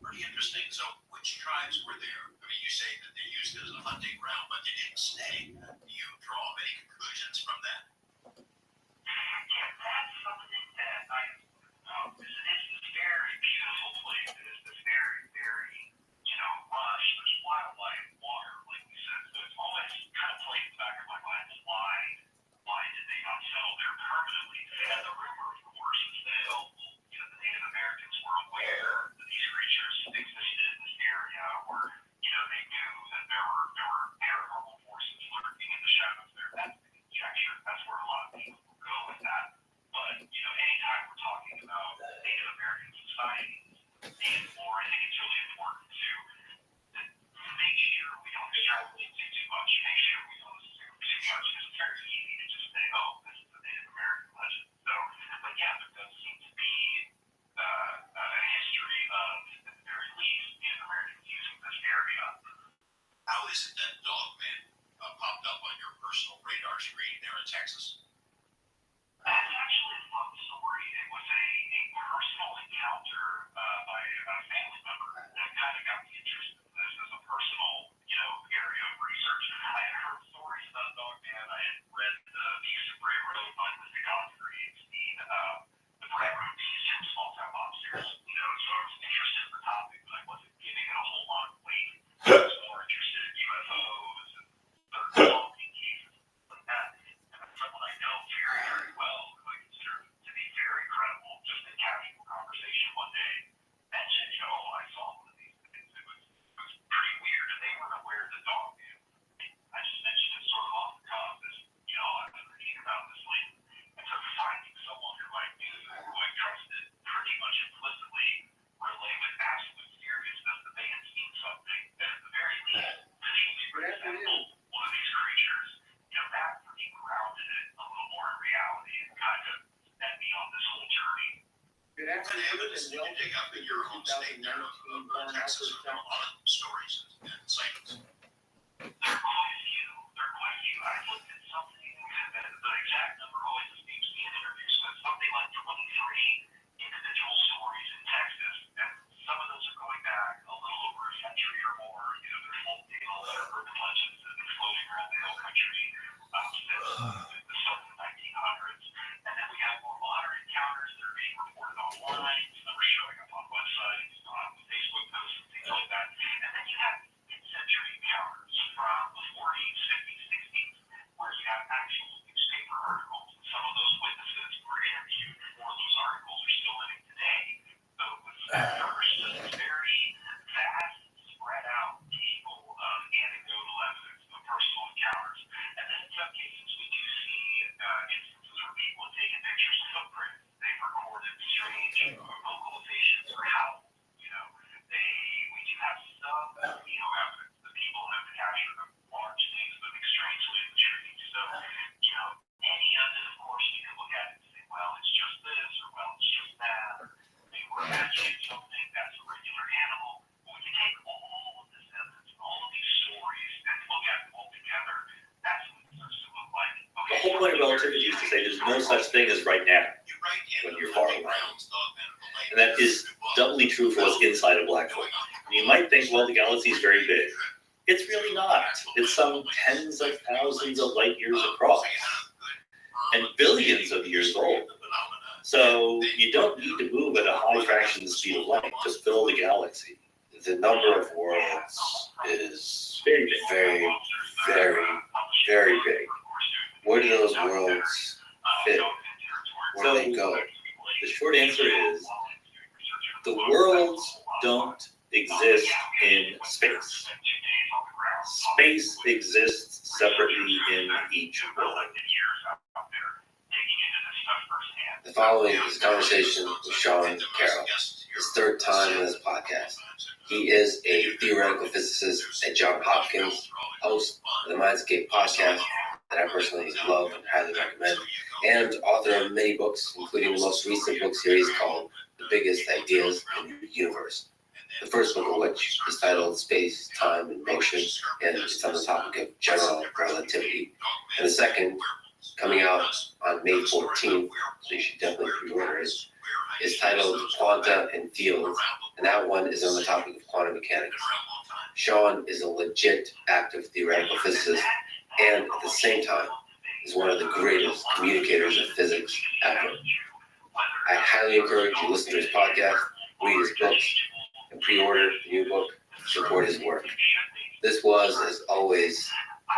Pretty interesting. So, which tribes were there? I mean, you say that they used it as a hunting ground, but they didn't stay. Do you draw many conclusions from that? That's something that I visited. This very beautiful place. It is this very, very, lush. There's wildlife, water, like we said. So it's always kind of played in the back of my mind. Why did they not settle there permanently? And the rumor, of course, is that the Native Americans were aware that these creatures existed in this area, or they knew that there were paranormal forces lurking in the shadows there. That's the conjecture. That's where a lot of people will go with that. But anytime we're talking about Native American societies and more, I think it's really important to make sure we don't extrapolate too much. Make sure we don't assume too much, because it's very easy to just say, "Oh, this is a Native American legend." So, but yeah, there does seem to be a history of, at the very least, Native Americans using this area. How is it that Dogman popped up on your personal radar screen there in Texas? It's actually a fun story. It was a personal encounter by a family member that kind of got me interested in this as a personal, area of research. I had heard stories about Dogman. I had read the Beast of Bray Road by Linda Godfrey and seen the Bray Road Beast from Small Town Monsters. So I was interested in the topic, but I wasn't giving it a whole lot of weight. I was more interested in UFOs and third-party cases like that. And someone I know very, very well, who I consider to be very credible, just in casual conversation one day, mentioned, I saw one of these things. It was pretty weird, and they weren't aware of the dog man. I just mentioned it sort of off the cuff, as, I've been reading about this lately. And so finding someone who I knew, who I trusted pretty much implicitly, relay with absolute seriousness that they had seen something that at the very least visually resembled one of these creatures, that for me grounded it a little more in reality and kind of set me on this whole journey. What kind of evidence did you dig up in your home state there of Texas? There are a lot of stories and sightings. There are quite a few. I looked at something, and the exact number always escapes me in interviews, but something like 23 individual stories in Texas, and some of those are going back a little over a century or more. They're folk tales or urban legends that have been floating around the hill country since the start of the 1900s. And then we have more modern encounters that are being reported online. Some are showing up on websites, on Facebook posts, and things like that. And then you have mid-century encounters from the 40s, 50s, 60s, where you have actual newspaper articles. And some of those witnesses were interviewed before those articles are still living today. So it was first this very vast, spread out table of anecdotal evidence of personal encounters. And then in some cases, we do see instances where people have taken pictures of footprints. They've recorded strange vocalizations or howls. We do have some evidence that people have captured of large things moving strangely in the trees. So, any of it, of course, you can look at it and say, well, it's just this, or well, it's just that, or they were imagining something that's a regular animal. When you take all of this evidence, all of these stories, and look at them all together, that's what it starts to look like. The whole point of relativity is to say there's no such thing as right now when you're far away. And that is doubly true for what's inside a black hole. You might think, well, the galaxy is very big. It's really not. It's some tens of thousands of light years across and billions of years old. So you don't need to move at a high fraction of the speed of light to fill the galaxy. The number of worlds is Very big. very, very, very big. Where do those worlds fit? Where do they go? The short answer is the worlds don't exist in space. Space exists separately in each world. The following is a conversation with Sean Carroll, his third time on this podcast. He is a theoretical physicist at Johns Hopkins, host of the Mindscape podcast that I personally love and highly recommend, and author of many books, including the most recent book series called the biggest ideas in the universe. The first book of which is titled Space, Time, and Motion, and it's on the topic of general relativity. And the second, coming out on May 14th, so you should definitely pre-order it, is titled Quanta and Fields, and that one is on the topic of quantum mechanics. Sean is a legit active theoretical physicist, and at the same time, is one of the greatest communicators of physics ever. I highly encourage you to listen to his podcast, read his books, and pre-order the new book, support his work. This was, as always,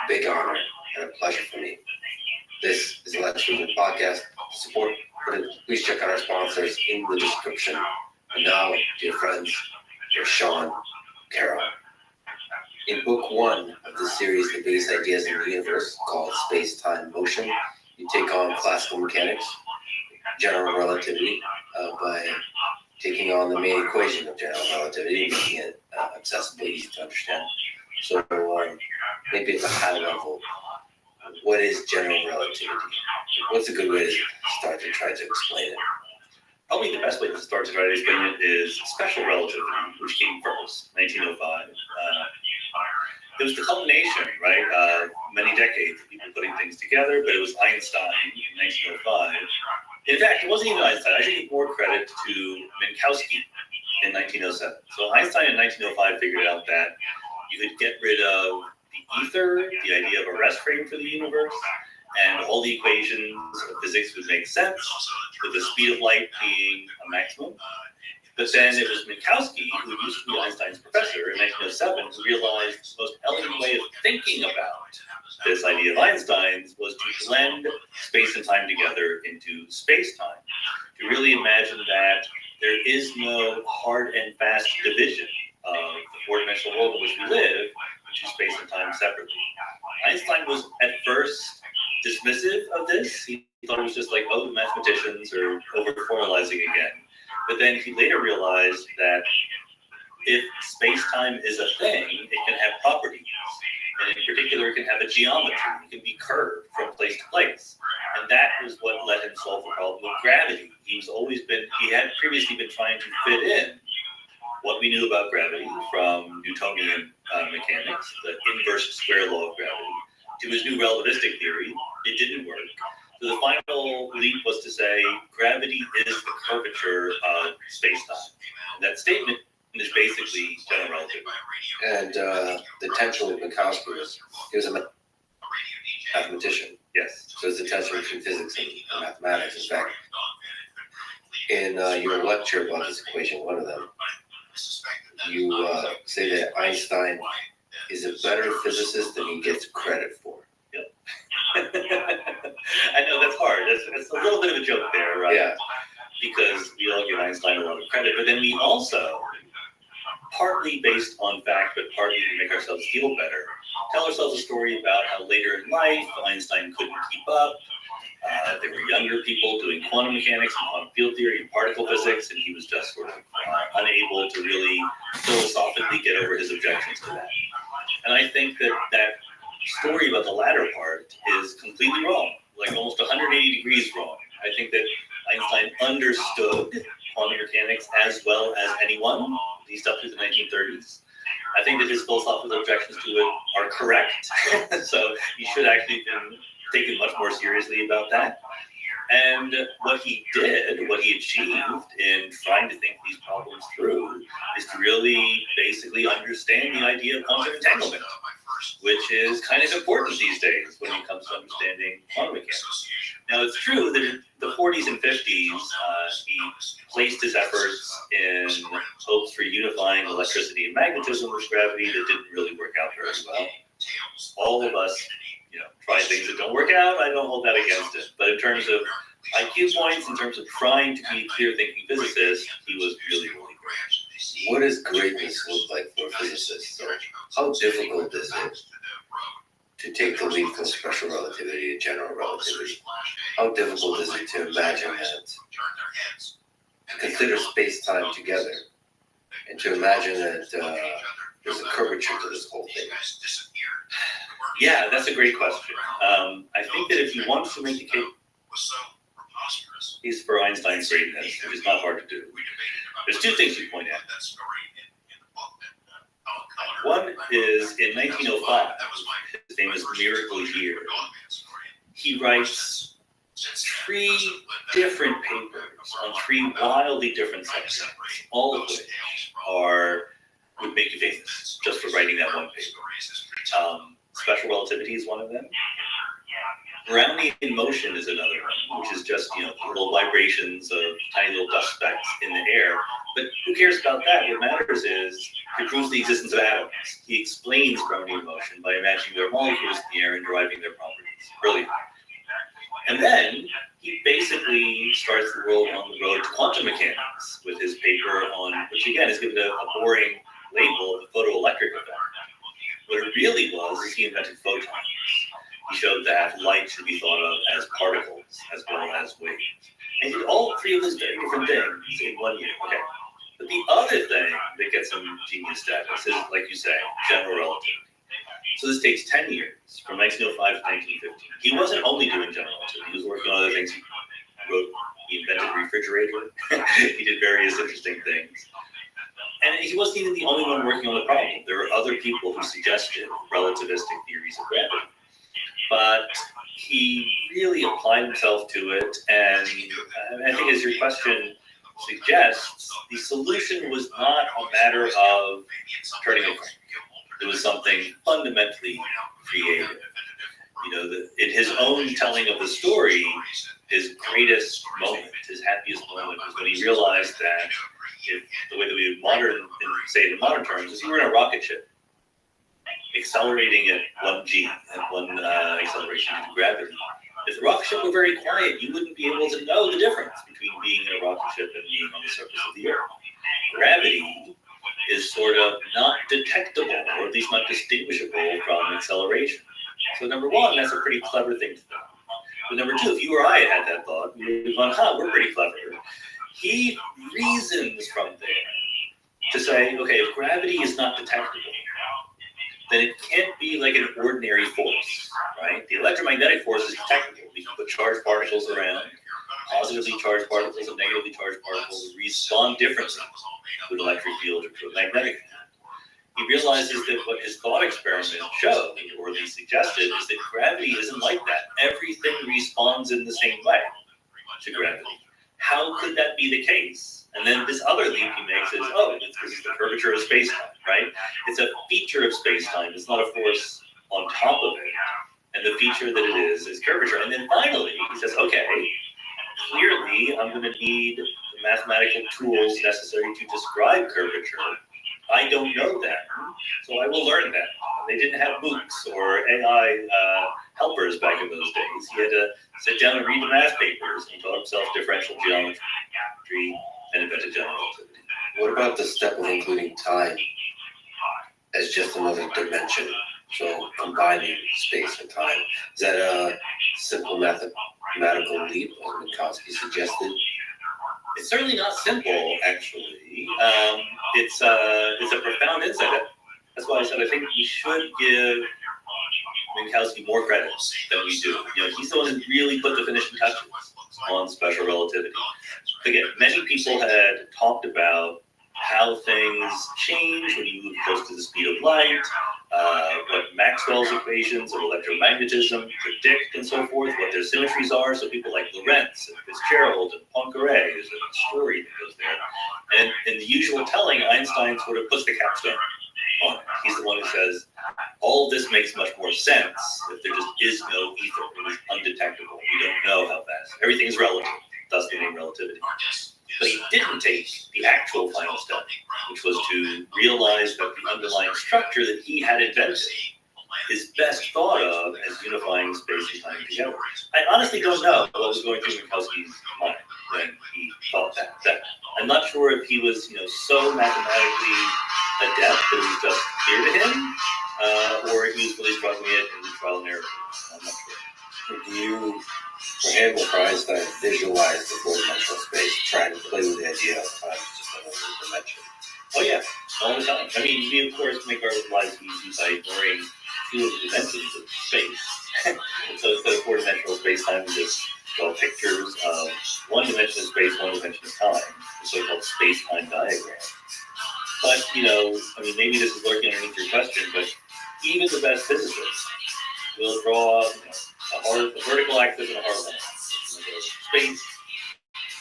a big honor and a pleasure for me. This is the Let's Move It podcast. Support, please check out our sponsors in the description. And now, dear friends, here's Sean Carroll. In book one of the series, The Biggest Ideas in the Universe, called Space, Time, Motion, you take on classical mechanics, general relativity, by taking on the main equation of general relativity, making it accessible, easy to understand. So maybe at a high level, what is general relativity? What's a good way to start to try to explain it? Probably the best way to start to try to explain it is special relativity, which came first, 1905. It was the culmination, right, many decades of people putting things together, but it was Einstein in 1905. In fact, it wasn't even Einstein. I should give more credit to Minkowski in 1907. So Einstein in 1905 figured out that you could get rid of the ether, the idea of a rest frame for the universe, and all the equations of physics would make sense, with the speed of light being a maximum. But then it was Minkowski, who used to be Einstein's professor in 1907, who realized the most elegant way of thinking about this idea of Einstein's was to blend space and time together into space-time, to really imagine that there is no hard and fast division of the four-dimensional world in which we live into space and time separately. Einstein was at first dismissive of this. He thought it was just like, oh, the mathematicians are over-formalizing again. But then he later realized that if space-time is a thing, it can have properties. And in particular, it can have a geometry. It can be curved from place to place. And that was what let him solve the problem of gravity. He had previously been trying to fit in what we knew about gravity from Newtonian mechanics, the inverse square law of gravity, to his new relativistic theory. It didn't work. So the final leap was to say gravity is the curvature of space-time. And that statement is basically general relativity. And the tension with Minkowski was, he was a mathematician. Yes. So it's the tension between physics and mathematics. In fact, in your lecture about this equation, one of them, you say that Einstein is a better physicist than he gets credit for. I know that's hard. It's a little bit of a joke there, right? Yeah. Because we all give Einstein a lot of credit, but then we also, partly based on fact, but partly to make ourselves feel better, tell ourselves a story about how later in life Einstein couldn't keep up. There were younger people doing quantum mechanics and quantum field theory and particle physics, and he was just sort of unable to really philosophically get over his objections to that. And I think that story about the latter part is completely wrong, like almost 180 degrees wrong. I think that Einstein understood quantum mechanics as well as anyone, at least up to the 1930s. I think that his philosophical objections to it are correct, so he should actually have been taken much more seriously about that. And what he did, what he achieved in trying to think these problems through, is to really basically understand the idea of quantum entanglement, which is kind of important these days when it comes to understanding quantum mechanics. Now, it's true that in the 40s and 50s, he placed his efforts in hopes for unifying electricity and magnetism with gravity that didn't really work out very well. All of us, try things that don't work out. I don't hold that against it. But in terms of IQ points, in terms of trying to be a clear-thinking physicist, he was really, really great. What does greatness look like for a physicist? So how difficult is it to take the leap from special relativity to general relativity? How difficult is it to imagine that, to consider space-time together, and to imagine that there's a curvature to this whole thing? Yeah, that's a great question. I think that if you want to make the case, He's for Einstein's greatness, which is not hard to do. There's two things you point out. One is in 1905, his famous Miracle Year, he writes 3 different papers on 3 wildly different subjects, all of which would make you famous just for writing that one paper. Special relativity is one of them. Brownian motion is another one, which is just, little vibrations of tiny little dust specks in the air. But who cares about that? What matters is he proves the existence of atoms. He explains Brownian motion by imagining their molecules in the air and deriving their properties. Brilliant. And then he basically starts the world on the road to quantum mechanics with his paper on, which again is given a boring label of the photoelectric effect. What it really was is he invented photons. He showed that light should be thought of as particles as well as waves. And he did all 3 of those very different things in 1 year. Okay. But the other thing that gets him genius status is, like you say, general relativity. So this takes 10 years, from 1905 to 1915. He wasn't only doing general relativity. He was working on other things. He invented a refrigerator. He did various interesting things. And he wasn't even the only one working on the problem. There were other people who suggested relativistic theories of gravity. But he really applied himself to it, and I think as your question suggests, the solution was not a matter of turning a crank. It was something fundamentally creative. In his own telling of the story, his greatest moment, his happiest moment, was when he realized that the way that we would say it in modern terms is you were in a rocket ship, accelerating at 1g and 1 acceleration due to gravity. If the rocket ship were very quiet, you wouldn't be able to know the difference between being in a rocket ship and being on the surface of the Earth. Gravity is sort of not detectable, or at least not distinguishable from acceleration. So number one, that's a pretty clever thing to do. But number two, if you or I had that thought, we would have gone, we're pretty clever. He reasons from there to say, okay, if gravity is not detectable, then it can't be like an ordinary force, right? The electromagnetic force is detectable. We can put charged particles around. Positively charged particles and negatively charged particles respond differently to an electric field or to a magnetic field. He realizes that what his thought experiment showed, or at least suggested, is that gravity isn't like that. Everything responds in the same way to gravity. How could that be the case? And then this other leap he makes is, this is the curvature of space-time, right? It's a feature of space-time. It's not a force on top of it. And the feature that it is curvature. And then finally, he says, okay, clearly I'm going to need the mathematical tools necessary to describe curvature. I don't know that, so I will learn that. And they didn't have MOOCs or AI helpers back in those days. He had to sit down and read the math papers and taught himself differential geometry and invented general relativity. What about the step of including time as just another dimension? So combining space and time. Is that a simple mathematical leap, as Minkowski suggested? It's certainly not simple, actually. It's a profound insight. That's why I said I think we should give Minkowski more credit than we do. He's the one who really put the finishing touches on special relativity. Again, many people had talked about how things change when you move close to the speed of light, what Maxwell's equations of electromagnetism predict and so forth, what their symmetries are. So people like Lorentz and Fitzgerald and Poincaré, there's a story that goes there. And in the usual telling, Einstein sort of puts the capstone on it. He's the one who says, all this makes much more sense if there just is no ether. It is undetectable. We don't know how fast. Everything is relative, thus the name relativity. But he didn't take the actual final step, which was to realize that the underlying structure that he had invented is best thought of as unifying space and time together. I honestly don't know what was going through Minkowski's mind when he thought that. I'm not sure if he was, so mathematically adept that it was just clear to him, or he was really struggling it in the trial and error. I'm not sure. Do you, for him, or for Einstein, visualize the four-dimensional space, trying to play with the idea of time as just another dimension? Oh yeah, all the time. I mean, we of course make our lives easy by ignoring two of the dimensions of space. So instead of four-dimensional space-time, we just draw pictures of one dimension of space, one dimension of time, the so-called space-time diagram. But, maybe this is lurking underneath your question, but even the best physicists will draw a vertical axis and a horizontal axis. Space,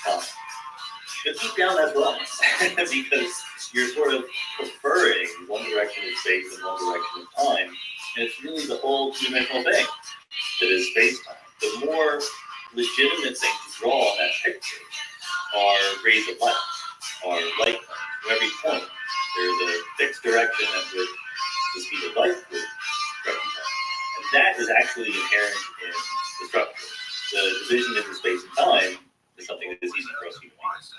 time. But deep down, that's wrong, because you're sort of preferring one direction of space and one direction of time, and it's really the whole two-dimensional thing that is space-time. The more legitimate thing to draw on that picture are rays of light, or light from every point. There's a fixed direction at which the speed of light would represent. And that is actually inherent in the structure. The division into space and time is something that is easy for us human beings.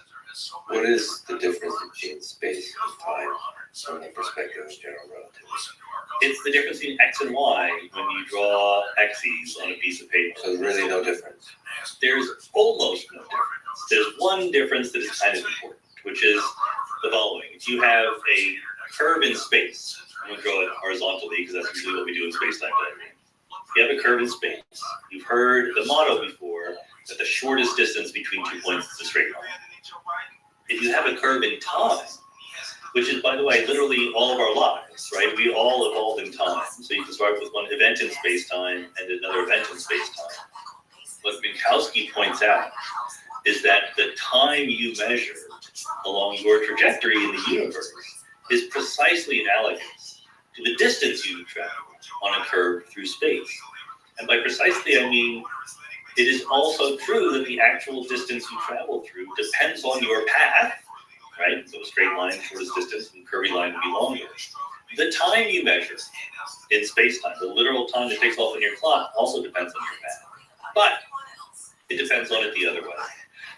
What is the difference between space and time from the perspective of general relativity? It's the difference between x and y when you draw axes on a piece of paper. So there's really no difference. There's almost no difference. There's one difference that is kind of important, which is the following. If you have a curve in space, I'm going to draw it horizontally because that's usually what we do in space-time diagram. If you have a curve in space, you've heard the motto before that the shortest distance between 2 points is a straight line. If you have a curve in time, which is, by the way, literally all of our lives, right? We all evolved in time. So you can start with one event in space-time and another event in space-time. What Minkowski points out is that the time you measure along your trajectory in the universe is precisely analogous to the distance you travel on a curve through space. And by precisely, I mean, it is also true that the actual distance you travel through depends on your path, right? So a straight line, shortest distance, and curvy line would be longer. The time you measure in space-time, the literal time that takes off on your clock, also depends on your path. But it depends on it the other way.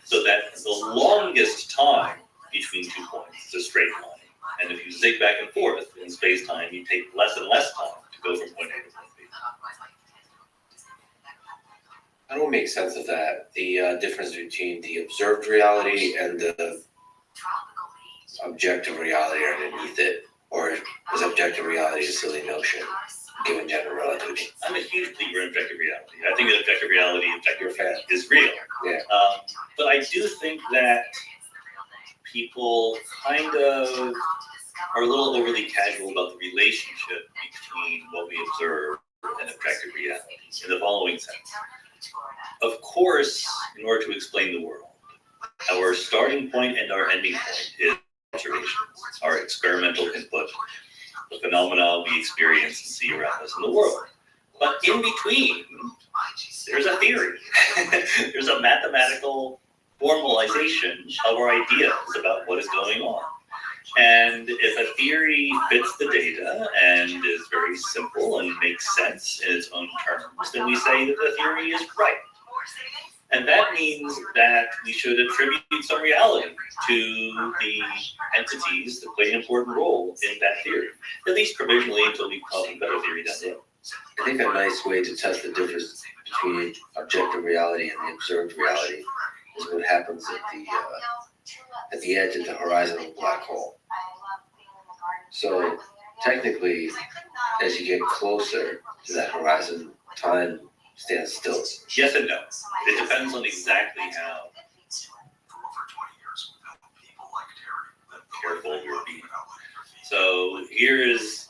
So that the longest time between 2 points is a straight line. And if you zig back and forth in space-time, you take less and less time to go from point A to point B. I don't make sense of that. The difference between the observed reality and the objective reality underneath it, or is objective reality a silly notion, given general relativity? I'm a huge believer in objective reality. I think that objective reality, is real. Yeah. But I do think that people kind of are a little overly casual about the relationship between what we observe and objective reality in the following sense. Of course, in order to explain the world, our starting point and our ending point is observations, our experimental input, the phenomena we experience and see around us in the world. But in between, there's a theory. There's a mathematical formalization of our ideas about what is going on. And if a theory fits the data and is very simple and makes sense in its own terms, then we say that the theory is right. And that means that we should attribute some reality to the entities that play an important role in that theory, at least provisionally until we come up with a better theory down the road. I think a nice way to test the difference between objective reality and the observed reality is what happens at the edge of the horizon of a black hole. So technically, as you get closer to that horizon, time stands still. Yes and no. It depends on exactly how careful you're being. So here is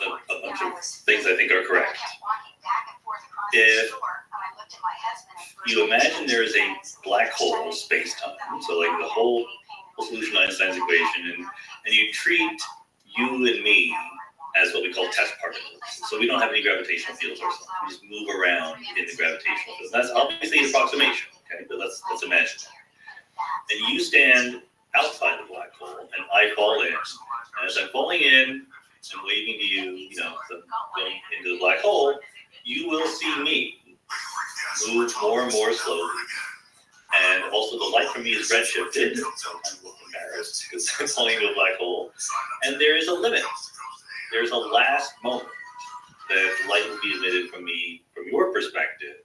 a bunch of things I think are correct. If you imagine there is a black hole space-time, so like the whole solution of Einstein's equation, and you treat you and me as what we call test particles. So we don't have any gravitational fields ourselves. We just move around in the gravitational field. That's obviously an approximation, okay? But let's imagine that. And you stand outside the black hole, and I fall in. And as I'm falling in, I'm waving to you, going into the black hole, you will see me move more and more slowly. And also the light from me is redshifted. So I'm a little embarrassed because I'm falling into a black hole. And there is a limit. There's a last moment that light will be emitted from me, from your perspective,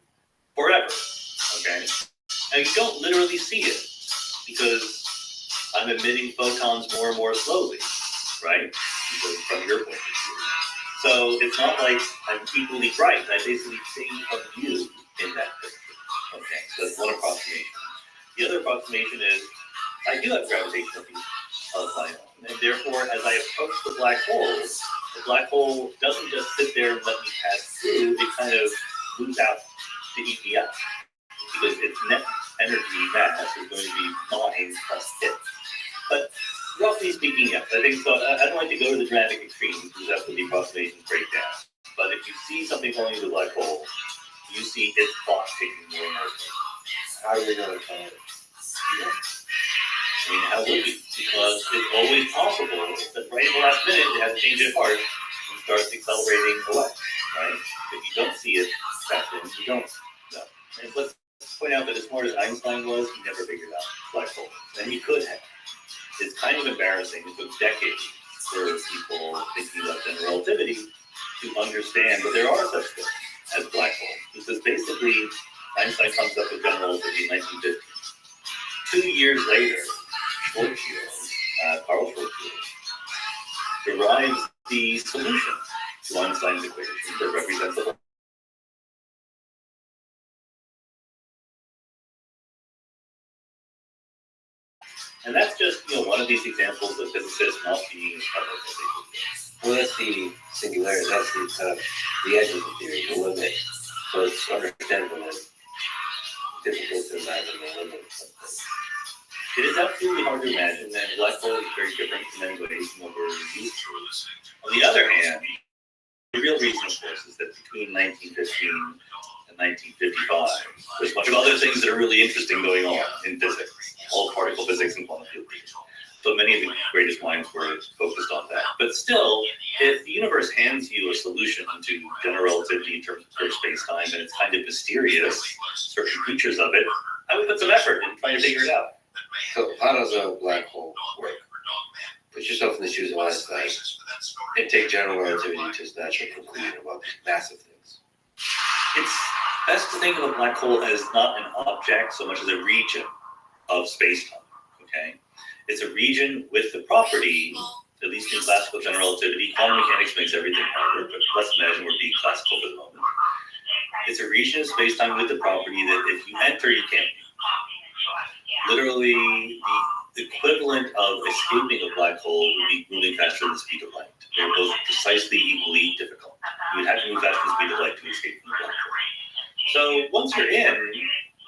forever, okay? And you don't literally see it because I'm emitting photons more and more slowly, right? Because from your point of view. So it's not like I'm equally bright. I basically see a view in that picture. Okay, so that's one approximation. The other approximation is I do have gravitational field of my own, and therefore, as I approach the black hole doesn't just sit there and let me pass through. It kind of moves out to eat me up because its net energy mass is going to be mine plus it. But roughly speaking, yes, I think so. I don't like to go to the dramatic extremes because that's where the approximations break down. But if you see something falling into a black hole, you see its clock ticking more and more. How do we know the time? I mean, how would we? Because it's always possible that right at the last minute it has a change of heart and starts accelerating away, right? If you don't see it, that's when you don't know. And let's point out that as smart as Einstein was, he never figured out black holes. And he could have. It's kind of embarrassing. It took decades for people thinking about general relativity to understand that there are such things as black holes. Because basically, Einstein comes up with general relativity in 1950. 2 years later, Carl Schwarzschild, derives the solution to Einstein's equation that represents the. And that's just one of these examples of physicists not being as clever as they could be. Well, that's the singularity. That's the kind of the edge of the theory, the limit. So it's understandable and difficult to imagine the limit of something. It is absolutely hard to imagine that a black hole is very different in many ways from what we're used to. On the other hand, the real reason, of course, is that between 1915 and 1955, there's a bunch of other things that are really interesting going on in physics, all particle physics and quantum field theory. So many of the greatest minds were focused on that. But still, if the universe hands you a solution to general relativity in terms of space-time, and it's kind of mysterious, certain features of it, I would put some effort in trying to figure it out. So how does a black hole work? Put yourself in the shoes of Einstein and take general relativity to its natural conclusion about massive things. It's best to think of a black hole as not an object so much as a region of space-time, okay? It's a region with the property, at least in classical general relativity. Quantum mechanics makes everything harder, but let's imagine we're being classical for the moment. It's a region of space-time with the property that if you enter, you can't leave. Literally, the equivalent of escaping a black hole would be moving faster than the speed of light. They're both precisely equally difficult. You would have to move faster than the speed of light to escape from the black hole. So once you're in,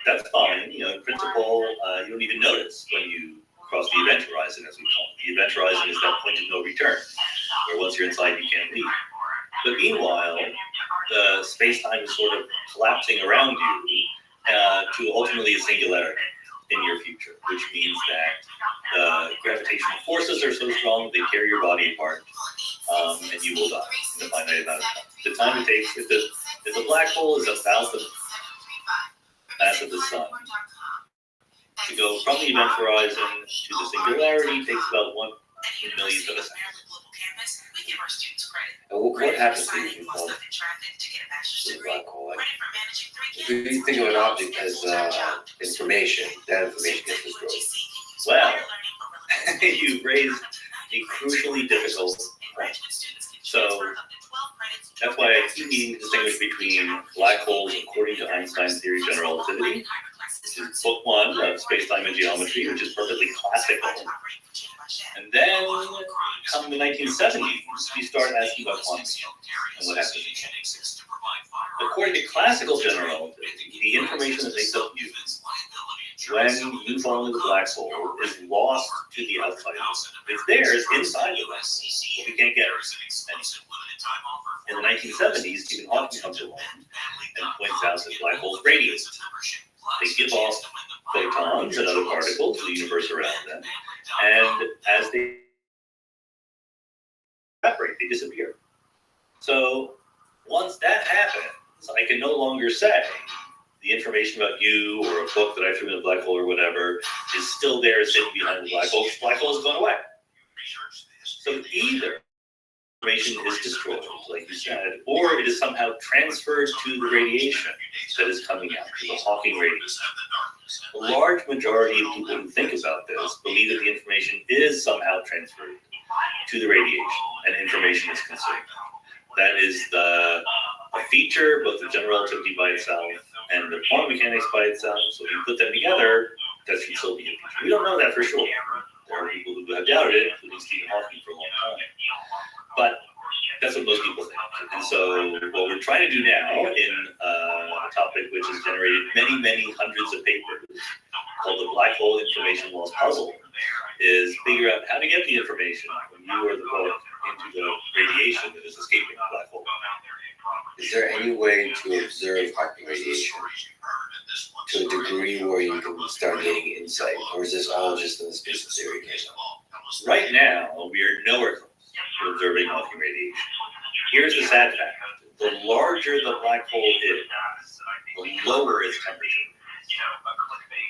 that's fine. In principle, you don't even notice when you cross the event horizon, as we call it. The event horizon is that point of no return, where once you're inside, you can't leave. But meanwhile, the space-time is sort of collapsing around you to ultimately a singularity in your future, which means that gravitational forces are so strong they tear your body apart, and you will die in a finite amount of time. The time it takes, if the black hole is about the mass of the sun, to go from the event horizon to the singularity takes about 1/millionth of a second. And what happens to you if you fall into a black hole? Like, if you think of an object as information, that information gets destroyed. Well, you've raised a crucially difficult point. So that's why I keep needing to distinguish between black holes according to Einstein's theory of general relativity, which is book one of space-time and geometry, which is perfectly classical. And then, come the 1970s, we start asking about quantum mechanics and what happens. According to classical general relativity, the information that makes up you, when you fall into the black hole, is lost to the outside world. It's there, it's inside of us, but we can't get it anymore. In the 1970s, Stephen Hawking comes along and points out that black holes radiate. They give off photons and other particles to the universe around them, and as they evaporate, they disappear. So once that happens, I can no longer say the information about you or a book that I threw in a black hole or whatever is still there sitting behind the black hole. The black hole has gone away. So either information is destroyed, like you said, or it is somehow transferred to the radiation that is coming out, to the Hawking radiation. A large majority of people who think about this believe that the information is somehow transferred to the radiation and information is consumed. That is the feature, both the general relativity by itself and the quantum mechanics by itself. So if you put them together, that should still be a feature. We don't know that for sure. There are people who have doubted it, including Stephen Hawking for a long time. But that's what most people think. And so what we're trying to do now in a topic which has generated many, many hundreds of papers called the Black Hole Information Loss Puzzle is figure out how to get the information when you or the book into the radiation that is escaping the black hole. Is there any way to observe Hawking radiation to a degree where you can start getting insight, or is this all just in the space of theory? Right now, we are nowhere close to observing Hawking radiation. Here's the sad fact. The larger the black hole is, the lower its temperature.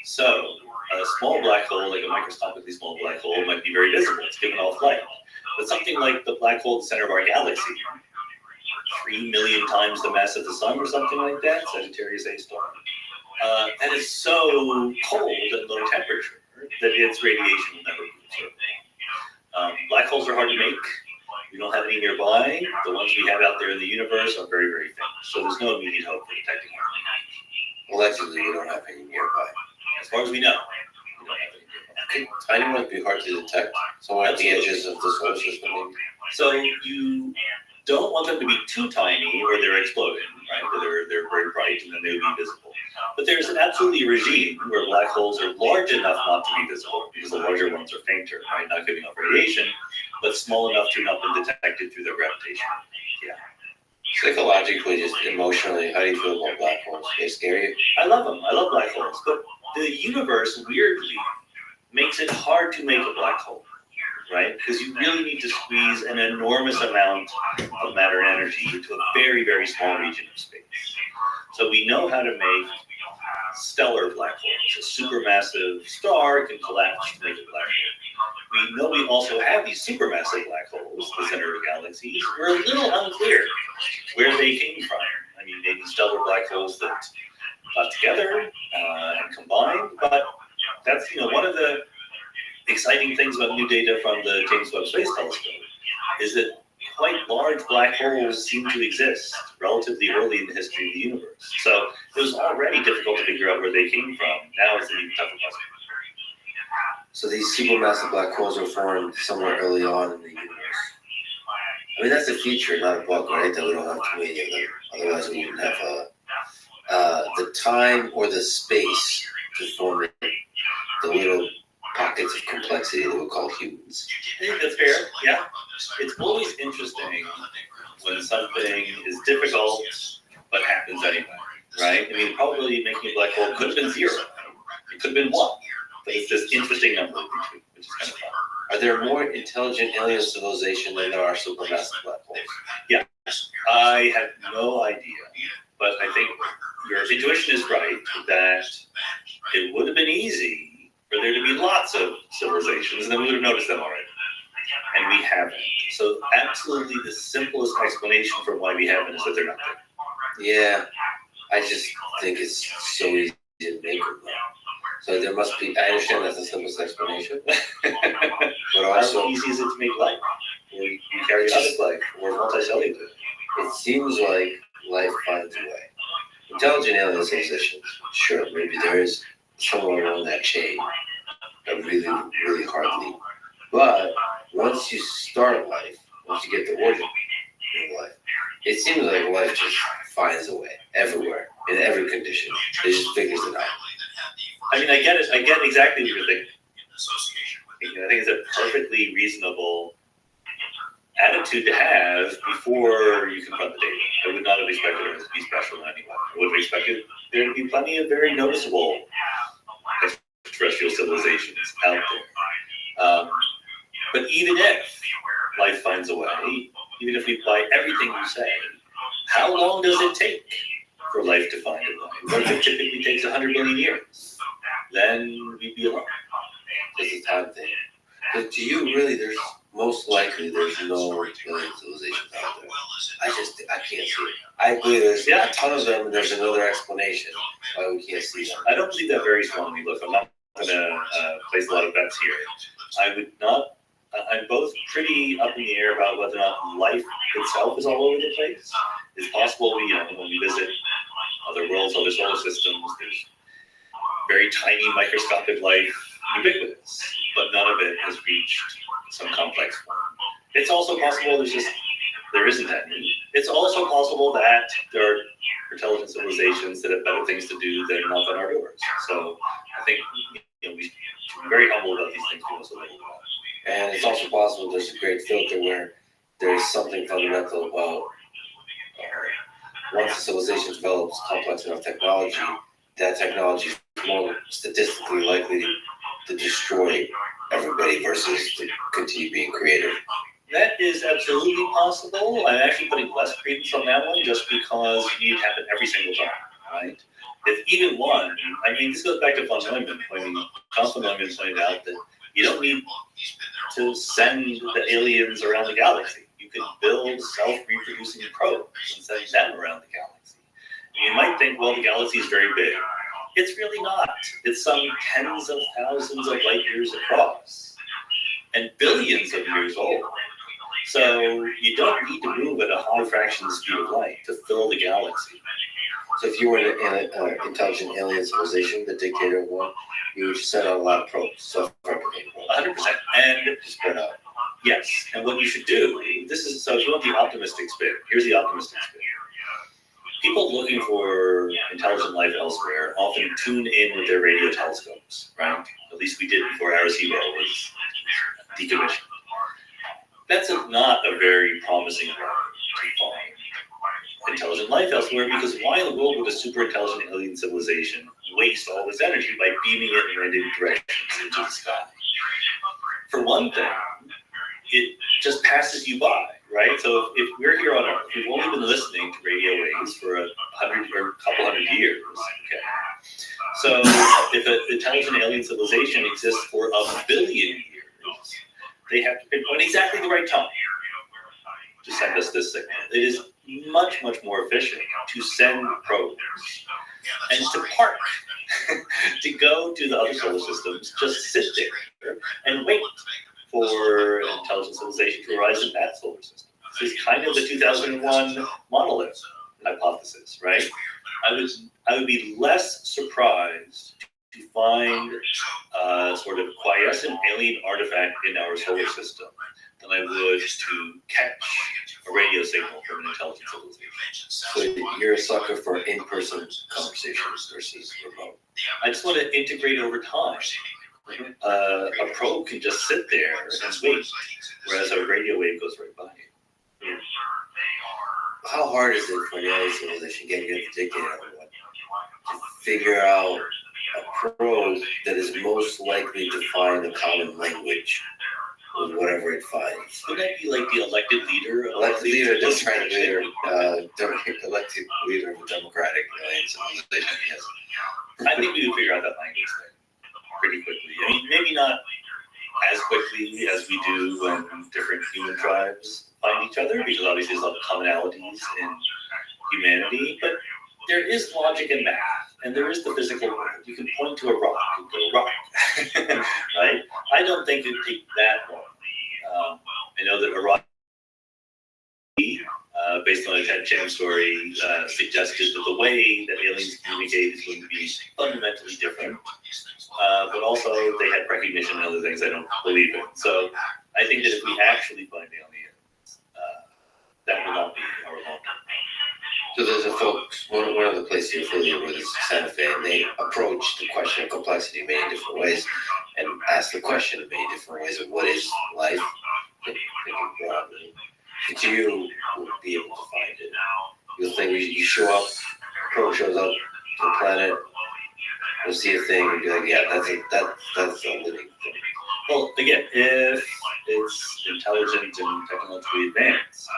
So, a small black hole, like a microscopically small black hole, might be very visible. It's giving off light. But something like the black hole at the center of our galaxy, 3 million times the mass of the sun or something like that, Sagittarius A star, that is so cold and low temperature that its radiation will never be observed. Black holes are hard to make. We don't have any nearby. The ones we have out there in the universe are very, very faint. So there's no immediate hope for detecting them. Allegedly, we don't have any nearby. As far as we know, we don't have any nearby. Tiny ones be hard to detect. So at the edges of the solar system, maybe. So you don't want them to be too tiny where they're exploding, right? Where they're very bright and then they would be visible. But there's absolutely a regime where black holes are large enough not to be visible because the larger ones are fainter, right? Not giving off radiation, but small enough to not be detected through their gravitation. Yeah. Psychologically, just emotionally, how do you feel about black holes? They scare you? I love them. I love black holes. But the universe, weirdly, makes it hard to make a black hole, right? Because you really need to squeeze an enormous amount of matter and energy into a very, very small region of space. So we know how to make stellar black holes. A supermassive star can collapse to make a black hole. We know we also have these supermassive black holes, the center of galaxies. We're a little unclear where they came from. I mean, maybe stellar black holes that got together and combined, but that's, one of the exciting things about new data from the James Webb Space Telescope is that quite large black holes seem to exist relatively early in the history of the universe. So it was already difficult to figure out where they came from. Now it's an even tougher puzzle. So these supermassive black holes were formed somewhere early on in the universe. I mean, that's a feature, not a bug, right? That we don't have too many of them. Otherwise, we wouldn't have the time or the space to form the little pockets of complexity that we call humans. I think that's fair, yeah. It's always interesting when something is difficult but happens anyway, right? I mean, probably making a black hole could have been 0. It could have been 1. But it's this interesting number, which is kind of fun. Are there more intelligent alien civilization than there are supermassive black holes? Yeah, I have no idea. But I think your intuition is right that it would have been easy for there to be lots of civilizations, and then we would have noticed them already. And we haven't. So absolutely the simplest explanation for why we haven't is that they're not there. Yeah, I just think it's so easy to make them. So there must be, I understand that's the simplest explanation. But also, how easy is it to make life? Or you carry out life, or multicellular? It seems like life finds a way. Intelligent alien civilizations, sure, maybe there is somewhere along that chain, a really, really hard leap. But once you start life, once you get the origin in life, it seems like life just finds a way everywhere, in every condition. It just figures it out. I mean, I get it. I get exactly what you're thinking. I think it's a perfectly reasonable attitude to have before you confront the data. I would not have expected it to be special in any way. I would have expected there to be plenty of very noticeable extraterrestrial civilizations out there. But even if life finds a way, even if we apply everything you say, how long does it take for life to find a way? What if it typically takes 100 billion years? Then we'd be alone. It's a time thing. But do you really, there's most likely there's no alien civilizations out there. I can't see it. I believe there's a ton of them and there's another explanation why we can't see them. I don't believe that very strongly. Look, I'm not going to place a lot of bets here. I would not I'm both pretty up in the air about whether or not life itself is all over the place. It's possible when we visit other worlds, other solar systems, there's very tiny microscopic life ubiquitous, but none of it has reached some complex form. It's also possible there isn't any. It's also possible that there are intelligent civilizations that have better things to do than knock on our doors. So I think we should be very humble about these things. And it's also possible there's a great filter where there's something fundamental about once a civilization develops complex enough technology, that technology is more statistically likely to destroy everybody versus to continue being creative. That is absolutely possible. I'm actually putting less credence on that one just because you need to happen every single time, right? If even one, this goes back to von Neumann. John von Neumann pointed out that you don't need to send the aliens around the galaxy. You can build self-reproducing probes and send them around the galaxy. And you might think, well, the galaxy is very big. It's really not. It's some tens of thousands of light years across and billions of years old. So you don't need to move at a high fraction of the speed of light to fill the galaxy. So if you were in an intelligent alien civilization, the dictator of one, you would send out a lot of probes, self-replicating probes. 100%. And to spread out. Yes, and what you should do, so if you want the optimistic spin, here's the optimistic spin. People looking for intelligent life elsewhere often tune in with their radio telescopes, right? At least we did before Arecibo was decommissioned. That's not a very promising route to find intelligent life elsewhere, because why in the world would a super intelligent alien civilization waste all this energy by beaming it in random directions into the sky? For one thing, it just passes you by, right? So if we're here on Earth, we've only been listening to radio waves for a couple hundred years, okay? So if an intelligent alien civilization exists for a billion years, they have to pinpoint exactly the right time to send us this signal. It is much, much more efficient to send probes and to park, to go to the other solar systems, just sit there and wait for an intelligent civilization to arise in that solar system. This is kind of the 2001 monolith hypothesis, right? I would be less surprised to find a sort of quiescent alien artifact in our solar system than I would to catch a radio signal from an intelligent civilization. So you're a sucker for in-person conversations versus remote. I just want to integrate over time. A probe can just sit there and wait, whereas a radio wave goes right by you. How hard is it for an alien civilization getting at the dictator to figure out a probe that is most likely to find a common language with whatever it finds? Would that be like the elected leader? Elected leader of a democratic alien civilization, yes. I think we would figure out that language thing pretty quickly. Maybe not as quickly as we do when different human tribes find each other, because obviously there's a lot of commonalities in humanity, but there is logic in math, and there is the physical world. You can point to a rock and go rock, right? I don't think it would take that long. I know that a rock, based on a Ted Chiang story, suggested that the way that aliens communicate is going to be fundamentally different. But also they had recognition and other things I don't believe in. So I think that if we actually find aliens, that will not be our long. So there's a folks, one of the places you're familiar with is Santa Fe, and they approach the question of complexity in many different ways and ask the question in many different ways of what is life, thinking broadly. But you will be able to find it. You'll think you show up, probe shows up to the planet, you'll see a thing and be like, yeah, that's a living thing. Well, again, if it's intelligent and technologically advanced,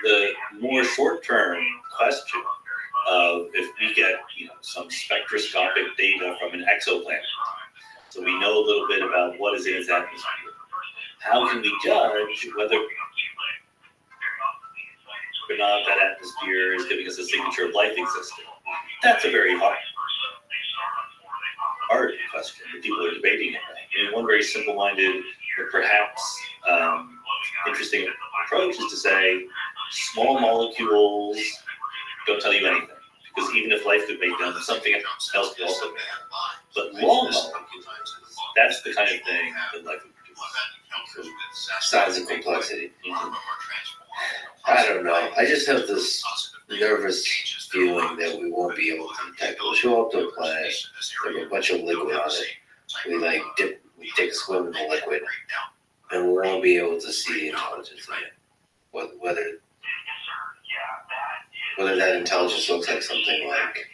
the more short-term question of if we get some spectroscopic data from an exoplanet, so we know a little bit about what is in its atmosphere, how can we judge whether or not that atmosphere is giving us a signature of life existing? That's a very hard question that people are debating. One very simple-minded But perhaps interesting approach is to say small molecules don't tell you anything, because even if life could make them, something else could also make them. But long molecules, that's the kind of thing that life would produce. Size and complexity. I don't know. I just have this nervous feeling that we won't be able to detect. We'll show up to a planet, there's a bunch of liquid on it. We take a swim in the liquid, and we won't be able to see the intelligence in it. Whether that intelligence looks like something like,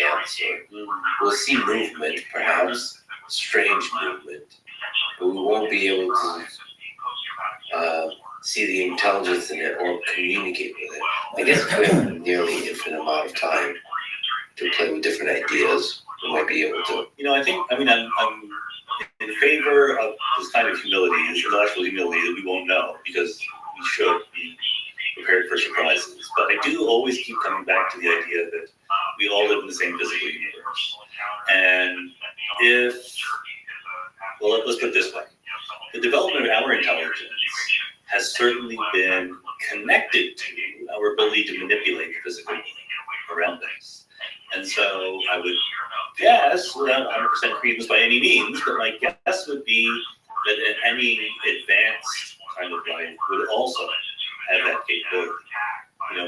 ants, or we'll see movement, perhaps strange movement, but we won't be able to see the intelligence in it or communicate with it. I guess if we have a nearly infinite amount of time to play with different ideas, we might be able to. I'm in favor of this kind of humility, this intellectual humility that we won't know, because we should be prepared for surprises. But I do always keep coming back to the idea that we all live in the same physical universe. And let's put it this way. The development of our intelligence has certainly been connected to our ability to manipulate the physical world around us. And so I would guess, without 100% credence by any means, but my guess would be that any advanced kind of life would also have that capability.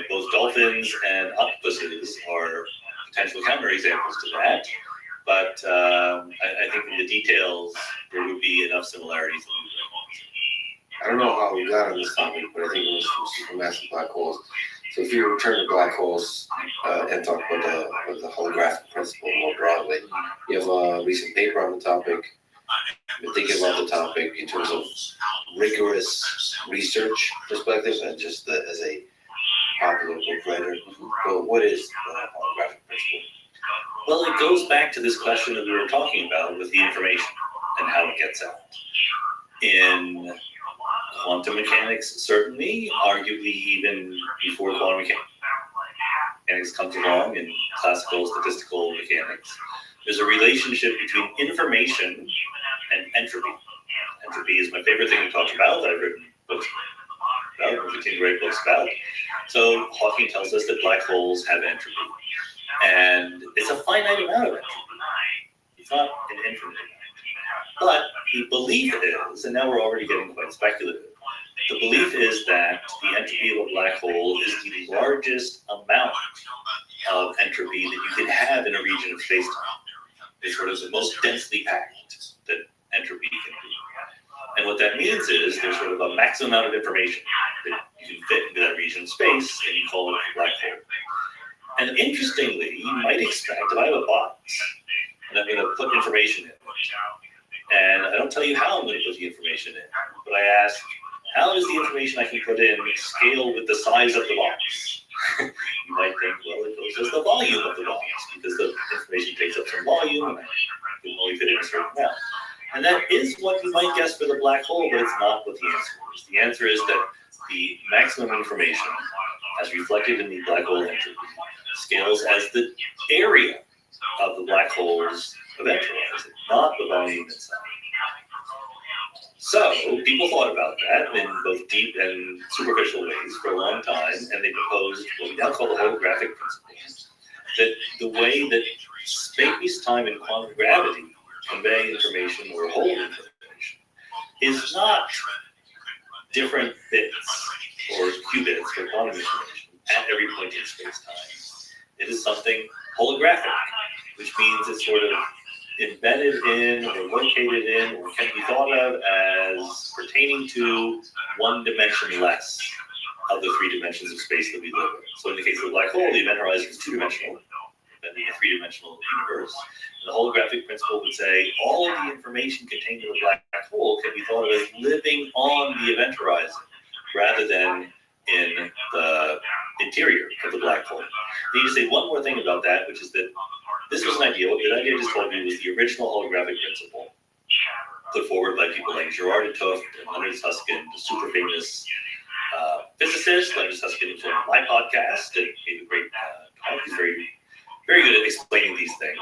Both dolphins and octopuses are potential counterexamples to that, but I think in the details there would be enough similarities. I don't know how we got on this topic, but I think it was from supermassive black holes. So if you return to black holes and talk about the holographic principle more broadly, you have a recent paper on the topic. I've been thinking about the topic in terms of rigorous research perspective and just as a popular book writer. But what is the holographic principle? Well, it goes back to this question that we were talking about with the information and how it gets out. In quantum mechanics, certainly, arguably even before quantum mechanics comes along in classical statistical mechanics, there's a relationship between information and entropy. Entropy is my favorite thing to talk about. I've written books about, I've written great books about. So Hawking tells us that black holes have entropy. And it's a finite amount of entropy. It's not an infinite amount. But the belief is, and now we're already getting quite speculative, the belief is that the entropy of a black hole is the largest amount of entropy that you can have in a region of space-time. It's sort of the most densely packed that entropy can be. And what that means is there's sort of a maximum amount of information that you can fit into that region of space, and you call it a black hole. And interestingly, you might expect, if I have a box, and I'm going to put information in, and I don't tell you how I'm going to put the information in, but I ask, how does the information I can put in scale with the size of the box? You might think, well, it goes as the volume of the box, because the information takes up some volume, and I can only fit in a certain amount. And that is what you might guess for the black hole, but it's not what the answer is. The answer is that the maximum information, as reflected in the black hole entropy, scales as the area of the black hole's eventualizing, not the volume itself. So people thought about that in both deep and superficial ways for a long time, and they proposed what we now call the holographic principle, that the way that space, time, and quantum gravity convey information or hold information is not different bits or qubits for quantum information at every point in space-time. It is something holographic, which means it's sort of embedded in or located in or can be thought of as pertaining to one dimension less of the three dimensions of space that we live in. So in the case of the black hole, the event horizon is two-dimensional, then in a three-dimensional universe. And the holographic principle would say all of the information contained in the black hole can be thought of as living on the event horizon rather than in the interior of the black hole. I need to say one more thing about that, which is that this was an idea. What the idea I just told you was the original holographic principle put forward by people like Gerard and Tufte and Leonard Susskind, the super famous physicist. Leonard Susskind was on my podcast and gave a great talk. He's very, very good at explaining these things.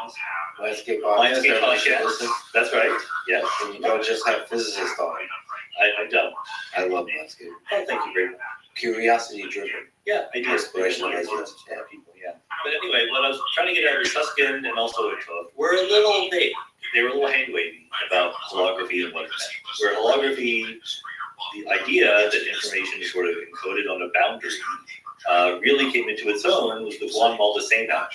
Landscape podcast. That's right. Yes. And you don't just have physicists on. I don't. I love landscape. Oh, thank you very much. Curiosity driven. Yeah, I do. Inspirational It's ideas. for people, yeah. But anyway, what I was trying to get at is Susskind and also Took were a little vague. They were a little hand-wavy about holography and what it meant. Where holography, the idea that information is sort of encoded on a boundary, really came into its own was with Juan Maldacena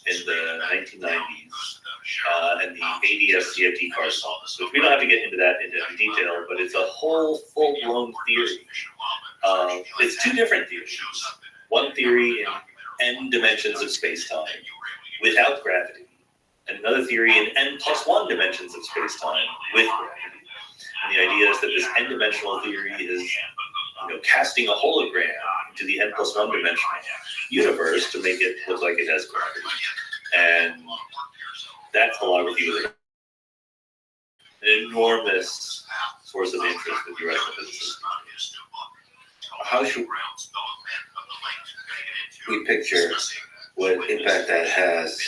in the 1990s and the ADS CFD cardinal. So we don't have to get into that into detail, but it's a whole full-blown theory. It's two different theories. One theory in n dimensions of space-time without gravity, and another theory in n+1 dimensions of space-time with gravity. And the idea is that this n-dimensional theory is, casting a hologram into the n+1 dimensional universe to make it look like it has gravity. And that's holography with an enormous source of interest with theoretical physicists. How should we picture what impact that has?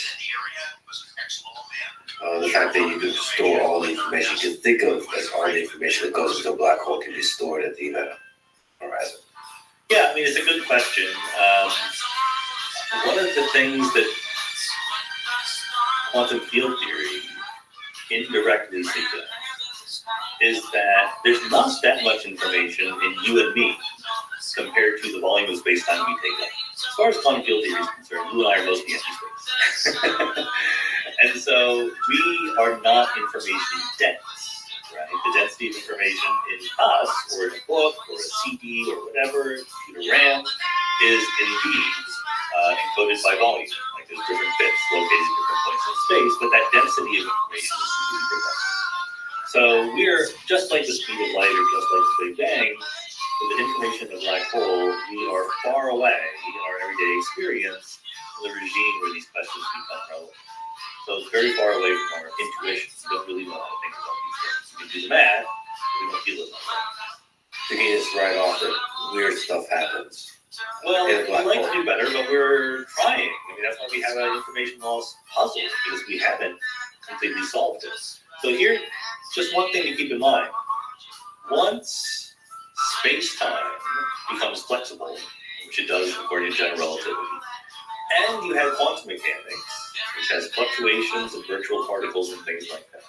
The fact that you can store all the information, you can think of as all the information that goes into a black hole can be stored at the event horizon. Yeah, I mean, it's a good question. One of the things that quantum field theory indirectly suggests is that there's not that much information in you and me compared to the volume of space-time we take up. As far as quantum field theory is concerned, you and I are mostly empty space. And so we are not information dense, right? The density of information in us, or in a book, or a CD, or whatever, computer RAM, is indeed encoded by volume. Like there's different bits located at different points in space, but that density of information is completely different. So we're just like the speed of light, or just like the Big Bang. With the information in the black hole, we are far away in our everyday experience from the regime where these questions become relevant. So it's very far away from our intuition. We don't really know how to think about these things. We can do the math, but we don't feel it like that. To get us right off that weird stuff happens. Well, in a we'd black like hole. to do better, but we're trying. I mean, that's why we have an information loss puzzle, because we haven't completely solved it. So here, just one thing to keep in mind. Once space-time becomes flexible, which it does according to general relativity, and you have quantum mechanics, which has fluctuations of virtual particles and things like that,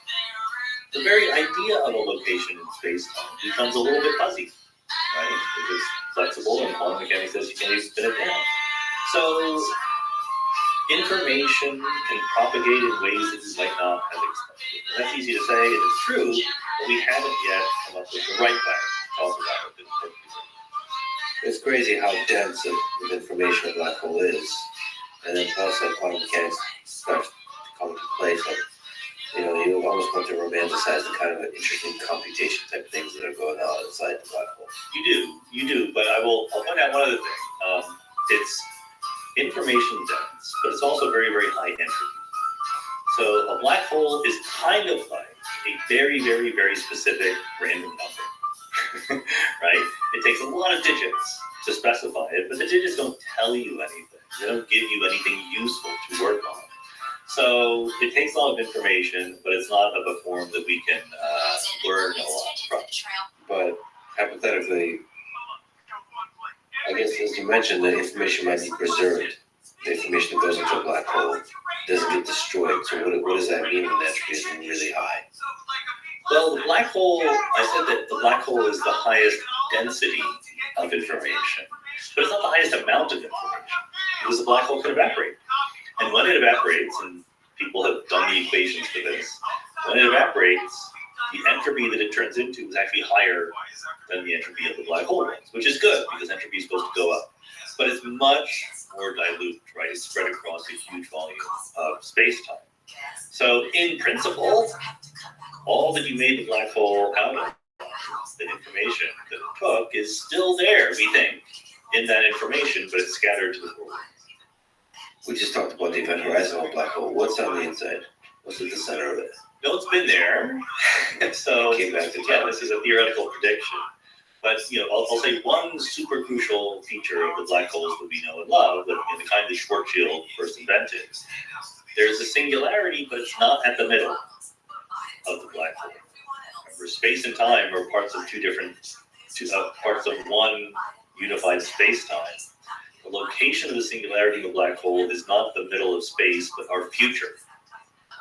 the very idea of a location in space-time becomes a little bit fuzzy, right? Because it's flexible and quantum mechanics says you can't even spin it down. So information can propagate in ways that you might not have expected. And that's easy to say, and it's true, but we haven't yet come up with the right way to talk about it. It's crazy how dense of information a black hole is. And then plus like quantum mechanics starts to come into place. Like, you almost want to romanticize the kind of interesting computation type things that are going on inside the black hole. You do, but I'll point out one other thing. It's information dense, but it's also very, very high entropy. So a black hole is kind of like a very, very, very specific random number, right? It takes a lot of digits to specify it, but the digits don't tell you anything. They don't give you anything useful to work on. So it takes a lot of information, but it's not of a form that we can learn a lot from. But hypothetically, I guess as you mentioned, the information might be preserved. The information that goes into a black hole doesn't get destroyed. So what does that mean when the entropy is really high? Well, the black hole, I said that the black hole is the highest density of information, but it's not the highest amount of information, because the black hole can evaporate. And when it evaporates, and people have done the equations for this, when it evaporates, the entropy that it turns into is actually higher than the entropy of the black hole was, which is good, because entropy is supposed to go up. But it's much more dilute, right? It's spread across a huge volume of space-time. So in principle, all that you made the black hole out of, the information that it took, is still there, we think, in that information, but it's scattered to the world. We just talked about the event horizon of a black hole. What's on the inside? What's at the center of it? No, it's been there. So, Came back to yeah, this is a theoretical prediction. But, I'll say one super crucial feature of the black holes that we know and love, the kind that Schwarzschild first invented. There's a singularity, but it's not at the middle of the black hole. where space and time are parts of parts of one unified space-time. The location of the singularity of a black hole is not the middle of space, but our future.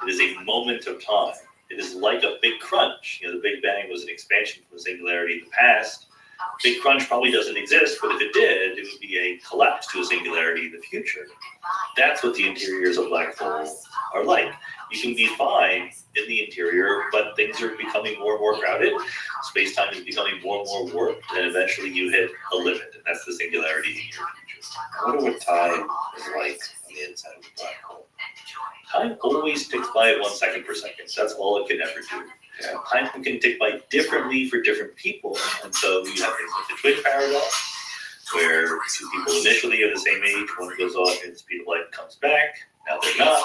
It is a moment of time. It is like a big crunch. The Big Bang was an expansion from the singularity in the past. Big crunch probably doesn't exist, but if it did, it would be a collapse to a singularity in the future. That's what the interiors of black holes are like. You can be fine in the interior, but things are becoming more and more crowded. Space-time is becoming more and more warped, and eventually you hit a limit, and that's the singularity in your future. I wonder what time is like on the inside of a black hole. Time always ticks by at 1 second per second. That's all it can ever do. Yeah. Time can tick by differently for different people, and so you have things like the twin paradox, where two people initially are the same age, one goes off and the speed of light and comes back. Now they're not.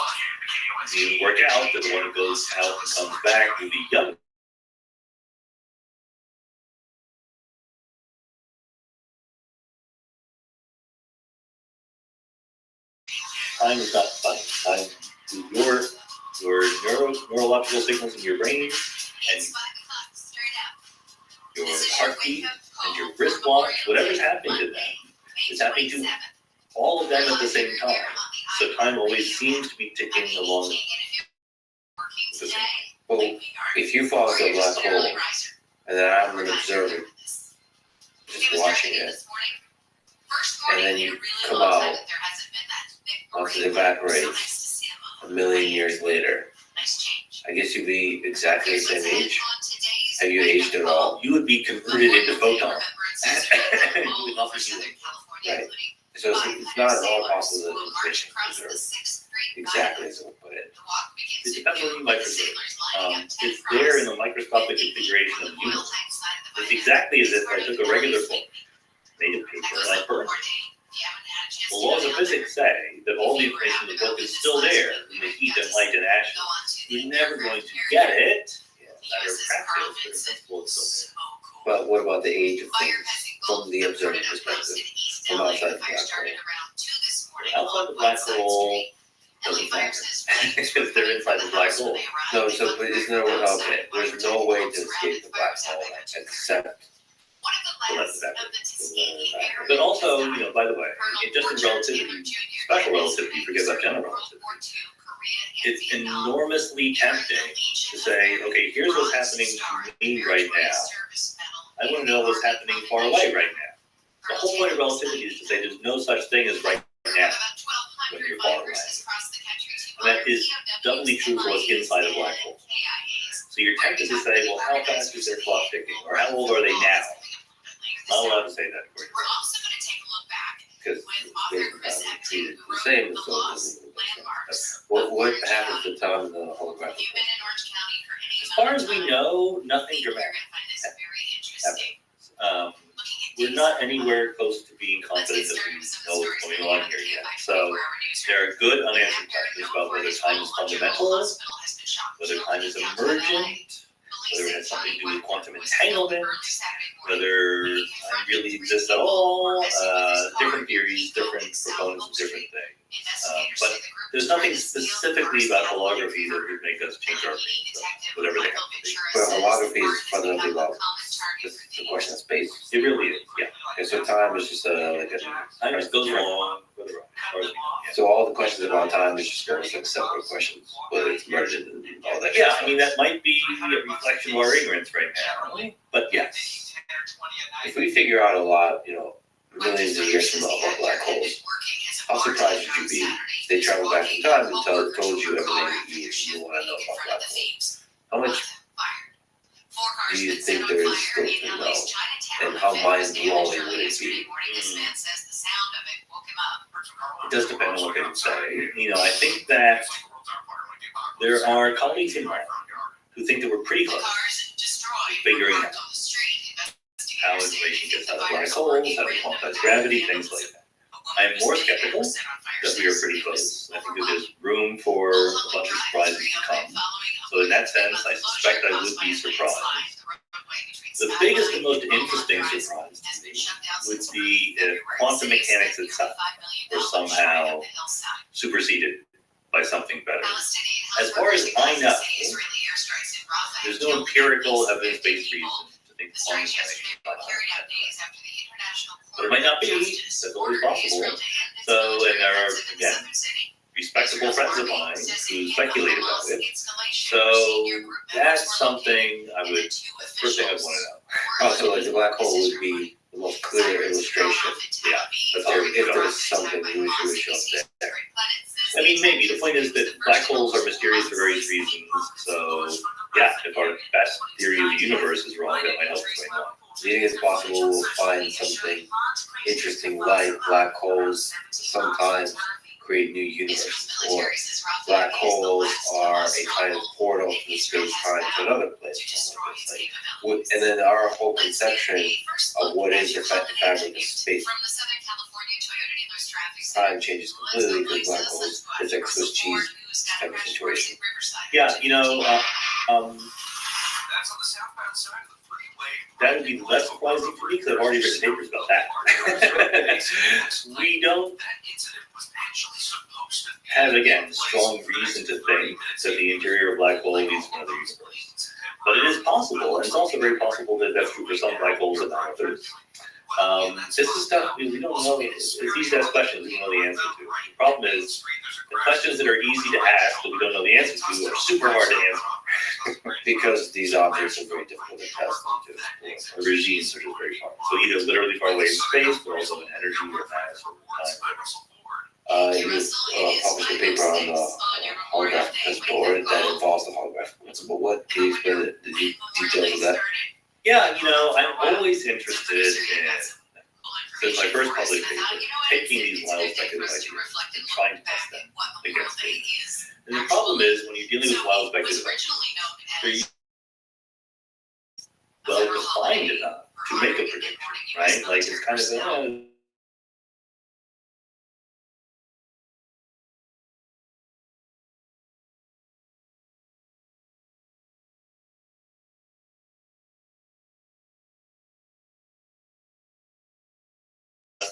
You work out that the one who goes out and comes back will be young. Time is not funny. Time is your neurological signals in your brain and your heartbeat and your wristwatch, whatever's happening to them, is happening to all of them at the same time. So time always seems to be ticking along the same. Well, if you fall into a black hole and then I'm an observer, just watching it, and then you come out onto the evaporate a million years later, I guess you'd be exactly the same age. Have you aged at all? You would be converted into photon. You would not be human. Right. So it's not at all possible that information is preserved exactly as it put it. It depends on the microscope. It's there in the microscopic configuration of the universe. It's exactly as if I took a regular book, made of paper, and I burned it. The laws of physics say that all the information in the book is still there in the heat and light and ashes. You're never going to get it. Matter of practice, but it's still there. But what about the age of things from the observer perspective, from outside the black hole? Outside the black hole doesn't matter because they're inside the black hole. No, so but is there okay? There's no way to escape the black hole except But also, by the way, just in relativity, special relativity, forget about general relativity, it's enormously tempting to say, okay, here's what's happening to me right now. I want to know what's happening far away right now. The whole point of relativity is to say there's no such thing as right now when you're far away. And that is doubly true for what's inside a black hole. So you're tempted to say, well, how fast is their clock ticking? Or how old are they now? Not allowed to say that, according to because they're treated the same. So what happens to time in the holographic? As far as we know, nothing dramatic. We're not anywhere close to being confident that we know what's going on here yet. So there are good unanswered questions about whether time is fundamental, whether time is emergent, whether it has something to do with quantum entanglement, whether time really exists at all. Different theories, different proponents of different things. But there's nothing specifically about holography that would make us change our opinions, so whatever they have to be. But holography is fundamentally about the question of space. It really is, yeah. And so time is just like a Time just goes along with the ride. So all the questions about time is just going to separate questions, whether it's emergent and all that. Yeah, I mean, that might be a reflection of our ignorance right now, but yes. If we figure out a lot, millions of years from now about black holes, how surprised would you be if they traveled back in time and told you everything you want to know about black holes? How much do you think there is still to know? And how mind-blowing would it be? It does depend on what they would say. I think that there are colleagues in mine who think that we're pretty close to figuring out how information gets out of black holes, how to quantize gravity, things like that. I'm more skeptical that we are pretty close. I think that there's room for a bunch of surprises to come. So in that sense, I suspect I would be surprised. The biggest and most interesting surprise to me would be if quantum mechanics itself were somehow superseded by something better. As far as I know, There's no empirical evidence-based reason to think quantum mechanics is not but it might not be. That's always possible. So, and there are, again, respectable friends of mine who speculate about it. So that's something first thing I'd want to know. Oh, so like the black hole would be the most clear illustration. Yeah, that's If there was something we would show up there. I mean, maybe. The point is that black holes are mysterious for various reasons. So, yeah, if our best theory of the universe is wrong, that might help explain why. Do you think it's possible we'll find something interesting like black holes sometimes create new universes, or black holes are a kind of portal from space-time to another place? And then our whole conception of what is the fabric of space time changes completely because black holes, it's like Swiss cheese type of situation. Yeah, that would be less surprising for me because I've already written papers about that. We don't have, again, strong reason to think that the interior of black hole leads to another universe. But it is possible, and it's also very possible that that's true for some black holes and not others. This is stuff we don't know. It's easy to ask questions we don't know the answer to. The problem is, the questions that are easy to ask but we don't know the answer to are super hard to answer. Because these objects are very difficult to test into. Or regimes are just very far. So either literally far away in space, but also in energy or mass or time. You published a paper on the holographic principle, or that involves the holographic principle. What can you explain the details of that? Yeah, I'm always interested in, since my first published paper, taking these wild speculative ideas and trying to test them against data. And the problem is, when you're dealing with wild speculative ideas, they're well defined enough to make a prediction, right? Like, it's kind of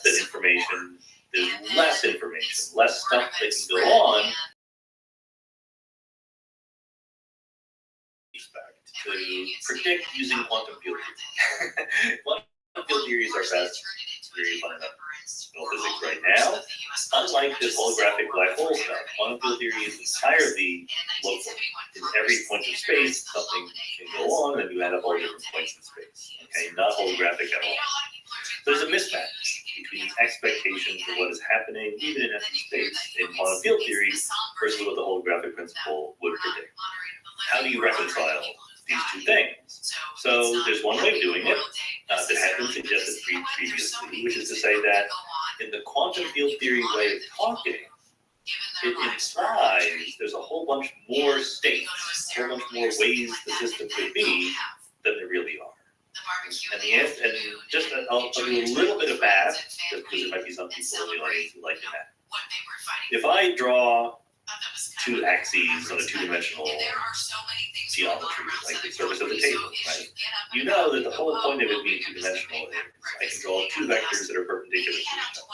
that information, there's less information, less stuff that can go on to predict using quantum field theory. Quantum field theories are best theory of fundamental physics right now. Unlike this holographic black hole stuff, quantum field theory is entirely local. In every point of space, something can go on, and you add up all different points in space. Okay, not holographic at all. There's a mismatch between expectations for what is happening, even in empty space, in quantum field theory, versus what the holographic principle would predict. How do you reconcile these two things? So there's one way of doing it that has been suggested previously, which is to say that in the quantum field theory way of talking, it implies there's a whole bunch more states, a whole bunch more ways the system could be than there really are. And the answer, and just I'll do a little bit of math, just because there might be some people in the audience who like math. If I draw two axes on a two-dimensional geometry, like the surface of the table, right? You know that the whole point of it being two-dimensional is I can draw two vectors that are perpendicular to each other.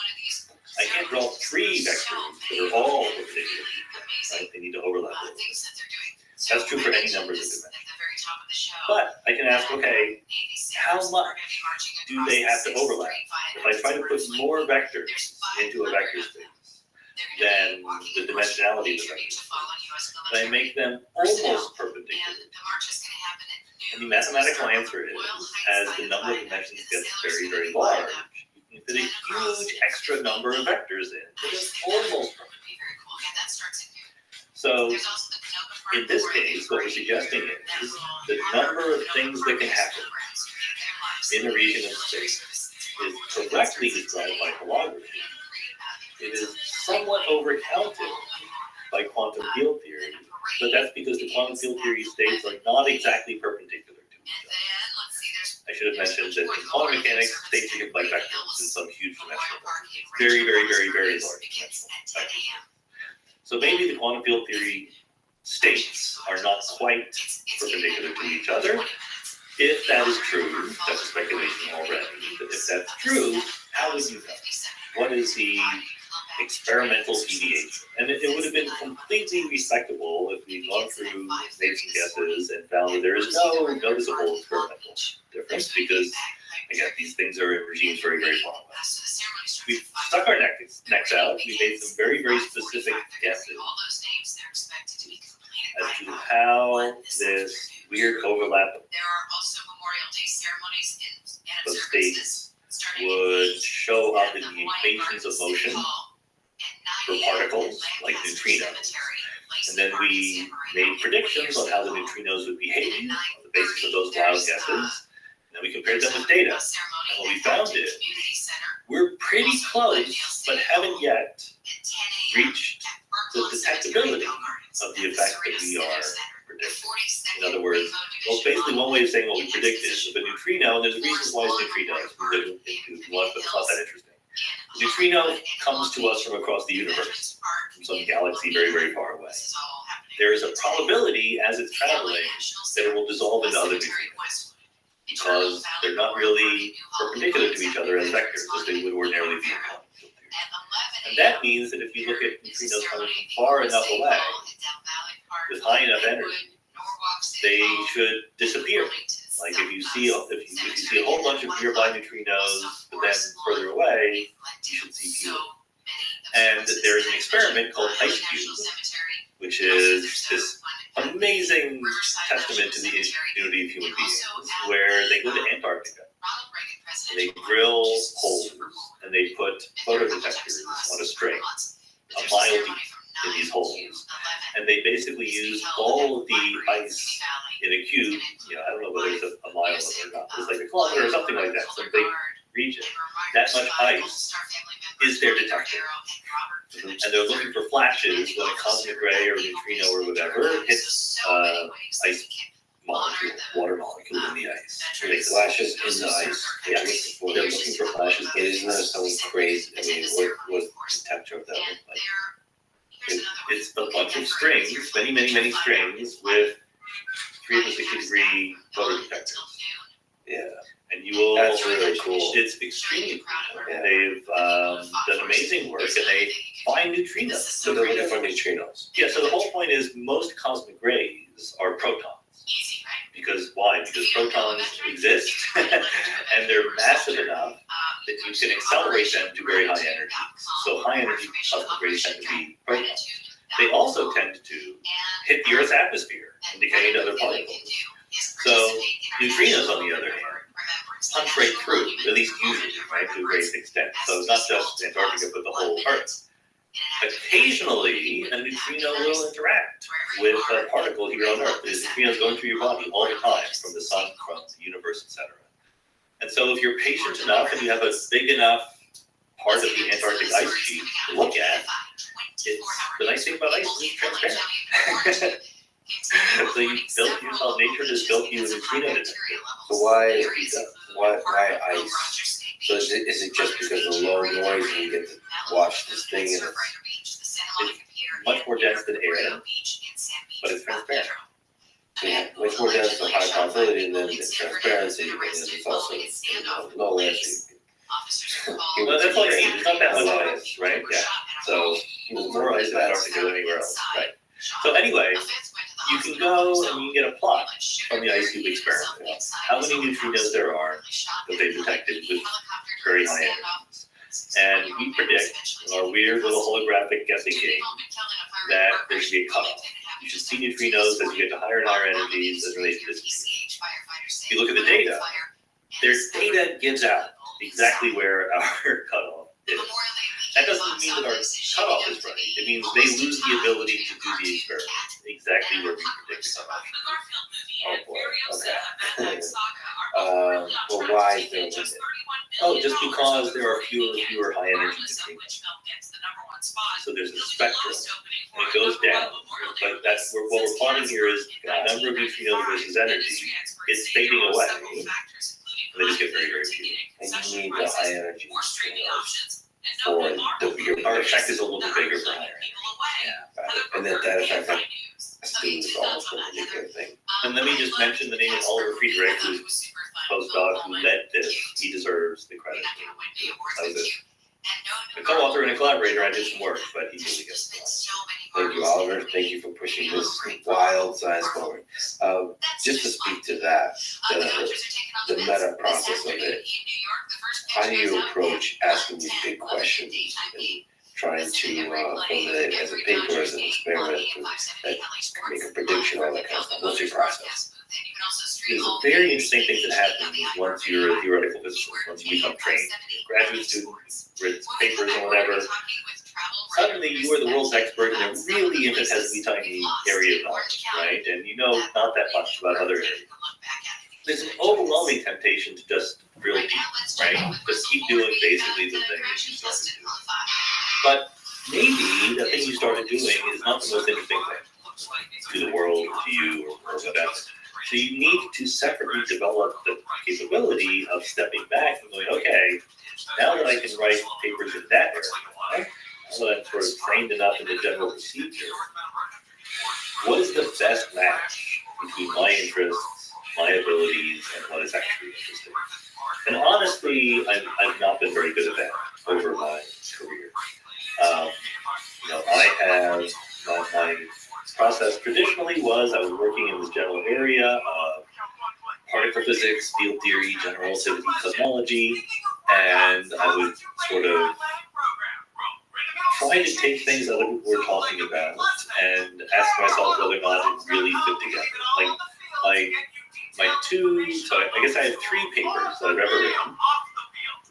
I can't draw three vectors that are all perpendicular to each other, right? They need to overlap a little bit. That's true for any numbers of dimensions. But I can ask, okay, how much do they have to overlap? If I try to put more vectors into a vector space than the dimensionality of the vector space, and I make them almost perpendicular. And the mathematical answer is, as the number of dimensions gets very, very large, you can fit a huge extra number of vectors in. It's almost perpendicular. So, in this case, what we're suggesting is the number of things that can happen in a region of space is correctly described by holography. It is somewhat overcounted by quantum field theory, but that's because the quantum field theory states are not exactly perpendicular to each other. I should have mentioned that in quantum mechanics, states are given by vectors in some huge dimensional, very, very, very, very large dimensional vectors. So maybe the quantum field theory states are not quite perpendicular to each other. If that is true, that's a speculation already, but if that's true, how would you know? What is the experimental deviation. And it would have been completely respectable if we'd gone through, made some guesses, and found that there is no noticeable experimental difference because, again, these things are in regimes very, very far away. We stuck our necks out. We made some very, very specific guesses as to how this weird overlap of states would show up in the equations of motion for particles like neutrinos. And then we made predictions on how the neutrinos would behave on the basis of those wild guesses. And then we compared them with data. And what we found is we're pretty close, but haven't yet reached the detectability of the effect that we are predicting. In other words, well, basically one way of saying what we predicted is if a neutrino, and there's a reason why it's neutrinos, we'll get into one, but it's not that interesting. The neutrino comes to us from across the universe, from some galaxy very, very far away. There is a probability as it's traveling that it will dissolve into other neutrinos because they're not really perpendicular to each other as vectors as they would ordinarily be. And that means that if you look at neutrinos coming from far enough away, with high enough energy, they should disappear. Like if you see a whole bunch of nearby neutrinos, but then further away, you should see fewer. And there is an experiment called Ice Cube, which is this amazing testament to the ingenuity of human beings, where they go to Antarctica, and they drill holes, and they put photodetectors on a string, a mile deep in these holes, and they basically use all of the ice in a cube. I don't know whether it's a mile or not. It's like a kilometer or something like that. Some big region. That much ice is their detector, and they're looking for flashes when a cosmic ray or a neutrino or whatever hits ice molecule, water molecule in the ice. It flashes in the ice. Yes, they're looking for flashes. Isn't that so crazy? I mean, what the temperature of that look like? It's a bunch of strings, many, many, many strings with 360-degree photodetectors. Yeah. And you will. That's really cool. It's extremely cool. And they've done amazing work, and they find neutrinos. So they're looking for neutrinos. Yeah. So the whole point is most cosmic rays are protons. Because why? Because protons exist, and they're massive enough that you can accelerate them to very high energy. So high energy cosmic rays tend to be protons. They also tend to hit the Earth's atmosphere and decay into other particles. So neutrinos, on the other hand, punch right through, at least usually, right, to a great extent. So not just Antarctica, but the whole Earth. Occasionally, a neutrino will interact with a particle here on Earth. There's neutrinos going through your body all the time, from the sun, from the universe, etc. And so if you're patient enough and you have a big enough part of the Antarctic ice sheet to look at, the nice thing about ice is it's transparent. So you built yourself, nature has built you a neutrino detector. So why ice? So is it just because of low noise and you get to watch this thing and it's much more dense than air, but it's transparent. Yeah, much more dense and high probability, and then it's transparency, and then it's also low energy. Well, that's all you need. It's not that much ice, right? Yeah. So more ice than Antarctica than anywhere else, right? So anyway, you can go and you can get a plot from the ice cube experiment. How many neutrinos there are that they detected with very high energies. And we predict, in our weird little holographic guessing game, that there should be a cutoff. You should see neutrinos as you get to higher and higher energies as they disappear. If you look at the data, their data gives out exactly where our cutoff is. That doesn't mean that our cutoff is right. It means they lose the ability to do the experiment exactly where we predict the cutoff. Oh boy, okay. Well, why is there a limit? Oh, just because there are fewer and fewer high energy neutrinos. So there's a spectrum, and it goes down. But that's what we're plotting here is the number of neutrinos versus energy. It's fading away, and they just get very, very few. And you need the high energy neutrinos for the bigger. Our effect is a little bit bigger for higher energy. Yeah, and that effect, I assume, is almost a particular thing. And let me just mention the name of Oliver Friedrich, who's postdoc who led this. He deserves the credit. That was A co-author and a collaborator, I did some work, but he really gets it. Thank you, Oliver. Thank you for pushing this wild science forward. Just to speak to that, the meta process of it, how do you approach asking these big questions and trying to formulate as a paper, as an experiment, that make a prediction, all that kind of stuff? What's your process? There's a very interesting thing that happens once you're a theoretical physicist, once you become trained. Graduate student, written papers and whatever. Suddenly you are the world's expert in a really infinitesimally tiny area of knowledge, right? And you know not that much about other areas. There's an overwhelming temptation to just drill deep, right? Just keep doing basically the thing that you started doing. But maybe the thing you started doing is not the most interesting thing to the world, to you, or whatever. So you need to separately develop the capability of stepping back and going, okay, now that I can write papers in that area, now that I'm sort of trained enough in the general procedure, what is the best match between my interests, my abilities, and what is actually interesting? And honestly, I've not been very good at that over my career. I have my process traditionally was I was working in this general area of particle physics, field theory, general relativity, cosmology, and I would sort of try to take things that other people were talking about and ask myself whether or not it really fit together. Like my two, so I guess I have 3 papers that I've ever written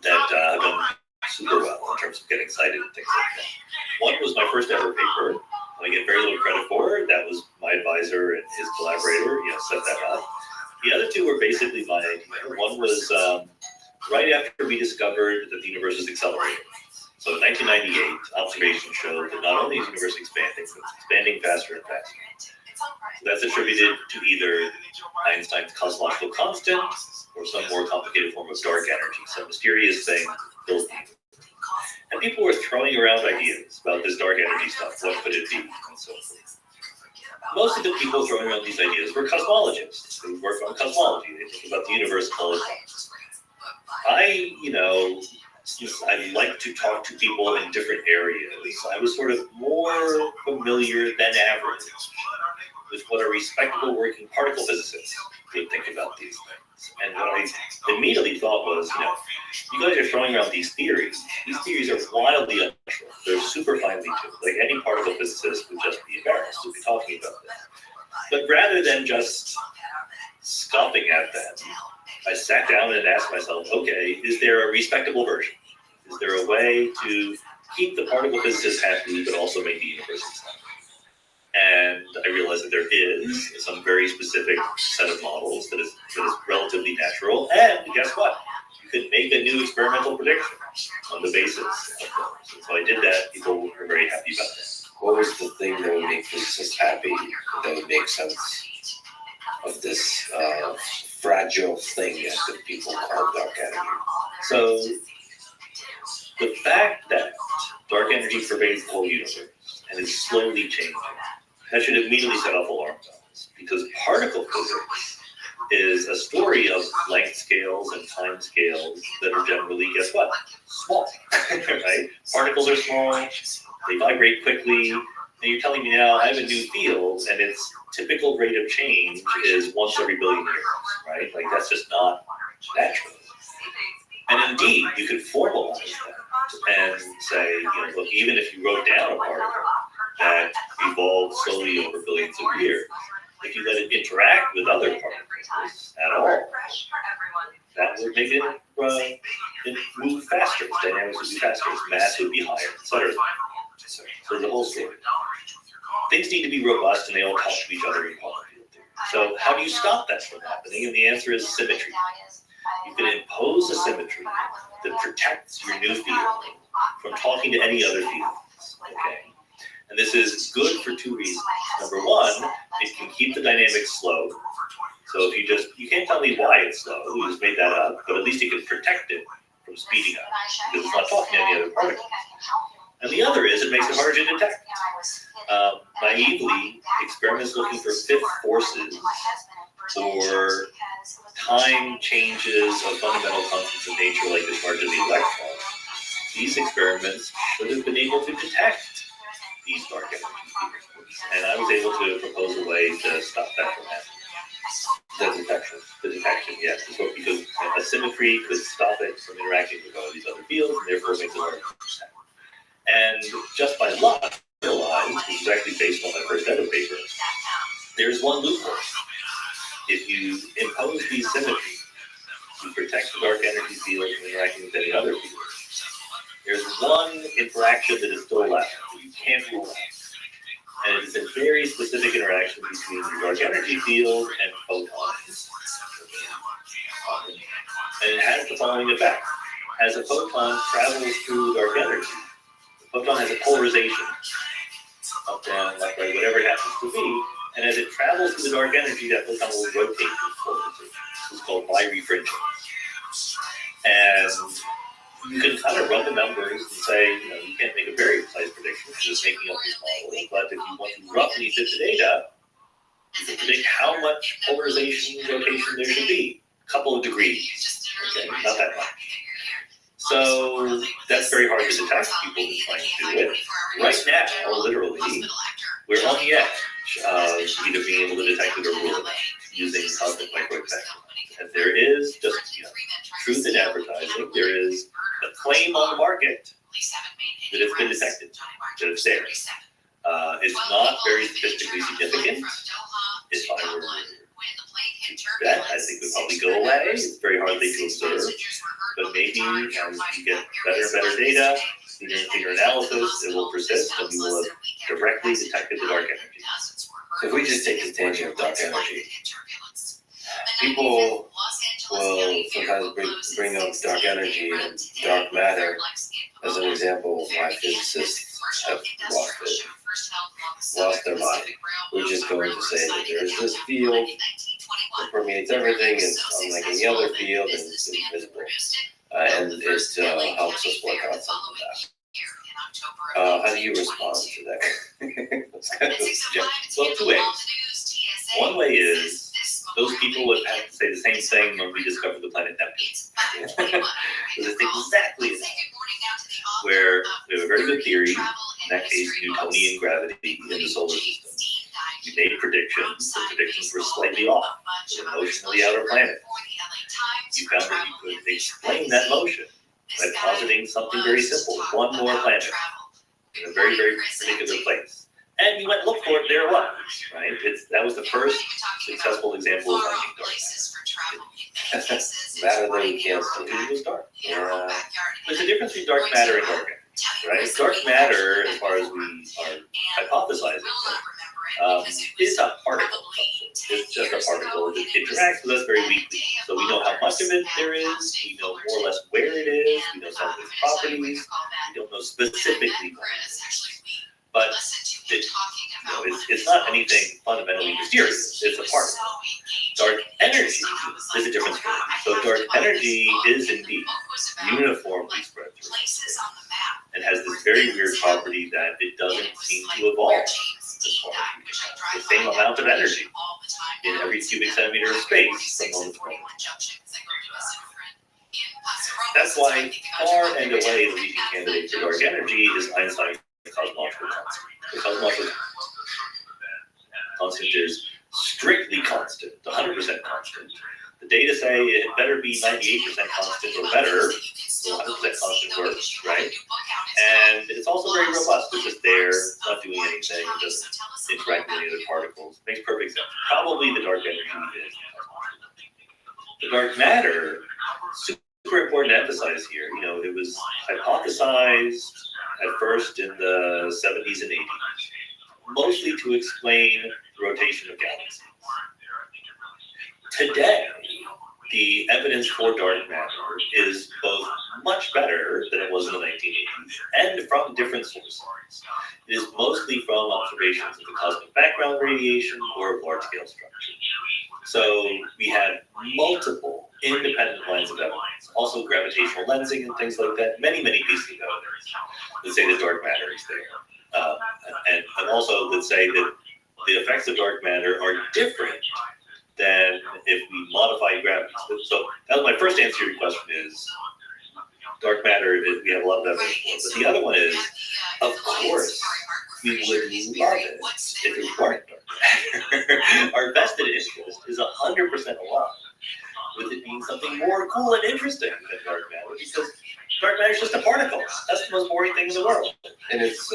that have done super well in terms of getting cited and things like that. One was my first ever paper. I get very little credit for. That was my advisor and his collaborator, set that up. The other 2 were basically my idea. One was right after we discovered that the universe is accelerating. So in 1998, observations showed that not only is the universe expanding, but it's expanding faster and faster. So that's attributed to either Einstein's cosmological constant or some more complicated form of dark energy, some mysterious thing built in. And people were throwing around ideas about this dark energy stuff. What could it be? And so forth. Most of the people throwing around these ideas were cosmologists who work on cosmology. They think about the universe all the time. I like to talk to people in different areas. I was sort of more familiar than average with what a respectable working particle physicist would think about these things. And what I immediately thought was, you guys are throwing around these theories. These theories are wildly unnatural. They're super finely tuned. Like any particle physicist would just be embarrassed to be talking about this. But rather than just scoffing at them, I sat down and asked myself, okay, is there a respectable version? Is there a way to keep the particle physicists happy, but also make the universe expand? And I realized that there is some very specific set of models that is relatively natural. And guess what? You could make a new experimental prediction on the basis of those. And so I did that. People were very happy about that. What was the thing that would make physicists happy, that would make sense of this fragile thing that people call dark energy? So the fact that dark energy pervades the whole universe and is slowly changing, that should immediately set off alarm bells, because particle physics is a story of length scales and time scales that are generally, guess what? Small, right? Particles are small, they vibrate quickly, and you're telling me now I have a new field and its typical rate of change is once every billion years, right? Like that's just not natural. And indeed, you could formalize that and say, look, even if you wrote down a particle that evolved slowly over billions of years, if you let it interact with other particles at all, that would make it move faster. Its dynamics would be faster. Its mass would be higher, etc. So the whole story. Things need to be robust, and they all talk to each other in quantum field theory. So how do you stop that from happening? And the answer is symmetry. You can impose a symmetry that protects your new field from talking to any other fields. Okay. And this is good for 2 reasons. Number one, it can keep the dynamics slow. So if you can't tell me why it's slow, we just made that up, but at least you can protect it from speeding up, because it's not talking to any other particles. And the other is, it makes it harder to detect. Naively, experiments looking for fifth forces or time changes of fundamental constants of nature like the charge of the electron these experiments should have been able to detect these dark energy fields. And I was able to propose a way to stop that from happening. The detection, yes. So because asymmetry could stop it from interacting with all these other fields, and therefore makes it harder to detect. And just by luck, I realized, this is actually based on my first ever paper, there's one loophole. If you impose these symmetries, you protect the dark energy field from interacting with any other field. There's one interaction that is still left that you can't rule out. And it's a very specific interaction between the dark energy field and photons. And it has the following effect. As a photon travels through dark energy, the photon has a polarization, up, down, left, right, whatever it happens to be, and as it travels through the dark energy, that photon will rotate its polarization. This is called birefringence. And you can kind of run the numbers and say, you can't make a very precise prediction, just making up these models, but if you want to roughly fit the data, you can predict how much polarization rotation there should be. A couple of degrees, okay, not that much. So that's very hard to detect. People have been trying to do it. Right now, literally, we're on the edge of either being able to detect it or rule it using cosmic microwave spectrum. And there is just truth in advertising. There is a claim on the market that it's been detected, that it's there. It's not very statistically significant. If I were to bet, I think it would probably go away. It's very hard to observe. But maybe as you get better and better data, cleaner analysis, it will persist, and we will have directly detected the dark energy. So if we just take this tangent of dark energy, people will sometimes bring up dark energy and dark matter as an example of why physicists have lost their mind. We're just going to say that there's this field that permeates everything, it's unlike any other field, and it's invisible. And it helps us work out some of that. How do you respond to that? That's kind of a suggestion. Well, two ways. One way is those people would have to say the same thing when we discovered the planet Neptune. Because it's exactly that. Where we have a very good theory, in that case, Newtonian gravity in the solar system. We made predictions, the predictions were slightly off, the motion of the outer planet. You found that you could explain that motion by positing something very simple, one more planet in a very, very particular place. And you went look for it, there it was, right? That was the first successful example of finding dark matter. Matter that we can't see. It was dark. There's a difference between dark matter and dark energy, right? Dark matter, as far as we are hypothesizing, is a particle. It's just a particle that interacts with us very weakly. So we know how much of it there is, we know more or less where it is, we know some of its properties, we don't know specifically what it is. But it's not anything fundamentally mysterious, it's a particle. Dark energy is a different story. So dark energy is indeed uniformly spread through space and has this very weird property that it doesn't seem to evolve as far as we can tell. The same amount of energy in every cubic centimeter of space from moment to moment. That's why far and away the leading candidate for dark energy is Einstein's cosmological constant. The cosmological constant is strictly constant, 100% constant. The data say it better be 98% constant or better, so 100% constant works, right? And it's also very robust. It's just there, it's not doing anything, it doesn't interact with any other particles. Makes perfect sense. Probably the dark energy is. The dark matter, super important to emphasize here, it was hypothesized at first in the 70s and 80s, mostly to explain the rotation of galaxies. Today, the evidence for dark matter is both much better than it was in the 1980s and from different sources. It is mostly from observations of the cosmic background radiation or of large-scale structures. So we have multiple independent lines of evidence, also gravitational lensing and things like that, many, many pieces of evidence that say that dark matter is there. And also that say that the effects of dark matter are different than if we modify gravity. So that was my first answer to your question is, dark matter, we have a lot of evidence for. But the other one is, of course, we would love it if it weren't dark matter. Our vested interest is 100% aligned with it being something more cool and interesting than dark matter, because dark matter is just a particle. That's the most boring thing in the world. And it's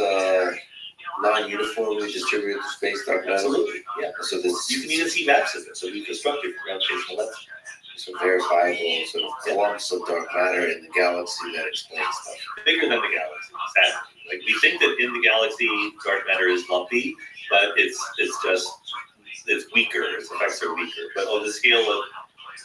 non-uniformly distributed to space, dark matter. Absolutely, yeah. So this You can even see maps of it, so we constructed gravitational lens. some verifiable sort of clumps of dark matter in the galaxy that explains stuff. Bigger than the galaxy, sadly. Like, we think that in the galaxy, dark matter is lumpy, but it's weaker, its effects are weaker. But on the scale of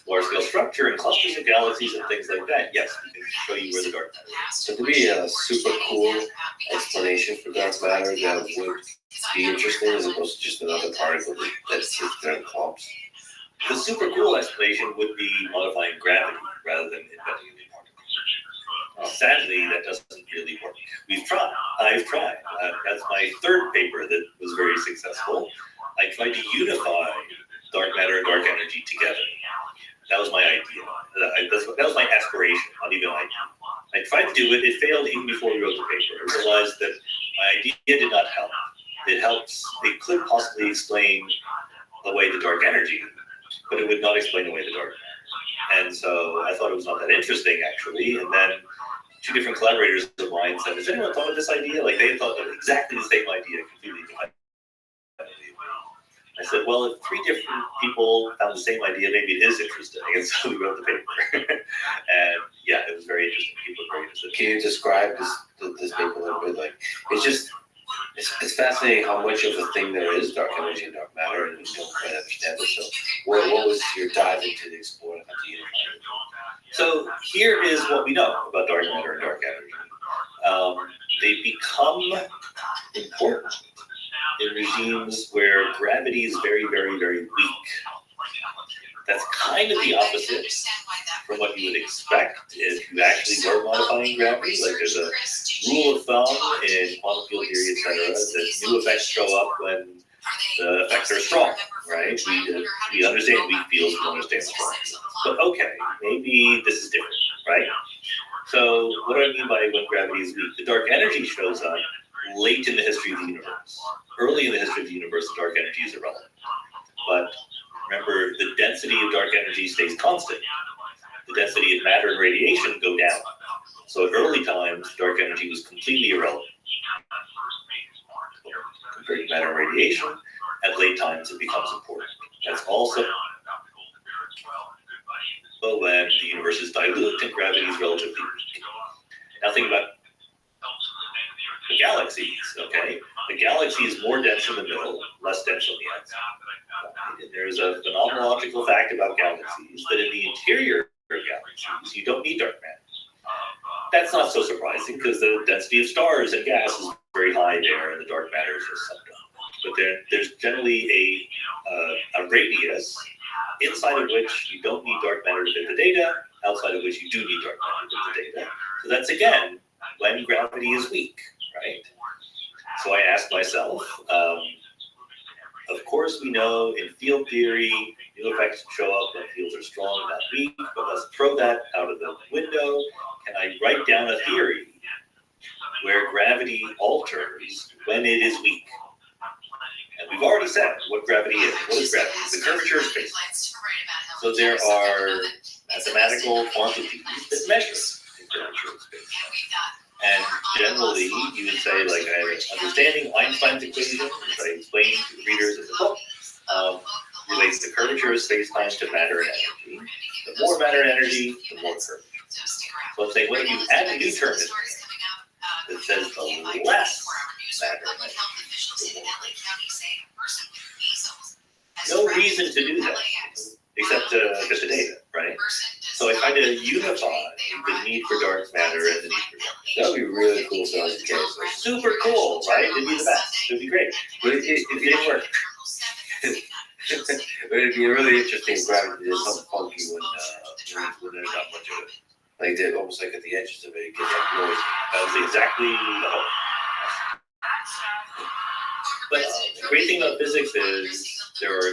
large-scale structure and clusters of galaxies and things like that, yes, we can show you where the dark matter is. So to be a super cool explanation for dark matter that would be interesting as opposed to just another particle that sits there in clumps. The super cool explanation would be modifying gravity rather than inventing a new particle. Sadly, that doesn't really work. We've tried. I've tried. That's my third paper that was very successful. I tried to unify dark matter and dark energy together. That was my idea. That was my aspiration, not even an idea. I tried to do it. It failed even before we wrote the paper. I realized that my idea did not help. It could possibly explain away the dark energy, but it would not explain away the dark matter. And so I thought it was not that interesting, actually. And then two different collaborators of mine said, has anyone thought of this idea? Like, they thought of exactly the same idea, completely different. I said, well, if three different people found the same idea, maybe it is interesting. And so we wrote the paper. And yeah, it was very interesting. People were very interested. Can you describe this paper a little bit? Like, it's fascinating how much of a thing there is, dark energy and dark matter, and we don't quite understand it. So what was your dive into the exploring of the universe? So here is what we know about dark matter and dark energy. They become important in regimes where gravity is very, very, very weak. That's kind of the opposite from what you would expect if you actually were modifying gravity. Like, there's a rule of thumb in quantum field theory, etc., that new effects show up when the effects are strong, right? We understand weak fields, we understand strong fields. But okay, maybe this is different, right? So what do I mean by when gravity is weak? The dark energy shows up late in the history of the universe. Early in the history of the universe, the dark energy is irrelevant. But remember, the density of dark energy stays constant. The density of matter and radiation go down. So at early times, dark energy was completely irrelevant compared to matter and radiation. At late times, it becomes important. That's also when the universe is dilute and gravity is relatively weak. Now think about the galaxies, okay? The galaxy is more dense in the middle, less dense on the outside. And there's a phenomenological fact about galaxies that in the interior of galaxies, you don't need dark matter. That's not so surprising because the density of stars and gas is very high there, and the dark matter is just sucked up. But there's generally a radius inside of which you don't need dark matter to fit the data, outside of which you do need dark matter to fit the data. So that's, again, when gravity is weak, right? So I asked myself, of course we know in field theory, new effects show up when fields are strong and not weak, but let's throw that out of the window. Can I write down a theory where gravity alters when it is weak? And we've already said what gravity is. What is gravity? It's the curvature of space. So there are mathematical quantities that measure the curvature of space. And generally, you would say, like, understanding Einstein's equation, which I explained to the readers in the book, relates the curvature of space-time to matter and energy. The more matter and energy, the more curvature. So I'm saying, what if you add a new term in there that says the less matter and energy, the more curvature? No reason to do that, except just the data, right? So I try to unify the need for dark matter and the need for dark matter. That would be really cool if that was the case. Like, Super cool, right? It'd be the best. It'd be great. but it didn't work. But it'd be really interesting if gravity did something funky when there's not much of it. Like, they're almost like at the edges of it, it gets like noise. That was exactly the hope. But the great thing about physics is there are, right?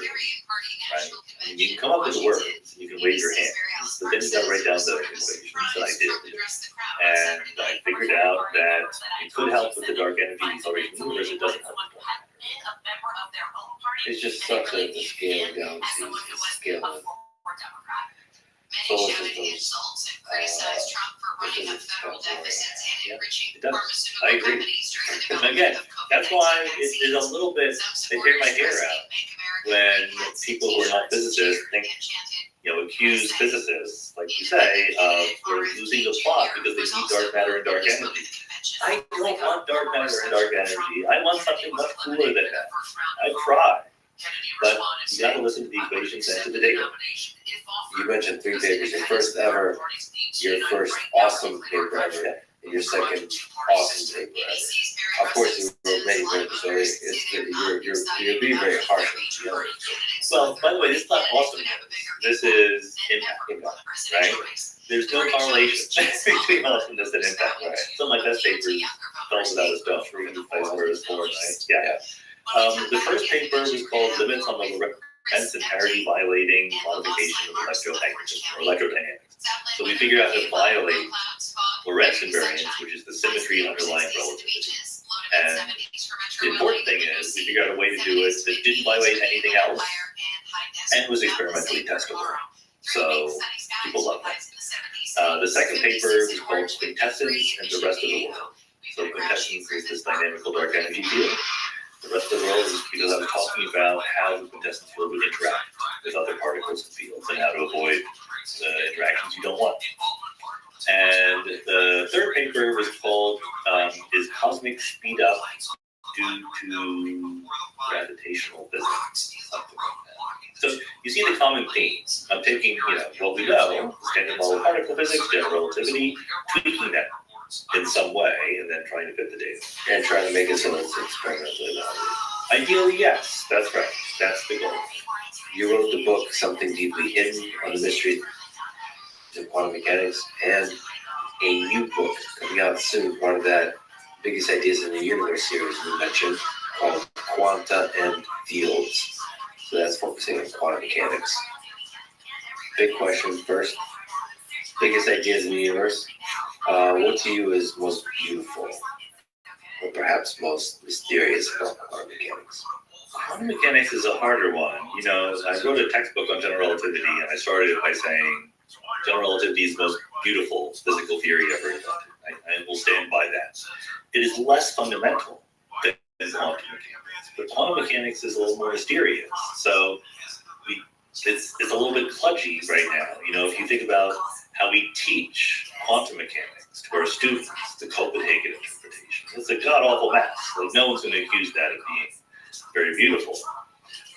I mean, you can come up with words, you can wave your hands. So then you got to write down the equations, and I did. And I figured out that it could help with the dark energy deceleration universe. It doesn't help with the dark energy. It just sucks that the scale of galaxies, the scale of solar systems, It does. I agree. And again, that's why it is a little bit, they tear my hair out when people who are not physicists think, accuse physicists, like you say, of losing the plot because they need dark matter and dark energy. I don't want dark matter and dark energy. I want something much cooler than that. I try. But you gotta listen to the equations and to the data. You mentioned 3 papers. Your first awesome paper ever, and your second awesome paper ever. Of course, you wrote many papers, so you're being very harsh. Well, by the way, this is not awesome. This is impact, right? There's no correlation between awesomeness and impact, right? Some of my best papers fell without a stone, or even place where it's for, right? Yeah. The first paper was called Limits on the Lorentz and Parity Violating Modification of Electromagnetism, or electrodynamics. So we figured out how to violate Lorentz invariance, which is the symmetry underlying relativity. And the important thing is, we figured out a way to do it that didn't violate anything else, and was experimentally testable. So people love that. The second paper was called Quintessence and the Rest of the World. So quintessence is this dynamical dark energy field. The rest of the world is because I was talking about how the quintessence field would interact with other particles and fields and how to avoid the interactions you don't want. And the third paper was called Is Cosmic Speed Up Due to Gravitational Physics? Something like that. So you see the common themes. I'm taking, what we know, standard model of particle physics, general relativity, tweaking that in some way, and then trying to fit the data. And trying to make it so it's experimentally validated. Ideally, yes, that's right. That's the goal. You wrote the book Something Deeply Hidden on the Mystery of Quantum Mechanics, and a new book coming out soon, part of that Biggest Ideas in the Universe series we mentioned, called Quanta and Fields. So that's focusing on quantum mechanics. Big question first. Biggest ideas in the universe. What to you is most beautiful, or perhaps most mysterious about quantum mechanics? Quantum mechanics is a harder one. I wrote a textbook on general relativity, and I started it by saying general relativity is the most beautiful physical theory ever invented. I will stand by that. It is less fundamental than quantum mechanics, but quantum mechanics is a little more mysterious. So it's a little bit kludgy right now. If you think about how we teach quantum mechanics to our students, the Copenhagen interpretation, it's a god-awful mess. No one's going to accuse that of being very beautiful.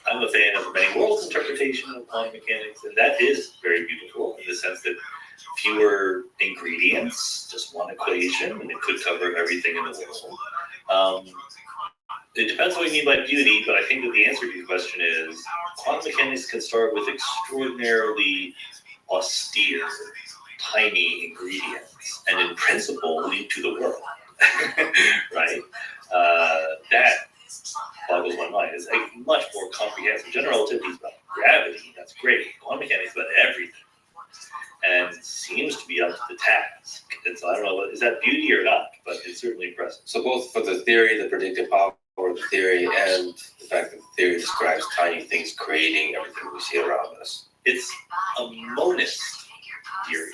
I'm a fan of the many worlds interpretation of quantum mechanics, and that is very beautiful in the sense that fewer ingredients, just one equation, and it could cover everything in the world. It depends what you mean by beauty, but I think that the answer to your question is quantum mechanics can start with extraordinarily austere, tiny ingredients, and in principle lead to the world, right? That boggles my mind. It's much more comprehensive. General relativity is about gravity, that's great. Quantum mechanics is about everything, and seems to be up to the task. And so I don't know, is that beauty or not, but it's certainly impressive. So both for the theory, the predictive power of the theory, and the fact that the theory describes tiny things creating everything we see around us. It's a monist theory.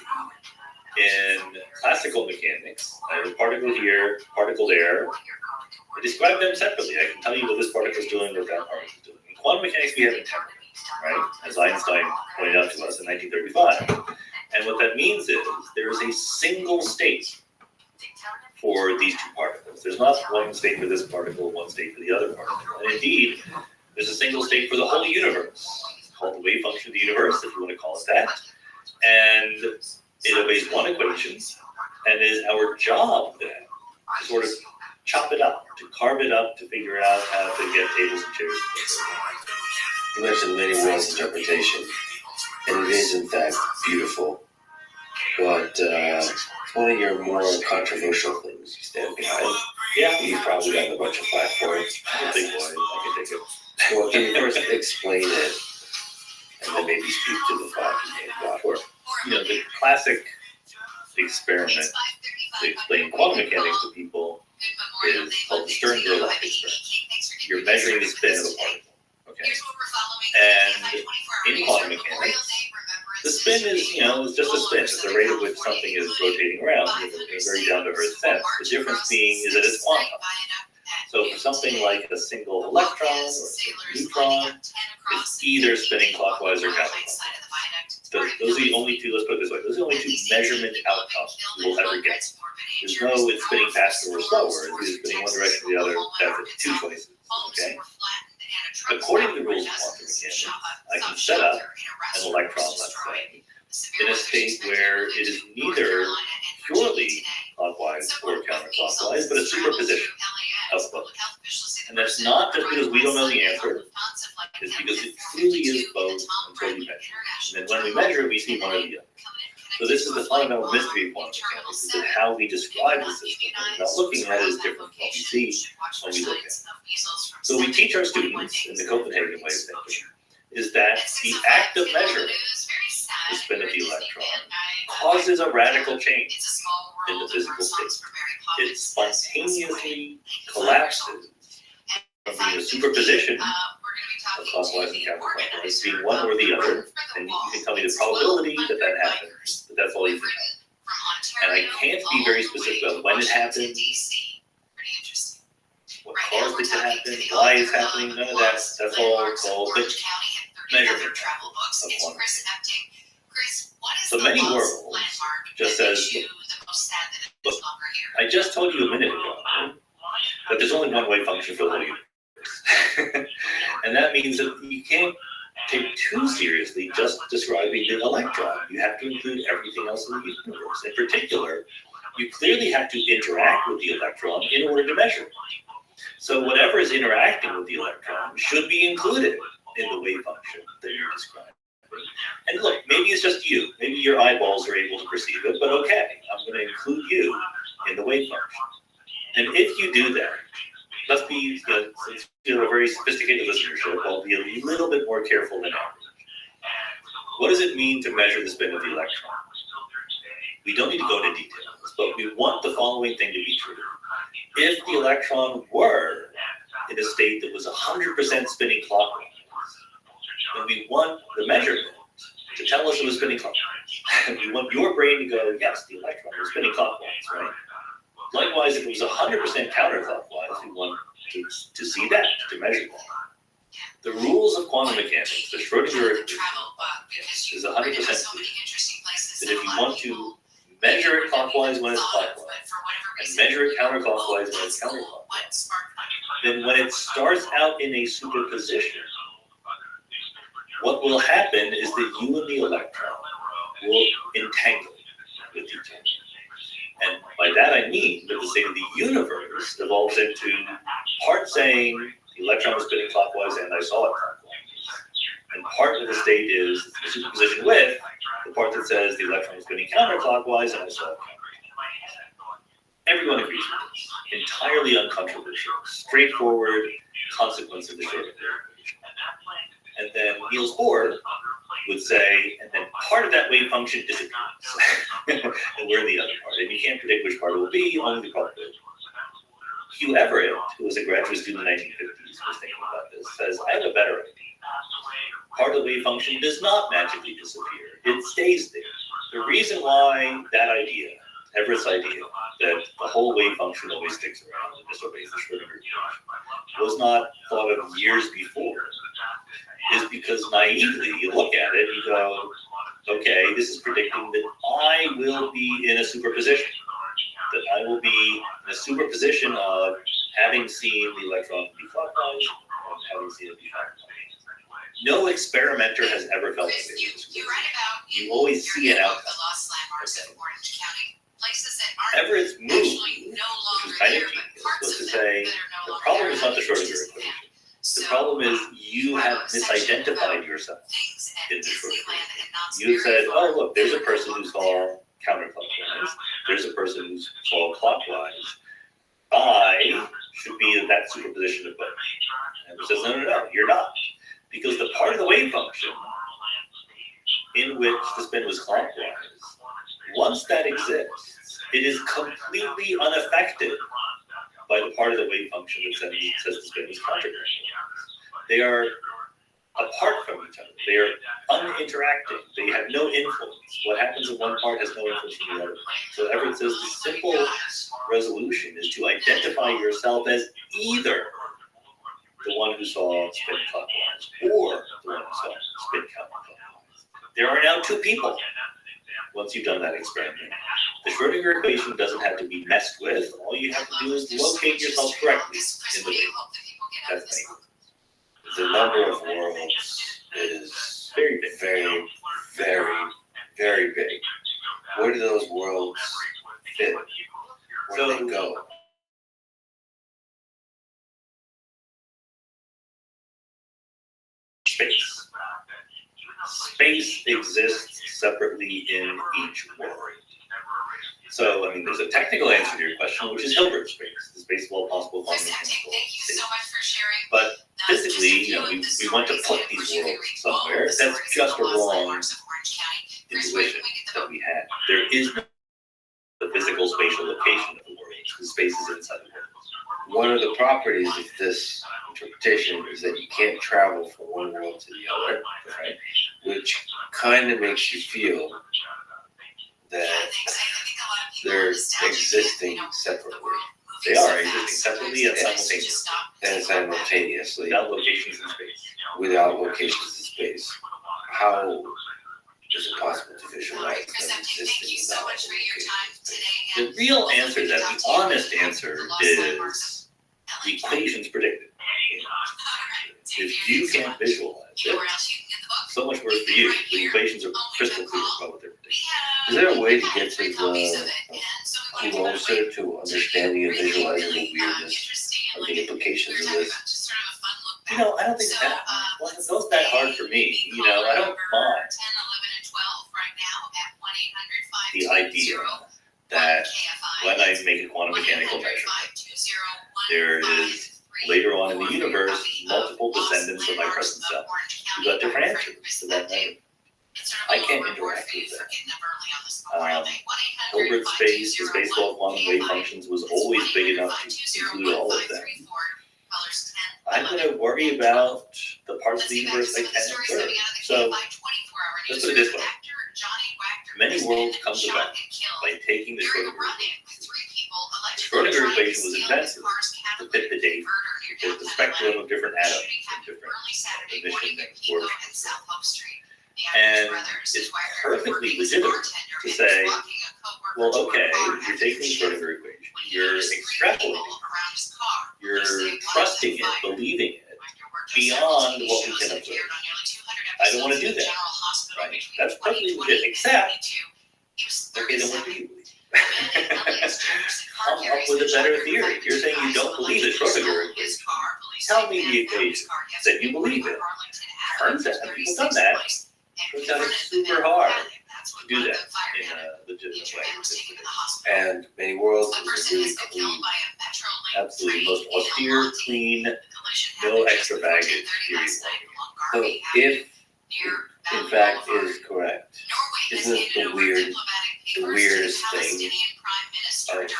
In classical mechanics, I have a particle here, particle there. I describe them separately. I can tell you what this particle is doing, what that particle is doing. In quantum mechanics, we have integrity, right? As Einstein pointed out to us in 1935. And what that means is there is a single state for these two particles. There's not one state for this particle, one state for the other particle. And indeed, there's a single state for the whole universe. It's called the wave function of the universe, if you want to call it that. And it obeys one equation, and it is our job then to sort of chop it up, to carve it up, to figure out how to get tables and chairs. You mentioned many worlds interpretation, and it is in fact beautiful. But one of your more controversial things you stand behind. Yeah, You've probably gotten a bunch of flack for it. I'm a big boy. I can take it. Well, can you first explain it, and then maybe speak to the flack you may have got? the classic experiment to explain quantum mechanics to people is called the Stern-Gerlach experiment. You're measuring the spin of a particle. Okay. And in quantum mechanics, the spin is, is just a spin. It's the rate at which something is rotating around in a very down-to-earth sense. The difference being is that it's quantum. So for something like a single electron or a single neutron, it's either spinning clockwise or counterclockwise. Those are the only two, let's put it this way, those are the only two measurement outcomes we'll ever get. There's no it's spinning faster or slower, it's either spinning one direction or the other, that's two choices, okay? According to the rules of quantum mechanics, I can set up an electron, let's say, in a state where it is neither purely clockwise or counterclockwise, but a superposition of both. And that's not just because we don't know the answer, it's because it truly is both until we measure. And then when we measure it, we see one or the other. So this is the fundamental mystery of quantum mechanics, is that how we describe the system, and we're not looking at it as different from what we see when we look at it. So we teach our students in the Copenhagen way of thinking, is that the act of measuring the spin of the electron causes a radical change in the physical state. It spontaneously collapses from being a superposition of clockwise and counterclockwise, being one or the other, and you can tell me the probability that that happens, but that's all you can know. And I can't be very specific about when it happened, what caused it to happen, why it's happening, none of that. That's all called the measurement of quantum mechanics. So many worlds just says, look, I just told you a minute ago that there's only one wave function for the whole universe. And that means that you can't take too seriously just describing the electron. You have to include everything else in the universe. In particular, you clearly have to interact with the electron in order to measure it. So whatever is interacting with the electron should be included in the wave function that you're describing. And look, maybe it's just you. Maybe your eyeballs are able to perceive it, but okay, I'm going to include you in the wave function. And if you do that, let's be, since you're a very sophisticated listenership, I'll be a little bit more careful than average. What does it mean to measure the spin of the electron? We don't need to go into details, but we want the following thing to be true. If the electron were in a state that was 100% spinning clockwise, then we want the measurement to tell us it was spinning clockwise. We want your brain to go, yes, the electron was spinning clockwise, right? Likewise, if it was 100% counterclockwise, we want to see that, to measure that. The rules of quantum mechanics, the Schrodinger equation, is 100% clear. That if you want to measure it clockwise when it's clockwise, and measure it counterclockwise when it's counterclockwise, then when it starts out in a superposition, what will happen is that you and the electron will entangle with each other. And by that I mean that the state of the universe evolves into part saying the electron was spinning clockwise and I saw it clockwise. And part of the state is the superposition with the part that says the electron was spinning counterclockwise and I saw it counterclockwise. Everyone agrees with this. Entirely uncontroversial, straightforward consequence of the Schrodinger equation. And then Niels Bohr would say, and then part of that wave function disappears. And we're the other part. And you can't predict which part it will be, only the probability. Hugh Everett, who was a graduate student in the 1950s, was thinking about this, says, I have a better idea. Part of the wave function does not magically disappear. It stays there. The reason why that idea, Everett's idea, that the whole wave function always sticks around and disobeys the Schrodinger equation, was not thought of years before, is because naively you look at it and you go, okay, this is predicting that I will be in a superposition. That I will be in a superposition of having seen the electron be clockwise and having seen it be counterclockwise. No experimenter has ever felt like this. You always see an outcome. Okay. Everett's move, which is kind of genius, was to say, the problem is not the Schrodinger equation. The problem is you have misidentified yourself in the Schrodinger equation. You said, oh, look, there's a person who saw counterclockwise. There's a person who saw clockwise. I should be in that superposition of both. And it says, no, you're not. Because the part of the wave function in which the spin was clockwise, once that exists, it is completely unaffected by the part of the wave function that says the spin is contradiction. They are apart from each other. They are uninteracting. They have no influence. What happens in one part has no influence in the other. So Everett says the simple resolution is to identify yourself as either the one who saw spin clockwise or the one who saw spin counterclockwise. There are now two people once you've done that experiment. The Schrödinger equation doesn't have to be messed with. All you have to do is locate yourself correctly in the wave. That's the The number of worlds is very big. very, very, very big. Where do those worlds fit? Where do they go? Space. Space exists separately in each world. So, I mean, there's a technical answer to your question, which is Hilbert space, the space of all possible quantum mechanical states. But physically, we want to put these worlds somewhere. That's just a wrong intuition that we had. There is no the physical spatial location of the world. The space is inside the world. One of the properties of this interpretation is that you can't travel from one world to the other, Right? which kind of makes you feel that they're existing separately They are existing separately and simultaneously without locations in space. without locations in space. How is it possible to visualize them existing without locations? The real answer to that, the honest answer, is the equations predict it. If you can't visualize it, so much worse for you. The equations are crystal clear about what they're predicting. Is there a way to get to closer to understanding and visualizing the weirdness of the implications of this? I don't think that wasn't that hard for me. I don't mind the idea that when I make a quantum mechanical measurement, there is later on in the universe multiple descendants of my present self who got different answers to that measurement. I can't interact with that. Hilbert space, the space of quantum wave functions, was always big enough to include all of them. I'm going to worry about the parts of the universe I can observe. So let's put it this way. Many worlds come about by taking the Schrödinger equation. The Schrödinger equation was invented to fit the data, to fit the spectrum of different atoms and different emission absorption. And it's perfectly legitimate to say, well, okay, you're taking the Schrödinger equation, you're extrapolating, you're trusting it, believing it, beyond what we can observe. I don't want to do that. Right? That's perfectly legit, except, okay, then what do you believe? Come up with a better theory. You're saying you don't believe the Schrödinger equation. Tell me the equation that you believe in. Turns out, people have done that. Turns out it's super hard to do that in a legitimate way. And many worlds is a really clean, Absolutely most austere, clean, no extra baggage theory. so if in fact is correct, isn't it the weirdest thing of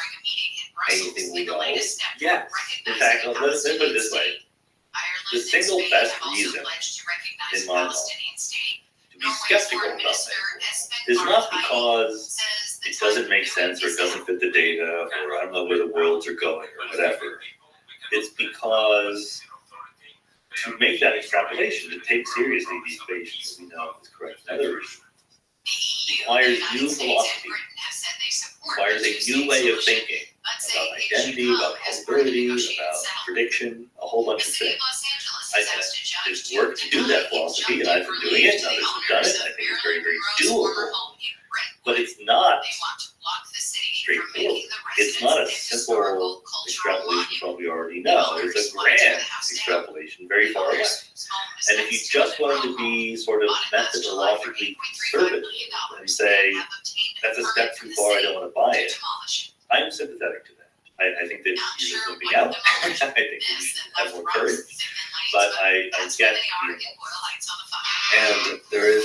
anything we know? Yes. In fact, let's put it this way. The single best reason, in my mind, to be skeptical about that is not because it doesn't make sense or it doesn't fit the data or I don't know where the worlds are going or whatever. It's because to make that extrapolation, to take seriously these equations we know is correct in other reasons, requires new philosophy, requires a new way of thinking about identity, about probability, about prediction, a whole bunch of things. There's work to do that philosophy, and I've been doing it, and others have done it, and I think it's very, very doable. But it's not straightforward. It's not a simple extrapolation from what we already know. It's a grand extrapolation, very far away. And if you just wanted to be sort of methodologically conservative and say, that's a step too far, I don't want to buy it, I'm sympathetic to that. I think that you're just moving out. I think you should have more courage. But I get the And there is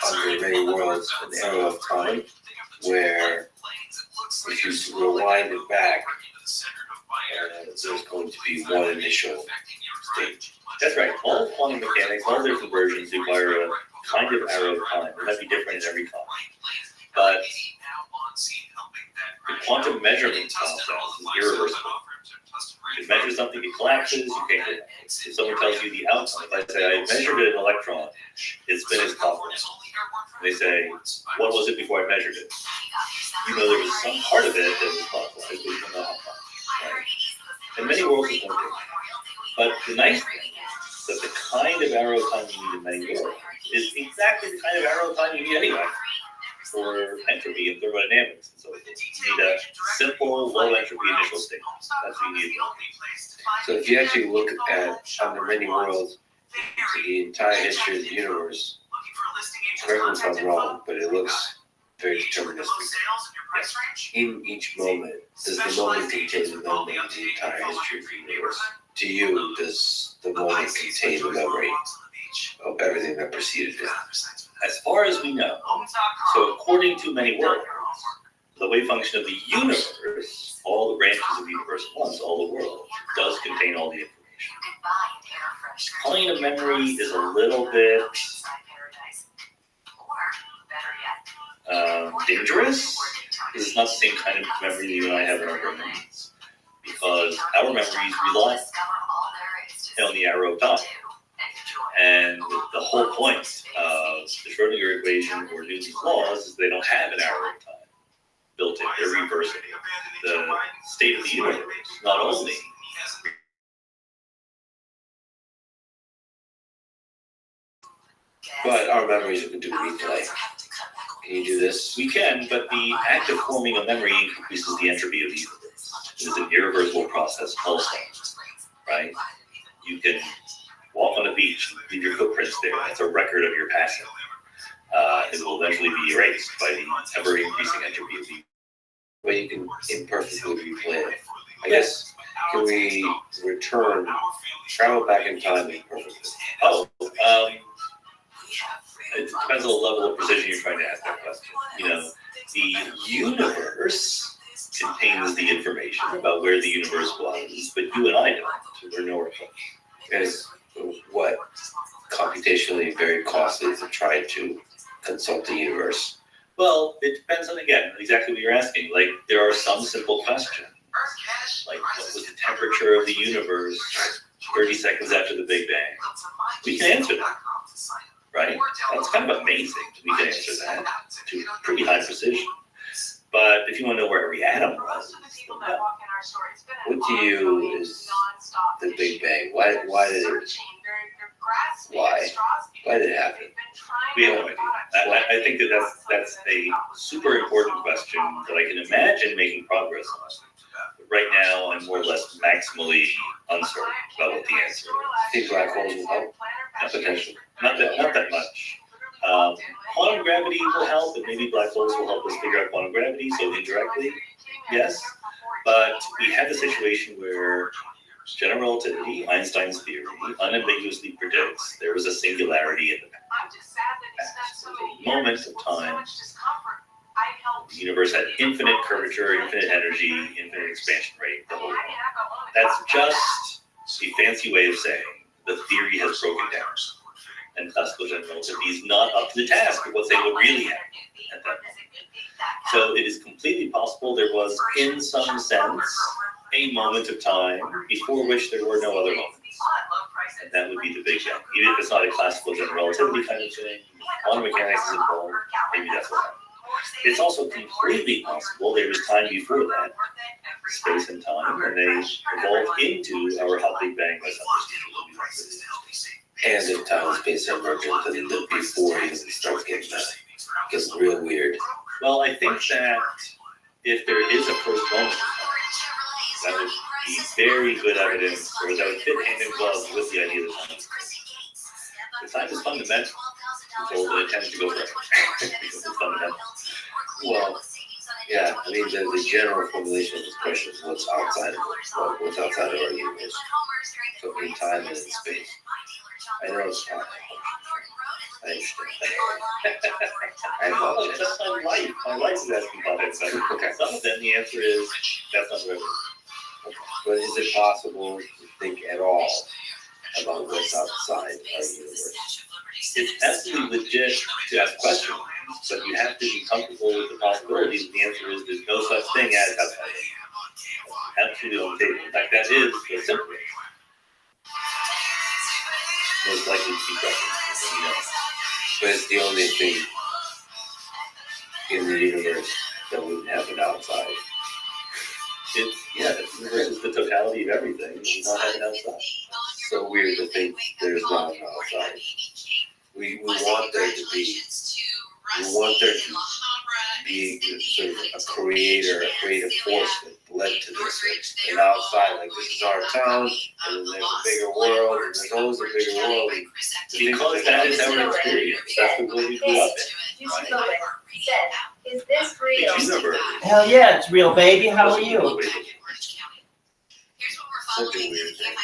under many worlds an era of time where if you rewind it back, there's going to be one initial state. That's right. All quantum mechanics, all different versions require a kind of arrow of time. It might be different in every time. But the quantum measurement process is irreversible. You measure something, it collapses, you can't go back. If someone tells you the outcome, if I say, I measured an electron, its spin is clockwise. They say, what was it before I measured it? You know there was some part of it that was clockwise, but you don't know how far. Right? And many worlds is one thing. But the nice thing is that the kind of arrow time you need in many worlds is exactly the kind of arrow time you need anyway for entropy and thermodynamics and so forth. You need a simple, low entropy initial state. That's what you need. So if you actually look at under many worlds, the entire history of the universe, correct me if I'm wrong, but it looks very deterministic. Yes. In each moment, does the moment contain the memory of the entire history of the universe? To you, does the moment contain the memory of everything that preceded it? As far as we know, so according to many worlds, the wave function of the universe, all the branches of the universe at once, all the worlds, does contain all the information. Calling it a memory is a little bit dangerous. It's not the same kind of memory that you and I have in our brains, because our memories rely on the arrow of time. And the whole point of the Schrodinger equation or Newton's laws is they don't have an arrow of time built in. They're reversible. The state of the universe not only But our memories we can do replay. Can you do this? we can, but the act of forming a memory increases the entropy of the universe. It is an irreversible process also, right? You can walk on a beach, leave your footprints there. That's a record of your passing. It will eventually be erased by the ever-increasing entropy of the universe. Well, you can imperfectly replay it. I guess, can we travel back in time imperfectly? Oh, it depends on the level of precision you're trying to ask that question. You know, the universe contains the information about where the universe was, but you and I don't. We're nowhere close. And what computationally very costly to try to consult the universe. Well, it depends on, again, exactly what you're asking. Like, there are some simple questions, like what was the temperature of the universe 30 seconds after the Big Bang? We can answer that, right? That's kind of amazing. We can answer that to pretty high precision. But if you want to know where every atom was, What to you is the Big Bang? Why did it happen? we have no idea. I think that's a super important question that I can imagine making progress on. But right now, I'm more or less maximally uncertain about what the answer is. Think black holes will help? Not potentially. Not that much. Quantum gravity will help, and maybe black holes will help us figure out quantum gravity, so indirectly, yes. But we had the situation where general relativity, Einstein's theory, unambiguously predicts there was a singularity in the past. There was a moment of time. The universe had infinite curvature, infinite energy, infinite expansion rate, the whole thing. That's just a fancy way of saying the theory has broken down. And classical general relativity is not up to the task of what's saying what really happened at that moment. So it is completely possible there was, in some sense, a moment of time before which there were no other moments. And that would be the Big Bang. Even if it's not a classical general relativity kind of thing, quantum mechanics is involved, maybe that's what happened. It's also completely possible there was time before that, space and time, and they evolved into our hot Big Bang as understood. And if time and space are emergent, then before it even starts getting real weird. Well, I think that if there is a first moment of time, that would be very good evidence, or that would fit hand in glove with the idea that time is fundamental. The time is fundamental. We're told that it tends to go forever because it's fundamental. Well, yeah, I mean, the general formulation of this question is what's outside of it, what's outside of our universe. So in time and in space. I know it's not. I apologize. That's my life. My life is asking about that stuff. Okay. Some of them, the answer is, that's not right. But is it possible to think at all about what's outside our universe? It's absolutely legit to ask questions, but you have to be comfortable with the possibilities. The answer is there's no such thing as outside. Absolutely on the table. In fact, that is the simplest. Most likely to be correct. But it's the only thing in the universe that wouldn't have an outside. The universe is the totality of everything. It's not have an outside. It's so weird to think there's not an outside. We want there to be. We want there to be sort of a creator, a creative force that led to this. And outside, like this is our town, and then there's a bigger world, and there's always a bigger world. And Because that is our experience. That's the world we grew up in. Is this real? The universe. Hell yeah, it's real, baby. How are you? Such a weird thing.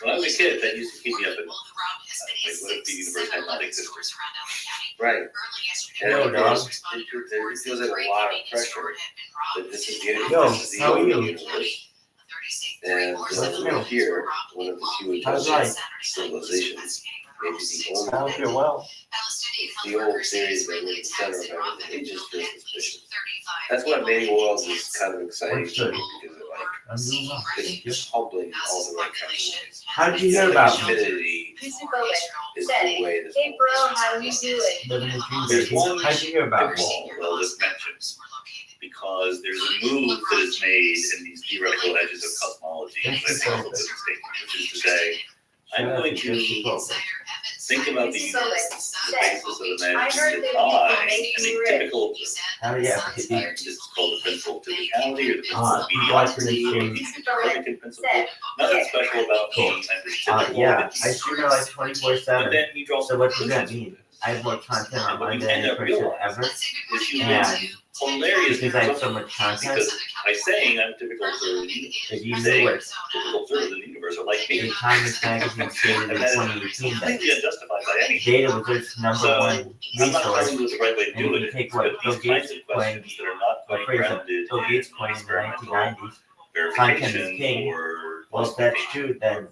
When I was a kid, that used to keep me up at night. Like, what if the universe had not existed? Right. And Yo, it dog. feels like a lot of pressure that this is the universe. Yo, This is the how are only you? universe. And we're here, one of the few How's life? civilizations, maybe the I only. hope you're well. The old theories that we're the center of everything, it just feels suspicious. That's why many worlds is kind of exciting to me because it like I'm doing well. Thank you. it's humbling in all the right kind of ways. How did you hear about me? Infinity is the way this Hey bro, how you doing? Living the dream, There's baby. one How'd you hear about me? pitfall that I'll just mention, because there's a move that is made in these theoretical edges of cosmology, that I also put in statement, which is to say, I'm going to think about the universe on the basis of imagining that I am a typical observer. Hell yeah. This is called the principle of typicality or the principle Ah, of watching mediocrity. this It's a Republican principle. Nothing special about me. I'm just typical. Yeah, I stream my life But 24/7. then you draw So what does that mean? I have more content on my than any person ever. Is you And hilarious because I have so much content, because by saying I'm a typical observer of the universe, if you saying knew it, typical observer of the universe are like the me. Times Magazine stated in And that is 2018 that completely unjustified by anything. data was its number So, one I'm not resource. telling you it's the right way to And do you it. can take It's what but Bill these kinds Gates of questions that are not Or quite phrase it, grounded Bill Gates in coined in the experimental 1990s. verification Content is king. or Well, if that's true, then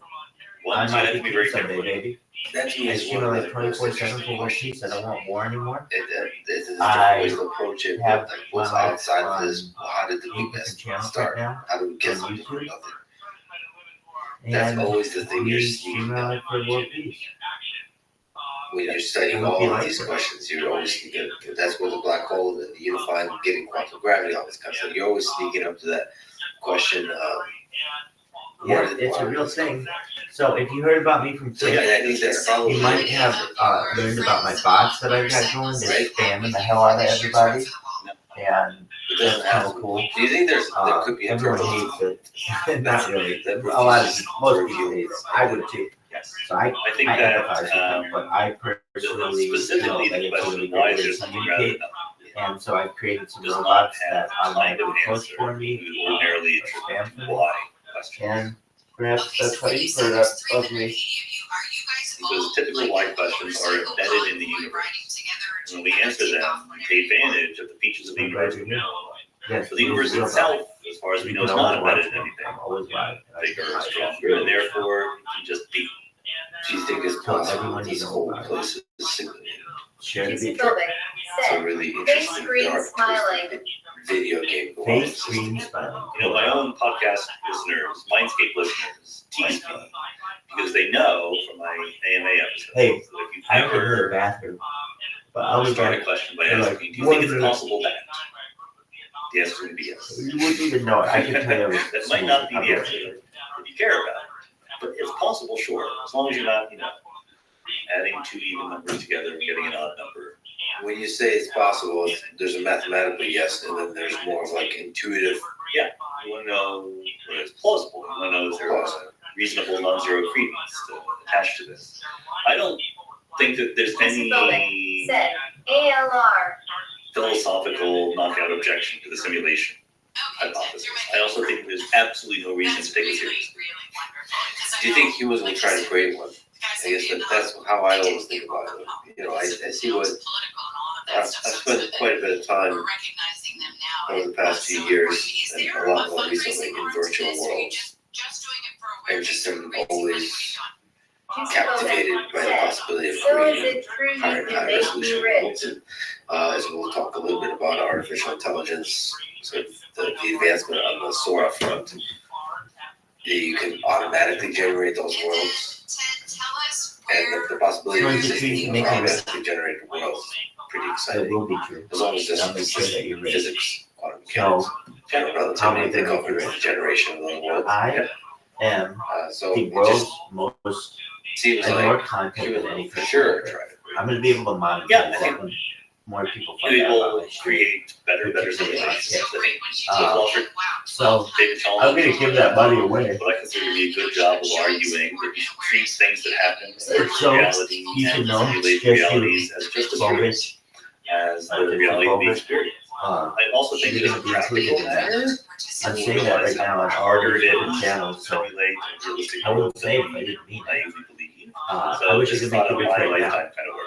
one, I so you have might to be be very king someday, careful. baby. That to me I is stream one my of life the most 24/7 interesting for world questions. peace. I don't want war anymore. It's a I different way to approach it. have Like, what's my life outside of on this? How did the 8 different best channels right start? now. How do we get on something from YouTube. nothing? That's And always the thing you're we seeing. stream my life for world peace. When you're studying I hope all you of like these it. questions, you're always sneaking. That's where the black hole and the unifying, getting quantum gravity, all this kind of stuff. You're always sneaking up to that question. Yeah, it's a real thing. So if you heard about me from So yeah, Tick, I think that's probably. you might have learned about my bots that I've got going. They're spamming the hell out of everybody. And It that's doesn't kind have of to. cool. Do you think there could be a Everyone turtle? hates it. Not really. A lot of most people hate it. I would too. Yes. So I think I that, empathize with them, but I personally feel specifically that the it's a question really why good way to there's something rather communicate. than And so I've created some does not robots have that automatically an post answer for me. to ordinarily spam for me. why question. And perhaps that's how you heard of me. Because typical why questions are embedded in the universe. And when we answer them, we take advantage of the features of the I'm glad universe. you're here. Yes, So the universe itself, as far as we know, is not embedded in anything. I'm always right. Bigger or stronger, and therefore you can just be. Do you think it's possible that this whole place is simulated? Share the He's beat. building. It's a Set. really Face interesting, green dark, smiling. twisted video game. Face green smiling. You know, my own podcast listeners, Mindscape listeners, tease me because they know from my AMA episodes Hey, that if you've I haven't heard the ever bathroom, but I'll be start back. a question by They're asking, like, do you think it's "What possible that? The answer is going to be yes. You wouldn't even know it. I can tell you. That might not be the answer that you care about, but it's possible, sure, as long as you're not, adding two even numbers together and getting an odd number. When you say it's possible, there's a mathematical yes, and then there's more of like intuitive. You want to know what is plausible. You want to know is there a reasonable non-zero credence to attach to this. I don't think that there's any Set. ALR. philosophical knockout objection to the simulation hypothesis. I also think there's absolutely no reason to take it seriously. Do you think humans will try to create one? guess that's how I always think about it. You know, I see what I've spent quite a bit of time over the past few years, and a lot more recently in virtual worlds, and just am always captivated by the possibility of So is creating it true you higher can make resolution me rich? worlds. And as we'll talk a little bit about artificial intelligence, sort of the advancement on the Sora front, you can automatically generate those worlds, and the possibility of existing of automatically generated worlds pretty It exciting. will be true. As long as this I'll make sure that you're rich. physics, quantum mechanics, So general relativity, they govern the generation of the world. I am So the it world's just most seems and more like content you than would any for sure try to I'm gonna be able to monetize Yeah, I that when more people find We out about will my shit. create better simulations. I think Uh, Walter, So David Chalmers, I'm gonna give that money away. what I consider to be a good job of arguing that you should treat things that happen in So, reality you should and know, simulate just you realities as just as true Bogus, as the just reality of the Bogus. experience. I I also think You're that as a gonna be practical included in that. matter, I'm saying that right now on all harder these it different is channels, so simulate a realistic I wouldn't world say it than if I we didn't mean it. naively believe. I So wish I this could is make not you a rich my right now. lifetime kind of work.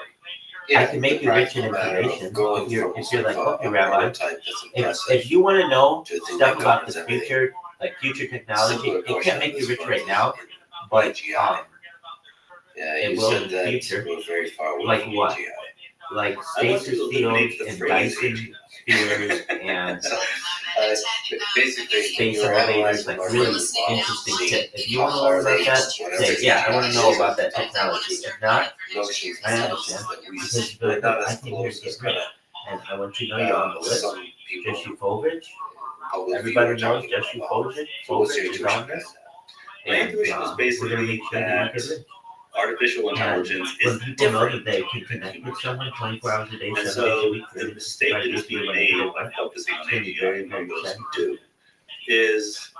I can make you rich in information. If you're like, okay, Rabbi, if you want to know stuff about the future, like future technology, it can't make you rich right now, but yeah, it you will said in the that future. goes very far away Like from what? AGI. like I want to stasis eliminate fields the and phrase Dyson spheres and Basically, space you're elevators, analyzing like our really business model, interesting seeing shit. If you how want to learn about that, whatever say, yeah, I want to know AGI about that technology. If not, notions I understand. that we Because see, you're like, not I as came here close to as get rich. And I want you to know you're on the list. some people Jesse Fovich, public everybody view are knows talking Jesse about. Fovich. So what's your Fovich is intuition on this. My And intuition is we're gonna basically make sure that you that get rich. artificial intelligence When is people know different that they can connect with someone 24 hours a day, And 7 days a so week, the mistake that is being made by focusing on AGI and those who do is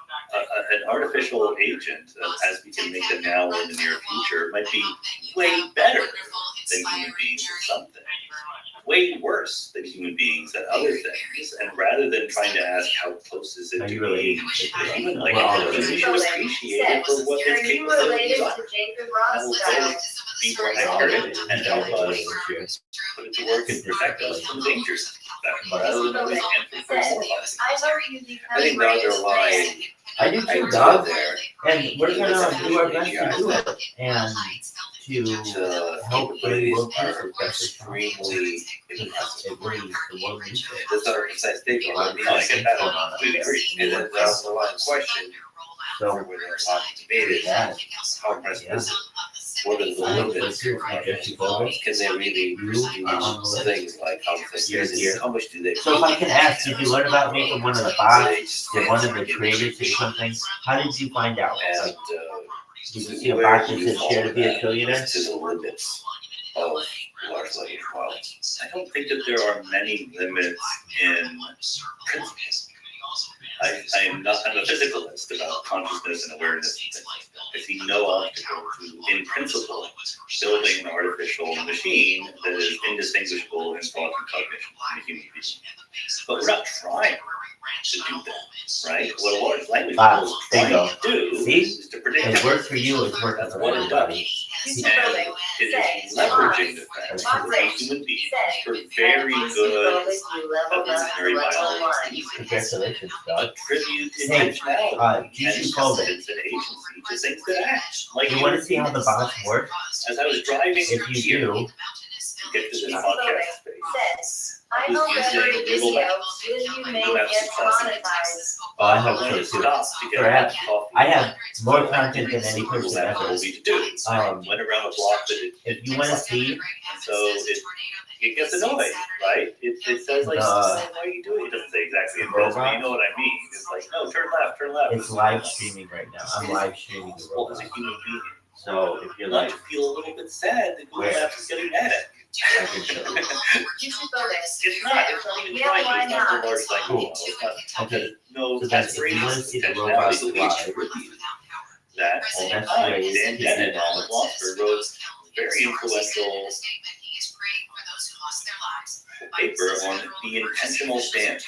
an artificial agent, as we can make them now or in the near future, might be way better than human beings at some things, way worse than human beings at other things. And rather than trying to ask how close is it Are to you being related? human, like We're all we related. should appreciate it for what Are its you capabilities related are. to Jacob That will Rothschild? both be more accurate and help us put it to work and protect us from dangers better, rather than always answer for more of us. I hope you become I think now they're lying. I do I too, was dog. there And we're gonna do our best to do it. And to help bring world peace are as best as possible. extremely impressive. It really, the world needs it. That's not a precise statement. A lot of No, I get that. I completely agree. And then down the line question, So, where there's a lot of debate is yeah, how impressive yeah. is it? What are the I think limits? that's it. Jesse Fovich. Can they really do on the list. things like how fastidious, how much do they? So if I can ask, did you learn about me from one of the bots? Did one of the creators say something? How did you find out? And Like, did you see a bot that said share to be a trillionaire? to the limits of large language models. I don't think that there are many limits in principle. I'm a physicalist about consciousness and awareness and things like that. I see no obstacle to, in principle, building an artificial machine that is indistinguishable in thought and cognition from a human being. But we're not trying to do that, right? What a large language model is there trying you to do See? is to predict. It worked for you, it's working That's for what it everybody. does. He's And building. it is leveraging the fact that we're human beings are very good evolutionary biologists. Congratulations, dog. Attribute Hey, intentionality and Juicy Fovich. intelligence and agency to things that act like You want to see how the bots work? As I was driving If you here do, to get to this podcast space, Says, I hope every video you make gets monetized. oh, I hope I so to too. stop to get Perhaps. coffee. I have more content than any Google person Maps ever. told me to do. Went around a block that If you want to see, so it gets annoyed, right? It says like, why are you doing it? It doesn't say exactly it does, but you know what I mean. It's like, no, turn left, turn left. it's live streaming right now. I'm live streaming the Well, as a robot. human being, So if you're you might like, feel a little bit sad that Google Maps is getting mad at I can show you. You should go there. It's not even Yeah, trying why to, it's not not? the large like, Cool. it's not, Okay, no, so that's if you want to see the robots live, that and all that's the time, ways Dan to do Dennett, that. the philosopher, wrote very influential paper on the intentional stance.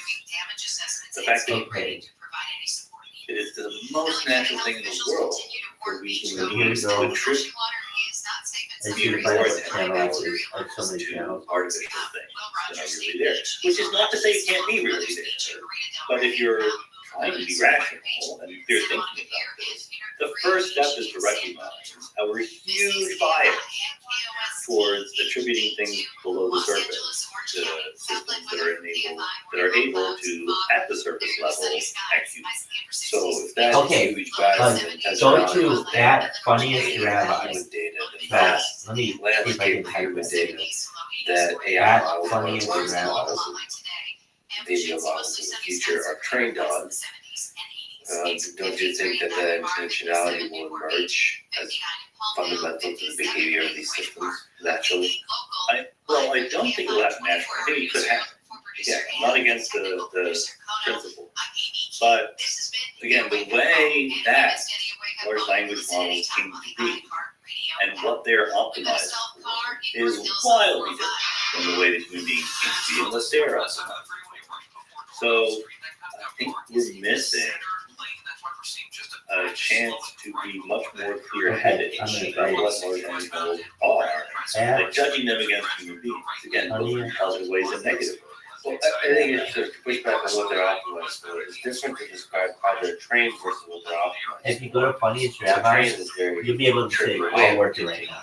The fact that Okay. it is the most natural thing in the world for we human beings to Here we go. attribute As you can find out channels, there's like so many to channels. artificial things that are really there. Which is not to say it can't be really there. But if you're trying to be rational and you're thinking about this, the first step is to recognize our huge bias towards attributing things below the surface to systems that are able to, at the surface level, execute. So if that's Okay, huge bias, go to that funniest rabbi. with data, Let me see if I can landscape type here with this. data that AI That models, funniest voice rabbi. models, video models in the future are trained on. Don't you think that the intentionality will emerge as fundamental to the behavior of these systems naturally? I don't think it will happen naturally. I think it could happen. Yeah, I'm not against the principle. But again, the way that large language models came to be and what they're optimized for is wildly different from the way that human beings came to be unless they're optimized. So I think we're missing a chance to be much more clear-headed about what large language models are, like judging them against human beings. Again, both in positive ways and negative ways. Well, I think it's to push back on what they're optimized for. It's different to describe how they're trained versus what they're optimized If you go to funniest for. rabbi, Trained is very you'll be able to say, tricky. I'll work it right now.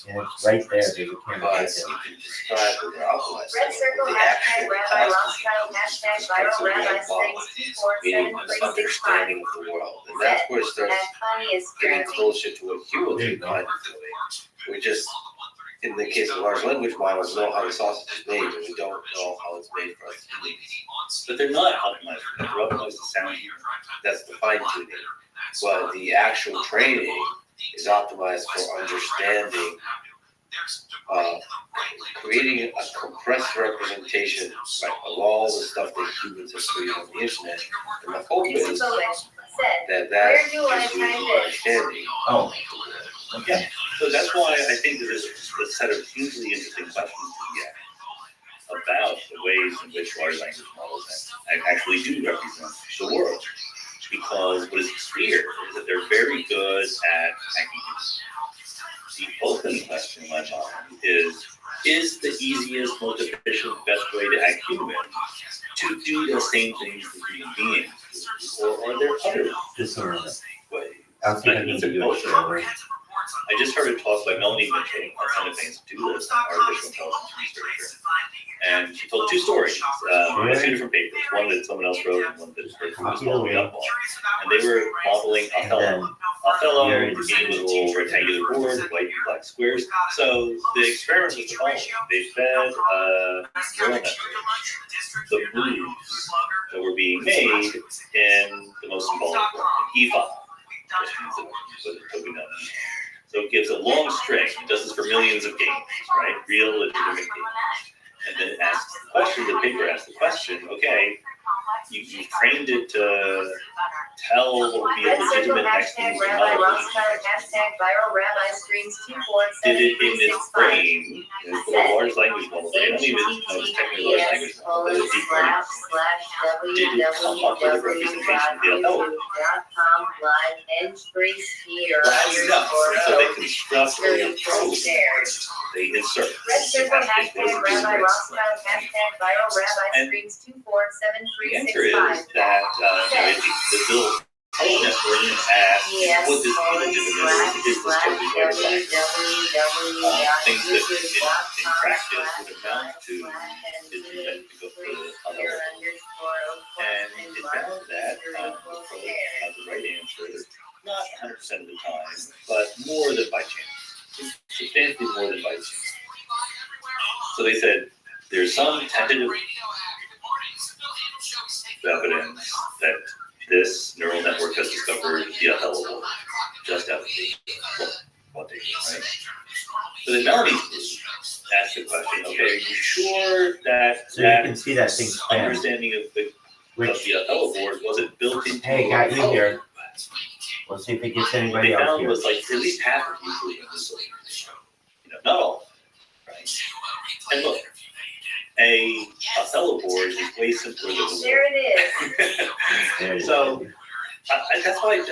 And it's right there, there's a camera But right you there. can describe what they're optimized Red for. circle, The hashtag actual Rabbi task Rothschild, hashtag viral Rabbi Strings meaning 247 an understanding of the world. And that's where it starts At funniest getting rabbi. closer to what humans There you are go. kind of doing. We just, in the case of large language models, know how the sausage is made, and we don't know how it's made for us to eat. But they're not optimized for that. They're optimized to sound human. That's the fine tuning. But the actual training is optimized for understanding, creating a compressed representation, right, of all the stuff that humans have created on the internet. And the hope It's is Bowen said, that where do I gives you find an this? understanding. Oh, Okay. So that's why I think that there's a set of hugely interesting questions to get about the ways in which large language models actually do represent the world. Because what is clear is that they're very good at hacking humans. The open question in my mind is the easiest, most efficient, best way to hack humans to do the same things that human beings do? Or are there other just a minute. ways? I'll see if I can get you a shower. I just heard a talk by Melanie Mitchell at San Institute, an artificial intelligence researcher. And she told two stories, two different papers, one that someone else wrote and one that her group was following up on. And they were modeling And then Othello, the game was a little rectangular board, white and black squares. So the experiment was the following. They fed neural network the moves that were being made in the most symbolic form, E5. Which means that it's a token number. So it gives a long string. It does this for millions of games, right? Real legitimate games. And then it asks the question, the paper asks the question, okay, you trained it to tell what would be a Red circle, legitimate next hashtag thing to Rabbi another. Rothschild, hashtag viral Rabbi Strings Did it in its 247 brain, in its little large language model, they don't even know it's technically large language model, but it's deep learning. Did it come up with a representation of the Othello? That's enough. So they construct a code. They insert. Red circle, It hashtag wasn't Rabbi just Rothschild, hashtag viral Rabbi And Strings the answer is 247 that the bill network asks what this legitimate is this totally white black. Things that in practice would amount to is meant to go for the other level. And it found that the approach had the right answer, not 100% of the time, but more than by chance. Substantially more than by chance. So they said there's some tentative evidence that this neural network has discovered the Othello just out of what they do, right? So then Melanie asked the question, okay, are you sure that so you can see that thing spam. understanding of the Othello board wasn't built into Hey, got you here. We'll see if it gets What anybody they else found here. was like at least half of you in this solution. Not all, right? And look, a Othello board is way simpler than the There it is. There you So go. that's why I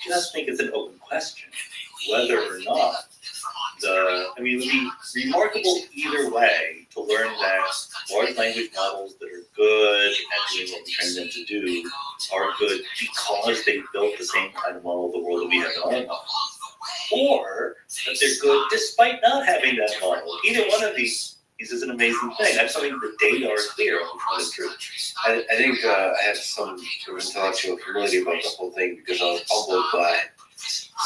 just think it's an open question. whether or not it would be remarkable either way to learn that large language models that are good at doing what we train them to do are good because they built the same kind of model of the world that we have in our model. Or that they're good despite not having that model. Either one of these is an amazing thing. I'm something the data are clear on which one is true. I think I have some sort of intellectual humility about the whole thing because I was humbled by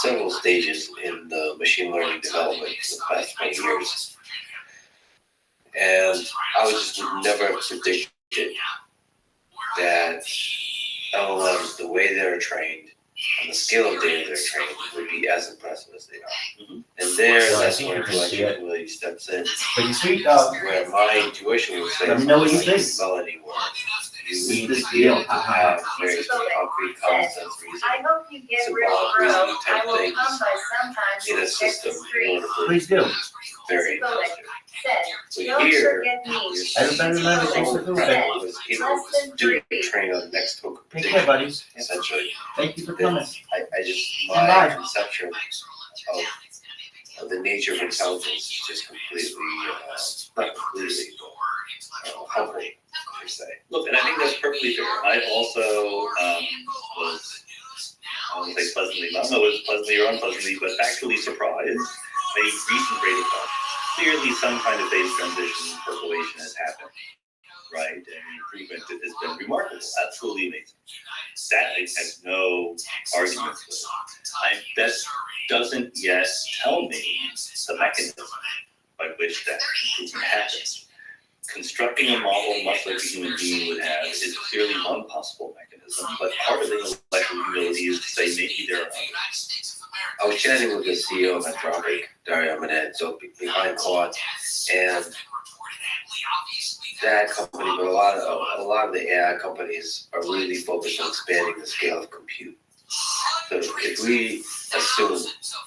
several stages in the machine learning development in the past 20 years. And I just would never have predicted that LLMs, the way they're trained, and the scale of data they're trained, would be as impressive as they are. Mm-hmm. And that's where intellectual humility steps in. But you see, Where my intuition would say, let me know what you think. humility work. You need to be able to have very concrete common sense reasoning. I hope you get real Symbolic broke. reasoning I type will things come by sometime in to a check system the in street. order for please do. very Symbolic intelligent. said, So don't here, forget me. Everybody remember, thanks for doing that. was able to do train on next token Take care, prediction, buddy. essentially. Thank you for coming. I just, Bye. my conception of the nature of intelligence is just completely, not completely, humble, per se. Look, and I think that's perfectly fair. I also was, I won't say pleasantly, I don't know if it was pleasantly or unpleasantly, but actually surprised at a recent rate of thought. Clearly some kind of phase transition percolation has happened, right? And the improvement has been remarkable, absolutely amazing. That I have no arguments with. That doesn't yet tell me the mechanism by which that improvement happens. Constructing a model much like a human being would have is clearly one possible mechanism, but part of intellectual humility is to say maybe there are others. I was chatting with the CEO of Anthropic, Dario Amodei, so behind Claude, and that company, but a lot of the AI companies are really focused on expanding the scale of compute. So if we assume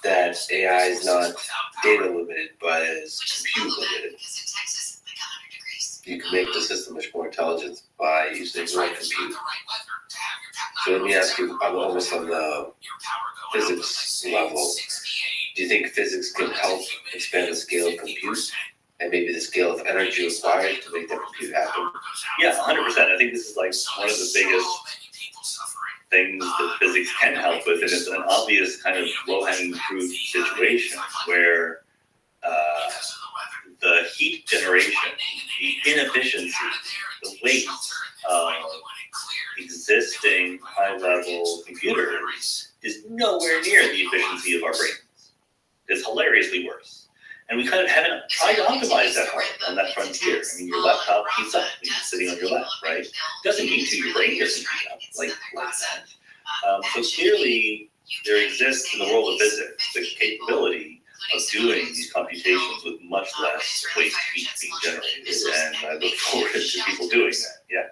that AI is not data limited, but is compute limited, you can make the system much more intelligent by using more compute. So let me ask you, I'm almost on the physics level. Do you think physics can help expand the scale of compute and maybe the scale of energy required to make that compute happen? Yeah, 100%. I think this is like one of the biggest things that physics can help with, and it's an obvious kind of low-hanging fruit situation where the heat generation, the inefficiency, the waste of existing high-level computers is nowhere near the efficiency of our brains. It's hilariously worse. And we kind of haven't tried to optimize that hard on that frontier. I mean, your laptop heats up when you're sitting on your lap, right? It doesn't need to, your brain doesn't heat up like that. So clearly, there exists in the world of physics the capability of doing these computations with much less waste heat being generated, and I look forward to people doing that, yeah.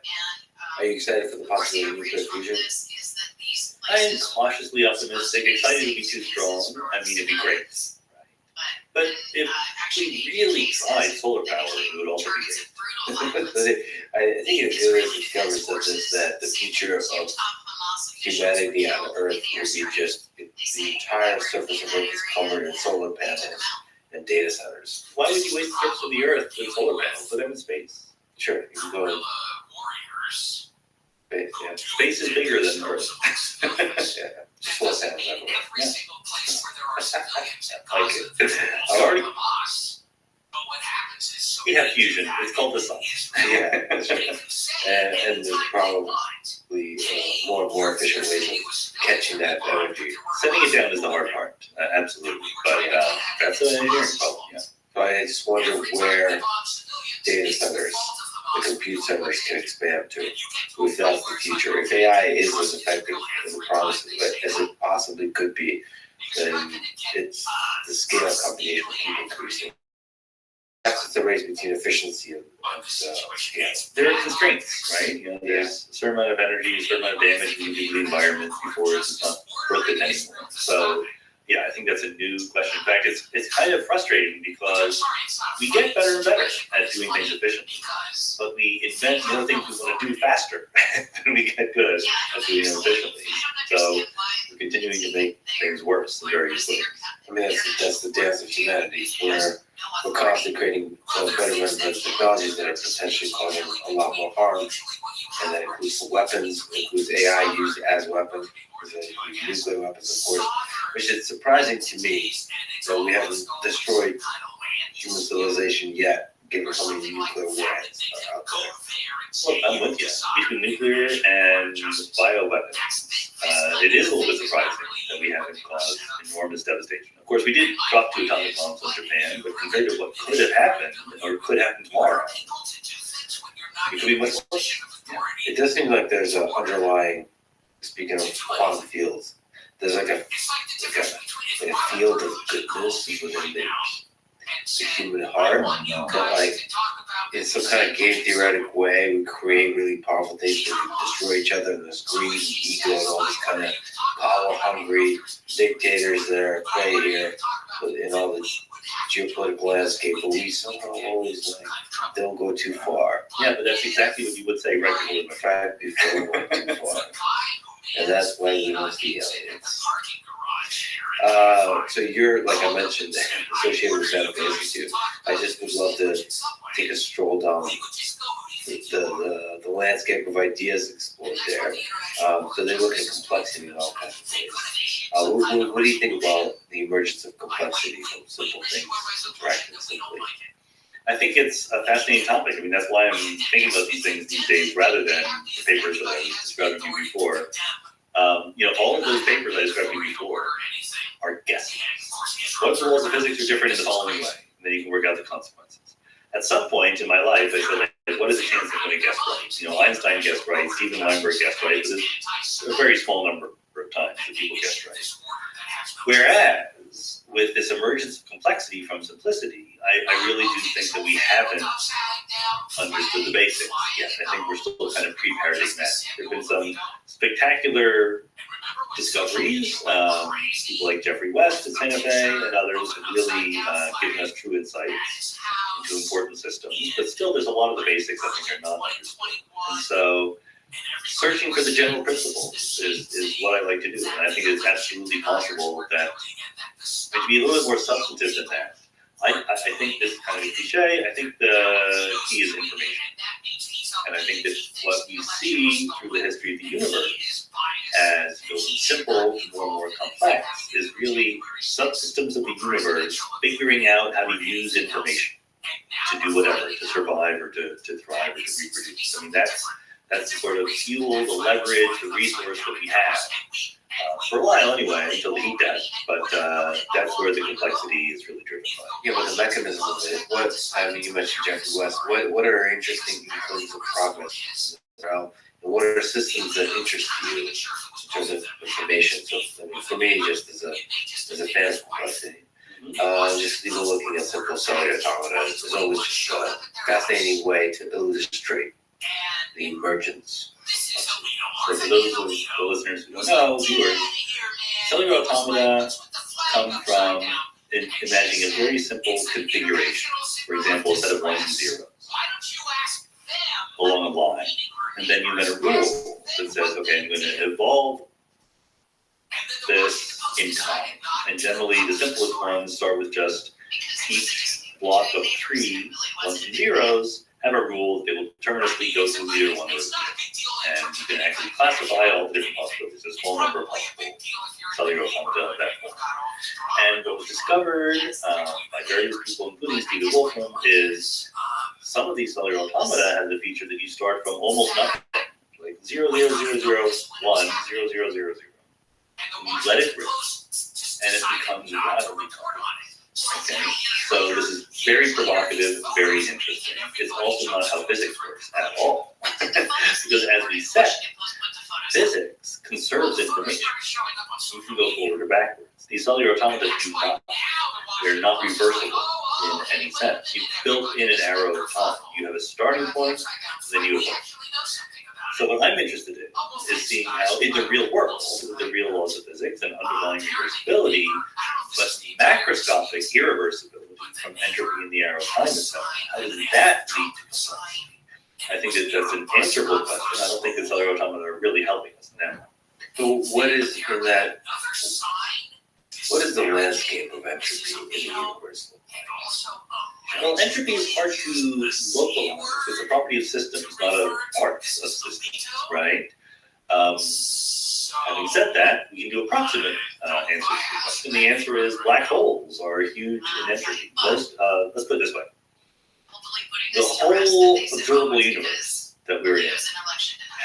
Are you excited for the possibility of nuclear fusion? I am cautiously optimistic, excited to be too strong, I mean, it'd be great. But if we really tried solar power, it would also be great. I think it really discovers that the future of humanity on Earth will be just the entire surface of Earth is covered in solar panels and data centers. Why would you waste the surface of the Earth with solar panels? Put them in space. Sure, you can go to Space, yeah. Space is bigger than Earth. Yeah, just solar panels everywhere. Yeah. I like it. Sorry. We have fusion. It's called the sun. Yeah, that's right. And there's probably more and more efficient ways of catching that energy. Setting it down is the hard part, absolutely. But that's an engineering problem. Yeah. So I just wonder where data centers, the compute centers, can expand to without the future. If AI is as effective as it possibly could be, then the scale of computation will keep increasing. That's the race between efficiency and scale. There are constraints, right? You know, there's a certain amount of energy, a certain amount of damage you can do to the environment before it's not worth it anymore. So, yeah, I think that's a new question. In fact, it's kind of frustrating because we get better and better at doing things efficiently, but we invent more things we want to do faster than we get good at doing them efficiently. So we're continuing to make things worse in various ways. I mean, that's the dance of humanity, where we're constantly creating better and better technologies that are potentially causing a lot more harm, and that includes weapons, includes AI used as weapons, includes nuclear weapons, of course, which is surprising to me that we haven't destroyed human civilization yet, given so many nuclear weapons are out there. Well, I'm with you. Between nuclear and bioweapons, it is a little bit surprising that we haven't caused enormous devastation. Of course, we did drop 2 atomic bombs on Japan, but compared to what could have happened, or could happen tomorrow, it could be much worse. It does seem like there's an underlying, speaking of quantum fields, there's like a field of goodness within the human heart, that like in some kind of game theoretic way we create really powerful things that destroy each other, and there's greed and ego and all this kind of power hungry dictators that are at play here in all the geopolitical landscape, but we somehow always don't go too far. Yeah, but that's exactly what you would say regularly in fact before we go too far. And that's why we must be aliens. So you're, like I mentioned, associated with Santa Fe Institute. I just would love to take a stroll down the landscape of ideas explored there. So they look at complexity in all kinds of ways. What do you think about the emergence of complexity from simple things interacting simply? I think it's a fascinating topic. I mean, that's why I'm thinking about these things these days rather than the papers that I was describing to you before. All of those papers I described to you before are guessing. What if the laws of physics are different in the following way? And then you can work out the consequences. At some point in my life, I said, what is the chance I'm going to guess right? Einstein guessed right, Steven Weinberg guessed right, but it's a very small number of times that people guessed right. Whereas, with this emergence of complexity from simplicity, I really do think that we haven't understood the basics yet. I think we're still kind of pre-paradigmatic. There have been some spectacular discoveries. People like Jeffrey West at Santa Fe and others have really given us true insights into important systems. But still, there's a lot of the basics I think are not understood. And so, searching for the general principles is what I like to do. And I think it's absolutely possible that, to be a little bit more substantive than that, I think this is kind of a cliche. I think the key is information. And I think that what you see through the history of the universe as going simple to more and more complex is really subsystems of the universe figuring out how to use information to do whatever, to survive or to thrive or to reproduce. I mean, that's sort of fuel, the leverage, the resource that we have. For a while anyway, until the heat death, but that's where the complexity is really driven by. Yeah, but the mechanism of it, you mentioned Jeffrey West, what are interesting inklings of progress? And what are systems that interest you in terms of information? So for me, just as a fan of complexity, just even looking at simple cellular automata is always just a fascinating way to illustrate the emergence. So for those of the listeners who don't know, viewers, cellular automata come from imagining a very simple configuration. For example, a set of 1s and 0s along a line. And then you have a rule that says, okay, I'm going to evolve this in time. And generally, the simplest ones start with just each block of 3 1s and 0s have a rule that they will deterministically go to either one of those. And you can actually classify all the different possibilities. There's a small number of possible cellular automata at that point. And what was discovered by various people, including Stephen Wolfram, is some of these cellular automata have the feature that you start from almost nothing, like 0, 0, 0, 0, 1, 0, 0, 0, 0. And you let it grow, and it becomes wildly complex. Okay, so this is very provocative, very interesting. It's also not how physics works at all. Because as we said, physics conserves information. You can go forward or backwards. These cellular automata do not. They're not reversible in any sense. You've built in an arrow of time. You have a starting point, then you evolve. So what I'm interested in is seeing how in the real world, with the real laws of physics and underlying reversibility, but macroscopic irreversibility from entropy in the arrow of time itself, how does that lead to complexity? I think that that's an answerable question. I don't think the cellular automata are really helping us now. So what is in that What is the landscape of entropy in the universe look like? Well, entropy is hard to localize. It's a property of systems, not of parts of systems, right? Having said that, we can do approximate answers to the question. The answer is black holes are huge in entropy. Let's put it this way. The whole observable universe that we're in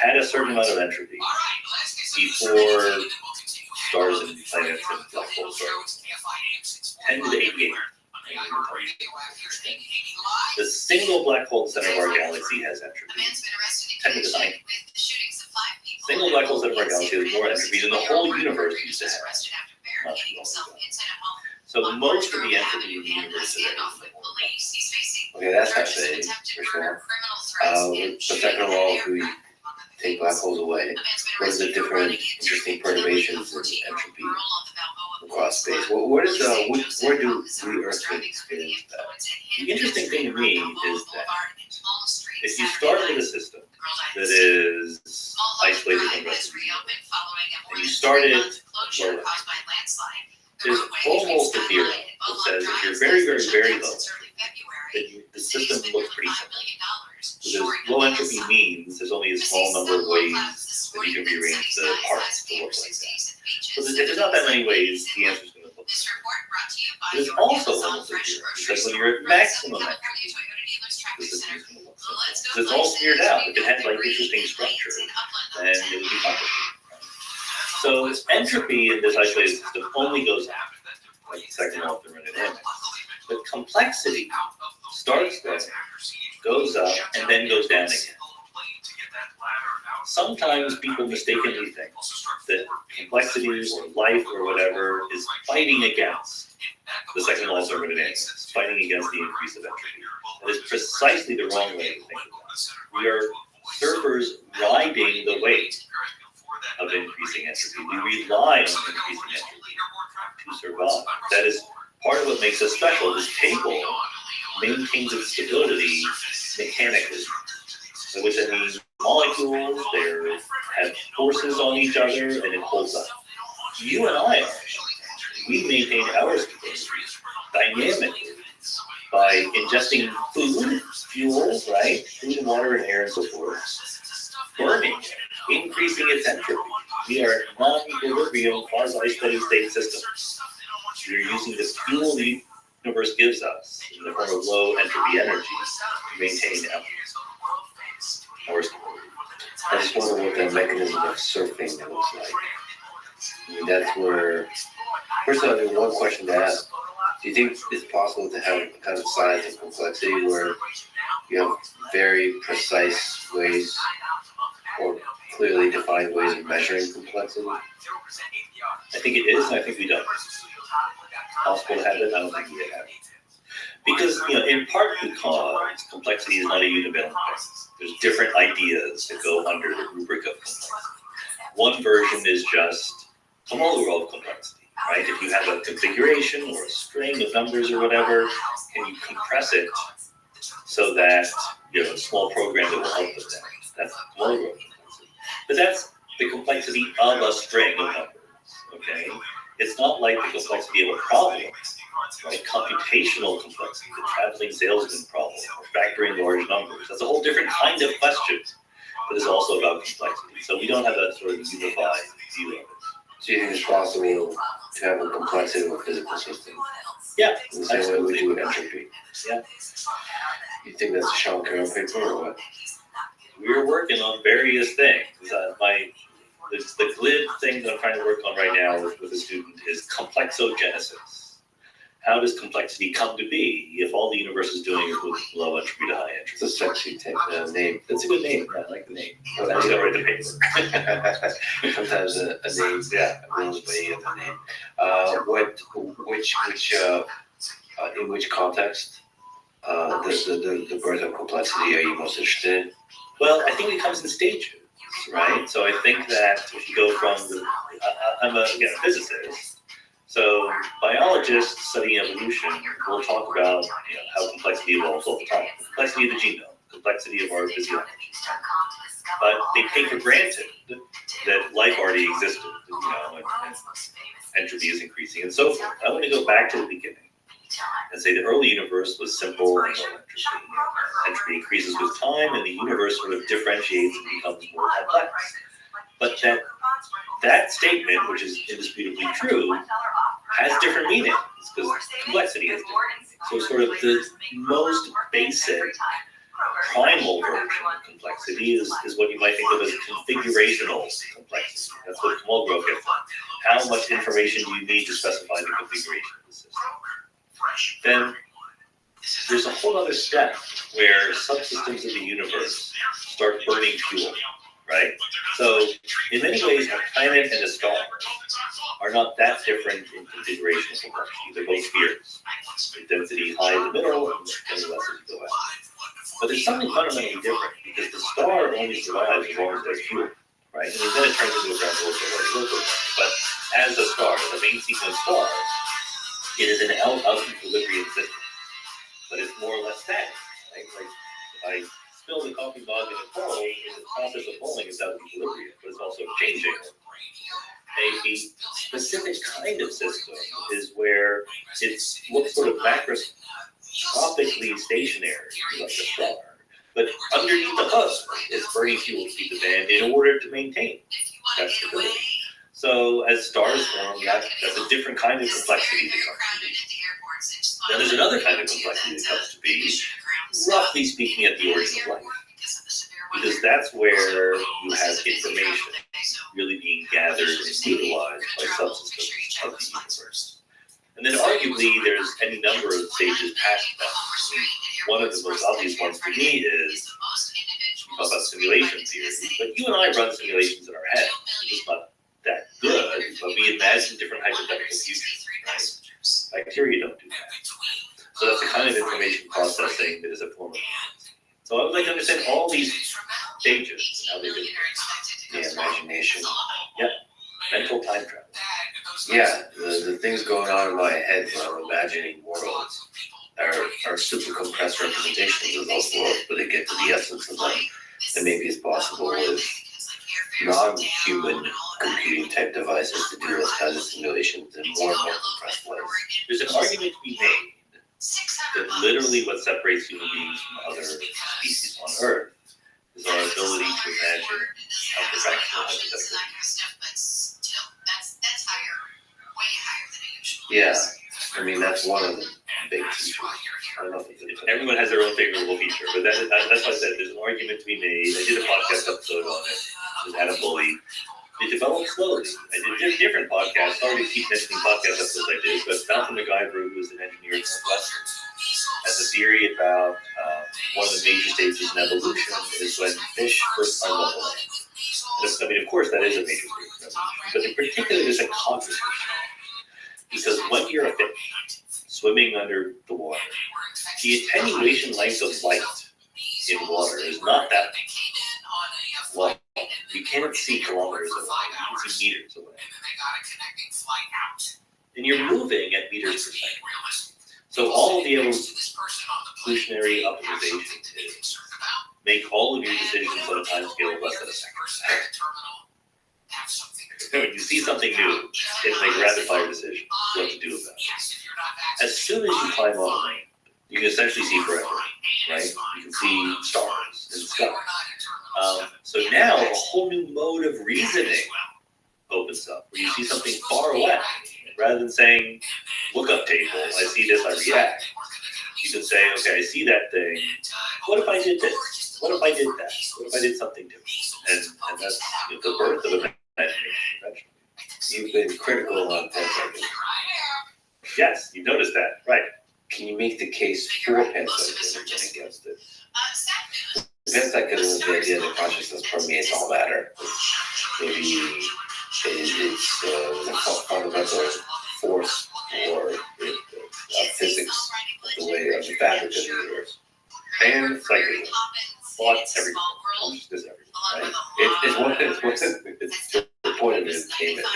had a certain amount of entropy before stars and planets and black holes started. 10 to the 88. The single black hole center of our galaxy has entropy. 10 to the 9. Single black hole center of our galaxy has more entropy than the whole universe used to have. Not too long ago. So most of the entropy in the universe today. Okay, that's fascinating, for sure. The second of all, if we take black holes away, what are the different interesting perturbations in entropy across space? Where do we Earthlings experience that? The interesting thing to me is that if you start with a system that is isolated from the rest of the universe, and you start it low, there's almost a theorem that says if you're very, very, very low, then the system looks pretty simple. Because low entropy means there's only a small number of ways that you can rearrange the parts to look like that. So if there's not that many ways, the answer is going to look like that. But it's also almost a theorem, because when you're at maximum entropy, the system is going to look simple. So it's all smeared out. If it had like interesting structure, then it would be complicated. So entropy in this isolated system only goes up, like the second law of thermodynamics. But complexity starts there, goes up, and then goes down again. Sometimes people mistakenly think that complexity or life or whatever is fighting against the second law of thermodynamics, fighting against the increase of entropy. That is precisely the wrong way to think about it. We are surfers riding the wave of increasing entropy. We rely on increasing entropy to survive. That is part of what makes us special. This table maintains its stability mechanically, which means molecules, they have forces on each other, and it holds up. You and I we maintain our stability dynamically by ingesting food, fuels, right? Food and water and air and so forth. Burning, increasing its entropy. We are non-equilibrium, quasi-steady state systems. We're using the fuel the universe gives us in the form of low entropy energy to maintain our stability. I just wonder what the mechanism of surfing looks like. I mean, that's where, first of all, there's one question to ask. Do you think it's possible to have a kind of science and complexity where you have very precise ways or clearly defined ways of measuring complexity? I think it is, and I think we don't. Possible to have it, I don't think we have it. Because, in part because complexity is not a univalent thing. There's different ideas that go under the rubric of complexity. One version is just a model of complexity, right? If you have a configuration or a string of numbers or whatever, can you compress it so that you have a small program that will help with that? That's model of complexity. But that's the complexity of a string of numbers, okay? It's not like the complexity of a problem, right? Computational complexity, the traveling salesman problem, or factoring large numbers. That's a whole different kind of question, but it's also about complexity. So we don't have a sort of unified view of it. So you think it's possible to have a complexity of a physical system? Yeah, the same way we do with entropy? Yeah. You think that's a Sean Carroll paper or what? We're working on various things. The glib thing that I'm trying to work on right now with a student is complexogenesis. How does complexity come to be if all the universe is doing is moving from low entropy to high entropy? It's a sexy name. That's a good name. I like the name. I just gotta write the paper. Sometimes a name, rules by the name. In which context, the birth of complexity are you most interested in? Well, I think it comes in stages, right? So I think that if you go from I'm a physicist. So biologists studying evolution will talk about how complexity evolves all the time. The complexity of the genome, complexity of our physiology. But they take for granted that life already existed, and entropy is increasing, and so forth. I want to go back to the beginning and say the early universe was simple and low entropy. Entropy increases with time, and the universe sort of differentiates and becomes more complex. But that statement, which is indisputably true, has different meanings because complexity is different. So sort of the most basic primal version of complexity is what you might think of as configurational complexity. That's what Mulgrove gets at. How much information do you need to specify the configuration of the system? Then there's a whole other step where subsystems of the universe start burning fuel, right? So in many ways, a planet and a star are not that different in configuration of complexity. They're both spheres. The density high in the middle and less as you go out. But there's something fundamentally different because the star only survives as long as there's fuel, right? And then it turns into a brown dwarf or white dwarf. But as a star, as a main sequence star, it is an out-of-equilibrium system. But it's more or less static, right? Like if I spill the coffee mug in a bowl, in the process of boiling, it's out of equilibrium, but it's also changing. A specific kind of system is where it looks sort of macroscopically stationary, like a star. But underneath the hood is burning fuel to keep it in in order to maintain that stability. So as stars form, that's a different kind of complexity that comes to be. Then there's another kind of complexity that comes to be, roughly speaking, at the origin of life. Because that's where you have information really being gathered and utilized by subsystems of the universe. And then arguably there's any number of stages past that. One of the most obvious ones to me is, we talk about simulation theory, but you and I run simulations in our head. It's just not that good, but we imagine different hypothetical futures, right? Bacteria don't do that. So that's the kind of information processing that is a form of. So I would like to understand all these stages and how they do The imagination. mental time travel. Yeah, the things going on in my head when I'm imagining worlds are super compressed representations of those worlds, but they get to the essence of them. And maybe it's possible with non-human computing type devices to do those kinds of simulations in more and more compressed ways. There's an argument to be made that literally what separates human beings from other species on Earth is our ability to imagine counterfactual hypotheticals. Yeah, I mean, that's one of the big features. I don't know if it's Everyone has their own favorable feature, but that's why I said there's an argument to be made. I did a podcast episode on it with Adam Bully. It developed slowly. I did different podcasts. Sorry to keep mentioning podcast episodes I did, but Malcolm McIver, who was an engineer at Northwestern, has a theory about one of the major stages in evolution is when fish first find the land. I mean, of course, that is a major stage in evolution, but in particular, there's a cognitive issue. Because when you're a fish swimming under the water, the attenuation length of light in water is not that long. You cannot see kilometers away, you can see meters away. And you're moving at meters per second. So all of the evolutionary optimization is make all of your decisions on a time scale of less than a second. When you see something new, it's like a rapid fire decision what to do about it. As soon as you climb on land, you can essentially see forever, right? You can see stars in the sky. So now a whole new mode of reasoning opens up, where you see something far away. Rather than saying, lookup table, I see this, I react. You can say, okay, I see that thing. What if I did this? What if I did that? What if I did something different? And that's the birth of imagination. You've been critical on 10 seconds. Yes, you've noticed that, right? Can you make the case for panpsychism and against it? Panpsychism is the idea that consciousness permeates all matter. Maybe it's a fundamental force or physics of the way of the fabric of the universe. Panpsychism thoughts everything, consciousness everything, right? It's the point of entertainment,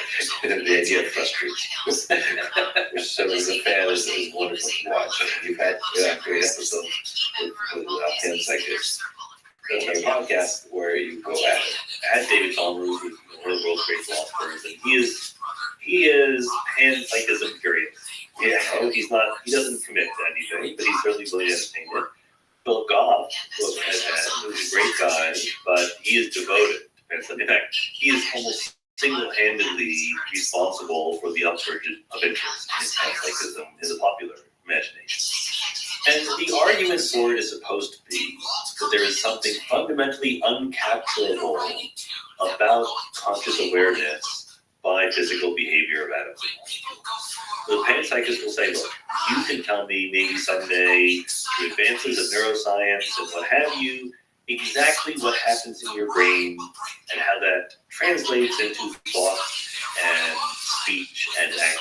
and the idea of frustration. Which so as a fan is wonderful to watch. You've had great episodes with panpsychists. There's a podcast where you go at it. I had David Chalmers, who's one of the world's great philosophers, and He is panpsychism curious. You know, he doesn't commit to anything, but he's certainly really entertained. Philip Goff, who's a great guy, but he is devoted to panpsychism. In fact, he is almost single-handedly responsible for the upsurge of interest in panpsychism in the popular imagination. And the argument for it is supposed to be that there is something fundamentally uncapturable about conscious awareness by physical behavior of atoms. The panpsychist will say, look, you can tell me maybe someday through advances of neuroscience and what have you, exactly what happens in your brain and how that translates into thought and speech and action.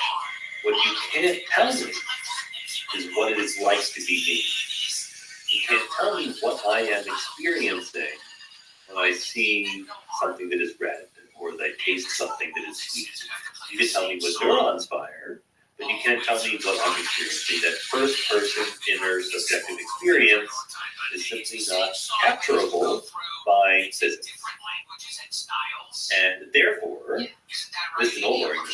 What you can't tell me is what it is like to be me. You can't tell me what I am experiencing when I see something that is red or that I taste something that is sweet. You can tell me what neurons fire, but you can't tell me what I'm experiencing. That first-person inner subjective experience is simply not capturable by physics. And therefore, this is an old argument,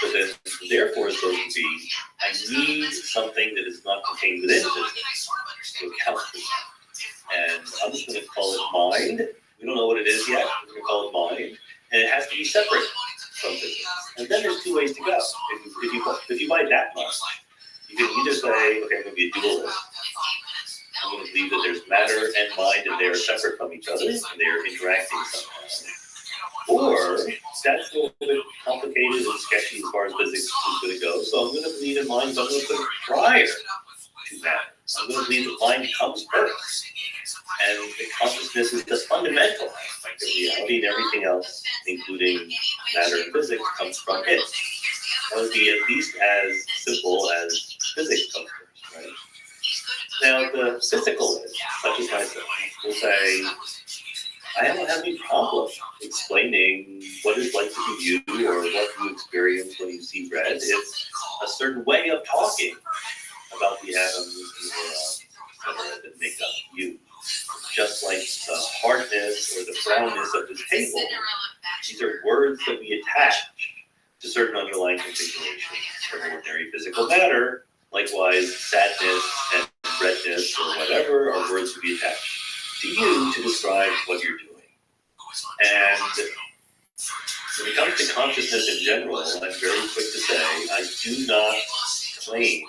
but then therefore it's supposed to be, I need something that is not contained within physics to account for that. And I'm just going to call it mind. We don't know what it is yet. We're going to call it mind. And it has to be separate from physics. And then there's two ways to go. If you buy that much, you can either say, okay, I'm going to be a dualist. I'm going to believe that there's matter and mind and they are separate from each other and they are interacting somehow. Or that's a little bit complicated and sketchy as far as physics is going to go. So I'm going to believe in mind, but I'm going to put it prior to matter. I'm going to believe that mind comes first. And the consciousness is the fundamental aspect of reality, and everything else, including matter and physics, comes from it. That would be at least as simple as physics comes first, right? Now, the physicalist, such as myself, will say, I don't have any problem explaining what it's like to be you or what you experience when you see red. It's a certain way of talking about the atoms that make up you. Just like the hardness or the brownness of this table, these are words that we attach to certain underlying configurations of ordinary physical matter. Likewise, sadness and redness or whatever are words to be attached to you to describe what you're doing. And when it comes to consciousness in general, I'm very quick to say I do not claim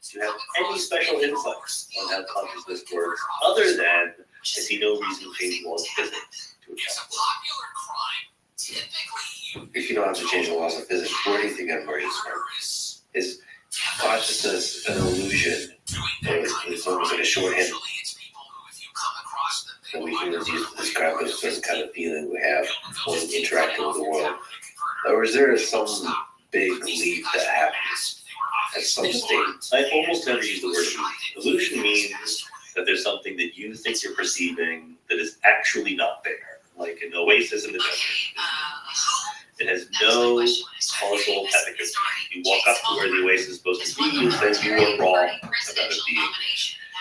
to have any special insights on how consciousness works, other than I see no reason to change laws of physics to account for it. If you don't have to change the laws of physics, where do you think everybody is from? Is consciousness an illusion? Or is almost like a shorthand that we humans use to describe a certain kind of feeling we have when interacting with the world? Or is there some big leap that happens at some stage? I almost never use the word illusion. Illusion means that there's something that you think you're perceiving that is actually not there, like an oasis in the desert. It has no causal efficacy. You walk up to where the oasis is supposed to be, and say you were wrong about it being.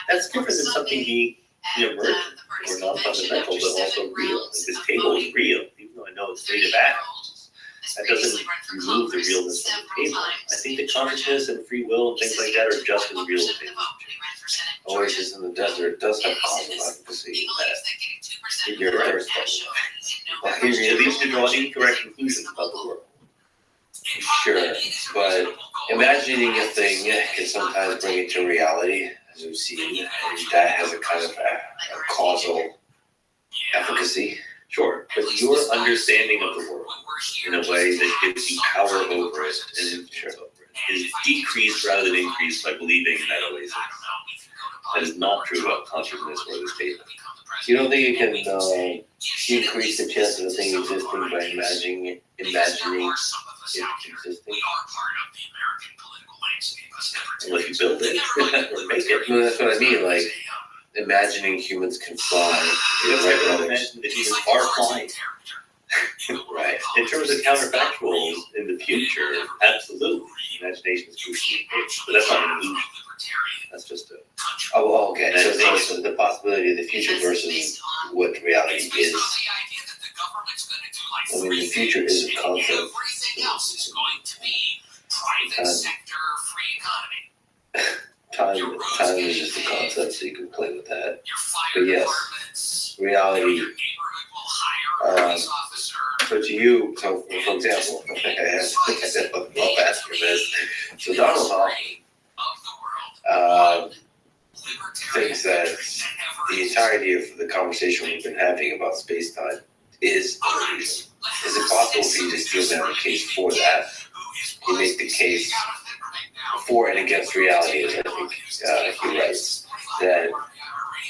That's different than something being emergent or non-fundamental, but also real. Like this table is real, even though I know it's made of atoms. That doesn't remove the realness from the table. I think that consciousness and free will and things like that are just as real as they are. Oasis in the desert does have causal efficacy. In your first well, at least to draw incorrect conclusions about the world. Sure, but imagining a thing can sometimes bring it to reality, as we've seen, and that has a kind of a causal efficacy. Sure, but your understanding of the world in a way that gives you power over it and influence over it is decreased rather than increased by believing in that oasis. That is not true about consciousness or this table. You don't think it can increase the chance of the thing existing by imagining it existing? Unless you build it or make it. No, that's what I mean, like imagining humans can fly. Imagine that humans are flying. Right. In terms of counterfactuals in the future, absolutely. Imagination is crucial. But that's not an illusion. That's just a... Oh, okay. So the possibility of the future versus what reality is. I mean, the future is a concept. Everything else is going to be private sector free economy. Time is just a concept, so you can play with that. Your fire But yes, departments, reality. your neighborhood will hire a police officer. So to you, so for example, I'll ask you this. So Donald Trump thinks that the entirety of the conversation we've been having about space-time is a reason. Is it possible for you to still have a case for that? You make the case for and against reality, as I think he writes, that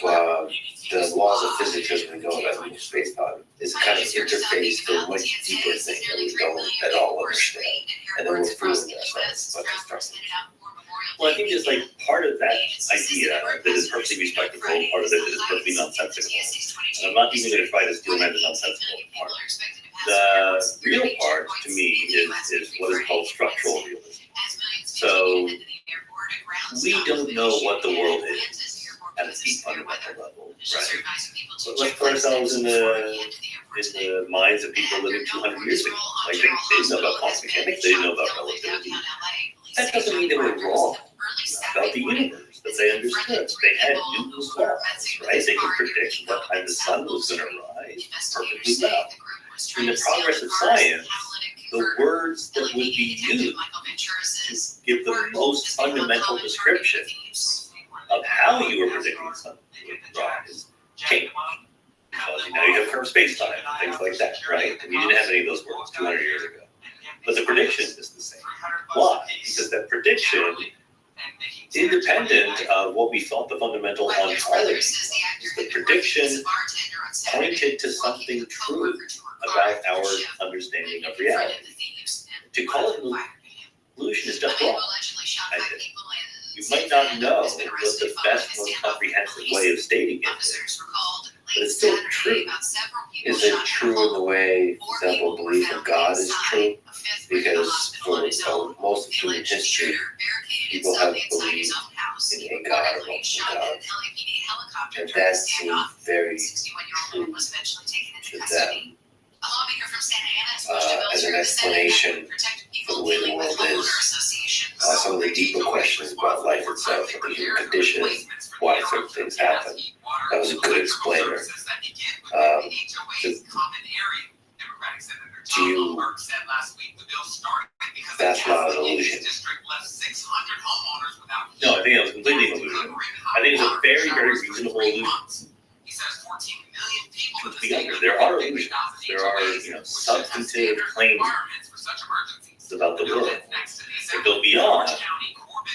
the laws of physics as we know them in space-time is a kind of interface to a much deeper thing that we don't at all understand. And then we're fooling ourselves by constructing. Well, I think there's like part of that idea that is perfectly respectable, part of it that is perfectly nonsensical. And I'm not even going to try to steal the nonsensical part. The real part, to me, is what is called structural realism. So we don't know what the world is at a deep fundamental level, right? So let's put ourselves in the minds of people living 200 years ago. Like they didn't know about quantum mechanics, they didn't know about relativity. That doesn't mean they were wrong about the universe, that they understood. They had Newton's laws, right? They could predict what time the sun was going to rise perfectly well. In the progress of science, the words that would be used to give the most fundamental description of how you were predicting the sun would rise changed. Because now you have curved space-time and things like that, right? And you didn't have any of those words 200 years ago. But the prediction is the same. Why? Because that prediction, independent of what we thought the fundamental ontology was, the prediction pointed to something true about our understanding of reality. To call it an illusion is just wrong, I think. You might not know what the best, most comprehensive way of stating it is, but it's still true. Is it true in the way, for example, belief in God is true? Because for most of human history, people have believed in a God or multiple gods. And that seemed very true to them as an explanation for the way the world is. Some of the deeper questions about life itself, what the human condition is, why certain things happen. That was a good explainer. To you, that's not an illusion. No, I think that was completely an illusion. I think it's a very, very reasonable illusion. Let's be honest, there are illusions. There are, substantive claims about the world. They go beyond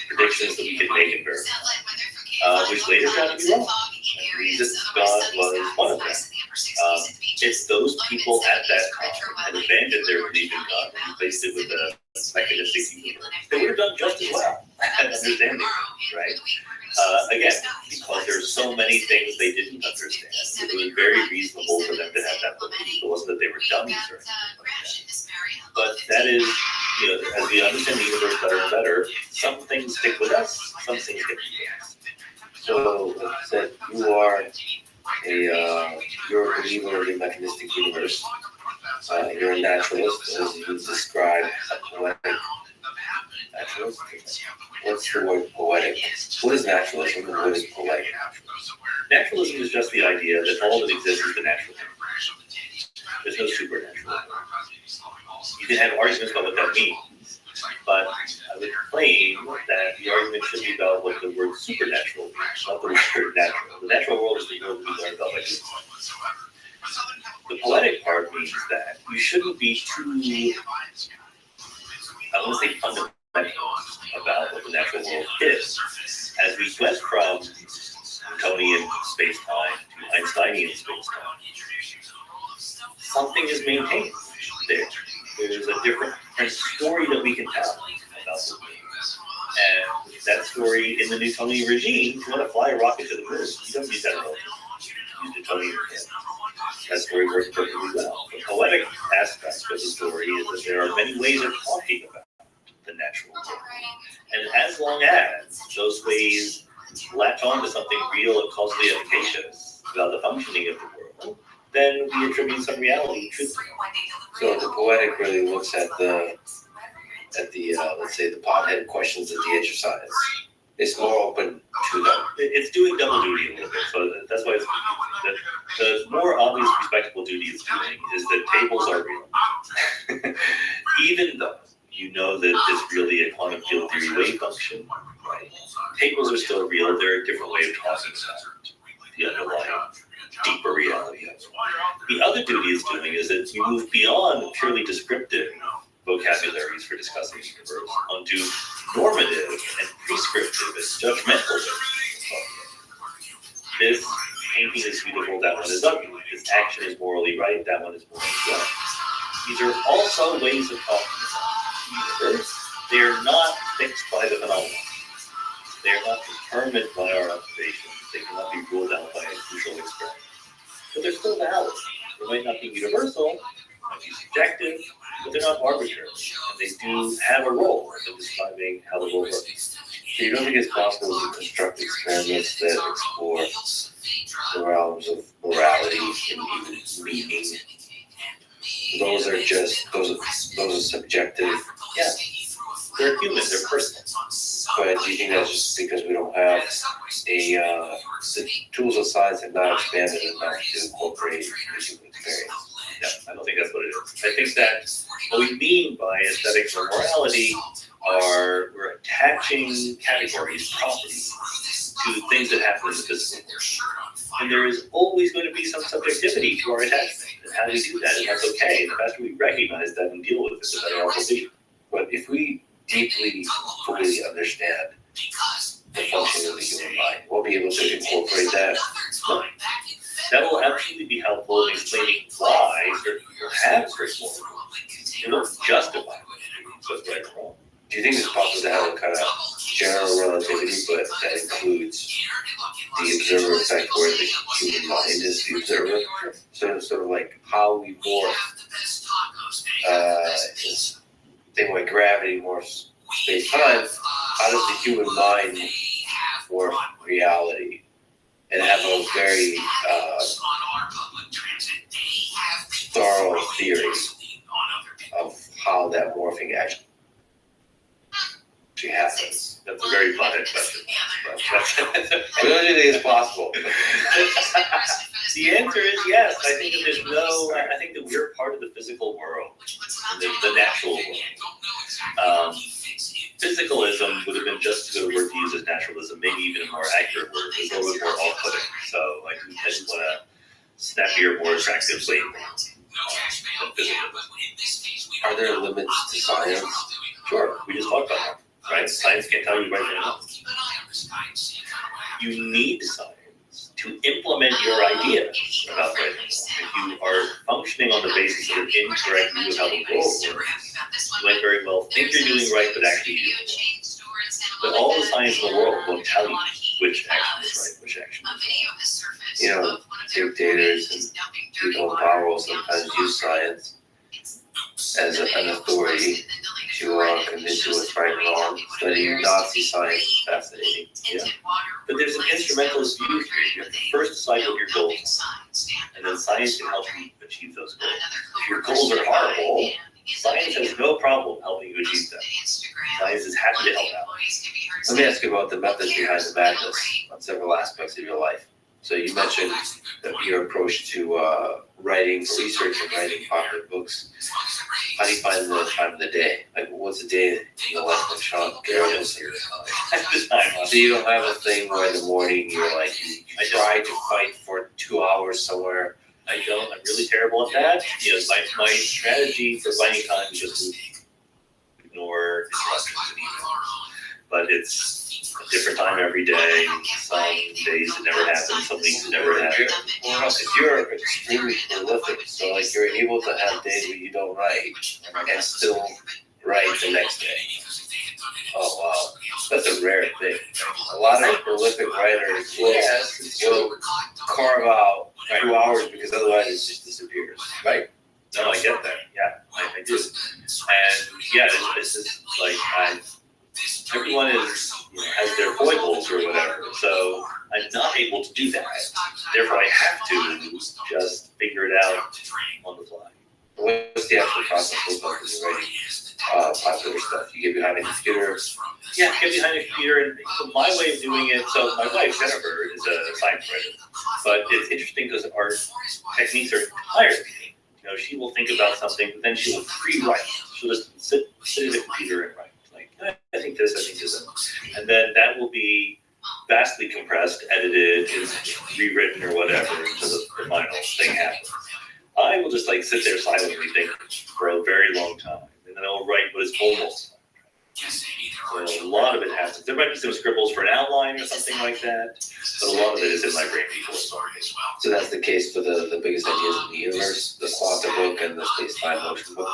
predictions that we could make and verify, which later turned out to be wrong. And the existence of God was one of them. It's those people at that time had abandoned their belief in God and replaced it with a mechanistic universe. They would have done just as well at understanding, right? Again, because there's so many things they didn't understand, it was very reasonable for them to have that belief. It wasn't that they were dummies or anything like that. But that is, as we understand the universe better and better, some things stick with us, some things get with us. So, like I said, you're a believer in the mechanistic universe. You're a naturalist, as you describe a poetic naturalist. What's the word poetic? What is naturalism and what is poetic? Naturalism is just the idea that all that exists is the natural. There's no supernatural. You can have arguments about what that means, but I would claim that the argument should be about what the word supernatural means, not the word natural. The natural world is the world we learn about like this. The poetic part means that you shouldn't be too, I want to say fundamental about what the natural world is. As we went from Newtonian space-time to Einsteinian space-time, something is maintained there. There's a different story that we can tell about the world. And that story in the Newtonian regime, if you want to fly a rocket to the moon, you don't use that at all. You use Newtonian again. That story works perfectly well. The poetic aspect of the story is that there are many ways of talking about the natural world. And as long as those ways latch on to something real and causally efficacious about the functioning of the world, then we attribute some reality to it. So the poetic really looks at the let's say the pothead questions at the edge of science. It's more open to them. It's doing double duty a little bit, so that's why the more obvious respectable duty it's doing is that tables are real. Even though you know that it's really a quantum field theory wave function, right? Tables are still real. They're a different way of talking about the underlying deeper reality of it. The other duty it's doing is that you move beyond purely descriptive vocabularies for discussing the universe onto normative and prescriptive and judgmental. This painting is beautiful, that one is ugly. This action is morally right, that one is morally wrong. These are also ways of talking about the universe. They are not fixed by the phenomenon. They are not determined by our observations. They cannot be ruled out by a crucial experiment. But they're still valid. They might not be universal, might be subjective, but they're not arbitrary. And they do have a role in describing how the world works. So you don't think it's possible to construct experiments that explore the realms of morality and even meaning? Those are subjective. Yeah, they're human, they're personal. But do you think that's just because we don't have the tools of science have not expanded enough to incorporate the human experience? Yeah, I don't think that's what it is. I think that what we mean by aesthetics or morality are we're attaching categories, properties, to things that happen in the physical world. And there is always going to be some subjectivity to our attachment. And how do we do that? And that's okay. And the faster we recognize that and deal with it, the better our position. But if we deeply, fully understand the function of the human mind, we'll be able to incorporate that. That will absolutely be helpful in explaining why certain people have certain morals. It won't justify what's right or wrong. Do you think it's possible to have a kind of general relativity, but that includes the observer effect where the human mind is the observer? Sort of like how we morph thing like gravity morphs space-time. How does the human mind morph reality? And have a very thorough theory of how that morphing actually happens. That's a very pothead question. We don't think it's possible. The answer is yes. I think that I think that we're part of the physical world, the natural world. Physicalism would have been just as good a word to use as naturalism, maybe even a more accurate word. It's a little more off-putting. So I just want a snappier, more attractive label than physicalism. Are there limits to science? Sure, we just talked about that. Right? Science can't tell you right now. You need science to implement your idea about right now. If you are functioning on the basis of an incorrect view of how the world works, you might very well think you're doing right, but actually you don't. But all the science in the world won't tell you which action is right, which action is wrong. You know, dictators and people in power will sometimes use science as an authority to convince you what's right and wrong. Studying Nazi science is fascinating. Yeah. But there's an instrumentalist view here. You have to first decide what your goals are, and then science can help you achieve those goals. If your goals are horrible, science has no problem helping you achieve them. Science is happy to help out. Let me ask you about the methods behind the madness on several aspects of your life. So you mentioned that your approach to writing, for research and writing popular books. How do you find the time of the day? Like, what's a day in the life of Sean Carroll? So you don't have a thing where in the morning you're like, you try to fight for 2 hours somewhere. I don't. I'm really terrible at that. You know, my strategy for finding time is just to ignore interruptions and emails. But it's a different time every day. Some days it never happens. Some weeks it never happens. Well, if you're extremely prolific, so like you're able to have days where you don't write and still write the next day. Oh wow, that's a rare thing. A lot of prolific writers will carve out 2 hours because otherwise it just disappears. Right. No, I get that. Yeah, I do. And yeah, it's just like everyone has their foibles or whatever. So I'm not able to do that. Therefore, I have to just figure it out on the fly. What's the actual process look like when you're writing popular stuff? You get behind a computer. Yeah, get behind a computer, and my way of doing it. So my wife Jennifer is a science writer, but it's interesting because our techniques are entirely. She will think about something, but then she will pre-write. She'll just sit at the computer and write. Like, I think this, and then that will be vastly compressed, edited, rewritten, or whatever, until the final thing happens. I will just sit there silently think for a very long time, and then I'll write what is almost. So a lot of it happens. There might be some scribbles for an outline or something like that, but a lot of it is in my brain before starting as well. So that's the case for the biggest ideas in the universe, the quantum book and the space-time motion book.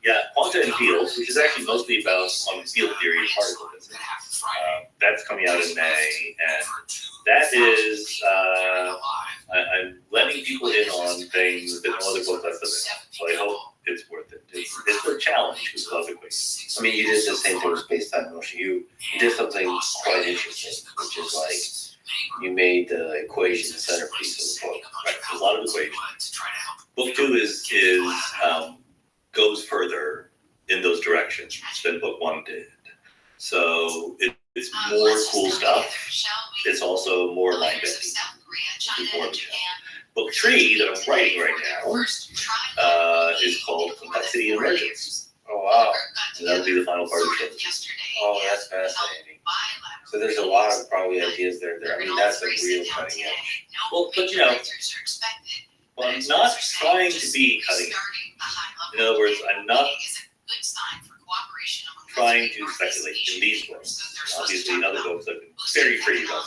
Yeah, quanta and fields, which is actually mostly about field theory and particle physics. That's coming out in May, and that is I'm letting people in on things that no other book lets them in. So I hope it's worth it. It's a challenge because I love equations. I mean, you did the same thing with space-time motion. You did something quite interesting, which is you made the equation the centerpiece of the book. Right, there's a lot of equations. Book 2 is goes further in those directions than book 1 did. So it's more cool stuff. It's also more line-based. Book 3 that I'm writing right now is called Complexity and Emergence. Oh, wow. And that'll be the final part of the trilogy. Oh, that's fascinating. So there's a lot of probably ideas there. I mean, that's a real cutting edge. Well, but I'm not trying to be cutting edge. In other words, I'm not trying to speculate in these books. Obviously, in other books, I've been very free about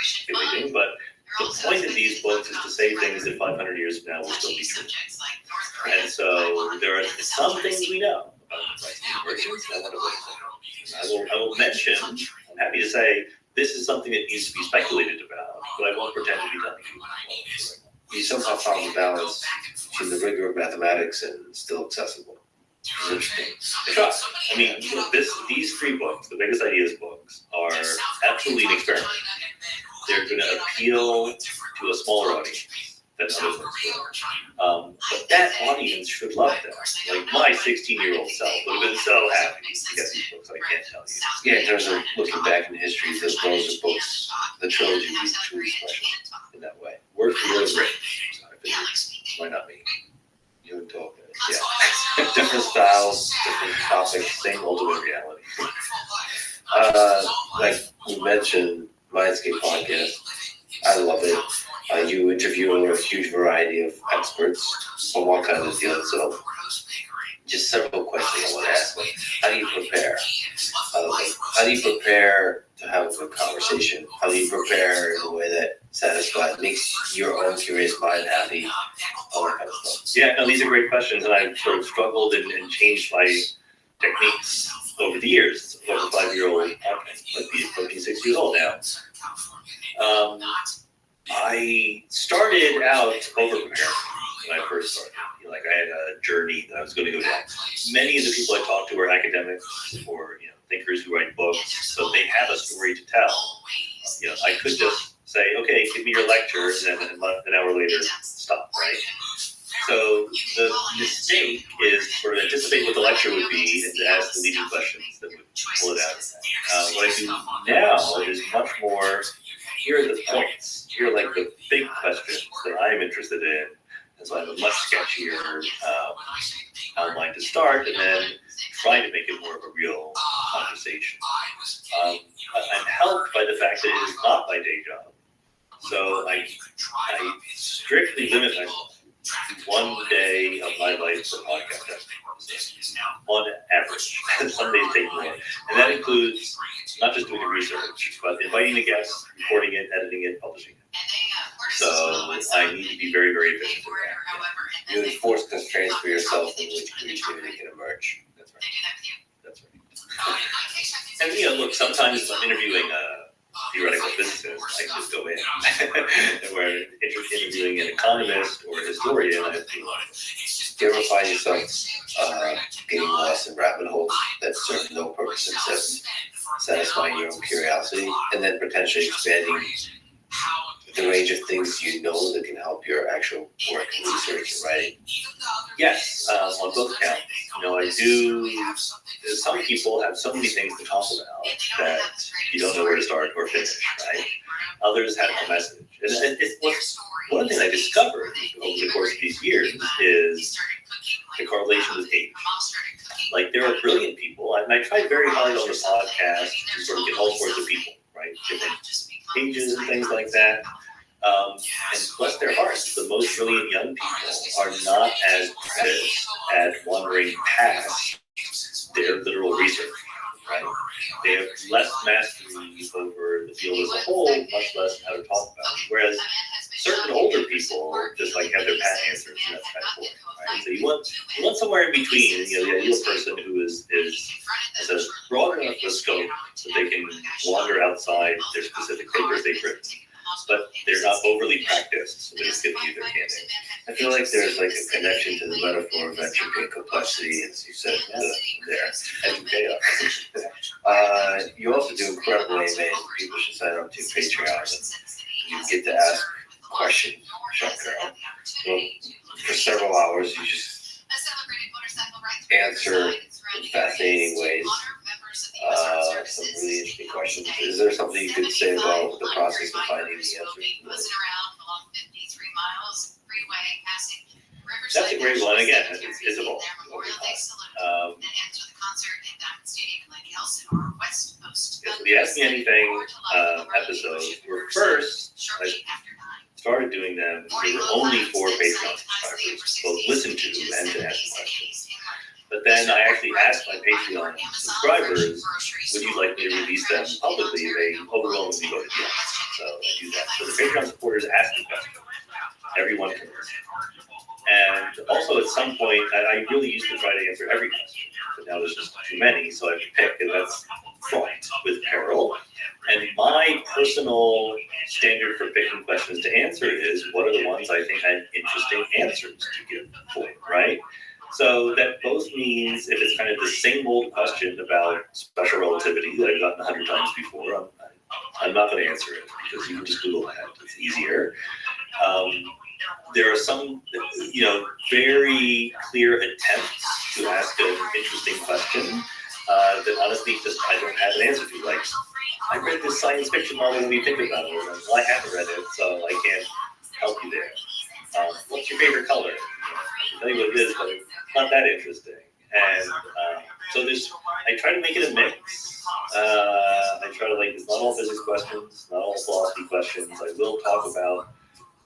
speculating, but the point of these books is to say things that 500 years from now will still be true. And so there are some things we know about the versions. I will mention, I'm happy to say, this is something that needs to be speculated about, but I won't pretend to be telling you. You somehow found the balance between the rigor of mathematics and still accessible. It's interesting. I try. I mean, these 3 books, the Biggest Ideas books, are absolutely an experiment. They're going to appeal to a smaller audience than other books will. But that audience should love them. Like my 16-year-old self would have been so happy to get these books. I can't tell you. Yeah, in terms of looking back in history, those are books, the trilogy is truly special in that way. Word for word great. So I figured, why not me? You would talk. Yeah. Different styles, different topics, same ultimate reality. Like you mentioned, Mindscape podcast. I love it. You interview a huge variety of experts on all kinds of fields. So, just several questions I want to ask. How do you prepare? How do you prepare to have a good conversation? How do you prepare in a way that satisfies, makes your own curious mind happy? All that kind of stuff. Yeah, no, these are great questions, and I've sort of struggled and changed my techniques over the years. Over a 5-year-old, might be approaching 6 years old now. I started out over-preparing when I first started. Like I had a journey that I was going to go down. Many of the people I talked to are academics or thinkers who write books, so they have a story to tell. I could just say, okay, give me your lecture, and then an hour later, stop, right? So the mistake is sort of anticipate what the lecture would be and to ask the leading questions that would pull it out. What I do now is much more, here are the points, here are like the big questions that I'm interested in. And so I have a much sketchier outline to start, and then try to make it more of a real conversation. I'm helped by the fact that it is not my day job. So I strictly limit myself to 1 day of my life for podcast on average. Some days take more. And that includes not just doing the research, but inviting a guest, recording it, editing it, publishing it. So I need to be very, very efficient in that. You enforce constraints for yourself in which creativity can emerge. That's right. That's right. And look, sometimes if I'm interviewing a theoretical physicist, I can just go in. And we're interviewing an economist or a historian. Do you ever find yourself getting lost in rabbit holes that serve no purpose except satisfying your own curiosity, and then potentially expanding the range of things you know that can help your actual work and research and writing. Yes, on both counts. I do. Some people have so many things to talk about that you don't know where to start or finish, right? Others have a message. And one thing I discovered over the course of these years is the correlation with age. Like, there are brilliant people, and I tried very hard on the podcast to sort of get all sorts of people, right? Different ages and things like that. And bless their hearts, the most brilliant young people are not as precious at wandering past their literal research, right? They have less mastery over the field as a whole, much less how to talk about it. Whereas certain older people just like have their pat answers, and that's kind of cool, right? So you want somewhere in between, the ideal person who has a broad enough a scope so they can wander outside their specific papers they've written, but they're not overly practiced, so they just get to use their handing. I feel like there's like a connection to the metaphor of entropy and complexity, as you said there. And you also do incredible AMAs. People should sign up to Patreon. And you get to ask questions, Sean Carroll. Well, for several hours, you just answer in fascinating ways. Some really interesting questions. Is there something you could say about the process of finding the answer? That's a great one. Again, it's evolved over time. So the Ask Me Anything episodes were first, I started doing them, they were only for Patreon subscribers, both listen to and to ask questions. But then I actually asked my Patreon subscribers, would you like me to release them publicly? They overwhelmingly voted yes. So I do that. So the Patreon supporters ask the question. Everyone can listen. And also at some point, I really used to try to answer every question. But now there's just too many, so I have to pick, and that's fraught with peril. And my personal standard for picking questions to answer is, what are the ones I think have interesting answers to give for, right? So that both means if it's kind of the same old question about special relativity that I've gotten 100 times before, I'm not going to answer it because you can just Google that. It's easier. There are some, very clear attempts to ask an interesting question that honestly just I don't have an answer to. Like, I read this science fiction novel, what do you think about it? Well, I haven't read it, so I can't help you there. What's your favorite color? I can tell you what it is, but it's not that interesting. And so I try to make it a mix. I try to it's not all physics questions, not all philosophy questions. I will talk about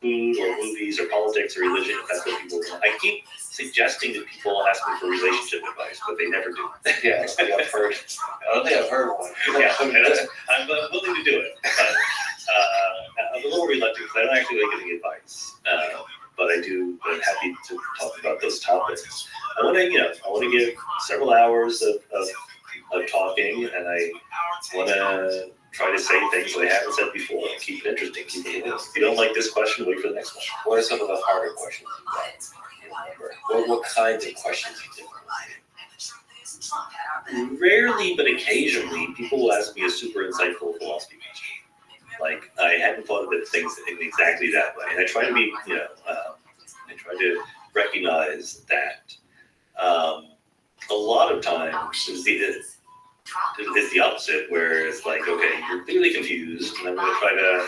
food or movies or politics or religion if that's what people want. I keep suggesting that people ask me for relationship advice, but they never do. Yeah, I've heard. I don't think I've heard one. Yeah, I'm willing to do it. I'm a little reluctant because I don't actually like giving advice. But I'm happy to talk about those topics. I want to give several hours of talking, and I want to try to say things that I haven't said before. Keep it interesting. If you don't like this question, wait for the next one. What are some of the harder questions you remember? What kinds of questions you did? Rarely, but occasionally, people will ask me a super insightful philosophy question. Like, I hadn't thought of things in exactly that way. And I try to be, I try to recognize that. A lot of times it's the opposite, where it's like, okay, you're clearly confused, and I'm going to try to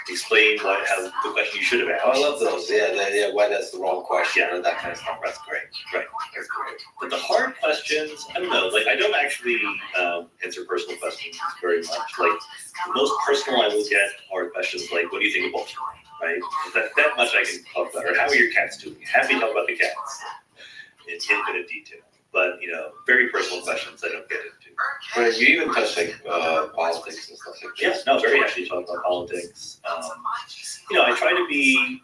explain how the question you should have asked. Oh, I love those. Yeah, why that's the wrong question, or that kind of stuff. That's great. Right. That's great. But the hard questions, I don't know. I don't actually answer personal questions very much. The most personal I will get are questions like, what do you think of Baltimore? Right? That much I can talk about. Or how are your cats doing? Happy to talk about the cats in infinite detail. But, very personal questions I don't get into. But you even touch politics and stuff like that. Yes, very happy to talk about politics. I try to be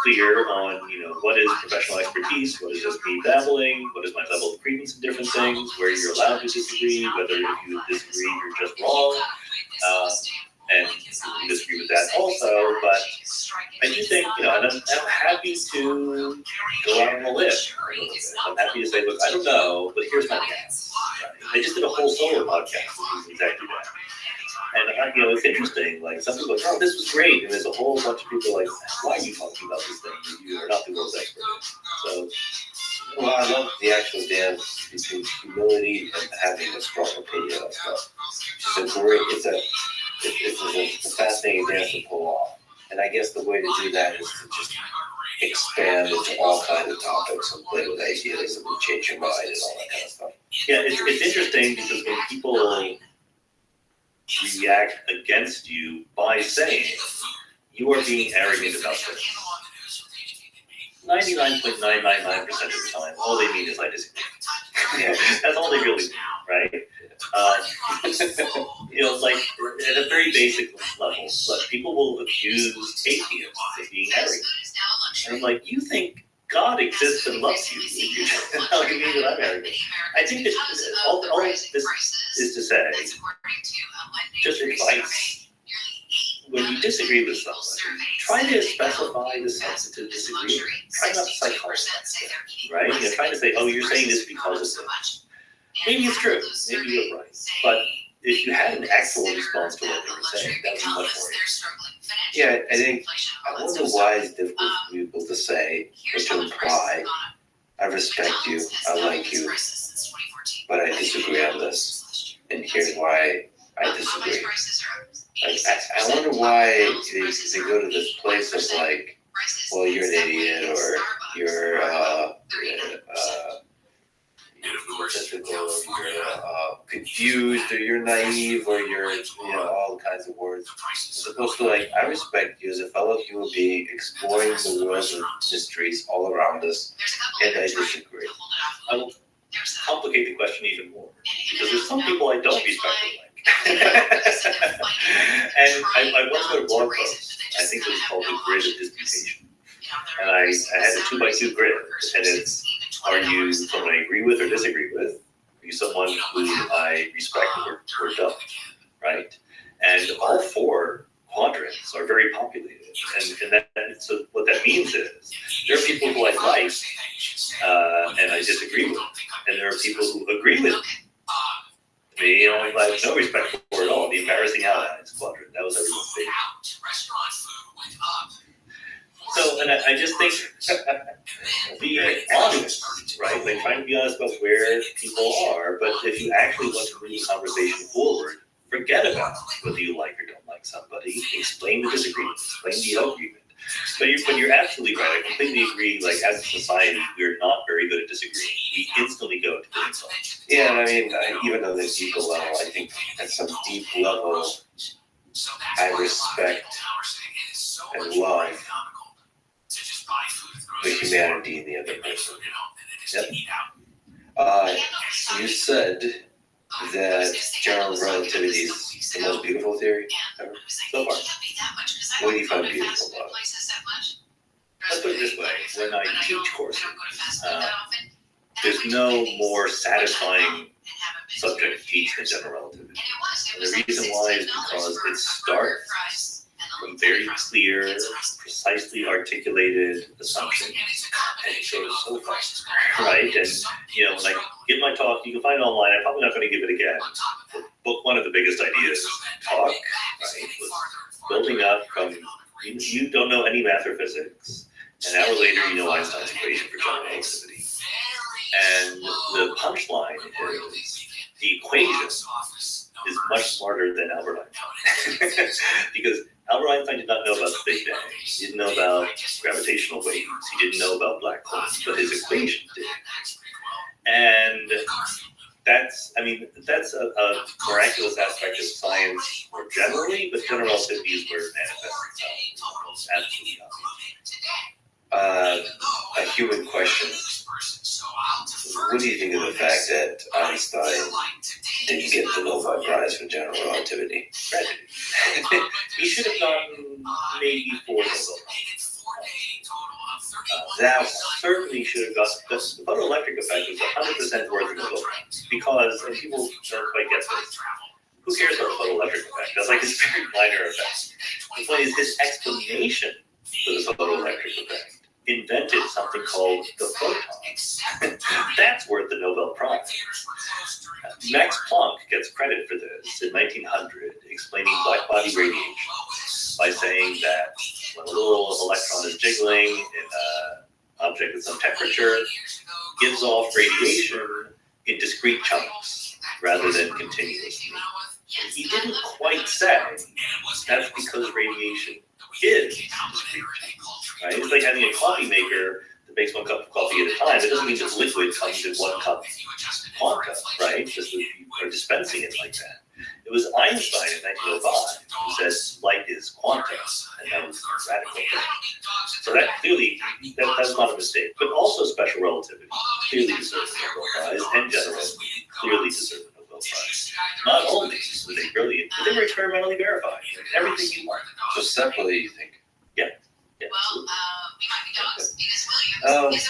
clear on, what is professional expertise, what is just me babbling, what is my level of credence in different things, where you're allowed to disagree, whether if you disagree, you're just wrong. And you can disagree with that also, but I do think, and I'm happy to go out on a limb. I'm happy to say, look, I don't know, but here's my guess. Right? I just did a whole solo podcast, which is exactly that. And it's interesting. Like some people are like, oh, this was great, and there's a whole bunch of people like, why are you talking about this thing? You are not the world's expert. So, well, I love the actual dance between humility and having a strong opinion on stuff. It's a fascinating dance to pull off. And I guess the way to do that is to just expand into all kinds of topics and play with ideas and change your mind and all that kind of stuff. Yeah, it's interesting because when people react against you by saying you are being arrogant about this, 99.999% of the time, all they mean is I disagree. That's all they really mean, right? Like at a very basic level, but people will accuse atheists of being arrogant. And I'm like, you think God exists and loves you? You tell me that I'm arrogant. I think that all this is to say, just advice. When you disagree with somebody, try to specify the substantive disagreement. Try not to psychologize it, right? You're trying to say, oh, you're saying this because of this. Maybe it's true. Maybe you're right. But if you had an actual response to what they were saying, that would be much more interesting. Yeah, I wonder why it's difficult for people to say or to imply, I respect you, I like you, but I disagree on this, and here's why I disagree. Like, I wonder why they go to this place of like, well, you're an idiot, or you're confused, or you're naive, or you're all kinds of words. As opposed to like, I respect you as a fellow human being exploring the world of mysteries all around us, and I disagree. I will complicate the question even more because there's some people I don't respect or like. And I once wrote a blog post, I think it was called The Grid of Disputation. And I had a 2x2 grid, and it's, are you someone I agree with or disagree with? Are you someone who I respect or don't, right? And all four quadrants are very populated. And so what that means is, there are people who I like, and I disagree with, and there are people who agree with me, and I have no respect for at all. The embarrassing allies quadrant, that was everyone's favorite. So, and I just think, be honest, right? Like, trying to be honest about where people are, but if you actually want to move the conversation forward, forget about whether you like or don't like somebody. Explain the disagreement, explain the agreement. But you're absolutely right. I completely agree. Like, as a society, we're not very good at disagreeing. We instantly go to the insult. Yeah, I mean, even on the deeper level, I think at some deep level, I respect and love the humanity in the other person. Yep. You said that general relativity is the most beautiful theory ever So far. What do you find beautiful about it? Let's put it this way. When I teach courses, there's no more satisfying subject to teach than general relativity. And the reason why is because it starts from very clear, precisely articulated assumptions, and it goes so fast, right? And, when I give my talk, you can find it online. I'm probably not going to give it again. Book one of the biggest ideas, talk, right, was building up from, you don't know any math or physics. An hour later, you know Einstein's equation for general relativity. And the punchline is the equation is much smarter than Albert Einstein. Because Albert Einstein did not know about the Big Bang. He didn't know about gravitational waves. He didn't know about black holes, but his equation did. And that's a miraculous aspect of science more generally, but general relativity is where it manifests itself. Absolutely. A human question. What do you think of the fact that Einstein didn't get the Nobel Prize for general relativity? Tragedy. He should have gotten maybe 4 Nobel Prizes. That certainly should have gotten, because the photoelectric effect was 100% worth the Nobel Prize. Because, and people don't quite get this, who cares about the photoelectric effect? That's like this very minor effect. The point is his explanation with a photoelectric effect, invented something called the photon. That's worth the Nobel Prize. Max Planck gets credit for this in 1900, explaining blackbody radiation by saying that when a little electron is jiggling in an object with some temperature, gives off radiation in discrete chunks rather than continuously. He didn't quite say that's because radiation is discrete chunks, right? It's like having a coffee maker that makes one cup of coffee at a time. It doesn't mean that liquid comes in one cup quanta, right? Just that you are dispensing it like that. It was Einstein in 1905 who said light is quanta, and that was radical. So that clearly, that's not a mistake. But also special relativity clearly deserves the Nobel Prize, and general clearly deserve the Nobel Prize. Not only were they brilliant, but they were experimentally verified. Like everything you want. So separately, you think? Yeah.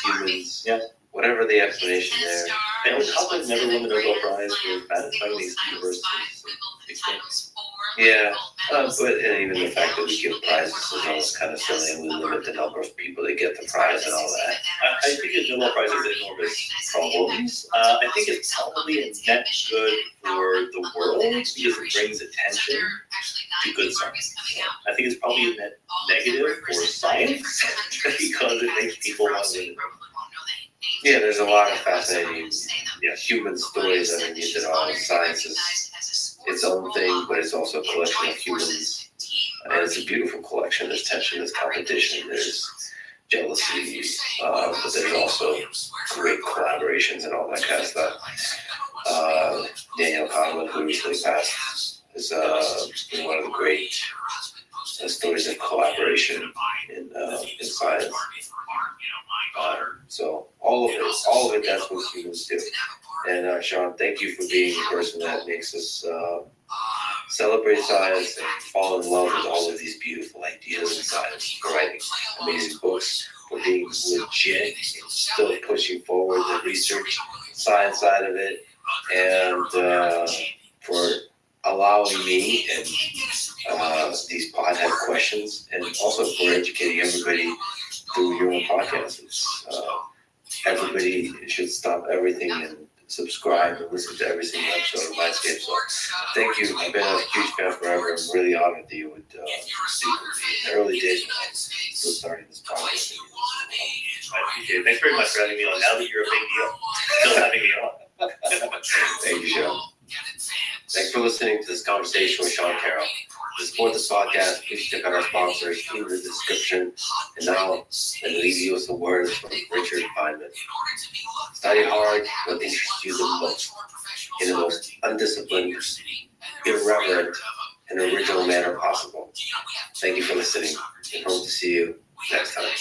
Humans. Yeah. Whatever the explanation there. And Hubble never won the Nobel Prize for satisfying these universities. Yeah, but and even the fact that we give prizes is almost kind of silly, and we limit the number of people that get the prize and all that. I think the Nobel Prize is enormous problems. I think it's probably a net good for the world because it brings attention to good science. I think it's probably a net negative for science because it makes people want to win. Yeah, there's a lot of fascinating human stories underneath it all. Science is its own thing, but it's also a collection of humans. And it's a beautiful collection. There's tension, there's competition, there's jealousy, but there's also great collaborations and all that kind of stuff. Daniel Kahneman, who recently passed, is one of the great stories of collaboration in science. So all of it, that's what humans do. And Sean, thank you for being the person that makes us celebrate science and fall in love with all of these beautiful ideas in science, for writing amazing books, for being legit and still pushing forward the research science side of it, and for allowing me and these podhead questions, and also for educating everybody through your own podcast. Everybody should stop everything and subscribe and listen to every single episode of Mindscape. So thank you. I've been a huge fan forever. I'm really honored that you would speak with me in the early days when I was still starting this podcast. I appreciate it. Thanks very much for having me on. Now that you're a big deal, still having me on. Thank you, Sean. Thanks for listening to this conversation with Sean Carroll. To support this podcast, please check out our sponsors in the description. And now, let me leave you with some words from Richard Feynman. Study hard what interests you the most, in the most undisciplined, irreverent, and original manner possible. Thank you for listening, and hope to see you next time. And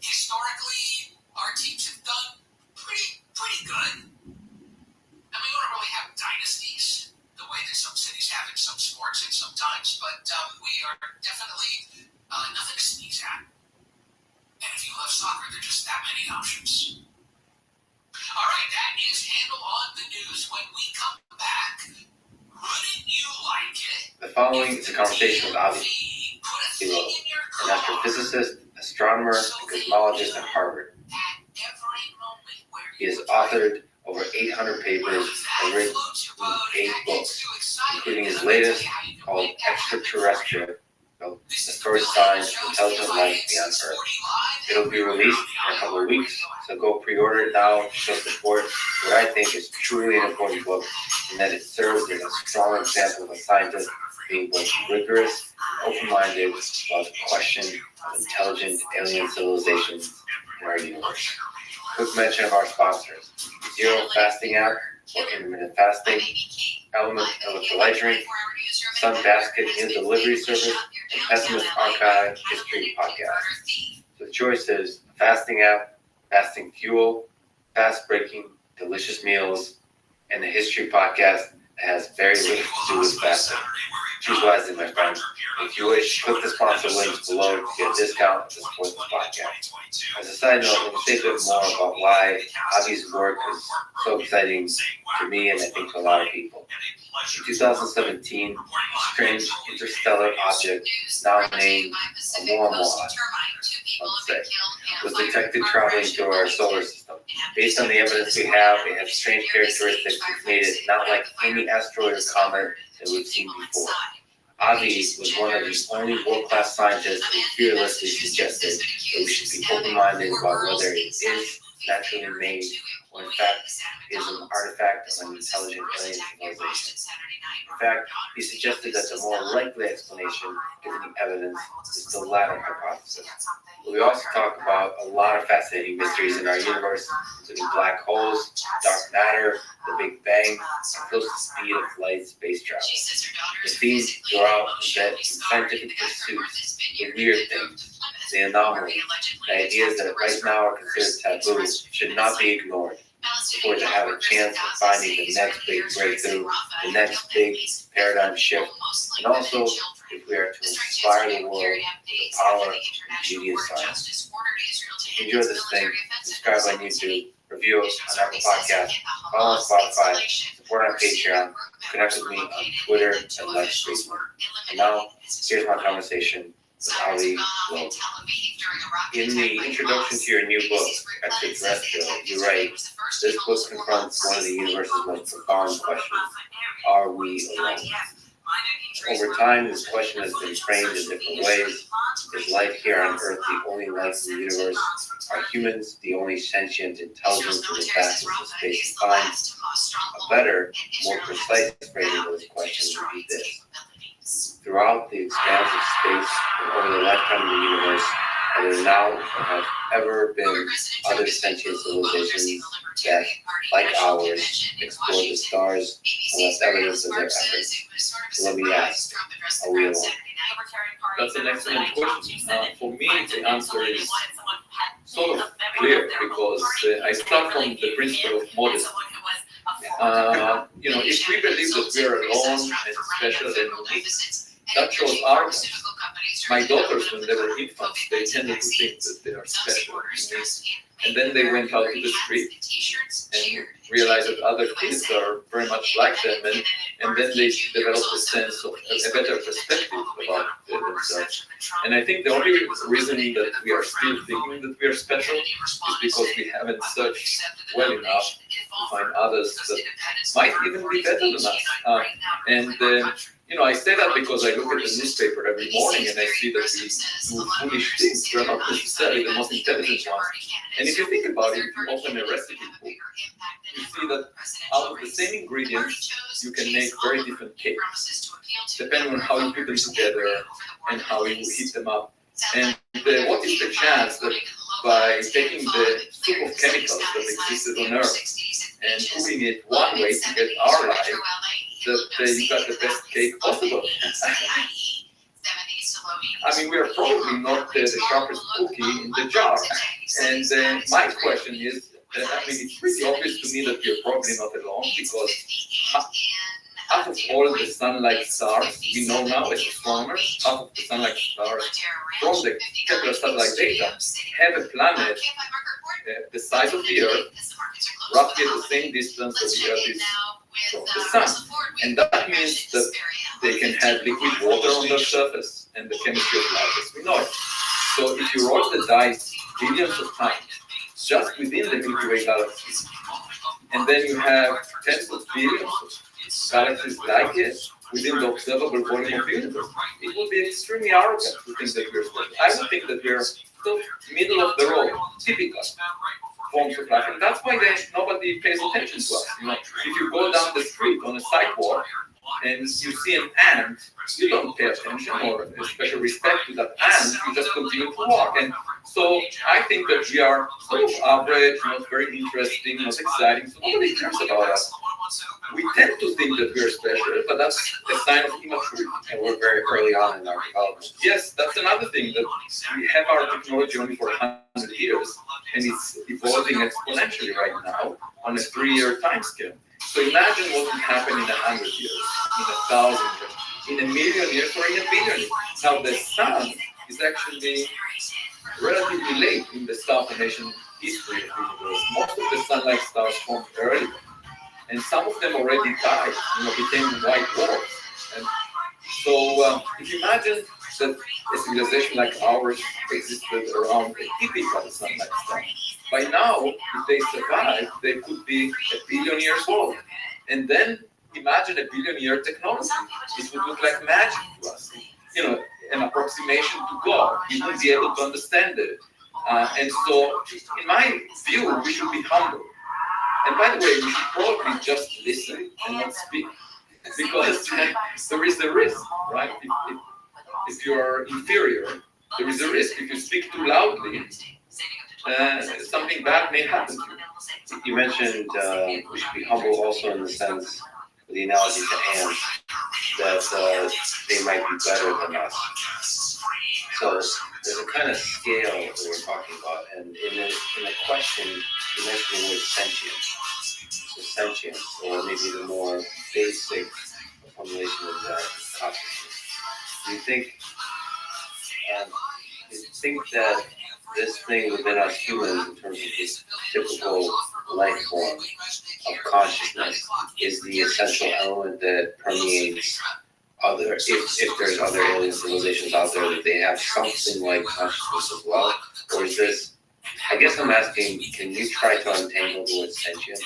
historically, our teams have done pretty good. I mean, we don't really have dynasties the way that some cities have in some sports and sometimes, but we are definitely nothing to sneeze at. And if you love soccer, there are just that many options. All right, that is Handle on the News. When we come back, wouldn't you like it? The following is a conversation with Avi, an astrophysicist, astronomer, and cosmologist at Harvard. He has authored over 800 papers and written 8 books, including his latest called Extraterrestrial, the first signs of intelligent life beyond Earth. It'll be released in a couple of weeks, so go pre-order it now to show support what I think is truly an important book, and that it serves as a strong example of a scientist being both rigorous and open-minded about the question of intelligent alien civilizations in our universe. Quick mention of our sponsors: Zero Fasting app for intermittent fasting, Element Electrolyte Drink, Sun Basket Meal Delivery Service, and Pessimist Archive History Podcast. So the choice is a fasting app, fasting fuel, fast breaking, delicious meals, and the History Podcast that has very little to do with fasting. Choose wisely, my friends. If you wish, click the sponsor links below to get a discount to support this podcast. As a side note, let me say a bit more about why Avi's work is so exciting to me and I think to a lot of people. In 2017, a strange interstellar object, now named Oumuamua, was detected traveling through our solar system. Based on the evidence we have, it has strange characteristics which made it not like any asteroid or comet that we've seen before. Avi was one of the only world-class scientists who fearlessly suggested that we should be open-minded about whether it is naturally made or in fact is an artifact of an intelligent alien civilization. In fact, he suggested that the more likely explanation, given the evidence, is the latter hypothesis. We also talk about a lot of fascinating mysteries in our universe, including black holes, dark matter, the Big Bang, and close to speed of light space travel. The theme throughout is that in scientific pursuits, the weird things, the anomaly, the ideas that right now are considered taboo should not be ignored. If we're to have a chance of finding the next big breakthrough, the next big paradigm shift, and also if we are to inspire the world with the power and beauty of science. Enjoy this thing, subscribe on YouTube, review us on Apple Podcasts, follow us on Spotify, support on Patreon, connect with me on Twitter and Let's Facebook. And now, here's my conversation with Ali Lowe. In the introduction to your new book, Extraterrestrial, you write, this book confronts one of the universe's most profound questions. Are we alone? Over time, this question has been framed in different ways. Is life here on Earth the only life in the universe? Are humans the only sentient intelligence in the vastness of space and time? A better, more precise framing of this question would be this. Throughout the expanse of space and over the lifetime of the universe, are there now or have ever been other sentient civilizations that, like ours, explore the stars and left evidence of their efforts? So let me ask, are we alone? That's an excellent question. For me, the answer is sort of clear because I start from the principle of modesty. If we believe that we are alone and special and unique, that shows arrogance. My daughters, when they were infants, they tended to think that they are special and unique. And then they went out to the street and realized that other kids are very much like them, and then they developed a sense of a better perspective about themselves. And I think the only reason that we are still thinking that we are special is because we haven't searched well enough to find others that might even be better than us. I say that because I look at the newspaper every morning and I see that we do foolish things. We're not necessarily the most intelligent ones. And if you think about it, if you open a recipe book, you see that out of the same ingredients, you can make very different cakes, depending on how you put them together and how you heat them up. And what is the chance that by taking the soup of chemicals that existed on Earth and cooking it one way to get our life, that you got the best cake possible? I mean, we are probably not the sharpest cookie in the jar. And my question is, it's pretty obvious to me that we're probably not alone, because half of all the sun-like stars we know now as astronomers, half of the sun-like stars from the Kepler satellite data have a planet the size of the Earth, roughly at the same distance as the Earth is from the sun. And that means that they can have liquid water on their surface and the chemistry of life as we know it. So if you roll the dice billions of times just within the Milky Way galaxy, and then you have tens of billions of galaxies like it within the observable volume of the universe, it would be extremely arrogant to think that we're special. I would think that we're the middle of the road, typical forms of life, and that's why nobody pays attention to us. If you go down the street on a sidewalk and you see an ant, you don't pay attention or a special respect to that ant, you just continue to walk. And so I think that we are sort of average, not very interesting, not exciting, so nobody cares about us. We tend to think that we're special, but that's a sign of immaturity. And we're very early on in our development. Yes, that's another thing, that we have our technology only for 100 years, and it's evolving exponentially right now on a 3-year time scale. So imagine what would happen in 100 years, in 1,000 years, in 1,000,000 years, or in 1,000,000,000 years. Now the sun is actually relatively late in the star formation history of the universe. Most of the sun-like stars formed early. and some of them already died, became white dwarfs. And so if you imagine that a civilization like ours existed around a typical sun lifespan, by now, if they survived, they could be 1 billion years old. And then imagine a 1 billion year technology. It would look like magic to us. An approximation to God. You wouldn't be able to understand it. And so, in my view, we should be humble. And by the way, we should probably just listen and not speak. Because there is a risk, right? If you are inferior, there is a risk. If you speak too loudly, something bad may happen to you. You mentioned we should be humble also in the sense, the analogy to ants, that they might be better than us. So there's a kind of scale that we're talking about, and in the question, you mentioned the word sentience. So sentience, or maybe the more basic formulation of that consciousness. Do you think that this thing within us humans, in terms of this typical life form of consciousness, is the essential element that permeates other, if there's other alien civilizations out there, that they have something like consciousness as well? Or is this, I guess I'm asking, can you try to untangle the word sentient?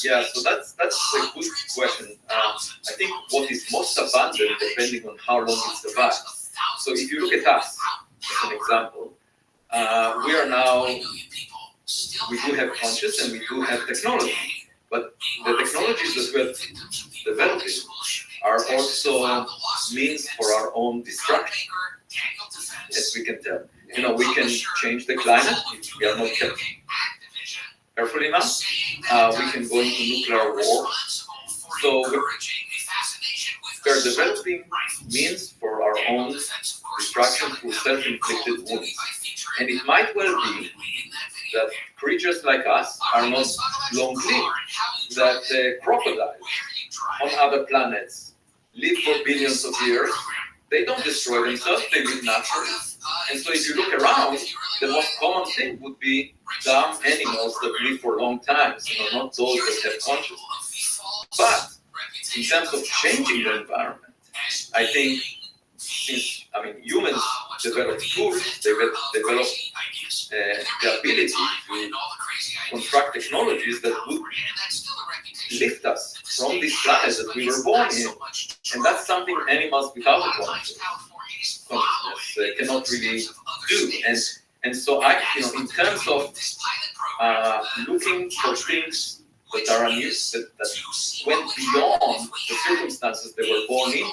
Yeah, so that's a good question. I think what is most abundant depending on how long it survives. So if you look at us, as an example, we are now, we do have conscious and we do have technology, but the technologies that we're developing are also means for our own destruction, as we can tell. We can change the climate if we are not kept careful enough. We can go into nuclear war. So we're developing means for our own destruction through self-inflicted wounds. And it might well be that creatures like us are not long-lived, that crocodiles on other planets live for billions of years. They don't destroy themselves, they live naturally. And so if you look around, the most common thing would be dumb animals that live for long times, not those that have consciousness. But in terms of changing the environment, I think humans develop tools, they develop the ability to construct technologies that would lift us from this planet that we were born in. And that's something animals without a consciousness cannot really do. And so in terms of looking for things that are unusual, that went beyond the circumstances they were born into,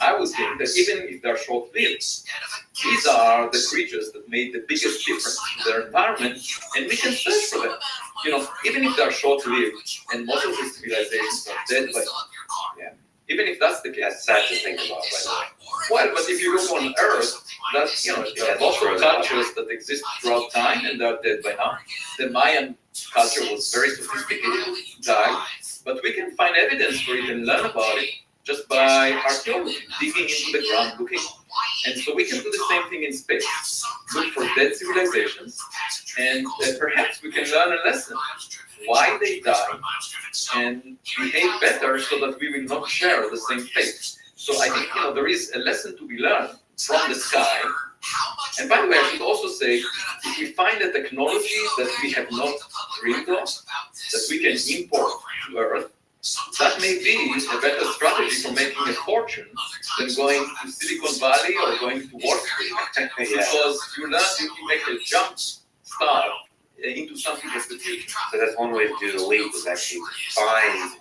I would think that even if they're short-lived, these are the creatures that made the biggest difference to their environment, and we can search for them. Even if they're short-lived, and most of these civilizations are dead by now. Even if that's the case, That's sad to think about, by the way. well, but if you look on Earth, that's there are lots of cultures that exist throughout time, and they're dead by now. The Mayan culture was very sophisticated, died, but we can find evidence for it and learn about it just by archaeology, digging into the ground, looking. And so we can do the same thing in space. Look for dead civilizations, and perhaps we can learn a lesson why they died and behave better so that we will not share the same fate. So I think there is a lesson to be learned from the sky. And by the way, I should also say, if we find a technology that we have not dreamed of, that we can import to Earth, that may be a better strategy for making a fortune than going to Silicon Valley or going to Wall Street. Because you make a jump start into something of the future. So that's one way to do the leap, is actually to find,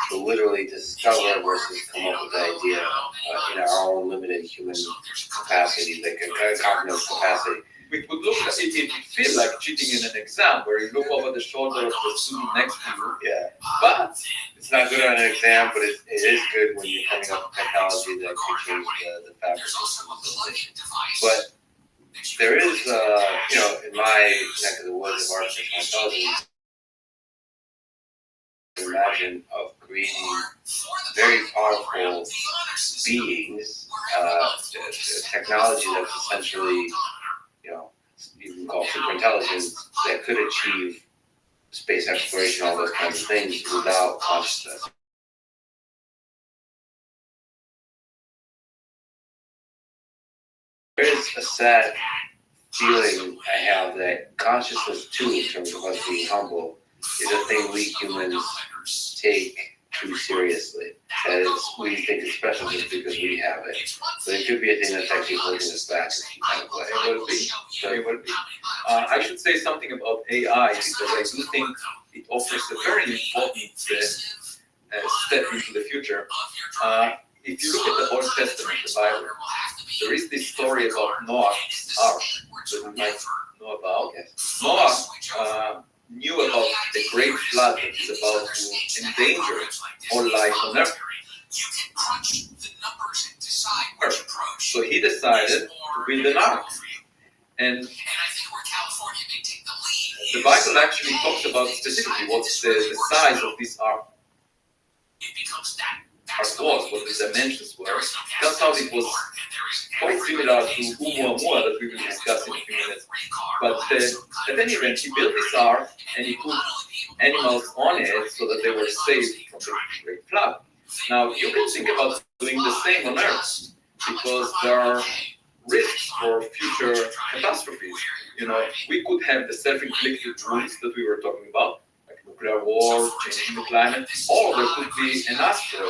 to literally discover versus come up with the idea in our own limited human capacity, the cognitive capacity. It would look like it feel like cheating in an exam where you look over the shoulder of the student next to you. Yeah. But it's not good on an exam, but it is good when you're coming up with technology that could change the fabric of civilization. But there is, in my neck of the woods of artificial intelligence, imagine of creating very powerful beings, technology that's essentially, you can call superintelligence, that could achieve space exploration, all those kinds of things without consciousness. There is a sad feeling I have that consciousness too, in terms of us being humble, is a thing we humans take too seriously. That is, we think it's special just because we have it. But it could be a thing that's actually holding us back in some kind of way. It would be. I should say something about AI because I do think it offers a very important step into the future. If you look at the Old Testament, the Bible, there is this story about Noah's ark that you might know about. Noah knew about the great flood that is about to endanger all life on earth. So he decided to build an ark. And the Bible actually talks about specifically what's the size of this ark. Was, what the dimensions were. That's how it was quite similar to Oumuamua that we will discuss in a few minutes. But at any rate, he built this ark and he put animals on it so that they were saved from the great flood. Now, you can think about doing the same on Earth because there are risks for future catastrophes. You know, we could have the self-inflicted wounds that we were talking about, like nuclear war, changing the climate, or there could be an asteroid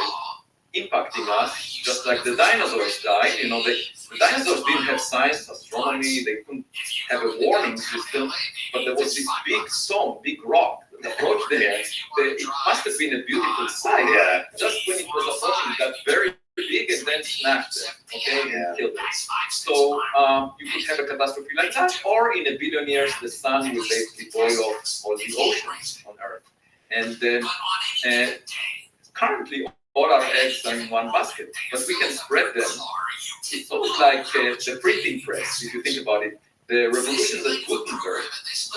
impacting us, just like the dinosaurs died. You know, the dinosaurs didn't have science, astronomy, they couldn't have a warning system, but there was this big stone, big rock that approached there. It must have been a beautiful sight. Yeah. Just when it was approaching, it got very big and then snapped it, okay, and killed it. So you could have a catastrophe like that, or in a billion years, the sun will basically boil off all the oceans on Earth. And then currently, all our eggs are in one basket, but we can spread them. It's almost like the printing press, if you think about it. The revolution that Gutenberg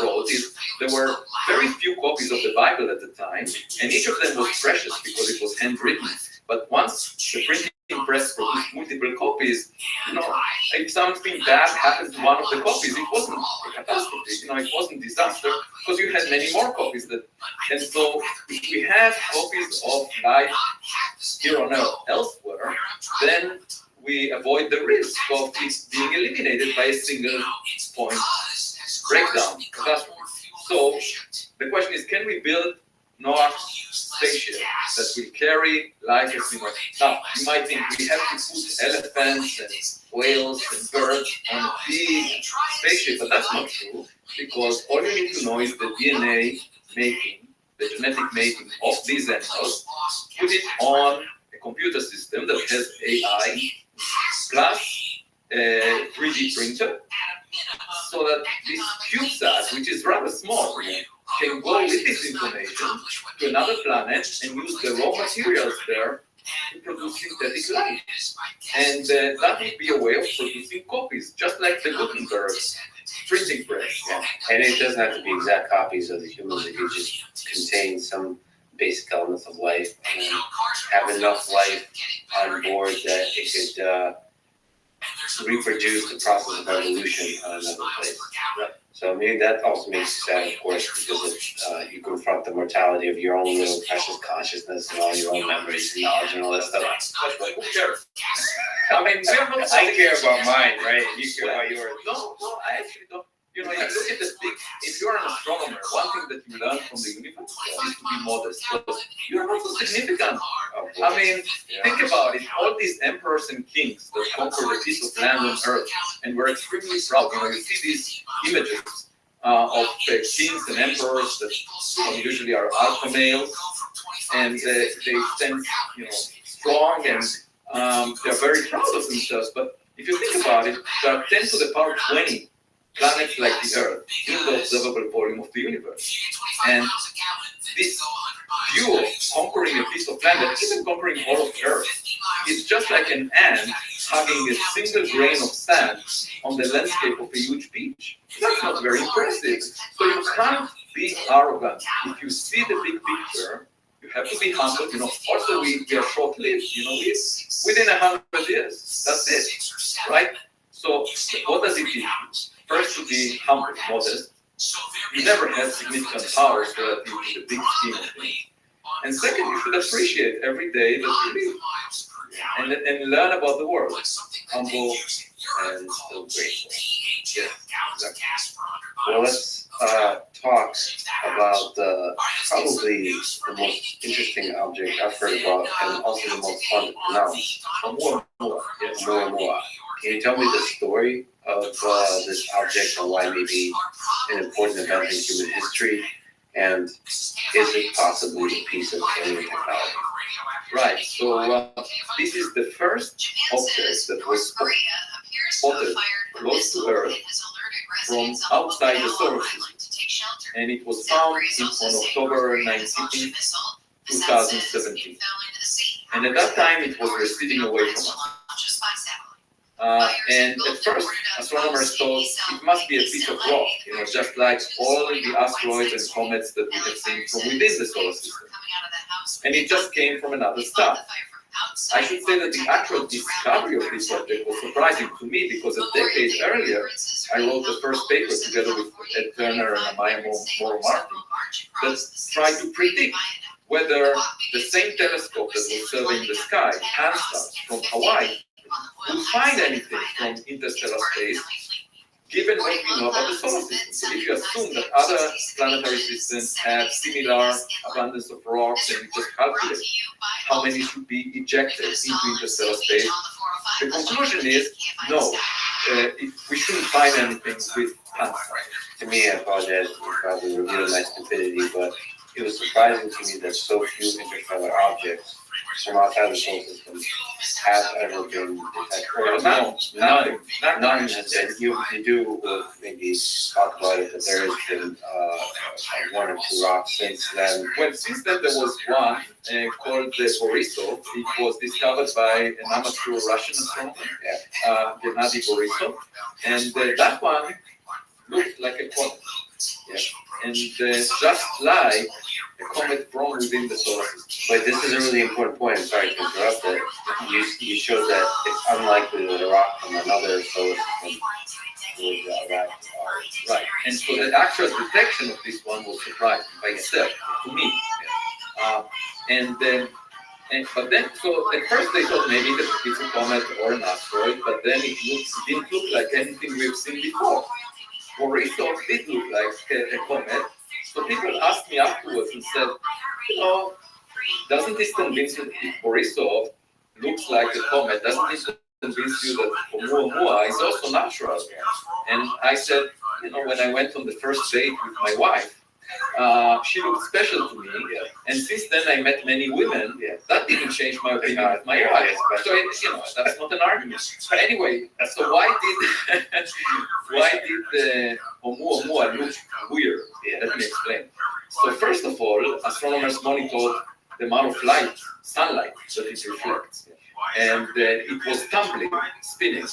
wrote is there were very few copies of the Bible at the time, and each of them was precious because it was handwritten. But once the printing press produced multiple copies, you know, if something bad happened to one of the copies, it wasn't a catastrophe, you know, it wasn't disaster because you had many more copies. And so if we have copies of life here on Earth elsewhere, then we avoid the risk of it being eliminated by a single point breakdown, catastrophe. So the question is, can we build Noah's spaceship that will carry life as we know? Now, you might think we have to put elephants and whales and birds on a big spaceship, but that's not true, because all you need to know is the DNA making, the genetic making of these animals, put it on a computer system that has AI plus a 3D printer, so that this CubeSat, which is rather small, can go with this information to another planet and use the raw materials there to produce synthetic life. And that would be a way of producing copies, just like the Gutenberg printing press. Yeah. And it doesn't have to be exact copies of the humans. It could just contain some basic elements of life and have enough life on board that it could reproduce the process of evolution on another place. So I mean, that also makes it sad, of course, because you confront the mortality of your own little precious consciousness and all your own memories and knowledge and all that stuff. Who cares? I mean, I care about mine, right? You care about yours. No, I actually don't. You know, you look at the big, if you're an astronomer, one thing that you learn from the universe is to be modest. Because you're not so significant. I mean, think about it. All these emperors and kings that conquered a piece of land on Earth and were extremely proud. You know, you see these images of kings and emperors that usually are alpha males, and they stand, you know, strong, and they're very proud of themselves. But if you think about it, there are 10 to the power 20 planets like the Earth in the observable volume of the universe. And this view of conquering a piece of land, even conquering all of Earth, is just like an ant hugging a single grain of sand on the landscape of a huge beach. That's not very impressive. So you can't be arrogant. If you see the big picture, you have to be humble. You know, also we are short-lived. You know, within 100 years, that's it, right? So what does it mean? First, to be humble, modest, You never had significant powers relative to the big scheme of things. And second, you should appreciate every day that you live and learn about the world. Humble and still grateful. Yeah, exactly. Well, let's talk about probably the most interesting object I've heard about, and also the most fun to pronounce. Oumuamua. Can you tell me the story of this object and why maybe an important event in human history? And is it possibly a piece of alien technology? Right, so this is the first object that was spotted close to Earth from outside the solar system, and it was found on October 19, 2017. And at that time, it was receding away from us. And at first, astronomers thought it must be a piece of rock, just like all the asteroids and comets that we have seen from within the solar system. And it just came from another star. I should say that the actual discovery of this object was surprising to me because a decade earlier, I wrote the first paper together with Ed Turner and Amaya Moro Martin that tried to predict whether the same telescope that was surveying the sky, Pan-STARRS from Hawaii, would find anything from interstellar space, given what we know about the solar system. So if you assume that other planetary systems have similar abundance of rocks and you just calculate how many should be ejected into interstellar space, the conclusion is no, we shouldn't find anything with Pan-STARRS. To me, I apologize for probably revealing my stupidity, but it was surprising to me that so few interstellar objects from outside the solar system have ever been detected. None has been. You do maybe talk about it, that there has been one or two rocks since then. Well, since then there was one called the Borisov. It was discovered by an amateur Russian astronomer, Gennady Borisov, and that one looked like a comet. Yeah. And just like a comet from within the solar system. But this is a really important point. I'm sorry to interrupt it. You showed that it's unlikely that a rock from another solar system would arrive. Right. And so the actual detection of this one was surprising by itself to me. But then, so at first they thought maybe that it's a comet or an asteroid, but then it didn't look like anything we've seen before. Borisov did look like a comet. So people asked me afterwards and said, doesn't this convince you that if Borisov looks like a comet, doesn't this convince you that Oumuamua is also natural? And I said, when I went on the first date with my wife, she looked special to me, and since then I met many women. That didn't change my opinion with my wife. So that's not an argument. But anyway, so why did the Oumuamua look weird? Let me explain. So first of all, astronomers monitored the amount of light, sunlight that it reflects, and it was tumbling, spinning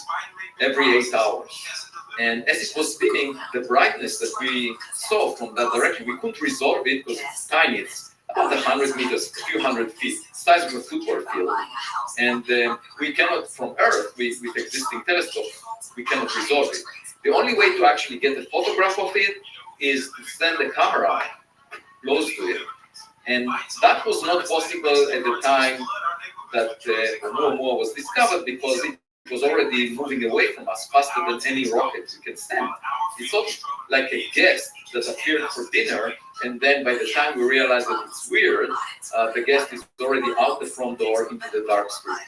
every 8 hours. And as it was spinning, the brightness that we saw from that direction, we couldn't resolve it because it's tiny. It's about 100 meters, a few hundred feet, size of a football field. And we cannot, from Earth, with existing telescopes, we cannot resolve it. The only way to actually get a photograph of it is to send the camera close to it. And that was not possible at the time that Oumuamua was discovered because it was already moving away from us faster than any rocket we can send. It's not like a guest that appeared for dinner, and then by the time we realize that it's weird, the guest is already out the front door into the dark street.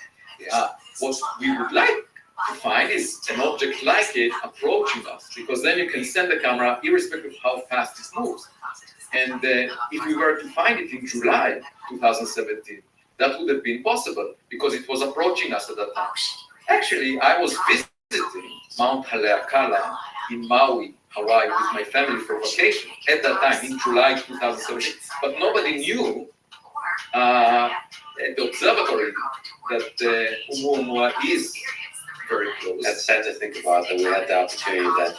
What we would like to find is an object like it approaching us, because then you can send the camera irrespective of how fast it moves. And if we were to find it in July 2017, that would have been possible because it was approaching us at that time. Actually, I was visiting Mount Haleakala in Maui, Hawaii, with my family for vacation at that time in July 2017. But nobody knew at the observatory that Oumuamua is very close. That's sad to think about that we had the opportunity that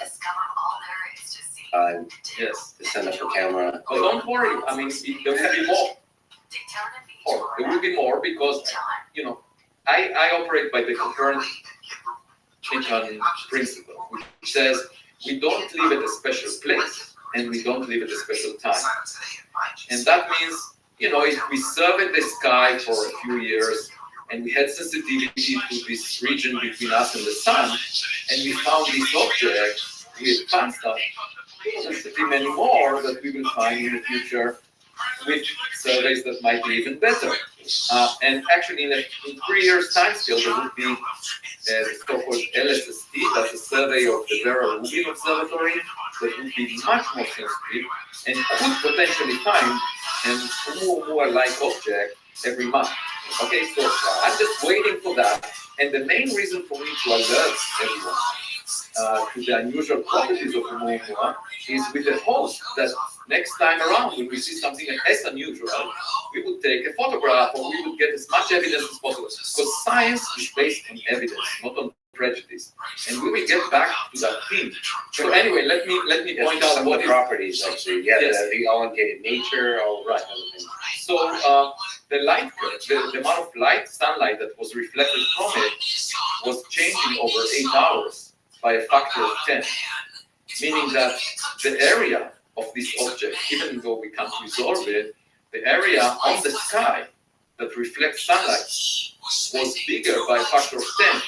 to send up a camera. Oh, don't worry. I mean, there will be more. There will be more because, I operate by the Copernican principle, which says we don't live at a special place. and we don't live at a special time. And that means, if we surveyed the sky for a few years and we had sensitivity to this region between us and the sun, and we found this object with fun stuff, we don't see many more that we will find in the future with surveys that might be even better. And actually, in 3 years' time scale, there would be the so-called LSST, that's a survey of the Vera Rubin Observatory, that would be much more sensitive and could potentially find a more-like object every month. Okay, so I'm just waiting for that. And the main reason for me to alert everyone to the unusual properties of Oumuamua is with the hope that next time around, when we see something as unusual, we would take a photograph or we would get as much evidence as possible. Because science is based on evidence, not on prejudice. And we will get back to that theme. So anyway, let me point out what the properties actually. Yeah, yes. The elongated nature, all right. So the light curve, the amount of sunlight that was reflected from it was changing over 8 hours by a factor of 10, meaning that the area of this object, even though we can't resolve it, the area on the sky that reflects sunlight was bigger by a factor of 10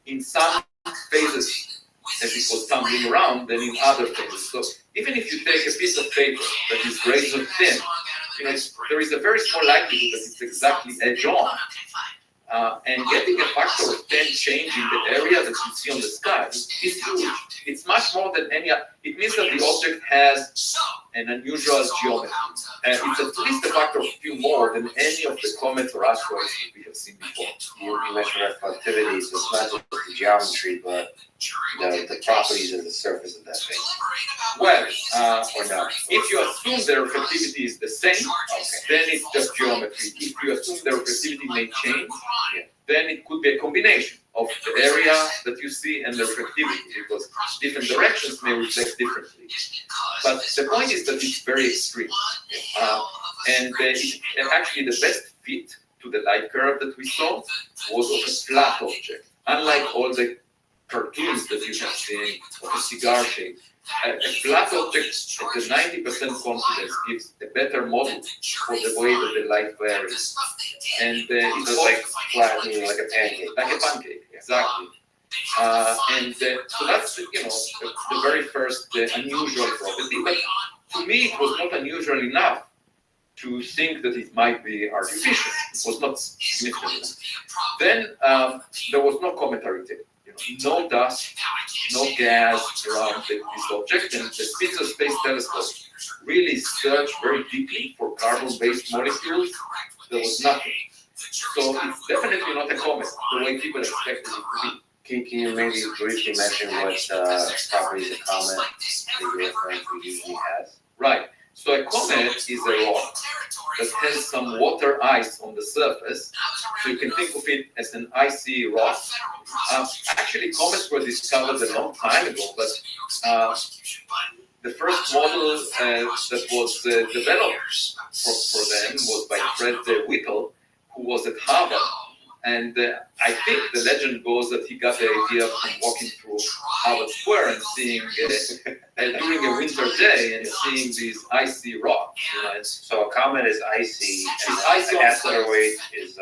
in some phases as it was tumbling around than in other phases. So even if you take a piece of paper that is razor thin, there is a very small likelihood that it's exactly edge on. And getting a factor of 10 change in the area that you see on the sky is huge. It's much more than any other. It means that the object has an unusual geometry. It's at least a factor of a few more than any of the comets or asteroids that we have seen before. You mentioned reflectivity, so it's not just the geometry, but the properties of the surface of that thing. Well, Or not. if you assume the reflectivity is the same, then it's just geometry. If you assume the reflectivity may change, then it could be a combination of the area that you see and the reflectivity, because different directions may reflect differently. But the point is that it's very extreme. And actually the best fit to the light curve that we saw was of a flat object. Unlike all the cartoons that you have seen of a cigar shape, a flat object at the 90% confidence gives a better model for the way that the light varies. And it's like flat, meaning like a pancake. like a pancake, exactly. So that's the very first unusual property. But to me, it was not unusual enough to think that it might be artificial. It was not significant enough. Then there was no cometary tape. No dust, no gas around this object, and the Spitzer Space Telescope really searched very deeply for carbon-based molecules. There was nothing. So it's definitely not a comet, the way people expected it to be. Can you maybe briefly mention what properties a comet that you're referring to usually has? Right. So a comet is a rock that has some water ice on the surface. So you can think of it as an icy rock. Actually, comets were discovered a long time ago, but the first model that was developed for them was by Fred Whipple, who was at Harvard. And I think the legend goes that he got the idea from walking through Harvard Square and seeing, during a winter day, and seeing these icy rocks. So a comet is icy, and icy an asteroid is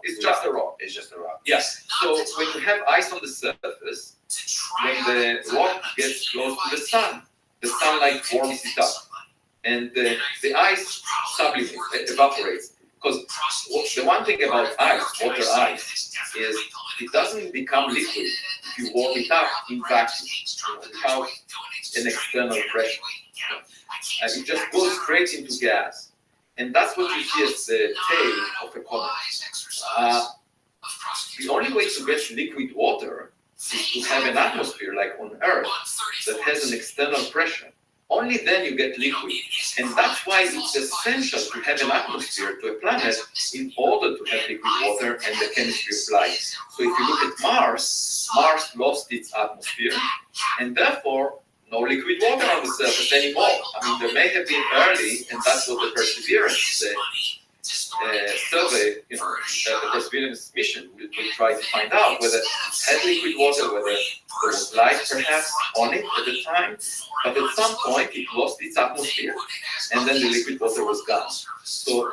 it's just a rock. It's just a rock. Yes. So when you have ice on the surface, when the rock gets close to the sunlight warms it up, and the ice sublimates, evaporates. Because the one thing about ice, water ice, is it doesn't become liquid if you warm it up in vacuum, without an external pressure. It just goes straight into gas. And that's what you see as the tail of a comet. The only way to get liquid water is to have an atmosphere like on Earth that has an external pressure. Only then you get liquid. And that's why it's essential to have an atmosphere to a planet in order to have liquid water and the chemistry of life. So if you look at Mars, Mars lost its atmosphere, and therefore no liquid water on the surface anymore. I mean, there may have been early, and that's what the Perseverance said, survey, the Perseverance mission will try to find out whether it had liquid water, whether there was life perhaps on it at the time, but at some point it lost its atmosphere, and then the liquid water was gone. So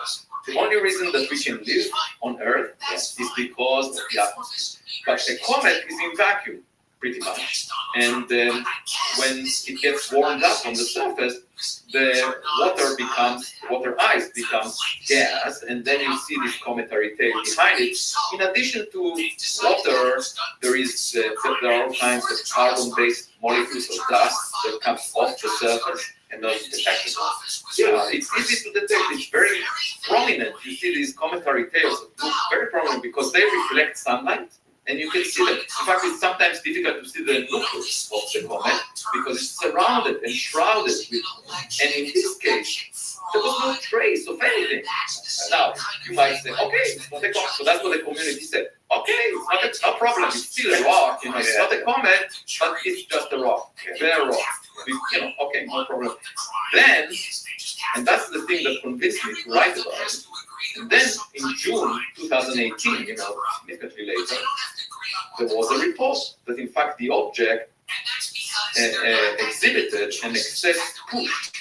the only reason that we can live on Earth is because of the atmosphere. But a comet is in vacuum, pretty much. And when it gets warmed up on the surface, the water ice becomes gas, and then you see this cometary tail behind it. In addition to water, there are all kinds of carbon-based molecules of dust that comes off the surface. And those detectable. Yeah, it's easy to detect. It's very prominent. You see these cometary tails look very prominent because they reflect sunlight, and you can see them. In fact, it's sometimes difficult to see the nucleus of the comet because it's surrounded and shrouded with. And in this case, there was no trace of anything. Now, you might say, okay, it's not a comet. So that's what the community said. Okay, it's not a problem. It's still a rock. It's not a comet, but it's just a rock. Bare rock. Okay, no problem. Then, and that's the thing that convinced me to write about it. And then in June 2018, significantly later, there was a report that in fact the object exhibited an excess push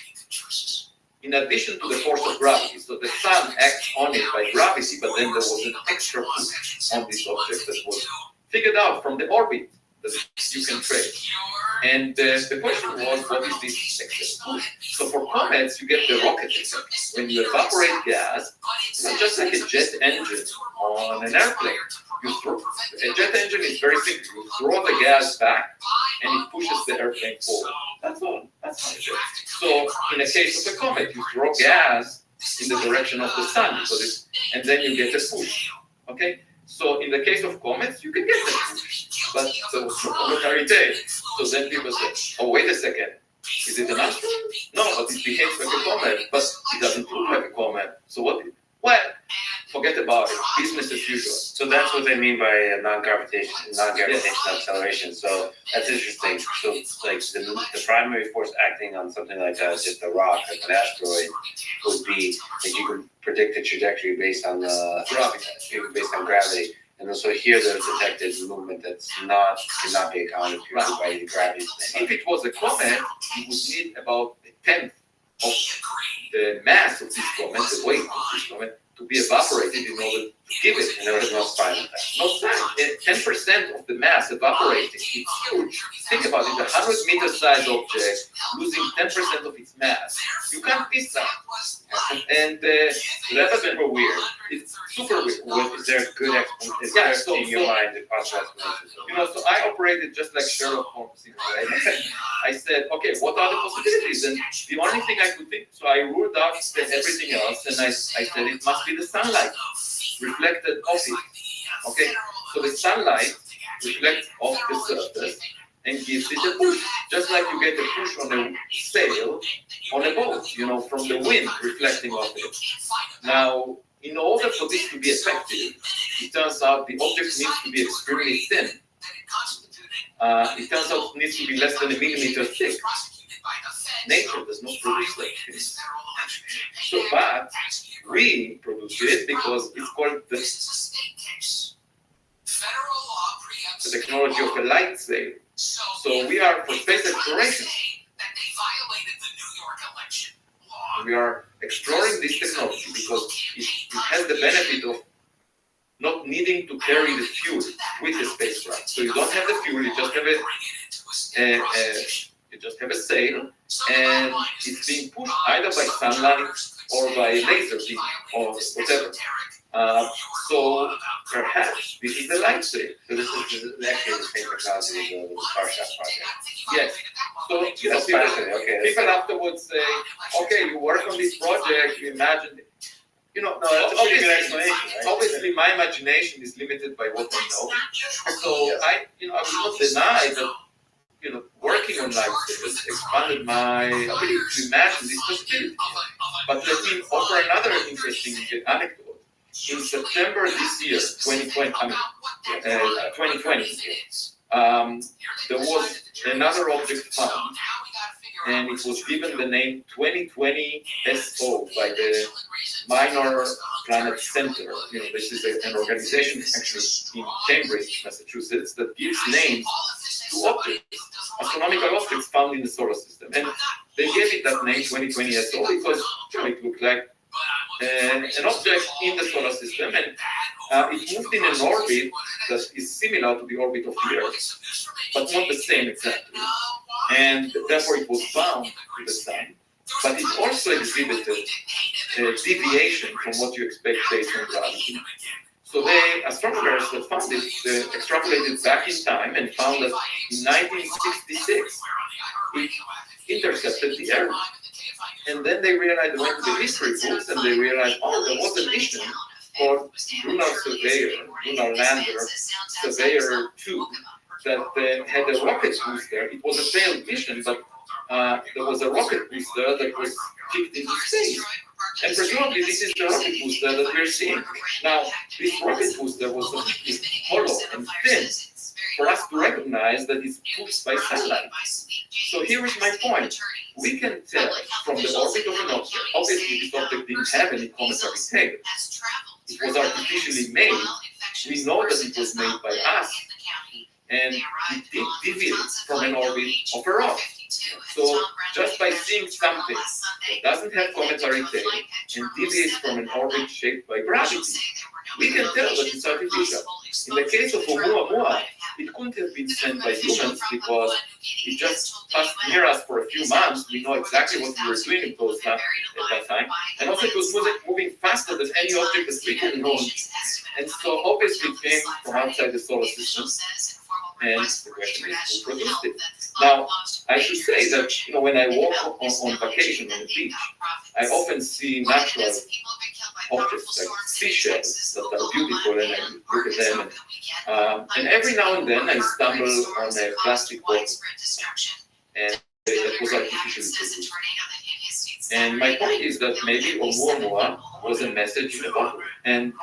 in addition to the force of gravity. So the sun acts on it by gravity, but then there was an extra push on this object that was figured out from the orbit that you can trace. And the question was, what is this excess push? So for comets, you get the rocket effect. When you evaporate gas, it's just like a jet engine on an airplane. A jet engine is very simple. You throw the gas back, and it pushes the airplane forward. That's all. That's how it is. So in the case of a comet, you throw gas in the direction of the sun, and then you get a push. Okay? So in the case of comets, you can get the push, but there was no cometary tail. So then people say, oh, wait a second. Is it an asteroid? No, but it behaves like a comet, but it doesn't look like a comet. So what? Well, forget about it. Business as usual. So that's what they mean by non-gravitational acceleration. So that's interesting. So like the primary force acting on something like just a rock, like an asteroid, would be like you can predict the trajectory based on gravity. And so here there's detected movement that's cannot be accounted for by the gravity. If it was a comet, you would need about a tenth of the mass of this comet, the weight of this comet, to be evaporated in order to give it. And there was no sign of that. No sign. 10% of the mass evaporating. It's huge. Think about it. A 100-meter size object losing 10% of its mass. You can't miss that. And that's super weird. It's super weird. Is there a good explanation in your mind, the possible explanation? So I operated just like Sherlock Holmes in a way. I said, okay, what are the possibilities? And the only thing I could think, so I ruled out everything else, and I said it must be the sunlight reflected off it. Okay, so the sunlight reflects off the surface and gives it a push, just like you get a push on a sail on a boat, from the wind reflecting off it. Now, in order for this to be effective, it turns out the object needs to be extremely thin. It turns out it needs to be less than a millimeter thick. Nature does not produce that. So, but we produce it because it's called the technology of a light sail. So we are for space exploration. We are exploring this technology because it has the benefit of not needing to carry the fuel with the spacecraft. So you don't have the fuel, you just have a sail, and it's being pushed either by sunlight or by laser beam or whatever. So perhaps this is the light sail. So this is actually the same technology as the Starship project. Yes. So people afterwards say, okay, you work on this project, you imagine it. No, that's a pretty good explanation, right? Obviously, my imagination is limited by what I know. So I will not deny that working on light sails expanded my ability to imagine this possibility. But let me offer another interesting anecdote. In September this year, 2020, there was another object found and it was given the name 2020 SO by the Minor Planet Center. This is an organization actually in Cambridge, Massachusetts, that gives names to objects, astronomical objects found in the solar system. And they gave it that name 2020 SO because it looked like an object in the solar system, and it moved in an orbit that is similar to the orbit of the Earth, but not the same exactly. And therefore it was bound to the sun, but it also exhibited a deviation from what you expect based on gravity. So the astronomers that found it extrapolated back in time and found that in 1966 it intercepted the Earth. And then they realized, they went to the history books and they realized, there was a mission called Lunar Lander Surveyor 2, that had a rocket booster. It was a failed mission, but there was a rocket booster that was kicked into space. And presumably this is the rocket booster that we're seeing. Now, this rocket booster was hollow and thin for us to recognize that it's pushed by sunlight. So here is my point. We can tell from the orbit of an object, obviously this object didn't have any cometary tail. It was artificially made. We know that it was made by us, and it did deviate from an orbit of a rock. So just by seeing something that doesn't have cometary tail and deviates from an orbit shaped by gravity, we can tell that it's artificial. In the case of Oumuamua, it couldn't have been sent by humans because it just passed near us for a few months. We know exactly what we were doing at that time. And also it was moving faster than any object that we can know. And so obviously it came from outside the solar system. And the question is, who produced it? Now, I should say that when I walk on vacation on the beach, I often see natural objects like seashells that are beautiful, and I look at them. And every now and then I stumble on a plastic bottle, and that was artificially produced. And my point is that maybe Oumuamua was a message in a bottle, and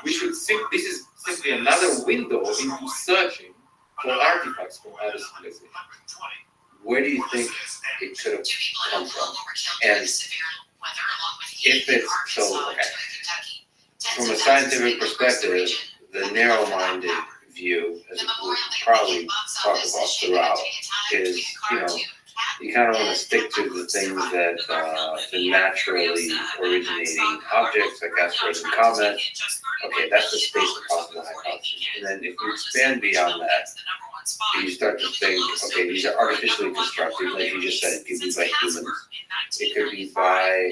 we should see this is simply another window into searching for artifacts from other civilizations. Where do you think it could have come from? And if it's so, from a scientific perspective, the narrow-minded view, as we'll probably talk about throughout, is, you kind of want to stick to the things that the naturally originating objects, like asteroids and comets. Okay, that's the space across the hypothesis. And then if we expand beyond that, you start to think, okay, these are artificially constructed, like you just said, it could be by humans. It could be by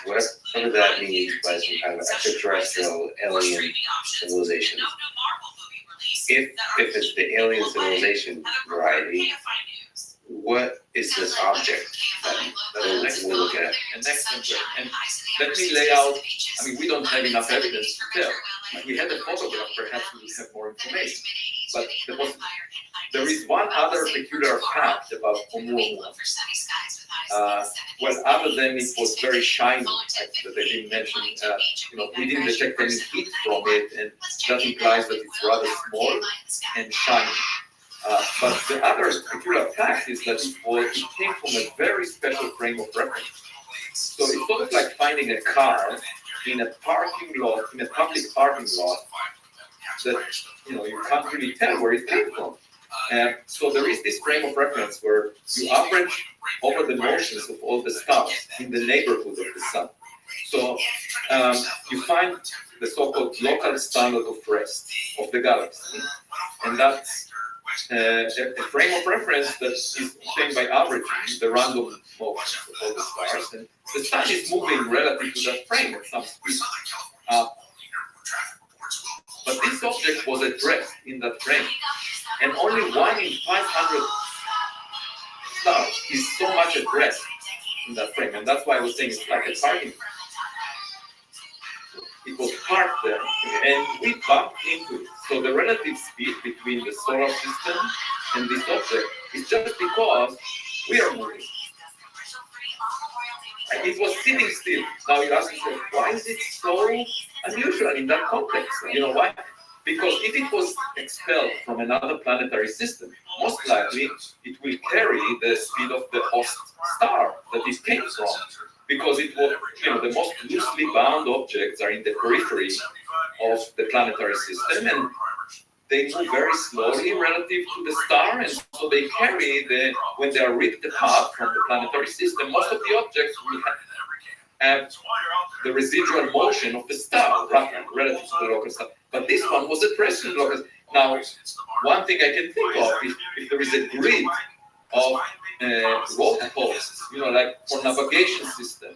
whatever that means, by some kind of extraterrestrial alien civilization. If it's the alien civilization variety, what is this object that we look at? An excellent question. And let me lay out, we don't have enough evidence to tell. If we had a photograph, perhaps we would have more information. But there is one other peculiar fact about Oumuamua. Well, other than it was very shiny, that I didn't mention, we didn't detect any heat from it, and that implies that it's rather small and shiny. But the other peculiar fact is that it came from a very special frame of reference. So it's sort of like finding a car in a parking lot, in a public parking lot, that you can't really tell where it came from. So there is this frame of reference where you average over the motions of all the stars in the neighborhood of the sun. So you find the so-called local standard of rest of the galaxy, and that's a frame of reference that is obtained by averaging the random motions of all the stars, and the sun is moving relative to that frame at some speed. But this object was at rest in that frame, and only 1 in 500 stars is so much at rest in that frame, and that's why I was saying it's like a parking. It was parked there, and we bumped into it. So the relative speed between the solar system and this object is just because we are moving. And it was sitting still. Now you ask yourself, why is it so unusual in that context? Why? Because if it was expelled from another planetary system, most likely it will carry the speed of the host star that it came from. Because it was, the most loosely bound objects are in the periphery of the planetary system, and they move very slowly relative to the star, and so they carry when they are ripped apart from the planetary system, most of the objects will have the residual motion of the star relative to the local star. But this one was at rest in the local. Now, one thing I can think of, if there is a grid of road posts, like for navigation system,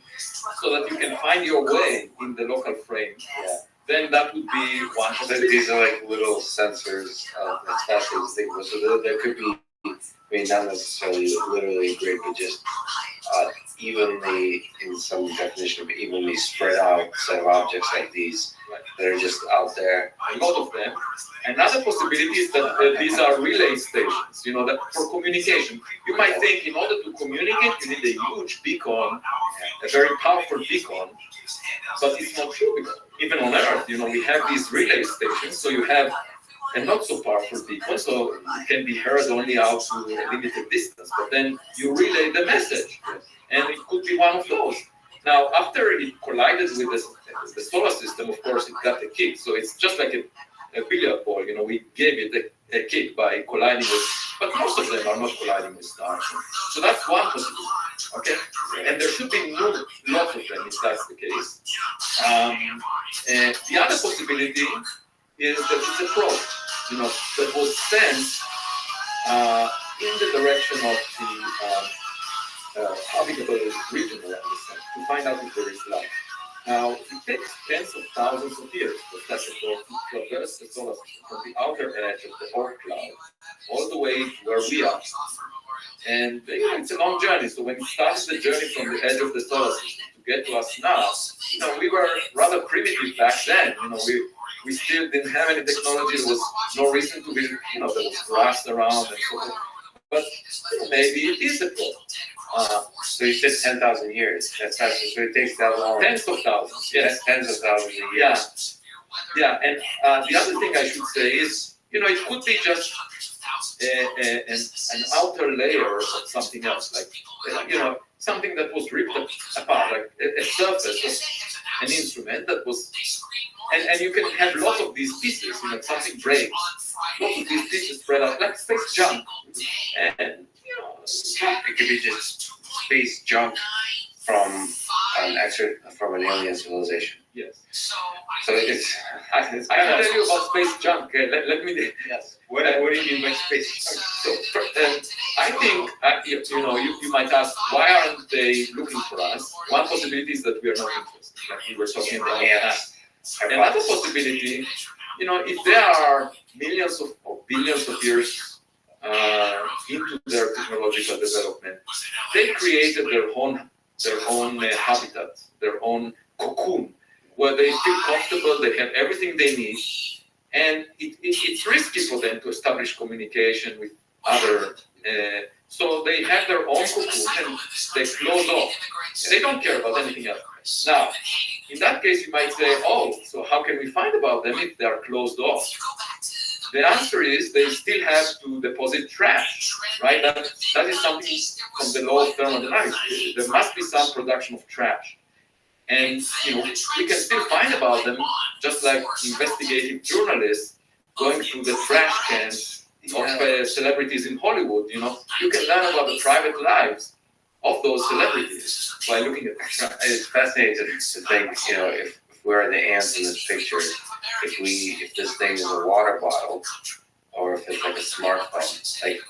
so that you can find your way in the local frame. Yeah. Then that would be one. So these are like little sensors. That's fascinating to think about. So there could be, not necessarily literally a grid, but just evenly, in some definition, but evenly spread out set of objects like these that are just out there. A lot of them. Another possibility is that these are relay stations, that for communication. You might think in order to communicate, you need a huge beacon, a very powerful beacon, but it's not true because even on Earth, we have these relay stations, so you have a not so powerful beacon, so it can be heard only out to a limited distance, but then you relay the message, and it could be one of those. Now, after it collided with the solar system, of course, it got a kick, so it's just like a billiard ball, we gave it a kick by colliding with, but most of them are not colliding with stars. So that's one possibility, okay? And there should be lots of them if that's the case. And the other possibility is that it's a probe, that was sent in the direction of the habitable region around the sun to find out if there is life. Now, it takes tens of thousands of years for such a probe to traverse the solar system from the outer edge of the Oort cloud all the way to where we are. And it's a long journey. So when it starts the journey from the edge of the solar system to get to us now, we were rather primitive back then. We still didn't have any technology. There was no reason to be, there was grass around and so forth. But maybe it is a probe. So you said 10,000 years. That's so it takes that long. Tens of thousands. Yes, tens of thousands of years. Yeah. And the other thing I should say is, it could be just an outer layer of something else, like something that was ripped apart, like a surface of an instrument that was, and you can have lots of these pieces. Something breaks, lots of these pieces spread out like space junk, and it could be just space junk from an alien civilization. Yes. So it's. I can tell you about space junk. Let me. Yes. What do you mean by space junk? So I think you might ask, why aren't they looking for us? One possibility is that we are not interested, like we were talking about. Another possibility, if there are millions or billions of years into their technological development, they created their own habitat, their own cocoon, where they feel comfortable, they have everything they need, and it's risky for them to establish communication with other. So they have their own cocoon and they close off. They don't care about anything else. Now, in that case, you might say, so how can we find about them if they are closed off? The answer is they still have to deposit trash, right? That is something from the law of thermodynamics. There must be some production of trash. And, we can still find about them, just like investigative journalists going through the trash cans of celebrities in Hollywood. You can learn about the private lives of those celebrities by looking at the trash. It's fascinating to think, if we're the ants in this picture, if this thing is a water bottle, or if it's like a smartphone, like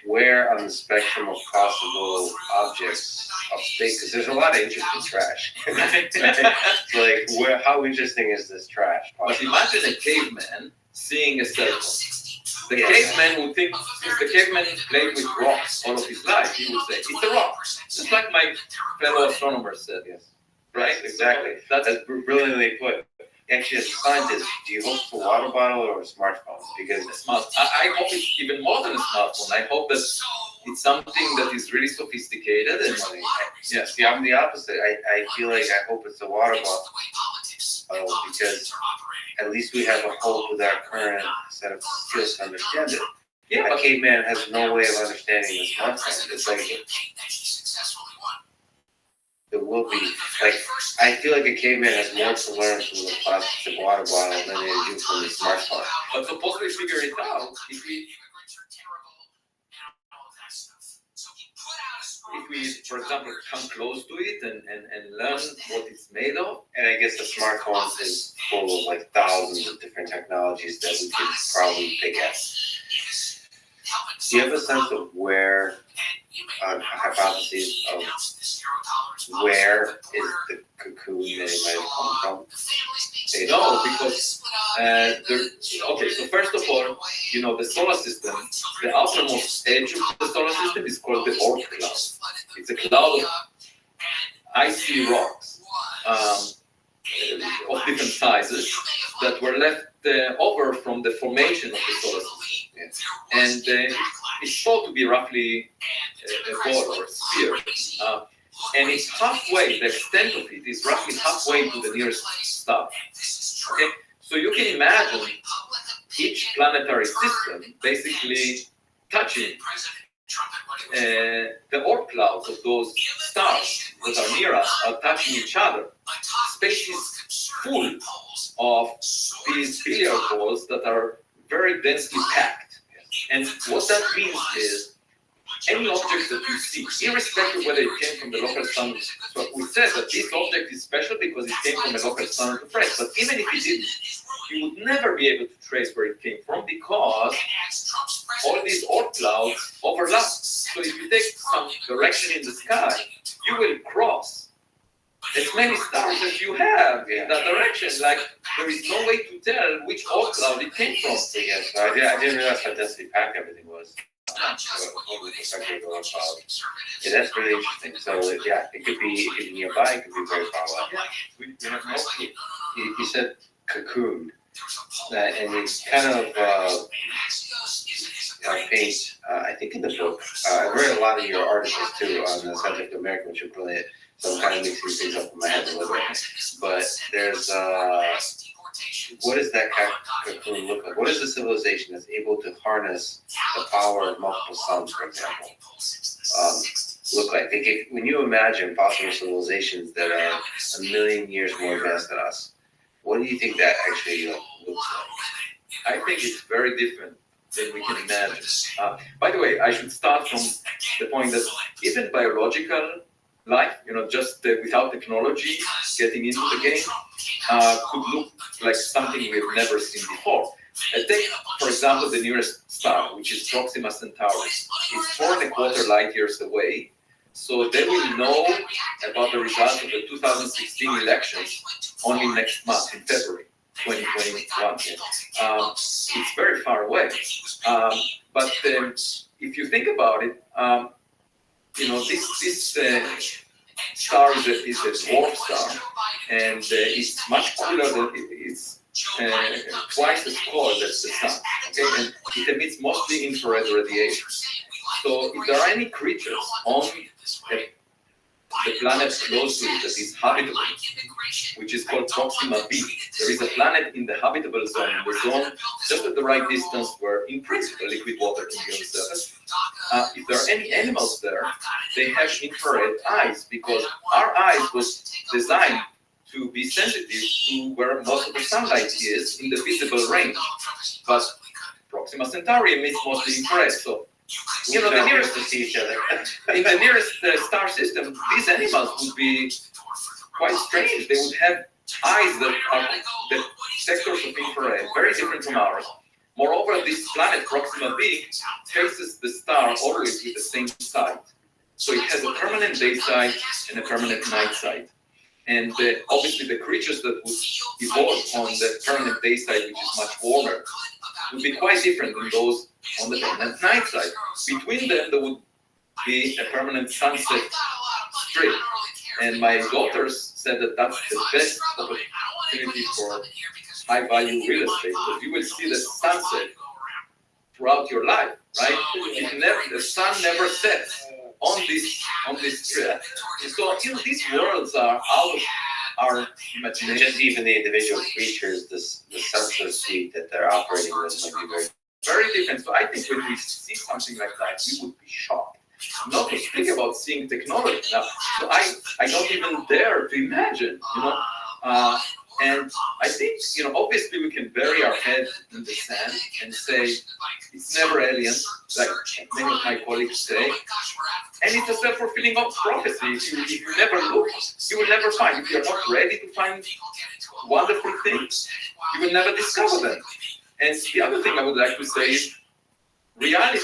where on the spectrum of possible objects of space, because there's a lot of interesting trash. So how interesting is this trash? But imagine a caveman seeing a cell phone. The caveman would think, if the caveman played with rocks all of his life, he would say, it's a rock. Just like my fellow astronomer said. Yes. Right? Exactly. That's brilliantly put. Actually, as a scientist, do you hope it's a water bottle or a smartphone? Because I hope it's even more than a smartphone. I hope that it's something that is really sophisticated. And yes, I'm the opposite. I feel like I hope it's a water bottle because at least we have a hope with our current set of skills to understand it. Yeah, A but caveman has no way of understanding the smartphone. It's like there will be, like, I feel like a caveman has more to learn from the plastic water bottle than they do from the smartphone. but suppose we figure it out. If we, for example, come close to it and learn what it's made of. And I guess the smartphone is full of like thousands of different technologies that we could probably pick at. Do you have a sense of where, hypotheses of where is the cocoon that it might have come from? No, because okay. So first of all, the solar system, the outermost edge of the solar system is called the Oort cloud. It's a cloud of icy rocks of different sizes that were left over from the formation of the solar system. Yes. And it's thought to be roughly a ball or a sphere. And it's halfway, the extent of it is roughly halfway to the nearest star. Okay? So you can imagine each planetary system basically touching the Oort clouds of those stars that are near us are touching each other. Space is full of these billiard balls that are very densely packed. And what that means is any object that you see, irrespective of whether it came from the local sun, so we said that this object is special because it came from a local sun of trace, but even if it didn't, you would never be able to trace where it came from because all these Oort clouds overlap. So if you take some direction in the sky, you will cross as many stars as you have in that direction. Like, there is no way to tell which Oort cloud it came from. Yes, I didn't realize how densely packed everything was. Yeah, that's really interesting. So yeah, it could be nearby, it could be very far away. We have no clue. You said cocoon, and it's kind of paint. I think in the book, I read a lot of your articles too on the subject of America, which are brilliant. So I'm kind of mixing things up in my head a little bit. But there's what does that cocoon look like? What is the civilization that's able to harness the power of multiple suns, for example, look like? When you imagine possible civilizations that are 1 million years more advanced than us, what do you think that actually looks like? I think it's very different than we can imagine. By the way, I should start from the point that even biological life, just without technology getting into the game, could look like something we've never seen before. Take, for example, the nearest star, which is Proxima Centauri. It's 4.25 light years away, so they will know about the results of the 2016 elections only next month, in February 2021. It's very far away. But if you think about it, this star is a dwarf star, and it's much cooler than it's twice as cold as the sun. Okay, and it emits mostly infrared radiation. So if there are any creatures on the planet close to it that is habitable, which is called Proxima b, there is a planet in the habitable zone, the zone just at the right distance where, in principle, liquid water can be on the surface. If there are any animals there, they have infrared eyes because our eyes was designed to be sensitive to where most of the sunlight is in the visible range. But Proxima Centauri emits mostly infrared, so the nearest to see each other. In the nearest star system, these animals would be quite strange. They would have eyes that are the sectors of infrared, very different from ours. Moreover, this planet, Proxima b, faces the star always with the same side. So it has a permanent day side and a permanent night side. And obviously the creatures that would evolve on the permanent day side, which is much warmer, would be quite different than those on the permanent night side. Between them, there would be a permanent sunset strip. And my daughters said that that's the best opportunity for high-value real estate, because you will see the sunset throughout your life, right? The sun never sets on this strip. And so these worlds are our imagination. Just even the individual creatures, the sensor suite that they're operating with might be very different. So I think when we see something like that, we would be shocked. Not to speak about seeing technology now. So I don't even dare to imagine, and I think, obviously we can bury our head in the sand and say it's never aliens, like many of my colleagues say, and it's a self-fulfilling prophecy. If you never look, you will never find. If you're not ready to find wonderful things, you will never discover them. And the other thing I would like to say is, reality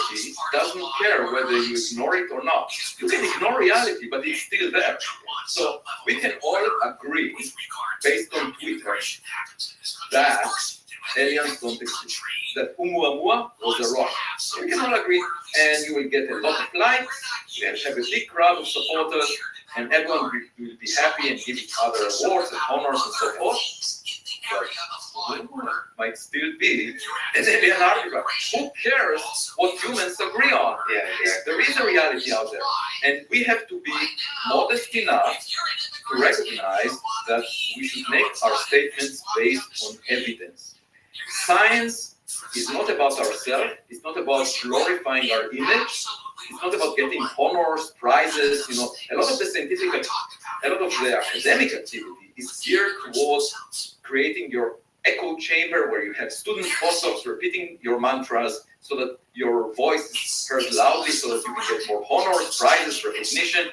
doesn't care whether you ignore it or not. You can ignore reality, but it's still there. So we can all agree, based on Twitter, that aliens don't exist. That Oumuamua was a rock. So we can all agree, and you will get a lot of likes, you will have a big crowd of supporters, and everyone will be happy and give each other awards and honors and so forth. But might still be an alien artifact. Who cares what humans agree on? Yeah. There is a reality out there, and we have to be modest enough to recognize that we should make our statements based on evidence. Science is not about ourselves. It's not about glorifying our image. It's not about getting honors, prizes. A lot of the scientific, a lot of the academic activity is geared towards creating your echo chamber where you have students, postdocs repeating your mantras so that your voice is heard loudly, so that you can get more honors, prizes, recognition.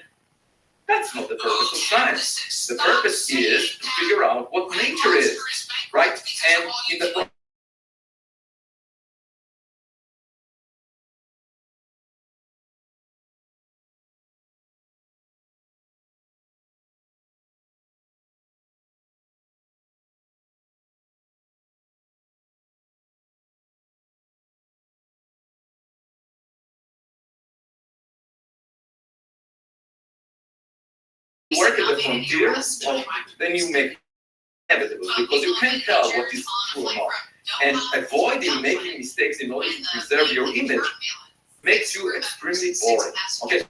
That's not the purpose of science. The purpose is to figure out what nature is, right? And in the work at the frontier, then you make inevitable, because you can't tell what is true or not. And avoiding making mistakes in order to preserve your image makes you extremely boring. Okay,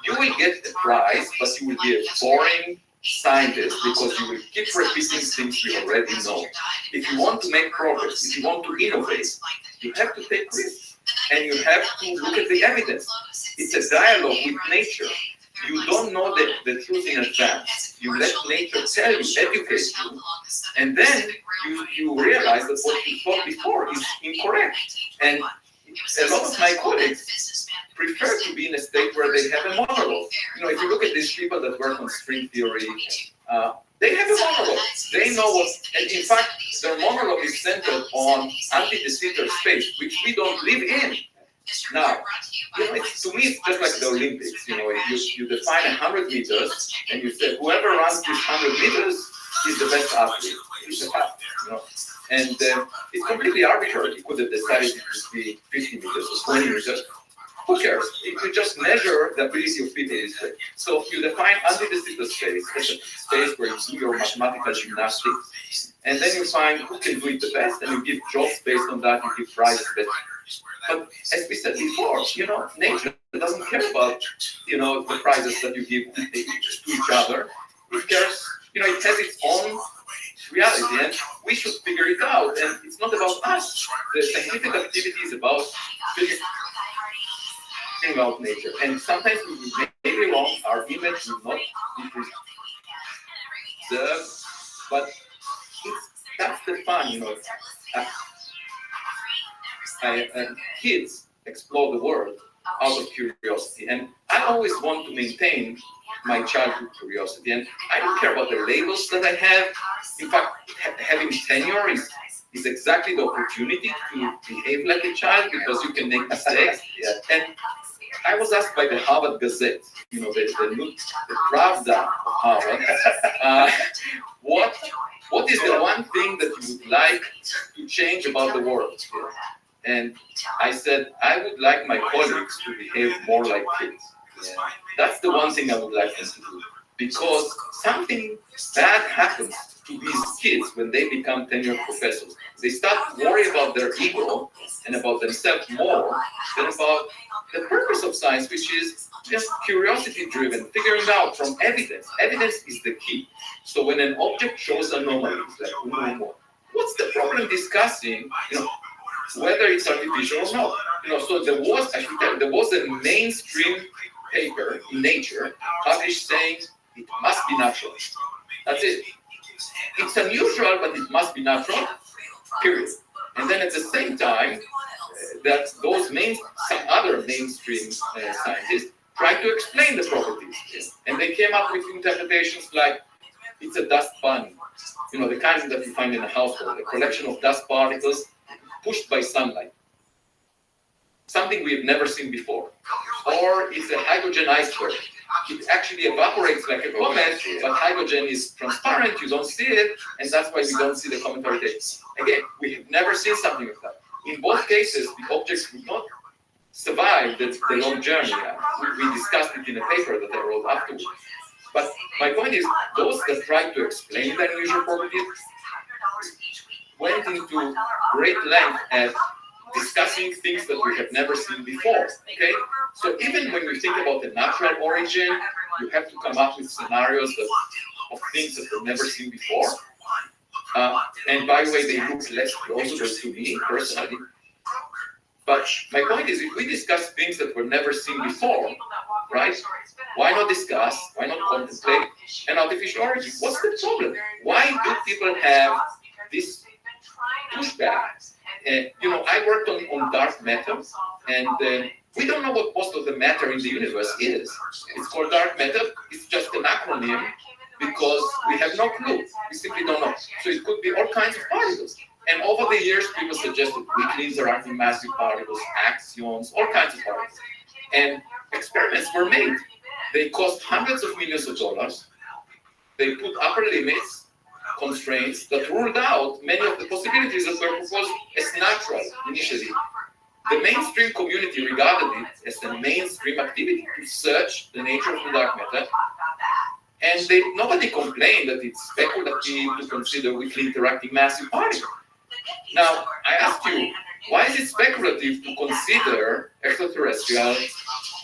you will get a prize, but you will be a boring scientist because you will keep repeating things you already know. If you want to make progress, if you want to innovate, you have to take risks, and you have to look at the evidence. It's a dialogue with nature. You don't know the truth in advance. You let nature tell you, educate you, and then you realize that what you thought before is incorrect. And a lot of my colleagues prefer to be in a state where they have a monologue. If you look at these people that work on string theory, they have a monologue. They know what, and in fact, their monologue is centered on anti-de Sitter space, which we don't live in. Now, to me, it's just like the Olympics. You define 100 meters, and you say whoever runs this 100 meters is the best athlete. Is the fastest, And it's completely arbitrary. You could have decided it would be 50 meters or 20 meters. Who cares? You just measure the ability of people this way. So you define anti-de Sitter space as a space where you do your mathematical gymnastics, and then you find who can do it the best, and you give jobs based on that. You give prizes based. But as we said before, nature doesn't care about, the prizes that you give to each other. It cares, it has its own reality, and we should figure it out. And it's not about us. The scientific activity is about figuring out nature. And sometimes we may be wrong. Our image will not be preserved, but that's the fun, kids explore the world out of curiosity, and I always want to maintain my childhood curiosity, and I don't care about the labels that I have. In fact, having tenure is exactly the opportunity to behave like a child, because you can make mistakes. And I was asked by the Harvard Gazette, the Pravda of Harvard, what is the one thing that you would like to change about the world? And I said, I would like my colleagues to behave more like kids. That's the one thing I would like them to do. Because something bad happens to these kids when they become tenured professors. They start to worry about their ego and about themselves more than about the purpose of science, which is just curiosity-driven, figuring out from evidence. Evidence is the key. So when an object shows anomalies, like what's the problem discussing, whether it's artificial or not? So there was a mainstream paper in Nature published saying it must be natural. That's it. It's unusual, but it must be natural, period. And then at the same time, that some other mainstream scientists tried to explain the properties. And they came up with interpretations like it's a dust bunny, the kind that you find in a household, a collection of dust particles pushed by sunlight. Something we've never seen before. Or it's a hydrogen iceberg. It actually evaporates like a comet, but hydrogen is transparent, you don't see it, and that's why we don't see the cometary days. Again, we have never seen something like that. In both cases, the objects would not survive the long journey. We discussed it in a paper that I wrote afterwards. But my point is, those that tried to explain the unusual properties went into great length at discussing things that we have never seen before, okay? So even when you think about the natural origin, you have to come up with scenarios of things that were never seen before. And by the way, they look less plausible to me personally. But my point is, if we discuss things that were never seen before, right? Why not discuss, why not contemplate an artificial origin? What's the problem? Why do people have this pushback? I worked on dark matter, and we don't know what most of the matter in the universe is. It's called dark matter. It's just an acronym because we have no clue. We simply don't know. So it could be all kinds of particles. And over the years, people suggested weakly interacting massive particles, axions, all kinds of particles. And experiments were made. They cost hundreds of millions of dollars. They put upper limits, constraints that ruled out many of the possibilities that were proposed as natural initially. The mainstream community regarded it as a mainstream activity to search the nature of the dark matter, and nobody complained that it's speculative to consider weakly interacting massive particles. Now, I ask you, why is it speculative to consider extraterrestrial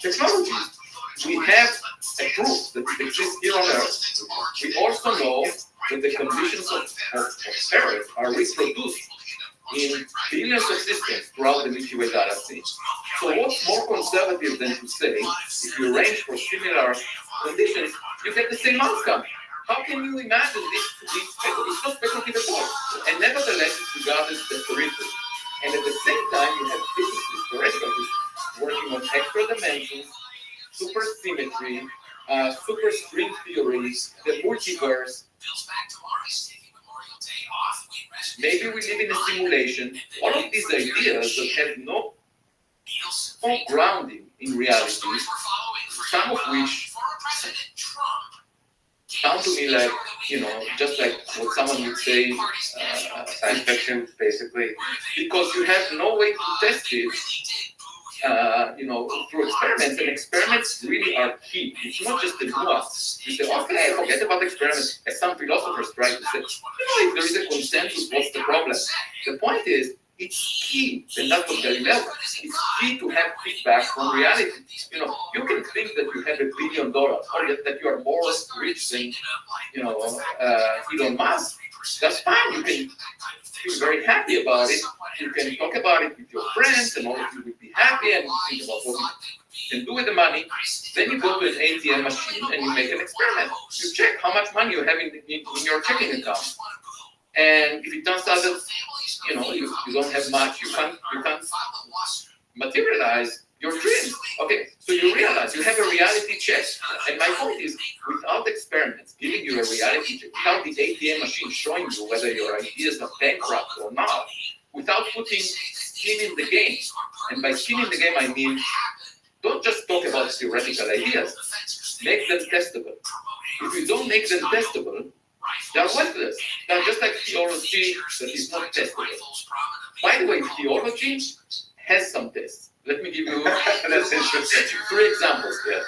technologies? We have a proof that it exists here on Earth. We also know that the conditions of Earth are reproduced in billions of systems throughout the Milky Way galaxy. So what's more conservative than to say, if you arrange for similar conditions, you get the same outcome? How can you imagine this to be speculative? It's not speculative at all. And nevertheless, it's regarded as terrific. And at the same time, you have physicists, theoretically, working on extra dimensions, supersymmetry, super string theories, the multiverse. Maybe we live in a simulation. All of these ideas that have no grounding in reality, some of which sound to me like, just like what someone would say, science fiction, basically. Because you have no way to test it, through experiments, and experiments really are key. It's not just the nuance. You say, okay, forget about experiments, as some philosophers try to say. If there is a consensus, what's the problem? The point is, it's key, and that's what Galileo. It's key to have feedback from reality. You can think that you have $1 billion, or that you are more rich than, Elon Musk. That's fine. You can feel very happy about it. You can talk about it with your friends, and all of you will be happy and think about what you can do with the money. Then you go to an ATM machine and you make an experiment. You check how much money you have in your checking account. And if it turns out that you don't have much, you can't materialize your dreams. Okay, so you realize you have a reality check. And my point is, without experiments giving you a reality check, without the ATM machine showing you whether your ideas are bankrupt or not, without putting skin in the game, and by skin in the game I mean, don't just talk about theoretical ideas, make them testable. If you don't make them testable, they are worthless. They're just like theology that is not testable. By the way, theology has some tests. Let me give you That's interesting. 3 examples here.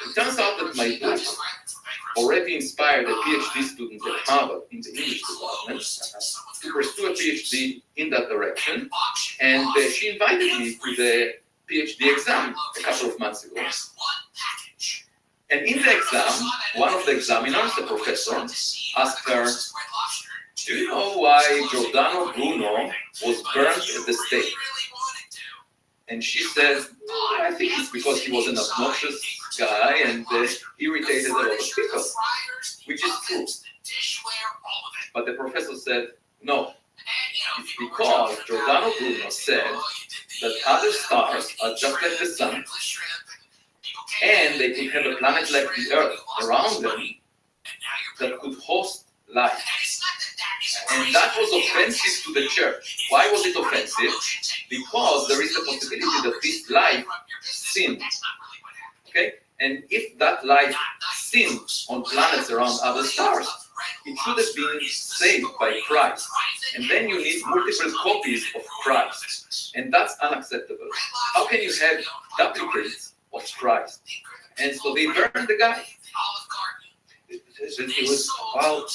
It turns out that my books already inspired a PhD student at Harvard in the English department to pursue a PhD in that direction, and she invited me to the PhD exam a couple of months ago. And in the exam, one of the examiners, the professor, asked her, "Do you know why Giordano Bruno was burnt at the stake?" And she said, "I think it's because he was an obnoxious guy and irritated a lot of people," which is true. But the professor said, "No, it's because Giordano Bruno said that other stars are just like the sun, and they could have a planet like the Earth around them that could host life." And that was offensive to the church. Why was it offensive? Because there is the possibility that this life sinned. Okay? And if that life sinned on planets around other stars, it should have been saved by Christ. And then you need multiple copies of Christ. And that's unacceptable. How can you have duplicates of Christ? And so they burned the guy. It was, wow,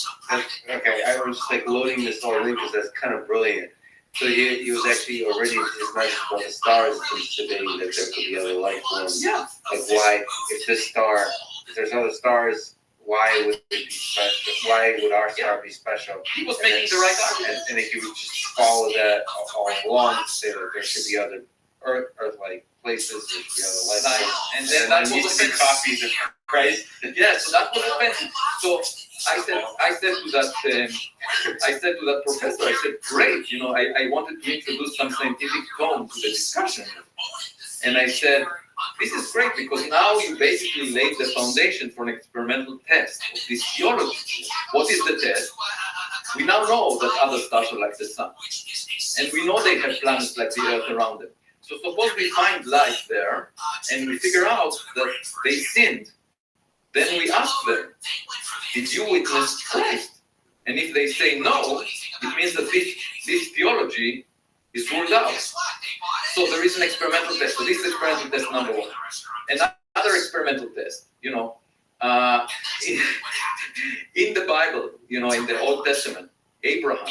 okay, I was like loading this all in because that's kind of brilliant. So he was actually already, his message about the stars is debating that there could be other life forms. Yeah. Like why, if this star, if there's other stars, why would it be special? Why would our star be special? He was making the right argument. And if you would just follow that all along to say that there should be other Earth-like places, there should be other life forms. And then that was offensive. Copies of Christ. Yeah, so that was offensive. So I said to that professor, I said, great, I wanted to introduce some scientific tone to the discussion. And I said, this is great because now you basically laid the foundation for an experimental test of this theology. What is the test? We now know that other stars are like the sun. And we know they have planets like the Earth around them. So suppose we find life there and we figure out that they sinned. Then we ask them, did you witness Christ? And if they say no, it means that this theology is ruled out. So there is an experimental test. So this is experimental test number one. Another experimental test, in the Bible, in the Old Testament, Abraham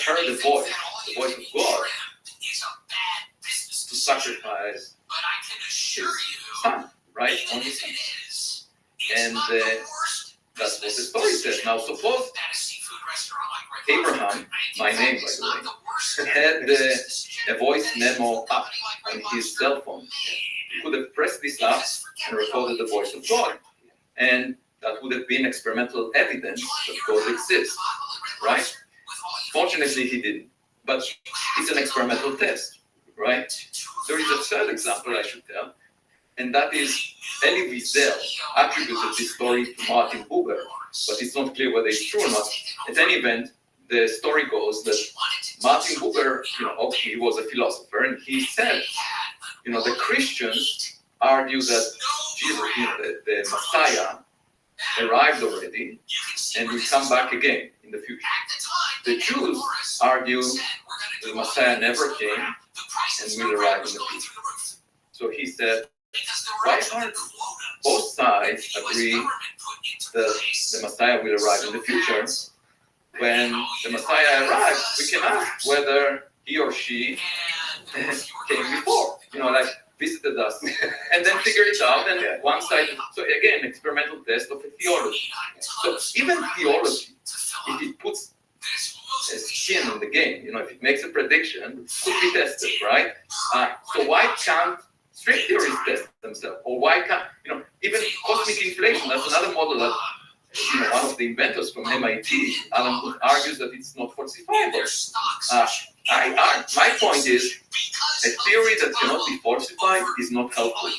heard the voice of God to sacrifice his son, right? On his son. And that's what the story says. Now suppose Abraham, my name by the way, had a voice memo up on his cell phone. He could have pressed this up and recorded the voice of God. And that would have been experimental evidence that God exists, right? Fortunately, he didn't. But it's an experimental test, right? There is a third example I should tell, and that is Elie Wiesel attributed this story to Martin Buber, but it's not clear whether it's true or not. At any event, the story goes that Martin Buber, he was a philosopher, and he said, the Christians argue that Jesus, the Messiah, arrived already and will come back again in the future. The Jews argue the Messiah never came and will arrive in the future. So he said, why aren't both sides agree that the Messiah will arrive in the future? When the Messiah arrives, we can ask whether he or she came before, visited us, and then figure it out. And one side, so again, experimental test of a theology. So even theology, if it puts a skin in the game, if it makes a prediction, could be tested, right? So why can't string theories test themselves? Or why can't, even cosmic inflation, that's another model that one of the inventors from MIT, Alan Guth, argues that it's not falsifiable. My point is, a theory that cannot be falsified is not helpful,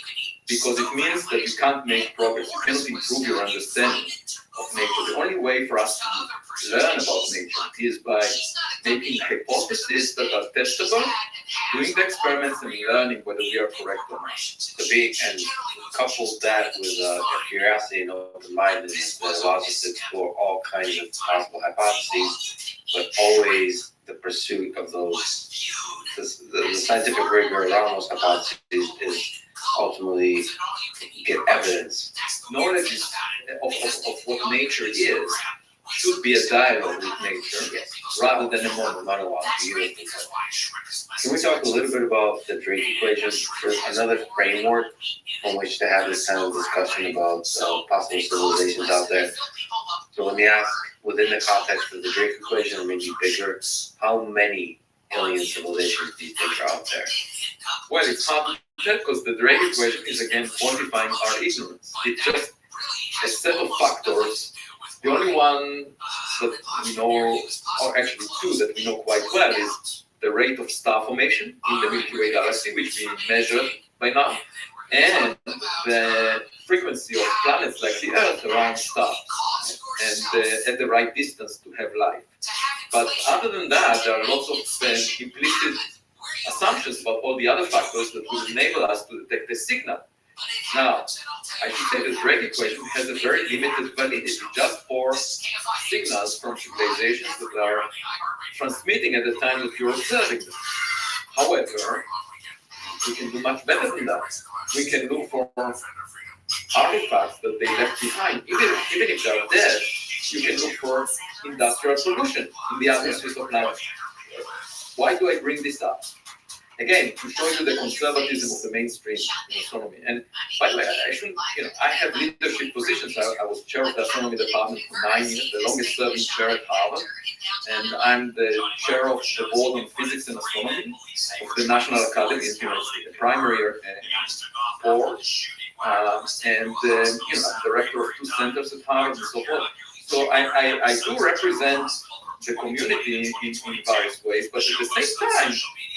because it means that you can't make progress. You cannot improve your understanding of nature. The only way for us to learn about nature is by making hypotheses that are testable, doing the experiments and learning whether we are correct or not. And couple that with a curiosity and open-mindedness that allows us to explore all kinds of possible hypotheses, but always the pursuit of those, the scientific rigor around those hypotheses is ultimately get evidence. Knowledge is, of what nature is should be a dialogue with nature rather than a monologue. Can we talk a little bit about the Drake equation? There's another framework from which to have this kind of discussion about possible civilizations out there. So let me ask, within the context of the Drake equation, or maybe bigger, how many alien civilizations do you think are out there? Well, it's hard to tell because the Drake equation is again quantifying our ignorance. It's just a set of factors. The only one that we know, or actually two that we know quite well, is the rate of star formation in the Milky Way galaxy, which we measured by now, and the frequency of planets like the Earth around stars, and at the right distance to have life. But other than that, there are lots of implicit assumptions about all the other factors that would enable us to detect a signal. Now, I should say the Drake equation has a very limited validity just for signals from civilizations that are transmitting at the time that you're observing them. However, we can do much better than that. We can look for artifacts that they left behind. Even if they're dead, you can look for industrial pollution in the atmospheres of planets. Why do I bring this up? Again, to show you the conservatism of the mainstream in astronomy. And by the way, I have leadership positions. I was chair of the astronomy department for 9 years, the longest serving chair at Harvard. And I'm the chair of the board on physics and astronomy of the National Academy of University, the primary board. And I'm director of 2 centers at Harvard and so forth. So I do represent the community in various ways, but at the same time,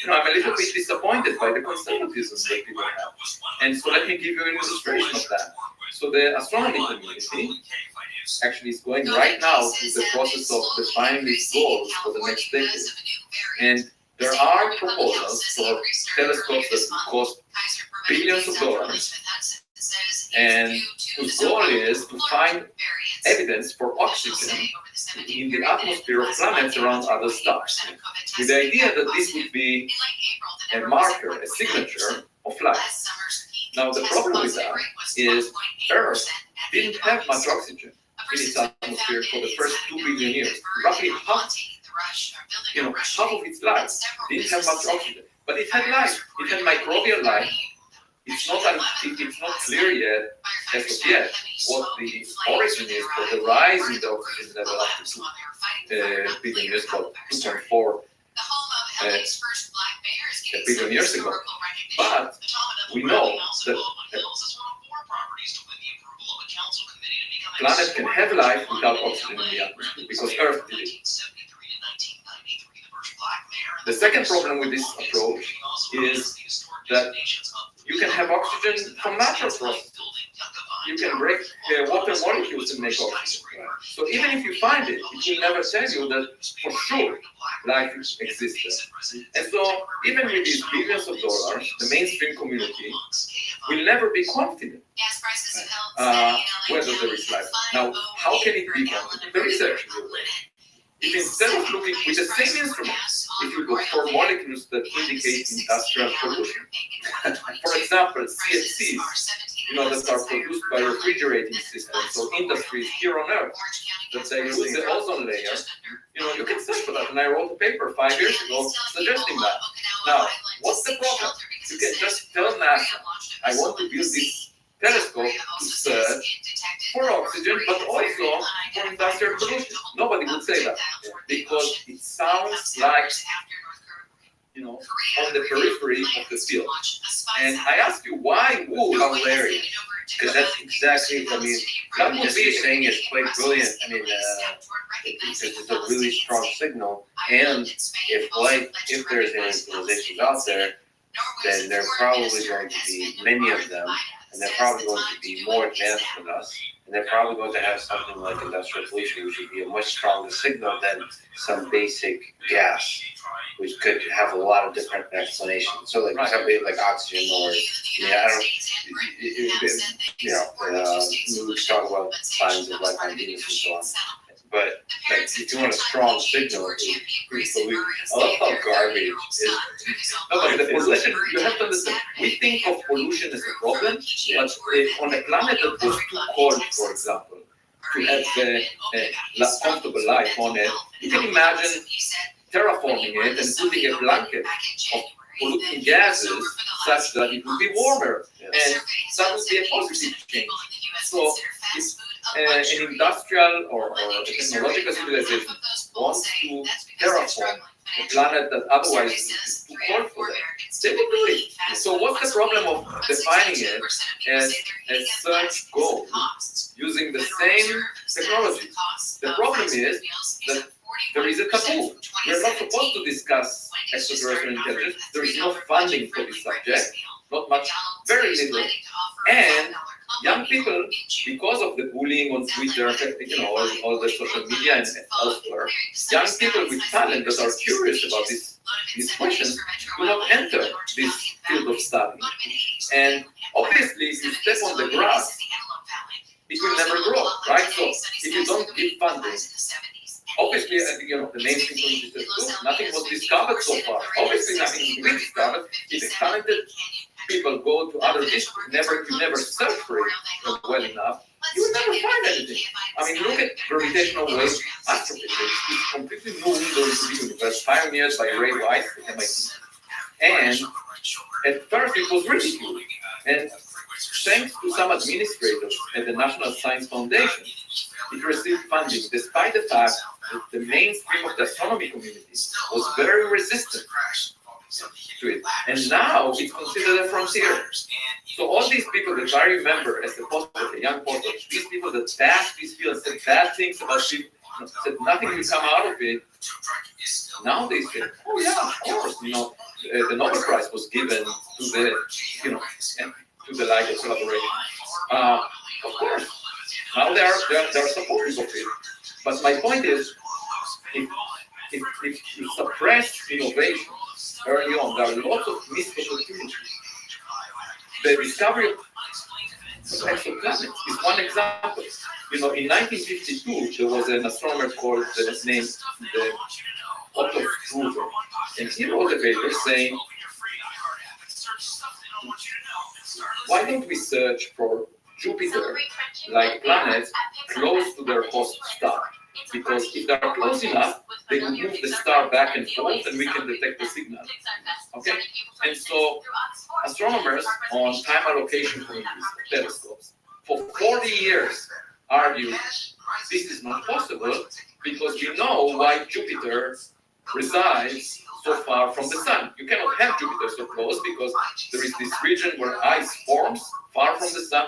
I'm a little bit disappointed by the conservatism that people have. And so let me give you an illustration of that. So the astronomy community actually is going right now through the process of defining its goals for the next decade. And there are proposals for telescopes that will cost billions of dollars, and whose goal is to find evidence for oxygen in the atmosphere of planets around other stars, with the idea that this would be a marker, a signature of life. Now, the problem with that is Earth didn't have much oxygen in its atmosphere for the first 2 billion years. Roughly half of its life didn't have much oxygen, but it had life. It had microbial life. It's not clear yet, as of yet, what the origin is for the rise in the oxygen level after 2 billion years, about 2.4 billion years ago. But we know that a planet can have life without oxygen in the atmosphere, because Earth did it. The second problem with this approach is that you can have oxygen from natural processes. You can break water molecules and make oxygen. So even if you find it, it will never tell you that for sure life exists. And so even with these billions of dollars, the mainstream community will never be confident whether there is life. Now, how can it be confident? There is actually a way. If instead of looking with the same instrument, if you look for molecules that indicate industrial pollution, for example, CFCs, that are produced by refrigerating systems, so industries here on Earth, that they use the ozone layer, you can search for that. And I wrote a paper 5 years ago suggesting that. Now, what's the problem? You can just tell NASA, I want to build this telescope to search for oxygen, but also for industrial pollution. Nobody would say that, because it sounds like, on the periphery of the field. And I ask you, why would hilarious? Because that's exactly, what you're saying is quite brilliant. It's a really strong signal. And if there's any civilizations out there, then there are probably going to be many of them, and they're probably going to be more advanced than us, and they're probably going to have something like industrial pollution, which would be a much stronger signal than some basic gas, which could have a lot of different explanations. So like something like oxygen, or we talk about signs of life on Guinness and so on. But like, if you want a strong signal, I love how garbage is. No, but the pollution, you have to understand, we think of pollution as a problem, but on a planet that was too cold, for example, to have a comfortable life on it, you can imagine terraforming it and putting a blanket of polluting gases such that it would be warmer, and that would be a positive change. So if an industrial or a technological civilization wants to terraform a planet that otherwise is too cold for them, they will do it. So what's the problem of defining it as a search goal using the same technology? The problem is that there is a taboo. We're not supposed to discuss extraterrestrial intelligence. There is no funding for this subject, not much, very little. And young people, because of the bullying on Twitter, all the social media and elsewhere, young people with talent that are curious about these questions do not enter this field of study. And obviously, if you step on the grass, it will never grow, right? So if you don't give funding, obviously, the mainstream community says, look, nothing was discovered so far. Obviously, nothing will be discovered. If talented people go to other disciplines, you never search for it well enough, you will never find anything. I mean, look at gravitational wave astrophysics. It's completely new window into the universe, pioneered by Ray Weiss at MIT. And at first, it was ridiculed. And thanks to some administrators at the National Science Foundation, it received funding, despite the fact that the mainstream of the astronomy community was very resistant to it. And now it's considered a frontier. So all these people that I remember as a postdoc, a young postdoc, these people that bashed this field, said bad things about people, said nothing will come out of it, now they say, oh yeah, of course, the Nobel Prize was given to the, to the light of collaboration. Of course. Now they are supportive of it. But my point is, if you suppress innovation early on, there are lots of missed opportunities. The discovery of exoplanets is one example. In 1952, there was an astronomer called named Otto Struve, and he wrote a paper saying, why don't we search for Jupiter-like planets close to their host star? Because if they are close enough, they will move the star back and forth and we can detect the signal. Okay? And so astronomers on time allocation telescopes for 40 years argued this is not possible because we know why Jupiter resides so far from the sun. You cannot have Jupiter so close because there is this region where ice forms far from the sun,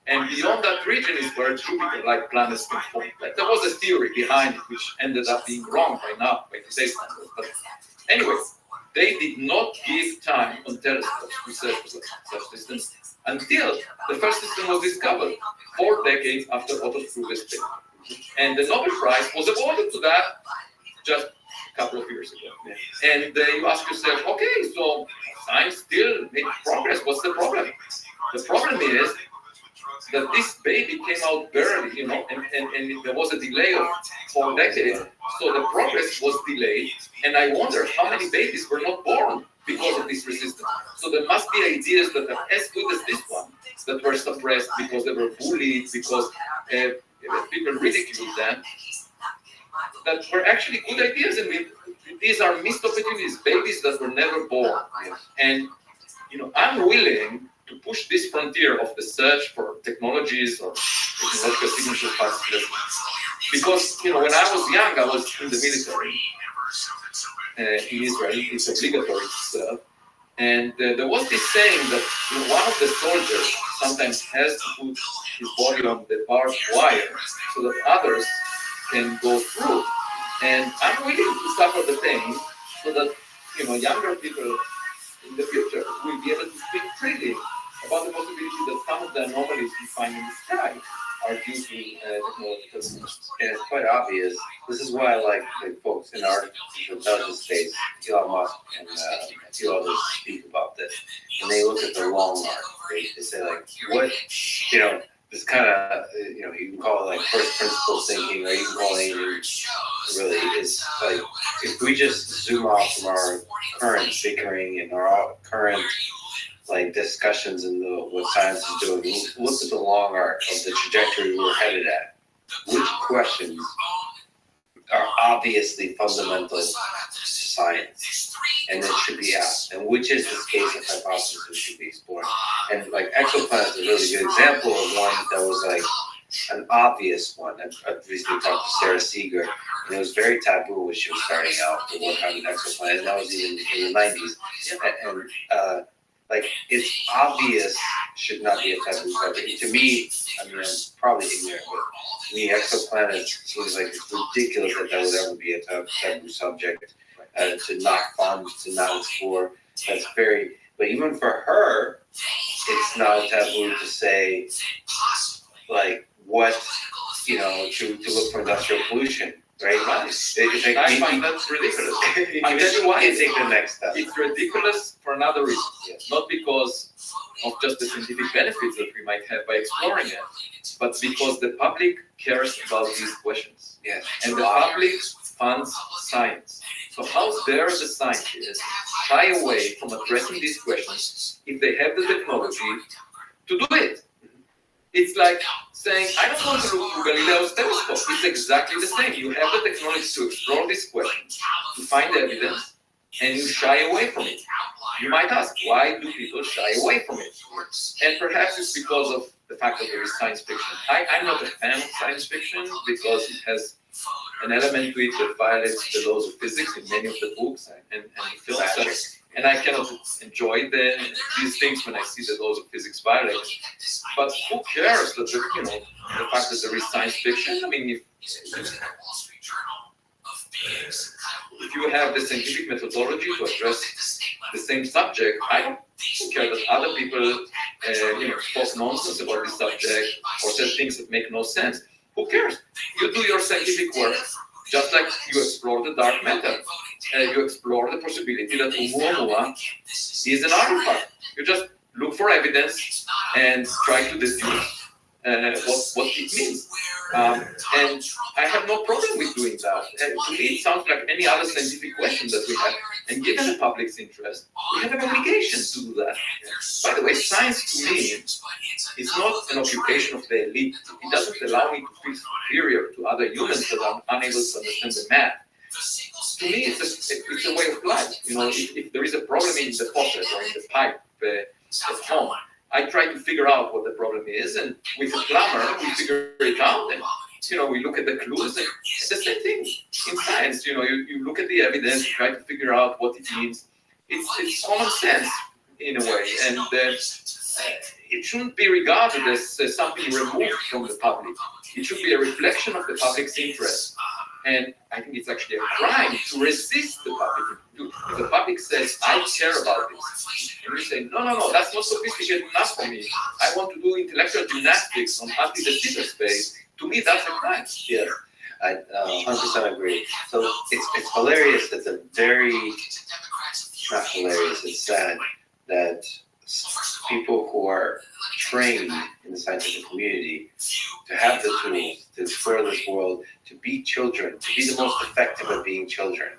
and beyond that region is where Jupiter-like planets can form. There was a theory behind it which ended up being wrong by now, by today's standards. But anyway, they did not give time on telescopes to search for such systems until the first system was discovered 4 decades after Otto Struve's paper. And the Nobel Prize was awarded to that just a couple of years ago. And you ask yourself, okay, so science still made progress. What's the problem? The problem is that this baby came out barely, and there was a delay of 4 decades. So the progress was delayed, and I wonder how many babies were not born because of this resistance. So there must be ideas that are as good as this one, that were suppressed because they were bullied, because people ridiculed them, that were actually good ideas, and these are missed opportunities, babies that were never born. And I'm willing to push this frontier of the search for technologies or technological signature particles, because when I was young, I was in the military in Israel. It's obligatory to serve, and there was this saying that one of the soldiers sometimes has to put his body on the barbed wire so that others can go through. And I'm willing to suffer the pain so that younger people in the future will be able to speak freely about the possibility that some of the anomalies we find in the sky are due to technological systems. And it's quite obvious. This is why I like folks in our intelligence space, Elon Musk and a few others speak about this. When they look at the long arc, they say what, this kind of, you can call it like first principles thinking, or you can call it anything really. It's like, if we just zoom out from our current bickering and our current like discussions and what science is doing, look at the long arc of the trajectory we're headed at. Which questions are obviously fundamental to science, and it should be asked, and which is the space of hypothesis that should be explored. And like exoplanets is a really good example of one that was like an obvious one. I recently talked to Sarah Seeger, and it was very taboo when she was starting out to work on an exoplanet, and that was even in the 90s. And like, it's obvious should not be a taboo subject. To me, I mean, I'm probably ignorant, but to me, exoplanets seems like it's ridiculous that would ever be a taboo subject, to not fund, to not explore. That's very, but even for her, it's not a taboo to say, like, what, to look for industrial pollution. Right? I find that ridiculous. I'll tell you why you take the next step. It's ridiculous for another reason. Not because of just the scientific benefits that we might have by exploring it, but because the public cares about these questions. Yes. And the public funds science. So how dare the scientists shy away from addressing these questions if they have the technology to do it? It's like saying, I don't want to look through Galileo's telescope. It's exactly the same. You have the technology to explore these questions, to find evidence, and you shy away from it. You might ask, why do people shy away from it? And perhaps it's because of the fact that there is science fiction. I'm not a fan of science fiction because it has an element to it that violates the laws of physics in many of the books and films. And I cannot enjoy these things when I see the laws of physics violated. But who cares that the fact that there is science fiction? I mean, if you have the scientific methodology to address the same subject, I don't care that other people spoke nonsense about this subject or said things that make no sense. Who cares? You do your scientific work, just like you explore the dark matter. You explore the possibility that Oumuamua is an artifact. You just look for evidence and try to deduce what it means. And I have no problem with doing that. To me, it sounds like any other scientific question that we have. And given the public's interest, we have an obligation to do that. By the way, science to me is not an occupation of the elite. It doesn't allow me to feel superior to other humans that are unable to understand the math. To me, it's a way of life. If there is a problem in the faucet or in the pipe at home, I try to figure out what the problem is, and with a plumber, we figure it out, and we look at the clues, and it's the same thing in science. You look at the evidence, try to figure out what it means. It's common sense in a way, and it shouldn't be regarded as something removed from the public. It should be a reflection of the public's interest. And I think it's actually a crime to resist the public. If the public says, I care about this, and you say, no, that's not sophisticated enough for me. I want to do intellectual gymnastics on anti-deceiver space. To me, that's a crime. Yes, I 100% agree. So it's hilarious that not hilarious, it's sad that people who are trained in the scientific community to have the tools to explore this world, to be children, to be the most effective at being children,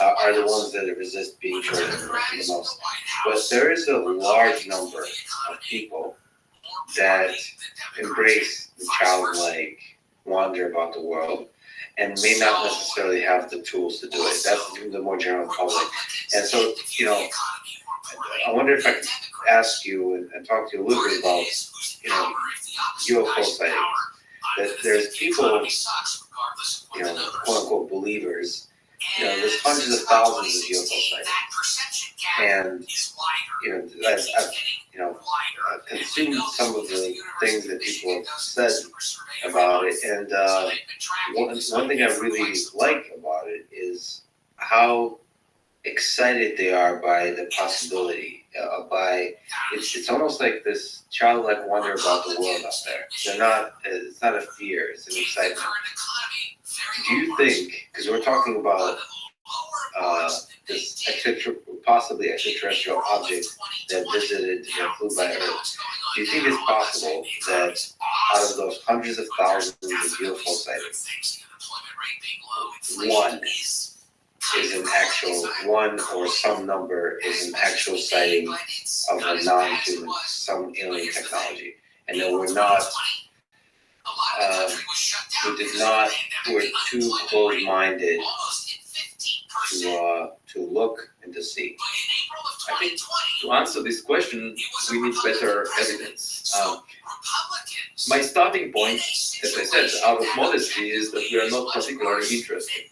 are the ones that resist being children the most. But there is a large number of people that embrace the childlike wander about the world and may not necessarily have the tools to do it. That's the more general public. And so, I wonder if I could ask you and talk to you a little bit about, UFO sightings. That there's people, quote unquote believers. There's hundreds of thousands of UFO sightings, and I've consumed some of the things that people have said about it, and one thing I really like about it is how excited they are by the possibility. It's almost like this childlike wonder about the world out there. It's not a fear, it's an excitement. Do you think, because we're talking about this possibly extraterrestrial object that visited, flew by Earth, do you think it's possible that out of those hundreds of thousands of UFO sightings, one or some number is an actual sighting of a non-human, some alien technology. And then we're too closed-minded to look and to see. I think to answer this question, we need better evidence. My starting point, as I said, out of modesty, is that we are not particularly interested.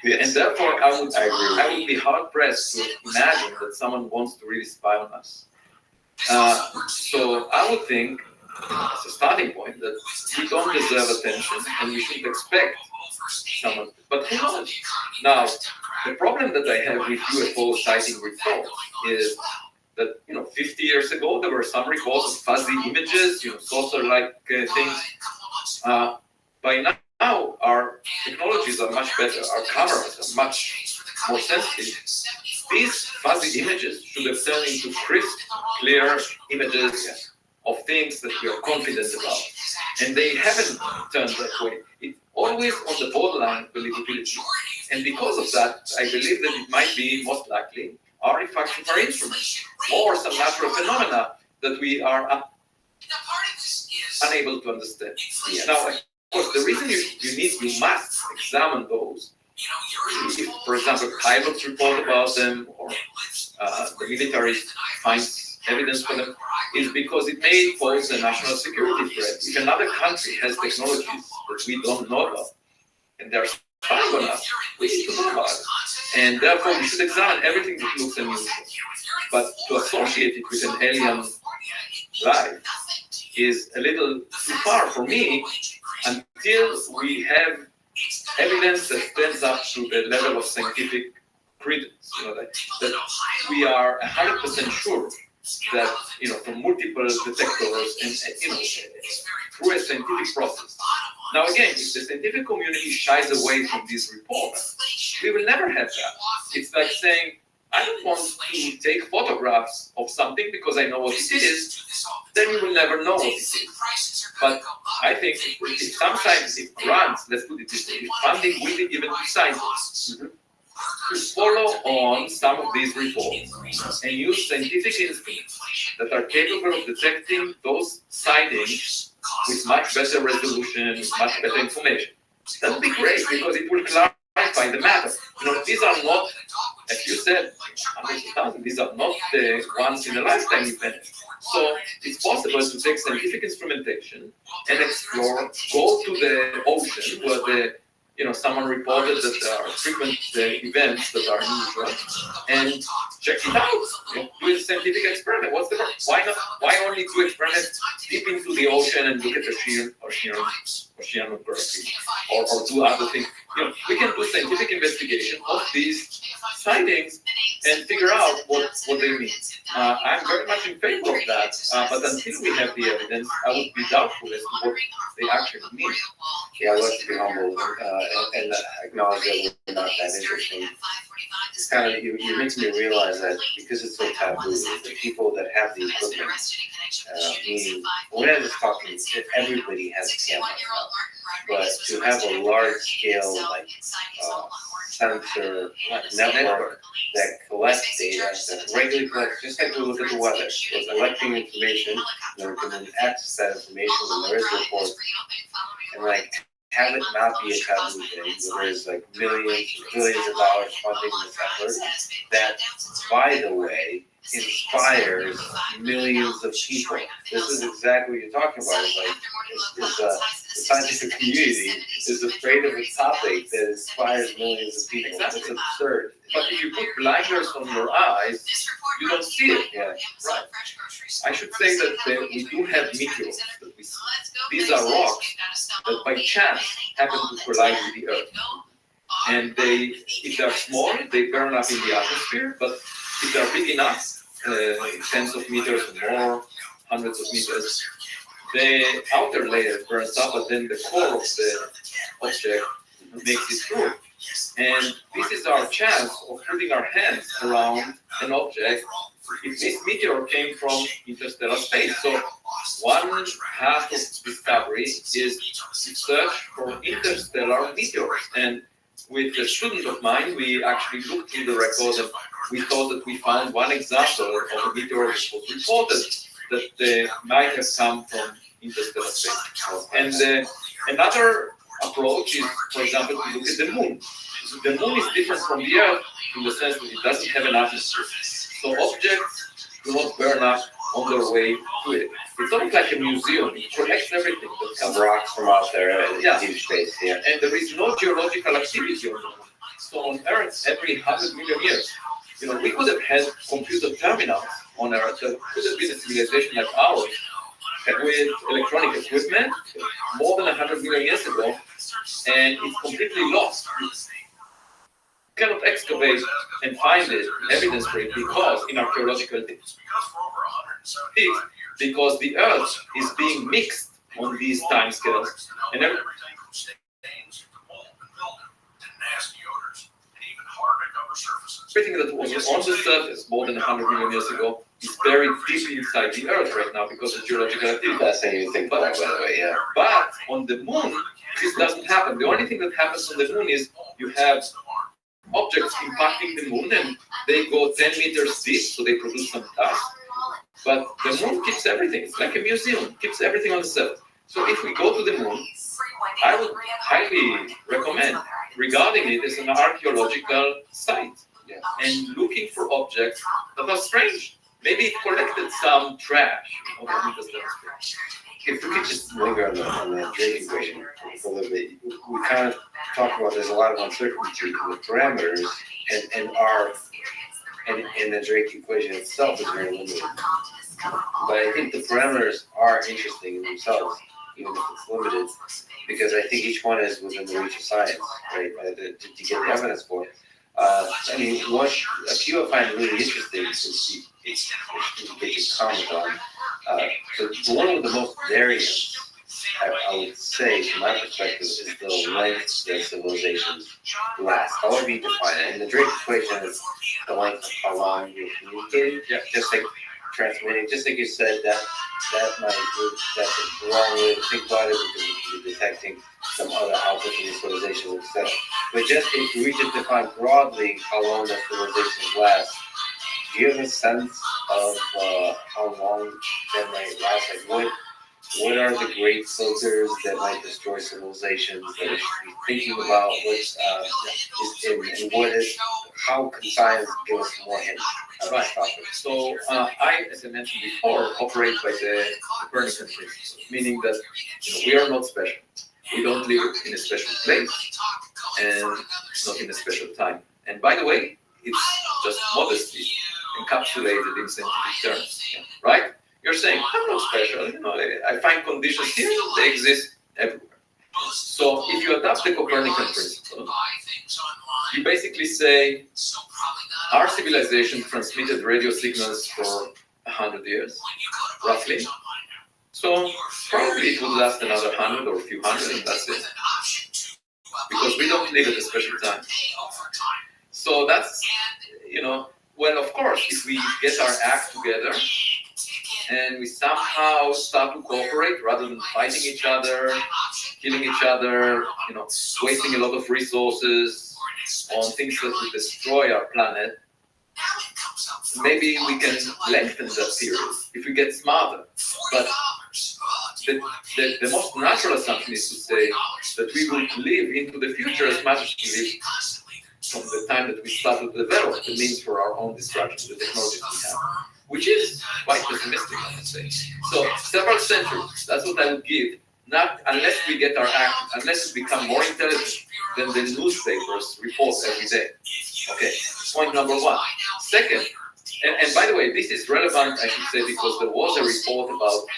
And therefore, I would be hard-pressed to imagine that someone wants to really spy on us. So I would think, as a starting point, that we don't deserve attention and we should expect someone. But who knows? Now, the problem that I have with UFO sighting reports is that 50 years ago there were some reports of fuzzy images, saucer-like things. By now, our technologies are much better. Our cameras are much more sensitive. These fuzzy images should have turned into crisp, clear images of things that we are confident about. And they haven't turned that way. It's always on the borderline of believability. And because of that, I believe that it might be, most likely, artifacts of our instruments or some natural phenomena that we are unable to understand. Now, of course, the reason you must examine those, if, for example, pilots report about them or the military finds evidence for them, is because it may pose a national security threat. If another country has technologies that we don't know about, and they're spying on us, we need to know about it. And therefore, we should examine everything that looks unusual. But to associate it with an alien life is a little too far for me until we have evidence that stands up to the level of scientific credence. That we are 100% sure that from multiple detectors and through a scientific process. Now again, if the scientific community shies away from these reports, we will never have that. It's like saying, I don't want to take photographs of something because I know what it is, then you will never know what it is. But I think if sometimes it runs, let's put it this way, if funding will be given to scientists to follow on some of these reports and use scientific instruments that are capable of detecting those sightings with much better resolution, with much better information. That would be great because it will clarify the matter. These are not, as you said, these are not the once in a lifetime events. So it's possible to take scientific instrumentation and explore, go to the ocean where someone reported that there are frequent events that are unusual, and check it out. Do a scientific experiment. What's the why not? Why only do experiments deep into the ocean and look at the oceanography, or do other things? We can do scientific investigation of these sightings and figure out what they mean. I'm very much in favor of that, but until we have the evidence, I would be doubtful as to what they actually mean. Yeah, let's be humble and acknowledge that we're not that interesting. It's kind of, you makes me realize that because it's so taboo, the people that have the equipment, meaning, we're not just talking, everybody has cameras, but to have a large scale, sensor network that collects data, that regularly collects, just like we look at the weather, so collecting information, and we can then access that information when there is reports, and have it not be a taboo thing, where there's millions and billions of dollars funding this effort, that, by the way, inspires millions of people. This is exactly what you're talking about. The scientific community is afraid of a topic that inspires millions of people. Exactly. It's absurd. But if you put blinders on your eyes, you don't see it. Yeah. Right. I should say that we do have meteors that we see. These are rocks that by chance happen to collide with the Earth. And if they're small, they burn up in the atmosphere, but if they're big enough, tens of meters or more, hundreds of meters, the outer layer burns up, but then the core of the object makes it through. And this is our chance of putting our hands around an object if this meteor came from interstellar space. So one half of discovery is to search for interstellar meteors. And with a student of mine, we actually looked through the records and we thought that we found one example of a meteor that was reported that might have come from interstellar space. And another approach is, for example, to look at the moon. So the moon is different from the Earth in the sense that it doesn't have an atmosphere. So objects do not burn up on their way to it. It's almost like a museum. It collects everything that comes Rocks from out there in Yeah. deep space. Yeah. and there is no geological activity on the moon. So on Earth, every 100 million years, we could have had computer terminals on Earth that could have been a civilization like ours, with electronic equipment more than 100 million years ago, and it's completely lost. You cannot excavate and find it, evidence for it, because in archaeological digs, because the Earth is being mixed on these time scales, and everything that was on the surface more than 100 million years ago is buried deep inside the Earth right now because of geological activity. That's how you think about it, by the way, yeah. But on the moon, this doesn't happen. The only thing that happens on the moon is you have objects impacting the moon and they go 10 meters deep, so they produce some dust. But the moon keeps everything. It's like a museum, keeps everything on the surface. So if we go to the moon, I would highly recommend regarding it as an archaeological site, and looking for objects that are strange. Maybe it collected some trash. If we could just linger on the Drake equation for a little bit, we kind of talked about there's a lot of uncertainty in the parameters, and the Drake equation itself is very limited. But I think the parameters are interesting in themselves, even if it's limited, because I think each one is within the reach of science, right? To get the evidence for it. I mean, a few I find really interesting to get your comment on. So one of the most varying, I would say, from my perspective, is the length that civilizations last, however you define it. And the Drake equation is the length of how long you're communicating, just like transmitting, just like you said, that's the wrong way to think about it because you're detecting some other output from the civilization itself. But just if we just define broadly how long that civilizations last, do you have a sense of how long that might last? Like what are the great filters that might destroy civilizations that we should be thinking about? How can science give us more hints about this topic? So I, as I mentioned before, operate by the Copernican principle, meaning that we are not special. We don't live in a special place and not in a special time. And by the way, it's just modesty encapsulated in scientific terms, right? You're saying, I'm not special, I find conditions here, they exist everywhere. So if you adopt the Copernican principle, you basically say, our civilization transmitted radio signals for 100 years, roughly. So probably it would last another 100 or a few hundred, and that's it. Because we don't live at a special time. So that's, well, of course, if we get our act together and we somehow start to cooperate rather than fighting each other, killing each other, wasting a lot of resources on things that will destroy our planet, maybe we can lengthen that period if we get smarter. But the most natural assumption is to say that we will live into the future as much as we live from the time that we started to develop the means for our own destruction, the technologies we have, which is quite pessimistic, I would say. So several centuries, that's what I would give, not unless we get our act, unless we become more intelligent than the newspapers report every day. Okay, point number one. Second, and by the way, this is relevant, I should say, because there was a report about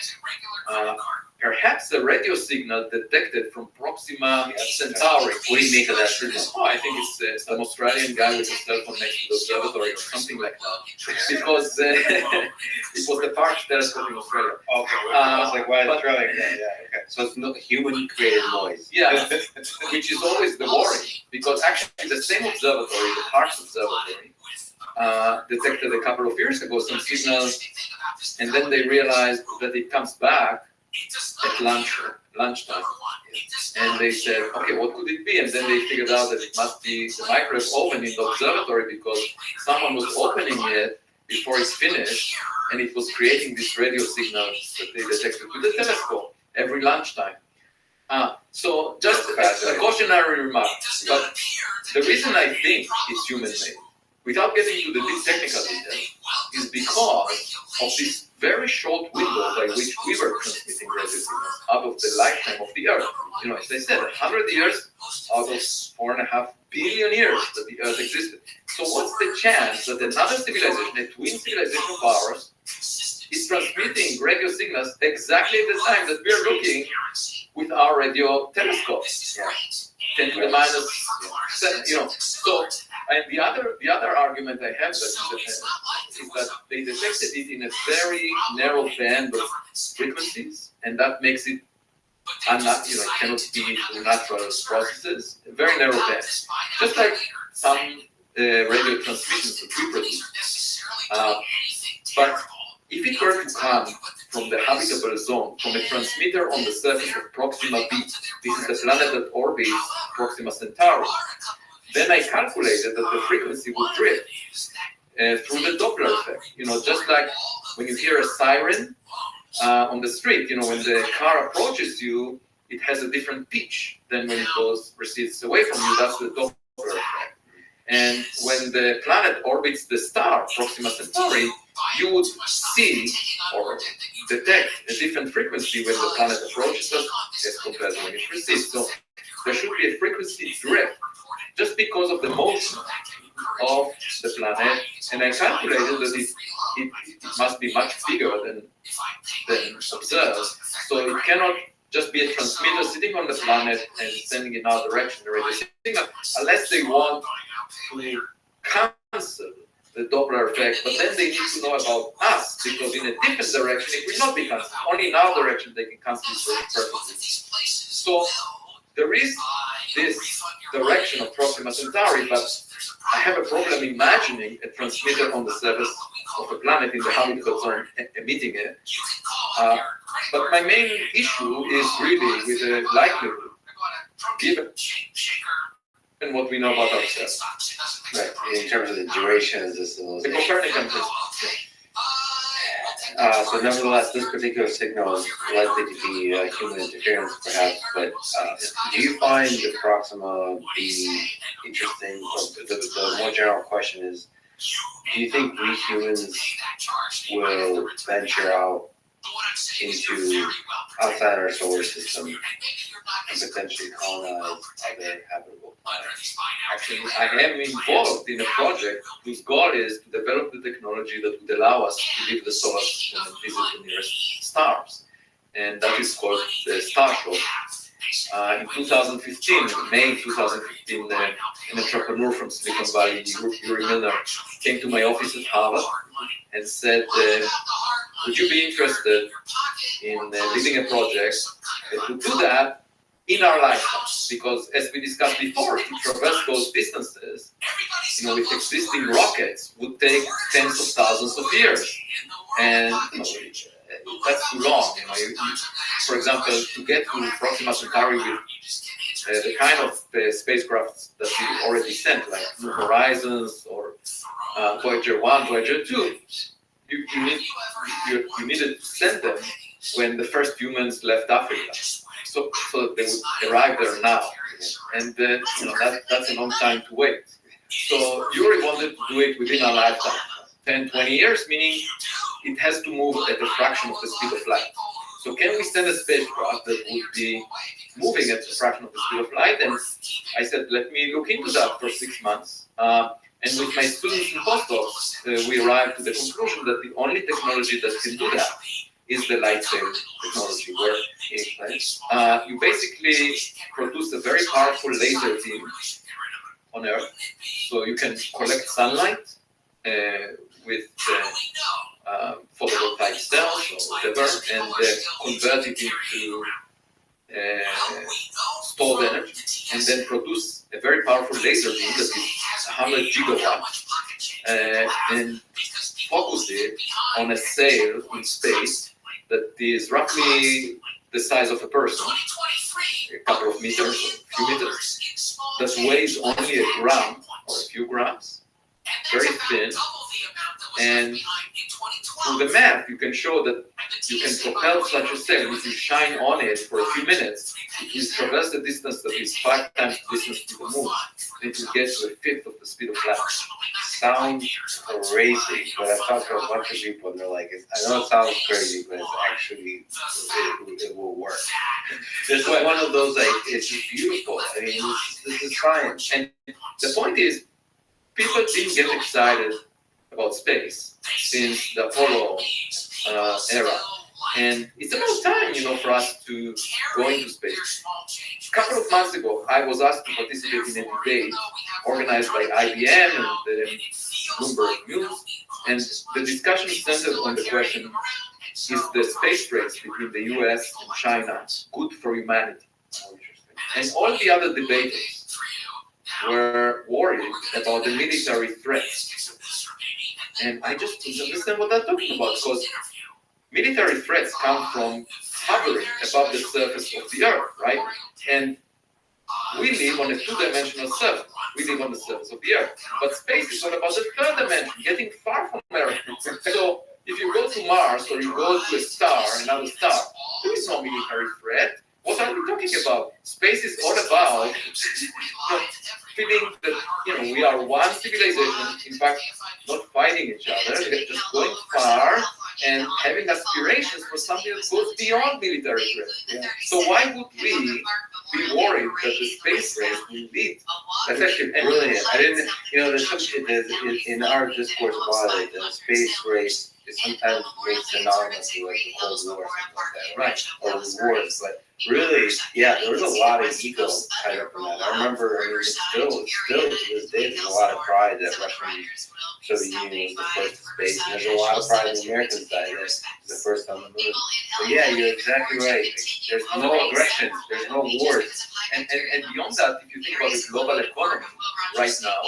perhaps a radio signal detected from Proxima Centauri. What do you make of that signal? Oh, I think it's some Australian guy with a cell phone next to the observatory or something like that. Because it was the Parkes telescope in Australia. Okay, I was like, why is Australia? Yeah, okay. So it's not human-created noise. Yeah, which is always the worry, because actually the same observatory, the Parkes observatory, detected a couple of years ago some signals, and then they realized that it comes back at lunchtime. And they said, okay, what could it be? And then they figured out that it must be the microwave oven in the observatory because someone was opening it before it's finished, and it was creating these radio signals that they detected with the telescope every lunchtime. So just a cautionary remark, but the reason I think it's human-made, without getting into the deep technical details, is because of this very short window by which we were transmitting radio signals out of the lifetime of the Earth. You know, as I said, 100 years out of 4.5 billion years that the Earth existed. So what's the chance that another civilization, a twin civilization of ours, is transmitting radio signals exactly at the time that we're looking with our radio telescopes? 10 to the minus 7, you know. So, and the other argument I have is that they detected it in a very narrow band of frequencies, and that makes it cannot be through natural processes, a very narrow band. Just like some radio transmissions that we produce. But if it were to come from the habitable zone, from a transmitter on the surface of Proxima b, this is the planet that orbits Proxima Centauri, then I calculated that the frequency would drift through the Doppler effect. You know, just like when you hear a siren on the street, you know, when the car approaches you, it has a different pitch than when it recedes away from you. That's the Doppler effect. And when the planet orbits the star, Proxima Centauri, you would see or detect a different frequency when the planet approaches us as compared to when it recedes. So there should be a frequency drift just because of the motion of the planet. And I calculated that it must be much bigger than observed. So it cannot just be a transmitter sitting on the planet and sending in our direction the radio signal, unless they want to cancel the Doppler effect, but then they need to know about us, because in a different direction it will not be cancelled. Only in our direction they can cancel it perfectly. So there is this direction of Proxima Centauri, but I have a problem imagining a transmitter on the surface of a planet in the habitable zone emitting it. But my main issue is really with the likelihood, given what we know about ourselves. Right. In terms of the duration of this The Copernican principle. So nevertheless, this particular signal is likely to be human interference, perhaps. But do you find the Proxima be interesting? The more general question is, do you think we humans will venture out into outside our solar system and potentially colonize other habitable planets? Actually, I am involved in a project whose goal is to develop the technology that would allow us to leave the solar system and visit the nearest stars. And that is called the Star Shuttle. In 2015, May 2015, an entrepreneur from Silicon Valley, Yuri Milner, came to my office at Harvard and said, would you be interested in leading a project that would do that in our lifetime? Because as we discussed before, to traverse those distances, with existing rockets would take tens of thousands of years. And that's too long. For example, to get to Proxima Centauri with the kind of spacecraft that we already sent, like New Horizons or Voyager 1, Voyager 2, you needed to send them when the first humans left Africa, so that they would arrive there now, and that's a long time to wait. So Yuri wanted to do it within our lifetime, 10, 20 years, meaning it has to move at a fraction of the speed of light. So can we send a spacecraft that would be moving at a fraction of the speed of light? And I said, let me look into that for 6 months. And with my students and postdocs, we arrived to the conclusion that the only technology that can do that is the light sail technology, where you basically produce a very powerful laser beam on Earth. So you can collect sunlight with photovoltaic cells or whatever, and convert it into stored energy, and then produce a very powerful laser beam that is 100 gigawatts, and focus it on a sail in space that is roughly the size of a person, a couple of meters, a few meters, that weighs only a gram or a few grams, very thin, and through the math you can show that you can propel such a sail. If you shine on it for a few minutes, it will traverse the distance that is 5 times the distance to the moon. It will get to a fifth of the speed of light. Sounds crazy, but I've talked to a bunch of people and they're like, I know it sounds crazy, but it's actually, it will work. This is one of those, like, it's beautiful. I mean, this is science. And the point is, people didn't get excited about space since the Apollo era. And it's about time, for us to go into space. A couple of months ago, I was asked to participate in a debate organized by IBM and the Bloomberg News, and the discussion centered on the question, is the space race between the US and China good for humanity? And all the other debaters were worried about the military threats. And I just didn't understand what they're talking about, because military threats come from hovering above the surface of the Earth, right? And we live on a two-dimensional surface. We live on the surface of the Earth. But space is all about the third dimension, getting far from Earth. So if you go to Mars or you go to a star, another star, there is no military threat. What are we talking about? Space is all about feeling that we are one civilization, in fact, not fighting each other, just going far and having aspirations for something that goes beyond military threat. Yeah. So why would we be worried that the space race will lead? That's actually brilliant. I didn't, there's something in our discourse about it, the space race is sometimes synonymous with like the Cold War or something like that, right? Or the wars, but really, yeah, there was a lot of ego tied up in that. I remember, still to this day, there's a lot of pride that Russian Soviet Union was the first to space, and there's a lot of pride in the American side that was the first on the moon. But yeah, you're exactly right. There's no aggression, there's no wars. And beyond that, if you think about the global economy right now,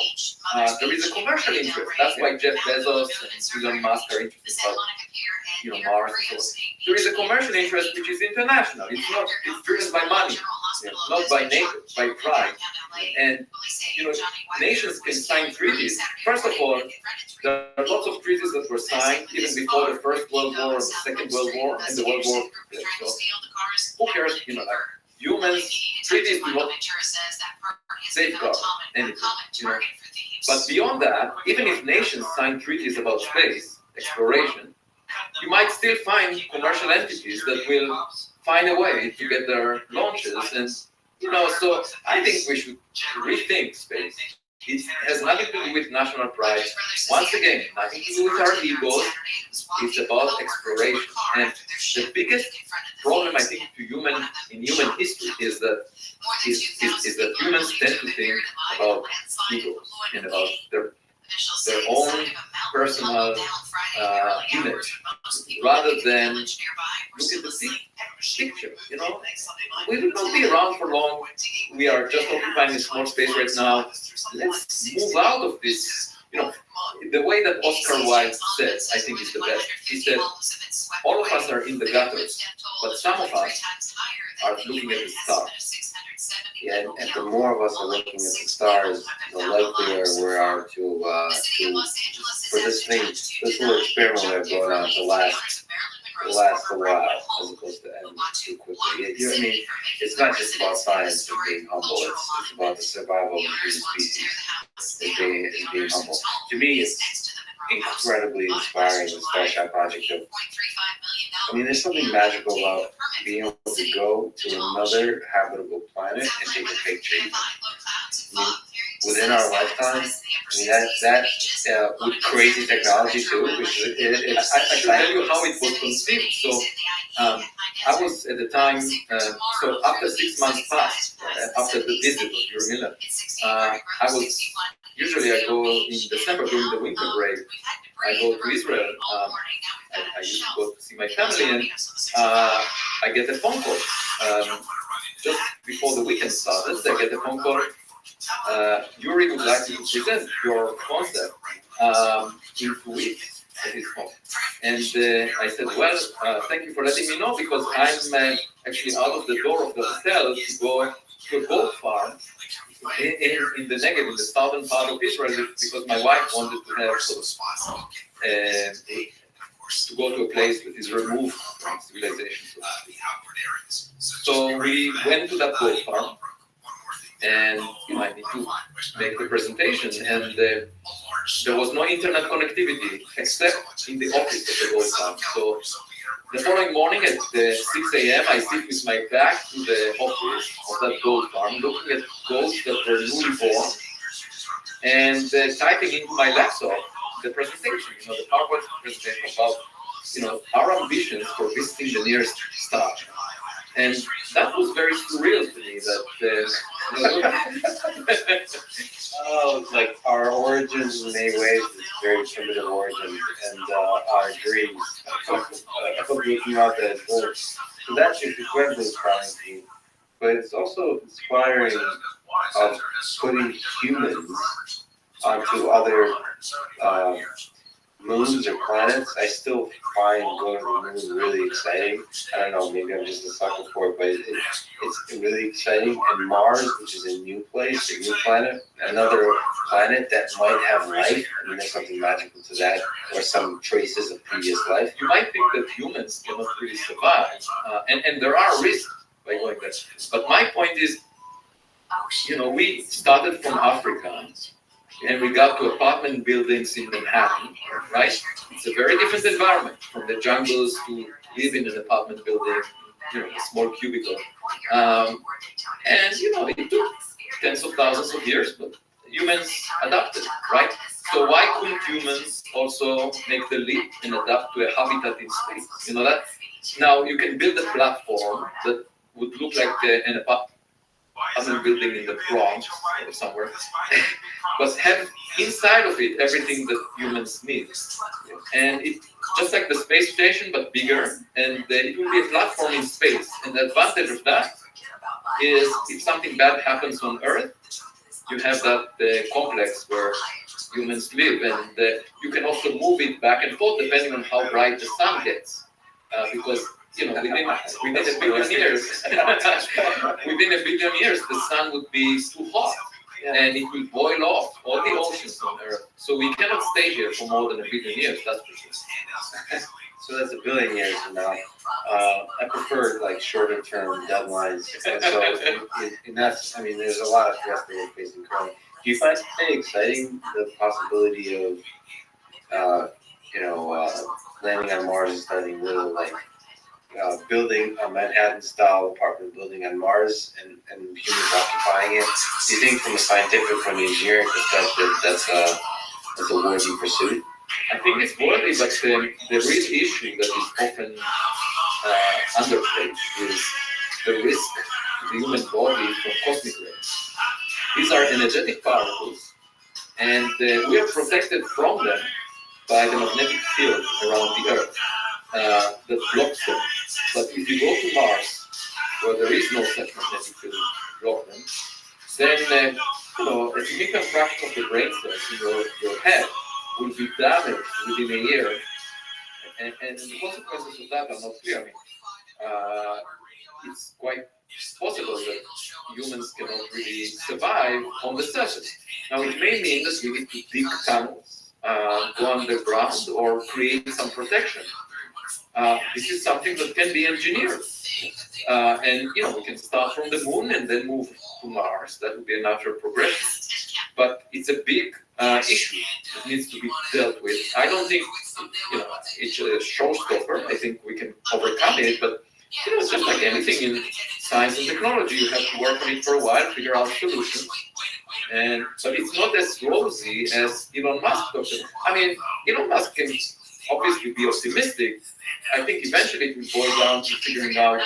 there is a commercial interest. That's why Jeff Bezos and Elon Musk are interested about Mars and so on. There is a commercial interest which is international. It's driven by money, not by nature, by pride. And nations can sign treaties. First of all, there are lots of treaties that were signed even before the First World War, the Second World War, and the World War. So who cares? Humans, treaties do not safeguard anything. But beyond that, even if nations sign treaties about space exploration, you might still find commercial entities that will find a way to get their launches. And so I think we should rethink space. It has nothing to do with national pride. Once again, nothing to do with our egos. It's about exploration. And the biggest problem, I think, in human history is that humans tend to think about egos and about their own personal image, rather than look at the big picture. We will not be around for long. We are just occupying a small space right now. Let's move out of this. The way that Oscar Wilde said, I think, is the best. He said, all of us are in the gutters, but some of us are looking at the stars. Yeah, and the more of us are looking at the stars, the likelier we are to for this little experiment we have going on to last a while, as opposed to end too quickly. It's not just about science and being humble. It's about the survival of the human species. It's being humble. To me, it's incredibly inspiring, the Starshot project. There's something magical about being able to go to another habitable planet and take a picture. Within our lifetime, that with crazy technology too. I should tell you how it was conceived. So I was at the time, so after 6 months passed, after the visit of your Miller, usually I go in December during the winter break, I go to Israel. I used to go to see my family, and I get a phone call. Just before the weekend started, I get a phone call. Yuri would like to present your concept in 2 weeks. at his home. And I said, well, thank you for letting me know, because I'm actually out of the door of the hotel to go to a goat farm in the Negev, in the southern part of Israel, because my wife wanted to have to go to a place that is removed from civilization. So we went to that goat farm, and I need to make the presentation, and there was no internet connectivity except in the office of the goat farm. So the following morning at 6 a.m., I sit with my back to the office of that goat farm, looking at goats that were newly born, and typing into my laptop the presentation, the PowerPoint presentation about, our ambitions for visiting the nearest star. And that was very surreal to me, that it's like our origins in many ways is very primitive origin, and our dreams. I hope you came out that well. So that's incredibly inspiring to me, but it's also inspiring of putting humans onto other moons or planets. I still find going to the moon really exciting. I don't know, maybe I'm just a sucker for it, but it's really exciting. And Mars, which is a new place, a new planet, another planet that might have life. I mean, there's something magical to that, or some traces of previous life. You might think that humans cannot really survive, and there are risks by going there. But my point is, we started from Africa, and we got to apartment buildings in Manhattan, right? It's a very different environment, from the jungles to live in an apartment building, a small cubicle. And, it took tens of thousands of years, but humans adapted, right? So why couldn't humans also make the leap and adapt to a habitat in space? That. Now, you can build a platform that would look like an apartment building in the Bronx or somewhere, but have inside of it everything that humans need. And it's just like the space station, but bigger, and it will be a platform in space. And the advantage of that is, if something bad happens on Earth, you have that complex where humans live, and you can also move it back and forth depending on how bright the sun gets, because within a billion years, the sun would be too hot, and it will boil off all the oceans on Earth. So we cannot stay here for more than a billion years, that's for sure. So that's a billion years from now. I prefer shorter term deadlines. And so and that's, there's a lot of stress that we're facing currently. Do you find it exciting, the possibility of, landing on Mars and starting little building a Manhattan-style apartment building on Mars and humans occupying it? Do you think, from a scientific, from an engineering perspective, that's a worthy pursuit? I think it's worthy, but the real issue that is often underplayed is the risk to the human body from cosmic rays. These are energetic particles, and we are protected from them by the magnetic field around the Earth that blocks them. But if you go to Mars, where there is no such magnetic field to block them, then a significant fraction of the brain cells in your head will be damaged within a year, and the consequences of that are not clear. It's quite possible that humans cannot really survive on the surface. Now, it may mean that we need to dig tunnels, go underground, or create some protection. This is something that can be engineered. And we can start from the moon and then move to Mars. That would be a natural progression. But it's a big issue that needs to be dealt with. I don't think it's a showstopper. I think we can overcome it. But it's just like anything in science and technology. You have to work on it for a while, figure out solutions. But it's not as rosy as Elon Musk talks about. Elon Musk can obviously be optimistic. I think eventually it will boil down to figuring out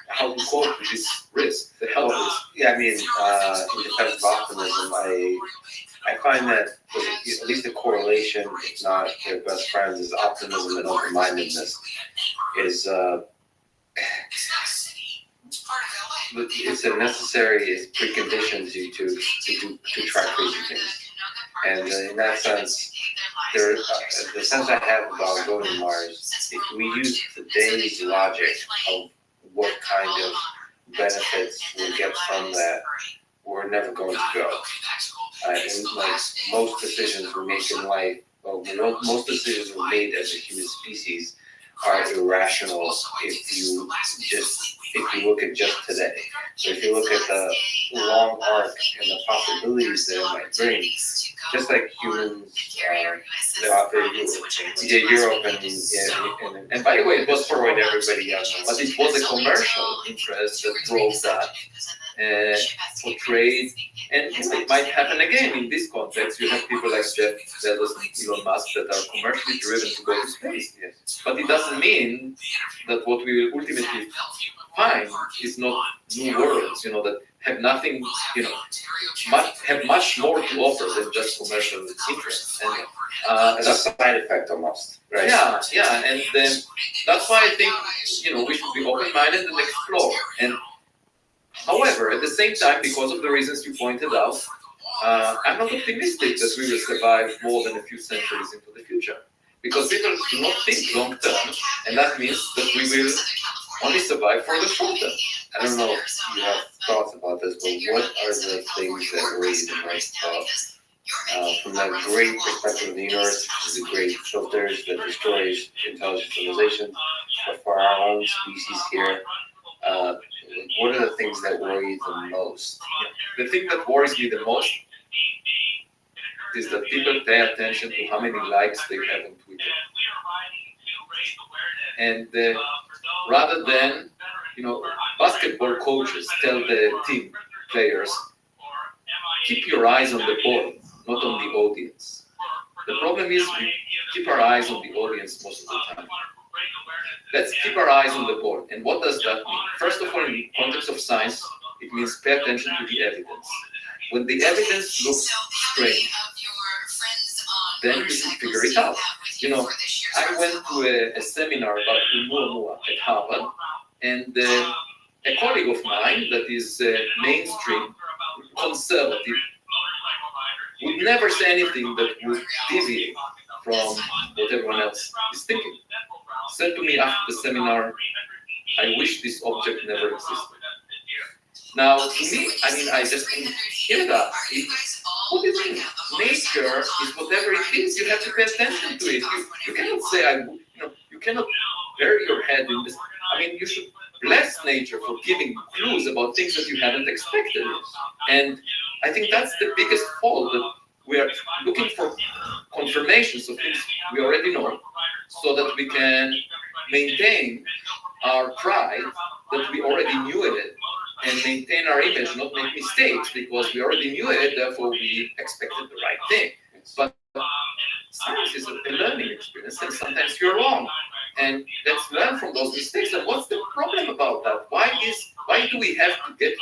how to cope with this risk, the health risk. Yeah, in defense of optimism, I find that at least a correlation, if not their best friends, is optimism and open-mindedness. It's a necessary precondition to try crazy things. And in that sense, the sense I have about going to Mars, if we use today's logic of what kind of benefits we'll get from that, we're never going to go. And like most decisions we make in life, most decisions we made as a human species are irrational if you look at just today. So if you look at the long arc and the possibilities that it might bring, just like humans thought Europe And by the way, it was for everybody else, but it was a commercial interest that drove that for trade. And it might happen again in this context. You have people like Jeff Bezos and Elon Musk that are commercially driven to go to space. Yes. But it doesn't mean that what we will ultimately find is not new worlds, that have nothing, have much more to offer than just commercial interest. And as a side effect almost, right? Yeah, and then that's why I think, we should be open-minded and explore. And however, at the same time, because of the reasons you pointed out, I'm not optimistic that we will survive more than a few centuries into the future. Because people do not think long term, and that means that we will only survive for the short term. I don't know if you have thoughts about this, but what are the things that worry you the most about? From that great perspective of the universe, which is the great filters that destroys intelligent civilization, but for our own species here, what are the things that worry you the most? The thing that worries me the most is that people pay attention to how many likes they have on Twitter. And rather than, basketball coaches tell the team players, keep your eyes on the ball, not on the audience. The problem is we keep our eyes on the audience most of the time. Let's keep our eyes on the ball. And what does that mean? First of all, in the context of science, it means pay attention to the evidence. When the evidence looks strange, then you should figure it out. I went to a seminar about Oumuamua at Harvard, and a colleague of mine that is mainstream, conservative, would never say anything that would deviate from what everyone else is thinking. Said to me after the seminar, I wish this object never existed. Now, to me, I just hear that. What do you mean? Nature is whatever it is. You have to pay attention to it. You cannot say, you cannot bury your head in this. You should bless nature for giving clues about things that you haven't expected. And I think that's the biggest fault, that we are looking for confirmations of things we already know, so that we can maintain our pride that we already knew it, and maintain our image, not make mistakes, because we already knew it, therefore we expected the right thing. But science is a learning experience, and sometimes you're wrong. And let's learn from those mistakes. And what's the problem about that? Why do we have to get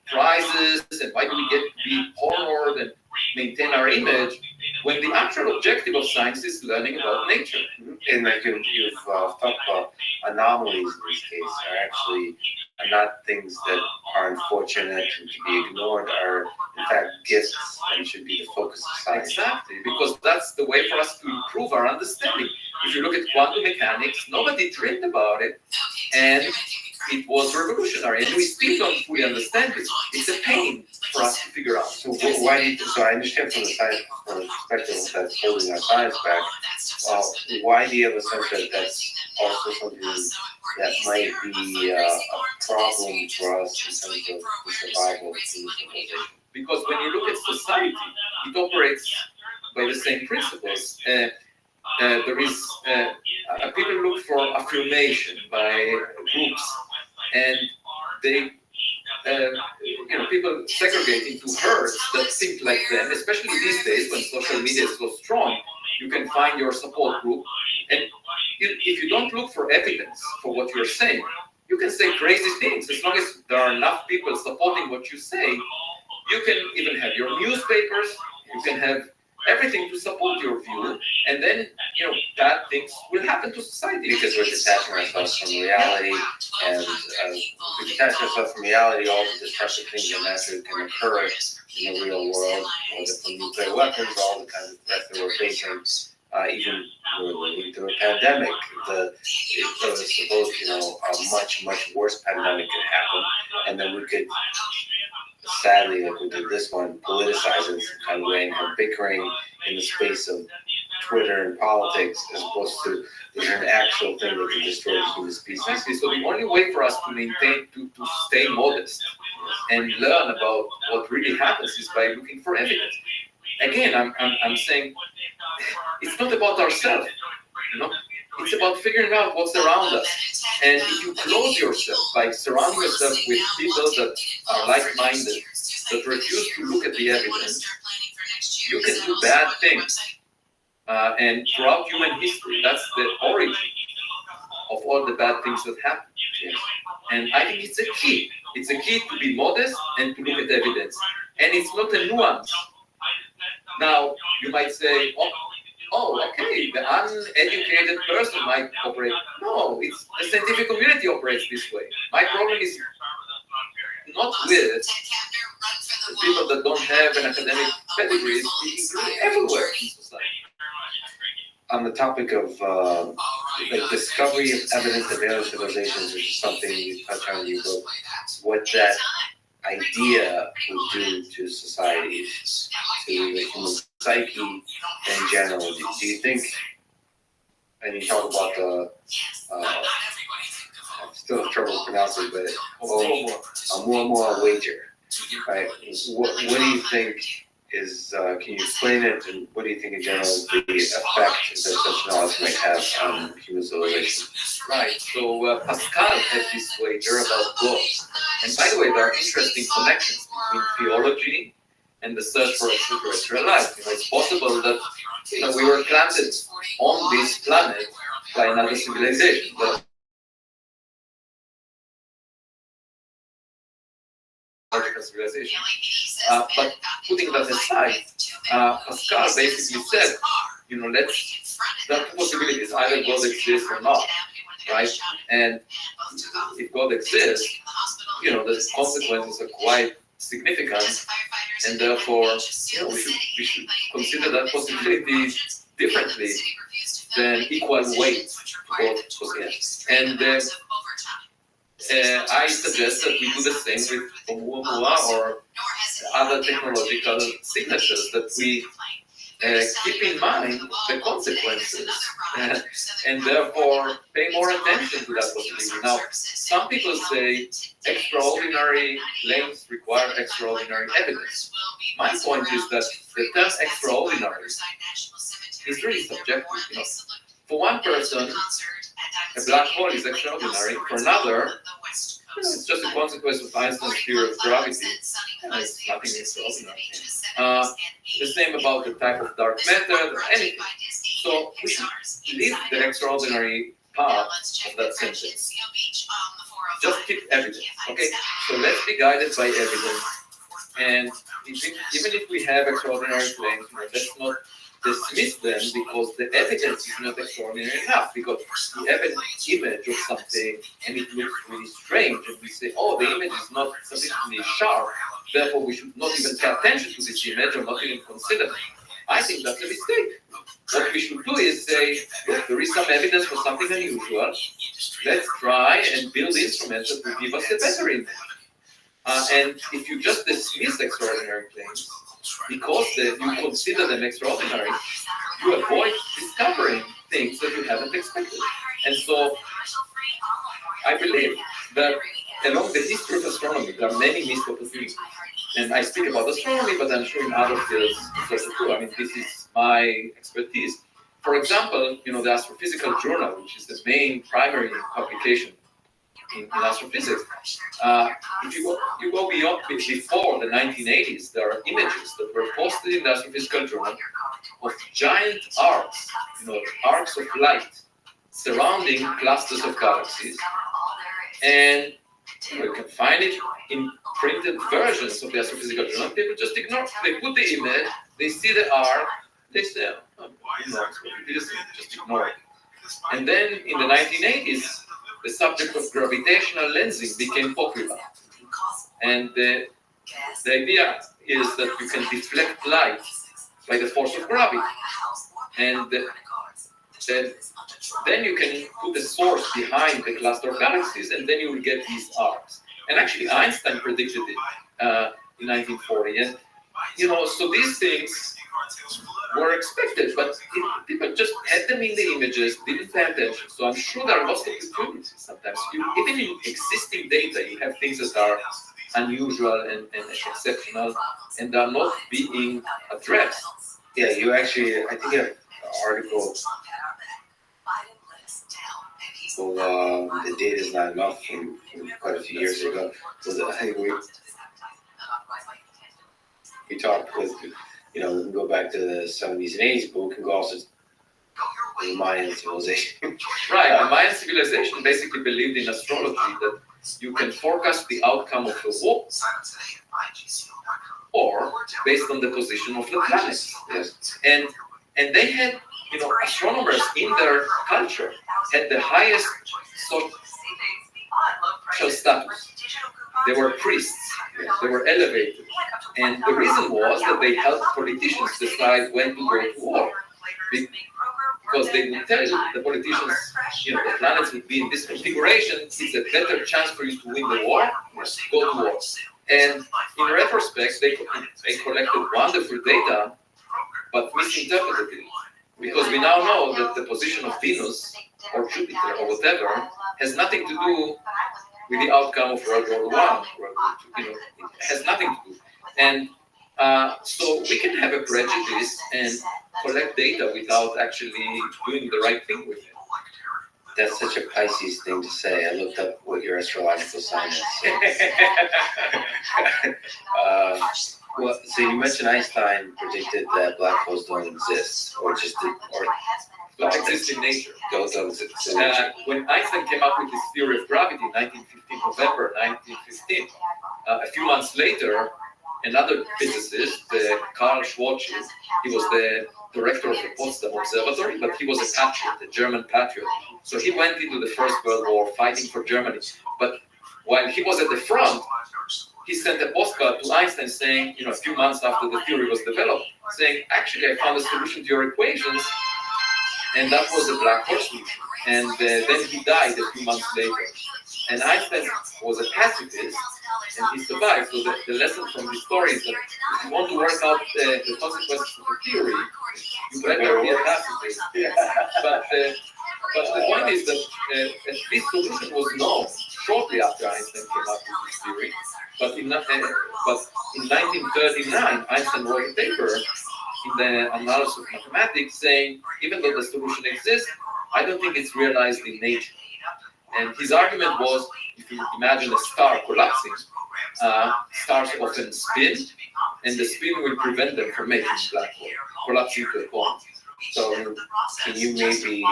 prizes, and why do we get to be honored and maintain our image, when the actual objective of science is learning about nature? And like you've talked about, anomalies in this case are actually not things that are unfortunate and to be ignored, are in fact gifts and should be the focus of science. Exactly, because that's the way for us to improve our understanding. If you look at quantum mechanics, nobody dreamed about it, and it was revolutionary, and we still don't fully understand it. It's a pain for us to figure out. So I understand from the perspective that's holding our science back. Why do you have a sense that that's also something that might be a problem for us in terms of the survival of human civilization? Because when you look at society, it operates by the same principles. There is people look for affirmation by groups, and they people segregate into herds that think like them. Especially these days when social media is so strong, you can find your support group, and if you don't look for evidence for what you're saying, you can say crazy things. As long as there are enough people supporting what you say, you can even have your newspapers, you can have everything to support your view, and then bad things will happen to society. Because we're detaching ourselves from reality, and if we detach ourselves from reality, all the destructive things that naturally can occur in the real world, whether from nuclear weapons, all the kinds of threats that we're facing, Even we're living through a pandemic. It was supposed, a much worse pandemic could happen, and then we could, sadly, like we did this one, politicize it in some kind of way and have bickering in the space of Twitter and politics, as opposed to there's an actual thing that can destroy the human species. Exactly. So the only way for us to maintain, to stay modest and learn about what really happens is by looking for evidence. Again, I'm saying it's not about ourselves, It's about figuring out what's around us. And if you close yourself by surrounding yourself with people that are like-minded, that refuse to look at the evidence, you can do bad things. And throughout human history, that's the origin of all the bad things that happen. Yes. And I think it's a key. It's a key to be modest and to look at evidence. And it's not a nuance. Now, you might say, oh, okay, the uneducated person might operate. No, it's the scientific community operates this way. My problem is not with the people that don't have an academic pedigree, it's everywhere in society. On the topic of the discovery of evidence of alien civilizations, which is something you touch on in your book, what that idea would do to society, to the human psyche in general. Do you think, and you talk about the, I still have trouble pronouncing, but Oumuamua wager, right? What do you think is, can you explain it, and what do you think in general is the effect that such knowledge might have on human civilization? Right, so Pascal has this wager about God. And by the way, there are interesting connections between theology and the search for extraterrestrial life. It's possible that we were planted on this planet by another civilization. Civilization. But putting that aside, Pascal basically said, there are two possibilities: either God exists or not, right? And if God exists, the consequences are quite significant, and therefore, we should consider that possibility differently than equal weight to God possess. And I suggest that we do the same with Oumuamua or other technological signatures, that we keep in mind the consequences and therefore pay more attention to that possibility. Now, some people say extraordinary claims require extraordinary evidence. My point is that the term extraordinary is really subjective. For one person, a black hole is extraordinary. For another, it's just a consequence of Einstein's theory of gravity. It's nothing extraordinary. The same about the type of dark matter or anything. So we should leave the extraordinary part of that sentence. Just keep evidence, okay? So let's be guided by evidence. And even if we have extraordinary claims, let's not dismiss them because the evidence is not extraordinary enough. Because we have an image of something and it looks really strange, and we say, oh, the image is not sufficiently sharp, therefore we should not even pay attention to this image or not even consider it. I think that's a mistake. What we should do is say, look, there is some evidence for something unusual. Let's try and build instruments that will give us a better image. And if you just dismiss extraordinary claims, because you consider them extraordinary, you avoid discovering things that you haven't expected. And so I believe that along the history of astronomy, there are many missed opportunities. And I speak about astronomy, but I'm sure in other fields it's also true. I mean, this is my expertise. For example, the Astrophysical Journal, which is the main primary publication in astrophysics. If you go beyond before the 1980s, there are images that were posted in the Astrophysical Journal of giant arcs, arcs of light surrounding clusters of galaxies, and you can find it in printed versions of the Astrophysical Journal. People just ignore. They put the image, they see the arc, they say, just ignore it. And then in the 1980s, the subject of gravitational lensing became popular. And the idea is that you can deflect light by the force of gravity. And said, then you can put a source behind the cluster of galaxies, and then you will get these arcs. And actually, Einstein predicted it in 1940. And so these things were expected, but people just had them in the images, didn't pay attention. So I'm sure there are lots of opportunities sometimes. Even in existing data, you have things that are unusual and exceptional, and are not being addressed. Yeah, you actually, I think you have an article, the data is not enough from quite a few years ago. So I think we talked with, we can go back to the 70s and 80s, but we can go also to the Mayan civilization. Right, the Mayan civilization basically believed in astrology, that you can forecast the outcome of the war, or based on the position of the planets. Yes. And they had, astronomers in their culture had the highest social status. They were priests, they were elevated. And the reason was that they helped politicians decide when to go to war. Because they would tell the politicians, the planets would be in this configuration, it's a better chance for you to win the war, go to war. And in retrospect, they collected wonderful data, but misinterpreted it. Because we now know that the position of Venus, or Jupiter, or whatever, has nothing to do with the outcome of World War I. It has nothing to do. And so we can have a prejudice and collect data without actually doing the right thing with it. That's such a Pisces thing to say. I looked up what your astrological sign is. So you mentioned Einstein predicted that black holes don't exist, or Don't exist in nature. Don't exist. When Einstein came up with his theory of gravity in 1915, November 1915, a few months later, another physicist, Karl Schwarzschild, he was the director of the Potsdam Observatory, but he was a patriot, a German patriot. So he went into the First World War fighting for Germany. But while he was at the front, he sent a postcard to Einstein saying, a few months after the theory was developed, saying, actually, I found a solution to your equations, and that was the black hole solution. And then he died a few months later. And Einstein was a pacifist, and he survived. So the lesson from this story is that if you want to work out the consequences of the theory, you better be a pacifist. But the point is that this solution was known shortly after Einstein came up with this theory. But in 1939, Einstein wrote a paper in the Annals of Mathematics saying, even though the solution exists, I don't think it's realized in nature. And his argument was, if you imagine a star collapsing, stars often spin, and the spin will prevent them from making a black hole, collapsing to a point. So can you maybe,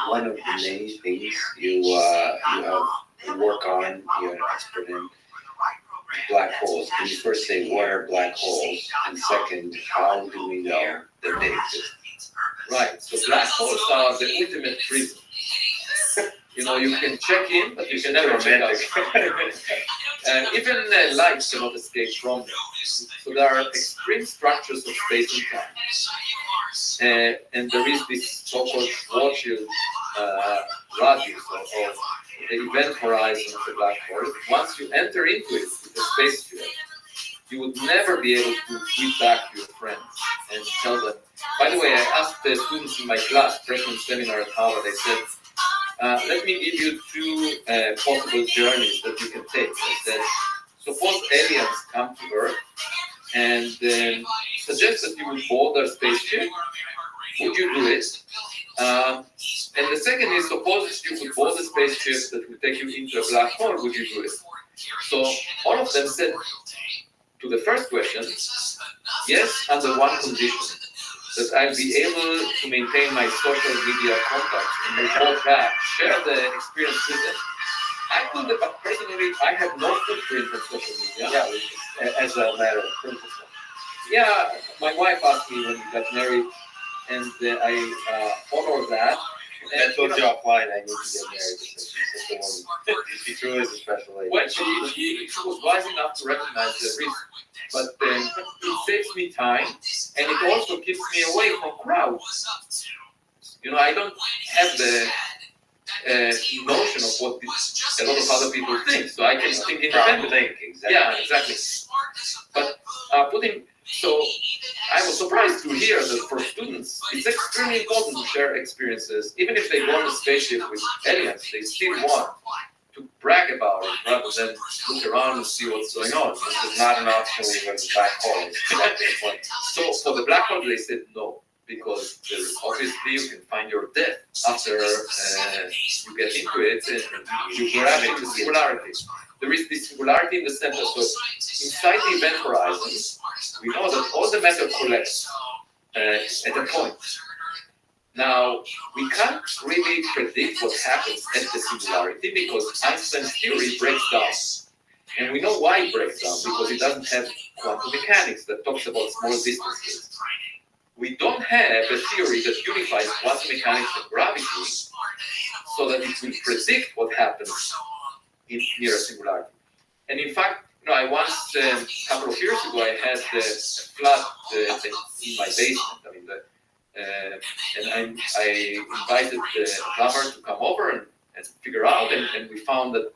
one of the many things you have work on, you're an expert in, black holes. Can you first say what are black holes, and second, how do we know that they exist? Right, so black holes are the ultimate prison. You can check in, but you can never check out. Even light cannot escape from them. So there are extreme structures of space and time. And there is this so-called Rothschild radius, or the event horizon of the black hole. Once you enter into it with a space field, you would never be able to give back to your friends and tell them. By the way, I asked the students in my class, freshman seminar at Harvard, I said, let me give you two possible journeys that you can take. I said, suppose aliens come to Earth and suggest that you would board their spaceship. Would you do it? And the second is, suppose you could board a spaceship that will take you into a black hole. Would you do it? So all of them said to the first question, yes, under one condition, that I'll be able to maintain my social media contacts and report back, share the experience with them. I feel that personally, I have no footprint on social media. Yeah, as a matter of principle. Yeah, my wife asked me when we got married, and I honor that. I told you offline I need to get married because she's such a woman. She truly is a special lady. Well, she was wise enough to recognize the risk, but it saves me time, and it also keeps me away from crowds. I don't have the notion of what a lot of other people think, so I can think independently. Exactly. Yeah, exactly. But so I was surprised to hear that for students, it's extremely important to share experiences. Even if they go on a spaceship with aliens, they still want to brag about it rather than look around and see what's going on. This is not an option when you go to black hole. So for the black hole, they said no, because obviously you can find your death after you get into it, and you grab into singularity. There is this singularity in the center. So inside the event horizon, we know that all the matter collects at a point. Now, we can't really predict what happens at the singularity because Einstein's theory breaks down. And we know why it breaks down, because it doesn't have quantum mechanics that talks about small distances. We don't have a theory that unifies quantum mechanics and gravity so that it will predict what happens in near a singularity. And in fact, I once, a couple of years ago, I had a flood in my basement. And I invited the plumber to come over and figure out, and we found that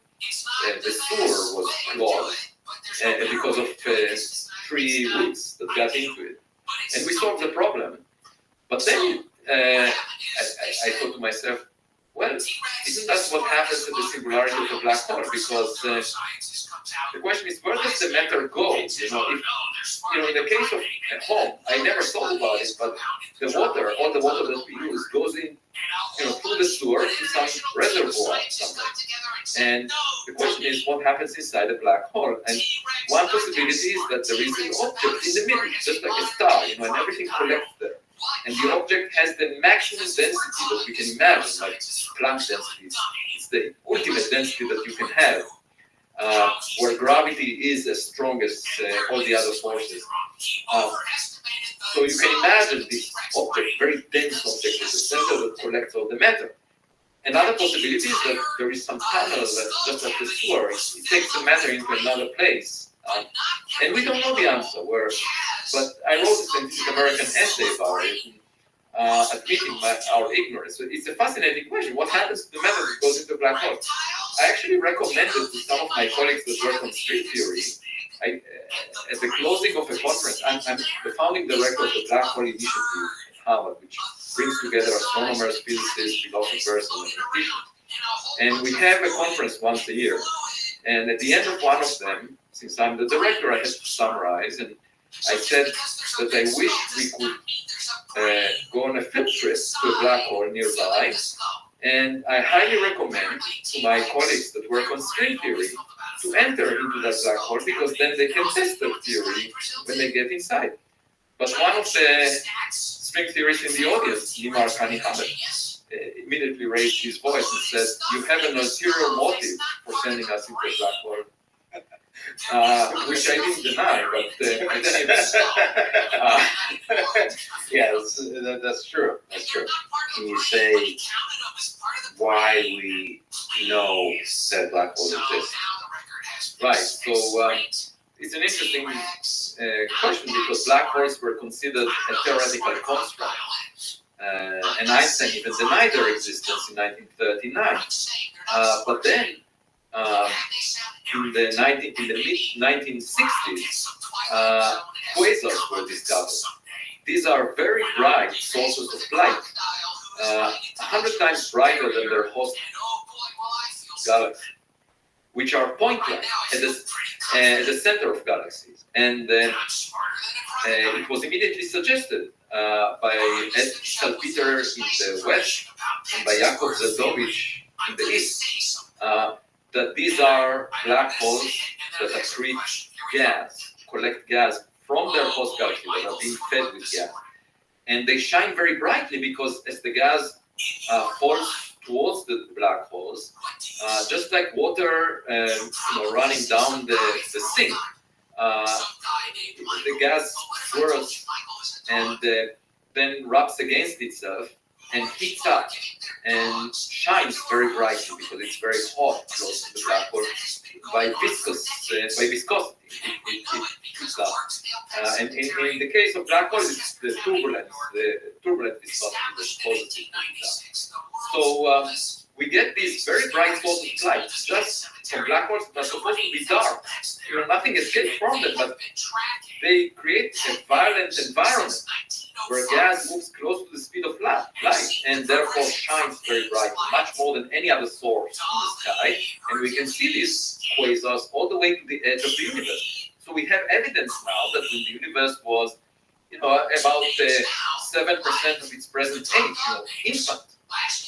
the sewer was clogged because of 3 roots that got into it. And we solved the problem. But then I thought to myself, well, isn't that what happens at the singularity of a black hole? Because the question is, where does the matter go? In the case of a home, I never thought about it, but the water, all the water that we use, goes in, through the sewer to some reservoir somewhere. And the question is, what happens inside a black hole? And one possibility is that there is an object in the middle, just like a star, and everything collects there. And the object has the maximum density that we can imagine, like Planck density. It's the ultimate density that you can have, where gravity is as strong as all the other forces. So you can imagine this object, very dense object at the center that collects all the matter. Another possibility is that there is some tunnel that's just like the sewer. It takes the matter into another place. And we don't know the answer, but I wrote a scientific American essay about it, admitting our ignorance. So it's a fascinating question. What happens to the matter that goes into a black hole? I actually recommended to some of my colleagues that work on string theory, at the closing of a conference, I'm the founding director of the Black Hole Initiative at Harvard, which brings together astronomers, physicists, philosophers, and mathematicians. And we have a conference once a year. And at the end of one of them, since I'm the director, I had to summarize, and I said that I wish we could go on a field trip to a black hole nearby. And I highly recommend to my colleagues that work on string theory to enter into that black hole, because then they can test that theory when they get inside. But one of the string theorists in the audience, Nimar Kani-Hamed, immediately raised his voice and said, "You have an ulterior motive for sending us into a black hole." Which I didn't deny, but yeah, that's true. That's true. Can you say why we know that black holes exist? Right. So it's an interesting question, because black holes were considered a theoretical construct, and Einstein even denied their existence in 1939. But then, in the mid-1960s, quasars were discovered. These are very bright sources of light, 100 times brighter than their host galaxy, which are point-like at the center of galaxies. And it was immediately suggested by Ed Peter in the west and by Yakov Zadovich in the east, that these are black holes that accrete gas, collect gas from their host galaxy, that are being fed with gas. And they shine very brightly because as the gas falls towards the black holes, just like water running down the sink, the gas swirls and then rubs against itself and heats up and shines very brightly because it's very hot close to the black hole by viscosity. It speeds up. And in the case of black holes, it's the turbulent viscosity that causes it to speed up. So we get these very bright sources of light just from black holes that are supposed to be dark. Nothing escapes from them, but they create a violent environment where gas moves close to the speed of light and therefore shines very bright, much more than any other source in the sky. And we can see these quasars all the way to the edge of the universe. So we have evidence now that when the universe was, about 7% of its present age, infant.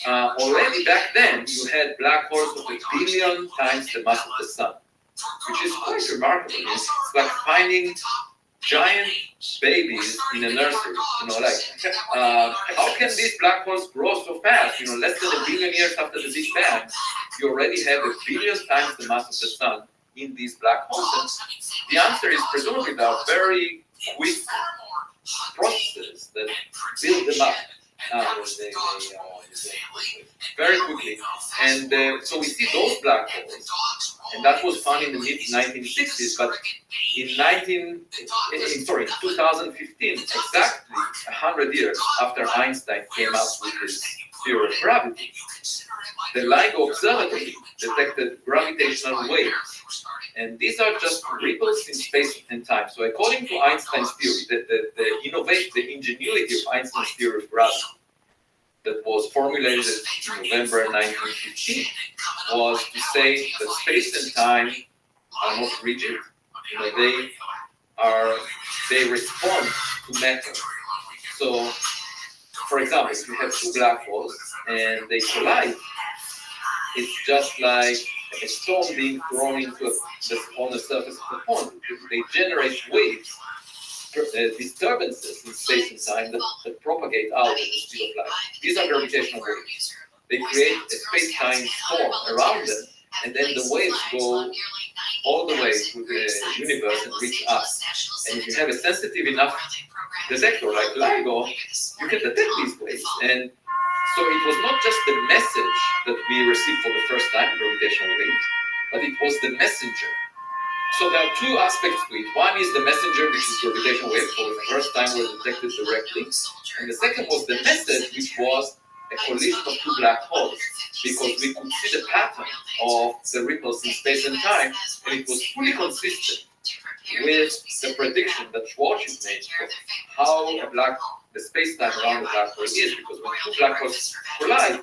Already back then, you had black holes of 1 billion times the mass of the sun, which is quite remarkable. It's like finding giant babies in a nursery. How can these black holes grow so fast? Less than 1 billion years after the Big Bang, you already have 1 billion times the mass of the sun in these black holes. And the answer is presumably there are very quick processes that build them up. Very quickly, and so we see those black holes, and that was found in the mid-1960s. But in 2015, exactly 100 years after Einstein came up with his theory of gravity, the LIGO Observatory detected gravitational waves, and these are just ripples in space and time. So according to Einstein's theory, the ingenuity of Einstein's theory of gravity that was formulated in November 1915 was to say that space and time are not rigid. They respond to matter. So, for example, if you have two black holes and they collide, it's just like a stone being thrown on the surface of the pond. They generate waves, disturbances in space and time that propagate out at the speed of light. These are gravitational waves. They create a space-time storm around them, and then the waves go all the way through the universe and reach us. And if you have a sensitive enough detector like LIGO, you can detect these waves. And so it was not just the message that we received for the first time, gravitational waves, but it was the messenger. So there are two aspects to it. One is the messenger, which is gravitational waves, for the first time were detected directly. And the second was the message, which was a collision of two black holes, because we could see the pattern of the ripples in space and time, and it was fully consistent with the prediction that Schwarzschild made of how the space-time around the black hole is, because when two black holes collide,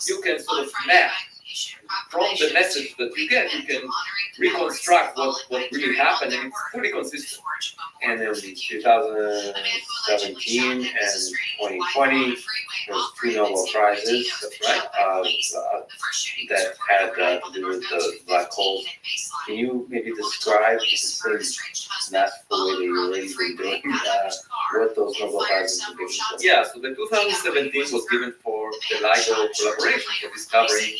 you can sort of map. From the message that you get, you can reconstruct what really happened, and it's fully consistent. And in 2017 and 2020, there's 2 Nobel Prizes, right, that had to do with the black holes. Can you maybe describe the same masterful way that you've already been doing what those Nobel Prizes were given for? Yeah, so the 2017 was given for the LIGO collaboration for discovering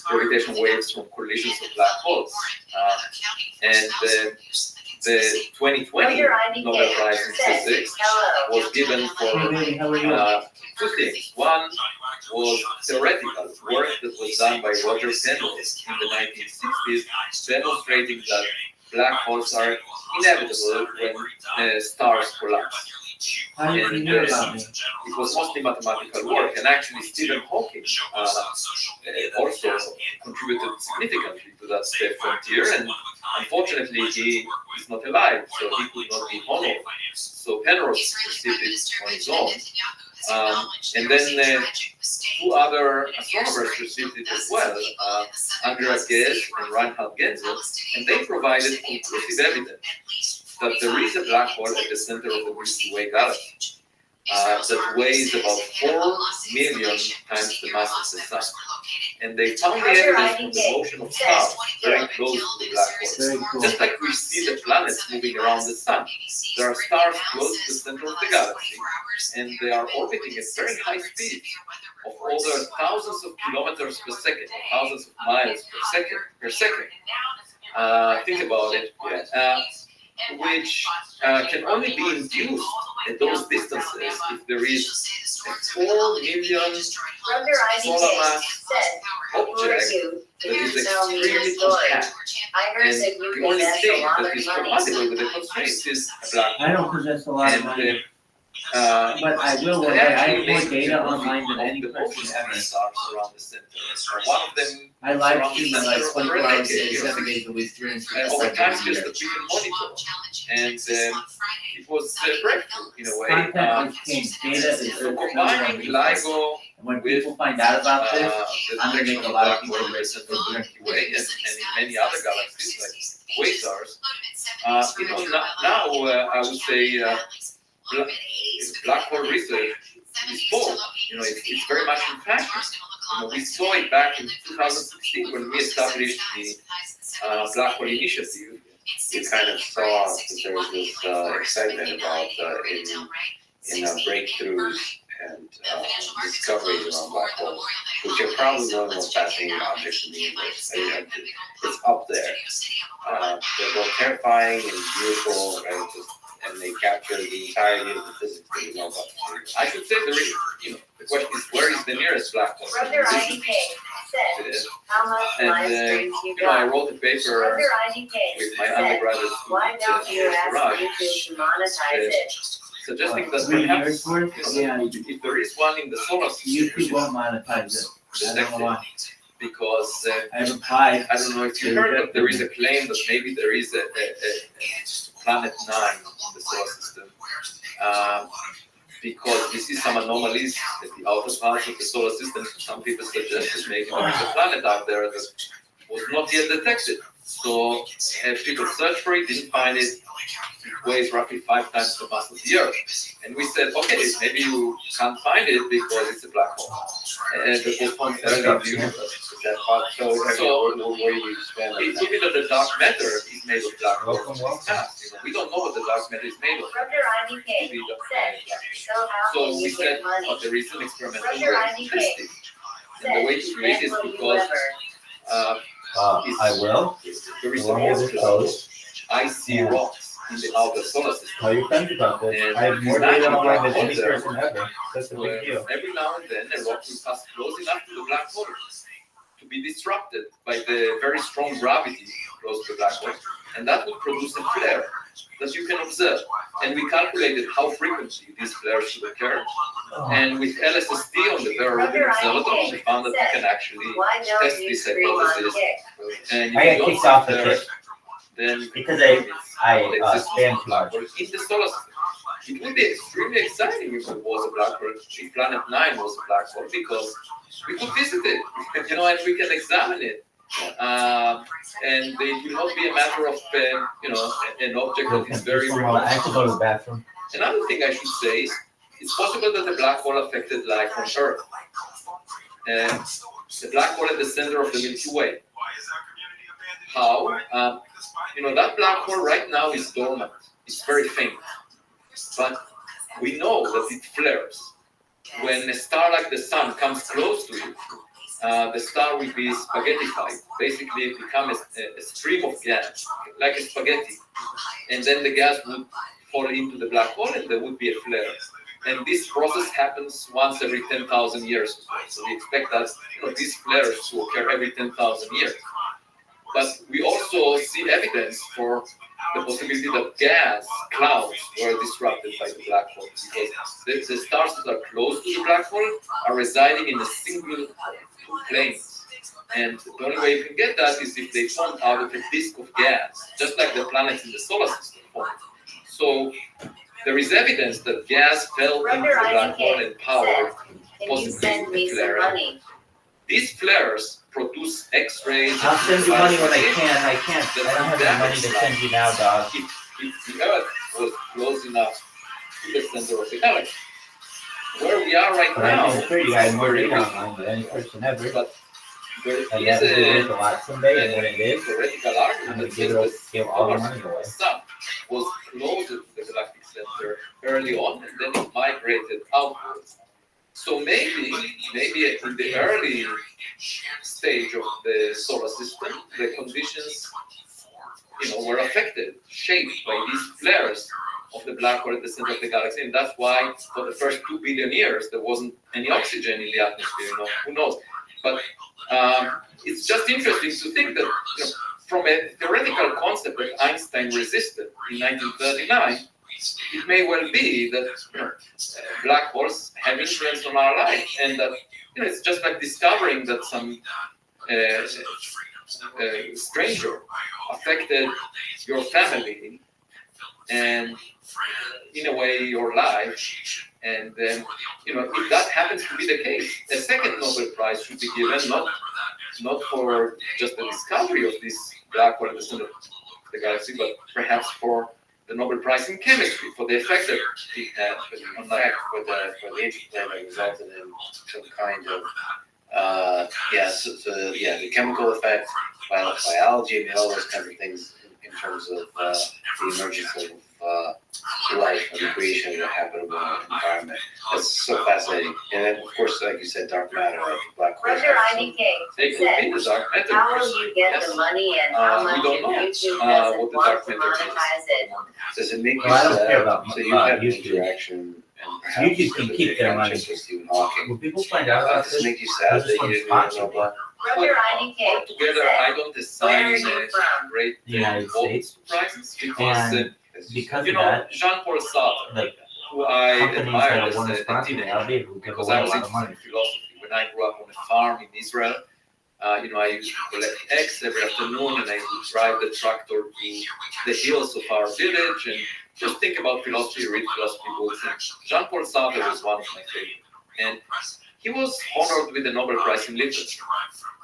gravitational waves from collisions of black holes. And the 2020 Nobel Prize in Physics was given for 2 things. One was theoretical work that was done by Roger Penrose in the 1960s, demonstrating that black holes are inevitable when stars collapse. And it was mostly mathematical work, and actually Stephen Hawking also contributed significantly to that frontier, and unfortunately he is not alive, so he could not be honored. So Penrose received it on his own. And then 2 other astronomers received it as well, Andrea Ghez and Reinhard Genzel, and they provided conclusive evidence that there is a black hole at the center of the Milky Way galaxy that weighs about 4 million times the mass of the sun. And they found the evidence from the motion of stars very close to the black hole. Just like we see the planets moving around the sun, there are stars close to the center of the galaxy, and they are orbiting at very high speeds of over thousands of kilometers per second, thousands of miles per second. Think about it. Which can only be induced at those distances if there is 4 million Brother Ivy solar mass said, before object you, that is you tell me the extremely story. compact. I heard And that you the only invest thing a lot that of is money. compatible with the constraints is a black I don't possess a lot of and money, uh, but I will one they day. I actually have more made data a movie online than of any the person motion ever. stars around the center. One of them I live surrounds stream the my life center 24 for a hours a decade. day, 7 days a week, 365 Over days time, a just year. a bigger monitor. And it was a breakthrough in a way. Content is king. Data is So the combining LIGO And when with people find out about this, the I'm gonna make a lot of people racist. in the Milky Way and in many other galaxies like quasars. Now I would say black hole research is both. It's very much in fashion. We saw it back in 2016 when we established the Black Hole Initiative. You kind of saw that there was this excitement about in breakthroughs and discoveries around black holes, which are probably one of the most fascinating objects in the universe. It's up there. They're both terrifying and beautiful, right? And they capture the entirety of the physics that we know about the universe. I should say there is, the question is where is the nearest black hole? Brother Ivy said, how much And live streams you I got? wrote a paper Brother Ivy with my said, undergraduate why don't students you at ask Garage, YouTube to monetize it? suggesting that 3 perhaps years worth? Yeah, if there is one in the solar system, YouTube won't monetize it. I don't know why. because I have applied. I don't know if you heard, but there is a claim that maybe there is a planet 9 in the solar system, because we see some anomalies at the outer parts of the solar system. Some people suggest that maybe there is a planet out there that was not yet detected. So people searched for it, didn't find it. It weighs roughly 5 times the mass of the Earth. And we said, okay, maybe you can't find it because it's a black hole. And that was found early in the universe. That part, so where do you expand on It that? could be that the dark matter is made of black holes. Welcome. We don't know what the dark matter is made of. Brother Ivy It could be said, so how So can we you said, get money? but there is an experimental Brother way Ivy to test it. And the way to do it is because I will. there is a Along with more this cloud post, icy rocks in the outer solar system. tell your friends about this. I have more data online than any person ever. That's a big deal. Every now and then a rock will pass close enough to the black hole to be disrupted by the very strong gravity close to the black hole, and that would produce a flare that you can observe. And we calculated how frequently these flares should occur, and with LSST on the Vera Rubin observatory, we found that we can actually Why test don't you this scream on hypothesis. kick? And I if got you kicked don't off the flare, kick then you can because confirm I the existence spammed of too black much. hole in the solar system. It would be extremely exciting if it was a black hole, if Planet 9 was a black hole, because we could visit it, and we can examine it. And it will not be a matter of, an object that is very remote. I have to go to the bathroom. Another thing I should say is, it's possible that the black hole affected life on Earth. The black hole at the center of the Milky Way. How? That black hole right now is dormant. It's very faint. But we know that it flares. When a star like the sun comes close to it, the star will be spaghettified. Basically, it becomes a stream of gas, like a spaghetti. And then the gas would fall into the black hole and there would be a flare. And this process happens once every 10,000 years. So we expect that these flares to occur every 10,000 years. But we also see evidence for the possibility that gas clouds were disrupted by the black hole, because the stars that are close to the black hole are residing in a single plane. And the only way you can get that is if they form out of a disk of gas, just like the planets in the solar system form. So there is evidence that gas fell into the black hole and powered possibly a flare. These flares produce X-rays. I'll send you money when I can. I can't. I don't have the money to send you now, dog. If the Earth was close enough to the center of the galaxy, where we are right But I now, can assure you, I have more data online than any person ever. but there And is that will be worth a a lot someday, and when it is, theoretical I'm argument going that to give says give that all the our money away. sun was closer to the galactic center early on, and then it migrated outwards. So maybe in the early stage of the solar system, the conditions, were affected, shaped by these flares of the black hole at the center of the galaxy, and that's why for the first 2 billion years there wasn't any oxygen in the atmosphere. Who knows? But it's just interesting to think that from a theoretical concept that Einstein resisted in 1939, it may well be that black holes have influence on our life, and that it's just like discovering that some stranger affected your family and in a way your life, and then if that happens to be the case, a second Nobel Prize should be given, not for just the discovery of this black hole at the center of the galaxy, but perhaps for the Nobel Prize in chemistry for the effect that it had on life. For the interplay that resulted in some kind of the chemical effect, biology, and all those kinds of things in terms of the emergence of life and the creation of a habitable environment. That's so fascinating. And then, of course, like you said, dark matter, like black holes. Roger IDK said, how will you get the money and how much if YouTube doesn't want to monetize it? Does it make you Well, I don't care sad? about So you have YouTube. interaction and perhaps YouTube can keep their money. with Stephen Hawking. When people find out about Does this, it make you sad this that one's you didn't sponsored know me. black? Roger IDK Altogether, I said, don't Where assign are you from? great The United States. prizes because And because of know that, Jean-Paul Sartre, like who I companies admired that as want to a sponsor me, teenager, I'll be able to give because away I a was lot of interested money. in philosophy. When I grew up on a farm in Israel, I used to collect eggs every afternoon, and I would drive the tractor to the hills of our village and just think about philosophy, read philosophy books. And Jean-Paul Sartre was one of my favorites. And he was honored with the Nobel Prize in Literature.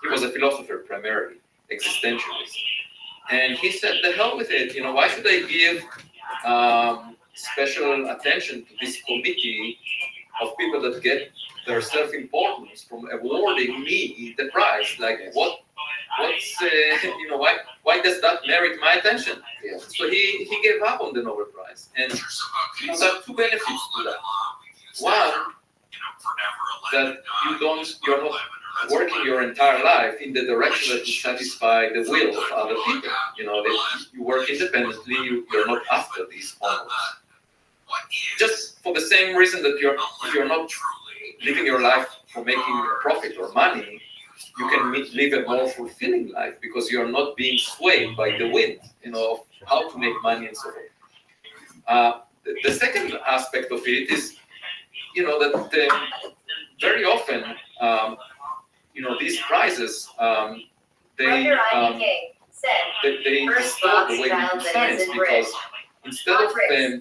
He was a philosopher primarily, existentialist. And he said, the hell with it, why should I give special attention to this committee of people that get their self-importance from awarding me the prize? Like, why does that merit my attention? Yeah. So he gave up on the Nobel Prize. And there are two benefits to that. One, that you're not working your entire life in the direction that will satisfy the will of other people. That you work independently, you're not after these honors. Just for the same reason that if you're not living your life for making a profit or money, you can live a more fulfilling life because you're not being swayed by the wind, of how to make money and so forth. The second aspect of it is, that very often, these prizes, they Roger IDK said, they First distort the way we do Rothschild science and because instead of said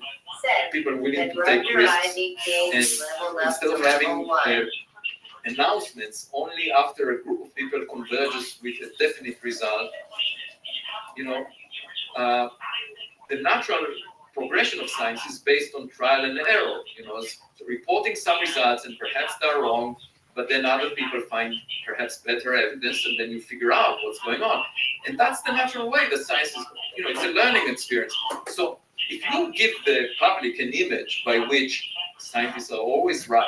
people willing that to take Roger risks IDK and leveled up instead to of having level 1. announcements only after a group of people converges with a definite result, the natural progression of science is based on trial and error, so reporting some results and perhaps they're wrong, but then other people find perhaps better evidence and then you figure out what's going on. And that's the natural way that science is, it's a learning experience. So if you give the public an image by which scientists are always right,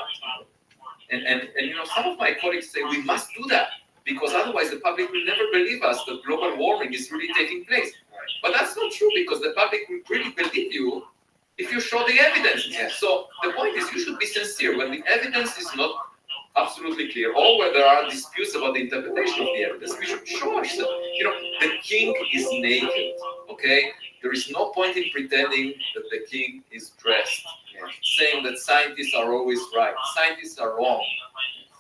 and some of my colleagues say we must do that because otherwise the public will never believe us that global warming is really taking place. But that's not true because the public will really believe you if you show the evidence. Yeah. So the point is you should be sincere when the evidence is not absolutely clear or where there are disputes about the interpretation of the evidence. We should show ourselves. The king is naked, okay? There is no point in pretending that the king is dressed, saying that scientists are always right. Scientists are wrong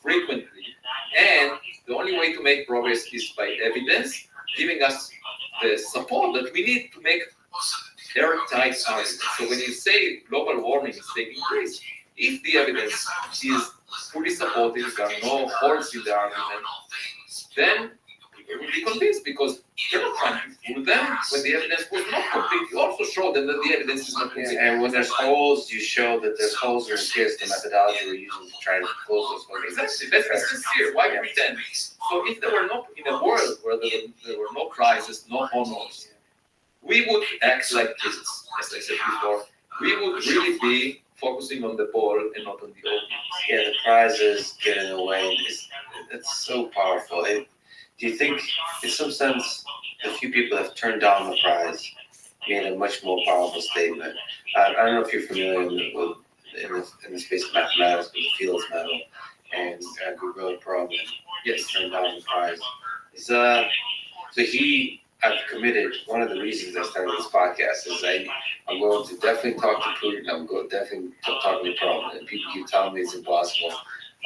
frequently. And the only way to make progress is by evidence, giving us the support that we need to make airtight arguments. So when you say global warming is taking place, if the evidence is fully supported, there are no holes in the argument, then people will be convinced because you're not trying to fool them when the evidence was not complete. You also show them that the evidence is not complete. And when there's holes, you show that there's holes or here's the methodology we're using to try to close those holes. Exactly. Let's be sincere. Why pretend? So if there were no, in a world where there were no prizes, no honors, we would act like kids, as I said before. We would really be focusing on the ball and not on the audience. Yeah, the prizes get in the way. It's so powerful. Do you think, in some sense, a few people have turned down the prize made a much more powerful statement. I don't know if you're familiar with in the space of mathematics with Fields medal and Guerrero Pro, and yes, turned down the prize. So he, I've committed. One of the reasons I started this podcast is I'm going to definitely talk to Putin. I'm going to definitely talk to Pro, and people keep telling me it's impossible.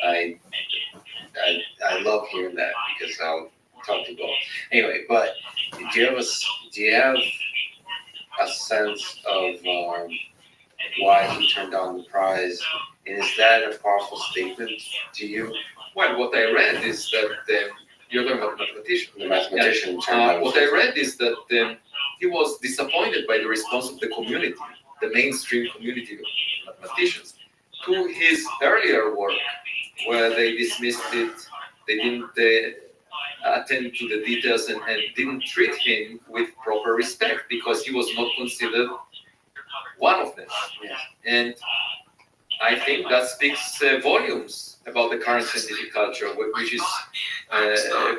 I love hearing that because I'll talk to both. Anyway, but do you have a sense of why he turned down the prize? And is that a powerful statement to you? Well, what I read is that you're talking about the mathematician. The mathematician turned down. What I read is that he was disappointed by the response of the community, the mainstream community of mathematicians, to his earlier work, where they dismissed it. They didn't attend to the details and didn't treat him with proper respect because he was not considered one of them. Yeah. And I think that speaks volumes about the current scientific culture, which is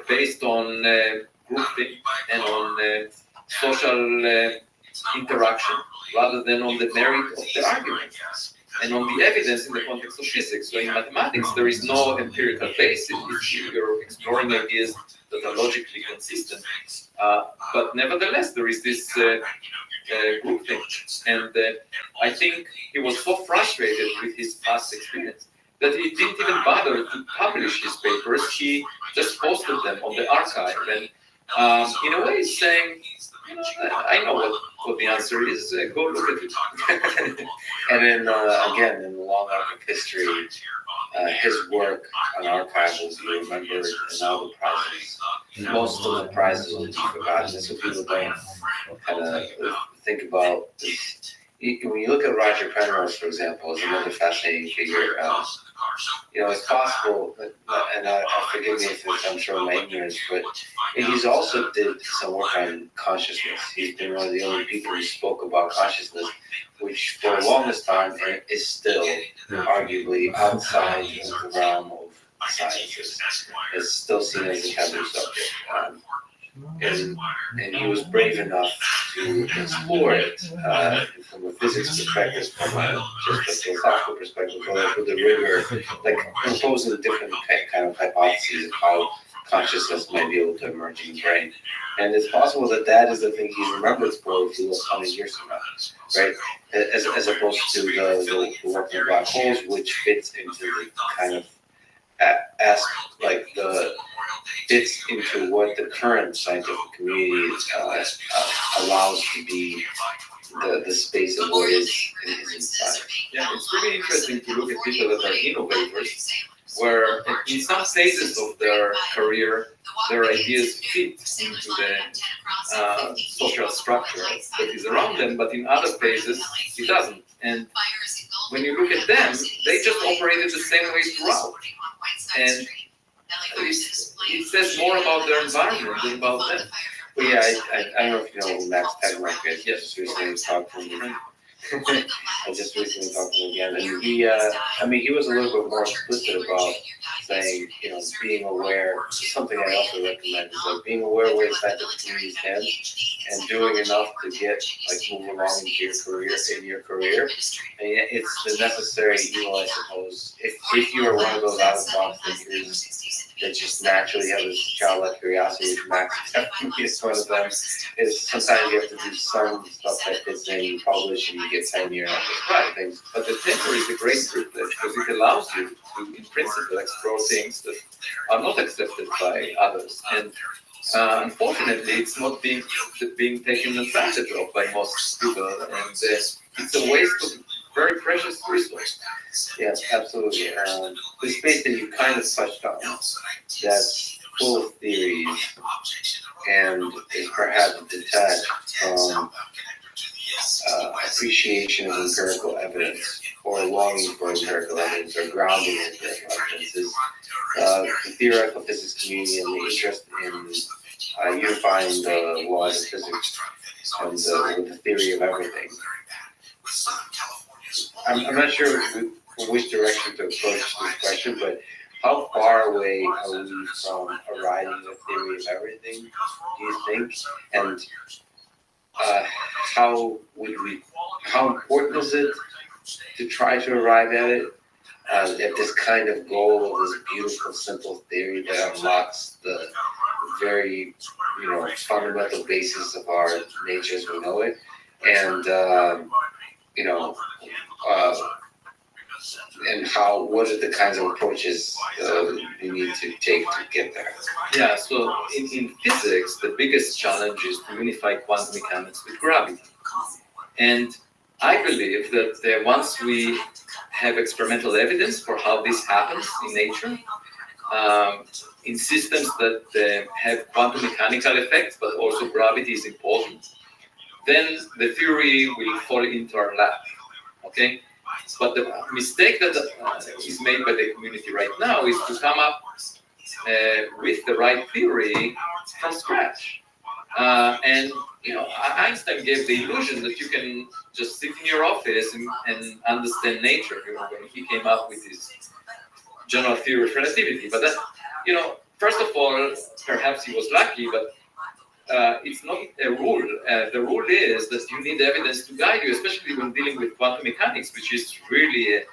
based on groupthink and on social interaction rather than on the merit of the argument and on the evidence in the context of physics. So in mathematics, there is no empirical basis. You're exploring ideas that are logically consistent. But nevertheless, there is this groupthink. And I think he was so frustrated with his past experience that he didn't even bother to publish his papers. He just posted them on the archive. And in a way, saying, I know what the answer is. Go look at it. And then again, in the long arc of history, his work on archival, you remembered, and all the prizes. Most of the prizes will be forgotten. That's what people don't kind of think about. When you look at Roger Penrose, for example, is another fascinating figure. It's possible, and forgive me if I'm showing my ignorance, but he's also did some work on consciousness. He's been one of the only people who spoke about consciousness, which for the longest time is still arguably outside of the realm of sciences. It's still seen as a taboo subject. And he was brave enough to explore it from a physics perspective, from just a philosophical perspective, but with the rigor, like proposing different kind of hypotheses of how consciousness might be able to emerge in the brain. And it's possible that is the thing he's remembered for if you look 100 years from now, right? As opposed to the work in black holes, which fits into the kind of fits into what the current scientific community allows to be the space of what is inside. Yeah, it's really interesting to look at people that are innovators, where in some phases of their career, their ideas fit into the social structure that is around them, but in other phases, it doesn't. And when you look at them, they just operated the same way throughout. And it says more about their environment than about them. Well, yeah, I don't know if you know who Max Tegmark is. Yes. Just recently talked to him. I just recently talked to him again, and he was a little bit more explicit about saying, being aware. Something I also recommend is like being aware where the scientific community stands and doing enough to get move along into your career. And it's the necessary evil, I suppose. If you are one of those out of the box thinkers that just naturally have this childlike curiosity, which Max definitely is one of them, is sometimes you have to do some stuff that fits in, you publish, and you get tenure and all those things. But the tenure is a great privilege because it allows you to, in principle, explore things that are not accepted by others. And unfortunately, it's not being taken advantage of by most people. And it's a waste of very precious resource. Yes, absolutely. The space that you kind of touched on, that's full of theories and is perhaps detached from appreciation of empirical evidence or longing for empirical evidence or grounding in empirical evidence is the theoretical physics community and the interest in unifying the laws of physics and with the theory of everything. I'm not sure which direction to approach this question, but how far away are we from arriving at a theory of everything, do you think? And how important is it to try to arrive at it? At this kind of goal of this beautiful, simple theory that unlocks the very, fundamental basis of our nature as we know it, and what are the kinds of approaches you need to take to get there? Yeah, so in physics, the biggest challenge is to unify quantum mechanics with gravity. And I believe that once we have experimental evidence for how this happens in nature, in systems that have quantum mechanical effects, but also gravity is important, then the theory will fall into our lap, okay? But the mistake that is made by the community right now is to come up with the right theory from scratch. And Einstein gave the illusion that you can just sit in your office and understand nature. When he came up with his general theory of relativity. But that, first of all, perhaps he was lucky, but it's not a rule. The rule is that you need evidence to guide you, especially when dealing with quantum mechanics, which is really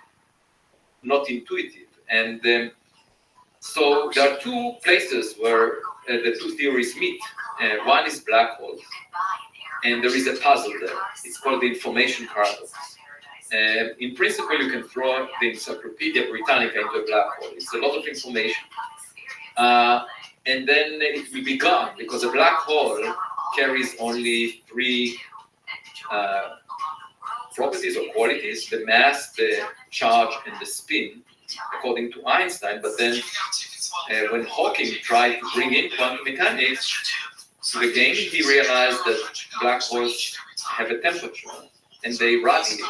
not intuitive. And so there are two places where the two theories meet. One is black holes, and there is a puzzle there. It's called the information paradox. In principle, you can throw the Encyclopedia Britannica into a black hole. It's a lot of information. And then it will be gone, because a black hole carries only three properties or qualities: the mass, the charge, and the spin, according to Einstein. But then when Hawking tried to bring in quantum mechanics to the game, he realized that black holes have a temperature and they radiate.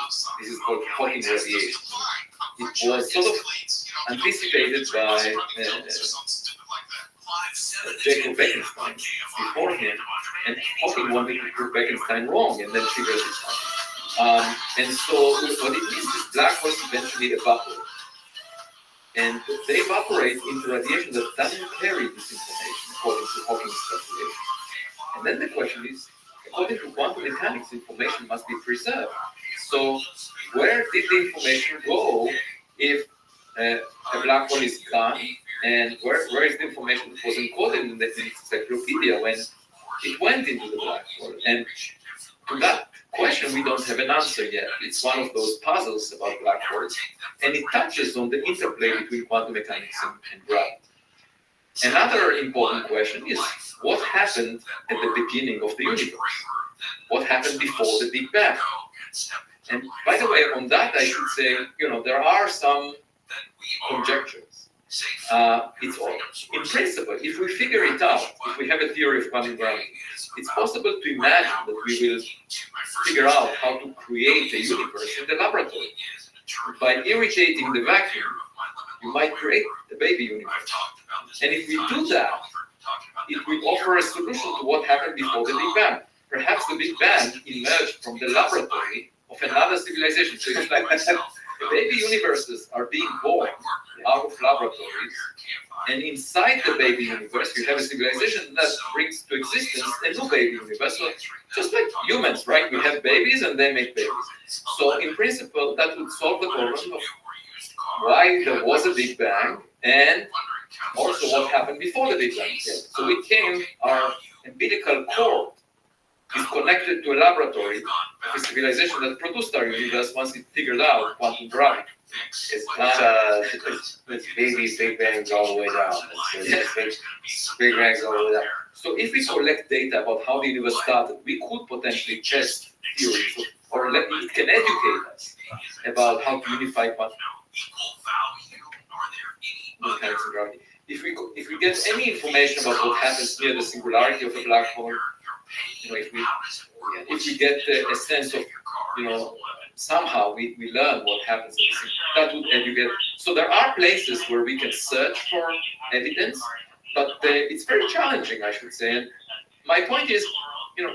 This is called Hawking radiation. It was sort of anticipated by Jacob Bekenstein before him, and Hawking wanted to prove Bekenstein wrong and then figured it out. And so what it means is black holes eventually evaporate. And they evaporate into radiation that doesn't carry this information, according to Hawking's calculation. And then the question is, according to quantum mechanics, information must be preserved. So where did the information go if a black hole is gone? And where is the information that was encoded in the encyclopedia when it went into the black hole? And to that question, we don't have an answer yet. It's one of those puzzles about black holes, and it touches on the interplay between quantum mechanics and gravity. Another important question is, what happened at the beginning of the universe? What happened before the Big Bang? And by the way, on that I should say, there are some conjectures. It's all, in principle, if we figure it out, if we have a theory of quantum gravity, it's possible to imagine that we will figure out how to create a universe in the laboratory. By irritating the vacuum, you might create a baby universe. And if we do that, it will offer a solution to what happened before the Big Bang. Perhaps the Big Bang emerged from the laboratory of another civilization. So it's like baby universes are being born out of laboratories, and inside the baby universe, you have a civilization that brings to existence a new baby universe. So just like humans, right? We have babies and they make babies. So in principle, that would solve the problem of why there was a Big Bang and also what happened before the Big Bang. So we came, our umbilical cord is connected to a laboratory of a civilization that produced our universe once it figured out quantum gravity. It's baby Big Bangs all the way down. Big Bangs all the way down. So if we collect data about how the universe started, we could potentially test theories, or it can educate us about how to unify quantum mechanics and gravity. If we get any information about what happens near the singularity of a black hole, if we get a sense of, somehow we learn what happens, that would educate. So there are places where we can search for evidence, but it's very challenging, I should say. And my point is,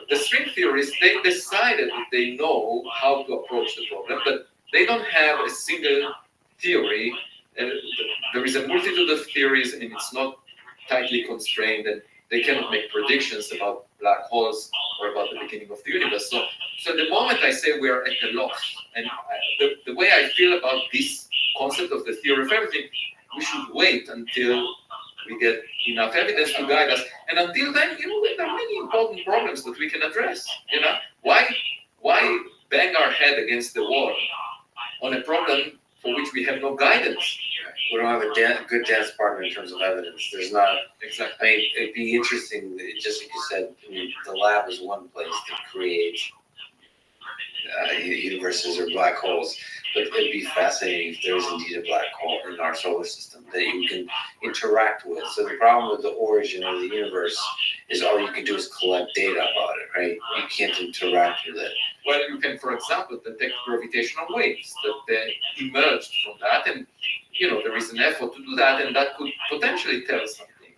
the string theorists, they decided that they know how to approach the problem, but they don't have a single theory. There is a multitude of theories, and it's not tightly constrained. And they cannot make predictions about black holes or about the beginning of the universe. So the moment I say we are at a loss, and the way I feel about this concept of the theory of everything, we should wait until we get enough evidence to guide us. And until then, there are many important problems that we can address. Why bang our head against the wall on a problem for which we have no guidance? We don't have a good dance partner in terms of evidence. There's not. Exactly. I mean, it'd be interesting, just like you said, the lab is one place to create universes or black holes, but it'd be fascinating if there's indeed a black hole in our solar system that you can interact with. So the problem with the origin of the universe is all you can do is collect data about it, right? You can't interact with it. Well, you can, for example, detect gravitational waves that emerged from that, and there is an effort to do that, and that could potentially tell us something.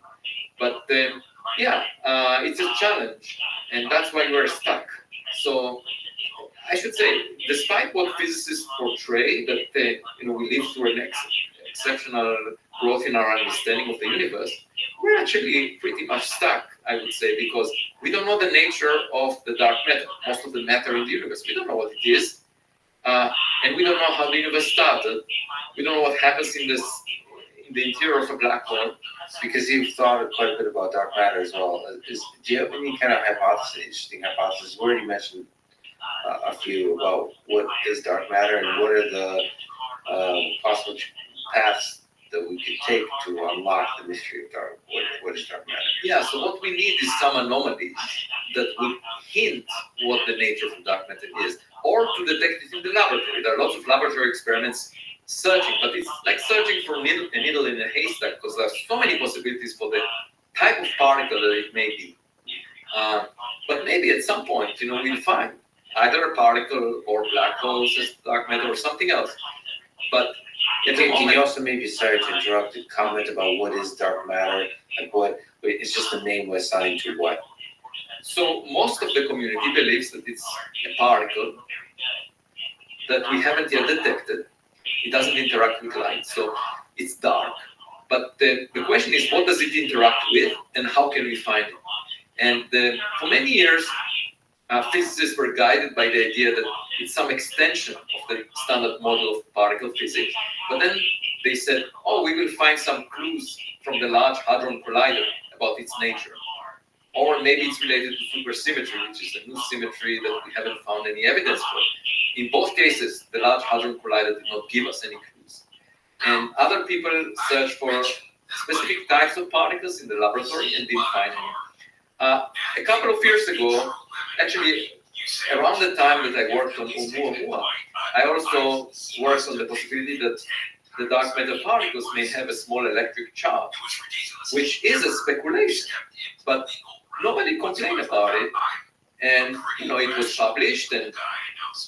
But it's a challenge, and that's why we're stuck. So I should say, despite what physicists portray, that we live through an exceptional growth in our understanding of the universe, we're actually pretty much stuck, I would say, because we don't know the nature of the dark matter, most of the matter in the universe. We don't know what it is, and we don't know how the universe started. We don't know what happens in the interior of a black hole. Because you've thought quite a bit about dark matter as well. Do you have any kind of interesting hypothesis? We already mentioned a few about what is dark matter and what are the possible paths that we could take to unlock the mystery of what is dark matter. Yeah, so what we need is some anomalies that would hint what the nature of the dark matter is, or to detect it in the laboratory. There are lots of laboratory experiments searching, but it's like searching for a needle in a haystack, because there are so many possibilities for the type of particle that it may be. But maybe at some point, we'll find either a particle or black holes as dark matter or something else. But can you also maybe, sorry to interrupt, comment about what is dark matter? Like it's just a name we're assigned to what? So most of the community believes that it's a particle that we haven't yet detected. It doesn't interact with light, so it's dark. But the question is, what does it interact with, and how can we find it? And for many years, physicists were guided by the idea that it's some extension of the standard model of particle physics. But then they said, we will find some clues from the Large Hadron Collider about its nature. Or maybe it's related to supersymmetry, which is a new symmetry that we haven't found any evidence for. In both cases, the Large Hadron Collider did not give us any clues. And other people searched for specific types of particles in the laboratory and didn't find any. A couple of years ago, actually around the time that I worked on Oumuamua, I also worked on the possibility that the dark matter particles may have a small electric charge, which is a speculation, but nobody complained about it, and it was published, and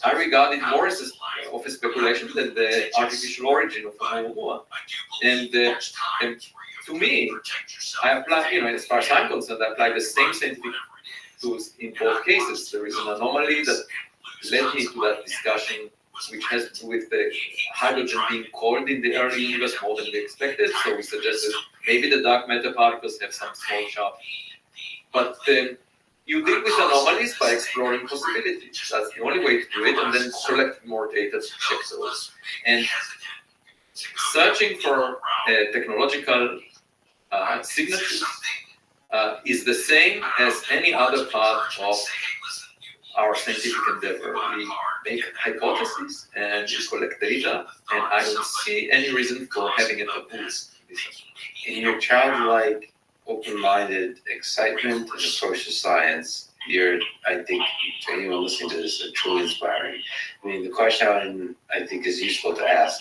I regard it more as of a speculation than the artificial origin of Oumuamua. And to me, I apply, as far as I'm concerned, I apply the same scientific tools in both cases. There is an anomaly that led me to that discussion, which has to do with the hydrogen being cold in the early universe more than we expected. So we suggested maybe the dark matter particles have some small charge. But you deal with anomalies by exploring possibilities. That's the only way to do it, and then collect more data to check those. And searching for technological signatures is the same as any other part of our scientific endeavor. We make hypotheses and we collect data, and I don't see any reason for having a taboo. In your childlike, open-minded excitement and approach to science, I think, to anyone listening to this, truly inspiring. I mean, the question I think is useful to ask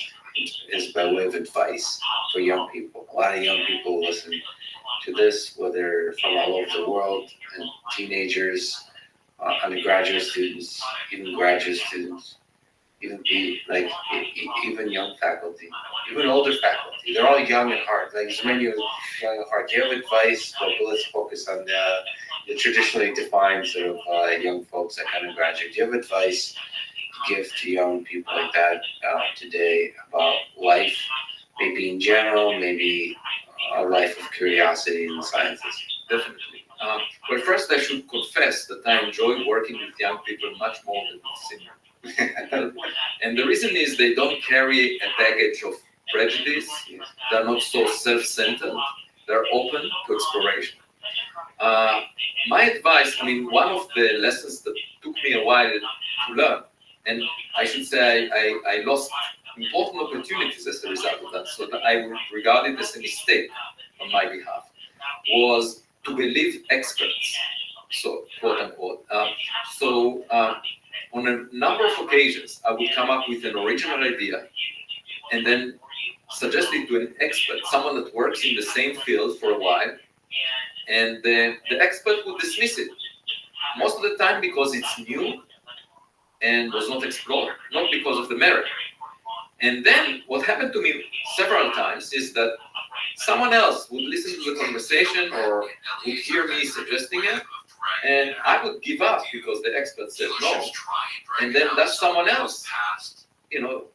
is by way of advice for young people. A lot of young people listen to this, whether from all over the world, and teenagers, undergraduate students, even graduate students, even young faculty, even older faculty. They're all young at heart. Like as many as young at heart. Do you have advice? Let's focus on the traditionally defined sort of young folks that kind of graduate. Do you have advice to give to young people like that today about life, maybe in general, maybe a life of curiosity in the sciences? definitely. Well, first I should confess that I enjoy working with young people much more than with senior. And the reason is they don't carry a baggage of prejudice. They're not so self-centered. They're open to exploration. My advice, one of the lessons that took me a while to learn, and I should say I lost important opportunities as a result of that, so that I would regard it as a mistake on my behalf, was to believe experts, so quote unquote. On a number of occasions, I would come up with an original idea and then suggest it to an expert, someone that works in the same field for a while, and the expert would dismiss it. Most of the time because it's new and was not explored, not because of the merit. And then what happened to me several times is that someone else would listen to the conversation or would hear me suggesting it, and I would give up because the expert said no. And then that someone else, would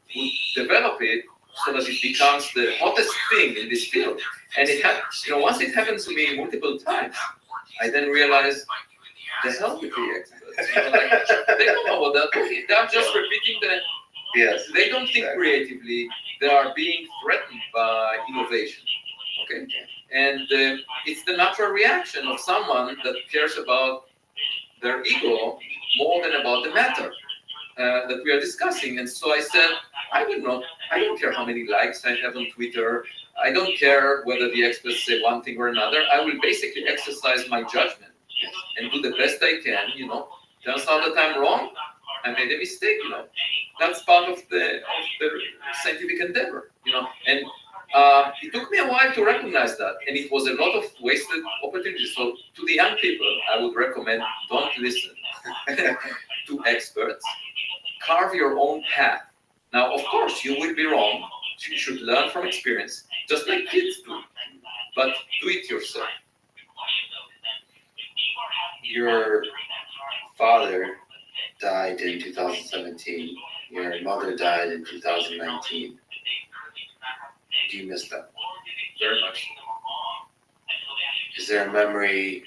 develop it so that it becomes the hottest thing in this field. And once it happened to me multiple times, I then realized the hell with the experts. They don't know what they're doing. They're just repeating the. Yes. They don't think creatively. They are being threatened by innovation. Okay, and it's the natural reaction of someone that cares about their ego more than about the matter that we are discussing. And so I said, I don't care how many likes I have on Twitter. I don't care whether the experts say one thing or another. I will basically exercise my judgment and do the best I can. Turns out that I'm wrong. I made a mistake. That's part of the scientific endeavor. And it took me a while to recognize that, and it was a lot of wasted opportunities. So to the young people, I would recommend don't listen to experts. Carve your own path. Now, of course, you will be wrong. You should learn from experience, just like kids do. But do it yourself. Your father died in 2017. Your mother died in 2019. Do you miss them? Very much. Is there a memory,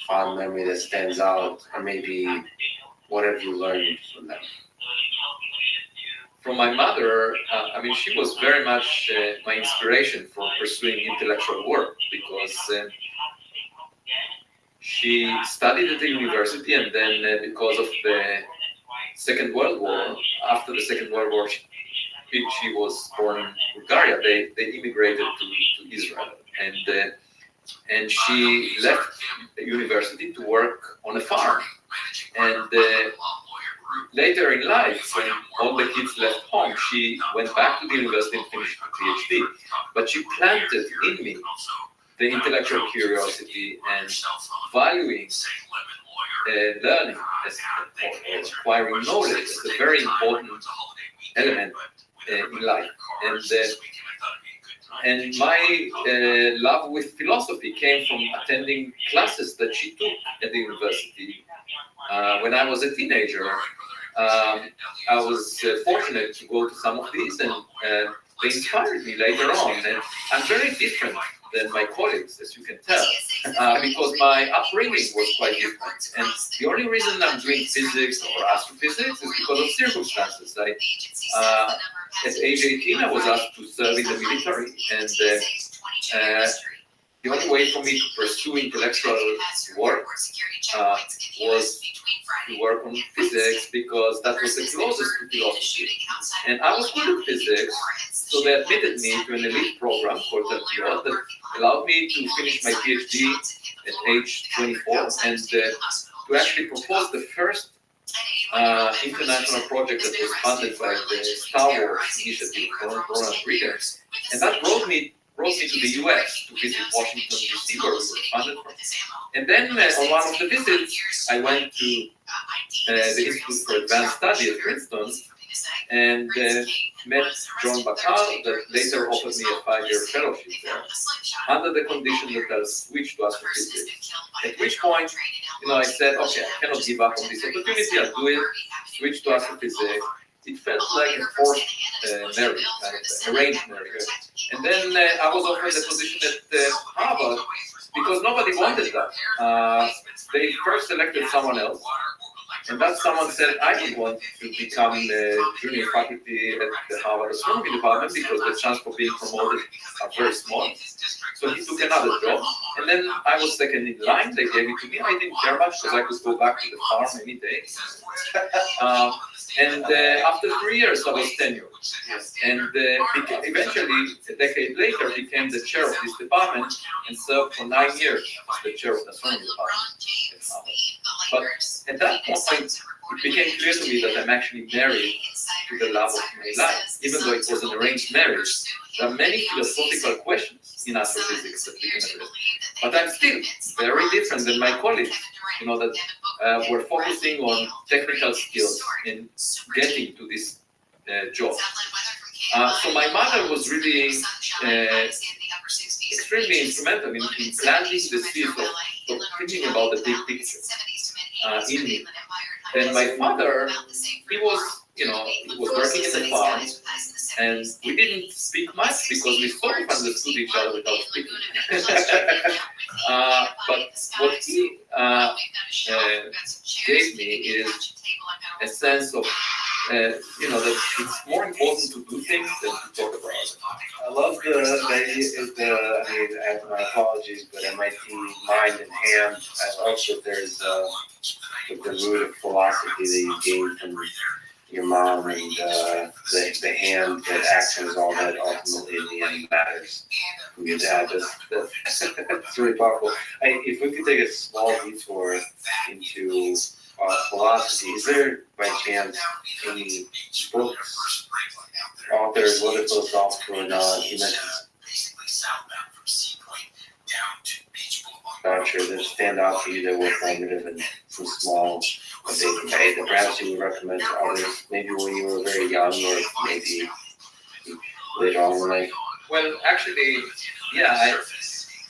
fond memory that stands out, or maybe what have you learned from them? From my mother, she was very much my inspiration for pursuing intellectual work, because she studied at the university, and then because of the Second World War, after the Second World War, she was born in Bulgaria. They immigrated to Israel, and she left the university to work on a farm. And later in life, when all the kids left home, she went back to the university and finished her PhD. But she planted in me the intellectual curiosity and valuing learning or acquiring knowledge as a very important element in life. And my love with philosophy came from attending classes that she took at the university. When I was a teenager, I was fortunate to go to some of these, and they inspired me later on. And I'm very different than my colleagues, as you can tell, because my upbringing was quite different. And the only reason I'm doing physics or astrophysics is because of circumstances. At age 18, I was asked to serve in the military, and the only way for me to pursue intellectual work was to work on physics, because that was the closest to philosophy. And I was good at physics, so they admitted me to an elite program called that allowed me to finish my PhD at age 24 and to actually propose the first international project that was funded by the Star Wars initiative, Ronald Reagan. And that brought me to the US to visit Washington, D.C., where we were funded from. And then on one of the visits, I went to the Institute for Advanced Study at Princeton and met John Bacall, that later offered me a 5-year fellowship there, under the condition that I'll switch to astrophysics. At which point, I said, okay, I cannot give up on this opportunity, I'll do it, switch to astrophysics. it felt like a forced marriage, kind of arranged marriage. And then I was offered the position at Harvard because nobody wanted that. They first selected someone else, and that someone said, I don't want to become the junior faculty at the Harvard Astronomy Department because the chance for being promoted are very small. So he took another job, and then I was second in line. They gave it to me. I didn't care much because I could go back to the farm any day. And after 3 years, I was tenured. And eventually, a decade later, became the chair of this department and served for 9 years as the chair of the astronomy department at Harvard. But at that point, it became clear to me that I'm actually married to the love of my life, even though it was an arranged marriage. There are many philosophical questions in astrophysics that we can address. But I'm still very different than my colleagues, that were focusing on technical skills in getting to this job. So my mother was really extremely instrumental in planting the seeds of thinking about the big picture in me. Then my father, he was working in the farm, and we didn't speak much because we sort of understood each other without speaking. But what he gave me is a sense of, that it's more important to do things than to talk about it. I love I have my apologies, but MIT Mind and Hand, I love that there's the root of philosophy that you gained from your mom, and the hand that actions all that ultimately in the end matters from your dad. That's really powerful. If we could take a small detour into philosophy, is there by chance any books, authors, whether philosophical or not, you mentioned that stand out for you that were formative and some small that perhaps you would recommend to others, maybe when you were very young or maybe later on in life? Well, actually, yeah,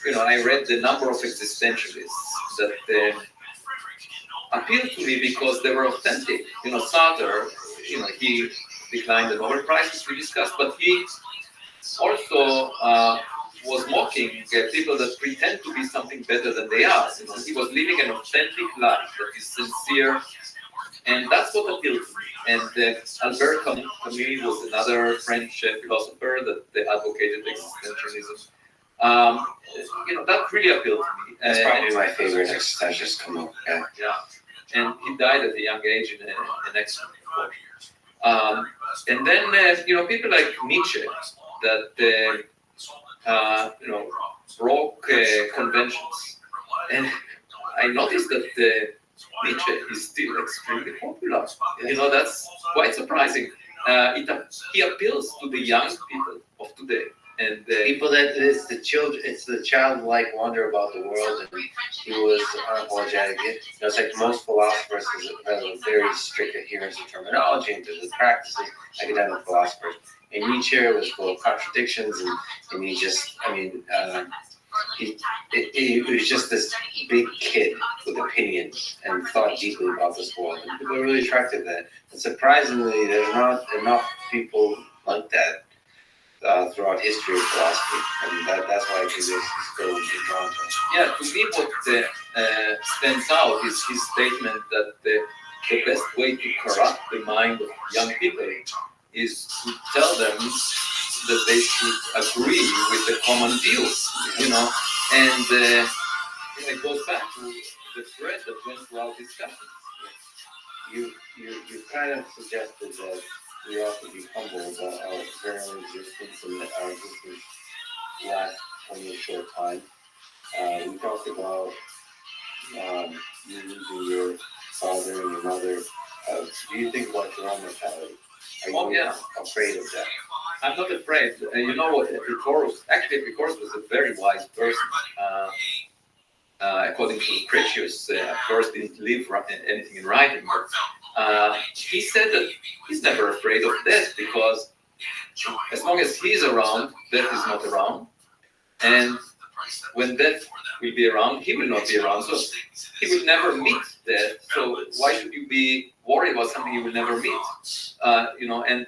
I read the number of existentialists that appealed to me because they were authentic. Sartre, he declined the Nobel Prize, as we discussed, but he also was mocking people that pretend to be something better than they are. He was living an authentic life that is sincere, and that's what appealed to me. And Albert Camus was another French philosopher that advocated existentialism. That really appealed to me. That's probably my favorite existentialist, Camus. Yeah. And he died at a young age in an accident. And then people like Nietzsche that broke conventions. And I noticed that Nietzsche is still extremely popular. That's quite surprising. He appeals to the young people of today. And people that it's the childlike wonder about the world, and he was unapologetic. It's like most philosophers have a very strict adherence to terminology and to the practices, academic philosophers. And Nietzsche was full of contradictions, and he just, he was just this big kid with opinions and thought deeply about this world. And people are really attracted to that. And surprisingly, there's not enough people like that throughout history of philosophy, and that's why I think this is still drawn to. Yeah, to me what stands out is his statement that the best way to corrupt the mind of young people is to tell them that they should agree with the common view, and it goes back to the thread that went through our discussion. You kind of suggested that we ought to be humble about our very own existence and our existence last only a short time. We talked about you losing your father and your mother. Do you think about your own mortality? Are you afraid of that? I'm not afraid. Epicurus was a very wise person. According to Lucretius, of course, didn't leave anything in writing, but he said that he's never afraid of death because as long as he's around, death is not around. And when death will be around, he will not be around. So he will never meet death. So why should you be worried about something you will never meet? And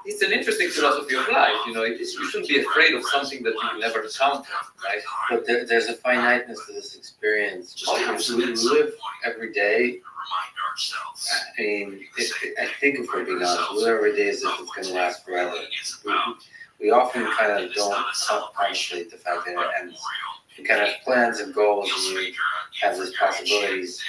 it's an interesting philosophy of life. You shouldn't be afraid of something that you will never encounter, right? But there's a finiteness to this experience. We live every day. I mean, I think if we're being honest, we live every day as if it's going to last forever. We often kind of don't contemplate the fact that it ends. You kind of have plans and goals, and you have these possibilities.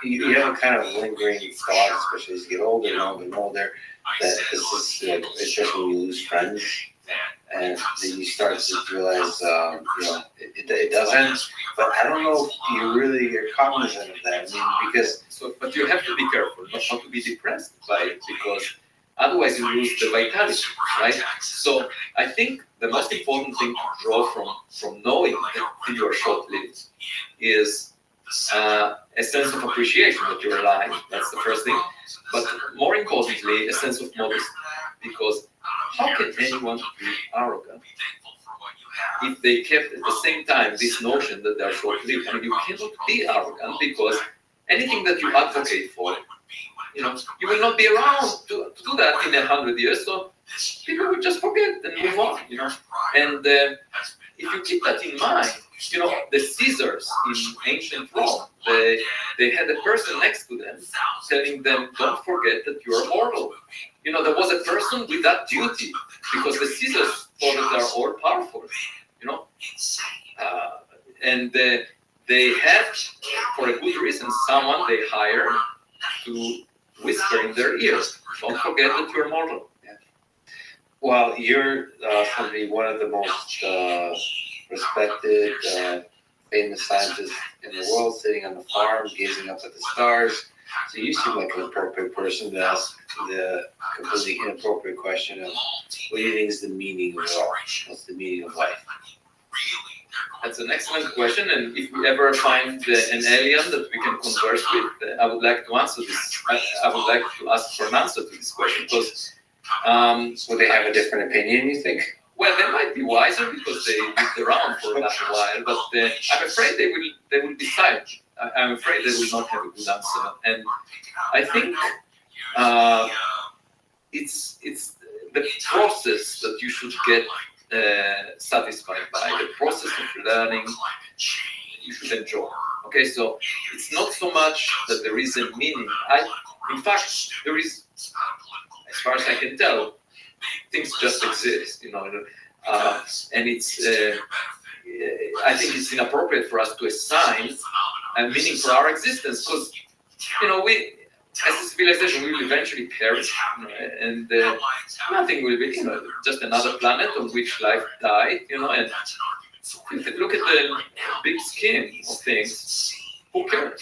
You have a kind of lingering thought, especially as you get older and older and older, that this is like, especially when you lose friends, and then you start to realize, it doesn't. But I don't know if you really are cognizant of that. I mean, because but you have to be careful not to be depressed by it, because otherwise you lose the vitality, right? So I think the most important thing to draw from knowing that you are short-lived is a sense of appreciation that you're alive. That's the first thing. But more importantly, a sense of modesty, because how can anyone be arrogant if they kept at the same time this notion that they are short-lived? I mean, you cannot be arrogant, because anything that you advocate for, you will not be around to do that in 100 years. So people will just forget and move on. And if you keep that in mind, the Caesars in ancient Rome, they had a person next to them telling them, don't forget that you are mortal. There was a person with that duty, because the Caesars thought that they are all powerful, and they had, for a good reason, someone they hired to whisper in their ears, don't forget that you're mortal. Yeah. Well, you're one of the most respected, famous scientists in the world, sitting on the farm, gazing up at the stars. So you seem like an appropriate person to ask the completely inappropriate question of, what do you think is the meaning of life? What's the meaning of life? That's an excellent question, and if we ever find an alien that we can converse with, I would like to answer this. I would like to ask for an answer to this question, because would they have a different opinion, you think? Well, they might be wiser because they lived around for a while, but I'm afraid they will be silent. I'm afraid they will not have a good answer, and I think it's the process that you should get satisfied by, the process of learning. You should enjoy. Okay, so it's not so much that there is a meaning. In fact, there is, as far as I can tell, things just exist, and it's. I think it's inappropriate for us to assign a meaning for our existence, because, we, as a civilization, we will eventually perish, and nothing will be, just another planet on which life died, and if you look at the big scheme of things, who cares?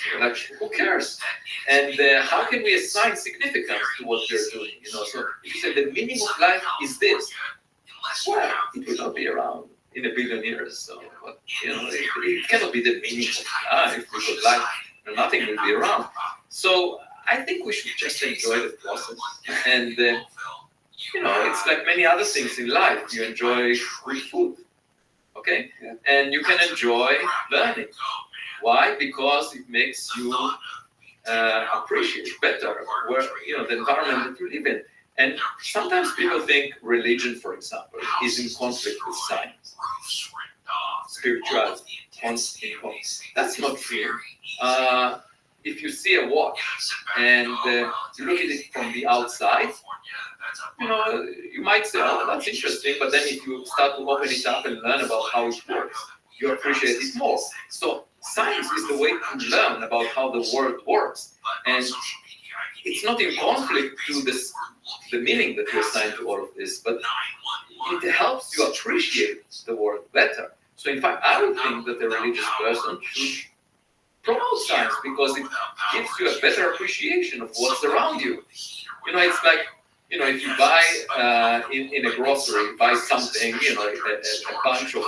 Who cares? And how can we assign significance to what we're doing? So if you say the meaning of life is this, well, it will not be around in 1 billion years. So, it cannot be the meaning of life, because nothing will be around. So I think we should just enjoy the process. And, it's like many other things in life. You enjoy good food, okay? Yeah. And you can enjoy learning. Why? Because it makes you appreciate better the environment that you live in. And sometimes people think religion, for example, is in conflict with science, spirituality. That's not true. If you see a watch and you look at it from the outside, you might say, oh, that's interesting, but then if you start to open it up and learn about how it works, you appreciate it more. So science is the way to learn about how the world works, and it's not in conflict to the meaning that you assign to all of this, but it helps you appreciate the world better. So in fact, I would think that a religious person should promote science, because it gives you a better appreciation of what's around you. It's like, if you buy in a grocery, buy something, a bunch of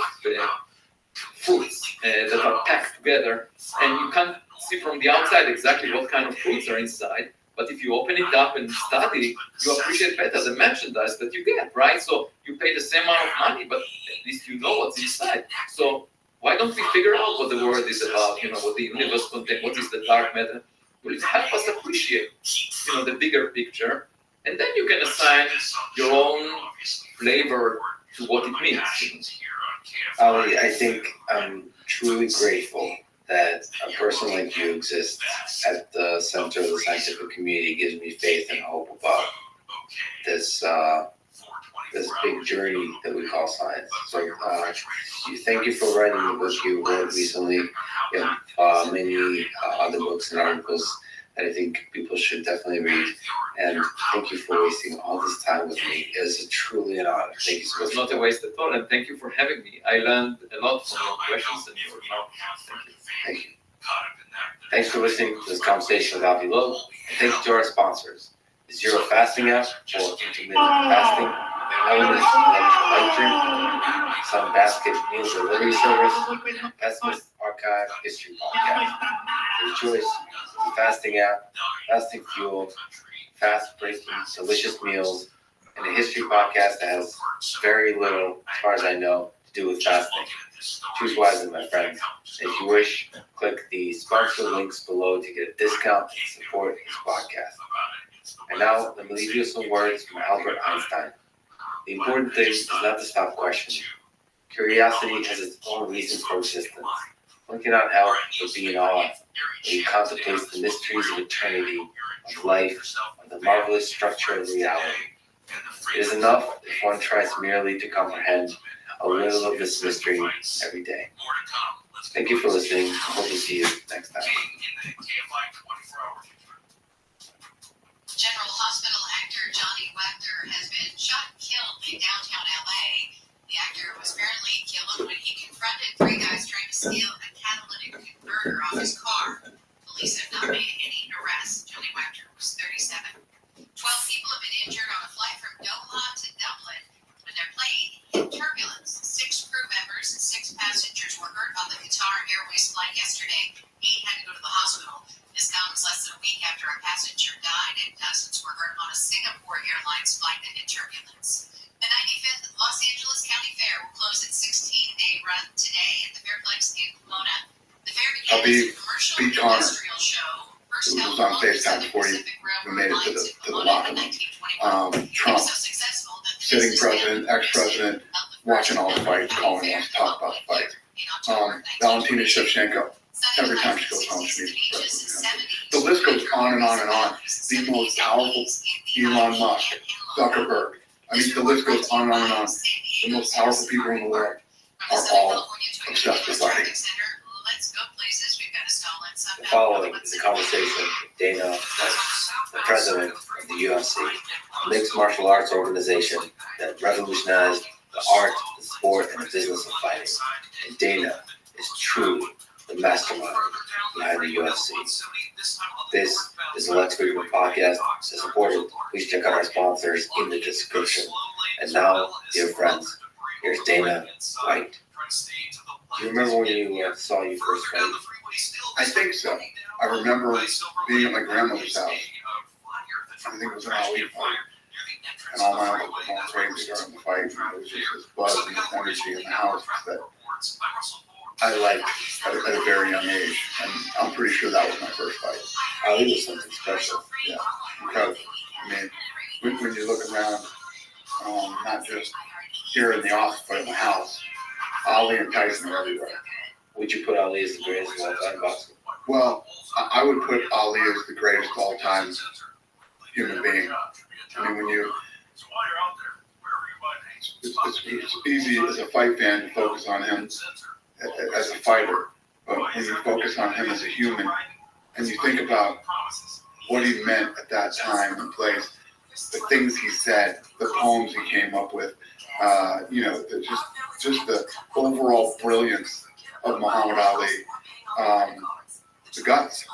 fruits that are packed together, and you can't see from the outside exactly what kind of fruits are inside. But if you open it up and study, you appreciate better the merchandise that you get, right? So you pay the same amount of money, but at least you know what's inside. So Why don't we figure out what the world is about? What the universe contains, what is the dark matter? Will it help us appreciate, the bigger picture? And then you can assign your own flavor to what it means. Ali, I think I'm truly grateful that a person like you exists at the center of the scientific community. It gives me faith and hope about this big journey that we call science. So thank you for writing the book you wrote recently, many other books and articles that I think people should definitely read. And thank you for wasting all this time with me. It's truly an honor. Thank you so much. It's not a waste at all, and thank you for having me. I learned a lot from your questions and your knowledge. Thank you. Thanks for listening to this conversation with Avi Loeb. And thank you to our sponsors, the Zero Fasting app for intermittent fasting, Evidence Light Drink, Sun Basket Meal Delivery Service, Pessimist Archive History Podcast. Rejoice, the fasting app, fasting fuel, fast breaking, delicious meals, and a history podcast that has very little, as far as I know, to do with fasting. Choose wisely, my friends. If you wish, click the sponsor links below to get a discount and support this podcast. And now, let me leave you with some words from Albert Einstein. The important thing is not to stop questioning. Curiosity has its own reasons for existence. One cannot help but be in awe when he contemplates the mysteries of eternity, of life, and the marvelous structure of reality. It is enough if one tries merely to comprehend a little of this mystery every day. Thank you for listening. I hope to see you next time. General Hospital actor Johnny Wagner has been shot and killed in downtown LA. The actor was apparently killed when he confronted three guys trying to steal a catalytic converter off his car. Police have not made any arrests. Johnny Wagner was 37. 12 people have been injured on a flight from Doha to Dublin when their plane hit turbulence. 6 crew members and 6 passengers were hurt on the Qatar Airways flight yesterday. 8 had to go to the hospital. This comes less than a week after a passenger died and dozens were hurt on a Singapore Airlines flight that hit turbulence. The 95th Los Angeles County Fair will close its 16-day run today at the Fairplex in Pomona. The fair begins as a commercial industrial show. It was on FaceTime before we made it to the locker room. Trump, sitting president, ex-president, watching all the fights, calling wants to talk about the fight. Valentina Shevchenko, every time she goes home, she meets the president. The list goes on and on and on. The most powerful, Elon Musk, Zuckerberg. I mean, the list goes on and on and on. The most powerful people in the world are all obsessed with fighting. The following is a conversation with Dana, the president of the UFC, a mixed martial arts organization that revolutionized the art, the sport, and the business of fighting. And Dana is truly the mastermind behind the UFC. This is the Lex Friedman podcast. To support it, please check out our sponsors in the description. And now, dear friends, here's Dana White. Do you remember when you saw you first fight? I think so. I remember being at my grandmother's house. I think it was an Ali fight. And all my uncles were going crazy during the fight. And it was just this buzz and this energy in the house that I liked at a very young age. And I'm pretty sure that was my first fight. Ali was something special. Yeah, incredible. I mean, when you look around, not just here in the office, but in the house, Ali and Tyson are everywhere. Would you put Ali as the greatest of all time boxer? Well, I would put Ali as the greatest of all time human being. I mean, when you, it's easy as a fight fan to focus on him as a fighter, but when you focus on him as a human, and you think about what he meant at that time and place, the things he said, the poems he came up with, just the overall brilliance of Muhammad Ali, the guts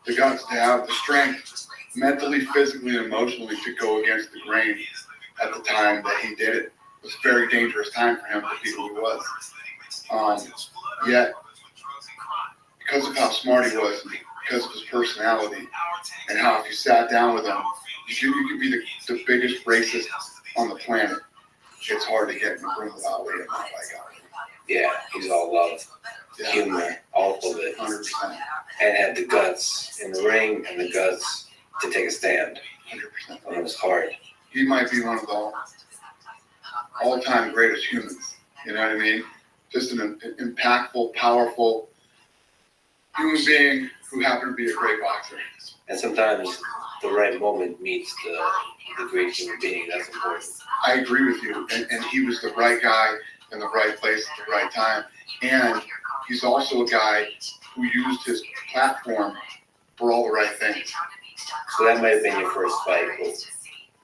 to have the strength, mentally, physically, and emotionally, to go against the grain at the time that he did it. It was a very dangerous time for him to be who he was. Yet, because of how smart he was, because of his personality, and how if you sat down with him, you could be the biggest racist on the planet. It's hard to get in the room with Ali and not like Ali. Yeah, he's all love, Yeah, humor, all of it, 100%. and had the guts in the ring and the guts to take a stand 100%. when it was hard. He might be one of the all-time greatest humans. You know what I mean? Just an impactful, powerful human being who happened to be a great boxer. And sometimes the right moment meets the great human being. That's important. I agree with you, and he was the right guy in the right place at the right time. And he's also a guy who used his platform for all the right things. So that might have been your first fight. But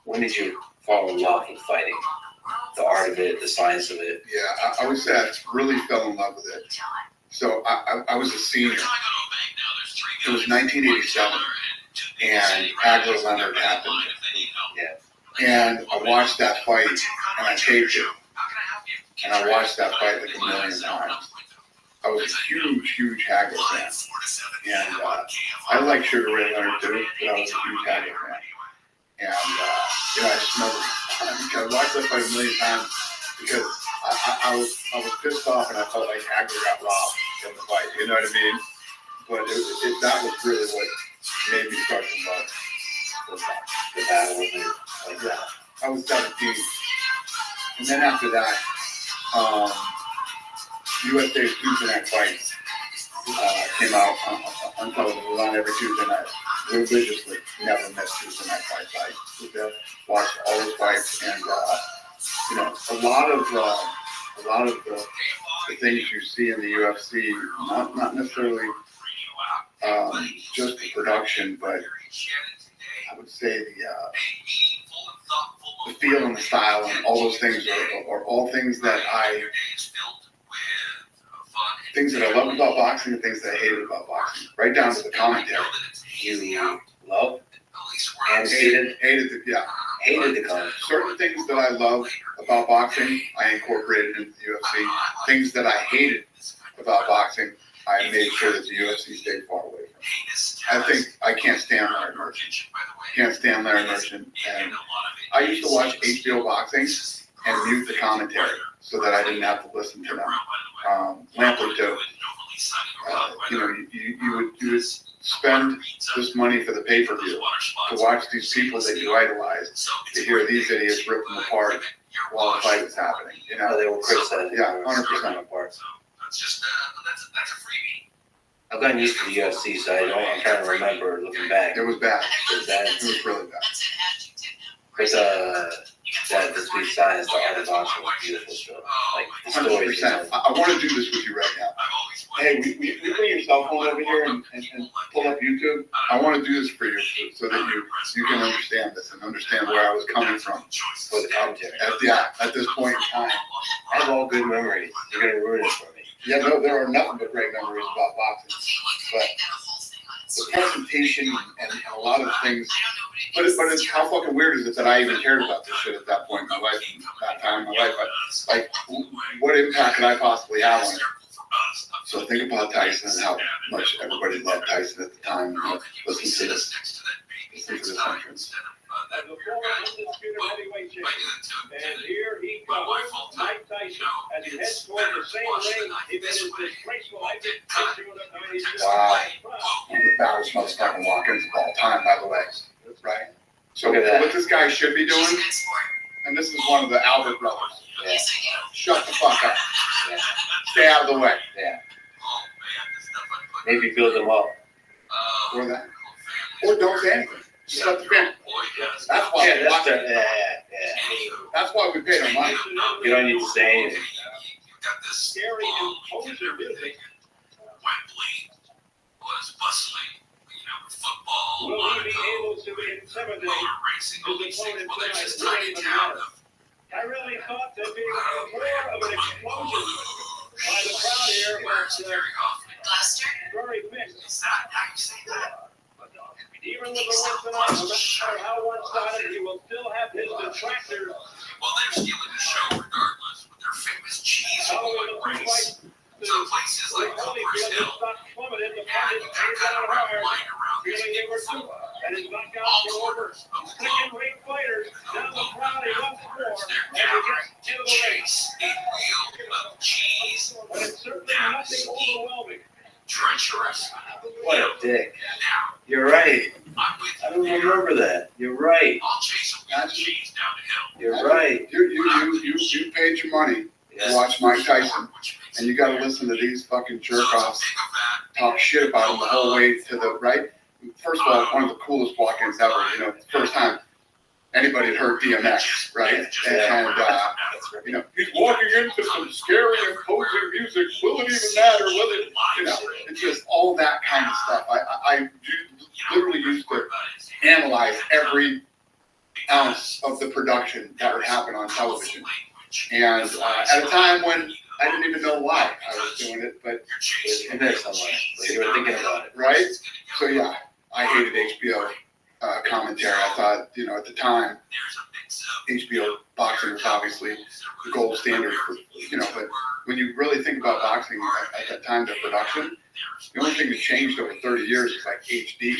when did you fall in love with fighting? The art of it, the science of it. Yeah, I would say I really fell in love with it. So I was a senior. It was 1987, and Hagler Leonard happened. Yeah. And I watched that fight, and I taped it. And I watched that fight like a million times. I was a huge Hagler fan. And I like Sugar Ray Leonard too, but I was a huge Hagler fan. And, I just remember, I watched that fight a million times because I was pissed off and I felt like Hagler got robbed in the fight, you know what I mean? But that was really what made me start to love the battle with it. Like that. I was 17. And then after that, USA's Tuesday Night Fights came out on television. It was on every Tuesday night. Religiously, never missed Tuesday Night Fights. I was there, watched all those fights, and a lot of the things you see in the UFC, not necessarily just the production, but I would say the feel and the style and all those things are all things that I loved about boxing and things that I hated about boxing, right down to the commentary. You loved and hated the commentary. Certain things that I loved about boxing, I incorporated into the UFC. Things that I hated about boxing, I made sure that the UFC stayed far away from. I think I can't stand Larry Merchant. And I used to watch HBO Boxing and mute the commentary so that I didn't have to listen to them. Lampley too. You would spend this money for the pay-per-view to watch these people that you idolize, to hear these idiots rip them apart while the fight was happening. They were criticizing. Yeah, 100% apart. That's a freebie. I've gotten used to the UFC, so I'm trying to remember looking back. It was bad. It was bad. It was really bad. But the Sweet Science, the art of boxing was beautiful stuff. Like the stories. 100%. I want to do this with you right now. Hey, we bring your cell phone over here and pull up YouTube. I want to do this for you so that you can understand this and understand where I was coming from For the commentary. At this point in time. I have all good memories. You're going to ruin it for me. Yeah, no, there are nothing but great memories about boxing. But the presentation and a lot of things. But it's how fucking weird is it that I even cared about this shit at that point in my life, that time in my life. Like, what impact could I possibly have on it? So think about Tyson and how much everybody loved Tyson at the time. Listen to this. Listen to this entrance. And the former undisputed heavyweight champion. And here he comes, Mike Tyson, as he heads toward the same ring he made his disgraceful exit into the 96. Wow. One of the baddest motherfucking walk-ins of all time, by the way. Right? So what this guy should be doing, and this is one of the Albert brothers. Yeah. Shut the fuck up. Yeah. Stay out of the way. Yeah. Maybe build them up. Or that. Or don't say anything. Just let the fan. That's why. Yeah. That's why we paid our money. You don't need to say anything. Scary imposing music. Wembley was bustling. Football, Will he be able to intimidate motor racing, all these his things. opponent Well, there's tonight? this tiny town of I really thought there'd be more of an explosion by the crowd here, but very often. very mixed. Is that how you say that? Even with the win tonight, no matter how one-sided, he will still have his detractors. Well, they're stealing the show regardless with their famous cheese However, boy the race. fight Some places like Holyfield Cooper's has Hill stopped plummeted. The had fight is that kind of hard, line around feeling they were football. and in all quarters of the globe. Chase, a wheel of cheese. That is treacherous. What a dick. Now, You're right. I'm with I don't you. remember that. You're right. I'll chase a wheel of cheese down the hill. You're right. You paid your money to Yes. watch Mike Tyson, and you got to listen to these fucking jerk-offs talk shit about him the whole way to the right. First of all, one of the coolest walk-ins ever. You know, first time anybody had heard DMX, right? You know, he's walking into some scary, imposing music. Will it even matter? Will it? You know, it's just all that kind of stuff. I literally used to analyze every ounce of the production that would happen on television. And at a time when I didn't even know why I was doing it, but It was in there somewhere. Like you were thinking about it. right? So yeah, I hated HBO commentary. I thought, you know, at the time, HBO boxing was obviously the gold standard for, you know, but when you really think about boxing at that time, the production, the only thing that changed over 30 years is like HD.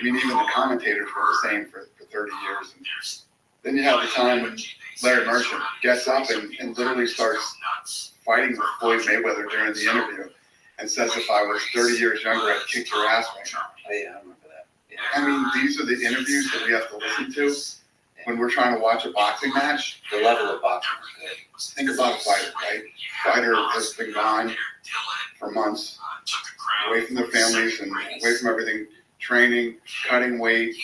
I mean, even the commentators were the same for 30 years. And then you have the time when Larry Merchant gets up and literally starts fighting with Floyd Mayweather during the interview and says, if I was 30 years younger, I'd kick your ass right now. Oh, yeah, I remember that. Yeah. I mean, these are the interviews that we have to listen to when we're trying to watch a boxing match. The level of boxing is good. Think about a fighter, right? Fighter has been gone for months, away from their families and away from everything, training, cutting weight,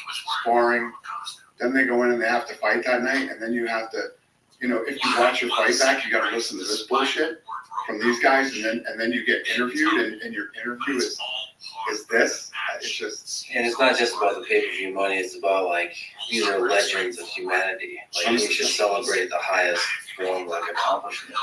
sparring. Then they go in and they have to fight that night, and then you have to, you know, if you watch your fight back, you got to listen to this bullshit from these guys, and then you get interviewed, and your interview is this. It's just, And it's not just about the pay-per-view money. It's about, like, these are legends of humanity. Like, we should celebrate the highest form of, like, accomplishment.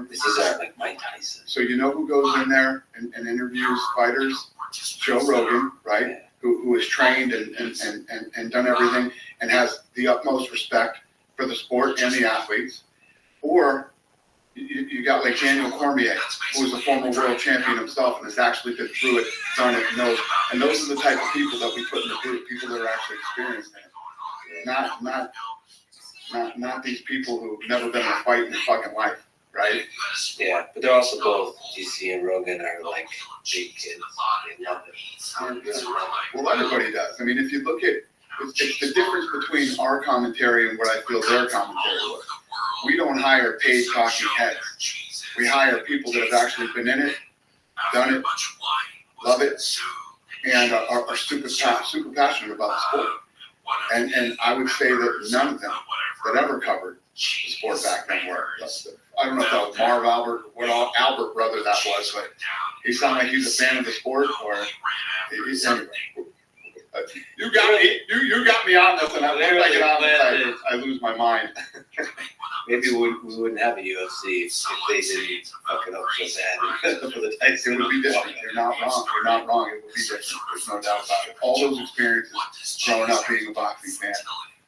These aren't like Mike Tyson. so you know who goes in there and interviews fighters? Joe Rogan, right? Who is trained and done everything and has the utmost respect for the sport and the athletes. Or you got like Daniel Cormier, who is a former world champion himself and has actually been through it, done it, knows. And those are the type of people that we put in the group, people that are actually experienced in it. Not these people who've never been in a fight in their fucking life, right? Yeah, but they're also both, DC and Rogan are like big kids. They love it. Well, everybody does. I mean, if you look at, it's the difference between our commentary and what I feel their commentary was. We don't hire paid talking heads. We hire people that have actually been in it, done it, love it, and are super passionate about the sport. And I would say that none of them that ever covered the sport back then were. I don't know if that was Marv Albert, what Albert brother that was, but he sounded like he's a fan of the sport, or anyway. You got me on this, and once I get on this, I lose my mind. Maybe we wouldn't have a UFC if they didn't fuck it up so bad for the Tyson. It would be different. You're not wrong. You're not wrong. It would be different. There's no doubt about it. All those experiences growing up being a boxing fan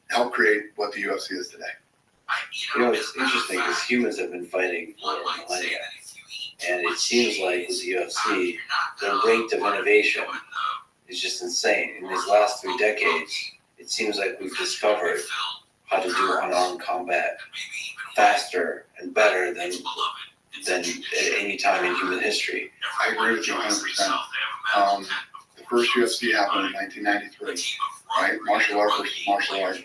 helped create what the UFC is today. You know, it's interesting because humans have been fighting for millennia. And it seems like with the UFC, the rate of innovation is just insane. In these last 3 decades, it seems like we've discovered how to do unarmed combat faster and better than at any time in human history. I agree with you 100%. The first UFC happened in 1993, right? Martial art versus martial art.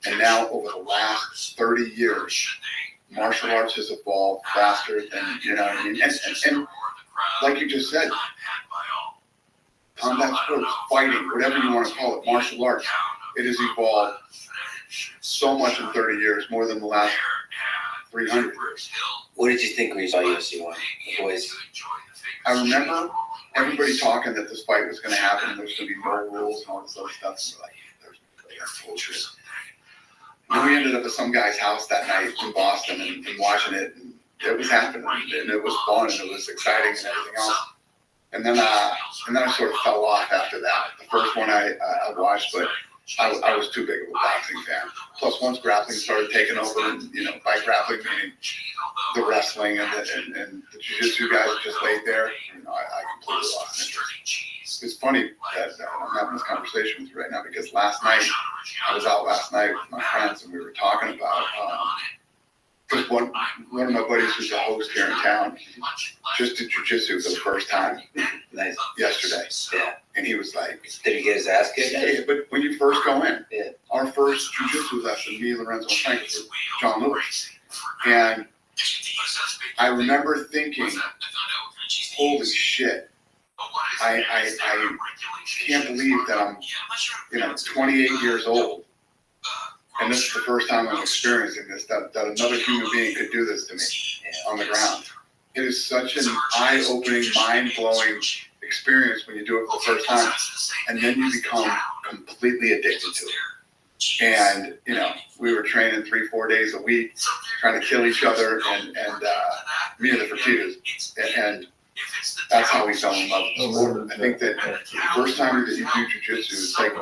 And now, over the last 30 years, martial arts has evolved faster than, you know what I mean? And like you just said, combat sports, fighting, whatever you want to call it, martial arts, it has evolved so much in 30 years, more than the last 300 years. What did you think when you saw UFC 1? The boys? I remember everybody talking that this fight was going to happen and there's going to be no rules and all this other stuff. And we're like, there's bullshit. And we ended up at some guy's house that night in Boston and watching it, and it was happening, and it was fun, and it was exciting and everything else. And then I sort of fell off after that. The first one I watched, but I was too big of a boxing fan. Plus, once grappling started taking over, and you know, by grappling meaning the wrestling and the jiu-jitsu guys just laid there, you know, I completely lost interest. it's funny that I'm having this conversation with you right now because last night, I was out last night with my friends and we were talking about, because one of my buddies who's a host here in town just did jujitsu for the first time yesterday. Yeah. And he was like, did he get his ass kicked? yeah, but when you first go in, yeah. Our first jujitsu lesson, me, Lorenzo, and Frank, was with John Lewis. And I remember thinking, holy shit, I can't believe that I'm 28 years old. And this is the first time I'm experiencing this, that another human being could do this to me on the ground. It is such an eye-opening, mind-blowing experience when you do it for the first time. And then you become completely addicted to it. And, we were training 3-4 days a week, trying to kill each other, and me and the Fertitas. And that's how we fell in love with the sport. I think that the first time that you do jiu-jitsu, it's like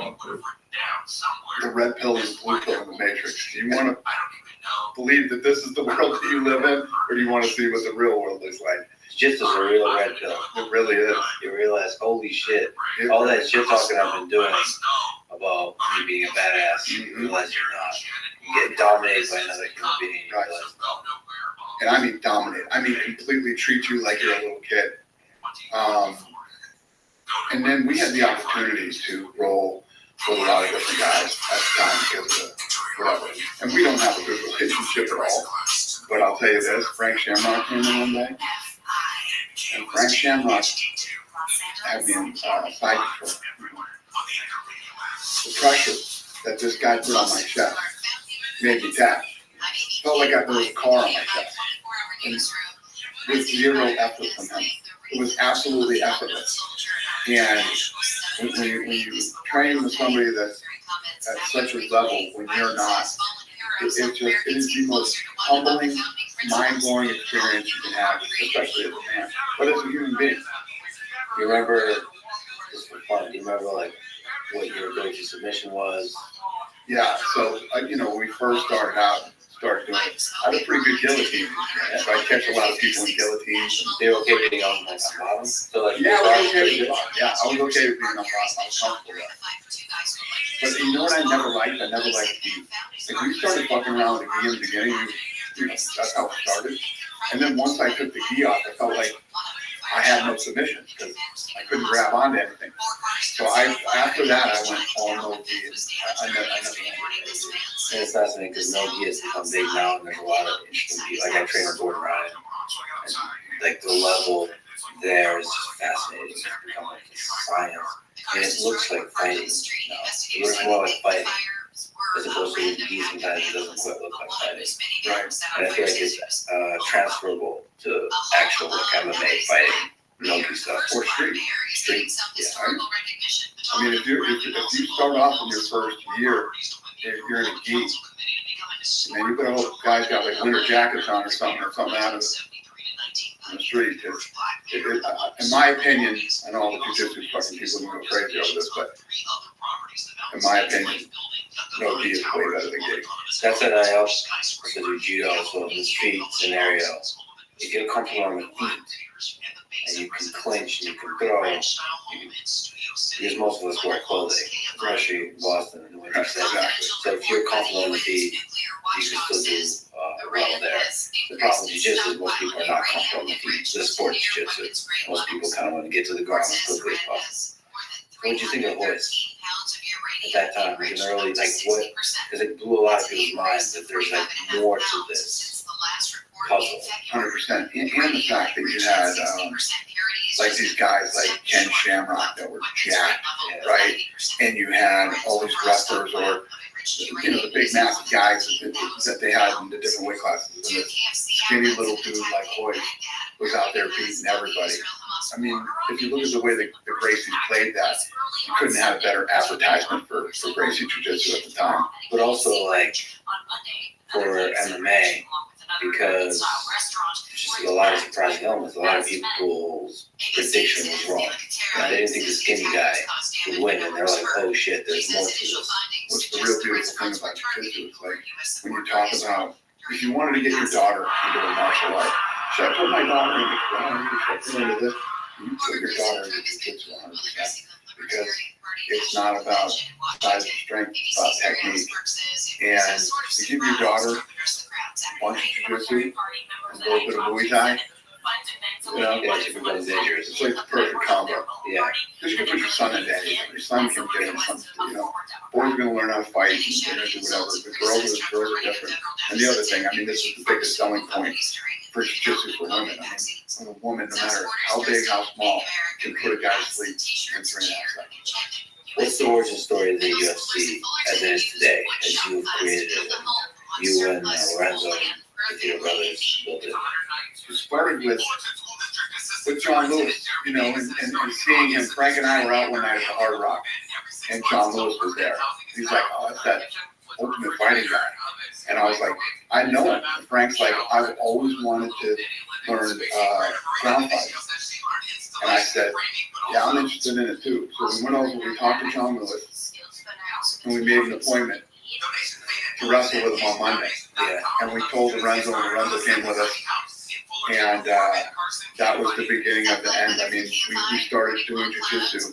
the red pill and the blue pill in the Matrix. Do you want to believe that this is the world that you live in, or do you want to see what the real world is like? Just as a real red pill. It really is. You realize, holy shit, all that shit talking I've been doing about me being a badass, you realize you're not. You get dominated by another human being. Right. And I mean dominate. I mean completely treat you like you're a little kid. And then we had the opportunity to roll with a lot of different guys at the time because of whatever. And we don't have a good relationship at all. But I'll tell you this, Frank Shamrock came in one day. And Frank Shamrock had me in side control. The pressure that this guy put on my chest made me tap. Felt like there was a car on my chest. And with zero effort from him. It was absolutely effortless. And when you train with somebody that's at such a level when you're not, it is the most humbling, mind-blowing experience you can have, especially as a man, but as a human being. You remember, just for fun, do you remember like what your go-to submission was? Yeah, so when we first started doing it, I had a pretty good guillotine. So I catch a lot of people in guillotines. They were okay with being on the bottom? So like, yeah, I was okay with it. Yeah, I was okay with being on the bottom. I was comfortable with that. But you know what I never liked? I never liked the gi. Like we started fucking around with the gi in the beginning. That's how it started. And then once I took the gi off, I felt like I had no submissions because I couldn't grab onto anything. So after that, I went all no gi. I never went gi. And it's fascinating because no gi has become big now, and there's a lot of interesting gi. Like I train with Gordon Ryan, and like the level there is just fascinating. It's become like science, and it looks like fighting now. It looks more like fighting as opposed to gi. Sometimes it doesn't quite look like fighting. Right. And I feel like it's transferable to actual like MMA fighting, no gi stuff or street. Yeah. I mean, if you start off in your first year, you're in a gi, and you put all guys got like winter jackets on or something out in the street. In my opinion, I know all the jiu-jitsu fucking people are going to go crazy over this, but in my opinion, no gi is way better than gi. That's what I also do judo. So in the street scenario, you get comfortable on the feet, and you can clinch, and you can throw. Because most of us wear clothing, especially in Boston in the winter. Exactly. So if you're comfortable on the feet, you can still do well there. The problem with jiu-jitsu is most people are not comfortable on the feet. The sport jiu-jitsu, most people kind of want to get to the ground as quickly as possible. What did you think of Hoist at that time? It was an early, like what, because it blew a lot of people's minds that there's like more to this puzzle. 100%. And the fact that you had like these guys like Ken Shamrock that were jacked, right? And you had all these wrestlers or the big massive guys that they had in the different weight classes. And this skinny little dude like Hoyt was out there beating everybody. I mean, if you look at the way the Gracies played that, you couldn't have a better advertisement for Gracie Jiu-Jitsu at the time. But also like for MMA, because just a lot of surprising elements. A lot of people's prediction was wrong. They didn't think the skinny guy would win, and they're like, "Oh shit, there's more to this." What's the real beautiful thing about jiu-jitsu is like when you talk about if you wanted to get your daughter into a martial art, should I put my daughter into karate? Should I put her into this? you put your daughter into jiu-jitsu 100%, because it's not about size or strength, it's about technique. And you give your daughter a bunch of jiu-jitsu, a little bit of Muay Thai, you know, Yeah, it becomes dangerous. it's like the perfect combo. Yeah. Because you can put your son in that. Your son can get in some, you know, boys are going to learn how to fight and they're going to do whatever. The girls are different. And the other thing, I mean, this is the biggest selling point for jiu-jitsu for women. I mean, a woman, no matter how big, how small, can put a guy to sleep in 3.5 seconds. What's the origin story of the UFC as it is today, as you've created it? You and Lorenzo, with your brothers, built it. It started with John Lewis, you know, and seeing him. Frank and I were out one night at the Hard Rock, and John Lewis was there. He's like, oh, that's that Ultimate Fighting guy. And I was like, I know him. And Frank's like, I've always wanted to learn ground fighting. And I said, yeah, I'm interested in it too. So we went over, we talked to John Lewis, and we made an appointment to wrestle with him on Monday. Yeah. And we told Lorenzo, and Lorenzo came with us. And that was the beginning of the end. I mean, we started doing jiu-jitsu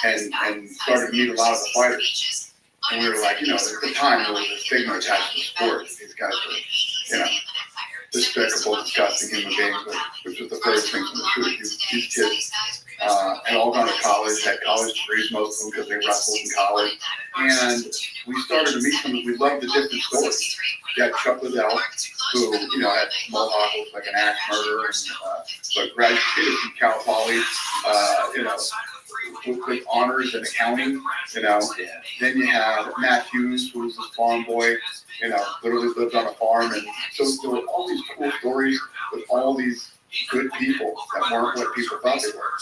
and started to meet a lot of the fighters. And we were like, you know, at the time there was a stigma attached to the sport. These guys were, you know, despicable, disgusting human beings, which was the first thing from the truth. These kids had all gone to college, had college degrees, most of them because they wrestled in college. And we started to meet them. We loved the different stories. You had Chuck Liddell, who, you know, had Mohawk, was like an axe murderer, and but graduated from Cal Poly, you know, with honors in accounting, you know. Then you had Matt Hughes, who was a farm boy, you know, literally lived on a farm. And so there were all these cool stories with all these good people that weren't what people thought they were.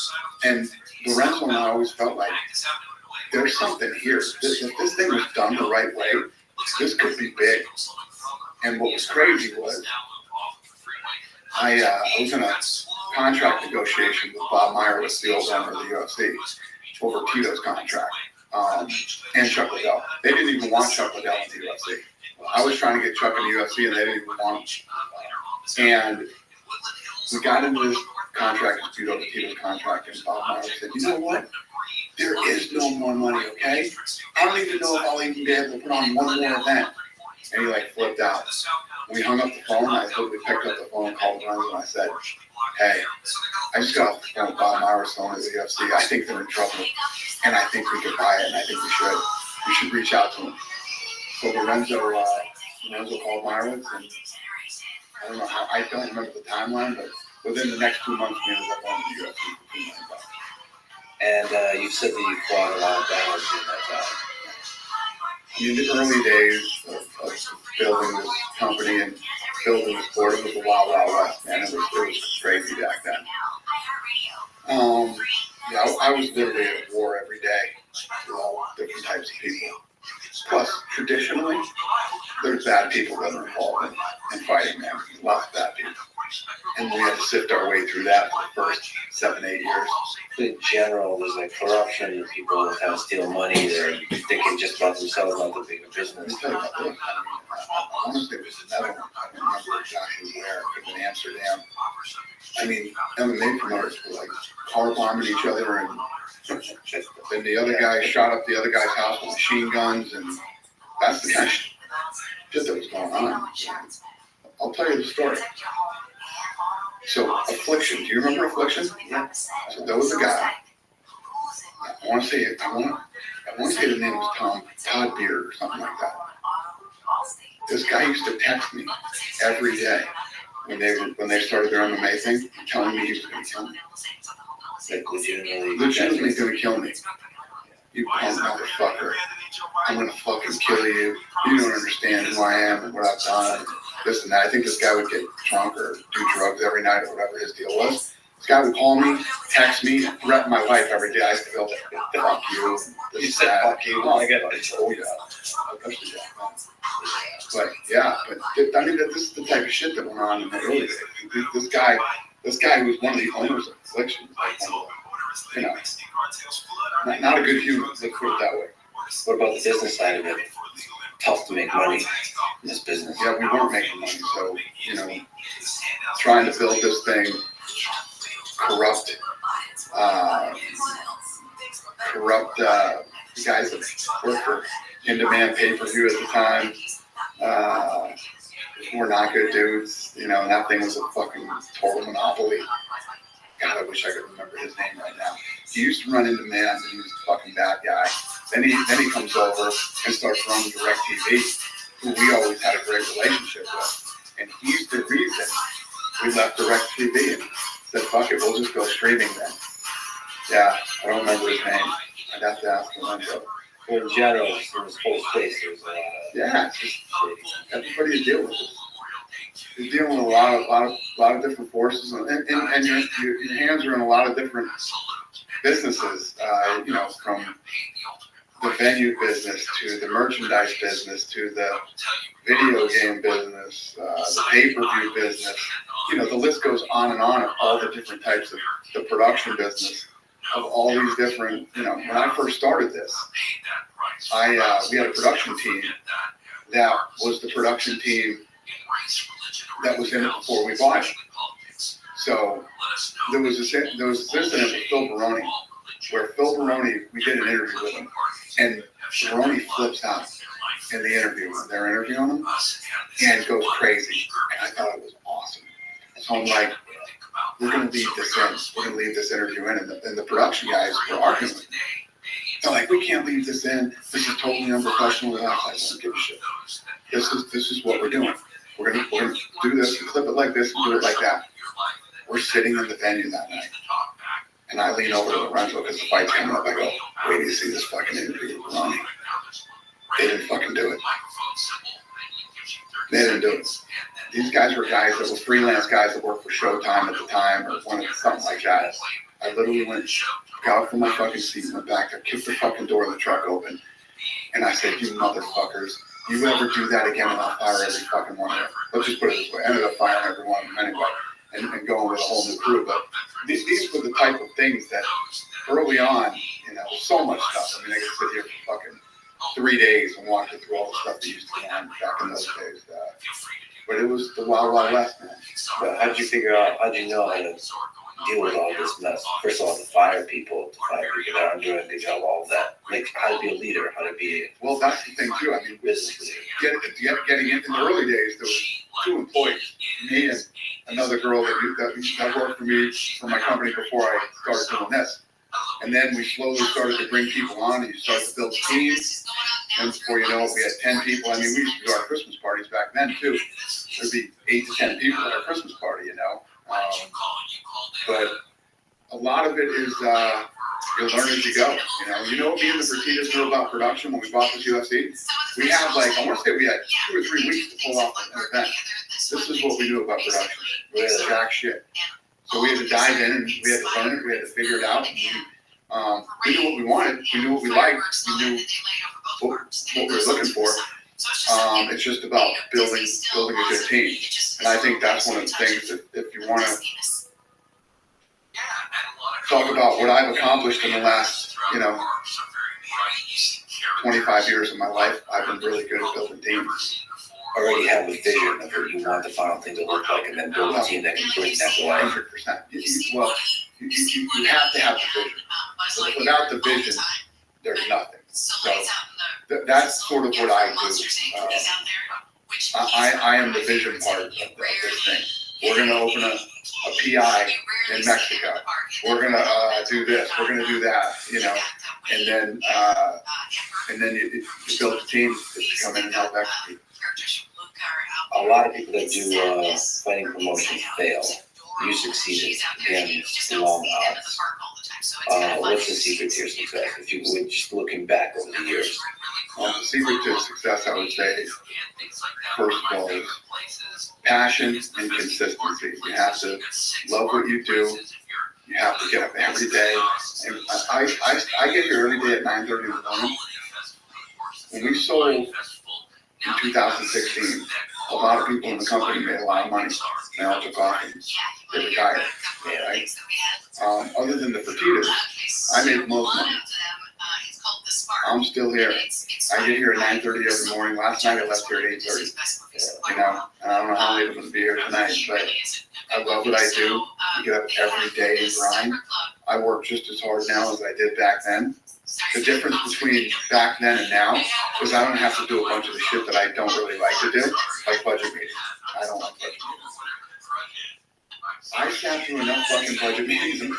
And Lorenzo and I always felt like there's something here. If this thing was done the right way, this could be big. And what was crazy was I was in a contract negotiation with Bob Meyerowitz, the old owner of the UFC, over Tito's contract, and Chuck Liddell. They didn't even want Chuck Liddell in the UFC. I was trying to get Chuck in the UFC, and they didn't even want him. And we got into this contract dispute over Tito's contract, and Bob Meyerowitz said, you know what? There is no more money, okay? I don't even know if I'll even be able to put on one more event. And he like flipped out. We hung up the phone. I totally picked up the phone and called Lorenzo, and I said, hey, I just got off the phone with Bob Meyerowitz owner of the UFC. I think they're in trouble, and I think we could buy it, and I think we should. We should reach out to them. So Lorenzo called Meyerowitz, and I don't know how, I don't remember the timeline, but within the next 2 months, we ended up on the UFC for $2 million. And you said that you fought a lot of battles in that time. In the early days of building this company and building the sport, it was the Wild Wild West, man. It was crazy back then. Yeah, I was literally at war every day with all different types of people. Plus, traditionally, there's bad people that are involved in fighting, man. Lots of bad people. And we had to sift our way through that for the first 7-8 years. In general, there's like corruption and people kind of steal money. They're thinking just about themselves, not the bigger business. Let me tell you about this. I want to say it was another one. I don't remember exactly where. It could have been Amsterdam. I mean, MMA promoters were like car bombing each other, and then the other guy shot up the other guy's house with machine guns, and that's the kind of shit that was going on. I'll tell you the story. So, Affliction. Do you remember Affliction? Yeah. So there was a guy. I want to say the name was Todd Beard or something like that. This guy used to text me every day when they started their MMA thing, telling me he was going to kill me. Like Legitimately going to kill me. You punk motherfucker. I'm going to fucking kill you. You don't understand who I am and what I've done. This and that. I think this guy would get drunk or do drugs every night or whatever his deal was. This guy would call me, text me, threaten my life every day. I used to go, fuck you. You said fuck you. Oh, I got it. Oh, yeah. But, yeah. But, I mean, this is the type of shit that went on in the early days. This guy was one of the owners of Affliction. You know, not a good human, let's put it that way. What about the business side of it? Tough to make money in this business. Yeah, we weren't making money, so, you know, trying to build this thing, corrupt, corrupt guys that worked for in-demand pay-per-view at the time were not good dudes, and that thing was a fucking total monopoly. God, I wish I could remember his name right now. He used to run in-demand, and he was a fucking bad guy. Then he comes over and starts running DirecTV, who we always had a great relationship with. And he's the reason we left DirecTV and said, fuck it, we'll just go streaming then. Yeah, I don't remember his name. I'd have to ask him. But in general, in this whole space, there's a lot of... Yeah, it's just everybody you deal with. You're dealing with a lot of different forces, and your hands are in a lot of different businesses. From the venue business to the merchandise business to the video game business, the pay-per-view business. The list goes on and on of all the different types of the production business of all these different. When I first started this, we had a production team that was the production team that was in it before we bought it. So there was this incident with Phil Baroni, where Phil Baroni, we did an interview with him, and Baroni flips out in the interview when they're interviewing him and goes crazy. And I thought it was awesome. So I'm like, we're going to leave this in. We're going to leave this interview in. And the production guys were arguing with me. They're like, we can't leave this in. This is totally unprofessional. And I don't give a shit. This is what we're doing. We're gonna do this and clip it like this and do it like that. We're sitting in the venue that night. And I lean over to the rental because the fight's coming up. I go, wait till you see this fucking interview with Ronnie. They didn't fucking do it. They didn't do it. These guys were guys that were freelance guys that worked for Showtime at the time or something like that. I literally got up from my fucking seat and went back there, kicked the fucking door of the truck open, and I said, you motherfuckers, you ever do that again and I'll fire every fucking one of you. Let's just put it this way. I ended up firing every one of them anyway and going with a whole new crew. But these were the type of things that early on, so much stuff. I mean, I could sit here for fucking 3 days and walk you through all the stuff that used to go on back in those days. But it was the Wild Wild West, man. But how did you know how to deal with all this mess? First of all, to fire people that aren't doing a good job, all of that. Like, how to be a leader, how to be... Well, that's the thing, too. I mean, business leader. Getting in the early days, there was 2 employees, me and another girl that worked for me, for my company before I started doing this. And then we slowly started to bring people on, and you start to build teams. And before you know it, we had 10 people. I mean, we used to do our Christmas parties back then, too. There'd be 8 to 10 people at our Christmas party, But a lot of it is you learn as you go. You know what me and the Fertitas knew about production when we bought this UFC? We had I want to say we had 2 or 3 weeks to pull off an event. This is what we knew about production. We had jack shit. So we had to dive in and we had to learn it. We had to figure it out. We knew what we wanted. We knew what we liked. We knew what we were looking for. It's just about building a good team. And I think that's one of the things that if you want to talk about what I've accomplished in the last, 25 years of my life, I've been really good at building teams. Already have a vision of what you want the final thing to look like, and then build a team that can bring that to life. 100%. You have to have the vision. Without the vision, there's nothing. So that's sort of what I do. I am the vision part of this thing. We're going to open a PI in Mexico. We're going to do this. We're going to do that. And then you build a team to come in and help execute. A lot of people that do fighting promotions fail. You succeeded. Again, long odds. What's the secret to your success? If you would, just looking back over the years. The secret to success, I would say, first of all, is passion and consistency. You have to love what you do. You have to get up every day. And I get here every day at 9:30 in the morning. When we sold in 2016, a lot of people in the company made a lot of money. They all took off and they retired. Right? Other than the Fertitas, I made the most money. I'm still here. I get here at 9:30 every morning. Last night I left here at 8:30. And I don't know how late I'm going to be here tonight, but I love what I do. I get up every day and grind. I work just as hard now as I did back then. The difference between back then and now is I don't have to do a bunch of the shit that I don't really like to do, like budget meetings. I don't like budget meetings. I sat through enough fucking budget meetings, and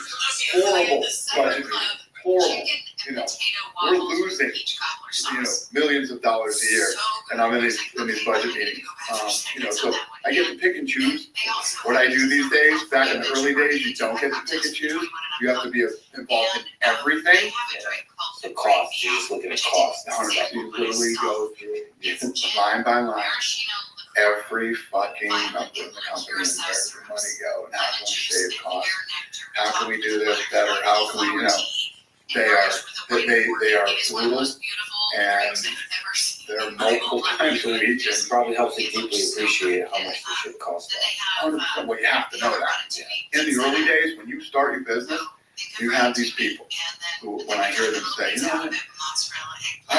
horrible budget meetings, horrible. You know, we're losing, you know, millions of dollars a year, and I'm in these budget meetings. You know, so I get to pick and choose what I do these days. Back in the early days, you don't get to pick and choose. You have to be involved in everything. The cost, you're just looking at cost. You literally go through line by line every fucking number in the company, and where's the money go, and how can we save costs? How can we do this better? How can we, you know, they are brutal, and they're multiple times a week. It probably helps you deeply appreciate how much this shit costs. 100%. Well, you have to know that. In the early days, when you start your business, you have these people who, when I hear them say, you know what, I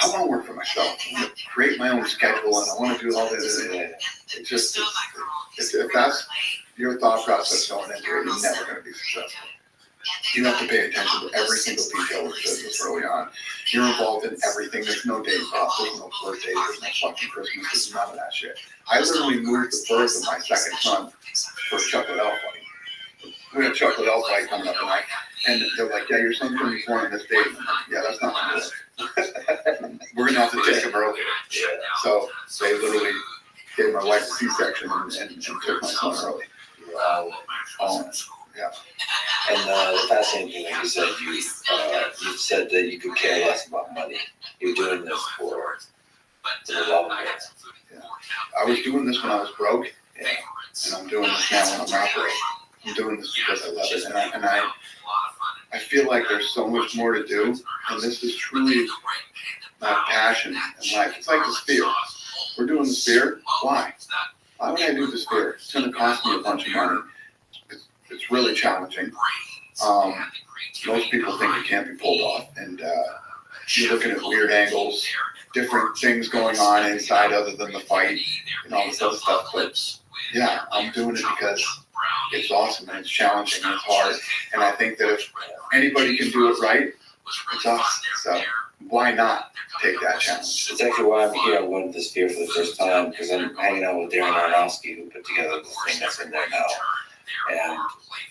want to work for myself. I want to create my own schedule, and I want to do all this. It's just, if that's your thought process going into it, you're never going to be successful. You have to pay attention to every single detail of the business early on. You're involved in everything. There's no days off. There's no birthdays. There's no fucking Christmas. There's none of that shit. I literally moved the birth of my second son for a chocolate elf fight. We had a chocolate elf fight coming up tonight, and they're like, yeah, your son's going to be born on this date. I'm like, yeah, that's not going to work. We're going to have to take him earlier. So they literally gave my wife a C-section and took my son early. Yeah. And the fascinating thing, like you said, you said that you could care less about money. You're doing this for the love of it. Yeah. I was doing this when I was broke, and I'm doing this now when I'm not broke. I'm doing this because I love it, and I feel like there's so much more to do, and this is truly my passion in life. It's like the Sphere. We're doing the Sphere. Why? Why would I do the Sphere? It's going to cost me a bunch of money. It's really challenging. Most people think it can't be pulled off, and you're looking at weird angles, different things going on inside other than the fight and all this other stuff. But yeah, I'm doing it because it's awesome and it's challenging and it's hard. And I think that if anybody can do it right, it's us. So why not take that challenge? It's actually why I'm here. I went to the Sphere for the first time because I'm hanging out with Darren Aronofsky, who put together the thing that's in there now. And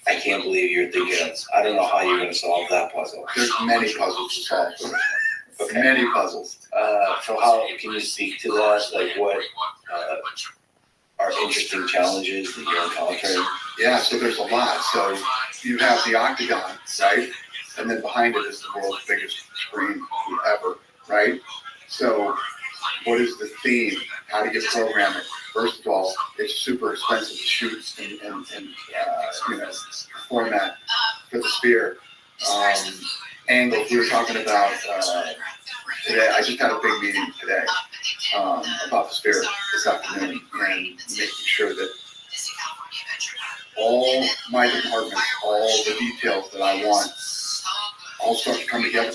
I can't believe you're thinking, I don't know how you're going to solve that puzzle. There's many puzzles to solve for this one. Okay. Many puzzles. So how can you speak to that? Like what are interesting challenges that you're encountering? Yeah, so there's a lot. So you have the octagon, right? And then behind it is the world's biggest screen ever, right? So what is the theme? How do you program it? First of all, it's super expensive to shoot and you know, format for the Sphere. Angles we were talking about today. I just had a big meeting today about the Sphere this afternoon, and making sure that all my departments, all the details that I want, all start to come together.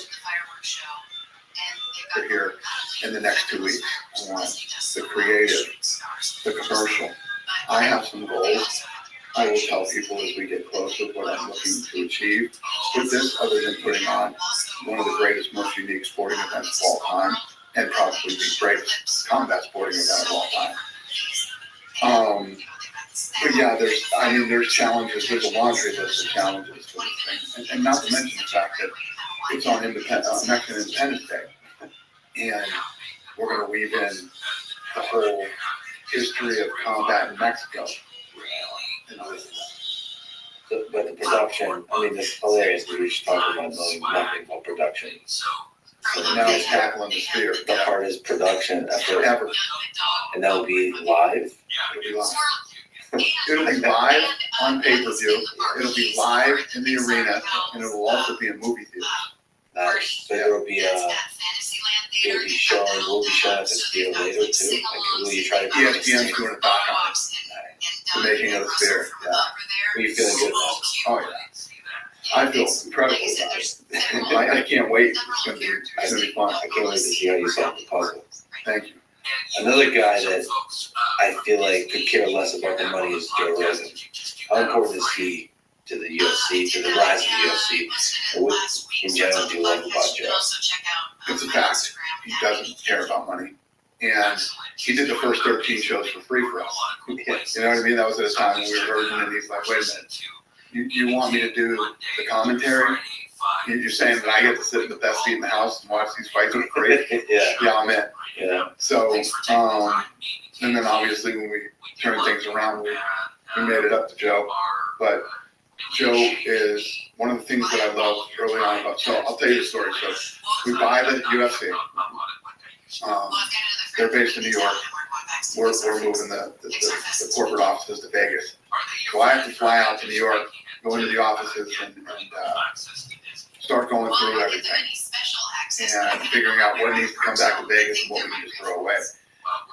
They're here in the next 2 weeks. I want the creative, the commercial. I have some goals. I will tell people as we get closer what I'm looking to achieve with this, other than putting on one of the greatest, most unique sporting events of all time, and probably the greatest combat sporting event of all time. But yeah, there's challenges. There's a laundry list of challenges to this thing, and not to mention the fact that it's on Mexican Independence Day, and we're going to weave in the whole history of combat in Mexico. But the production, I mean, it's hilarious because we're just talking about knowing nothing about production. So now it's tackling the Sphere. The hardest production Ever. And that'll be live? It'll be live. It'll be live on pay-per-view. It'll be live in the arena, and it will also be in movie theaters. Nice. So there will be we'll be showing at the Sphere later too. Like, will you try to? ESPN's doing a doc on it. The making of the Sphere. Yeah. Are you feeling good about it? Oh yeah. I feel incredible about it. I can't wait. It's gonna be fun. I can't wait to see how you solve the puzzle. Thank you. Another guy that I feel like could care less about the money is Joe Rogan. How important is he to the UFC, to the rise of the UFC? And what in general do you love about Joe? It's a fact. He doesn't care about money. And he did the first 13 shows for free for us. You know what I mean? That was at a time when we were hurting, and he's like, wait a minute, you want me to do the commentary? You're saying that I get to sit in the best seat in the house and watch these fights for free? Yeah. Yeah, I'm in. Yeah. So, and then obviously when we turned things around, we made it up to Joe. But Joe is one of the things that I love early on about. So I'll tell you the story. So we buy the UFC. They're based in New York. We're moving the corporate offices to Vegas. So I have to fly out to New York, go into the offices, and start going through everything and figuring out what needs to come back to Vegas and what we can just throw away.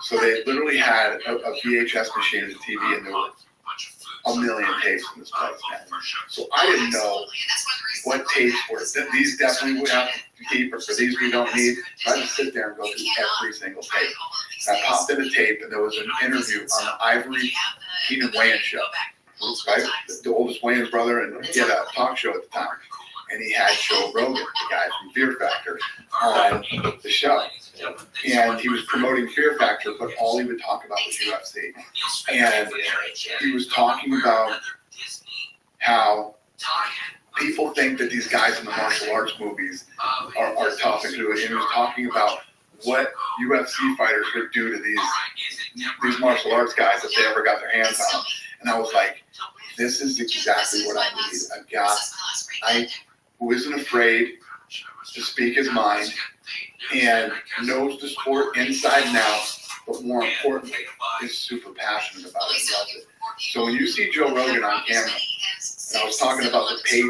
So they literally had a VHS machine as a TV, and there were a million tapes in this place, man. So I didn't know what tapes were. These definitely would have to keep, or for these we don't need. So I had to sit there and go through every single tape. And I popped in a tape, and there was an interview on the Ivory Keenan Wayans show, right? The oldest Wayans brother, and he had a talk show at the time. And he had Joe Rogan, the guy from Fear Factor, on the show. And he was promoting Fear Factor, but all he would talk about was UFC. And he was talking about how people think that these guys in the martial arts movies are tough and do it. And he was talking about what UFC fighters would do to these martial arts guys if they ever got their hands on them. And I was like, this is exactly what I need. A guy who isn't afraid to speak his mind and knows the sport inside and out, but more importantly, is super passionate about it and loves it. So when you see Joe Rogan on camera, and I was talking about the paid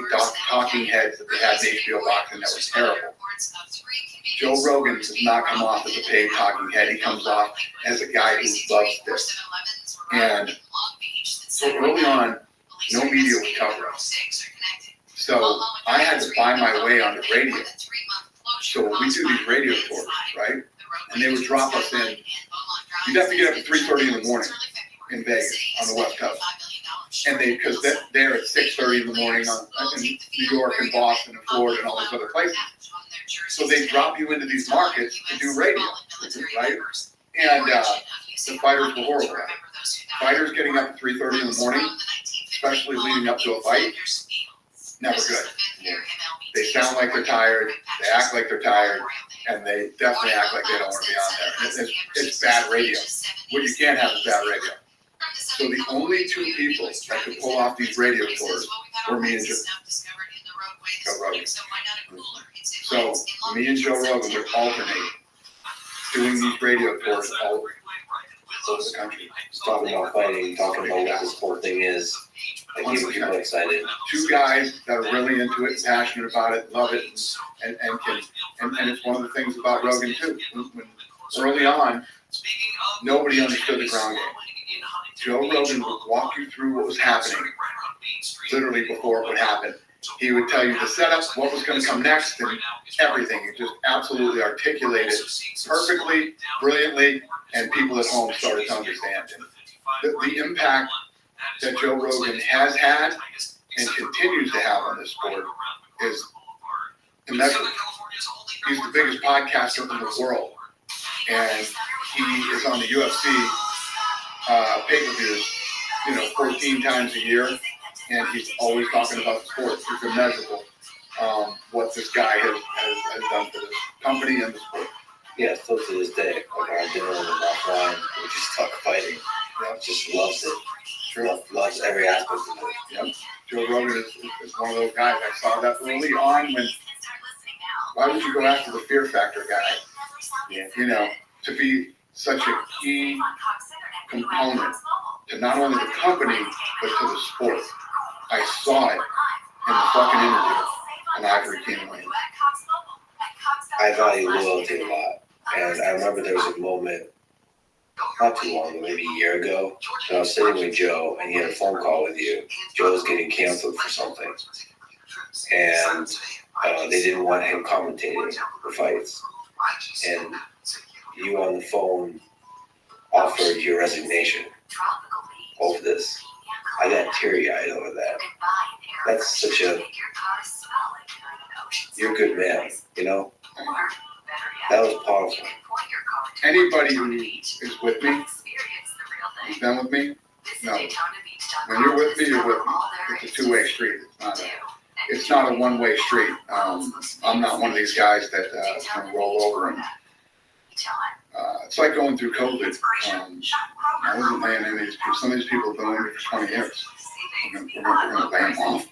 talking heads that they had in HBO boxing that was terrible, Joe Rogan does not come off as a paid talking head. He comes off as a guy who loves this. And so early on, no media would cover us. So I had to buy my way on the radio. So we do these radio tours, right? And they would drop us in. You'd have to get up at 3:30 in the morning in Vegas on the West Coast. And because they're at 6:30 in the morning in New York and Boston and Florida and all these other places. So they drop you into these markets to do radio, right? And the fighters were horrible. Fighters getting up at 3:30 in the morning, especially leading up to a fight, never good. They sound like they're tired, they act like they're tired, and they definitely act like they don't want to be on there. It's bad radio. What you can't have is bad radio. So the only two people that could pull off these radio tours were me and Joe Rogan. So me and Joe Rogan would alternate doing these radio tours all over the country. Talking about fighting, talking about what this whole thing is, like keeping people excited. Two guys that are really into it, passionate about it, love it, and it's one of the things about Rogan too. When early on, nobody understood the ground game. Joe Rogan would walk you through what was happening, literally before it would happen. He would tell you the setup, what was going to come next, and everything. He just absolutely articulated perfectly, brilliantly, and people at home started to understand him. The impact that Joe Rogan has had and continues to have on this sport is immeasurable. He's the biggest podcaster in the world, and he is on the UFC pay-per-views, 14 times a year, and he's always talking about the sport. It's immeasurable what this guy has done for this company and the sport. Yeah, still to this day, like our dinner and offline, we just talk fighting. Just loves it. Sure. Loves every aspect of it. Yep. Joe Rogan is one of those guys. I saw that early on when, why would you go after the Fear Factor guy? Yeah. To be such a key component to not only the company, but to the sport. I saw it in the fucking interview on Ivory Keenan Wayans. I value loyalty a lot. And I remember there was a moment, not too long ago, maybe a year ago, when I was sitting with Joe and he had a phone call with you. Joe was getting canceled for something. And they didn't want him commentating the fights. And you on the phone offered your resignation over this. I got teary-eyed over that. that's such a, you're a good man, you know? That was powerful. Anybody who is with me, who's been with me, no. When you're with me, you're with me. It's a two-way street. It's not a one-way street. I'm not one of these guys that can roll over and. It's like going through COVID. I wasn't laying any of these people. Some of these people have been with me for 20 years. We're going to lay them off.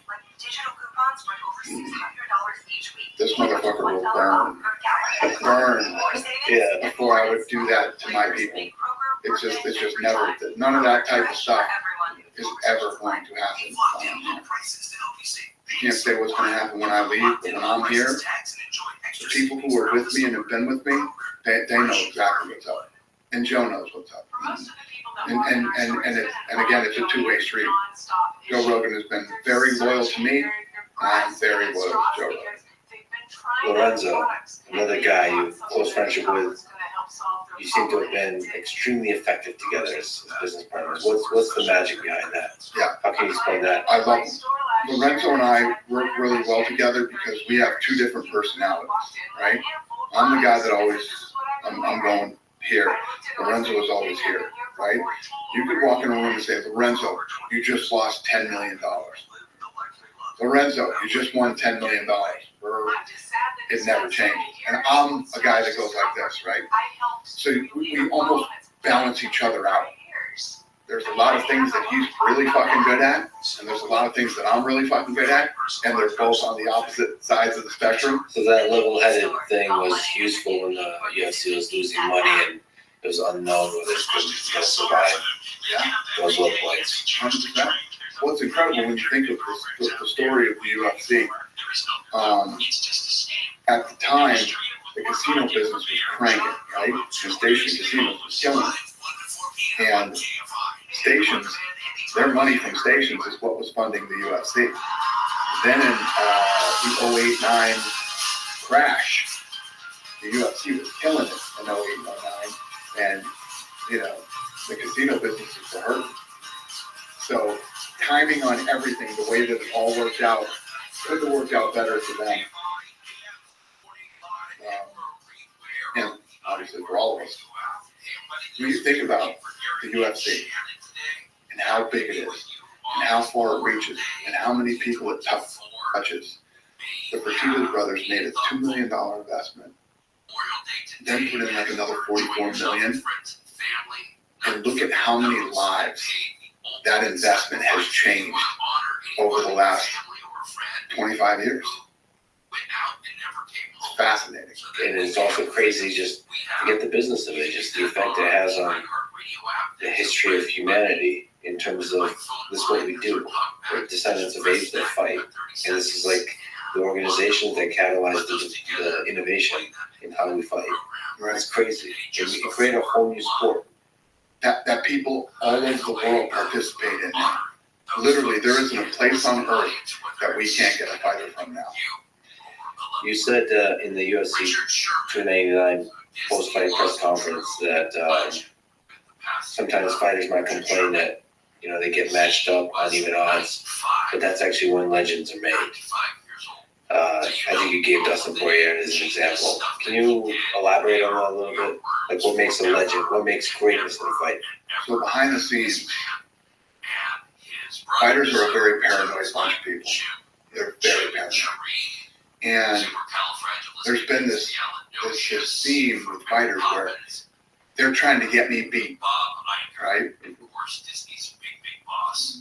This motherfucker will burn. Yeah. Before I would do that to my people. It's just never. None of that type of stuff is ever going to happen. I can't say what's going to happen when I leave, but when I'm here, the people who are with me and have been with me, they know exactly what's up. And Joe knows what's up. And again, it's a two-way street. Joe Rogan has been very loyal to me, and I'm very loyal to Joe Rogan. Lorenzo, another guy you have close friendship with, you seem to have been extremely effective together as business partners. What's the magic behind that? Yeah. How can you explain that? I love him. Lorenzo and I work really well together because we have two different personalities, right? I'm the guy that always, I'm going here. Lorenzo is always here, right? You could walk in a room and say, Lorenzo, you just lost $10 million. Lorenzo, you just won $10 million. It never changed. And I'm a guy that goes like this, right? So we almost balance each other out. There's a lot of things that he's really fucking good at, and there's a lot of things that I'm really fucking good at, and they're both on the opposite sides of the spectrum. So that level-headed thing was useful when the UFC was losing money and it was unknown whether it's going to survive. Yeah. Those low points. 100%. Well, it's incredible when you think of the story of the UFC. At the time, the casino business was cranking, right? And Station Casinos was killing it. And Stations, their money from Stations is what was funding the UFC. Then in the 08-09 crash, the UFC was killing it in 08-09, and the casino business was hurting. So timing on everything, the way that it all worked out, could have worked out better for them. And obviously for all of us. When you think about the UFC and how big it is, and how far it reaches, and how many people it touches, the Fertitta brothers made a $2 million investment, then put in like another $44 million, and look at how many lives that investment has changed over the last 25 years. It's fascinating. And it's also crazy just to get the business of it, just the effect it has on the history of humanity in terms of this is what we do. We're descendants of apes that fight. And this is like the organizations that catalyze the innovation in how we fight. Right. It's crazy. And we can create a whole new sport. That people all over the world participate in now. Literally, there isn't a place on earth that we can't get a fighter from now. You said in the UFC 299 post-fight press conference that sometimes fighters might complain that they get matched up on even odds, but that's actually when legends are made. I think you gave Dustin Poirier as an example. Can you elaborate on that a little bit? Like what makes a legend? What makes greatness in a fight? So behind the scenes, fighters are a very paranoid bunch of people. They're very paranoid. And there's been this theme with fighters where they're trying to get me beat, right?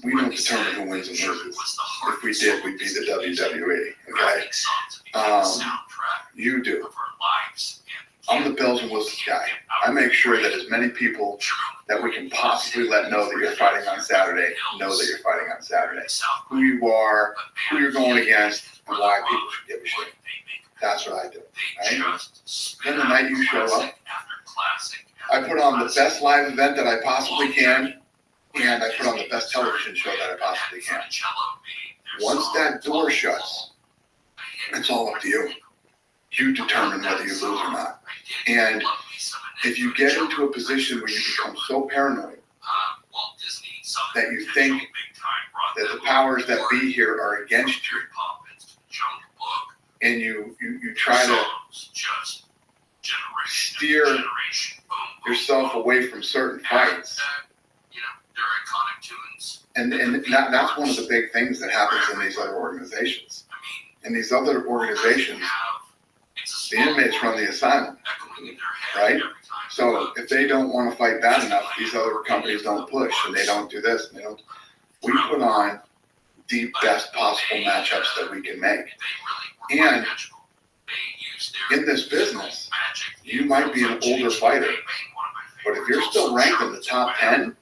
We don't determine who wins and loses. If we did, we'd be the WWE, okay? You do. I'm the bells and whistles guy. I make sure that as many people that we can possibly let know that you're fighting on Saturday know that you're fighting on Saturday. Who you are, who you're going against, and why people should give a shit. That's what I do, right? Then the night you show up, I put on the best live event that I possibly can, and I put on the best television show that I possibly can. Once that door shuts, it's all up to you. You determine whether you lose or not. And if you get into a position where you become so paranoid that you think that the powers that be here are against you, and you try to steer yourself away from certain fights. And that's one of the big things that happens in these other organizations. In these other organizations, the inmates run the asylum, right? So if they don't want to fight bad enough, these other companies don't push, and they don't do this, and they don't. We put on the best possible matchups that we can make. And in this business, you might be an older fighter, but if you're still ranked in the top 10,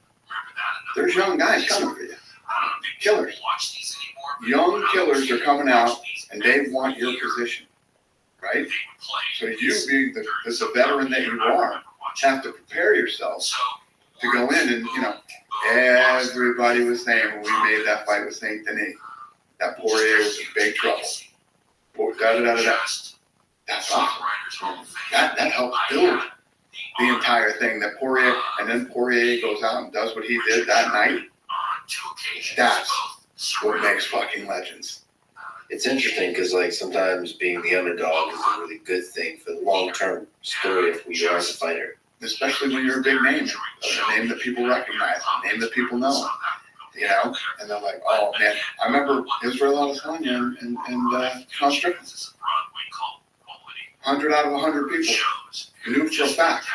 there's young guys coming for you. Killers. Young killers are coming out, and they want your position, right? So you, being the veteran that you are, have to prepare yourself to go in and, everybody was saying when we made that fight with St. Denis, that Poirier was in big trouble. That's awesome. That helps build the entire thing. That Poirier, and then Poirier goes out and does what he did that night. That's what makes fucking legends. It's interesting because, like, sometimes being the underdog is a really good thing for the long-term story of who you are as a fighter. Especially when you're a big name, a name that people recognize, a name that people know, and they're like, oh man, I remember Israel Adesanya and Sean Strickland. 100 out of 100 people knew for a fact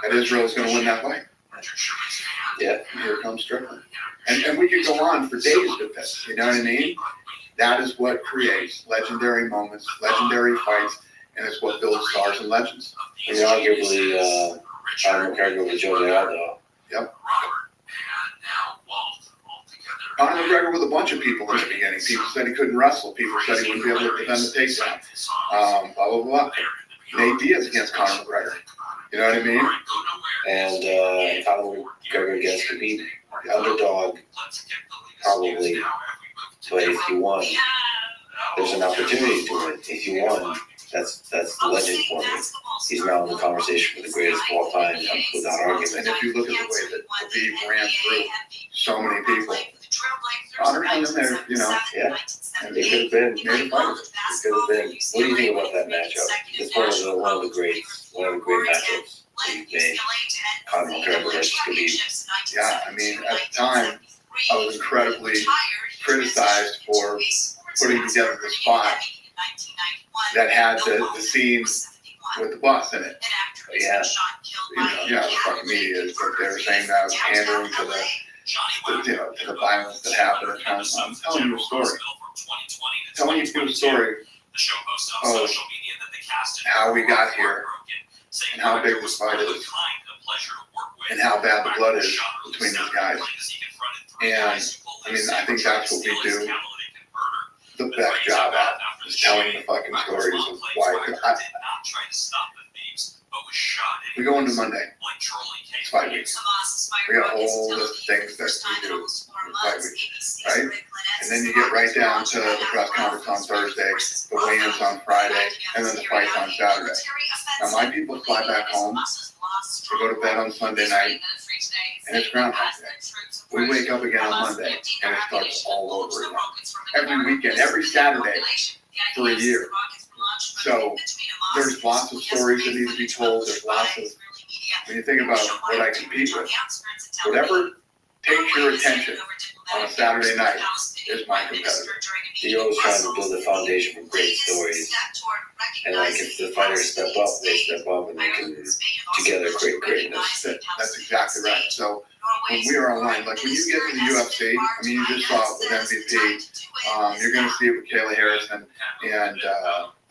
that Israel was going to win that fight. Yeah. Here comes Strickland. And we could go on for days with this, you know what I mean? That is what creates legendary moments, legendary fights, and it's what builds stars and legends. And arguably, Conor McGregor with Joe Aldo. Yep. Conor McGregor with a bunch of people in the beginning. People said he couldn't wrestle. People said he wouldn't be able to defend the takedown. Blah, blah, blah. Nate Diaz against Conor McGregor. You know what I mean? And Conor McGregor against Khabib. Underdog, probably. But if you won, there's an opportunity to win. If you won, that's the legend for me. He's now in the conversation with the greatest of all time, without argument. And if you look at the way that Khabib ran through so many people, Conor hung in there, Yeah. And they could have been made a fight. They could have been. What do you think about that matchup? It's one of the great matchups that you've made. Conor McGregor versus Khabib. Yeah, I mean, at the time, I was incredibly criticized for putting together the spot that had the scenes with the bus in it. Yeah. The fucking media, they were saying that I was pandering to the violence that happened. I'm telling you a story. Telling you a story of how we got here and how big this fight is and how bad the blood is between these guys. And I mean, I think that's what we do the best job at, is telling the fucking stories of why. We go into Monday. It's 5 weeks. We got a whole list of things that we do in 5 weeks, right? And then you get right down to the press conference on Thursday, the weigh-ins on Friday, and then the fights on Saturday. Now, my people fly back home. They go to bed on Sunday night, and it's Groundhog Day. We wake up again on Monday, and it starts all over again. Every weekend, every Saturday for a year. So there's lots of stories that need to be told. There's lots of, when you think about what I compete with, whatever takes your attention on a Saturday night is my competitor. You're always trying to build a foundation for great stories. And like if the fighters step up, they step up and they can together create greatness. That's exactly right. So when we are online, like when you get to the UFC, I mean, you just saw it with MVP. You're going to see it with Kayla Harrison and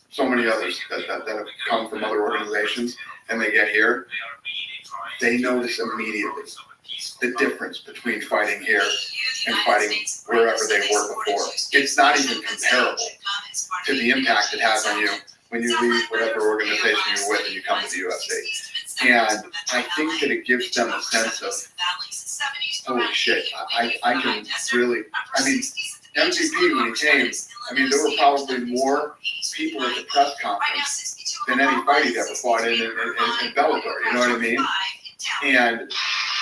so many others that have come from other organizations, and they get here. They notice immediately the difference between fighting here and fighting wherever they were before. It's not even comparable to the impact it has on you when you leave whatever organization you're with and you come to the UFC. And I think that it gives them a sense of, holy shit, I can really, I mean, MVP when he came, I mean, there were probably more people at the press conference than any fight he'd ever fought in Bellator, you know what I mean? And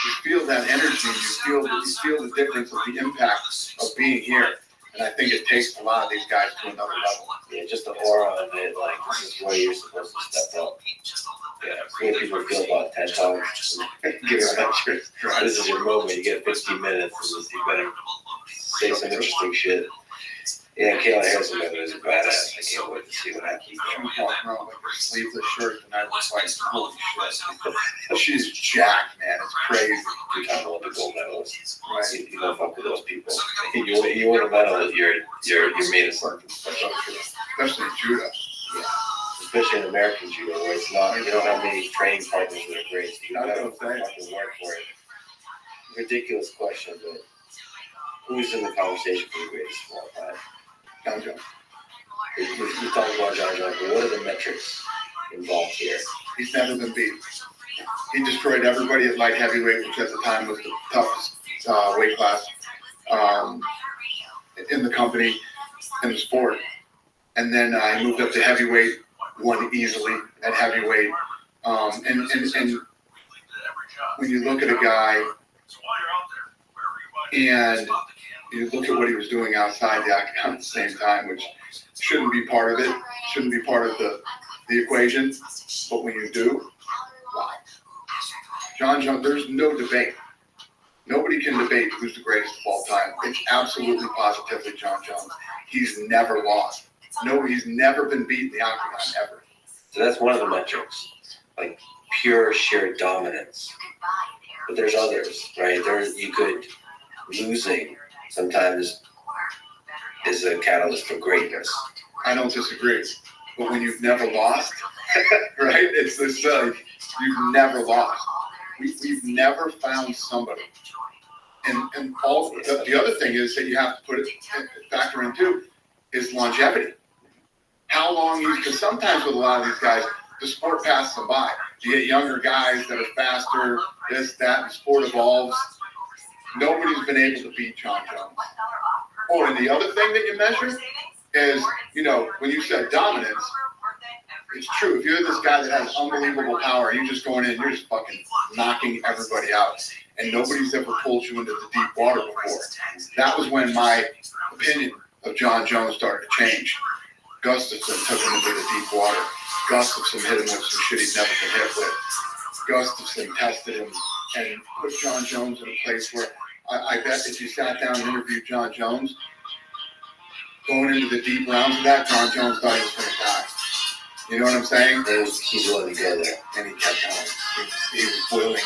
You feel that energy. You feel the difference of the impact of being here. And I think it takes a lot of these guys to another level. Yeah, just the aura of it, like this is where you're supposed to step up. Yeah, it's what people feel about TED Talks. Giving lectures. This is your moment. You get 15 minutes, and you better say some interesting shit. Yeah, Kayla Harrison is a badass. I can't wait to see what happens. She was walking around with her sleeveless shirt, and I was like, holy shit. She's jacked, man. It's crazy. You're talking about the gold medalists. Right. You don't fuck with those people. You win a medal, you're made of something. Especially in judo. Yeah. Especially in American judo, where it's not, you don't have many training partners that are great. You don't have to fucking work for it. Ridiculous question, but who's in the conversation for the greatest of all time? John Jones. We talk about John Jones, but what are the metrics involved here? He's never been beat. He destroyed everybody at light heavyweight, which at the time was the toughest weight class in the company, in the sport. And then he moved up to heavyweight, won easily at heavyweight. And when you look at a guy and you look at what he was doing outside the octagon at the same time, which shouldn't be part of it, shouldn't be part of the equation, but when you do, wow. John Jones, there's no debate. Nobody can debate who's the greatest of all time. It's absolutely positively John Jones. He's never lost. No, he's never been beat in the octagon, ever. So that's one of the metrics, like pure sheer dominance. But there's others, right? Losing sometimes is a catalyst for greatness. I don't disagree. But when you've never lost, right? It's this, you've never lost. We've never found somebody. And all the other thing is that you have to put it, factor in too, is longevity. How long because sometimes with a lot of these guys, the sport passes them by. You get younger guys that are faster, this, that, the sport evolves. Nobody's been able to beat John Jones. Oh, and the other thing that you measure is, when you said dominance, it's true. If you're this guy that has unbelievable power, you're just going in, you're just fucking knocking everybody out. And nobody's ever pulled you into the deep water before. That was when my opinion of John Jones started to change. Gustafson took him into the deep water. Gustafson hit him with some shit he'd never been hit with. Gustafson tested him and put John Jones in a place where I bet if you sat down and interviewed John Jones, going into the deep rounds of that, John Jones thought he was going to die. You know what I'm saying? He's willing to go there. And he kept going. He was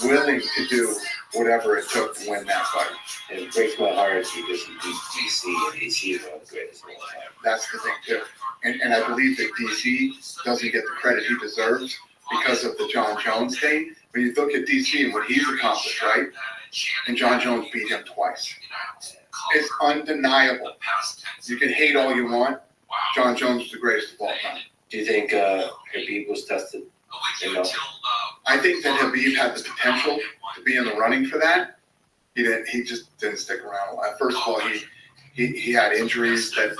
willing to do whatever it took to win that fight. And it breaks my heart because he beat DC, and DC is one of the greatest of all time. That's the thing too. And I believe that DC doesn't get the credit he deserves because of the John Jones thing. When you look at DC and what he's accomplished, right? And John Jones beat him twice. It's undeniable. You can hate all you want. John Jones is the greatest of all time. Do you think Habib was tested enough? I think that Habib had the potential to be in the running for that. He just didn't stick around. First of all, he had injuries that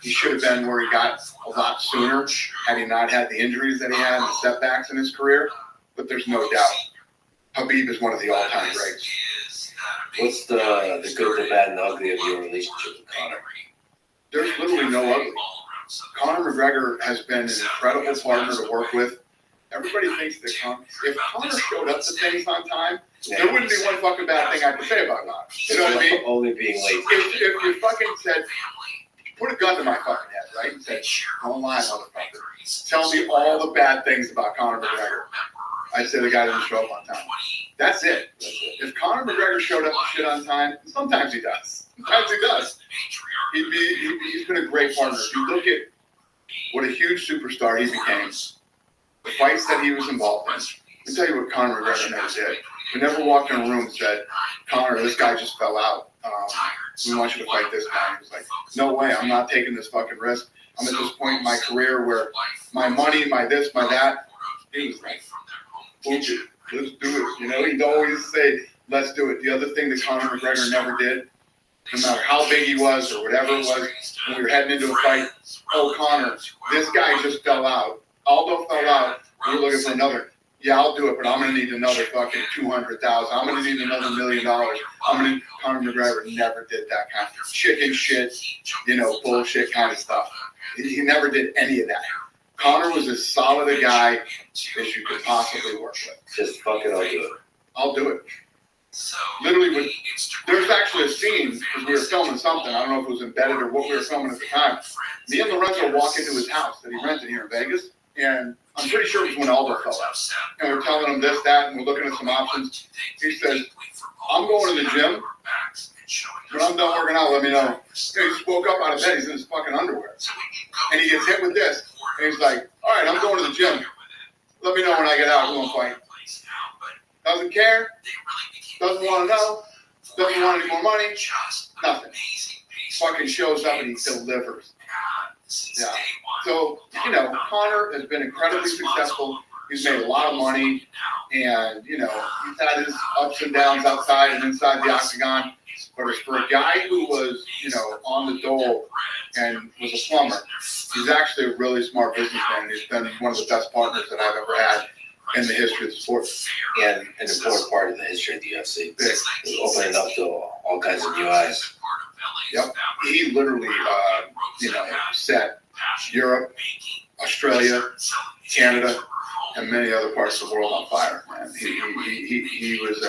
he should have been where he got a lot sooner had he not had the injuries that he had and the setbacks in his career. But there's no doubt, Habib is one of the all-time greats. What's the good, the bad, and the ugly of your relationship with Conor? There's literally no ugly. Conor McGregor has been an incredible partner to work with. Everybody thinks that if Conor showed up to things on time, there wouldn't be one fucking bad thing I could say about Conor. You know what I mean? Only being late. If you fucking said, put a gun to my fucking head, right? And said, don't lie, motherfucker. Tell me all the bad things about Conor McGregor. I'd say the guy didn't show up on time. That's it. If Conor McGregor showed up to shit on time, sometimes he does. Sometimes he does. He's been a great partner. If you look at what a huge superstar he became, the fights that he was involved in, let me tell you what Conor McGregor never did. He never walked in a room and said, Conor, this guy just fell out. We want you to fight this guy. He was like, no way, I'm not taking this fucking risk. I'm at this point in my career where my money, my this, my that. He was like, let's do it. He'd always say, let's do it. The other thing that Conor McGregor never did, no matter how big he was or whatever it was, when we were heading into a fight, oh, Conor, this guy just fell out. Aldo fell out. We were looking for another. yeah, I'll do it, but I'm gonna need another fucking 200,000. I'm gonna need another $1 million. Conor McGregor never did that kind of chicken shit, bullshit kind of stuff. He never did any of that. Conor was as solid a guy as you could possibly work with. Just fuck it, I'll do it. I'll do it. Literally, there's actually a scene, because we were filming something, I don't know if it was embedded or what we were filming at the time. Me and Lorenzo walk into his house that he rented here in Vegas, and I'm pretty sure it was when Aldo fell out. And we're telling him this, that, and we're looking at some options. He says, I'm going to the gym. When I'm done working out, let me know. He just woke up out of bed, he's in his fucking underwear. And he gets hit with this, and he's like, all right, I'm going to the gym. Let me know when I get out, we're going to fight. Doesn't care, doesn't want to know, doesn't want any more money, nothing. Fucking shows up and he delivers. Yeah. So, Conor has been incredibly successful. He's made a lot of money, and, he's had his ups and downs outside and inside the octagon. But as for a guy who was, on the dole and was a plumber, he's actually a really smart businessman. He's been one of the best partners that I've ever had in the history of the sport. And an important part of the history of the UFC. Opening up to all kinds of new eyes. Yep. He literally, set Europe, Australia, Canada, and many other parts of the world on fire, man. He was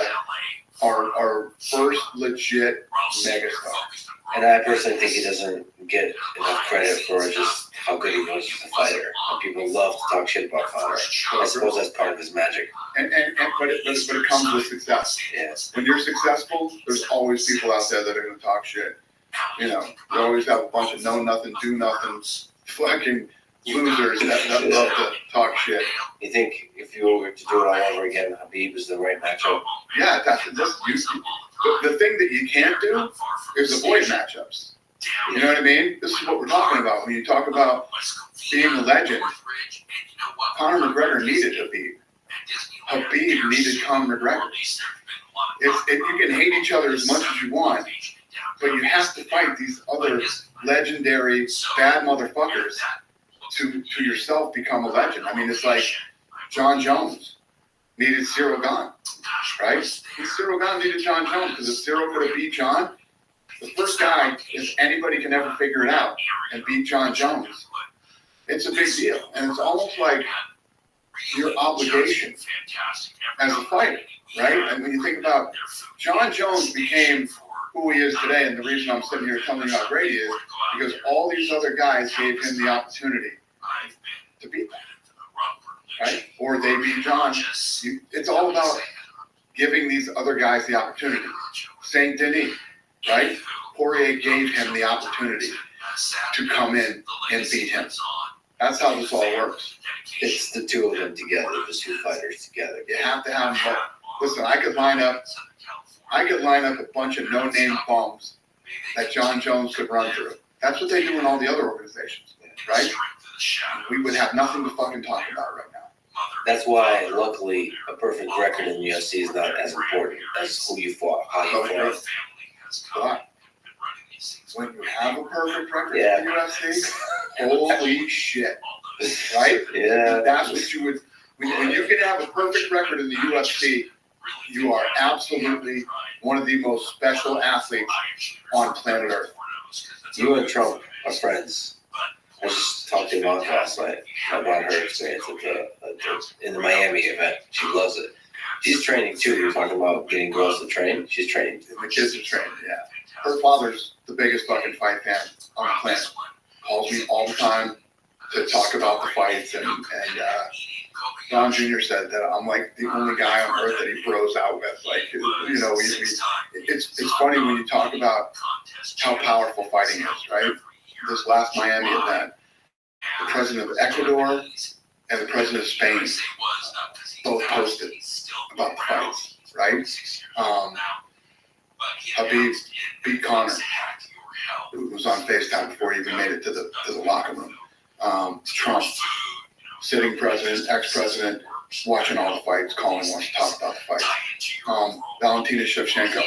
our first legit megastar. And I personally think he doesn't get enough credit for just how good he was as a fighter. And people love to talk shit about Conor. I suppose that's part of his magic. But it comes with success. Yeah. When you're successful, there's always people out there that are going to talk shit. You always have a bunch of know nothing, do nothing, fucking losers that love to talk shit. You think if you were to do it all over again, Khabib is the right matchup? Yeah, the thing that you can't do is avoid matchups. You know what I mean? This is what we're talking about. When you talk about being a legend, Conor McGregor needed Khabib. Khabib needed Conor McGregor. You can hate each other as much as you want, but you have to fight these other legendary bad motherfuckers to yourself become a legend. I mean, it's like John Jones needed Cyril Gane, right? Cyril Gane needed John Jones, because if Cyril could have beat John, the first guy, if anybody can ever figure it out and beat John Jones, it's a big deal. And it's almost like your obligation as a fighter, right? And when you think about John Jones became who he is today, and the reason I'm sitting here telling you how great he is, because all these other guys gave him the opportunity to beat them, right? Or they beat John. It's all about giving these other guys the opportunity. Saint Denis, right? Poirier gave him the opportunity to come in and beat him. That's how this all works. It's the two of them together, the two fighters together. You have to have them both. Listen, I could line up a bunch of no-name bums that John Jones could run through. That's what they do in all the other organizations, right? We would have nothing to fucking talk about right now. That's why, luckily, a perfect record in the UFC is not as important as who you fought, how you fought. But when you have a perfect record in the UFC, holy shit, right? Yeah. That's what you would. When you can have a perfect record in the UFC, you are absolutely one of the most special athletes on planet Earth. You and Trump are friends. I just talked to Ivanka last night about her experience in the Miami event. She loves it. She's training too. You're talking about getting girls to train. She's training too. The kids are training, yeah. Her father's the biggest fucking fight fan on the planet. Calls me all the time to talk about the fights, and Don Jr. said that I'm like the only guy on earth that he bros out with. Like, it's funny when you talk about how powerful fighting is, right? This last Miami event, the president of Ecuador and the president of Spain both posted about the fights, right? Khabib beat Conor, who was on FaceTime before he even made it to the locker room. Trump, sitting president, ex-president, watching all the fights, calling wants to talk about the fights. Valentina Shevchenko,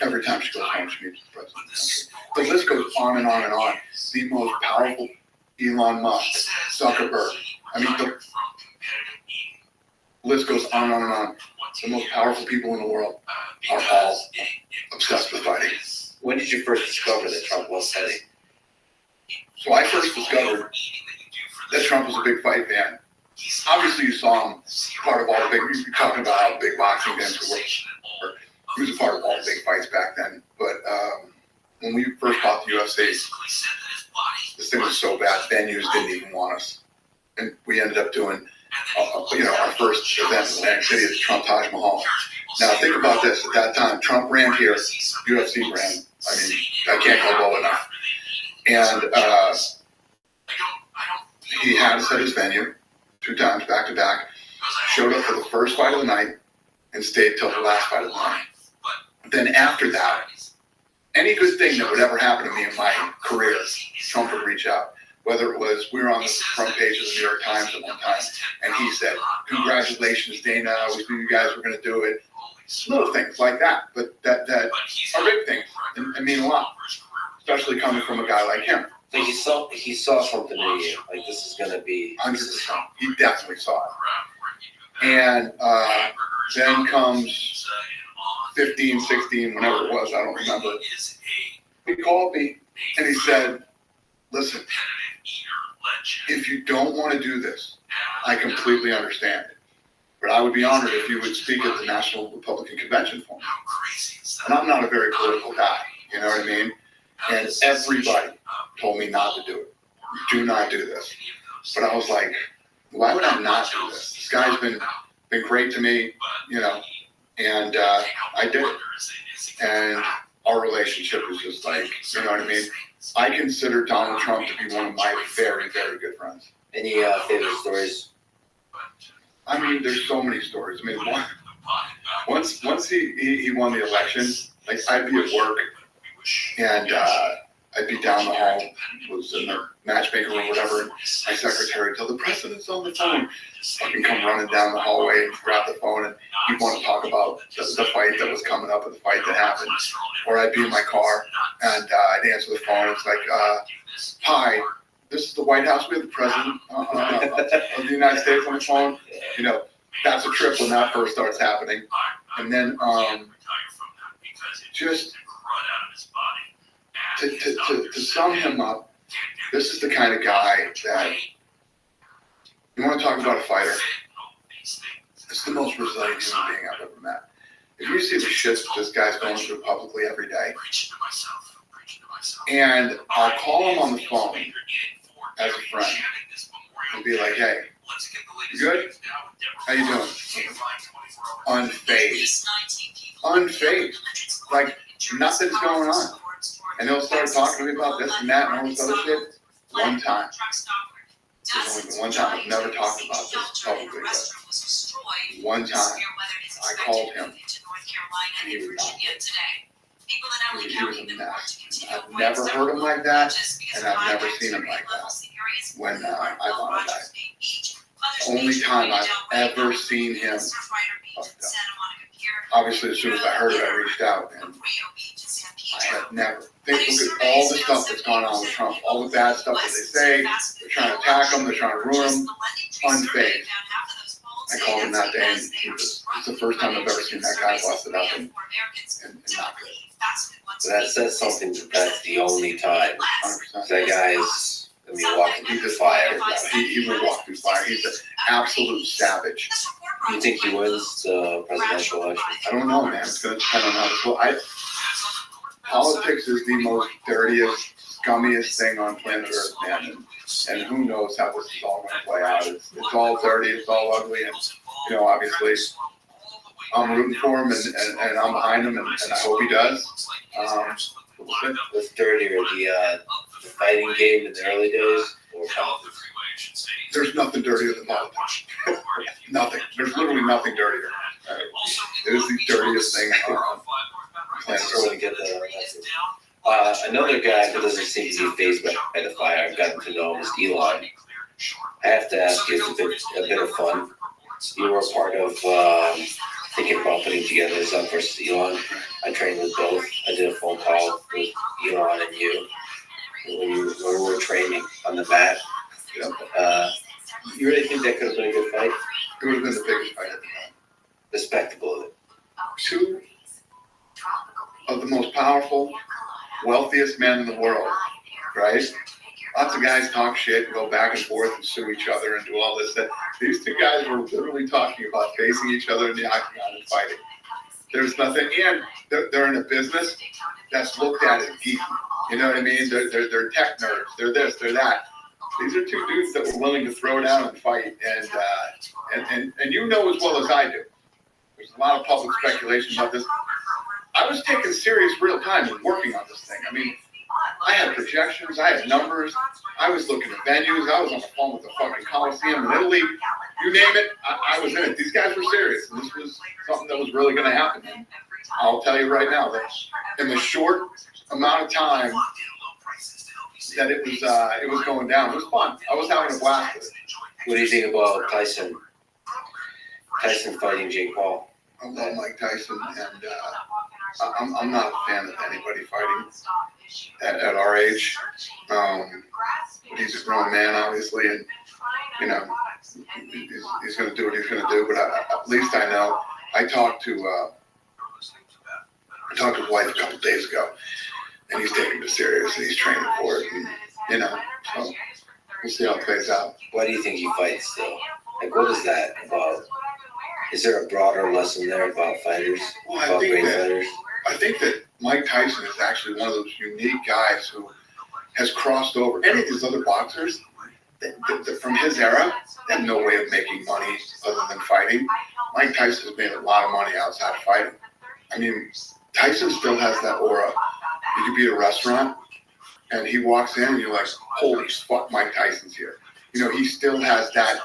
every time she goes home, she meets the president of the country. The list goes on and on and on. The most powerful, Elon Musk, Zuckerberg. I mean, list goes on and on. The most powerful people in the world are all obsessed with fighting. When did you first discover that Trump was fighting? So I first discovered that Trump was a big fight fan. Obviously, you saw him part of all the big. You're talking about how big boxing fans were. He was a part of all the big fights back then. But when we first bought the UFC, this thing was so bad, venues didn't even want us, and we ended up doing, our first event in Atlantic City at the Trump Taj Mahal. Now think about this: at that time, Trump ran here, UFC ran. I mean, I can't go low enough. And he had us at his venue 2 times back to back. Showed up for the first fight of the night and stayed till the last fight of the night. Then after that, any good thing that would ever happen to me in my career, Trump would reach out. Whether it was, we were on the front page of the New York Times at one time, and he said, "Congratulations, Dana, we knew you guys were going to do it." Little things like that, but that are big things and mean a lot, especially coming from a guy like him. So he saw something in you, like this is going to be... 100%. He definitely saw it. And then comes 15, 16, whenever it was, I don't remember. He called me and he said, "Listen, if you don't want to do this, I completely understand. But I would be honored if you would speak at the National Republican Convention for me." And I'm not a very political guy, you know what I mean? And everybody told me not to do it. Do not do this. But I was like, why would I not do this? This guy's been great to me, and I did it. And our relationship is just like, you know what I mean? I consider Donald Trump to be one of my very, very good friends. Any favorite stories? I mean, there's so many stories. I mean, once he won the election, like I'd be at work and I'd be down the hall, was in the matchmaker or whatever, and my secretary would tell the president's on the phone. I can come running down the hallway and grab the phone, and he'd want to talk about the fight that was coming up or the fight that happened. Or I'd be in my car and I'd answer the phone. It's like, "Hi, this is the White House. We have the president of the United States on the phone." That's a trip when that first starts happening. And then just to sum him up, this is the kind of guy that, you want to talk about a fighter? It's the most resilient human being I've ever met. If you see the shit this guy's going through publicly every day, and I'll call him on the phone as a friend and be like, "Hey, you good? How you doing?" Unfazed. Like nothing's going on. And he'll start talking to me about this and that and all this other shit. One time. There's only been one time. I've never talked about this publicly, but one time I called him and he was not good. He was a mess. I've never heard him like that, and I've never seen him like that when Ivana died. Only time I've ever seen him fucked up. Obviously, as soon as I heard it, I reached out, and I have never. Look at all the stuff that's gone on with Trump, all the bad stuff that they say. They're trying to attack him, they're trying to ruin him. Unfazed. I called him that day, and it's the first time I've ever seen that guy busted up and not good. So that says something that that's the only time. 100%. That guy is, walking through the fire. He will walk through fire. He's an absolute savage. Do you think he wins the presidential election? I don't know, man. It's going to depend on how this goes. Politics is the most dirtiest, scummiest thing on planet Earth, man. And who knows how this is all going to play out. It's all dirty, it's all ugly, and, obviously, I'm rooting for him, and I'm behind him, and I hope he does. What's dirtier, the fighting game in the early days, or politics? There's nothing dirtier than politics. Nothing. There's literally nothing dirtier. It is the dirtiest thing on planet Earth. To get another guy who doesn't seem to be fazed by the fire, I've gotten to know him, is Elon. I have to ask you, it's a bit of fun. You were a part of thinking about putting together Zuck versus Elon. I trained with both. I did a phone call with Elon and you when we were training on the mat. You really think that could have been a good fight? It would have been the biggest fight at the time. The spectacle of it. Two of the most powerful, wealthiest men in the world, right? Lots of guys talk shit and go back and forth and sue each other and do all this stuff. These two guys were literally talking about facing each other in the octagon and fighting. There's nothing, and they're in a business that's looked at as geeky. You know what I mean? They're tech nerds. They're this, they're that. These are two dudes that were willing to throw down and fight, and you know as well as I do. There's a lot of public speculation about this. I was taking serious real time and working on this thing. I mean, I had projections, I had numbers, I was looking at venues, I was on the phone with the fucking Coliseum in Italy, you name it, I was in it. These guys were serious, and this was something that was really going to happen. And I'll tell you right now that in the short amount of time that it was going down, it was fun. I was having a blast with it. What do you think about Tyson fighting Jake Paul? I love Mike Tyson, and I'm not a fan of anybody fighting at our age. He's a grown man, obviously, and you know he's going to do what he's going to do. But at least I know. I talked to his wife a couple of days ago, and he's taking it serious, and he's training for it. And, you know, so we'll see how it plays out. Why do you think he fights though? Like, what is that about? Is there a broader lesson there about fighters? Well, about great fighters? I think that Mike Tyson is actually one of those unique guys who has crossed over. Any of these other boxers, from his era, they have no way of making money other than fighting. Mike Tyson has made a lot of money outside of fighting. I mean, Tyson still has that aura. You could be at a restaurant, and he walks in, and you're like, holy fuck, Mike Tyson's here. You know, he still has that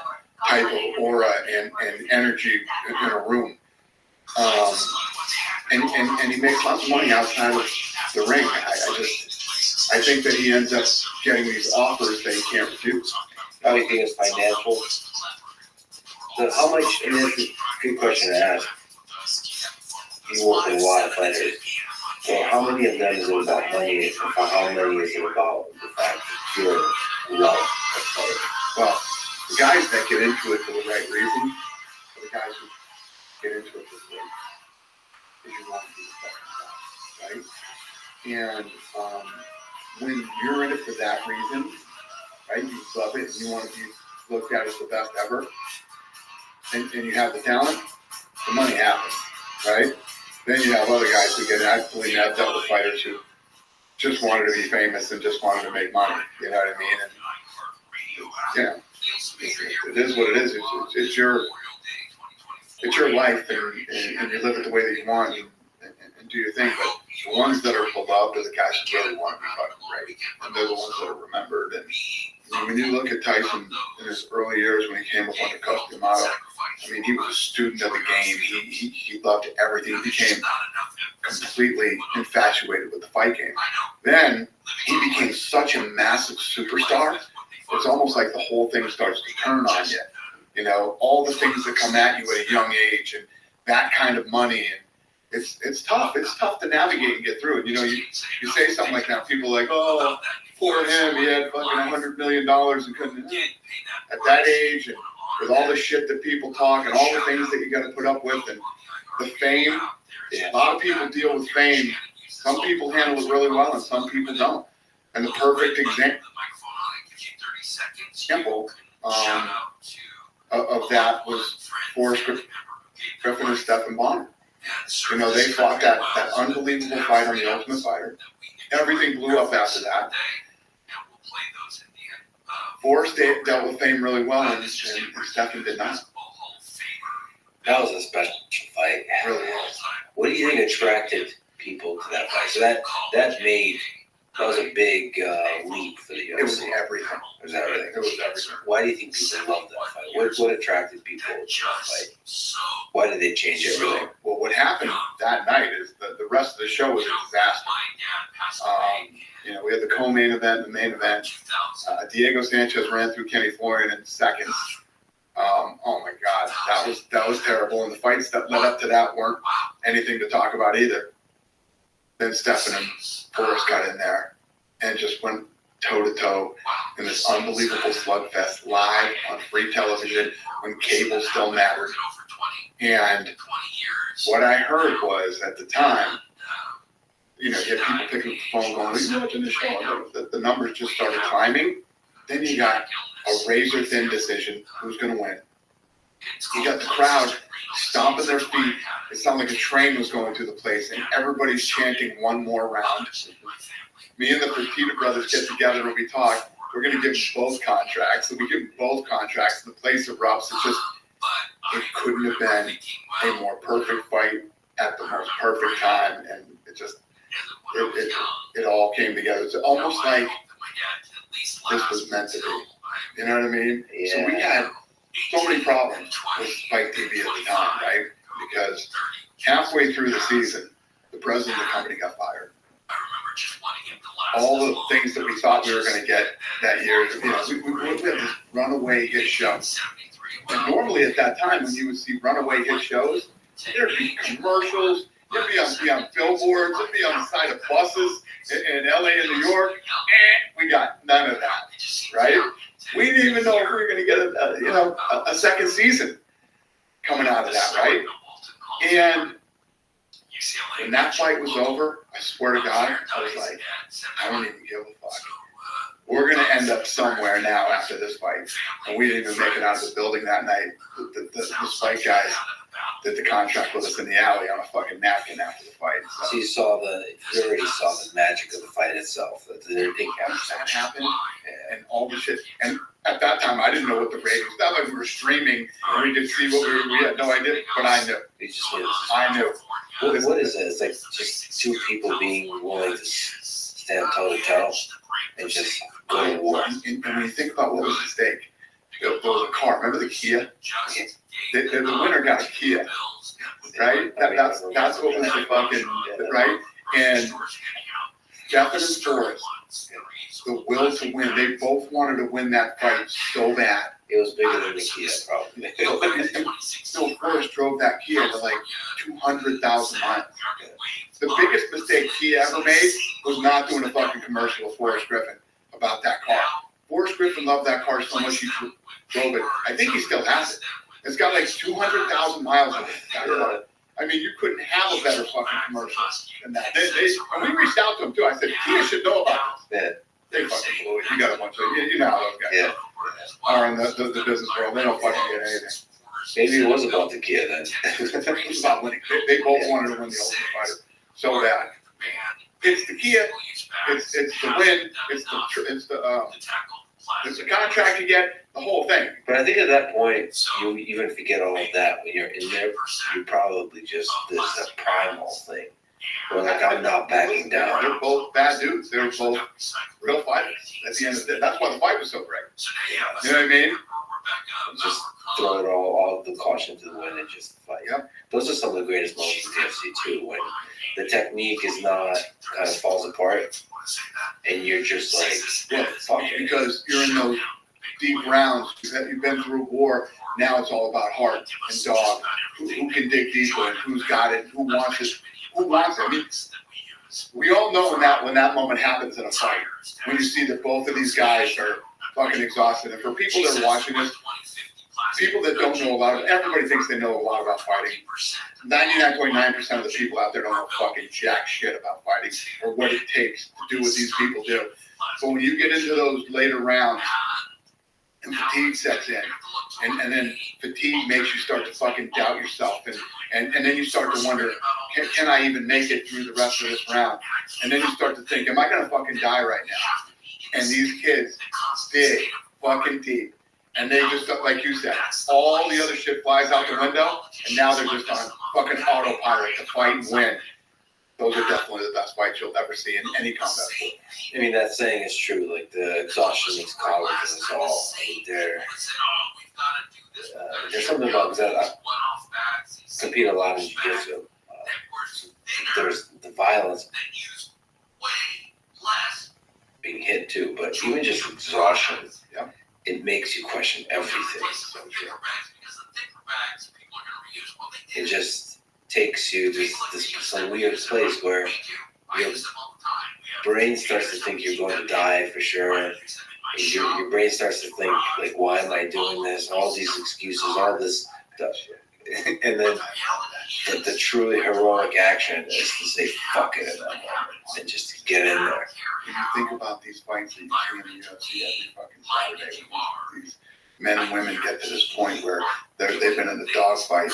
type of aura and energy in a room. And he makes lots of money outside of the ring. I think that he ends up getting these offers that he can't refuse. How do you think it's financial? So how much, and this is a good question to ask. You work with a lot of fighters. So how many of them is it about money, and how many is it about the fact that you're love of fighting? Well, the guys that get into it for the right reason are the guys who get into it for the right reason. Because you want to be the best guy, right? And when you're in it for that reason, right, you love it, and you want to be looked at as the best ever, and you have the talent, the money happens, right? Then you have other guys who get in. I believe I've dealt with fighters who just wanted to be famous and just wanted to make money, you know what I mean? And, you know, it is what it is. It's your life, and you live it the way that you want and do your thing. But the ones that are beloved are the guys who really want to be fucking great, and they're the ones that are remembered. And when you look at Tyson in his early years when he came up under Cus D'Amato, I mean, he was a student of the game. He loved everything. He became completely infatuated with the fight game. Then he became such a massive superstar. It's almost like the whole thing starts to turn on you. You know, all the things that come at you at a young age, and that kind of money, and it's tough. It's tough to navigate and get through it. You know, you say something like that, people are like, oh, poor him, he had fucking $100 million and couldn't. At that age, and with all the shit that people talk, and all the things that you got to put up with, and the fame, a lot of people deal with fame. Some people handle it really well, and some people don't. And the perfect example of that was Forrest Griffin and Stephen Bonner. You know, they fought that unbelievable fight on The Ultimate Fighter. Everything blew up after that. Forrest dealt with fame really well, and Stephen did not. That was a special fight. It really was. What do you think attracted people to that fight? So that was a big leap for the UFC. It was everything. It was everything. It was everything. Why do you think people loved that fight? What attracted people to that fight? Why did they change everything? Well, what happened that night is the rest of the show was a disaster. You know, we had the co-main event and the main event. Diego Sanchez ran through Kenny Florian in seconds. Oh my God, that was terrible. And the fights that led up to that weren't anything to talk about either. Then Stephen and Forrest got in there and just went toe to toe in this unbelievable slugfest live on free television when cable still mattered. And what I heard was at the time, you had people picking up the phone going, "Are you watching the show?" The numbers just started climbing. Then you got a razor thin decision. Who's going to win? You got the crowd stomping their feet. It sounded like a train was going through the place, and everybody's chanting one more round. Me and the Fertitta brothers get together and we talk. We're going to give them both contracts. So we give them both contracts, and the place erupts. It couldn't have been a more perfect fight at the most perfect time, and it all came together. It's almost like this was meant to be. You know what I mean? Yeah. So we had so many problems with Spike TV at the time, right? Because halfway through the season, the president of the company got fired. All the things that we thought we were going to get that year, we had this runaway hit show. And normally at that time, when you would see runaway hit shows, there'd be commercials, it'd be on billboards, it'd be on the side of buses in LA and New York. We got none of that, right? We didn't even know if we were going to get a second season coming out of that, right? And when that fight was over, I swear to God, I was like, I don't even give a fuck. We're going to end up somewhere now after this fight. And we didn't even make it out of the building that night. The Spike guys did the contract with us in the alley on a fucking napkin after the fight. So you already saw the magic of the fight itself. That everything happened, and all the shit. And at that time, I didn't know what the ratings. It's not like we were streaming and we could see what we had no idea, but I knew. I knew. What is it? It's like just two people being willing to stand toe to toe and just go to war. And when you think about what was at stake, there was a car. Remember the Kia? The winner got a Kia, right? That's what was the fucking, right? And Jeff and Forrest, the will to win. They both wanted to win that fight so bad. It was bigger than the Kia, probably. So Forrest drove that Kia to like 200,000 miles. The biggest mistake Kia ever made was not doing a fucking commercial with Forrest Griffin about that car. Forrest Griffin loved that car so much he drove it. I think he still has it. It's got like 200,000 miles on it. I mean, you couldn't have a better fucking commercial than that. And we reached out to him too. I said, Kia should know about this. Yeah. They fucking blew it. You got a bunch of, you know how those guys are in the business world. They don't fucking get anything. Maybe it was about the Kia then. It was about winning. They both wanted to win the Ultimate Fighter so bad. It's the Kia. It's the win. It's the contract you get. The whole thing. But I think at that point, you even forget all of that. When you're in there, you probably just, there's a primal thing. Where like, I'm not backing down. They're both bad dudes. They're both real fighters. At the end of the day, that's why the fight was so great. You know what I mean? Just throw it all the caution to the wind and just fight. Yep. Those are some of the greatest moments in the UFC too, when the technique is not kind of falls apart, and you're just like, fuck it. Because you're in those deep rounds. You've been through war. Now it's all about heart and dog. Who can dig deeper and who's got it? Who wants it? Who wants it? I mean, we all know when that moment happens in a fight. When you see that both of these guys are fucking exhausted. And for people that are watching this, people that don't know a lot everybody thinks they know a lot about fighting. 99.9% of the people out there don't know fucking jack shit about fighting or what it takes to do what these people do. So when you get into those later rounds, and fatigue sets in, and then fatigue makes you start to fucking doubt yourself, and then you start to wonder, can I even make it through the rest of this round? And then you start to think, am I gonna fucking die right now? And these kids dig fucking deep, and they just, like you said, all the other shit flies out the window, and now they're just on fucking autopilot to fight and win. Those are definitely the best fights you'll ever see in any combat sport. I mean, that saying is true. Like, the exhaustion makes college in us all. I mean, there's something about that. I compete a lot in jiu-jitsu. There's the violence being hit too, but even just exhaustion, it makes you question everything. It just takes you to some weird place where brain starts to think you're going to die for sure. Your brain starts to think, like, why am I doing this? All these excuses, all this stuff. And then the truly heroic action is to say fuck it in that moment and just to get in there. When you think about these fights that you see in the UFC every fucking Saturday, these men and women get to this point where they've been in the dogfight,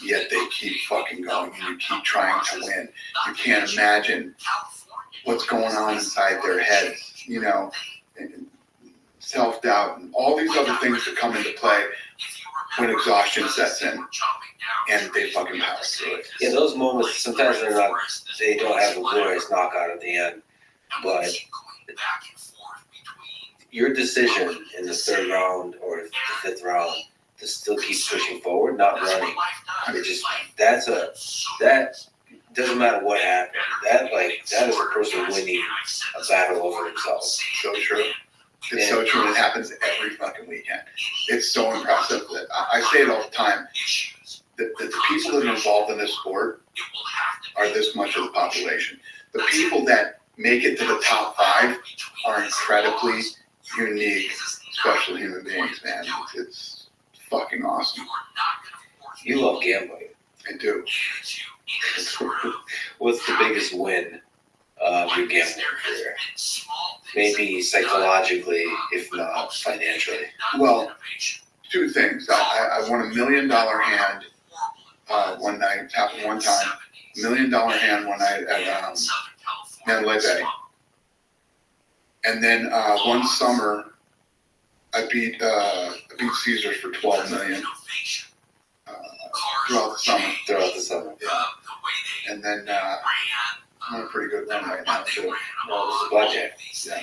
yet they keep fucking going and you keep trying to win. You can't imagine what's going on inside their heads, you know, and self-doubt and all these other things that come into play when exhaustion sets in, and they fucking power through it. Yeah, those moments, sometimes they don't have a glorious knockout at the end, but your decision in the third round or the fifth round to still keep pushing forward, not running, that doesn't matter what happened. That is a person winning a battle over themselves. So true. It's so true. It happens every fucking weekend. It's so impressive that I say it all the time. The people that are involved in this sport are this much of the population. The people that make it to the top 5 are incredibly unique, special human beings, man. It's fucking awesome. You love gambling. I do. What's the biggest win of your gambling career? Maybe psychologically, if not financially. Well, 2 things. I won $1 million hand one night. It happened one time. $1 million hand one night at Mandalay Bay. And then one summer, I beat Caesars for $12 million throughout the summer. Yeah. And then I'm on a pretty good run right now too. Well, this is blackjack. Yeah.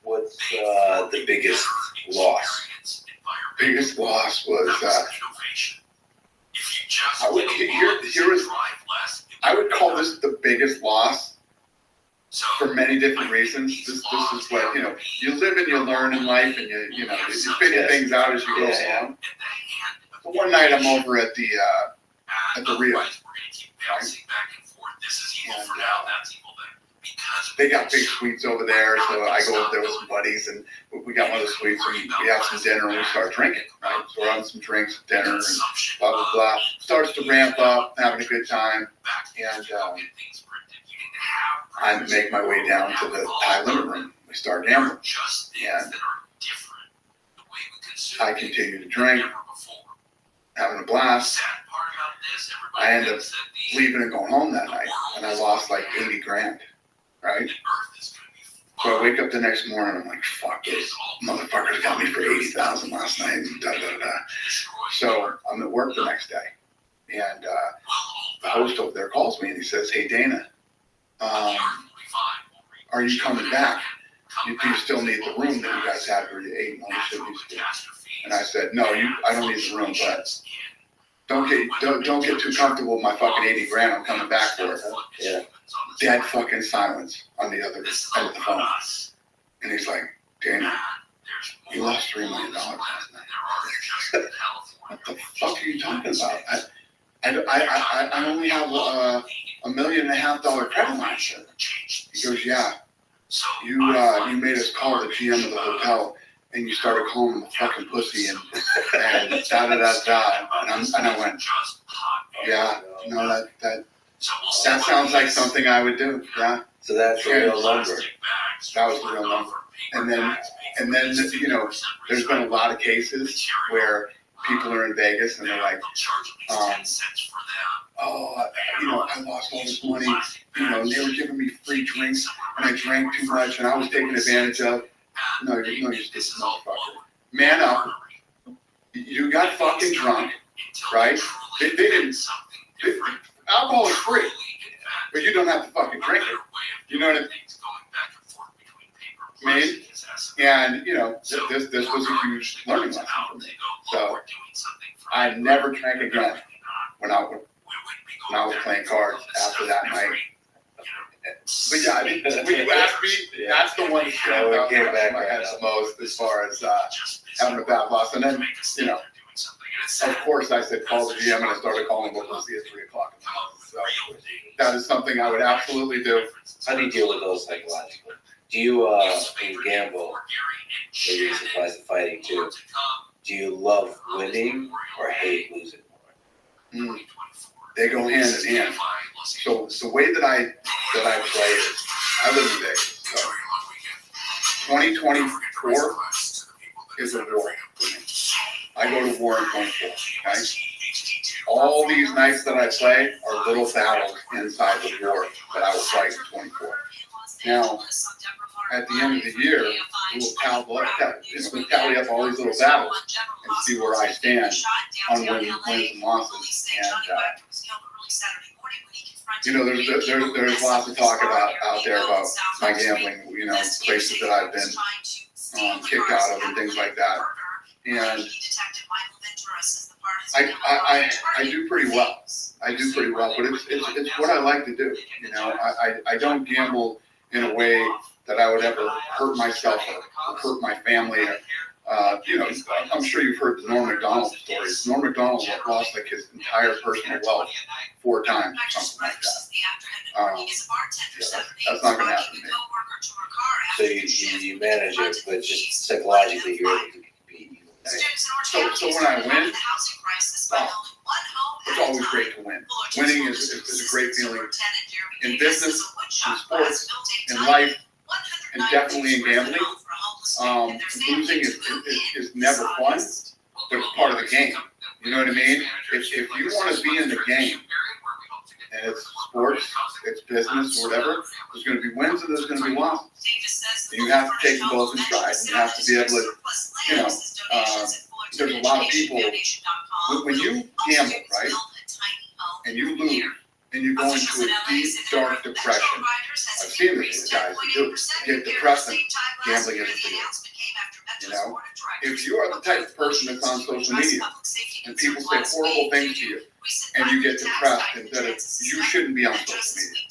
What's the biggest loss? Biggest loss was I would call this the biggest loss for many different reasons. This is what, you know, you live and you learn in life, and you figure things out as you go along. But one night I'm over at the Rio. Right? They got big suites over there, so I go up there with some buddies, and we got one of the suites, and we have some dinner, and we start drinking, right? So we're on some drinks, dinner, and blah, blah, blah. Starts to ramp up, having a good time, and I make my way down to the high limit room. We start gambling, and I continue to drink, having a blast. I end up leaving and going home that night, and I lost like 80 grand, right? So I wake up the next morning, I'm like, fuck, those motherfuckers got me for 80,000 last night, and da da da. So I'm at work the next day, and the host over there calls me, and he says, hey, Dana, are you coming back? Do you still need the room that you guys had where you ate and all the shit used to? And I said, no, I don't need the room, but don't get too comfortable with my fucking 80 grand. I'm coming back for it. Yeah. Dead fucking silence on the other end of the phone. And he's like, Dana, you lost $3 million last night. What the fuck are you talking about? I only have $1.5 million credit line. He goes, yeah. You made us call the GM of the hotel, and you started calling him a fucking pussy and da da da da. And I went, yeah, no, that sounds like something I would do. Yeah. So that's the real number. That was the real number. And then you know, there's been a lot of cases where people are in Vegas and they're like, I lost all this money. You know, they were giving me free drinks, and I drank too much, and I was taken advantage of. No, you're just a motherfucker. Man up. You got fucking drunk, right? They didn't. Alcohol is free, but you don't have to fucking drink it. You know what I mean? And you know, this was a huge learning lesson for me. So I never drank again when I was playing cards after that night. But yeah, I mean, when you ask me, that's the one that stands out in my head the most as far as having a bad loss. And then, you know, of course, I said call the GM, and I started calling him at 3 o'clock in the morning. So that is something I would absolutely do. How do you deal with those psychologically? Do you, when you gamble, maybe this applies to fighting too, do you love winning or hate losing more? They go hand in hand. So the way that I play is, I live in Vegas. So 2024 is a war for me. I go to war in 24, okay? All these nights that I play are little battles inside the war that I will fight in 24. Now, at the end of the year, we'll tally up all these little battles and see where I stand on wins and losses. And there's lots of talk out there about my gambling. Places that I've been kicked out of and things like that. And I do pretty well. I do pretty well, but it's what I like to do. I don't gamble in a way that I would ever hurt myself or hurt my family. I'm sure you've heard the Norm Macdonald stories. Norm Macdonald lost like his entire personal wealth 4 times or something like that. That's not going to happen to me. So you manage it, but just psychologically you're able to compete. So when I win, it's always great to win. Winning is a great feeling in business, in sports, in life, and definitely in gambling. Losing is never fun, but it's part of the game. You know what I mean? If you want to be in the game, and it's sports, it's business, or whatever, there's going to be wins and there's going to be losses. And you have to take them both in stride. You have to be able to, there's a lot of people, when you gamble, right, and you lose, and you go into a deep, dark depression. I've seen this in guys who do. Get depressed and gambling isn't for you. If you are the type of person that's on social media and people say horrible things to you and you get depressed and that you shouldn't be on social media.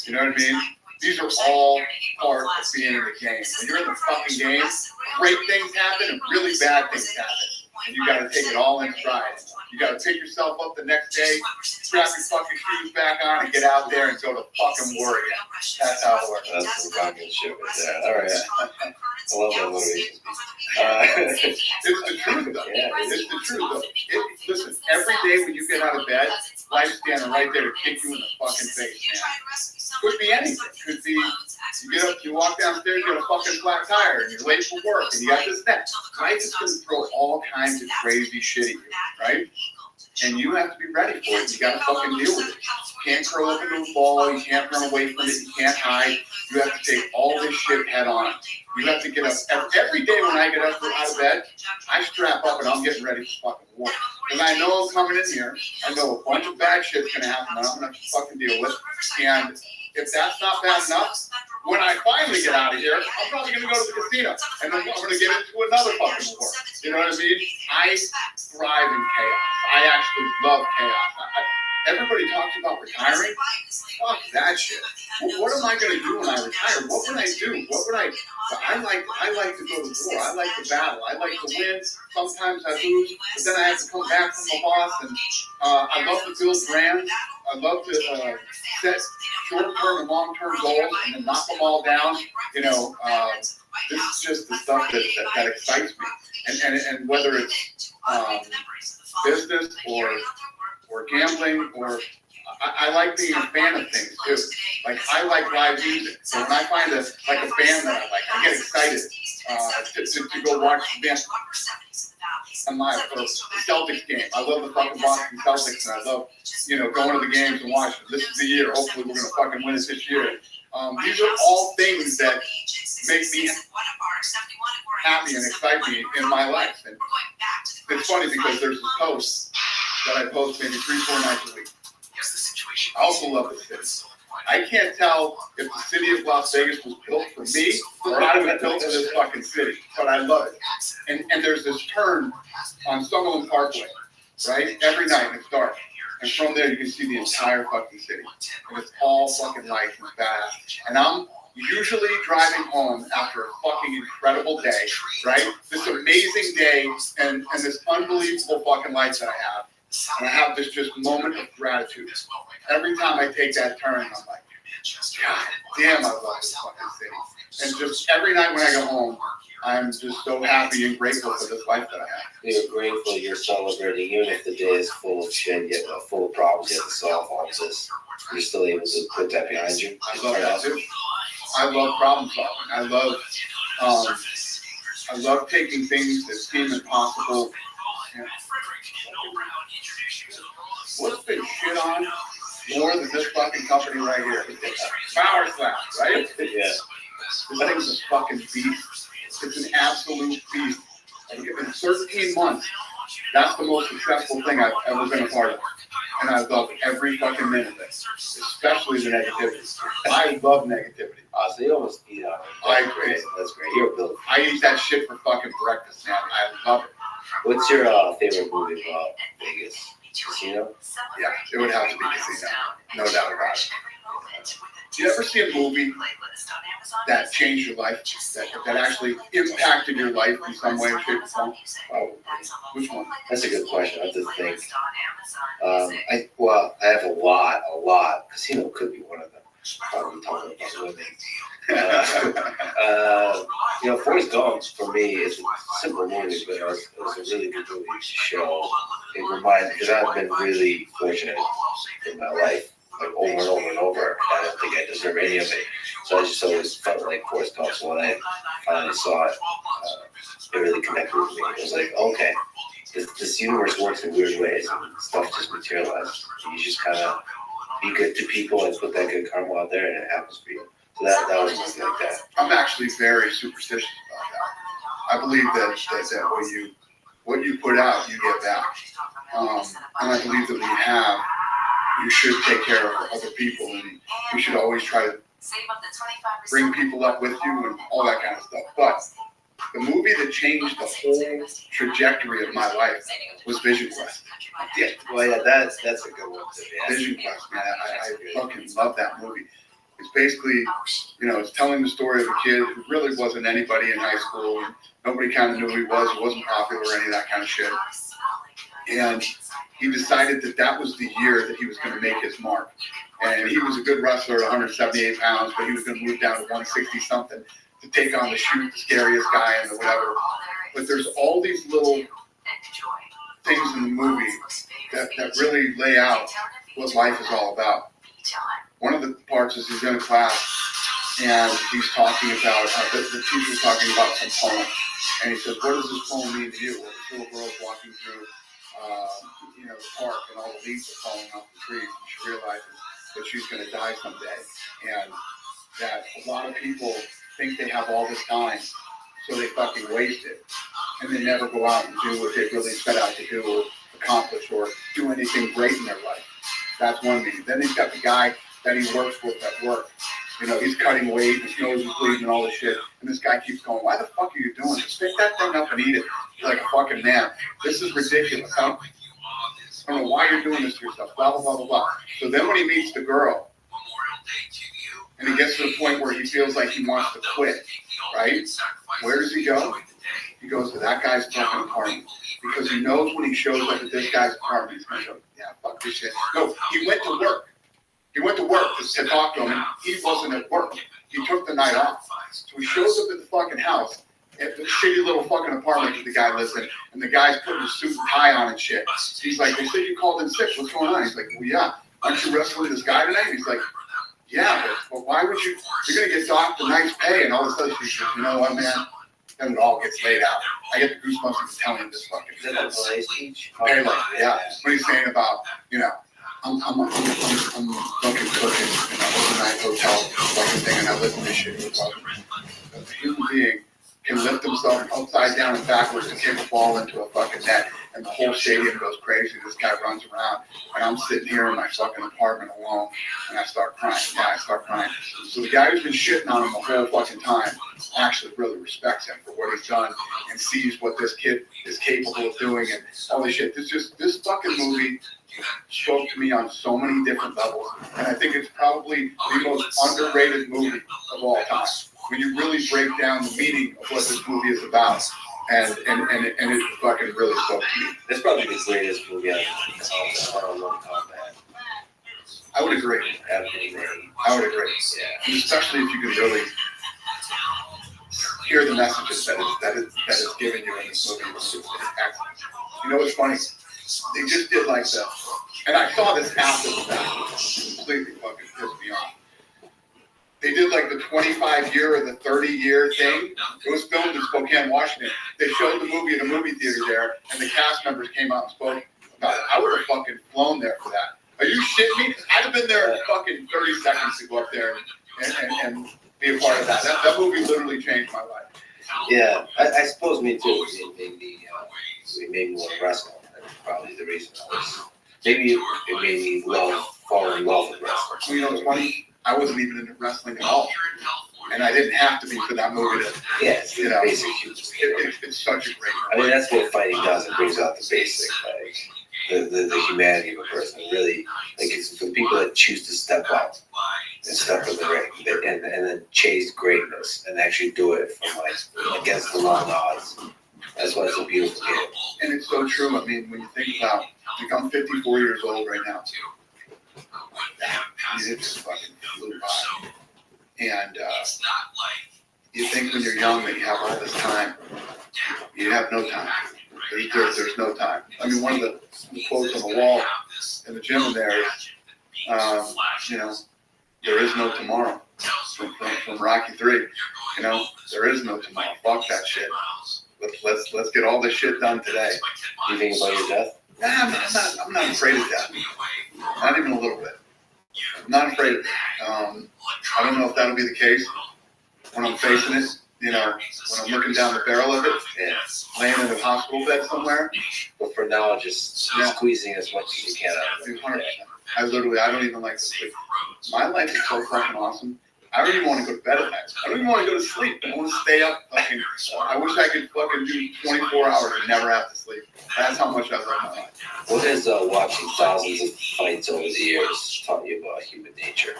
You know what I mean? These are all part of being in the game. When you're in the fucking game, great things happen and really bad things happen. And you gotta take it all in stride. You gotta pick yourself up the next day, strap your fucking shoes back on, and get out there and go to fucking war again. That's how it works. That's some fucking shit right there. All right. I love that motivation. It's the truth, though. Yeah, it's the truth, though. Listen, every day when you get out of bed, life's standing right there to kick you in the fucking face, man. Could be anything. Could be you get up, you walk downstairs, you got a fucking flat tire, and you're late for work, and you got this, that. Life is going to throw all kinds of crazy shit at you, right? And you have to be ready for it. You got to fucking deal with it. You can't curl up into a ball. You can't run away from it. You can't hide. You have to take all this shit head on. You have to get up. Every day when I get up out of bed, I strap up and I'm getting ready for fucking war. Because I know I'm coming in here. I know a bunch of bad shit's going to happen that I'm going to have to fucking deal with. And if that's not bad enough, when I finally get out of here, I'm probably going to go to the casino. And I'm going to get into another fucking war. You know what I mean? I thrive in chaos. I actually love chaos. Everybody talks about retiring. Fuck that shit. What am I going to do when I retire? What would I do? What would I like to go to war. I like to battle. I like to win. Sometimes I lose, but then I have to come back from the boss. And I love to build brands. I love to set short-term and long-term goals and then knock them all down. This is just the stuff that excites me. And whether it's business or gambling or I like being a fan of things too. Like I like live music, so when I find a band that I like, I get excited to go watch the band. The Celtics game. I love the fucking Boston Celtics, and I love going to the games and watching. This is the year. Hopefully, we're gonna fucking win it this year. These are all things that make me happy and excite me in my life. And it's funny because there's a post that I post maybe 3-4 nights a week. I also love the city. I can't tell if the city of Las Vegas was built for me or I was built for this fucking city, but I love it. And there's this turn on Summerlin Parkway, right? Every night it's dark. And from there you can see the entire fucking city. And it's all fucking lights and badass. And I'm usually driving home after a fucking incredible day, right? This amazing day and this unbelievable fucking lights that I have. And I have this just moment of gratitude. Every time I take that turn, I'm like, God damn, I love this fucking city. And just every night when I go home, I'm just so happy and grateful for this life that I have. You're grateful, you're celebrating, even if the day is full of shit, yet full of problems, you have to solve all of this. You're still able to put that behind you. I love that too. I love problem solving. I love taking things that seem impossible. What's been shit on more than this fucking company right here? Power Slap, right? Yeah. This thing's a fucking beast. It's an absolute beast. In 13 months, that's the most successful thing I've ever been a part of. And I love every fucking minute of it, especially the negativity. I love negativity. So you almost eat on it. I agree. That's great. You're a builder. I eat that shit for fucking breakfast, man. I love it. What's your favorite movie about Vegas? Casino? Yeah, it would have to be Casino. No doubt about it. Do you ever see a movie that changed your life, that actually impacted your life in some way, shape, or form? Oh, Which one? that's a good question. I have to think. I have a lot. Casino could be one of them. Probably talking about women. Forrest Gump for me is a simple movie, but it was a really good movie to show. It reminds, because I've been really fortunate in my life, like over and over and over. I don't think I deserve any of it. So I just always felt like Forrest Gump. So when I finally saw it, it really connected with me. It was like, okay, this universe works in weird ways, and stuff just materializes. You just kind of be good to people and put that good karma out there, and it happens for you. So that was something like that. I'm actually very superstitious about that. I believe that what you put out, you get back. And I believe that you should take care of other people, and you should always try to bring people up with you and all that kind of stuff. But the movie that changed the whole trajectory of my life was Vision Quest. Yeah, well, yeah, that's a good one too. Yeah. Vision Quest, man. I fucking love that movie. It's basically, it's telling the story of a kid who really wasn't anybody in high school. And nobody kind of knew who he was. He wasn't popular or any of that kind of shit. And he decided that was the year that he was going to make his mark. And he was a good wrestler at 178 pounds, but he was going to move down to 160 something to take on the scariest guy and the whatever. But there's all these little things in the movie that really lay out what life is all about. One of the parts is he's in a class and he's talking about, the teacher's talking about some poem. And he says, what does this poem mean to you? Well, this little girl's walking through, the park and all the leaves are falling off the trees. And she realizes that she's going to die someday. And that a lot of people think they have all this time, so they fucking waste it. And they never go out and do what they really set out to do or accomplish or do anything great in their life. That's one meaning. Then he's got the guy that he works with at work. He's cutting weight, his nose is bleeding and all this shit. And this guy keeps going, why the fuck are you doing this? Pick that thing up and eat it like a fucking man. This is ridiculous. I don't know why you're doing this to yourself, blah, blah, blah, blah, blah. So then when he meets the girl, and he gets to the point where he feels like he wants to quit, right? Where does he go? He goes to that guy's fucking apartment. Because he knows when he shows up at this guy's apartment, he's going to go, yeah, fuck this shit. No, he went to work. He went to work to talk to him, and he wasn't at work. He took the night off. So he shows up at the fucking house, at the shitty little fucking apartment that the guy lives in, and the guy's putting his suit and tie on and shit. He's like, they said you called in sick. What's going on? He's like, well, yeah. Aren't you wrestling this guy tonight? He's like, yeah, but why would you? You're going to get docked a nice pay and all this other shit. You know what, man? Then it all gets laid out. I get the goosebumps from telling him this fucking shit. Yeah. What he's saying about, I'm fucking cooking in an overnight hotel fucking thing, and I live in this shit. A human being can lift himself upside down and backwards and kick a ball into a fucking net, and the whole stadium goes crazy. This guy runs around, and I'm sitting here in my fucking apartment alone, and I start crying. Yeah, I start crying. So the guy who's been shitting on him the whole fucking time actually really respects him for what he's done and sees what this kid is capable of doing and all this shit. This fucking movie spoke to me on so many different levels, and I think it's probably the most underrated movie of all time. When you really break down the meaning of what this movie is about, And it fucking really spoke to me. That's probably the greatest movie I've one-on-one combat. I would agree. I would agree. Yeah. Especially if you could really hear the messages that is given you in this movie. You know what's funny? They just did like the, and I saw this after the fact, which completely fucking pissed me off. They did like the 25-year or the 30-year thing. It was filmed in Spokane, Washington. They showed the movie in a movie theater there, and the cast members came out and spoke about it. I would have fucking flown there for that. Are you shitting me? I'd have been there in fucking 30 seconds to go up there and be a part of that. That movie literally changed my life. Yeah, I suppose me too. It made me want to wrestle. That's probably the reason I was. Maybe it made me fall in love with wrestling. Well, you know what's funny? I wasn't even into wrestling at all. And I didn't have to be for that movie to, it's you know, basic human. It's such a great movie. I mean, that's what fighting does. It brings out the basic, like, the humanity of a person. Really, like, it's for people that choose to step up and step in the ring and then chase greatness and actually do it from, like, against the long odds. That's why it's a beautiful game. And it's so true. I mean, when you think about, like, I'm 54 years old right now. It just fucking flew by. And you think when you're young that you have all this time. You have no time. There's no time. I mean, one of the quotes on the wall in the gym in there is, you know, there is no tomorrow. From Rocky 3. You know, there is no tomorrow. Fuck that shit. Let's get all this shit done today. You think about your death? Nah, I'm not afraid of death. Not even a little bit. I'm not afraid of it. I don't know if that'll be the case when I'm facing it. You know, when I'm looking down the barrel of it, laying in a hospital bed somewhere. But for now, just squeezing as much as you can out of it. 200%. I don't even like to sleep. My life is so fucking awesome. I don't even want to go to bed at night. I don't even want to go to sleep. I want to stay up fucking. I wish I could fucking do 24 hours and never have to sleep. That's how much I love my life. What has watching thousands of fights over the years taught you about human nature?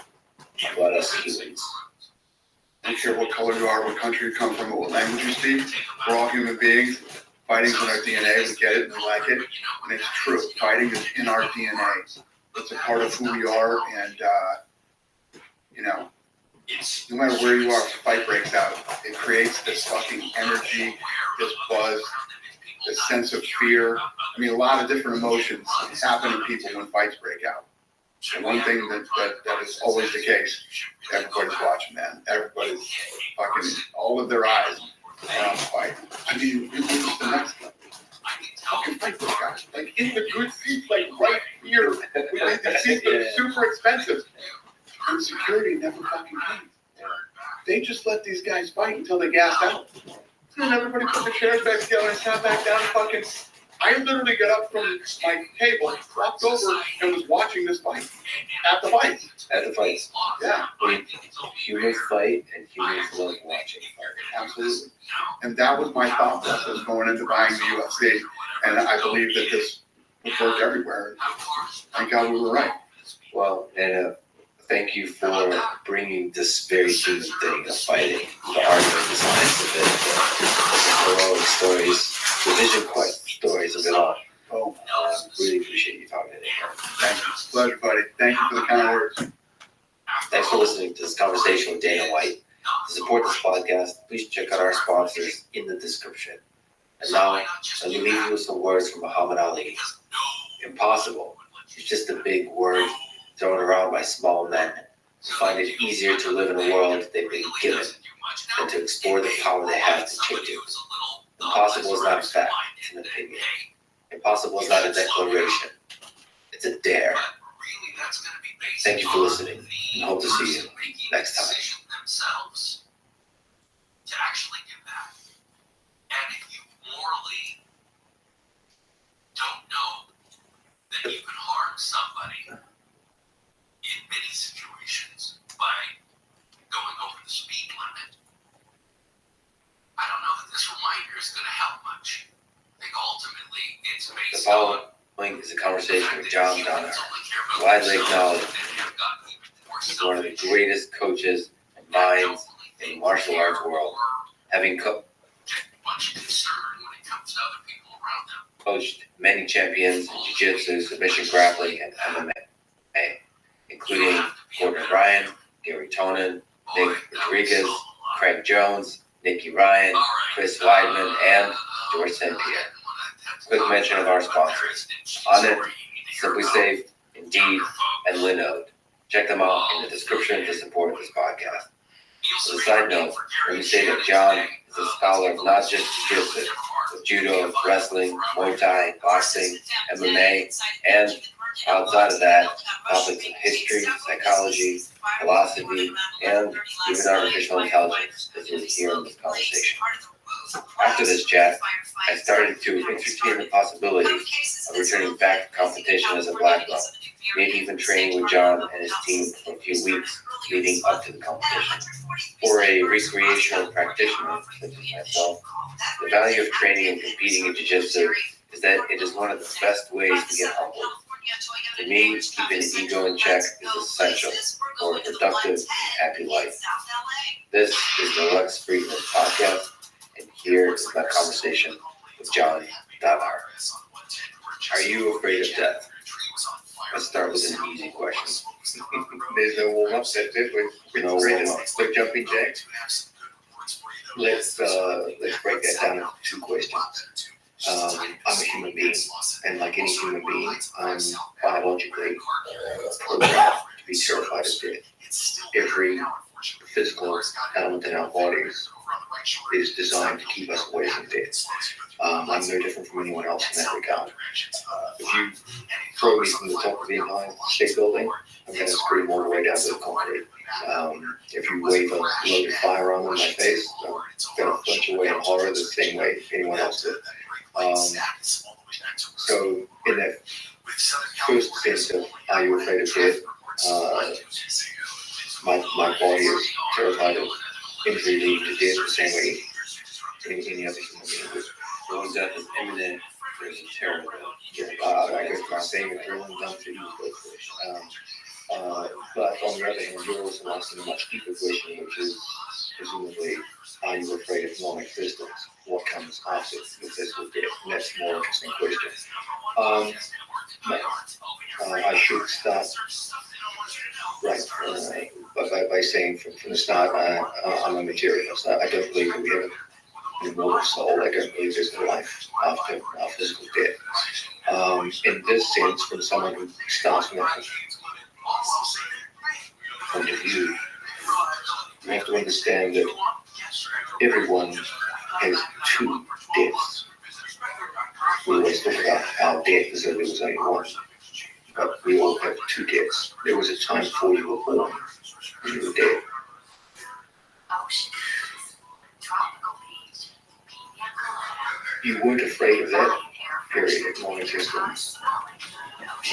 About us humans? I don't care what color you are, what country you come from, or what language you speak. We're all human beings. Fighting's in our DNA. We get it and we like it. And it's true. Fighting is in our DNA. It's a part of who we are. And, you know, no matter where you are, if a fight breaks out, it creates this fucking energy, this buzz, this sense of fear. I mean, a lot of different emotions happen to people when fights break out. And one thing that is always the case, everybody's watching, man. Everybody's fucking, all of their eyes are on the fight. I mean, it's just the next one. Fucking fight this guy. Like, in the good seats, like, right here. The seats that are super expensive. And security never fucking came. They just let these guys fight until they gassed out. And everybody put the chairs back together and sat back down and fucking... I literally got up from my table, walked over, and was watching this fight. At the fight. At the fights. Yeah. Humans fight and humans love watching. Absolutely. And that was my thought process going into buying the UFC. And I believe that this would work everywhere. Thank God we were right. Well, and thank you for bringing this very human thing of fighting, the art of the science of it, the heroic stories, the vision quest stories of it all. Really appreciate you talking today. Thank you. Pleasure, buddy. Thank you for the kind words. Thanks for listening to this conversation with Dana White. To support this podcast, please check out our sponsors in the description. And now, let me leave you with some words from Muhammad Ali. Impossible is just a big word thrown around by small men who find it easier to live in a world they've been given than to explore the power they have to change it. Impossible is not a fact, it's an opinion. Impossible is not a declaration, it's a dare. Thank you for listening, and hope to see you next time. To actually do that. And if you morally don't know that you can harm somebody in many situations by going over the speed limit, I don't know that this reminder is going to help much. I think ultimately it's The based on following is a conversation with John Donner, widely acknowledged as one of the greatest coaches and minds in the martial arts world, having much concern to other people around them. Coached many champions in jiu-jitsu, submission grappling, and MMA, including Gordon Ryan, Gary Tonin, Nick Rodriguez, Craig Jones, Nicky Ryan, Chris Weidman, and George St. Pierre. Quick mention of our sponsors: Onnit, Simply Safe, Indeed, and Linode. Check them out in the description to support this podcast. As a side note, let me say that John is a scholar of not just jiu-jitsu, but judo, wrestling, Muay Thai, boxing, MMA, and outside of that, topics of history, psychology, philosophy, and even artificial intelligence, as you'll hear in this conversation. After this chat, I started to entertain the possibility of returning back to competition as a black belt, maybe even training with John and his team for a few weeks leading up to the competition. For a recreational practitioner such as myself, the value of training and competing in jiu-jitsu is that it is one of the best ways to get humbled. For me, keeping the ego in check is essential for a productive and happy life. This is the Lex Friedman Podcast, and here is my conversation with John Dahar. Are you afraid of death? Let's start with an easy question. There's no warm-up, that's it. We're ready to start jumping jacks. Let's break that down into two questions. I'm a human being, and like any human being, I'm biologically programmed to be terrified of death. Every physical element in our bodies is designed to keep us away from death. I'm no different from anyone else in that regard. If you throw me from the top of the Empire State Building, I'm going to scream all the way down to the concrete. If you wave a loaded firearm in my face, I'm going to flinch away in horror the same way anyone else did. So in that first sense of are you afraid of death, my body is terrified of injury leading to death the same way any other human being would. So when death is imminent, there's a terror there. I guess my same adrenaline dump to you. But on the other hand, you're also asking a much deeper question, which is presumably, are you afraid of non-existence? What comes after the physical death? And that's a more interesting question. I should start by saying from the start, I'm a materialist. I don't believe that we have an immortal soul. I don't believe there's a life after our physical death. In this sense, from someone who starts from that point of view, you have to understand that everyone has two deaths. We always talk about our death as though there was only one, but we all have two deaths. There was a time before you were born when you were dead. You weren't afraid of that period of non-existence.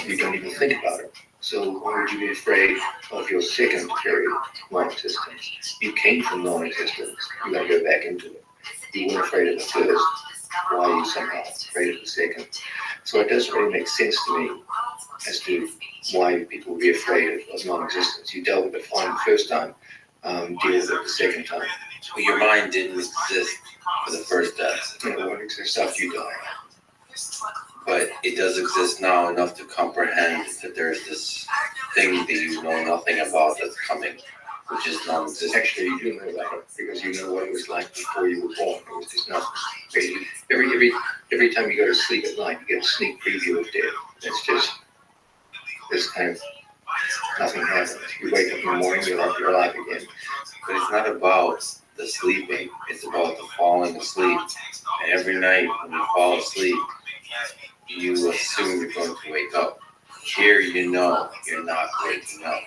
You don't even think about it. So why would you be afraid of your second period of non-existence? You came from non-existence. You're going to go back into it. You weren't afraid of the first. Why are you somehow afraid of the second? So it doesn't really make sense to me as to why people would be afraid of non-existence. You dealt with it fine the first time. Deal with it the second time. But your mind didn't exist for the first death. It won't exist after you die. But it does exist now enough to comprehend that there's this thing that you know nothing about that's coming, which is non-existent. Actually, you do know about it because you know what it was like before you were born. It was just nothing. Every time you go to sleep at night, you get a sneak preview of death. It's just this kind of nothing happens. You wake up in the morning, you're alive again. But it's not about the sleeping, it's about the falling asleep. And every night when you fall asleep, you assume you're going to wake up. Here you know you're not waking up.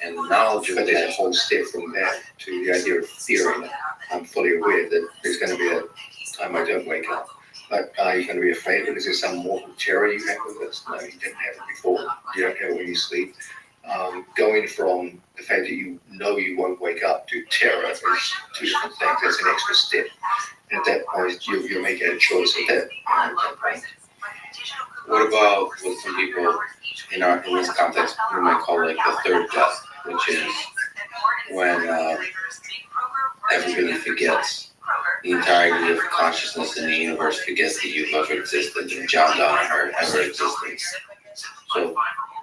And the knowledge of But there's a that, whole step from that to the idea of fearing it. I'm fully aware that there's going to be a time I don't wake up. But are you going to be afraid of it? Is there some mortal terror you have with this? No, you didn't have it before. You don't have it when you sleep. Going from the fact that you know you won't wake up to terror is two different things. That's an extra step. And at that point, you're making a choice at that point. what about what some people in this context we might call like the third death, which is when everybody forgets the entirety of consciousness in the universe forgets that you've ever existed and John Donner ever existed. So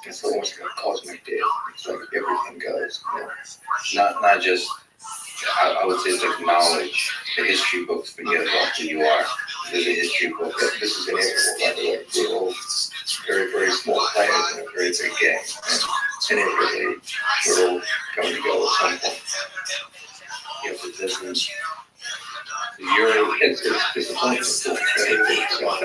it's almost like a cosmic death. It's like everything goes. You know? not just, I would say it's like knowledge. The history books forget about who you are. There's a history book. This is inevitable, by the way. We're all very, very small players in a very big game. And inevitably, we're all going to go at some point. Yeah, but it doesn't, It's disappointing. But it's not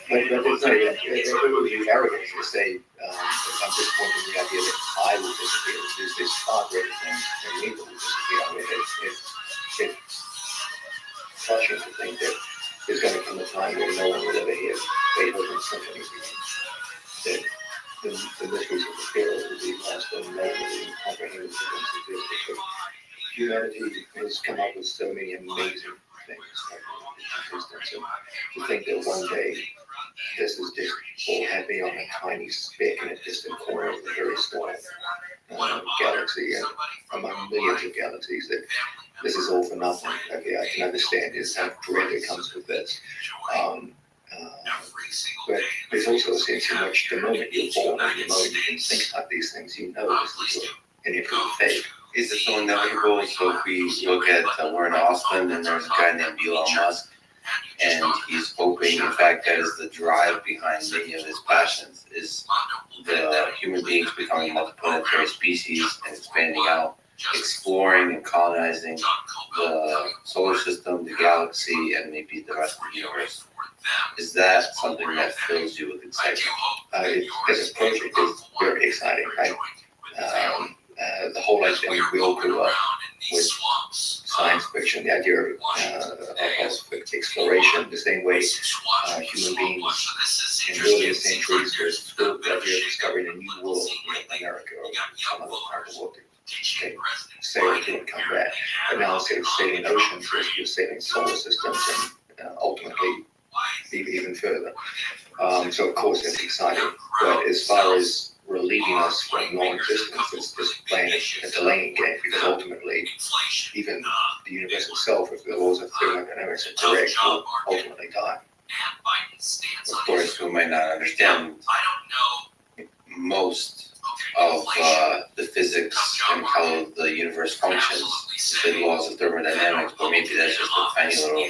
it would be arrogant to say, I'm disappointed in the idea that I will disappear. There's this far greater thing than me that will disappear. I mean, it's crushing to think that there's going to come a time where no one will ever hear Beethoven's symphonies again. That the mysteries of the spirit will be lost and no one will even comprehend the things that exist. Because humanity has come up with so many amazing things in existence. And to think that one day this is just all happy on a tiny speck in a distant corner of a very small galaxy and among millions of galaxies, that this is all for nothing. Okay, I can understand is how dread that comes with this. But there's also a sense in which the moment you're born and the moment you can think about these things, you know this is inevitable fate. is it so inevitable? So if we look at Warren Austin, and there's a guy named Elon Musk, and he's hoping, in fact, that is the drive behind many of his passions, is the human beings becoming multiplanetary species and expanding out, exploring and colonizing the solar system, the galaxy, and maybe the rest of the universe. Is that something that fills you with excitement? As a project, it's very exciting, right? The whole idea, we all grew up with science fiction, the idea of exploration, the same way human beings in earlier centuries were still the idea of discovering a new world in America or some other part of the world. They sail to and come back. But now instead of sailing oceans, you're sailing solar systems and ultimately even further. So of course it's exciting. But as far as relieving us from non-existence, it's just playing a delaying game, because ultimately, even the universe itself, if the laws of thermodynamics are correct, will ultimately die. Of course, we might not understand most of the physics and how the universe functions, the laws of thermodynamics, but maybe that's just a tiny little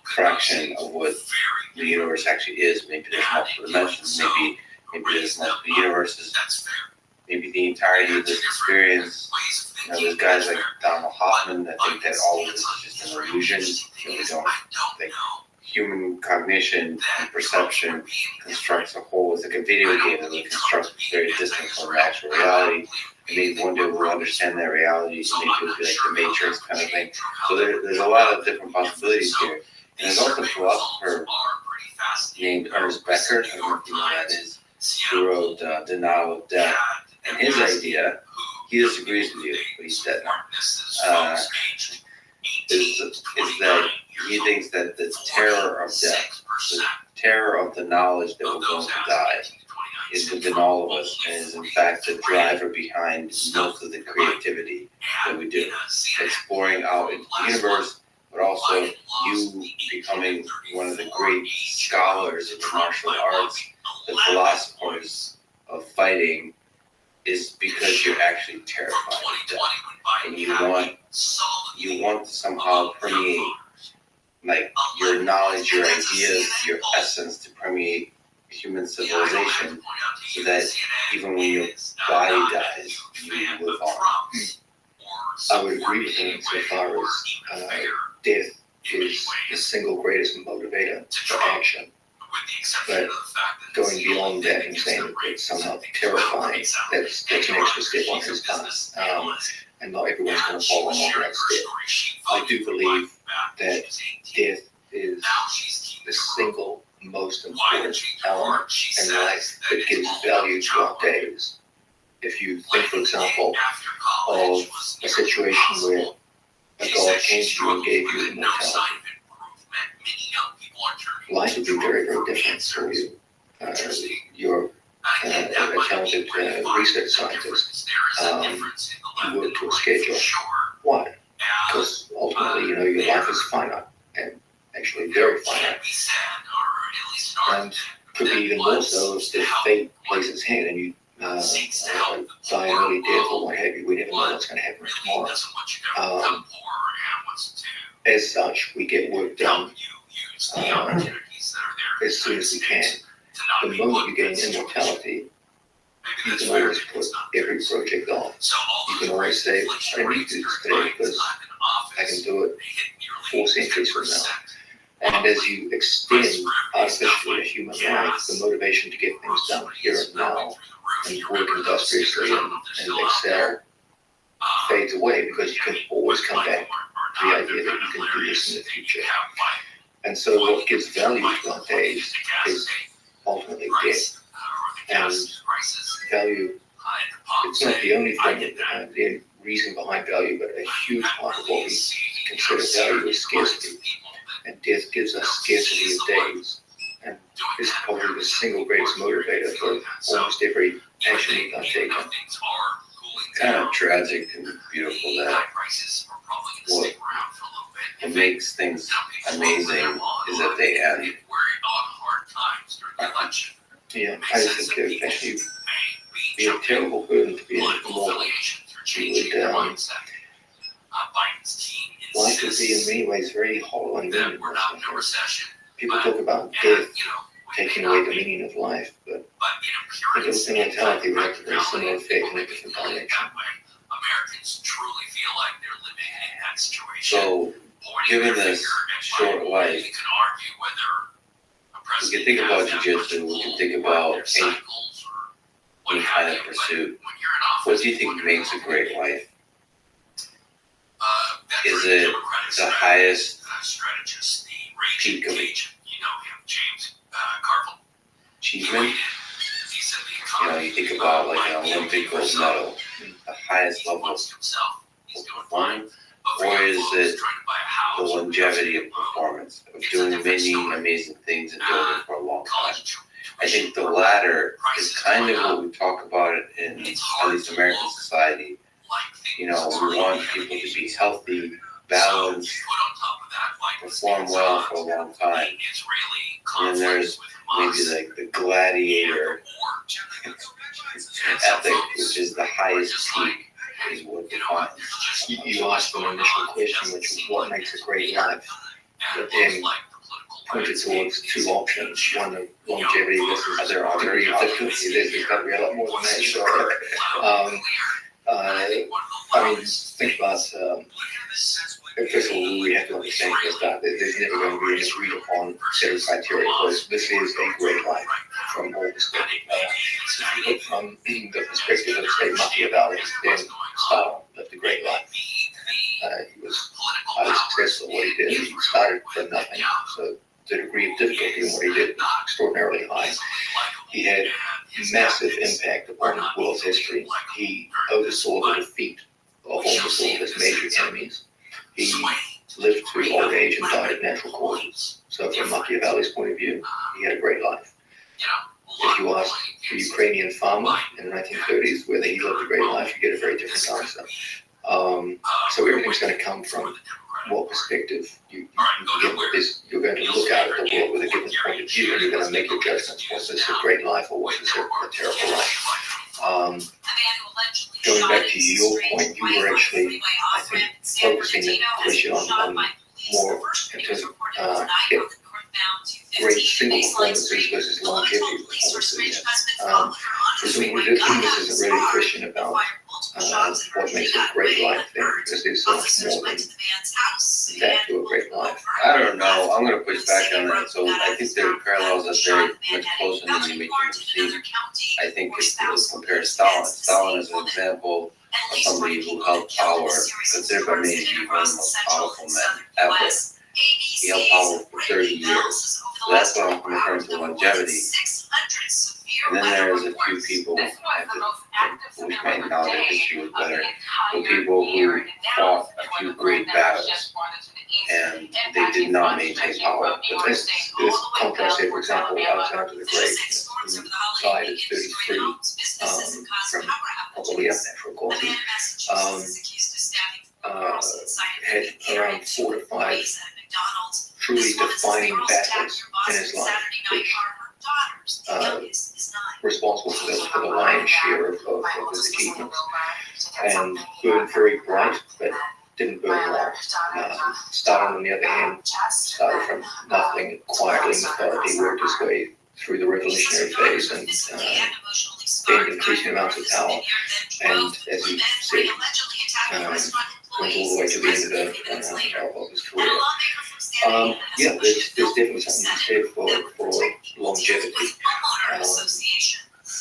fraction of what the universe actually is. Maybe there's multiple dimensions, maybe there's multiple universes, maybe the entirety of this experience. You know, there's guys like Donald Hoffman that think that all of this is just an illusion. You know, we don't think human cognition and perception constructs a whole. It's like a video game that we construct very distant from actual reality. And maybe one day we'll understand that reality. Maybe it'll be like the Matrix kind of thing. So there's a lot of different possibilities here. And there's also a philosopher named Ernest Becker, I don't know if you know who that is, who wrote Denial of Death. And his idea, he disagrees with you, but he's dead now, is that he thinks that the terror of death, the terror of the knowledge that we're going to die, is within all of us, and is in fact the driver behind most of the creativity that we do. Exploring out into the universe, but also you becoming one of the great scholars of the martial arts, the philosophers of fighting, is because you're actually terrified of death. And you want to somehow permeate, like, your knowledge, your ideas, your essence to permeate human civilization, so that even when your body dies, you live on. I would agree with him so far as death is the single greatest motivator for action. But going beyond that and saying that it's somehow terrifying, that's an extra step on his part. And not everyone's going to follow along that step. I do believe that death is the single most important element in life that gives value to our days. If you think, for example, of a situation where a God came to you and gave you immortality, life would be very, very different for you. You're a talented research scientist. You work to a schedule. Why? Because ultimately, your life is finite, potentially very finite. And could be even more so if the fate plays its hand and you die an early death or what have you. We never know what's going to happen tomorrow. As such, we get work done as soon as we can. The moment you gain immortality, you can always put every project off. You can always say, I don't need to do this today because I can do it 4 centuries from now. And as you extend artificially a human life, the motivation to get things done here and now and work industriously and excel fades away because you can always come back to the idea that you can do this in the future. And so what gives value to our days is ultimately death. And value, it's not the only thing, the reason behind value, but a huge part of what we consider value is scarcity. And death gives us scarcity of days. And it's probably the single greatest motivator for almost every action we've undertaken. Kind of tragic and beautiful that what makes things amazing is that they end. Yeah, I just think it would actually be a terrible burden to be immortal. Life would be in many ways very hollow and meaningless. People talk about death taking away the meaning of life, but I think immortality would have a very similar effect in a different direction. So, given this short life, we can think about jiu-jitsu, we can think about any kind of pursuit. What do you think makes a great life? Is it the highest peak of achievement? You think about like an Olympic gold medal, the highest level of performance, or is it the longevity of performance, of doing many amazing things and doing it for a long time? I think the latter is kind of what we talk about in at least American society. We want people to be healthy, balanced, perform well for a long time. And then there's maybe like the gladiator ethic, which is the highest peak, is what defines. You asked an initial question, which was what makes a great life, but then pointed towards 2 options. One of longevity versus other degree of difficulty. There's got to be a lot more than that. So, think about, first of all, we have to understand that there's never going to be an agreed upon set of criteria because this is a great life from all perspectives. From the perspective of, say, Machiavelli, then Stalin lived a great life. He was highly successful at what he did. He started from nothing, so the degree of difficulty in what he did was extraordinarily high. He had massive impact upon the world's history. He oversaw the defeat of almost all of his major enemies. He lived through old age and died of natural causes. So from Machiavelli's point of view, he had a great life. If you ask the Ukrainian farmer in the 1930s whether he lived a great life, you get a very different answer. So everything's going to come from what perspective you get. You're going to look out at the world with a given point of view and you're going to make your judgments. Was this a great life or was this a terrible life? Going back to your point, you were actually, I think, focusing the question on more in terms of great single performances versus longevity performances. Presumably this isn't really a question about what makes a great life then, because there's so much more than that to a great life. I don't know. I'm going to push back on that. So I think the parallels are very much closer than you make them seem. I think if you compare Stalin is an example of somebody who held power, considered by many to be one of the most powerful men ever. He held power for 30 years. So that's what I'm referring to longevity. And then there's a few people, which might not have history with better, the people who fought a few great battles and they did not maintain power. But this contrast here, for example, Alexander the Great, who died at 33 from probably unnatural causes, had around 4 to 5 truly defined defining battles in his life, which responsible for the lion's share of his achievements. And burned very bright, but didn't burn long. Stalin, on the other hand, started from nothing, quietly, methodically worked his way through the revolutionary phase and gained increasing amounts of power. And as he said, went all the way to the end of his career. Yeah, there's definitely something to be said for longevity.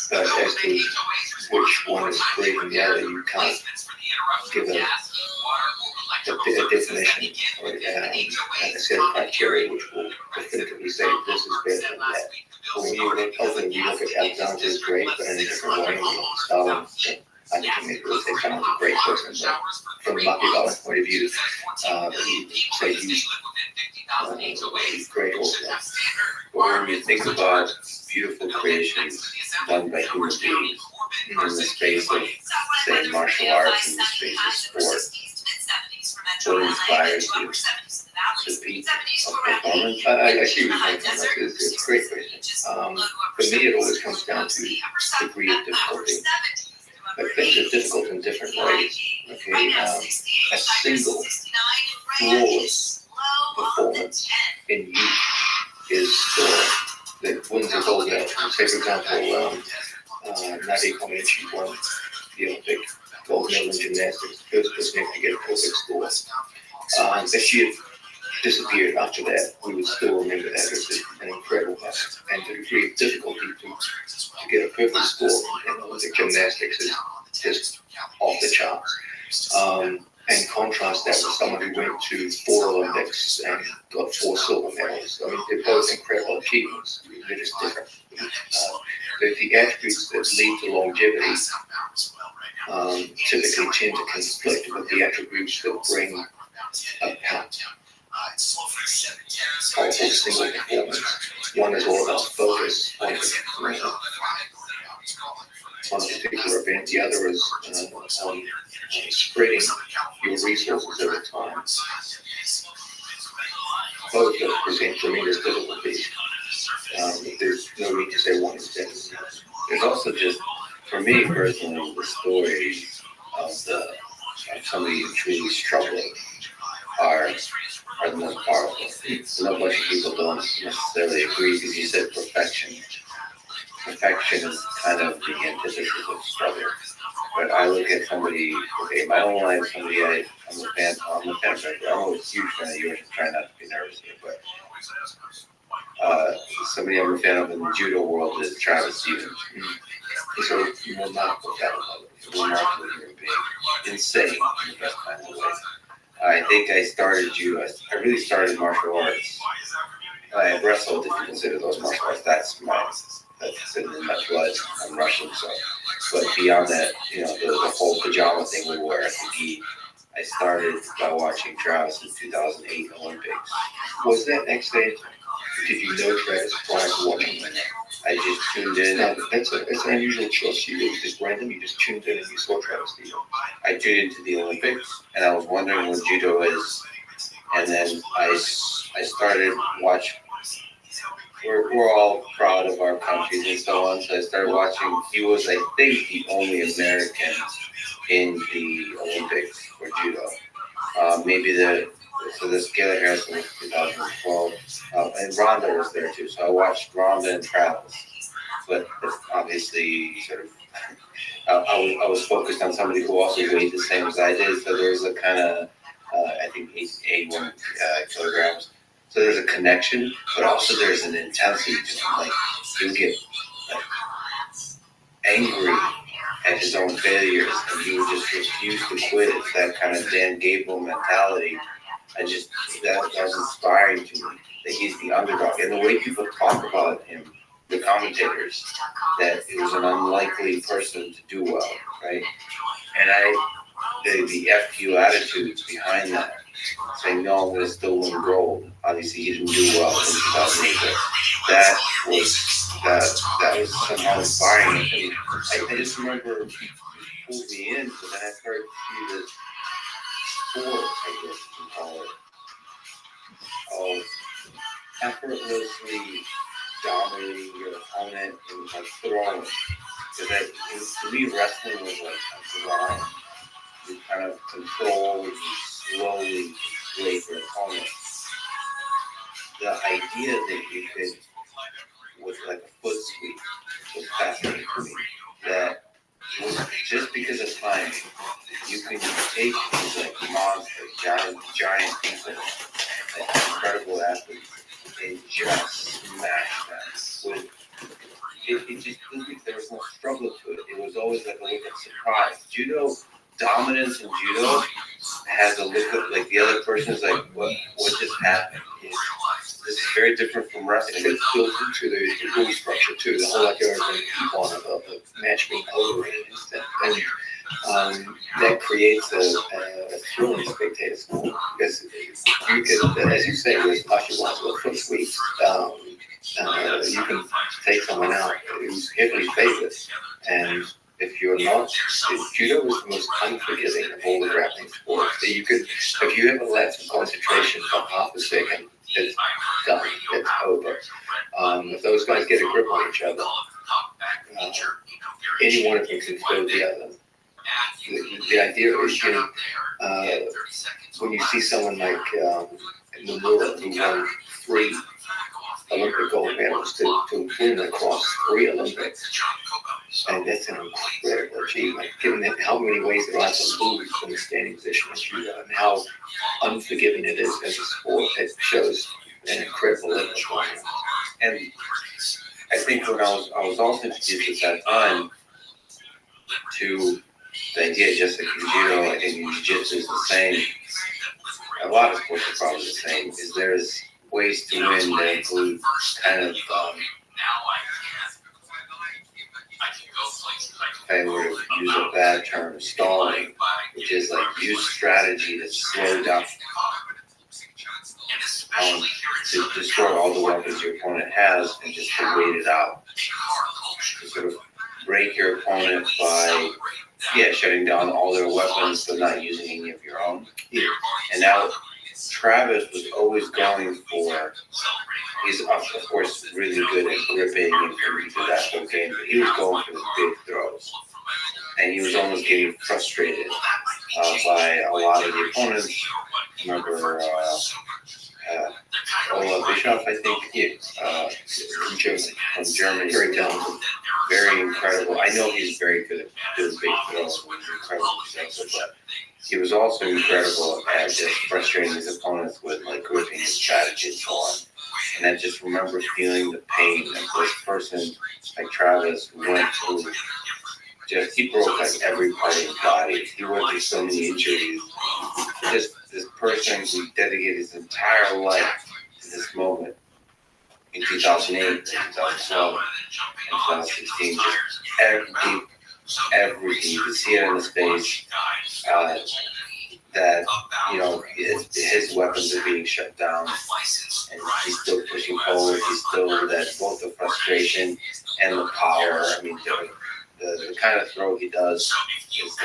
But as to which one is greater than the other, you can't give a definition or a set of criteria which will definitively say this is better than that. But when you look at Alexander is great, but in a different way, Stalin, I think he made really say Stalin was a great person, but from a Machiavellian point of view, you say he's great also. But when you think about beautiful creations done by human beings in the space of, say, martial arts, in the space of sport, what inspires you to be of performance? I see what you're saying. It's a great question. For me, it always comes down to degree of difficulty. But things are difficult in different ways. Okay, a single flawless performance in youth is still that wins a gold medal. Say, for example, Nadia Comaneci won the Olympic gold medal in gymnastics, first person to get a perfect score. If she had disappeared after that, we would still remember that as an incredible effort. And the degree of difficulty to get a perfect score in Olympic gymnastics is just off the charts. And contrast that with someone who went to 4 Olympics and got 4 silver medals. I mean, they're both incredible achievements. They're just different. The attributes that lead to longevity typically tend to conflict with the attributes that bring about powerful single performance. One is all about focus on a particular event. The other is on spreading your resources over time. Both present tremendous difficulties. There's no need to say one is better than the other. There's also just, for me personally, the story of somebody who truly struggling are the most powerful. And a bunch of people don't necessarily agree because you said perfection. Perfection is kind of the antithesis of struggle. But I look at somebody, okay, in my own life, somebody I'm a fan of. I'm a huge fan of yours. I'm trying not to be nervous here, but somebody I'm a fan of in the judo world is Travis Stevens. He's a remarkable talent, a remarkable human being, insane in the best kind of way. I think I started judo. I really started martial arts. I wrestled, if you consider those martial arts. That's in my blood. I'm Russian, so. But beyond that, the whole pajama thing we wear at the gi. I started by watching Travis in 2008 Olympics. Was that next day? Did you know Travis prior to watching that? I just tuned in. No, that's an unusual choice. It was just random. You just tuned in and you saw Travis Stevens. I tuned into the Olympics, and I was wondering what judo is. And then I started watching. We're all proud of our countries and so on. So I started watching. He was, I think, the only American in the Olympics for judo. Maybe the Scalar Harrison was 2012, and Rhonda was there too. So I watched Rhonda and Travis, but obviously sort of I was focused on somebody who also weighed the same as I did. So there was a kind of I think 81 kilograms. So there's a connection, but also there's an intensity to it. Like you get angry at his own failures, and he would just refuse to quit. It's that kind of Dan Gable mentality. That was inspiring to me, that he's the underdog. And the way people talk about him, the commentators, that he was an unlikely person to do well, right? And the FU attitude behind that, saying, no, I'm going to still win gold. Obviously, he didn't do well in 2008. That was somehow inspiring. I just remember he pulled me in, but then I started to see this sport, I guess you can call it, of wrestling was like a grind. You kind of control, you slowly break your opponent. The idea that you could, with like a foot sweep, was fascinating to me. That just because of time, you can take these like monsters, giant people, like incredible athletes, and just smash them with. It just there was no struggle to it. It was always like a look of surprise. Judo dominance in judo has a look of like the other person is like, what just happened? This is very different from wrestling. It's built into the rule structure too. The whole like everything on about the match being over and that creates a thrill in spectators because you can, as you say, with Usher with foot sweeps, you can take someone out who's heavily favored, and if you're not, judo is the most unforgiving of all the grappling sports. So you could, if you ever lapse in concentration for half a second, it's done, it's over. If those guys get a grip on each other, any one of them can throw the other. The idea is, when you see someone like Nomura, who won 3 Olympic gold medals to win across 3 Olympics, and that's an incredible achievement, given that how many ways there are to lose from the standing position in judo and how unforgiving it is as a sport. It shows an incredible level of confidence. And I think when I was also introduced at that time to the idea, just like in judo, I think in jiu-jitsu is the same. A lot of sports are probably the same. Is there's ways to win that include kind of, if I were to use a bad term, stalling, which is like use strategy to slow down, to destroy all the weapons your opponent has and just to wait it out. To sort of break your opponent by, shutting down all their weapons but not using any of your own. And now Travis was always going for, he's of course really good at gripping and he did that whole game, but he was going for the big throws. And he was almost getting frustrated by a lot of the opponents. I remember Ola Bischoff, I think, from Germany, very talented, very incredible. I know he's very good at doing big throws, he's incredible, but he was also incredible at just frustrating his opponents with like gripping his strategy and so on. And I just remember feeling the pain of this person like Travis who went through he broke like every part of his body. He went through so many injuries. Just this person who dedicated his entire life to this moment in 2008, 2012, and 2016. Just everything. You could see it in his face. That his weapons are being shut down, and he's still pushing forward. He's still that both the frustration and the power. I mean, the kind of throw he does is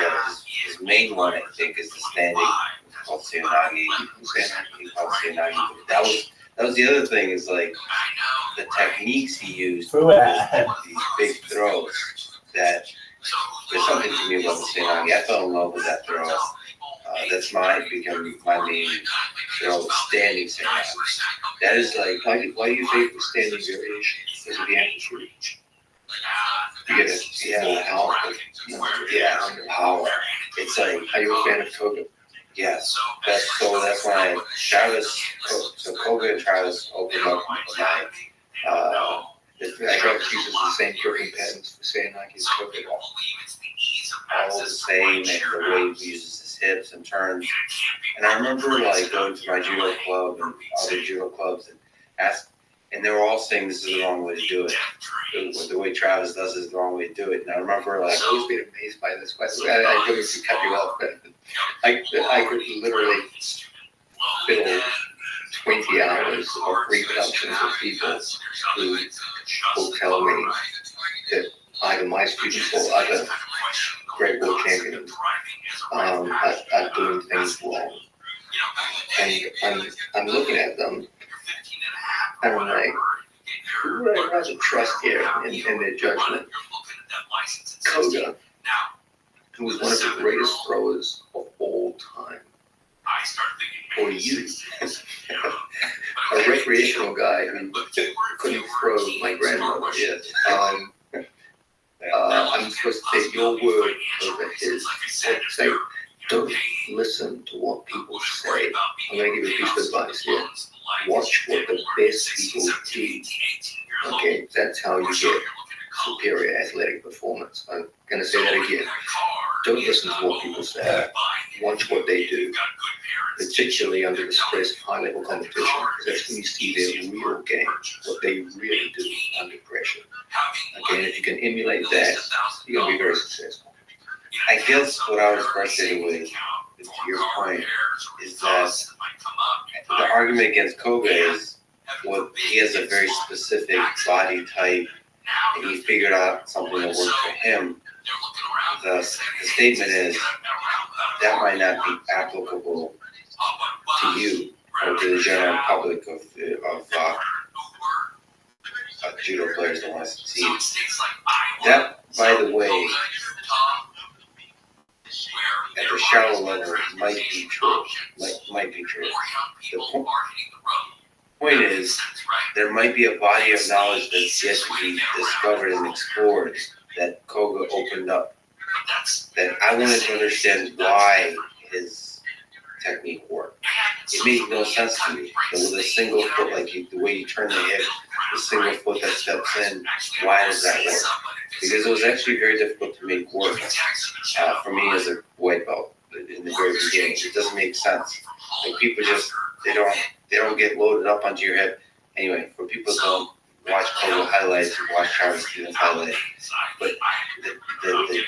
his main one. I think is the standing called Seonagi. That was the other thing is like the techniques he used for these big throws. That there's something to me about the Seonagi. I fell in love with that throw. That's become my main throw, standing Seonagi. That is like, why do you favor standing variation? Because of the amplitude. You get power. It's like, are you a fan of Koga? Yes. That's why Travis, so Koga and Travis opened up my, I got to use the same gripping patterns for saying like he's Koga. All the same, and the way he uses his hips and turns. And I remember like going to my judo club and other judo clubs and they were all saying this is the wrong way to do it. The way Travis does is the wrong way to do it. And I remember like I've always been amazed by this question. I don't mean to cut you off, but I could literally fill 20 hours of reproductions of people who will tell me that either my students or other great world champions are doing things wrong. And I'm looking at them and I'm like, who would I rather trust here in their judgment? Koga who is one of the greatest throwers of all time. Or you, a recreational guy who couldn't throw my grandmother. Yes. I'm supposed to take your word over his. Say, don't listen to what people say. I'm going to give you a piece of advice here. Watch what the best people do. Okay, that's how you get superior athletic performance. I'm going to say that again. Don't listen to what people say. Watch what they do, particularly under the stress of high-level competition, because that's when you see their real game, what they really do under pressure. Okay, and if you can emulate that, you're going to be very successful. I guess what I was frustrated with, to your point, is that the argument against Koga is what he has a very specific body type, and he figured out something that worked for him. The statement is that might not be applicable to you or to the general public of judo players that want to succeed. That, by the way, at the shallow level, might be true. Might be true. The point is, there might be a body of knowledge that's yet to be discovered and explored that Koga opened up. That I wanted to understand why his technique worked. It made no sense to me. That with a single foot, like the way you turn the hip, the single foot that steps in, why does that work? Because it was actually very difficult to make work for me as a white belt in the very beginning. It doesn't make sense. Like people just they don't get loaded up onto your head. Anyway, for people that don't watch Koga highlights, watch Charles Stevens highlights, but the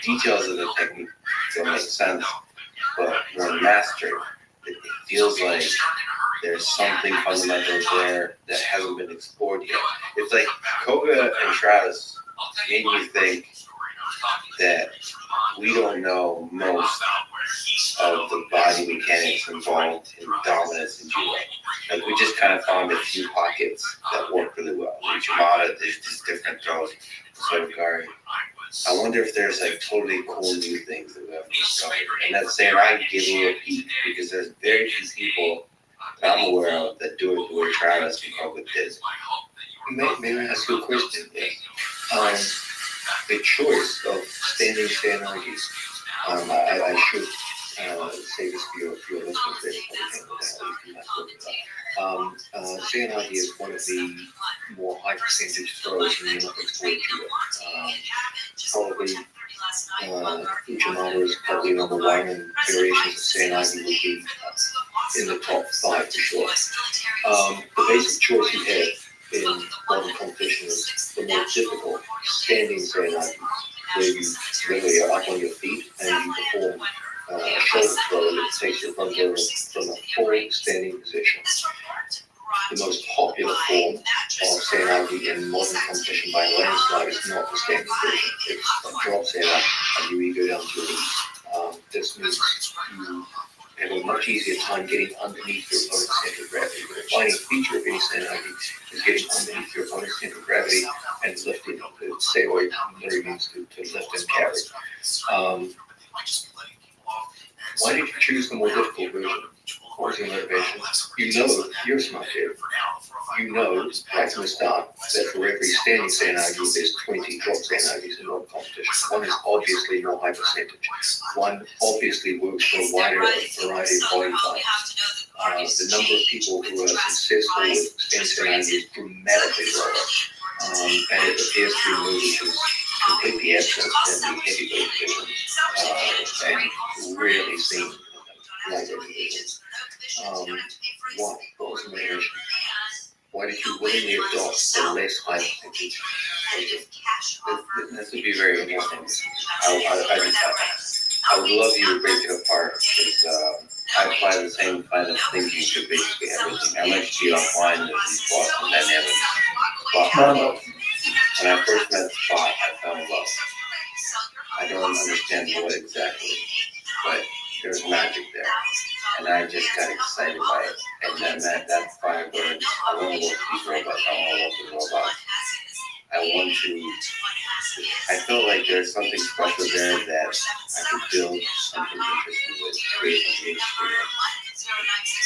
details of the technique don't make sense. But when mastered, it feels like there's something fundamental there that hasn't been explored yet. It's like Koga and Travis made me think that we don't know most of the body mechanics involved in dominance in judo. Like we just kind of found a few pockets that work really well. Uchimata, there's these different throws, sort of guard. I wonder if there's like totally cool new things that we haven't discovered. And that's saying I give you a peek because there's very few people that I'm aware of that do it the way Travis and Koga did. May I ask you a question? The choice of standing Seanagi. I should say this for your listeners. They probably can't with that. Seanagi is one of the more high percentage throws in the Olympic sport judo. Probably Uchimata is probably number one, and variations of Seanagi would be in the top 5 for sure. The basic choice you have in modern competition is the more difficult standing Seanagi, where you really are up on your feet and you perform a shoulder throw that takes your front over from a full standing position. The most popular form of Seanagi in modern competition by a landslide is not the standing version. It's a drop Seanagi, and you either go down to your knees. This means you have a much easier time getting underneath your opponent's center of gravity. The defining feature of any Seanagi is getting underneath your opponent's center of gravity and lifting. The Seoi literally means to lift and carry. Why did you choose the more difficult version? What was your motivation? You know, you're a smart kid. You know, right from the start, that for every standing Seanagi, there's 20 drop Seanagis in modern competition. One is obviously more high percentage. One obviously works for a wider variety of body types. The number of people who are successful with standing Seanagi is dramatically lower. And it appears to be a move which is completely absent in the heavyweight division and rarely seen in lightweight divisions. Why? What was the motivation? Why did you willingly adopt the less high percentage? That would be very interesting. I would love you to break it apart because I apply the same kind of thinking to basically everything. I like to be offline with these Boston dynamics. When I first met the spot, I fell in love. I don't understand what exactly, but there's magic there. And I just got excited by it. And then that fire burns. I want to work with these robots. I want to work with robots. I want to I feel like there's something special there that I could build something interesting with, create something interesting with.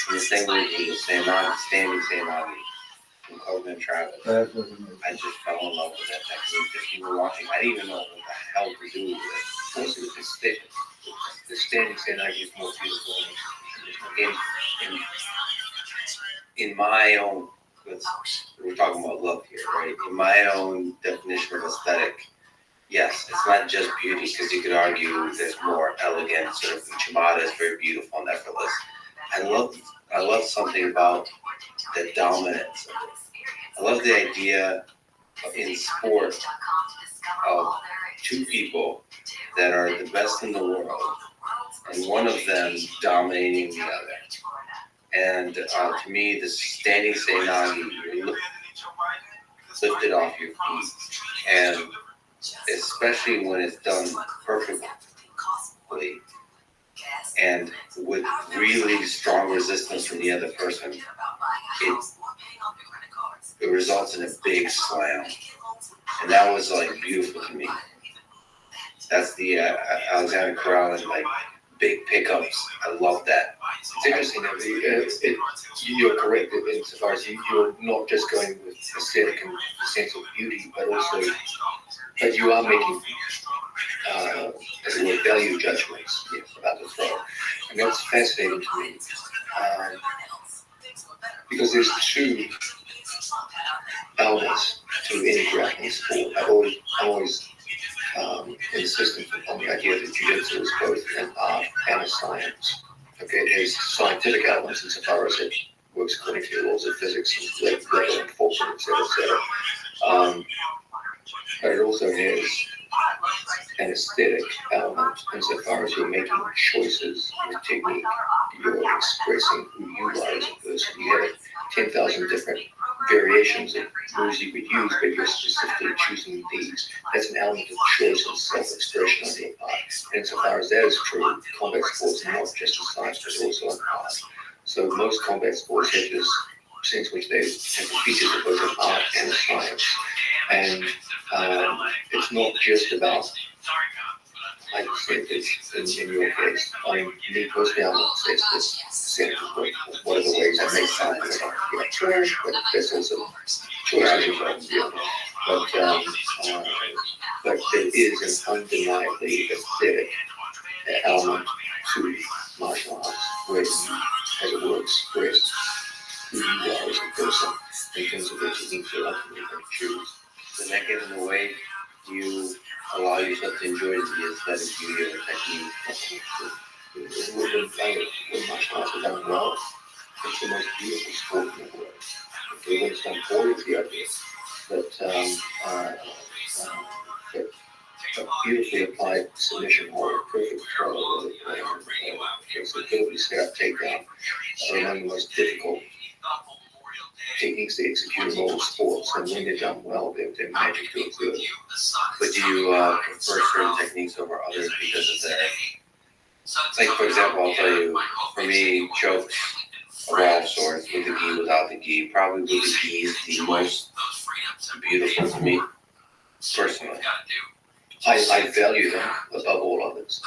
In the same way with the standing Sainagi from Coleman and Travis. That was amazing. I just fell in love with that technique. If you were watching, I didn't even know what the hell to do with it. Mostly with the standing Sainagi is more beautiful. In my own, we're talking about love here, right? In my own definition of aesthetic, yes, it's not just beauty, because you could argue there's more elegant, sort of Chimada is very beautiful and effortless. I love something about the dominance of it. I love the idea in sport of two people that are the best in the world, and one of them dominating the other. And to me, the standing Sainagi, you lift it off your feet, and especially when it's done perfectly and with really strong resistance from the other person, it results in a big slam. And that was like beautiful to me. That's the Alexander Corralin, like big pickups. I love that. It's interesting that you're correct insofar as you're not just going with aesthetic and sense of beauty, but also that you are making, as it were, value judgments about the throw. And that's fascinating to me, because there's two elements to any grappling sport. I'm always insistent on the idea that jiu-jitsu is both an art and a science. Okay, it has scientific elements insofar as it works according to the laws of physics and level enforcement, etc. But it also has an aesthetic element insofar as you're making choices with technique. You're expressing who you are as a person. You have 10,000 different variations of moves you could use, but you're specifically choosing these. That's an element of choice and self-expression on your part. And insofar as that is true, combat sports are not just a science, but also an art. So most combat sports have this sense which they have the features of both an art and a science. And it's not just about, like you said, it's in your case. I mean, me personally, I'm not obsessed with science, what are the ways I make science? But there's also choices involved. But there is an undeniably aesthetic element to martial arts, where you, as it were, express who you are as a person in terms of the techniques you ultimately choose. Does that get in the way? You allow yourself to enjoy the aesthetic beauty of the technique. When martial arts are done well, it's the most beautiful sport in the world. Okay, when it's done poorly, it's the ugliest. But beautifully applied submission or perfect control of the player. So ability to set up takedown are among the most difficult techniques to execute in all sports, and when they're done well, they're magic to observe. But do you prefer certain techniques over others because of their, like for example, I'll tell you, for me, chokes of all sorts, with the gi, without the gi, probably with the gi is the most beautiful to me, personally. I value them above all others.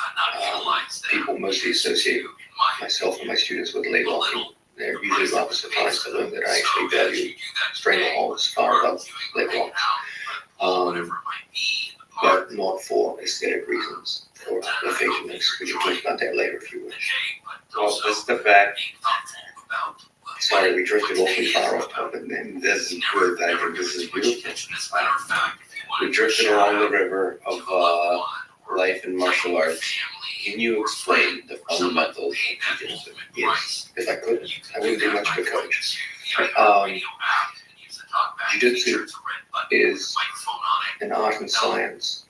People mostly associate myself and my students with leg locking. They're usually rather surprised to learn that I actually value strangleholds far above leg locks. But not for aesthetic reasons, for effectiveness. We can talk about that later if you wish. Well, let's step back. Sorry, we drifted awfully far off topic, and this is good. I think this is beautiful. We drifted along the river of life and martial arts. Can you explain the fundamentals of jiu-jitsu? Yes, if I could. I wouldn't do much of a coach. Jiu-jitsu is an art and science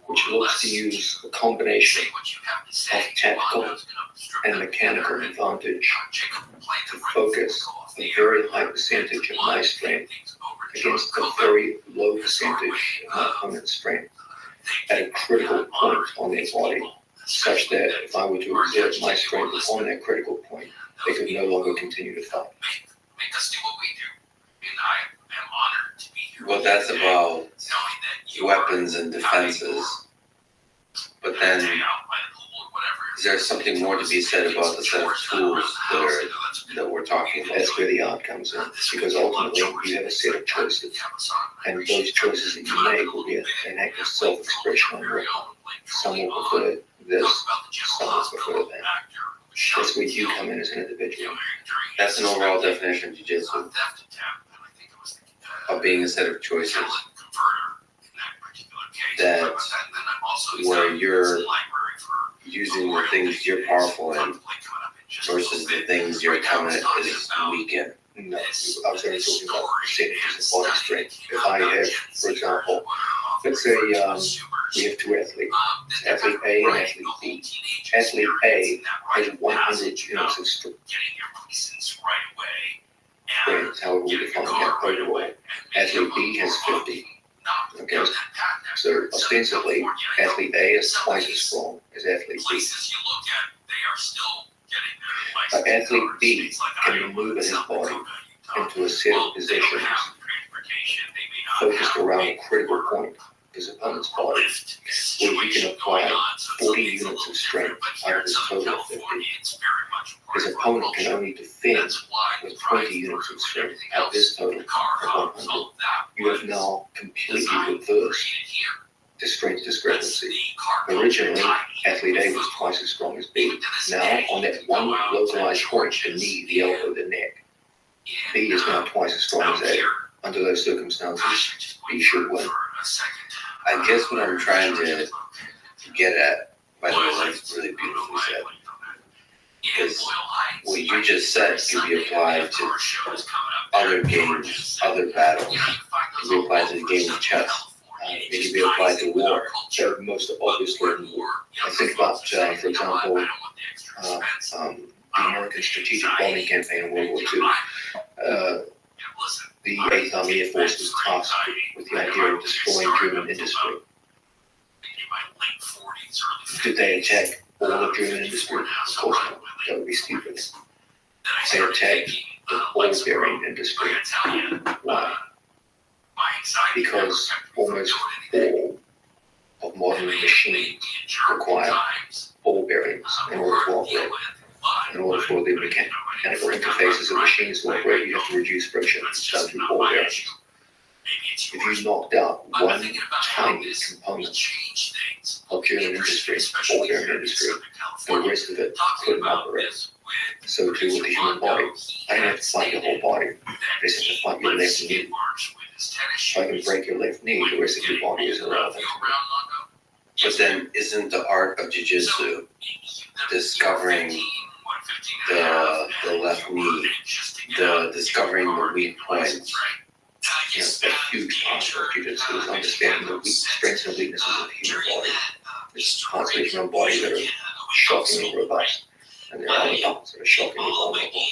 which looks to use a combination of tactical and mechanical advantage to focus a very high percentage of my strength against a very low percentage of my opponent's strength at a critical point on their body, such that if I were to exert my strength on that critical point, they could no longer continue to fight. Well, that's about weapons and defenses. But then, is there something more to be said about the set of tools that we're talking about? That's where the art comes in, because ultimately you have a set of choices, and those choices that you make will be an act of self-expression on your part. Some will prefer this, some will prefer that. That's where you come in as an individual. That's an overall definition of jiu-jitsu, of being a set of choices that where you're using the things you're powerful in versus the things your opponent is weak in. No, I was only talking about percentages of body strength. If I have, for example, let's say we have two athletes, athlete A and athlete B. Athlete A has 100 units of strength, however we define that overall. Athlete B has 50. Okay, so ostensibly, athlete A is twice as strong as athlete B. But athlete B can maneuver his body into a set of positions focused around a critical point, his opponent's body, where he can apply 40 units of strength out of his total of 50. His opponent can only defend with 20 units of strength out of his total of 100. You have now completely reversed the strength discrepancy. Originally, athlete A was twice as strong as B. Now, on that one localized point, the knee, the elbow, the neck, B is now twice as strong as A. Under those circumstances, B should win. I guess what I'm trying to get at, by the way, that's really beautifully said. Because what you just said can be applied to other games, other battles. It can be applied to the game of chess. It can be applied to war. So most obviously in war. I think about, for example, the American strategic bombing campaign in World War II. The 8th Army Air Force was tasked with the idea of destroying German industry. Did they attack all of German industry? Of course not. That would be stupid. They attacked the ball bearing industry. Why? Because almost all of modern machines require ball bearings in order to operate. In order for the mechanical interfaces of machines to operate, you have to reduce friction down to ball bearings. If you knocked out one tiny component of German industry, ball bearing industry, the rest of it couldn't operate. So too with the human body. I don't have to fight your whole body. I just have to fight your left knee. If I can break your left knee, the rest of your body is irrelevant. But then, isn't the art of jiu-jitsu discovering the left knee, discovering the weak points? A huge part of jiu-jitsu is understanding the strengths and weaknesses of the human body. There's parts of the human body that are shockingly robust, and there are other parts that are shockingly vulnerable.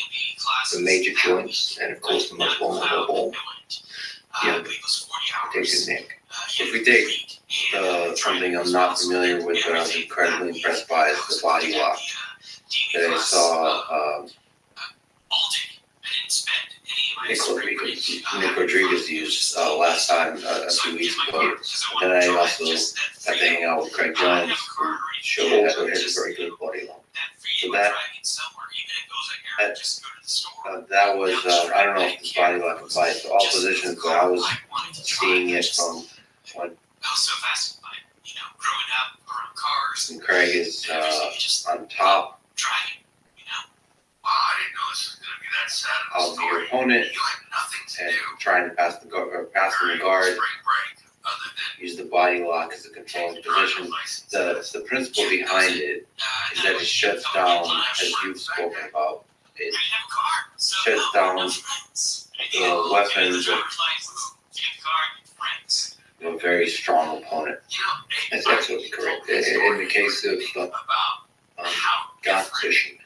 The major joints, and of course the most vulnerable, protect your neck. If we take something I'm not familiar with, but I was incredibly impressed by, is the body lock that I saw Nick Rodriguez used last time, a few weeks ago. And I also got to hang out with Craig Jones, who showed also has a very good body lock. So that was, I don't know if this body lock applies to all positions, but I was seeing it from when Craig is on top of your opponent and trying to pass the guard, use the body lock as a controlling position. The principle behind it is that it shuts down, as you've spoken about, it shuts down the weapons of a very strong opponent. That's absolutely correct. In the case of guard position,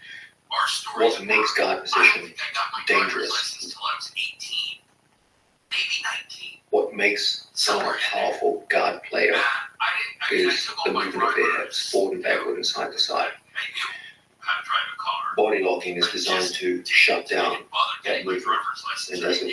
what makes guard position dangerous? What makes someone a powerful guard player is the movement of their hips, forward and backward and side to side. Body locking is designed to shut down that movement and does it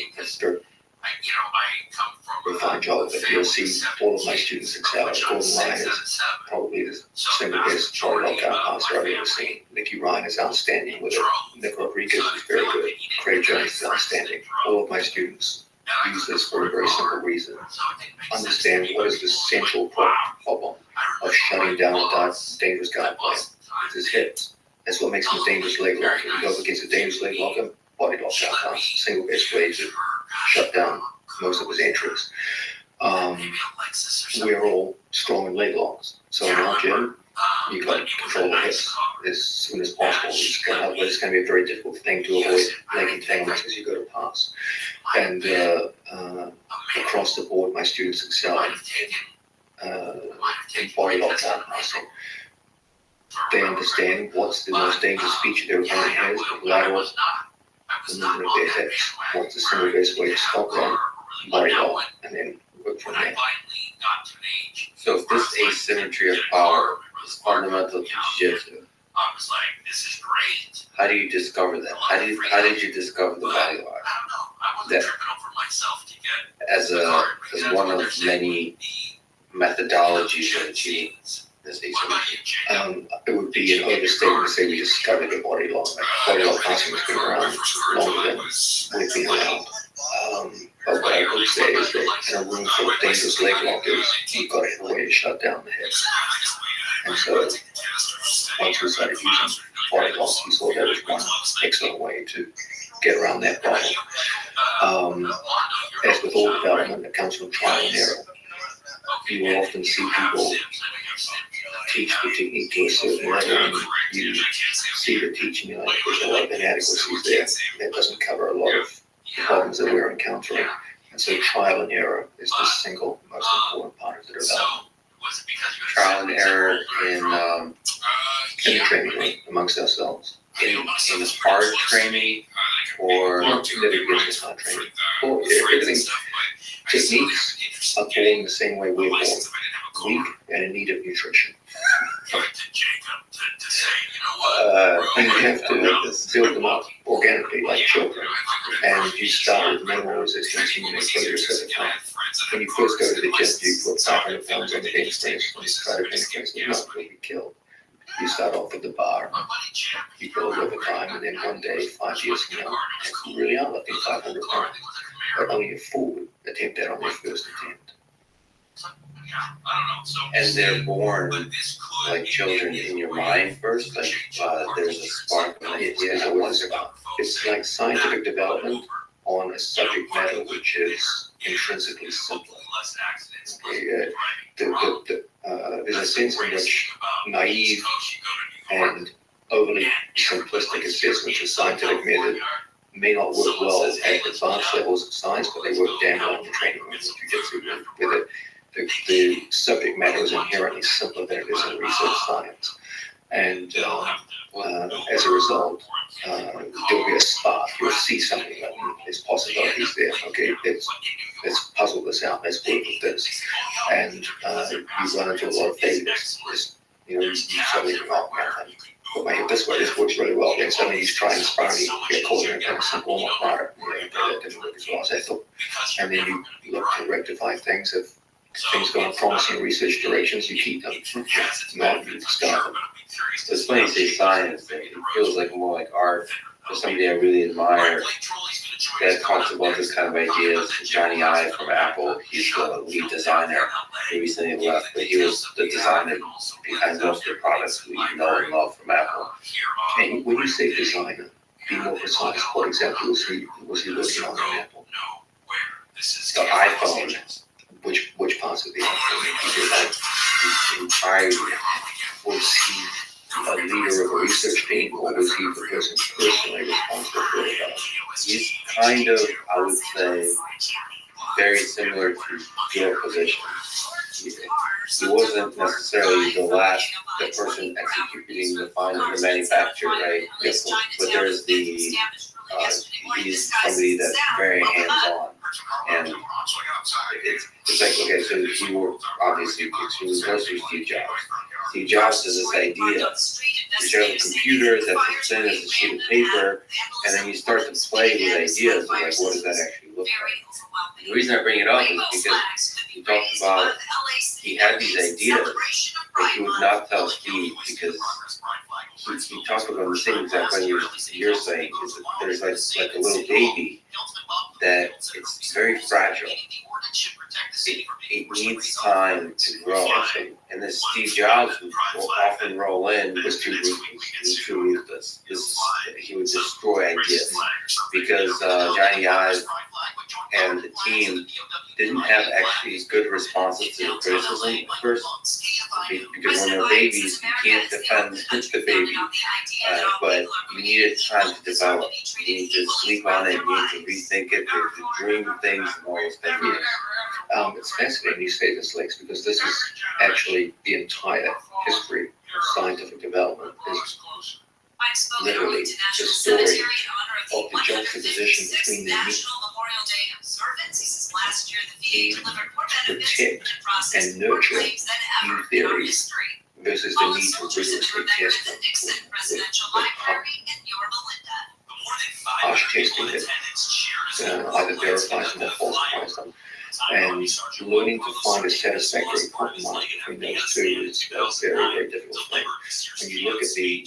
come from a fine job, but you'll see all of my students excel. Gordon Ryan is probably the single best body lockout passer I've ever seen. Nicky Ryan is outstanding with it. Nick Rodriguez is very good. Craig Jones is outstanding. All of my students use this for a very simple reason. Understand what is the central problem of shutting down a dangerous guard player. It's his hips. That's what makes him a dangerous leg locker. If you go up against a dangerous leg locker, body lockout pass, single best way to shut down most of his entries. We're all strong in leg locks. So in our gym, you got to control the hips as soon as possible. It's going to be a very difficult thing to avoid leg entanglements as you go to pass. And across the board, my students excel in body lockout passing. They understand what's the most dangerous feature their opponent has, the lateral, the movement of their hips. What's the single best way to stop them, body lock, and then work from there. So if this asymmetry of power is fundamental to jiu-jitsu, how do you discover that? How did you discover the body lock? That as one of many methodologies of achieving this asymmetry. It would be an overstatement to say we discovered the body lock. Body lock passing has been around longer than we've been around. But what I would say is that in a room full of dangerous leg lockers, you've got to have a way to shut down the hips. And so once we started using body locks, we saw that was one excellent way to get around that problem. As with all development, it comes from trial and error. You will often see people teach the technique to a certain level, and you see the teaching, and there's a lot of inadequacies there. That doesn't cover a lot of problems that we're encountering. And so trial and error is the single most important part of the development. Trial and error in the training room amongst ourselves. in hard training or Never begins with hard training. Well, everything, techniques are born the same way we're born, weak and in need of nutrition. And you have to build them up organically like children. And you start with minimal resistance and you make progress over time. When you first go to the gym, you put 500 pounds on the bench press. When you try to bench press, you'll be killed. You start off with the bar, you build over time, and then one day, 5 years from now, you really are lifting 500 pounds. But only a fool would attempt that on their first attempt. and they're born like children in your mind first, like there's a spark. It's like scientific development on a subject matter which is intrinsically simpler. There's a sense in which naive and overly simplistic assessments of scientific method may not work well at advanced levels of science, but they work damn well in the training room of jiu-jitsu with it. The subject matter is inherently simpler than it is in research science. And as a result, there'll be a spark. You'll see something like there's possibilities there. Okay, let's puzzle this out. Let's work with this. And you run into a lot of failures. You suddenly think, oh man, put my hip this way. This works really well. Then suddenly you try and sparring, you get caught in a simple warm-up part. That didn't work as well as I thought. And then you look to rectify things. If things go in promising research directions, you keep them. Not you start them. It's funny you say science. It feels like more like art. There's somebody I really admire that talks about this kind of ideas. Johnny Ive from Apple. He's the lead designer. He recently left, but he was the designer behind most of the products we know and love from Apple. And when you say designer, be more precise. What exactly was he working on in Apple? The iPhone. Which parts of the iPhone? Was he a leader of a research team, or was he the person personally responsible for it? He's kind of, I would say, very similar to your position. He wasn't necessarily the person executing the final manufacture, right? Yes, but there's he's somebody that's very hands-on. And it's like, okay, so you were obviously extremely close to Steve Jobs. Steve Jobs has this idea. You should have a computer that's as thin as a sheet of paper, and then you start to play with ideas of like, what does that actually look like? The reason I bring it up is because he talked about he had these ideas that he would not tell Steve because he talks about the same exact way you're saying. Is that there's like a little baby that it's very fragile. It needs time to grow. And this Steve Jobs would often roll in was too ruthless. He would destroy ideas because Johnny Ive and the team didn't have actually good responses to the criticism at first. Because when they're babies, you can't defend the baby, but you needed time to develop. You need to sleep on it, you need to rethink it, you need to dream things and all those things. It's fascinating you say this, Lex, because this is actually the entire history of scientific development. Is literally the story of the juxtaposition between the need to protect and nurture new theories versus the need to rigorously test them with harsh testing that either verifies them or falsifies them. And learning to find a satisfactory compromise between those two is a very, very difficult thing. When you look at the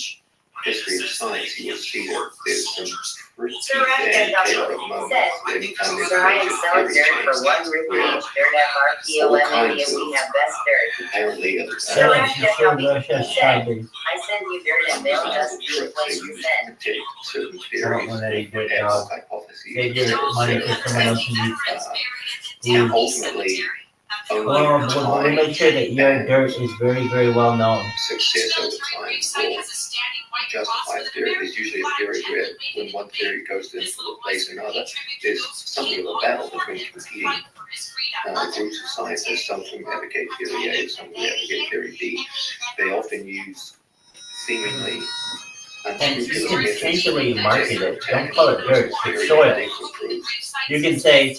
history of science, you will see that there's some pretty bad chaotic moments anytime there's a major theory change where all kinds of apparently I send you certain I don't want any theories dirt and dog. hypotheses. Save your money for someone else to use. And ultimately, Well, we'll make sure that your dirt is very, very well known. success over time will justify a theory. There's usually a theory where when one theory goes to replace another, there's something of a battle between competing groups of scientists. Some of them advocate theory A, some of them advocate theory B. They often use seemingly And you can essentially market it. Don't call it dirt, it's soil. You can say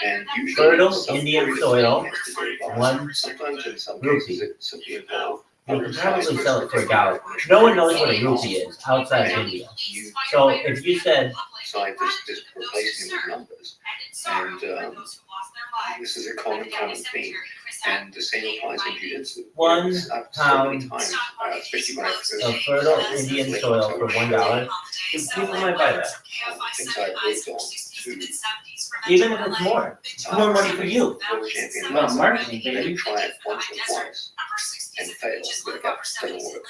and fertile Indian soil, one sometimes in some rupee. cases it simply involves You can probably sell it for $1. No one knows what a rupee is outside of India. So if you said scientists just replacing them with numbers, and this is a common theme, and the same applies in jiu-jitsu. 1 pound especially when I first of fertile Indian soil for $1, people might buy that. things I've worked on to Even if it's more money for you. world champion. Well, marketing, They baby. try it once or twice and fail, but it doesn't work.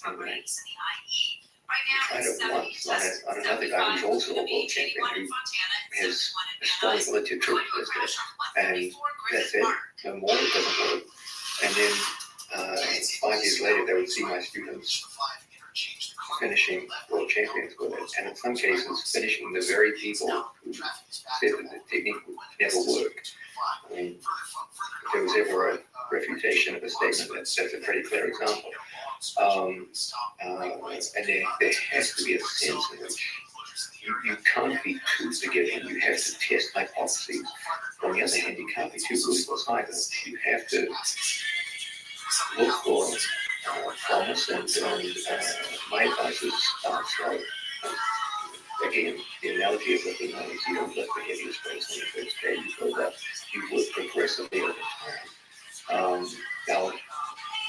Anyway, tried it once on another guy who's also a world champion who has a strong ability to trick this, and that's it. No more, it doesn't work. And then 5 years later, they would see my students finishing world champions with it, and in some cases, finishing the very people who said that the technique would never work. I mean, if there was ever a refutation of a statement, that's a pretty clear example. And there has to be a sense in which you can't be too forgiving. You have to test hypotheses. On the other hand, you can't be too ruthless either. You have to look for promise, and my advice is slow. Again, the analogy of lifting weights, you don't lift the heaviest weights on your first day. You build up, you work progressively over time. Now,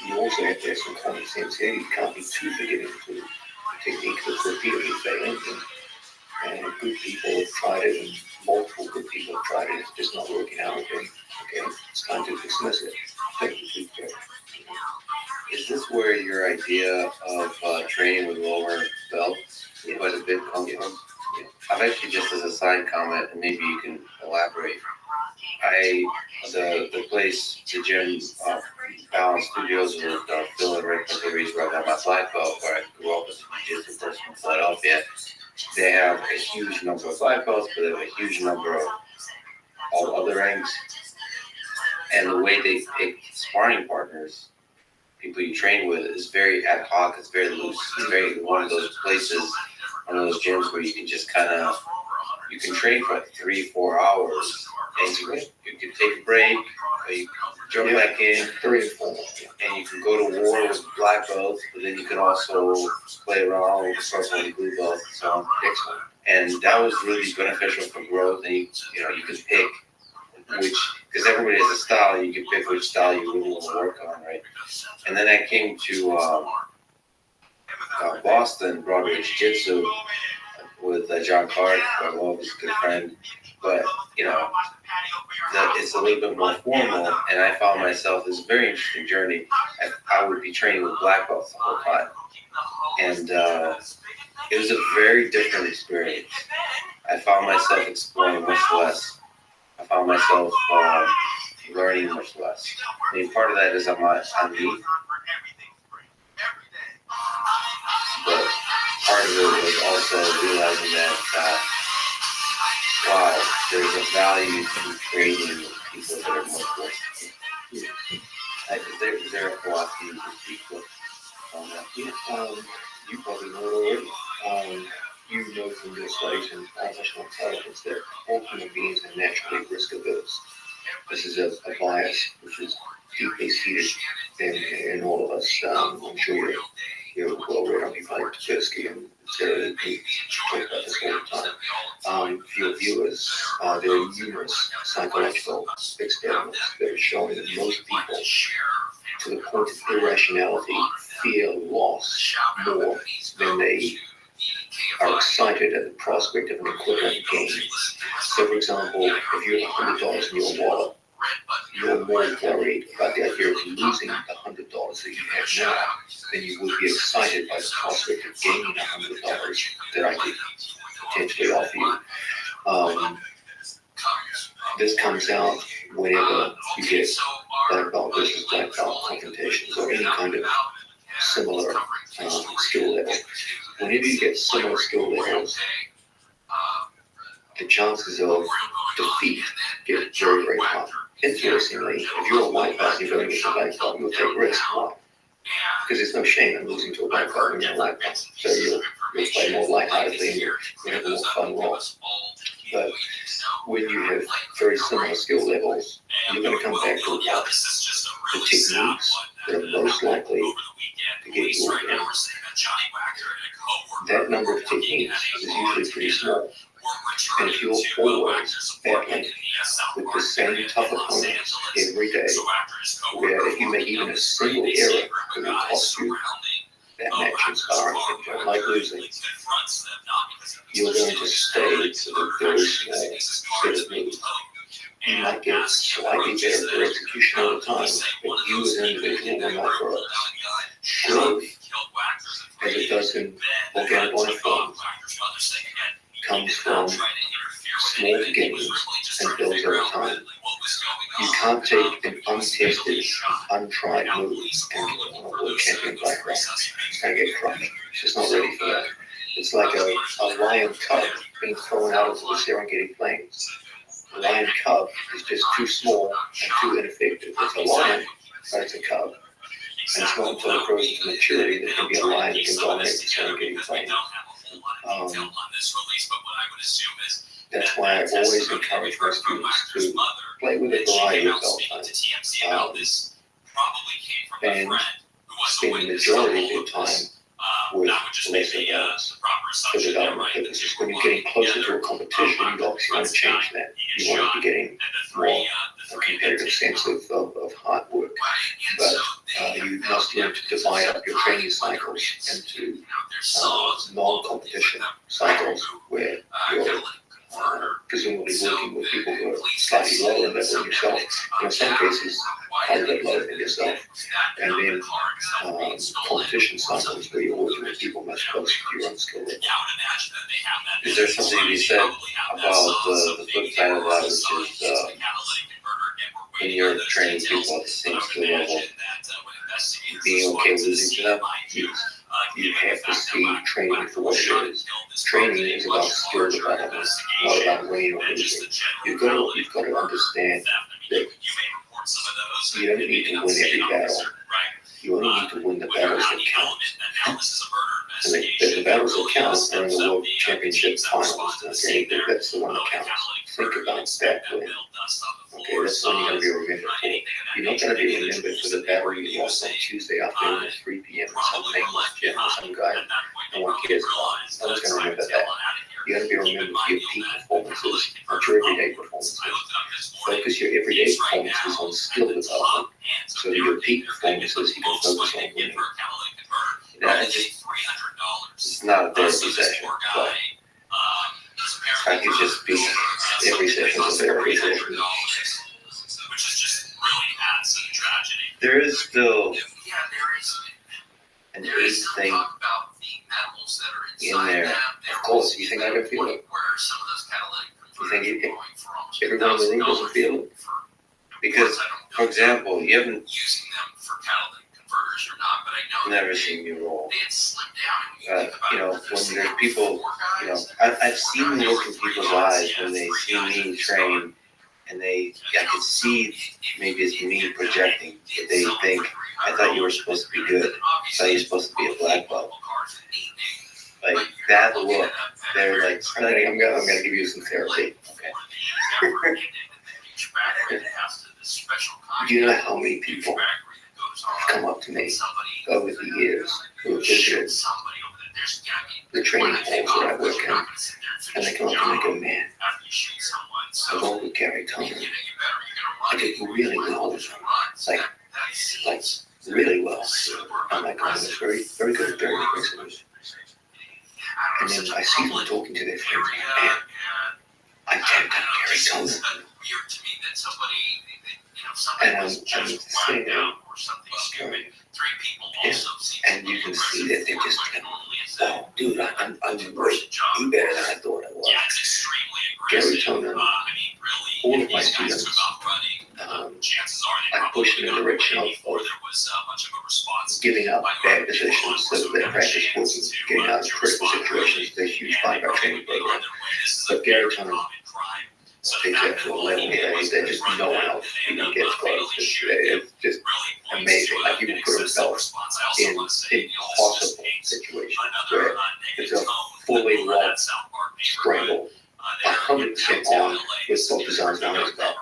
you also have to have some common sense here. You can't be too forgiving to a technique that's repeatedly failing. And good people have tried it, and multiple good people have tried it. It's just not working out. And okay, it's time to dismiss it. Is this where your idea of training with lower belts was a bit comes from? I've actually, just as a side comment, and maybe you can elaborate. The place, the gym, Balance Studios with Phil and Rick Missouri's where I got my black belt, where I grew up as a jiu-jitsu person in Philadelphia. They have a huge number of black belts, but they have a huge number of all other ranks. And the way they pick sparring partners, people you train with, is very ad hoc. It's very loose. It's very one of those places, one of those gyms where you can just kind of you can train for 3-4 hours, and you can take a break, or you jump back in, 3 or 4, and you can go to war with black belts, but then you can also play around with the purple and blue belts. So excellent. And that was really beneficial for growth. And you can pick which, because everybody has a style, you can pick which style you really want to work on, right? And then I came to Boston, Broadway Jiu-Jitsu with John Clark, I love, he's a good friend. But, that it's a little bit more formal, and I found myself, this very interesting journey. I would be training with black belts the whole time. And it was a very different experience. I found myself exploring much less. I found myself learning much less. I mean, part of that is on me. But part of it was also realizing that, wow, there's a value to training with people that are much less. Is there a philosophy you can speak with on that? Yeah, you probably know it already. You know from your studies in artificial intelligence that all human beings are naturally risk averse. This is a bias which is deeply seated in all of us. I'm sure you're well read on people like Tversky and Sarah. We talk about this all the time. For your viewers, there are numerous psychological experiments that are showing that most people, to the point of irrationality, fear loss more than they are excited at the prospect of an equivalent gain. So, for example, if you have $100 in your wallet, you're more worried about the idea of losing the $100 that you have now than you would be excited by the prospect of gaining $100 that I could potentially offer you. This comes out whenever you get black belt versus black belt confrontations or any kind of similar skill level. Whenever you get similar skill levels, the chances of defeat get very, very high. Interestingly, if you're a white belt and you're going against a black belt, you'll take risks. Why? Because there's no shame in losing to a black belt when you're a black belt. So you'll play more lightheartedly and you'll have a more fun role. But when you have very similar skill levels, you're going to come back to the techniques that are most likely to get you a win. That number of techniques is usually pretty small. And if you're always battling with the same tough opponents every day, where if you make even a single error that will cost you that match in sparring, if you don't like losing, you're going to stay to the very small set of moves. You might get slightly better for execution over time, but you as an individual will not grow. Growth, as it does in organic life forms, comes from small beginnings and builds over time. You can't take an untested, untried move and get a world champion black belt. It's going to get crushed. It's just not ready for that. It's like a lion cub being thrown out into the Serengeti plains. A lion cub is just too small and too ineffective. It's a lion, but it's a cub. And it's not until it grows into maturity that it can be a lion that can dominate the Serengeti plains. That's why I always encourage my students to play with a variety of belt types and spend the majority of their time with lesser belts for development purposes. When you're getting closer to a competition, you obviously want to change that. You want to be getting more a competitive sense of hard work. But you must learn to divide up your training cycles into non-competition cycles where you're presumably working with people who are slightly lower level than yourself, and in some cases higher level than yourself, and then competition cycles where you're working with people much closer to your own skill level. Is there something to be said about the flip side of that, which is when you're training people at the same skill level, being okay with losing to them? You have to see training for what it is. Training is about skill development, not about winning or losing. You've got to understand that you don't need to win every battle. You only need to win the battles that count. And the battles that count are in the World Championship finals. Okay, that's the one that counts. Think about that win. Okay, that's the one you're going to be remembered for. You're not going to be remembered for the battle you lost on Tuesday afternoon at 3 p.m. in some nameless gym or some guy no one cares about. No one's going to remember that. You're going to be remembered for your peak performances, not your everyday performances. Focus your everyday performances on skill development, so that your peak performances you can focus on winning. Yeah, it's not a therapy session, but I could just be every session is a therapy session. There is still an eighth thing in there. Of course, you think I can feel it? You think everyone in the room doesn't feel it? Because, for example, you haven't never seen me roll. You know, when there's people, you know, I've seen the look in people's eyes when they see me train, and I can see maybe it's me projecting, but they think, I thought you were supposed to be good. I thought you were supposed to be a black belt. Like that look, they're like, I'm gonna give you some therapy. Okay. Do you know how many people have come up to me over the years who have visited the training halls that I work in, and they come up to me and go, man, I work with Gary Coleman. I did really well with him. Like really well. I'm like, oh, that's very, very good, very impressive. And then I see them talking to their friends, man, I tapped out Gary Coleman. And I'm sitting there, and you can see that they're just like, oh, dude, I'm great. You better than I thought I was. Gary Coleman, all of my students, I push in the direction of giving up bad positions so that their practice wasn't getting out of critical situations. They're a huge part of our training program. But Gary Coleman takes that to a level that just no one else even gets close. It's just amazing. Like he can put himself in impossible situations where it's a fully locked strangle, 100% on with both his arms down his back.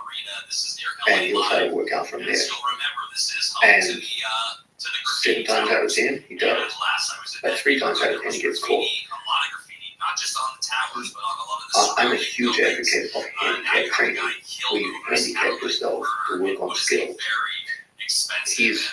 And he'll try to work out from there. And 7 times out of 10, he does. But 3 times out of 10, he gets caught. I'm a huge advocate of handicap training, where you handicap yourself to work on skill. He's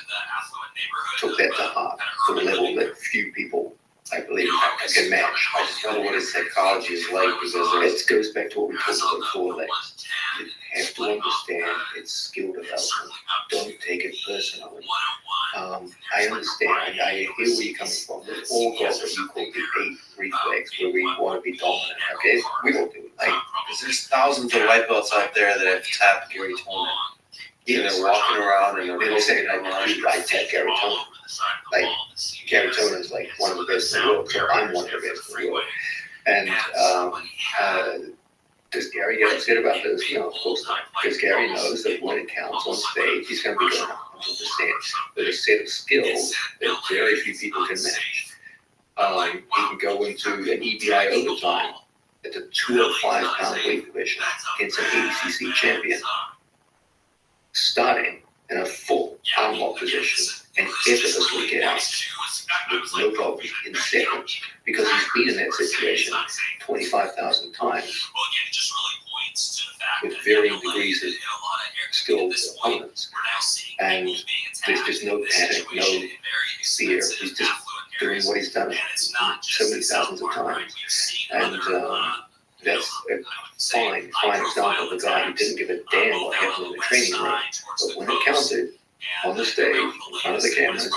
took that to heart to a level that few people, I believe, can match. I just wonder what his psychology is like, because it goes back to what we talked about before, Lex. You have to understand it's skill development. Don't take it personally. I understand. I hear where you're coming from. We've all got what you call the 8 reflex, where we want to be dominant. Okay, we all do it. Because there's thousands of white belts out there that have tapped Gary Coleman. And they're walking around and they're saying, I tap Gary Coleman. Like, Gary Coleman is like one of the best in the world, so I'm one of the best in the world. And does Gary get upset about this? No, of course not. Because Gary knows that when it counts on stage, he's going to be going 100%. There's a set of skills that very few people can match. He can go into an EBI overtime at the 205-pound weight division against an ACC champion, starting in a full arm lock position and effortlessly get out with no problem in seconds, because he's been in that situation 25,000 times with varying degrees of skilled opponents. And there's just no panic, no fear. He's just doing what he's done so many thousands of times. And that's a fine example of a guy who didn't give a damn what happened in the training room. But when it counted, on the stage, in front of the cameras, it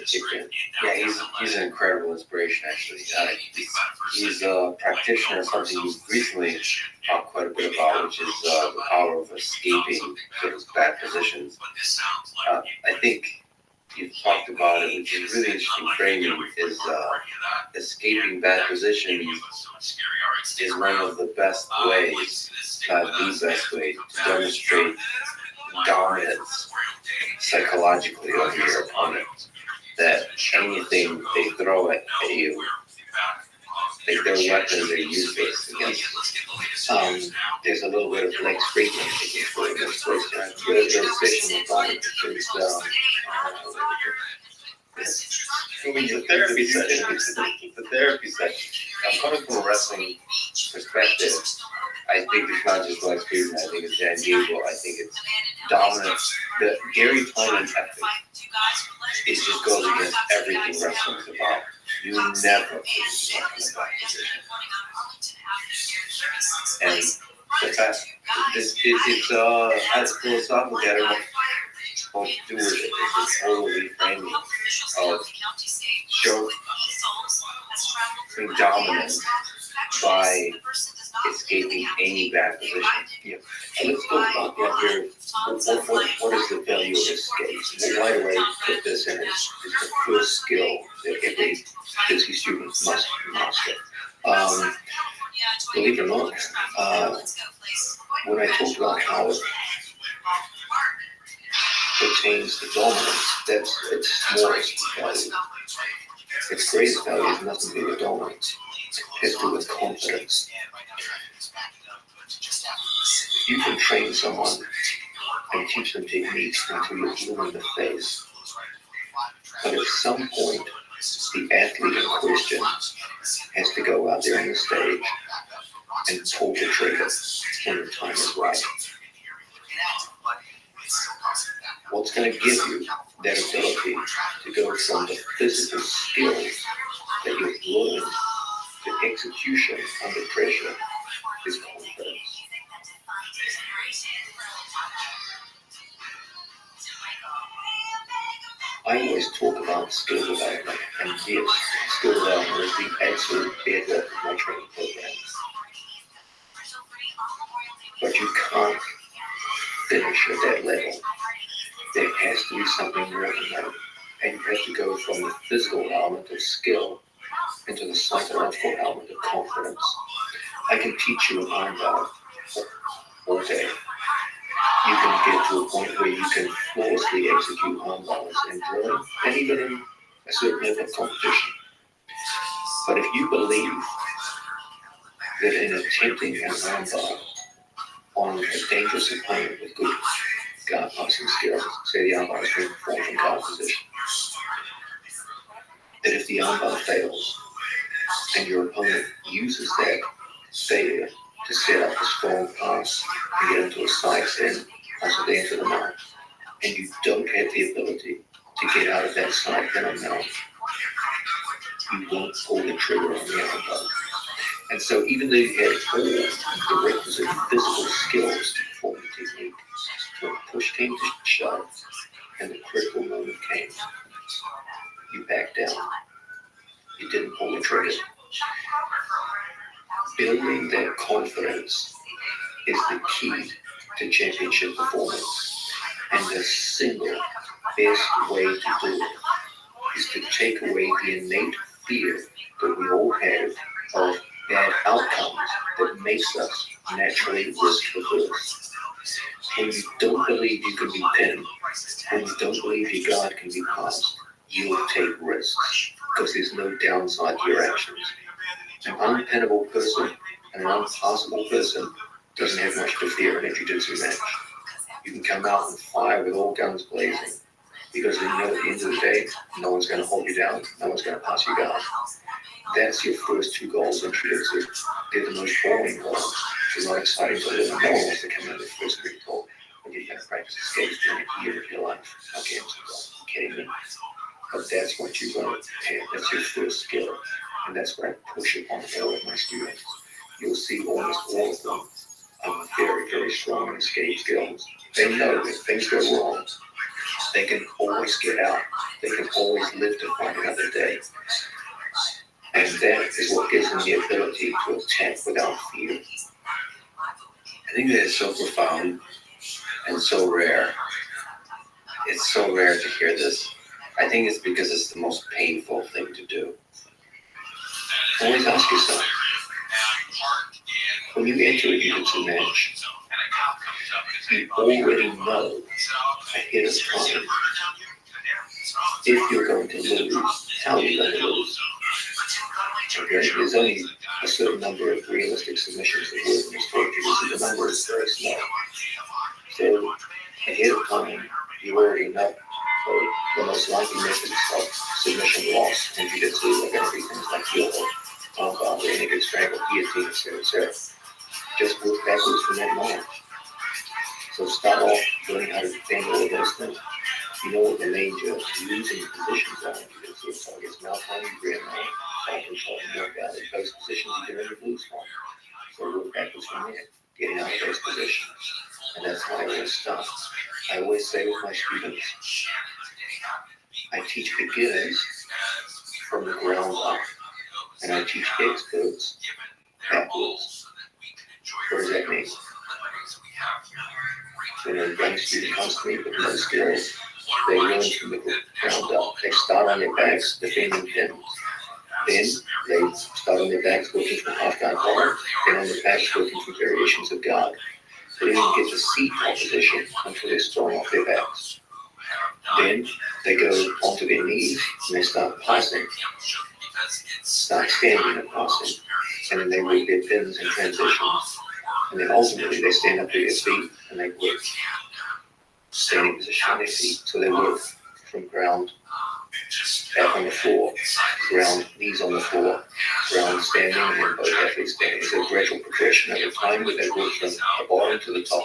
kicked in. Yeah, he's an incredible inspiration, actually. He's a practitioner of something you've recently talked quite a bit about, which is the power of escaping sort of bad positions. I think you've talked about it, which is really interesting framing, is escaping bad positions is one of the best ways, the best way to demonstrate dominance psychologically over your opponent. that anything they throw at you, their weapons are useless against. There's a little bit of Blake's Friedman taking for this question. Your obsession with violence is the therapy section. I'm coming from a wrestling perspective. I think it's not just Blake's Friedman. I think it's Dan Gable. I think it's dominance. The Gary Tolman ethic, it just goes against everything wrestling is about. You never put yourself in a bad position. And the fact it's as philosophical, I don't know what to do with it. It's a total reframing of being dominant by escaping any bad position. Yeah. And let's go about that here. What is the value of escape? Why do I put this in? It's the first skill that every busy student must master. Believe it or not, when I talk about how it pertains to dominance, it's smallest value. Its greatest value has nothing to do with dominance. It has to do with confidence. You can train someone and teach them techniques until you're blue in the face. But at some point, the athlete in question has to go out there on the stage and pull the trigger when the time is right. What's going to give you that ability to go from the physical skills that you've learned to execution under pressure is confidence. I always talk about skill development, and yes, skill development is the absolute bedrock of my training program. But you can't finish at that level. There has to be something more than that. And you have to go from the physical element of skill into the psychological element of confidence. I can teach you an arm bar all day. You can get to a point where you can flawlessly execute arm bars in drilling and even in a certain level of competition. But if you believe that in attempting an arm bar on a dangerous opponent with good guard passing skills, say the arm bar is being performed in guard position, that if the arm bar fails and your opponent uses that failure to set up a strong pass and get into a side spin once they enter the mount, and you don't have the ability to get out of that side pin or mount, you won't pull the trigger on the arm bar. And so even though you had all the requisite physical skills to perform the technique, when push came to shove and the critical moment came, you backed down. You didn't pull the trigger. Building that confidence is the key to championship performance. And the single best way to do it is to take away the innate fear that we all have of bad outcomes that makes us naturally risk-averse. When you don't believe you can be pinned, when you don't believe your guard can be passed, you'll take risks because there's no downside to your actions. An unpinnable person and an unpassable person doesn't have much to fear in a jiu-jitsu match. You can come out and fire with all guns blazing because you know at the end of the day, no one's going to hold you down, no one's going to pass you guard. That's your first two goals in jiu-jitsu. They're the most boring goals. They're not exciting to live. No one wants to come out of first degree told when you're going to practice escapes during a year of your life. Okay, I'm kidding me. But that's what you're going to have. That's your first skill. And that's what I push upon all of my students. You'll see almost all of them are very, very strong in escape skills. They know that if things go wrong, they can always get out. They can always live to fight another day. And that is what gives them the ability to attack without fear. I think that it's so profound and so rare. It's so rare to hear this. I think it's because it's the most painful thing to do. Always ask yourself, when you enter a jiu-jitsu match, you already know ahead of time if you're going to to lose, how you're going to lose. Okay? There's only a certain number of realistic submissions that work in this torture. So the number is very small. So ahead of time, you already know the most likely methods of submission loss in jiu-jitsu are going to be things like heel hold, armbar, renegade strangle, guillotine, etc. Just work backwards from that knowledge. So start off learning how to defend all of those things. You know what the major losing positions are in jiu-jitsu. So I guess malforming, rear mount, side control, more valid base positions you can never lose from. So work backwards from there, getting out of base position. And that's how I always start. I always say with my students, I teach beginners from the ground up, and I teach experts backwards. What does that mean? When a young student comes to me with no skills, they learn from the ground up. They start on their backs defending pins. Then they start on their backs working from half guard hold, then on their backs working from variations of guard. They don't get to see opposition until they're thrown off their backs. Then they go onto their knees and they start passing, start standing and passing, and then they work their pins and transitions. And then ultimately they stand up to their feet and they work standing position on their feet. So they work from ground, back on the floor, ground, knees on the floor, ground standing, and then both athletes standing. It's a gradual progression over time where they work from the bottom to the top.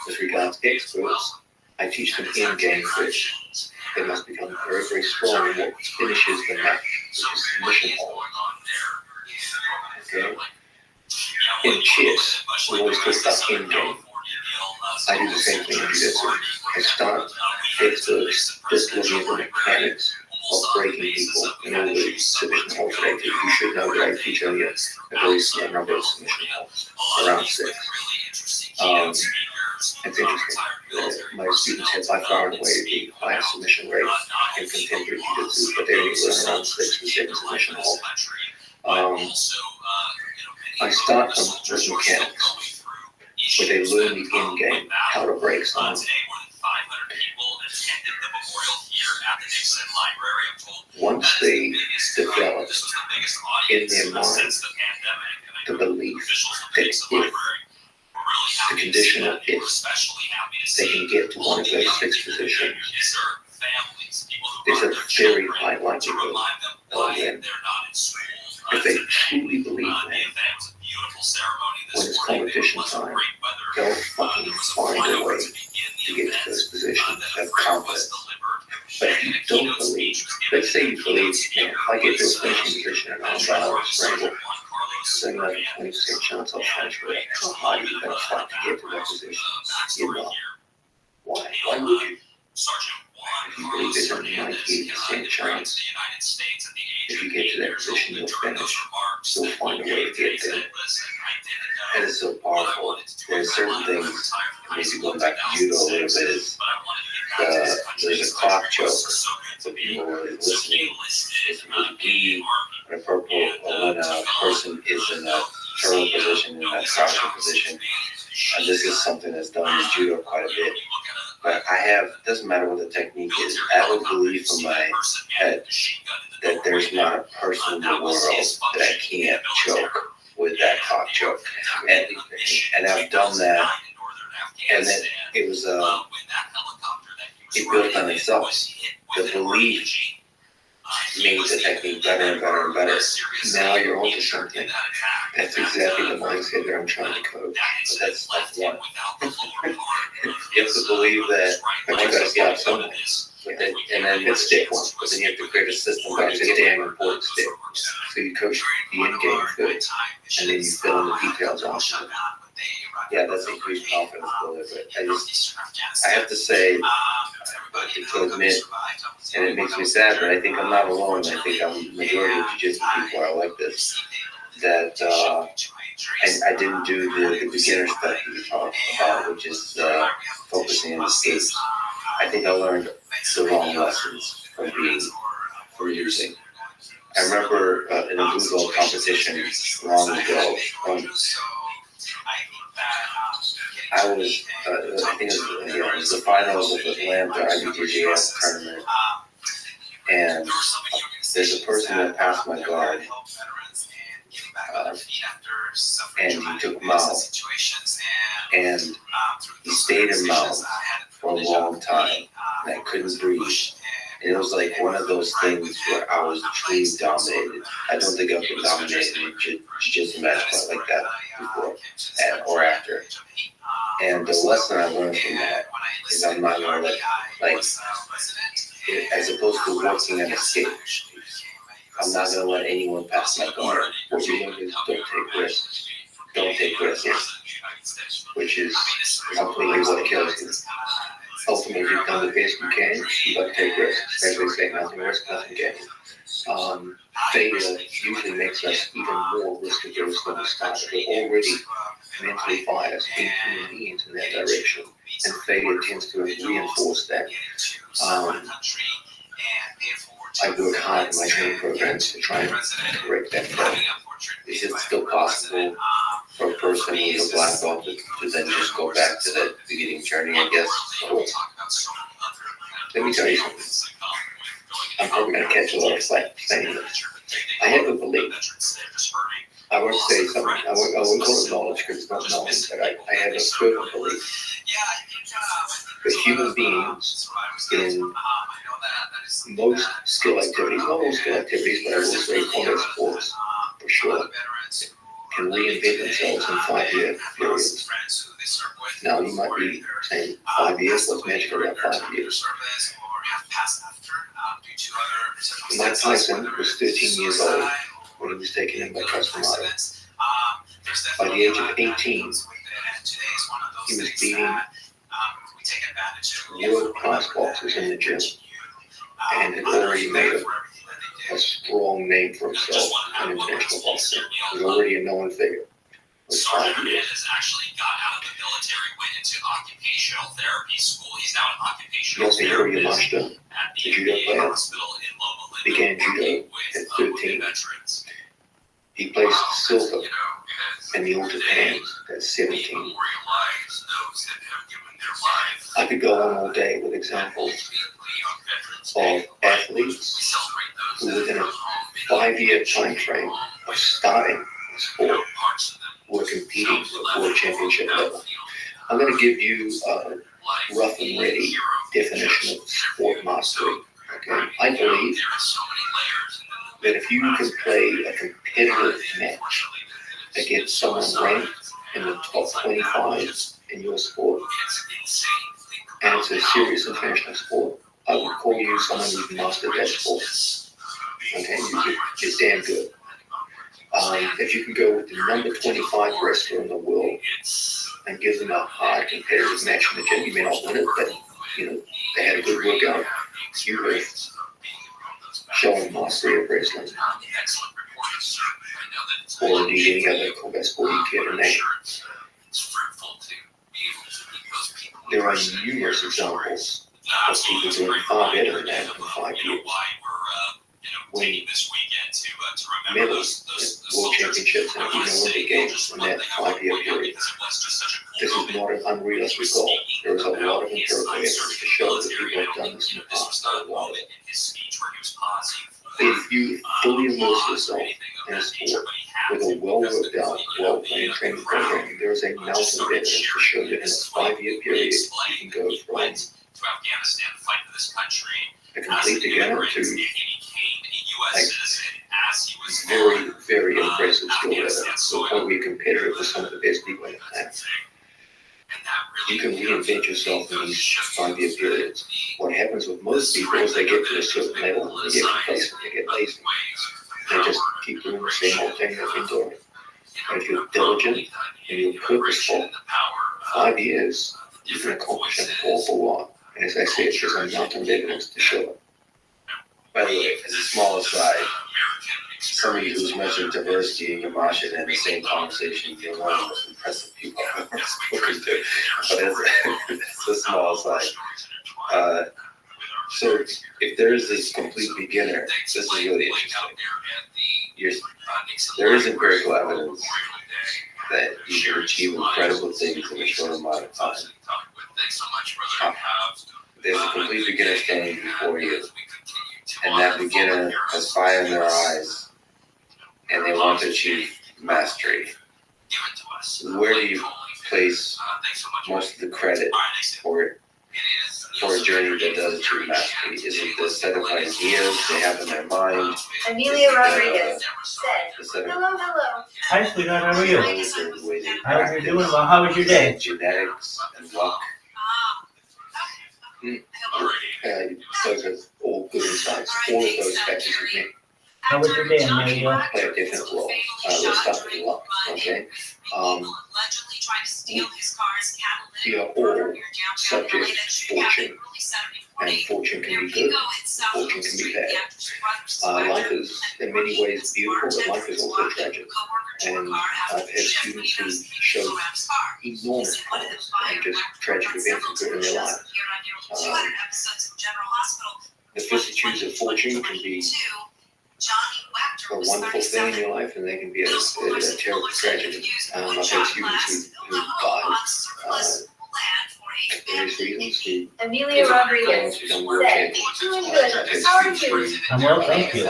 With regards to experts, I teach them in-game first. They must become very, very strong in what finishes the match, which is submission hold. Okay? In chess, we always talk about in-game. I do the same thing in jiu-jitsu. I start experts just looking at the mechanics of breaking people in all the submission holds that I do. You should know that I teach only a very small number of submission holds, around 6. It's interesting. My students have by far and away the highest submission rate in contemporary jiu-jitsu, but they only learn around 6 to 7 submission holds. I start them with mechanics, where they learn the in-game, how to break someone. Once they develop in their mind the belief that if the condition of if they can get to one of those 6 positions, there's a very high likelihood they'll win. If they truly believe that, when it's competition time, they'll fucking find a way to get to those positions of confidence. But if you don't believe, let's say you believe, man, if I get to a finishing position and I'm about to strangle, so you have a 20% chance I'll finish with it. How high are you going to fight to get to that position? You're not. Why? Why would you? If you believe there's a 98% chance, if you get to that position, you'll finish. You'll find a way to get there. That is so powerful. There are certain things, maybe going back to judo a little bit, is there's a clock choke. So people who are listening, it's would be an appropriate when a person is in a turtle position, in a crouching position. And this is something that's done in judo quite a bit. But I have, doesn't matter what the technique is, I would believe from my head that there's not a person in the world that I can't choke with that cock choke. And I've done that, and then it was, it built on itself. The belief made the technique better and better and better. Now you're onto something. That's exactly the mindset that I'm trying to coach. But that's one. You have to believe that, but you got to start somewhere. And then it's step 1. But then you have to create a system. It's a damn important step. So you coach the end game first, and then you fill in the details after. Yeah, that's increased confidence builder. But I have to say, to admit, and it makes me sad, but I think I'm not alone. I think the majority of jiu-jitsu people are like this. That I didn't do the beginner stuff that you talked about, which is focusing on the skates. I think I learned the wrong lessons from using. I remember in a blue belt competition long ago. I was, I think it was the finals of the Atlanta IBJJF tournament. And there's a person that passed my guard, and he took him out, and he stayed in mouth for a long time, and I couldn't breathe. And it was like one of those things where I was truly dominated. I don't think I've been dominated in jiu-jitsu match quite like that before or after. And the lesson I learned from that is I'm not gonna like as opposed to working an escape, I'm not gonna let anyone pass my guard. What you learn is don't take risks. Don't take risks, which is completely what kills you. Ultimately, if you've done the best you can, you got to take risks. As they say, nothing risk, nothing gain. Failure usually makes us even more risk averse than we started. We're already mentally biased being human beings in that direction, and failure tends to reinforce that. I work hard in my training programs to try and correct that failure. Is it still possible for a person with a black belt to then just go back to that beginning journey, I guess? Well, let me tell you something. I'm probably going to catch a lot of slack saying this. I have a belief. I won't say something. I won't call it knowledge because it's not knowledge, but I have a fervent belief that human beings in most skill activities, not all skill activities, but I will say combat sports for sure, can reinvent themselves in 5-year periods. Now you might be saying 5 years, what's magical about 5 years? Mike Tyson was 13 years old when he was taken in by Customado. By the age of 18, he was beating world-class boxers in the gym and had already made a strong name for himself in international boxing. He was already a known figure. It was 5 years. Yoshihiro Yamashita, the judo player, began judo at 13. He placed silver in the All Japans at 17. I could go on all day with examples of athletes who within a 5-year time frame of starting the sport were competing at world championship level. I'm going to give you a rough and ready definition of sport mastery. Okay, I believe that if you can play a competitive match against someone ranked in the top 25 in your sport, and it's a serious international sport, I would call you someone who's mastered that sport. Okay, you're damn good. If you can go with the number 25 wrestler in the world and give them a hard competitive match in the gym, you may not win it, but they had a good workout. You have shown mastery of wrestling, or indeed any other combat sport you care to name. There are numerous examples of people doing far better than that in 5 years. Winning medals at world championships and even Olympic Games in that 5-year period. This is not an unrealistic goal. There is a lot of empirical evidence to show that people have done this in the past. A lot of it. If you fully immerse yourself in a sport with a well-worked out, well-planned training program, there is a mountain of evidence to show that in a 5-year period, you can go from a complete beginner to very, very impressive skill level, to the point where you're competitive with some of the best people in the planet. You can reinvent yourself in these 5-year periods. What happens with most people is they get to a certain level, they get complacent, they get lazy. They just keep doing the same old thing they've been doing. And if you're diligent and you're purposeful, 5 years, you can accomplish an awful lot. And as I said, there's a mountain of evidence to show it. By the way, as a small aside, somebody who's mentioned diversity in Yamashita in the same conversation, you're one of the most impressive people I've ever spoken to. But it's a small aside. So if there is this complete beginner, this is really interesting. There is empirical evidence that you can achieve incredible things in a short amount of time. There's a complete beginner standing before you. and that beginner has fire in their eyes and they want to achieve mastery, where do you place most of the credit for a journey that does achieve mastery? Is it the set of ideas they have in their mind? Amelia Rodriguez said, hello. Hi, sweetheart. How are you? How are you doing? Well, how was your day? Genetics and luck. Those are all good insights. All of those factors with me How was your day, Amelia? play a different role. Let's start with luck, okay? We are all subject to fortune, and fortune can be good, fortune can be bad. Life is in many ways beautiful, but life is also tragic. And I've had students who show enormous promise and just tragic events occur in their lives. The vicissitudes of fortune can be a wonderful thing in your life, and they can be a terrible tragedy. I've had students who died for various reasons. Amelia Rodriguez said, doing good. How are you? I'm well, thank you.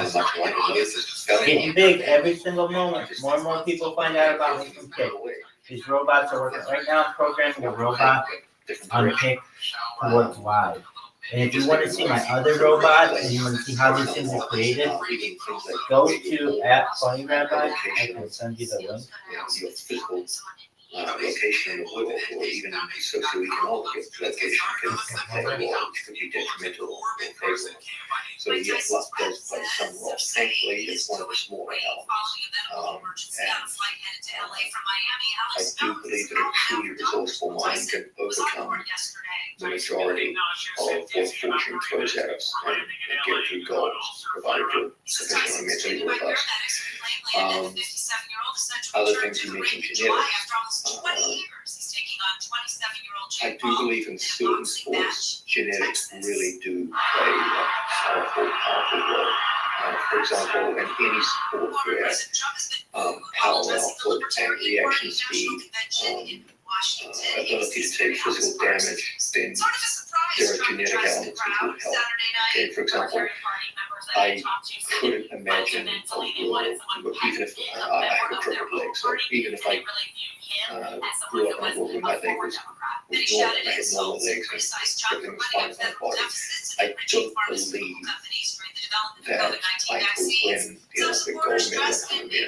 Getting big every single moment. More and more people find out about me from Pick. These robots are working. Right now I'm programming a robot on Pick to work live. And if you want to see my other robot and you want to see how these things are created, go to @FunnyRabbi. I can send you the link. Your physical location in the world, or even socioeconomic location can play a role, which could be detrimental or favorable. So yes, luck does play some role. Thankfully, it's one of the smaller elements. And I do believe that a truly resourceful mind can overcome the majority of what fortune throws at us and get to goals, provided we're sufficiently mentally robust. Other things you mentioned, genetics. I do believe in certain sports, genetics really do play a powerful role. For example, in any sport where power output and reaction speed, ability to take physical damage, then there are genetic elements which would help. Okay, for example, I couldn't imagine a world, even if I have a crooked leg, so even if I grew up in a world where my leg was normal, I had normal legs and everything was fine with my body, I don't believe that I could win the Olympic gold medal in Guinness, for example. Okay,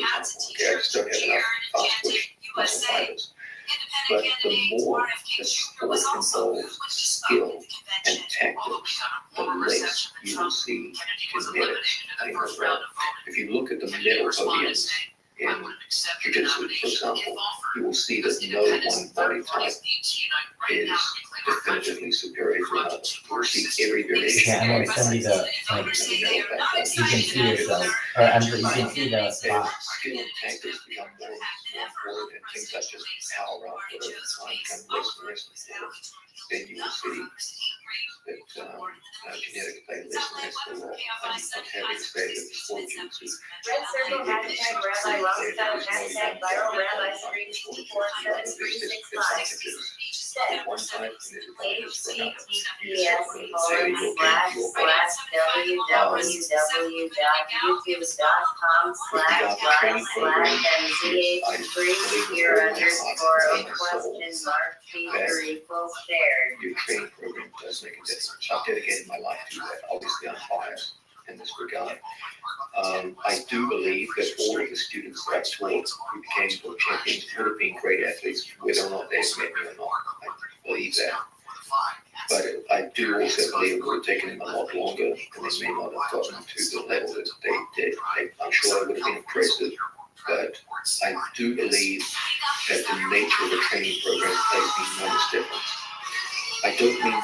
I just don't have enough fast twitch muscle fibers. But the more the sport involves skill and tactics, the less you will see genetics playing a role. If you look at the medal podiums in jiu-jitsu, for example, you will see that no one body type is definitively superior to another. You will see every variation. Yeah, I'm going to send you the link. You can see yourself, or you can see the box. Skill and tactics become more important, and things like just power up over time become less and less important. Then you will see that genetics play less and less of a role. I'm happy to say that the sport jiu-jitsu Red Circle hashtag Rabbi Rothschild hashtag viral Rabbi Stream 2473665 one time https://www.youtube.com/1/ZH3 your training program does make a difference. I've dedicated my life to that. Obviously, I'm biased in this regard. I do believe that all of the students that I taught who became world champions would have been great athletes, whether or not they met me or not. I believe that. But I do also believe it would have taken them a lot longer, and they may not have gotten to the level that they did. I'm sure I would have been impressive, but I do believe that the nature of the training program plays an enormous difference. I don't mean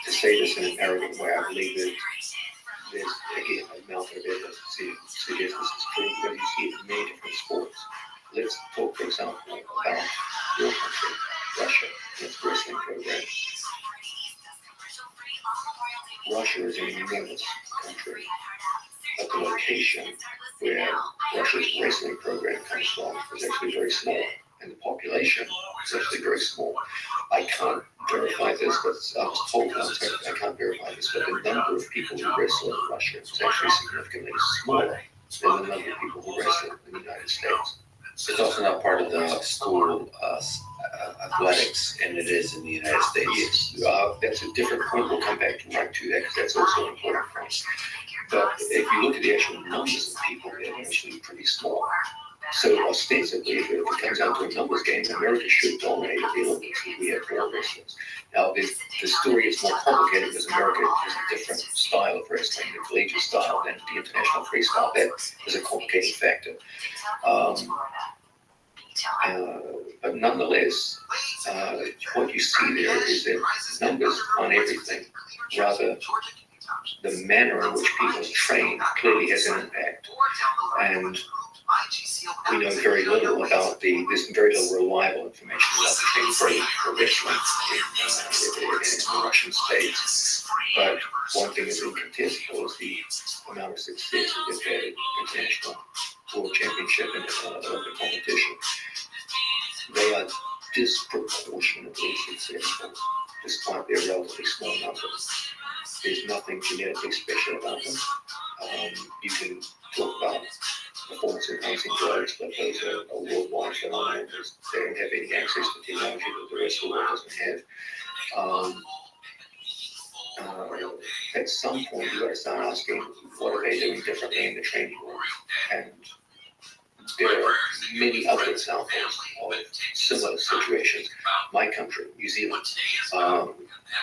to say this in an arrogant way. I believe that there's, again, a mountain of evidence to suggest this is true, but you see it in many different sports. Let's talk, for example, about your country, Russia, and its wrestling program. Russia is an enormous country, but the location where Russia's wrestling program comes from is actually very small, and the population is actually very small. I can't verify this, but I was told I can't verify this, but the number of people who wrestle in Russia is actually significantly smaller than the number of people who wrestle in the United States. It's also not part of the school athletics, and it is in the United States. Yes, that's a different point. We'll come back right to that because that's also important for us. But if you look at the actual numbers of people, they're actually pretty small. So ostensibly, if it comes down to a numbers game, America should dominate the Olympics if we have more wrestlers. Now, the story is more complicated because America has a different style of wrestling, the collegiate style, than the international freestyle. That is a complicating factor. But nonetheless, what you see there is that numbers on everything, rather the manner in which people train clearly has an impact. And we know very little about there's very little reliable information about the training program for wrestling in the Russian states. But one thing is incontestable is the amount of success that they've had at international world championship and Olympic competition. They are disproportionately successful despite their relatively small numbers. There's nothing genetically special about them. You can talk about performance-enhancing drugs, but those are a worldwide phenomenon. They don't have any access to technology that the rest of the world doesn't have. At some point, you've got to start asking, what are they doing differently in the training room? And there are many other examples of similar situations. My country, New Zealand,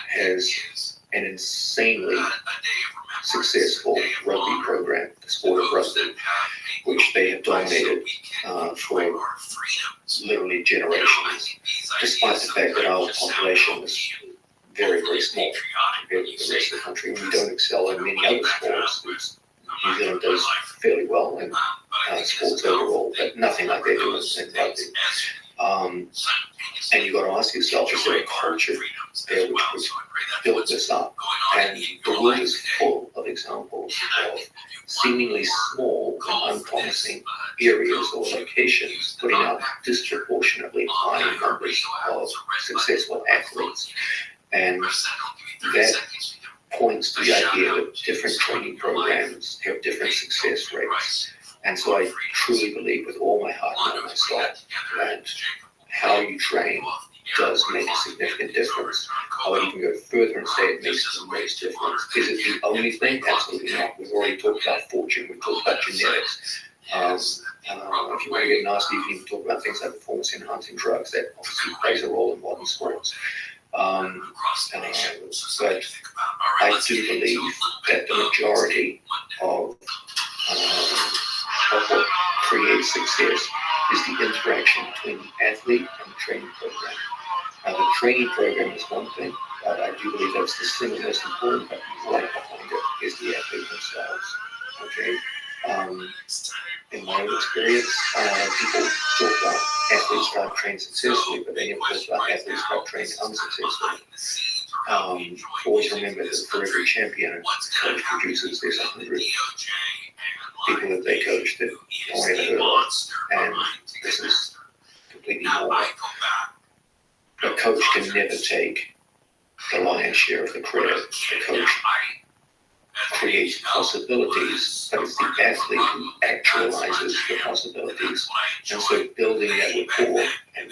has an insanely successful rugby program, the sport of rugby, which they have dominated for literally generations, despite the fact that our population is very, very small compared to the rest of the country. We don't excel in many other sports. New Zealand does fairly well in sports overall, but nothing like they do in rugby. And you've got to ask yourself, is there a culture there which built this up? And the world is full of examples of seemingly small and unpromising areas or locations putting out disproportionately high numbers of successful athletes. And that points to the idea that different training programs have different success rates. And so I truly believe with all my heart and all my soul that how you train does make a significant difference. I would even go further and say it makes the most difference. Is it the only thing? Absolutely not. We've already talked about fortune, we've talked about genetics. If you want to get nasty, you can even talk about things like performance-enhancing drugs. That obviously plays a role in modern sports. But I do believe that the majority of what creates success is the interaction between the athlete and the training program. Now, the training program is one thing, but I do believe that's the single most important, but right behind it is the athlete themselves. Okay. In my own experience, people talk about athletes try to train successfully, but they never talk about athletes try to train unsuccessfully. Always remember that for every champion a coach produces, there's 100 people that they coach that no one ever heard of, and this is completely normal. A coach can never take the lion's share of the credit. The coach creates possibilities, but it's the athlete who actualizes the possibilities. And so building that rapport and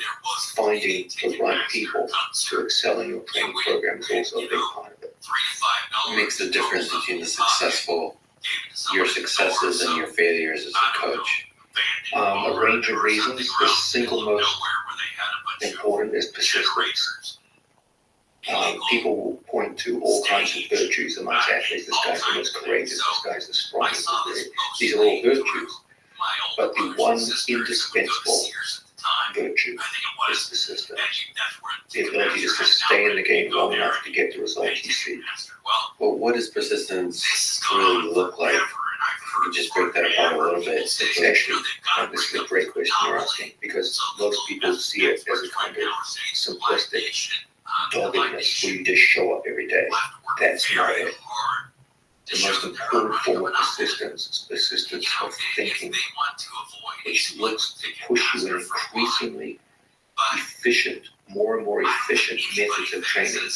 finding the right people to excel in your training program is also a big part of it. What makes the difference between your successes and your failures as a coach? A range of reasons. The single most important is persistence. People will point to all kinds of virtues amongst athletes. This guy's the most courageous, this guy's the strongest. These are all virtues. But the one indispensable virtue is persistence. The ability just to stay in the game long enough to get the results you see. Well, what does persistence really look like? If you could just break that apart a little bit. It's actually, this is a great question you're asking, because most people see it as a kind of simplistic doggedness where you just show up every day. That's not it. The most important form of persistence is persistence of thinking, which looks to push you in increasingly efficient more and more efficient methods of training.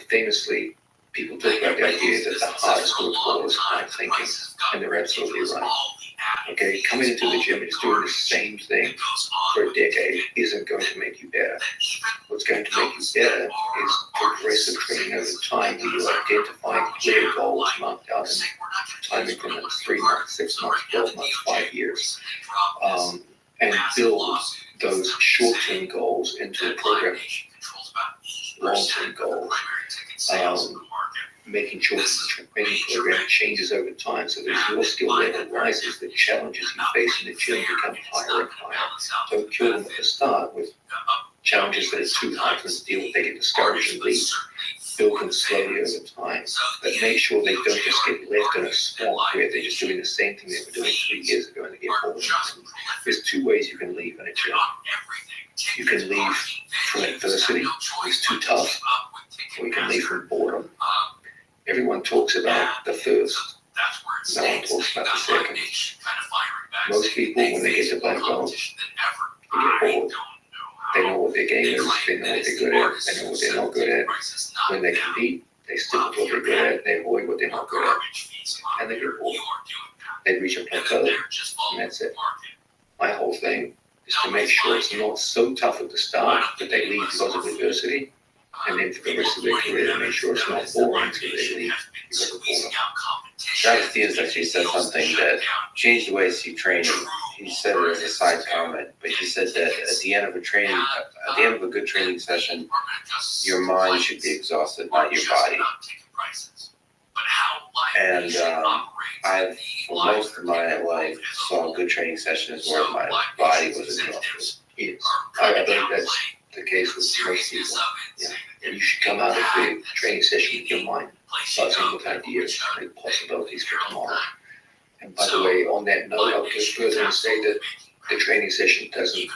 Famously, people talk about the idea that the hardest work of all is hard thinking, and they're absolutely right. Okay, coming into the gym and just doing the same thing for a decade isn't going to make you better. What's going to make you better is progressive training over time, where you identify clear goals marked out in time increments, 3 months, 6 months, 12 months, 5 years, and build those short-term goals into a program, long-term goals. Making sure that the training program changes over time, so that as your skill level rises, the challenges you face in the gym become higher and higher. Don't kill them at the start with challenges that are too hard for them to deal with. They get discouraged and leave. Build them slowly over time, but make sure they don't just get left in a swamp where they're just doing the same thing they were doing 3 years ago and they get bored. There's 2 ways you can leave in a gym. You can leave from adversity, it's too tough, or you can leave from boredom. Everyone talks about the first, no one talks about the second. Most people, when they get to black belt, they get bored. They know what their game is, they know what they're good at, they know what they're not good at. When they compete, they stick with what they're good at, they avoid what they're not good at, and they get bored. They reach a plateau, and that's it. My whole thing is to make sure it's not so tough at the start that they leave because of adversity, and then for the rest of their career, make sure it's not boring until they leave because of boredom. Travis Diaz actually said something that changed the way I see training. He said it as a side comment, but he said that at the end of a good training session, your mind should be exhausted, not your body. And for most of my life, saw good training sessions where my body was exhausted. Yes, I think that's the case with most people. Yeah. And you should come out of the training session with your mind buzzing with ideas and possibilities for tomorrow. And by the way, on that note, I'll go further and say that the training session doesn't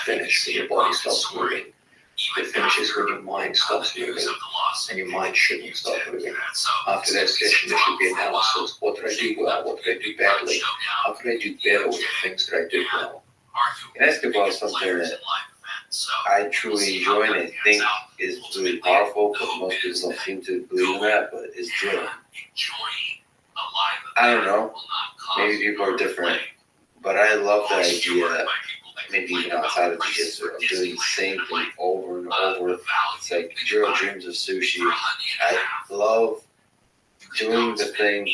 finish when your body stops moving. It finishes when your mind stops moving, and your mind shouldn't stop moving. After that session, there should be analysis. What did I do well? What did I do badly? How can I do better with the things that I did well? Can I ask about something that I truly enjoy and I think is really powerful, but most people don't seem to believe in that, but it's drilling. I don't know, maybe people are different, but I love the idea, maybe even outside of jiu-jitsu, of doing the same thing over and over. It's like Jiro dreams of sushi. I love doing the thing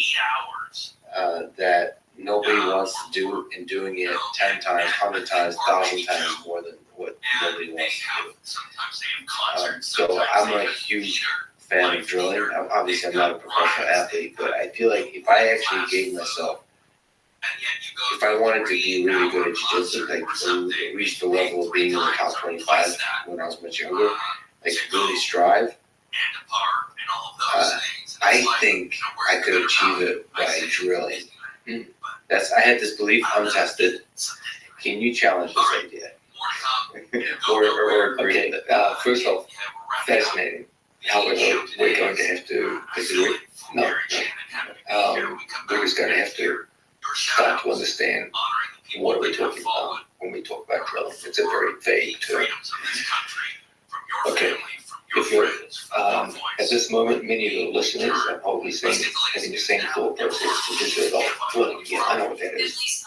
that nobody wants to do and doing it 10 times, 100 times, 1,000 times more than what nobody wants to do. So I'm a huge fan of drilling. Obviously, I'm not a professional athlete, but I feel like if I actually gave myself, if I wanted to be really good at jiu-jitsu, like reach the level of being in the top 25 when I was much younger, like really strive, I think I could achieve it by drilling. I had this belief untested. Can you challenge this idea? or Okay, first off, fascinating. However, we're going to have to agree. No. We're just going to have to start to understand what we're talking about when we talk about drilling. It's a very vague term. Okay, if you're at this moment, many of the listeners are probably having the same thought process, which is about drilling. Yeah, I know what that is.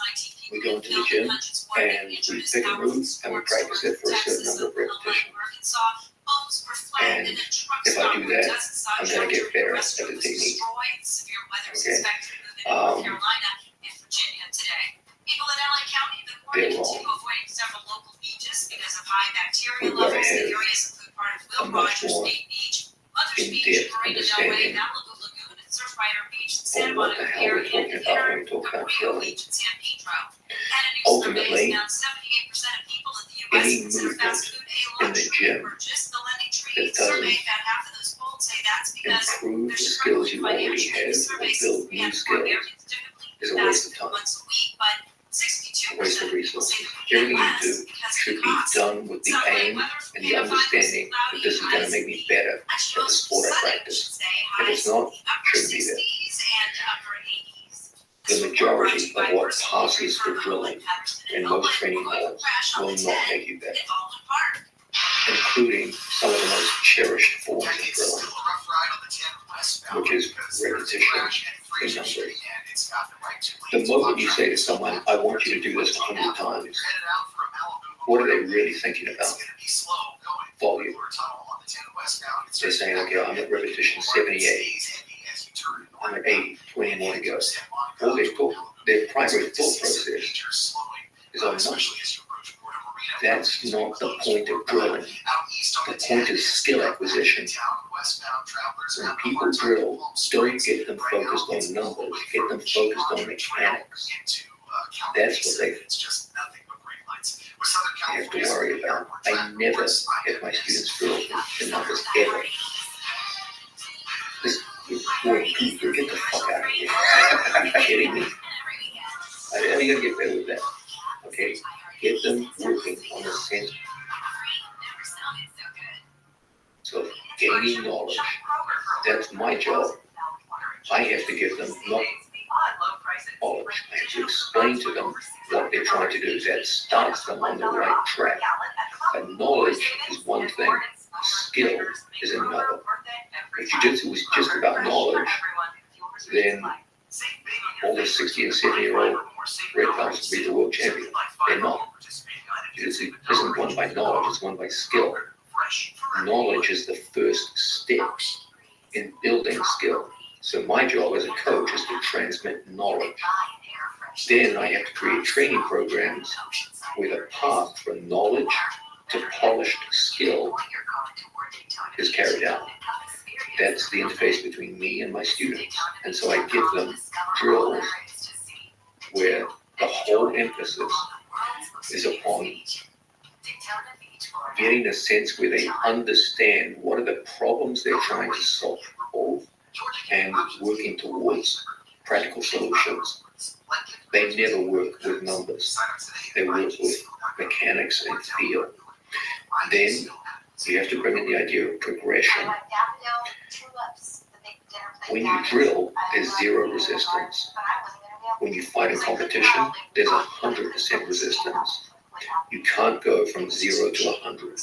We go into the gym and we pick a move and we practice it for a certain number of repetitions. And if I do that, I'm going to get better at the technique. Okay. They're wrong. We've got to have a much more in-depth understanding of what the hell we're talking about when we talk about drilling. Ultimately, any movement in the gym that doesn't improve the skills you already have or build new skills is a waste of time, a waste of resources. Everything you do should be done with the aim and the understanding that this is going to make me better at the sport I practice. If it's not, it shouldn't be there. The majority of what passes for drilling in most training halls will not make you better. including some of the most cherished forms of drilling, which is repetition in numbers. The moment you say to someone, I want you to do this 100 times, what are they really thinking about? Volume. They're saying, okay, I'm at repetition 78. I'm at 80, 20 more to go. All their primary thought process is on numbers. That's not the point of drilling. The point is skill acquisition. When people drill, don't get them focused on numbers, get them focused on mechanics. That's what they have to worry about. I never have my students drill the numbers ever. This boy, Peter, get the fuck out of here. Are you kidding me? I gotta get better with that. Okay? Get them working on the same. So gaining knowledge, that's my job. I have to give them not knowledge. I have to explain to them what they're trying to do. That starts them on the right track. And knowledge is one thing. Skill is another. If jiu-jitsu was just about knowledge, then all the 60 and 70-year-old red belts would be the world champion. They're not. Jiu-jitsu isn't won by knowledge, it's won by skill. Knowledge is the first step in building skill. So my job as a coach is to transmit knowledge. Then I have to create training programs with a path from knowledge to polished skill is carried out. That's the interface between me and my students. And so I give them drills where the whole emphasis is upon getting a sense where they understand what are the problems they're trying to solve and working towards practical solutions. They never work with numbers. They work with mechanics and feel. Then you have to bring in the idea of progression. When you drill, there's zero resistance. When you fight in competition, there's 100% resistance. You can't go from 0 to 100.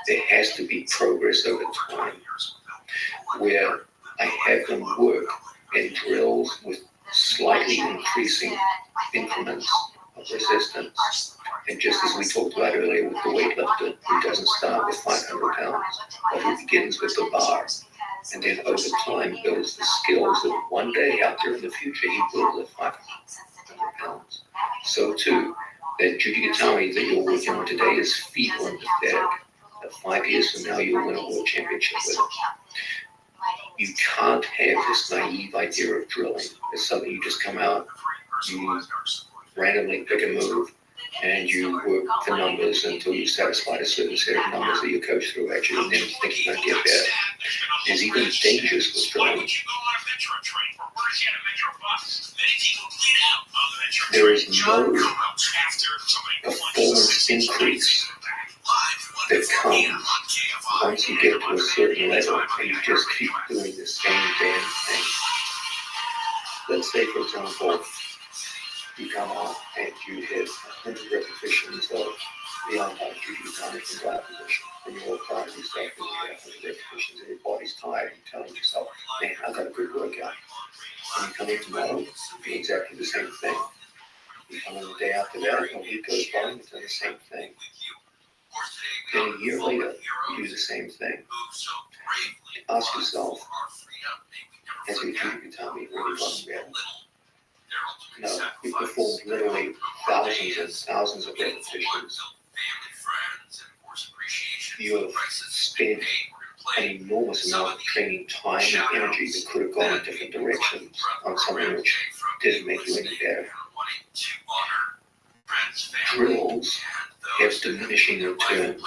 There has to be progress over time, where I have them work in drills with slightly increasing increments of resistance. And just as we talked about earlier with the weightlifter, who doesn't start with 500 pounds, but who begins with the bar, and then over time builds the skills that one day out there in the future he will lift 500 pounds. So too, that Jujigatami that you're working on today is feeble and pathetic. 5 years from now, you'll win a world championship with it. You can't have this naive idea of drilling. It's something you just come out, you randomly pick a move, and you work the numbers until you satisfy a certain set of numbers that your coach threw at you, and then you think you're going to get better. There's even dangers with drilling. There is no performance increase that comes once you get to a certain level and you just keep doing the same damn thing. Let's say, for example, you come out and you hit 100 repetitions of the umpire Jujigatami from guard position, and you walk out and you start doing 100 repetitions and your body's tired, and you're telling yourself, man, I got a good workout. And you come in tomorrow, you do exactly the same thing. You come in the day after that, and a week goes by, and you do the same thing. Then a year later, you do the same thing. Ask yourself, has your Jujigatami really gotten better? No, you performed literally thousands and thousands of repetitions. You have spent an enormous amount of training time and energy that could have gone in different directions on something which didn't make you any better. Drills have diminishing returns.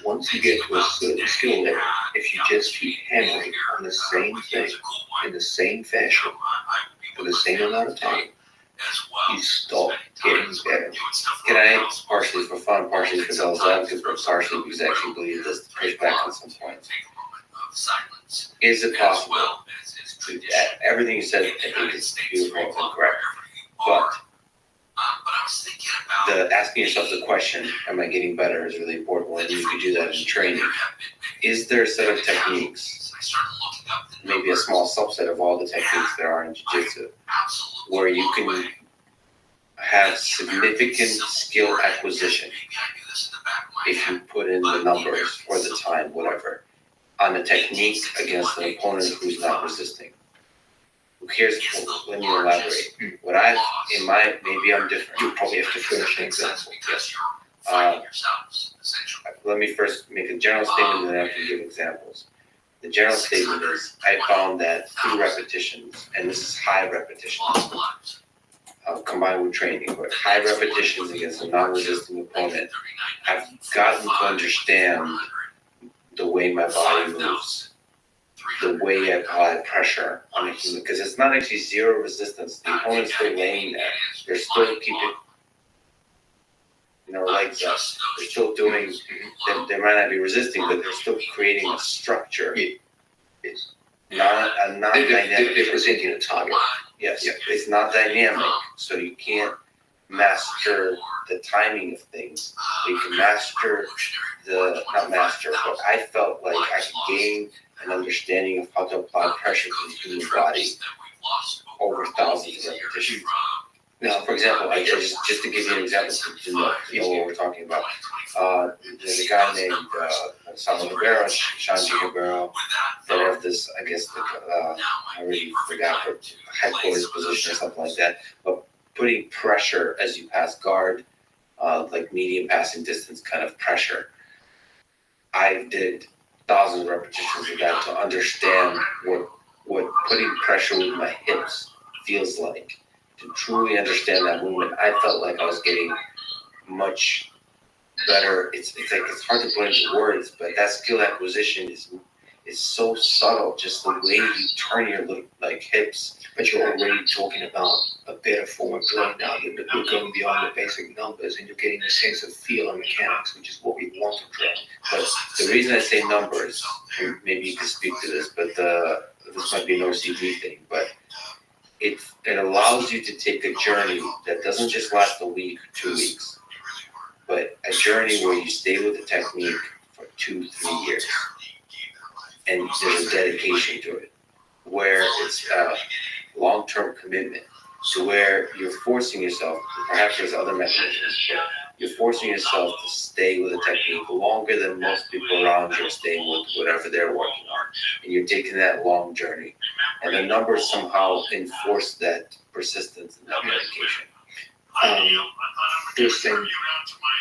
Once you get to a certain skill level, if you just keep hammering on the same thing in the same fashion for the same amount of time, you stop getting better. Can I partially for fun, partially for devil's advocate, but partially because I actually believe this to push back on some points? Is it possible? Everything you said, I think is beautiful and correct. But the asking yourself the question, am I getting better, is really important. When you can do that in training. Is there a set of techniques, maybe a small subset of all the techniques there are in jiu-jitsu, where you can have significant skill acquisition if you put in the numbers or the time, whatever, on a technique against an opponent who's not resisting? Here's when you elaborate. What maybe I'm different. You probably have to finish an example. Yes. Let me first make a general statement, and then I can give examples. The general statement is, I found that through repetitions, and this is high repetitions, combined with training, but high repetitions against a non-resisting opponent, I've gotten to understand the way my body moves, the way I apply pressure on a human, because it's not actually zero resistance. The opponent's still laying there. They're still keeping legs up. They're still doing, they might not be resisting, but they're still creating a structure. It's not dynamic. They're presenting a target. Yes, it's not dynamic, so you can't master the timing of things. You can not master, but I felt like I could gain an understanding of how to apply pressure to the human body over thousands of repetitions. Now, for example, just to give you an example, to know what we're talking about. There's a guy named Shanti Rivera that have this, I guess, I already forgot her headquarters position or something like that, but putting pressure as you pass guard, like medium passing distance kind of pressure. I did thousands of repetitions of that to understand what putting pressure with my hips feels like. To truly understand that movement, I felt like I was getting much better. It's hard to put into words, but that skill acquisition is so subtle. Just the way you turn your little hips. But you're already talking about a better form of drilling now. You're going beyond the basic numbers, and you're getting a sense of feel and mechanics, which is what we want to drill. But the reason I say numbers, and maybe you can speak to this, but this might be an OCD thing, but it allows you to take a journey that doesn't just last a week or 2 weeks, but a journey where you stay with the technique for 2-3 years. And there's a dedication to it, where it's a long-term commitment, to where you're forcing yourself, perhaps there's other mechanisms, but you're forcing yourself to stay with a technique longer than most people around you are staying with whatever they're working on. And you're taking that long journey. And the numbers somehow enforce that persistence and that dedication. First thing,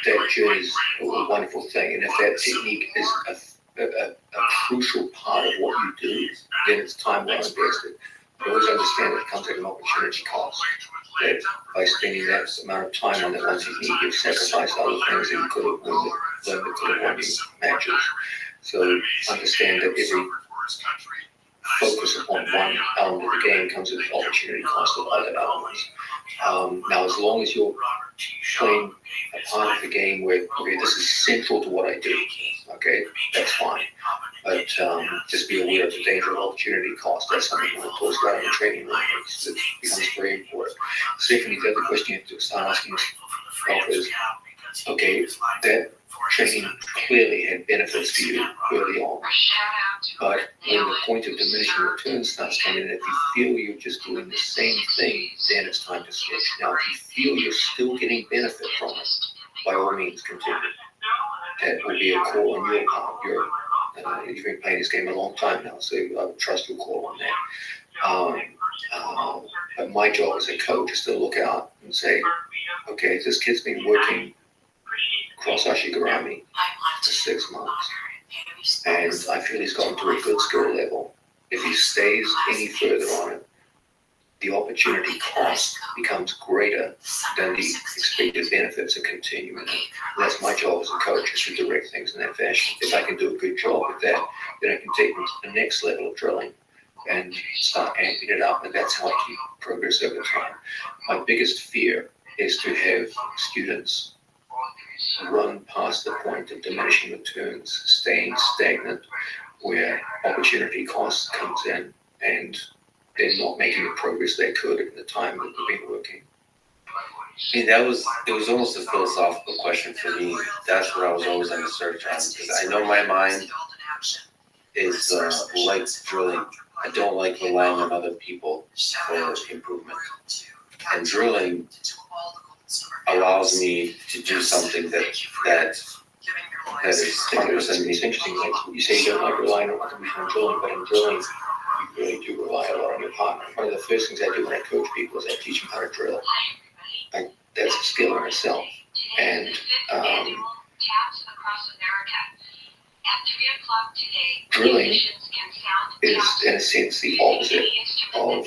that journey is a wonderful thing. And if that technique is a crucial part of what you do, then it's time well invested. But always understand that it comes at an opportunity cost. That by spending that amount of time on that one technique, you've sacrificed other things that you could have learned that could have won you matches. So understand that every focus upon one element of the game comes at an opportunity cost of other elements. Now, as long as you're playing a part of the game where, okay, this is central to what I do, okay, that's fine. But just be aware of the danger of opportunity cost. That's something we'll talk about in the training room. It becomes very important. Secondly, the other question you have to start asking yourself is, okay, that training clearly had benefits for you early on. But when the point of diminishing returns starts coming in, if you feel you're just doing the same thing, then it's time to switch. Now, if you feel you're still getting benefit from it, by all means, continue. That will be a call on your part. You've been playing this game a long time now, so I would trust your call on that. But my job as a coach is to look out and say, okay, this kid's been working cross Ashigarami for 6 months, and I feel he's gotten to a good skill level. If he stays any further on it, the opportunity cost becomes greater than the expected benefits of continuing it. And that's my job as a coach, is to direct things in that fashion. If I can do a good job with that, then I can take them to the next level of drilling and start amping it up, and that's how I keep progress over time. My biggest fear is to have students run past the point of diminishing returns, staying stagnant, where opportunity cost comes in and they're not making the progress they could in the time that they've been working. I mean, it was almost a philosophical question for me. That's what I was always on the search on, because I know my mind is like drilling. I don't like relying on other people for improvement. And drilling allows me to do something that is 100%. It's interesting, like you say you don't like relying on other people in drilling, but in drilling, you really do rely a lot on your partner. One of the first things I do when I coach people is I teach them how to drill. Like, that's a skill in itself. And drilling is, in a sense, the opposite of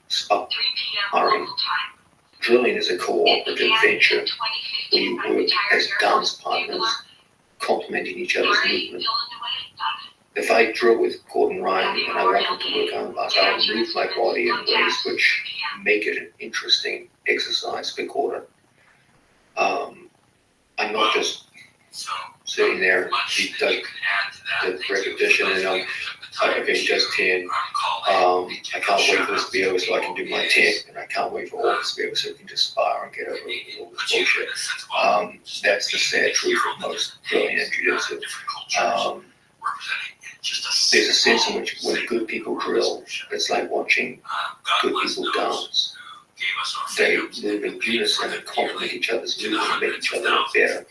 sparring. Drilling is a cooperative venture where you work as dance partners, complementing each other's movement. If I drill with Gordon Ryan and I want him to work on the bus, I'll move my body in ways which make it an interesting exercise for Gordon. I'm not just sitting there, he does the repetition and okay, just 10. I can't wait for this to be over so I can do my 10, and I can't wait for all this to be over so we can just spar and get over all this bullshit. That's the sad truth of most drilling and jiu-jitsu. There's a sense in which when good people drill, it's like watching good people dance. They move in unison and complement each other's movement and make each other look better.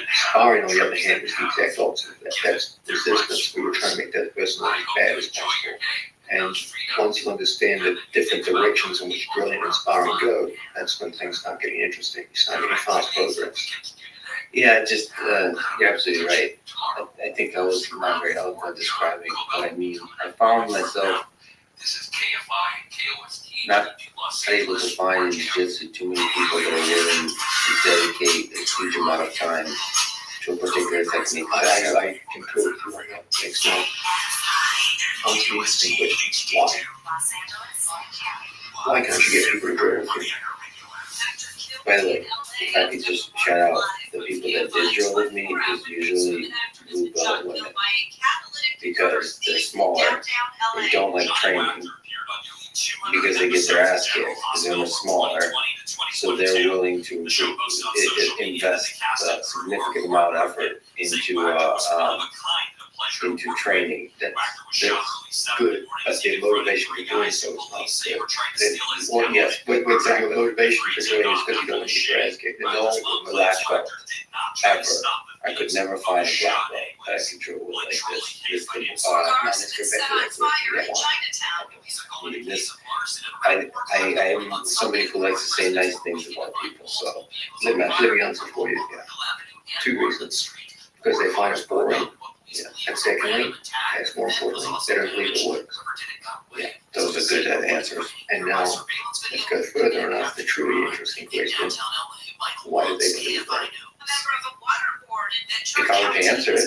Sparring, on the other hand, is the exact opposite of that. That's resistance. We were trying to make that person look as bad as possible. And once you understand the different directions in which drilling and sparring go, that's when things start getting interesting. You start getting fast progress. Yeah, just, you're absolutely right. I think I was not very eloquent describing what I mean. I found myself not able to find in jiu-jitsu too many people that are willing to dedicate a huge amount of time to a particular technique. I concur with you on that. Makes no distinguish why. Why can't you get people to drill with you? By the way, if I could just shout out the people that did drill with me is usually blue belt women, because they're smaller, they don't like training, because they get their ass kicked, because they're smaller, so they're willing to invest a significant amount of effort into training. That's good, but their motivation for doing so is not good. Well, yes, but your motivation for doing it is because you don't want to get your ass kicked. No black belt, ever. I could never find a black belt that I could drill with like this. Let's go back to that. I am somebody who likes to say nice things about people, so let me answer for you. Yeah. 2 reasons. Because they find us boring. Yeah. And secondly, that's more importantly, they don't believe it works. Yeah, those are good answers. And now, let's go further enough. The truly interesting question: why do they believe that? If I were to answer it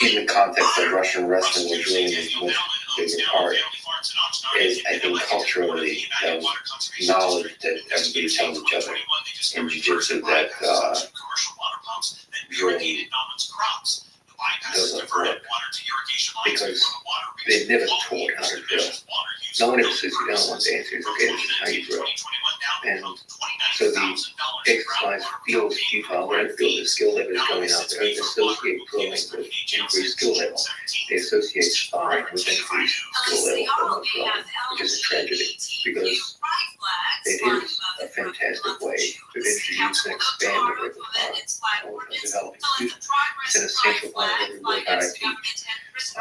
in the context of Russian wrestling, which really is a much bigger part, is I think culturally that knowledge that everybody tells each other in jiu-jitsu that drilling doesn't work because they never taught how to drill. No one ever sits you down one day and says, okay, this is how you drill. And so the exercise feels futile. They don't feel the skill level is going up. They don't associate drilling with increased skill level. They associate sparring with increased skill level for not drilling, which is a tragedy because it is a fantastic way to introduce and expand the repertoire of developing students. It's an essential part of every work that I teach. I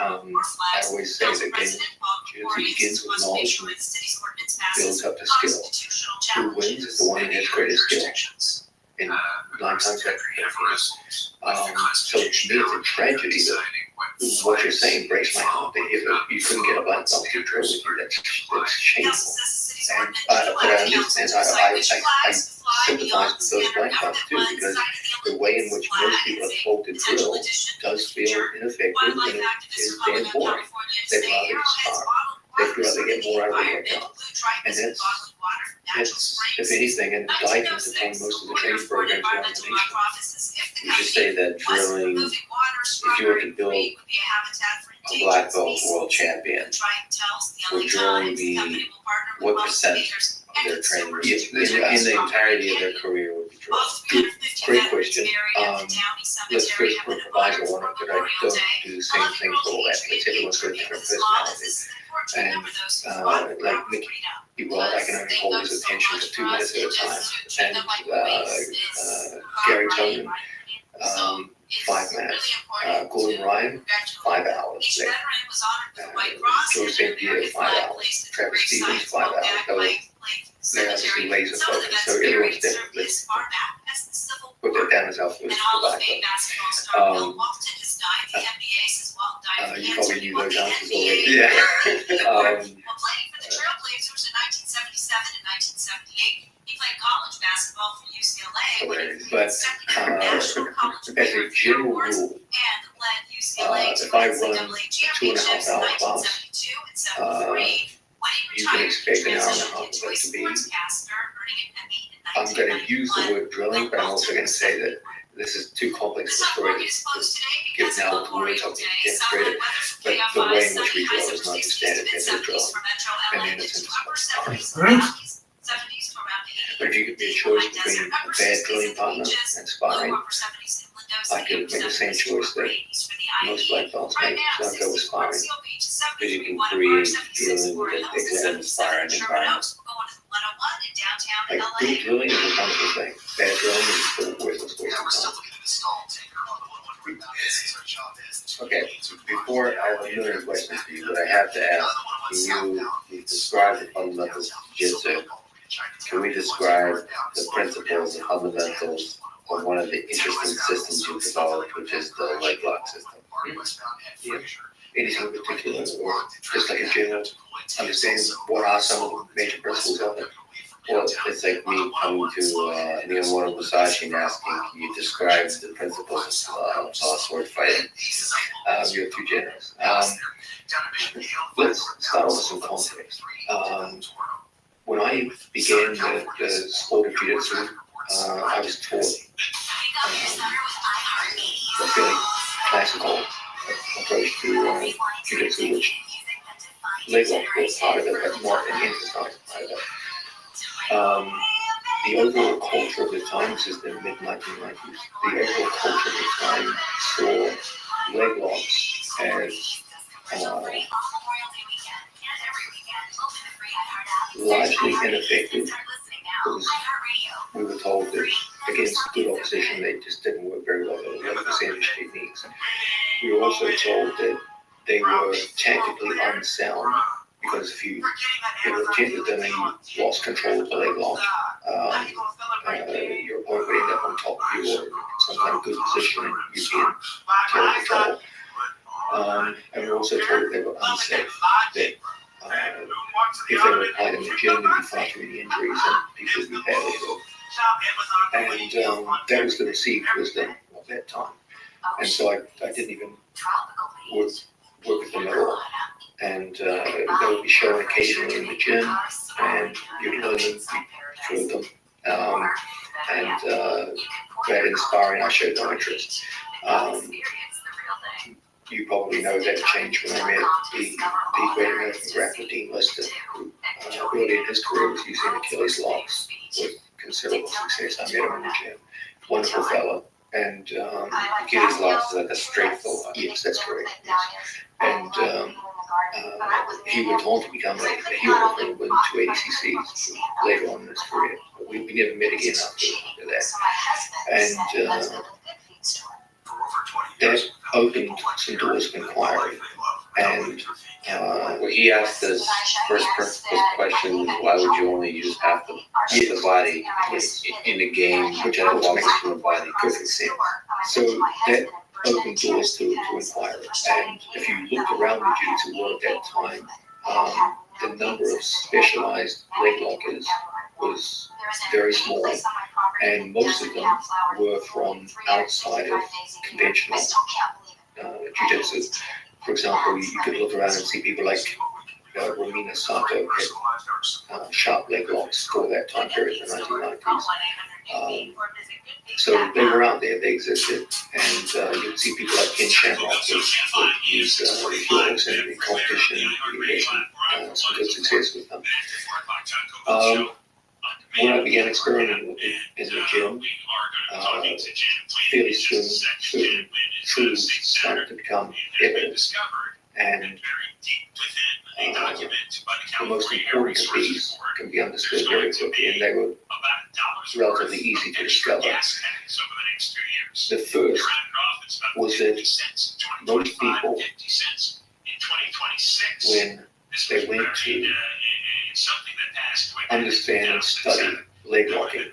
always say that jiu-jitsu begins with knowledge and builds up to skill. Who wins is the one who has greatest skill. And 9 times out of 10. So to me, it's a tragedy that what you're saying breaks my heart. That you couldn't get a black belt to drill with you. That's shameful. And but I understand. I sympathize with those black belts too, because the way in which most people are told to drill does feel ineffective and it is damn boring. They'd rather spar. They'd rather get more out of their job. And that's, if anything, and guidance upon most of the training programs around the nation. You should say that drilling, if you were to build a black belt world champion, would drilling be, what percent their training. Yes, In the entirety of their career would be drilling. Great question. Let's first put a proviso on it, but I don't do the same thing for all athletes. Everyone's got a different personality. And like Mickey Weld, I can only hold his attention for 2 minutes at a time. And Gary Tonin, 5 minutes. Gordon Ryan, 5 hours. George St. Pierre, 5 hours. Travis Stevens, 5 hours. They're obviously laser focused, so everyone's different. Let's put that down as our first proviso. You probably knew those answers already. Yeah. Playing for the Trailblazers in 1977 and 1978, he played college basketball for UCLA. But as a general rule, if I run a 2.5 hour class, you can expect an hour and a half of it to be. I'm going to use the word drilling, but I'm also going to say that this is too complex a story to give now the words I'll demonstrate it, but the way in which we drill is not the standard method of drilling, and the innocent is sparring. But if you give me a choice between a bad drilling partner and sparring, I could make the same choice that most black belts make, so I'd go with sparring. Because you can create drilling with an exact inspiring environment. Like, good drilling is a wonderful thing. Bad drilling is a worthless waste of time. Okay, before I have a million questions for you, but I have to ask, you described the fundamentals of jiu-jitsu. Can we describe the principles and fundamentals of one of the interesting systems you developed, which is the leg lock system? Yeah. Anything in particular, or just like a general understanding what are some of the major principles of it? Well, it's like me coming to Neil Water Massage and asking, can you describe the principles of sword fighting? You're too generous. Let's start with some context. When I began the sport of jiu-jitsu, I was taught a fairly classical approach to jiu-jitsu, which leg lock was part of it, but not an emphasized part of it. The overall culture of the time, this is the mid-1990s, the overall culture of the time saw leg locks as largely ineffective because we were told that against good opposition they just didn't work very well at low percentage techniques. We were also told that they were tactically unsound because if you attempted them and you lost control of the leg lock, your opponent would end up on top of you or in some kind of good position and you'd be in terrible trouble. And we were also told that they were unsafe, that if they were applied in the gym, there'd be far too many injuries and people would be badly hurt. And that was the received wisdom of that time. And so I didn't even work with them at all. And they would be shown occasionally in the gym, and you'd learn them, you'd drill them. That inspiring, I showed no interest. You probably know that changed when I met the great American grappler Dean Lister, who early in his career was using Achilles locks with considerable success. I met him in the gym. Wonderful fellow. And Achilles locks is like a straight full lock. Yes, that's correct. Yes. And he went on to become a hero and win 2 ACCs later on in his career. We never met again after that. And that opened some doors of inquiry. And well, he asked this first question, why would you only use half the body in a game, which makes the body perfect sense. So that opened doors to inquiry. And if you looked around the jiu-jitsu world at that time, the number of specialized leg lockers was very small, and most of them were from outside of conventional jiu-jitsu. For example, you could look around and see people like Romina Sato had sharp leg locks for that time period in the 1990s. So they were out there, they existed, and you'd see people like Ken Shamrock would use heels in competition, and some good success with them. when I began experimenting with it in the gym, fairly soon certain truths started to become evident. And the most important of these can be understood very quickly, and they were relatively easy to discover. The first was that most people, when they went to understand and study leg locking,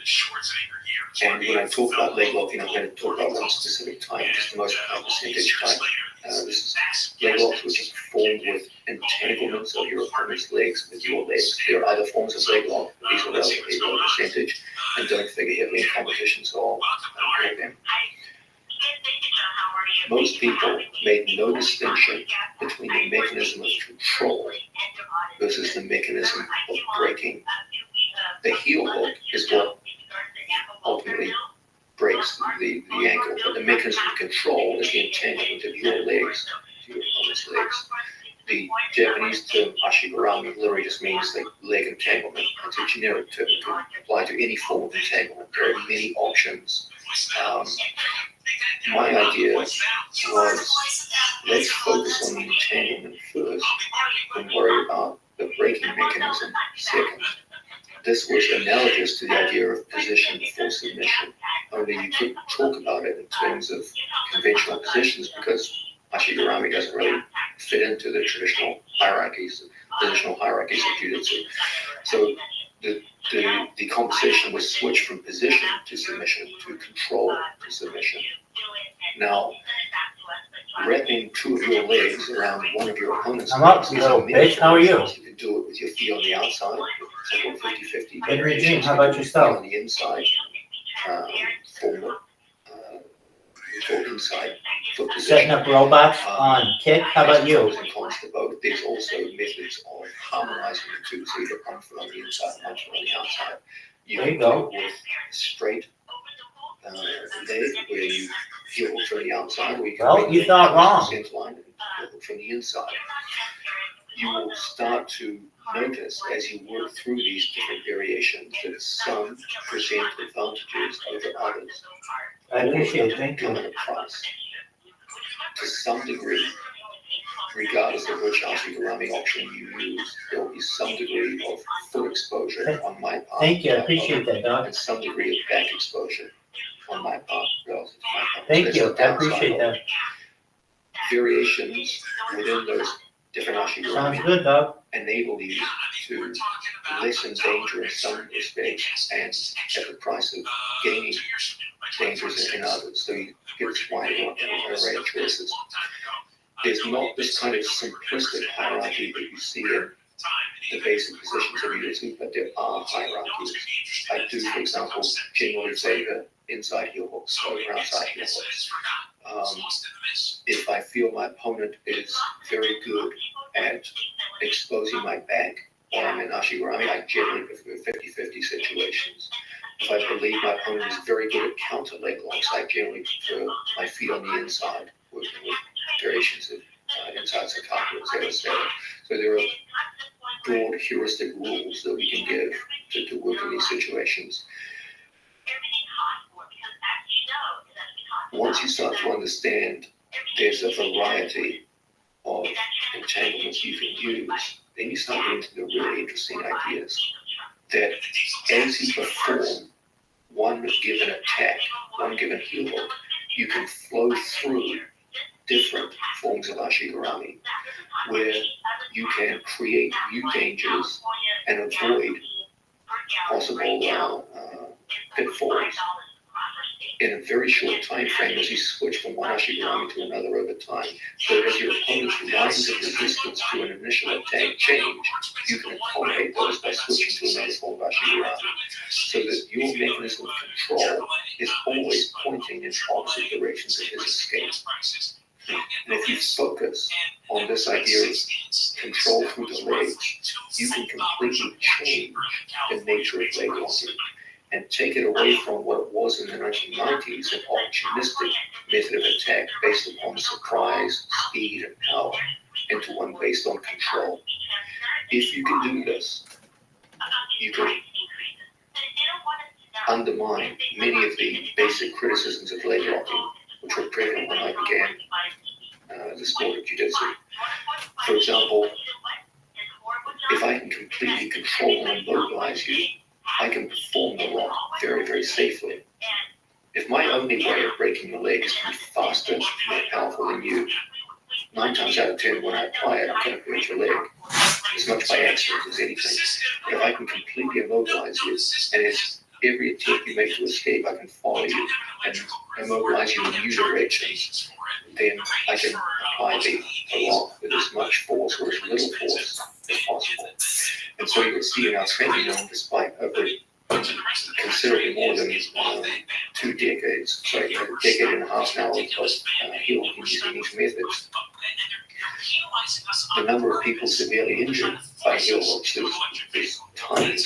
and when I talk about leg locking, I'm going to talk about one specific type, it's the most high percentage type. This is leg locks which are performed with entanglements of your opponent's legs with your legs. There are other forms of leg lock, but these are relatively low percentage and don't figure heavily in competition, so I'll ignore them. Most people made no distinction between the mechanism of control versus the mechanism of breaking. The heel hook is what ultimately breaks the ankle, but the mechanism of control is the entanglement of your legs to your opponent's legs. The Japanese term ashigurami literally just means like leg entanglement. It's a generic term that can apply to any form of entanglement. There are many options. My idea was, let's focus on the entanglement first and worry about the breaking mechanism second. This was analogous to the idea of position before submission, only you couldn't talk about it in terms of conventional positions because ashigurami doesn't really fit into the traditional hierarchies, positional hierarchies of jiu-jitsu. So the conversation was switched from position to submission to control to submission. Now, wrapping two of your legs around one of your opponent's legs, little bitch. How are you? You can do it with your feet on the outside, it's like 50-50. Good regime. How about yourself? On the inside, for inside foot position. Setting up robots on kick. How about you? There's also methods of harmonizing the two, so either one foot on the inside and one foot on the outside. There you go. With straight leg, where you heel hook from the outside, or you can Well, you thought wrong. Center line and heel hook from the inside. You will start to notice as you work through these different variations that some present advantages over others. I appreciate it. Thank you. Come at a price. To some degree, regardless of which ashigurami option you use, there will be some degree of foot exposure on my part. Thank you. I appreciate that, Doc. And some degree of back exposure on my part relative to my part. Thank you. I appreciate that. Variations within those different ashigurami Sounds good, Doc. enable you to lessen danger in some respects and at the price of gaining dangers in others. So you get this wide array of choices. There's not this kind of simplistic hierarchy that you see in the basic positions of jiu-jitsu, but there are hierarchies. I do, for example, generally favor inside heel hooks over outside heel hooks. If I feel my opponent is very good at exposing my back while I'm in ashigurami, I generally prefer 50-50 situations. If I believe my opponent is very good at counter leg locks, I generally prefer my feet on the inside, working with variations of inside sakata, etc. So there are broad heuristic rules that we can give to work in these situations. Once you start to understand there's a variety of entanglements you can use, then you start getting to the really interesting ideas that as you perform one given attack, one given heel hook, you can flow through different forms of ashigurami where you can create new dangers and avoid possible pitfalls in a very short time frame as you switch from one ashigurami to another over time. So as your opponent's lines of resistance to an initial attack change, you can accommodate those by switching to another form of ashigurami. So that your mechanism of control is always pointing in opposite directions of his escape. And if you focus on this idea of control through the legs, you can completely change the nature of leg locking and take it away from what it was in the 1990s, an opportunistic method of attack based upon surprise, speed, and power, into one based on control. If you can do this, you can undermine many of the basic criticisms of leg locking, which were prevalent when I began the sport of jiu-jitsu. For example, if I can completely control and immobilize you, I can perform the lock very, very safely. If my only way of breaking your leg is to be faster, more powerful than you, 9 times out of 10 when I apply it, I'm going to hurt your leg as much by accident as anything. But if I can completely immobilize you, and it's every attempt you make to escape, I can follow you and immobilize you in new directions, then I can apply the lock with as much force or as little force as possible. And so you can see in our training room, despite over considerably more than 2 decades, sorry, a decade and a half now of heel hooking using these methods, the number of people severely injured by heel hooks is tiny.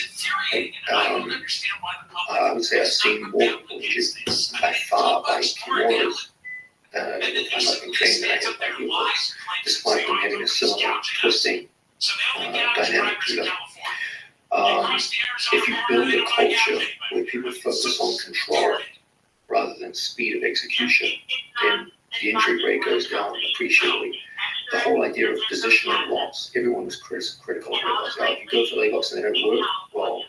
I would say I've seen more people injured by far by kimuras in the time I've been trained than I have by heel hooks, despite them having a similar twisting dynamic to them. If you build a culture where people focus on control rather than speed of execution, then the injury rate goes down appreciably. The whole idea of positional locks, everyone was critical of leg locks. Now, if you go for leg locks and they don't work, well,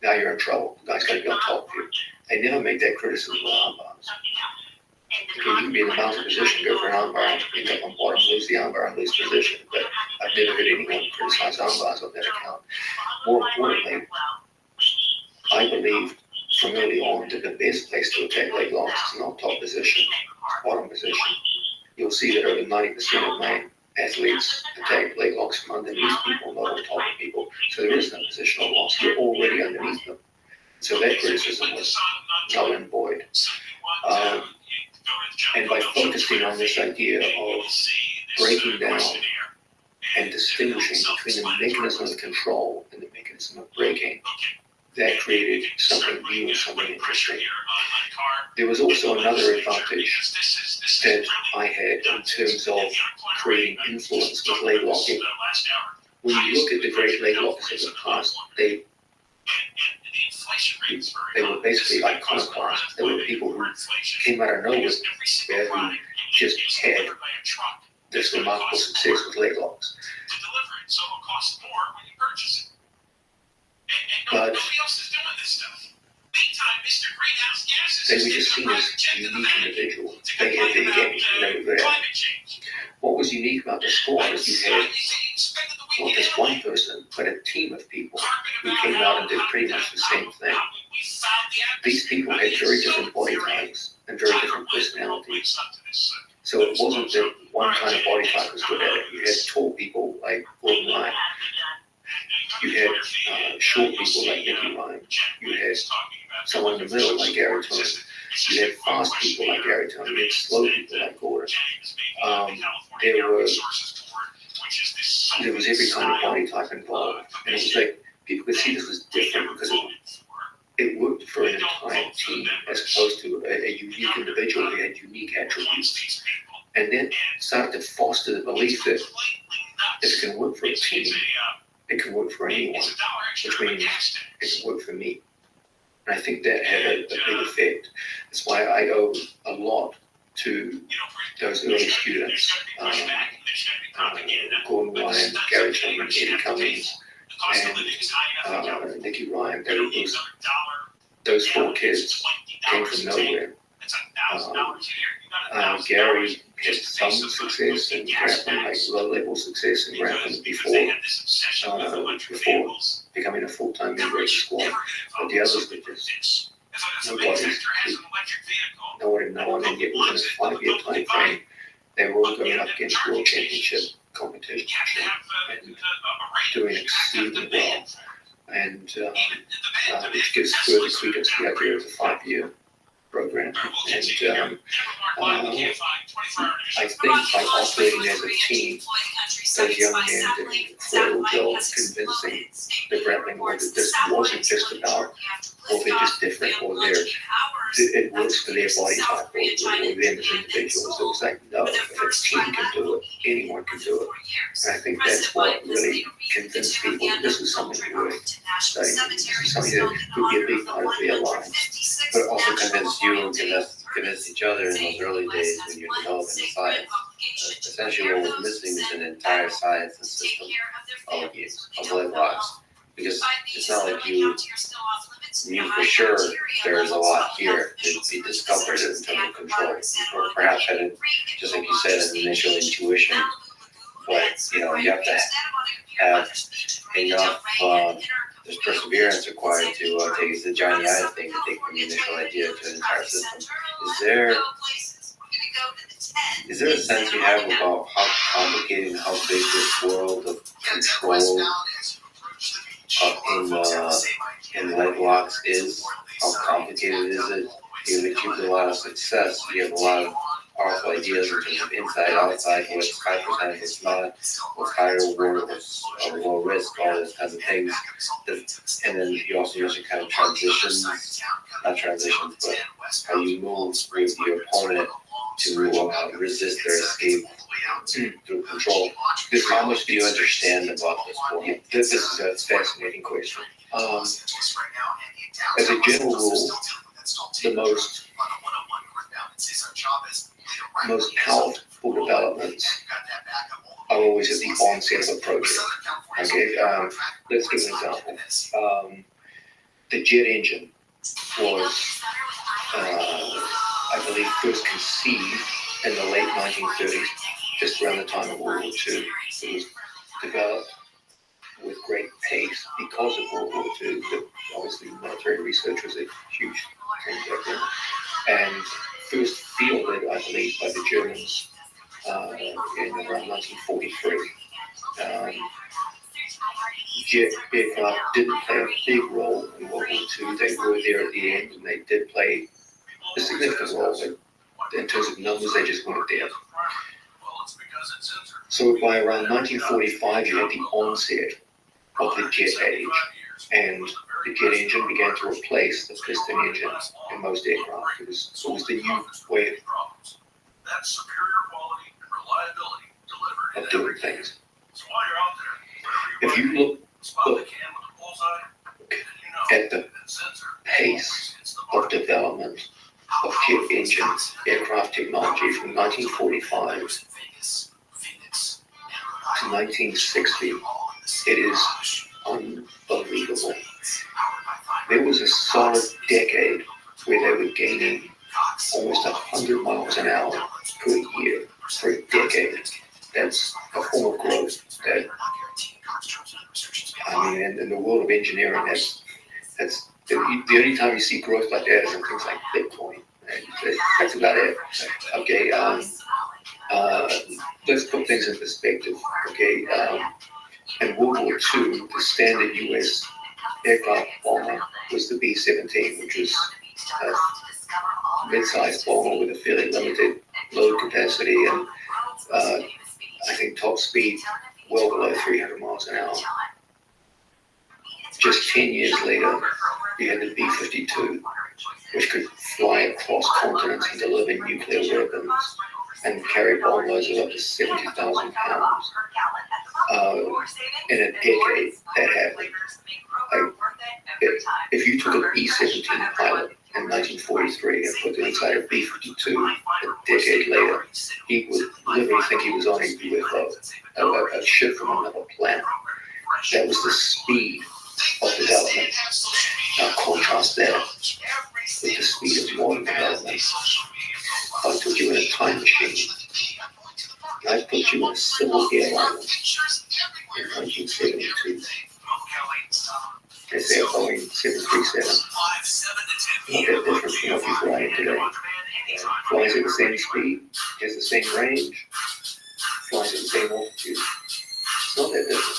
now you're in trouble. The guy's got to be on top of you. They never make that criticism with armbars. Okay, you can be in the mounted position, go for an armbar, end up on bottom, lose the armbar and lose position. But I've never heard anyone criticize armbars on that account. More importantly, I believed from early on that the best place to attack leg locks is not top position, bottom position. You'll see that over 90% of my athletes attack leg locks from underneath people, not on top of people. So there is no positional loss. You're already underneath them. So that criticism was null and void. And by focusing on this idea of breaking down and distinguishing between the mechanism of control and the mechanism of breaking, that created something new and something interesting. There was also another advantage that I had in terms of creating influence with leg locking. When you look at the great leg lockers of the past, they were basically iconoclasts. They were people who came out of nowhere, who just had this remarkable success with leg locks. But they were just seen as unique individuals. They had their game and they were good at it. What was unique about the squad is you had not just one person, but a team of people who came out and did pretty much the same thing. These people had very different body types and very different personalities. So it wasn't that one kind of body type was good at it. You had tall people like Gordon Ryan. You had short people like Nicky Ryan. You had someone in the middle like Gary Tony. You had fast people like Gary Tony. You had slow people like Gordon. There was every kind of body type involved. And it was like people could see this was different because it worked for an entire team as opposed to a unique individual who had unique attributes. And then started to foster the belief that if it can work for a team, it can work for anyone, which means it can work for me. And I think that had a big effect. That's why I owe a lot to those early students, Gordon Ryan, Gary Tony, Eddie Cummings, and Nicky Ryan. Those 4 kids came from nowhere. Gary had some success in grappling, like low-level success in grappling before becoming a full-time member of the squad. But the others were just no one, and yet within a 5-year time frame, they were all going up against world championship competition and doing exceedingly well. And which gives further credence to the idea of the 5-year program. And I think by operating as a team, those young men did an incredible job convincing the grappling world that this wasn't just about, or they're just different, or it works for their body type, or them as individuals. It was like, no, if a team can do it, anyone can do it. And I think that's what really convinced people this was something worth studying. This is something that could be a big part of their lives. but it also convinced you and convinced each other in those early days when you're developing the science. Essentially, what was missing is an entire science and system of lead blocks. Because it's not like you knew for sure there's a lot here to be discovered in terms of control. Or perhaps had it, just like you said, an initial intuition. But, you have to have enough there's perseverance required to take the Johnny Ive thing to take from the initial idea to an entire system. Is there a sense you have about how complicated and how big this world of control in lead blocks is? How complicated is it? You've achieved a lot of success. You have a lot of powerful ideas in terms of inside, outside, what's high percentage, what's not, what's higher reward, what's low risk, all those kinds of things. And then you also mentioned kind of not transitions, but how you move with your opponent to resist their escape through control. How much do you understand about this world? This is a fascinating question. As a general rule, the most powerful developments are always at the onset of a project. Okay, let's give an example. The jet engine was, I believe, first conceived in the late 1930s, just around the time of World War II. It was developed with great pace because of World War II. But obviously, military research was a huge thing back then. And first fielded, I believe, by the Germans in around 1943. Jet aircraft didn't play a big role in World War II. They were there at the end, and they did play a significant role. But in terms of numbers, they just weren't there. So by around 1945, you had the onset of the jet age, and the jet engine began to replace the piston engine in most aircraft. It was the new way of doing things. If you look at the pace of development of jet engine aircraft technology from 1945 to 1960, it is unbelievable. There was a solid decade where they were gaining almost 100 miles an hour per year for a decade. That's a form of growth that, in the world of engineering, that's the only time you see growth like that is in things like Bitcoin. That's about it. Okay, let's put things in perspective. Okay, in World War II, the standard U.S. aircraft bomber was the B-17, which was a mid-sized bomber with a fairly limited load capacity and I think top speed well below 300 miles an hour. Just 10 years later, you had the B-52, which could fly across continents and deliver nuclear weapons and carry bomb loads of up to 70,000 pounds. In a decade, that happened. If you took an E-17 pilot in 1943 and put it inside a B-52 a decade later, he would literally think he was on a UFO, a ship from another planet. That was the speed of development. Now contrast that with the speed of modern development. If I took you in a time machine, I put you in a civil airliner in 1972. They say a Boeing 737. Not that different from what you fly today. Flies at the same speed, has the same range, flies at the same altitude. It's not that different.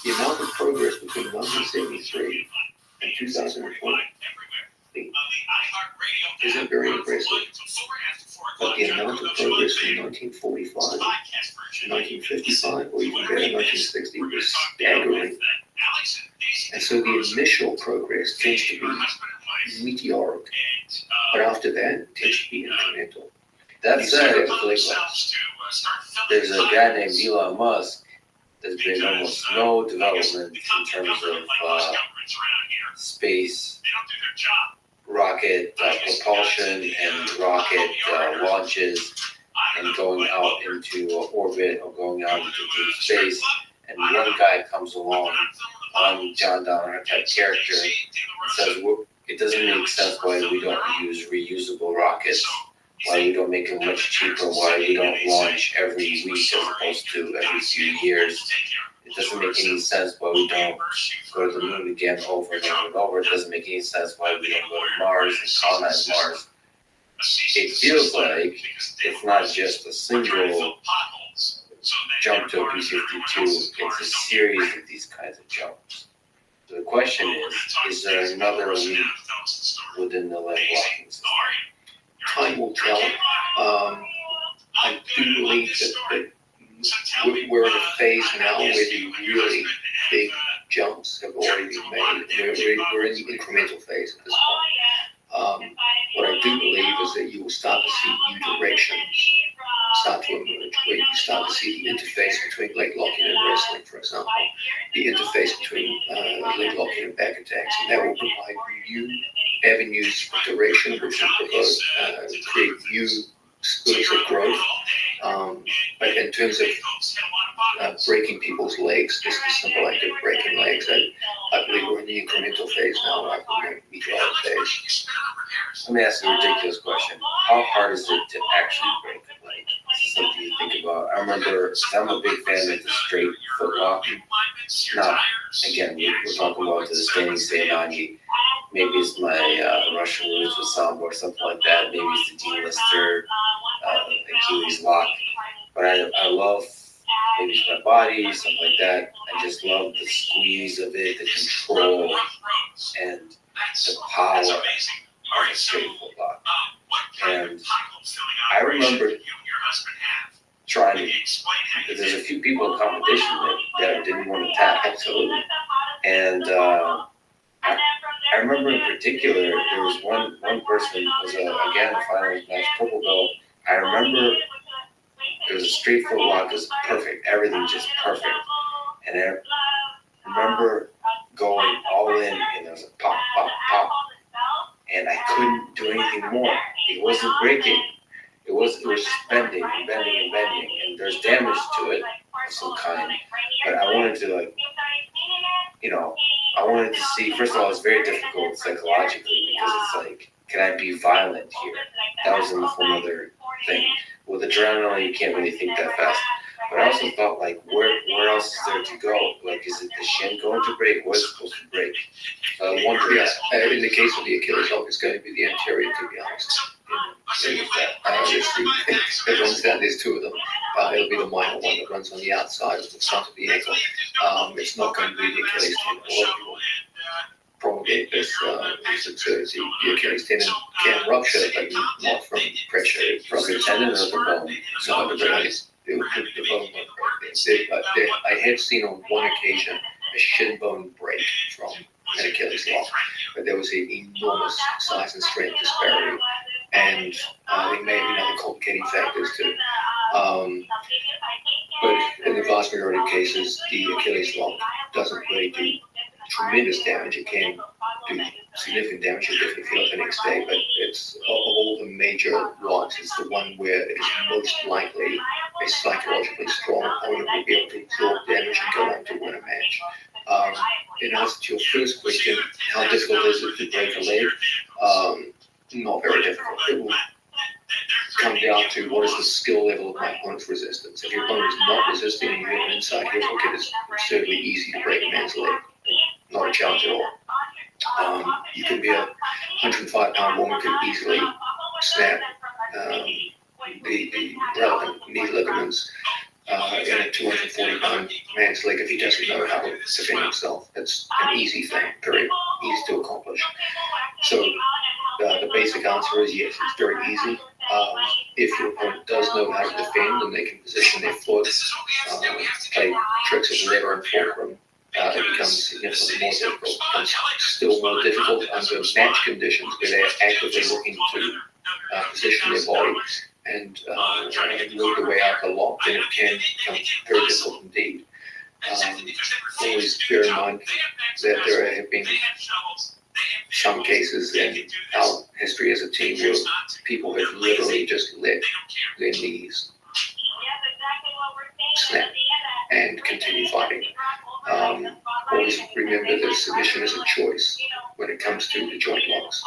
The amount of progress between 1973 and 2020 isn't very impressive. But the amount of progress from 1945 to 1955, or even better, 1960, was staggering. And so the initial progress tends to be meteoric, but after that, it tends to be incremental. That said, there's a guy named Elon Musk. There's been almost no development in terms of space rocket propulsion and rocket launches and going out into orbit or going out into deep space. And one guy comes along, John Donner type character, and says, it doesn't make sense why we don't use reusable rockets, why we don't make them much cheaper, why we don't launch every week as opposed to every few years. It doesn't make any sense why we don't go to the moon again over and over and over. It doesn't make any sense why we don't go to Mars and colonize Mars. It feels like it's not just a single jump to a B-52, it's a series of these kinds of jumps. So the question is there another leap within the leg locking system? Time will tell. I do believe that we're in a phase now where the really big jumps have already been made. We're in the incremental phase at this point. What I do believe is that you will start to see new directions start to emerge, where you start to see the interface between leg locking and wrestling, for example, the interface between leg locking and back attacks, and that will provide new avenues of direction, which will create new spurts of growth. But in terms of breaking people's legs, just a simple act of breaking legs, I believe we're in the incremental phase now, not the meteoric phase. Let me ask you a ridiculous question. How hard is it to actually break a leg? This is something you think about. I remember, I'm a big fan of the straight foot lock. Now, again, we're talking about the standing Seinagi. Maybe it's my Russian roots with Samba or something like that. Maybe it's the Dean Lister Achilles lock. But I love, maybe it's my body, something like that. I just love the squeeze of it, the control, and the power of a straight foot lock. And I remember trying to, there's a few people in competition that didn't want to tap, absolutely. And I remember in particular, there was one person who was, again, a finalist match purple belt. I remember it was a straight foot lock, it was perfect, everything just perfect. And I remember going all in, and there was a pop, pop, pop. And I couldn't do anything more. It wasn't breaking. It was just bending and bending and bending. And there's damage to it of some kind. But I wanted to, I wanted to see, first of all, it's very difficult psychologically because it's like, can I be violent here? That was a whole other thing. With adrenaline, you can't really think that fast. But I also thought, where else is there to go? Is it the shin going to break? What is it supposed to break? In the case of the Achilles lock, it's going to be the anterior, to be honest. As long as there's two of them, it'll be the minor one that runs on the outside of the front of the ankle. It's not going to be the Achilles tendon. A lot of people promulgate this, the Achilles tendon can rupture, but not from pressure. From the tendon or the bone? No, the bone won't break. I have seen on one occasion a shin bone break from an Achilles lock, but there was an enormous size and strength disparity, and there may be other complicating factors too. But in the vast majority of cases, the Achilles lock doesn't really do tremendous damage. It can do significant damage. You definitely feel it the next day, but it's of all the major locks, it's the one where it is most likely a psychologically strong opponent will be able to absorb damage and go on to win a match. In answer to your first question, how difficult is it to break a leg? Not very difficult. It will come down to what is the skill level of my opponent's resistance. If your opponent is not resisting and you have an inside heel hook, it is certainly easy to break a man's leg. Not a challenge at all. You can be a 105-pound woman who can easily snap the relevant knee ligaments in a 240-pound man's leg if he doesn't know how to defend himself. It's an easy thing, very easy to accomplish. So the basic answer is yes, it's very easy. If your opponent does know how to defend and they can position their foot, play tricks of lever and fulcrum, it becomes significantly more difficult. It becomes still more difficult under match conditions where they're actively looking to position their body and move the way out the lock, then it can become very difficult indeed. Always bear in mind that there have been some cases in our history as a team where people have literally just let their knees snap and continue fighting. Always remember that submission is a choice when it comes to the joint locks.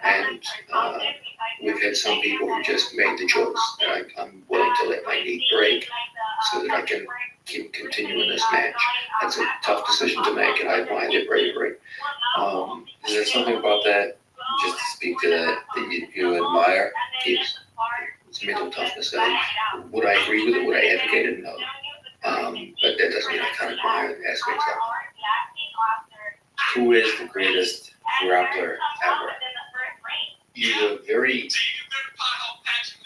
And we've had some people who just made the choice that I'm willing to let my knee break so that I can keep continuing this match. That's a tough decision to make, and I admire their bravery. Is there something about that, just to speak to that you admire? Yes, it's mental toughness. Would I agree with it? Would I advocate it? No. But that doesn't mean I can't admire aspects of it. Who is the greatest grappler ever? You were very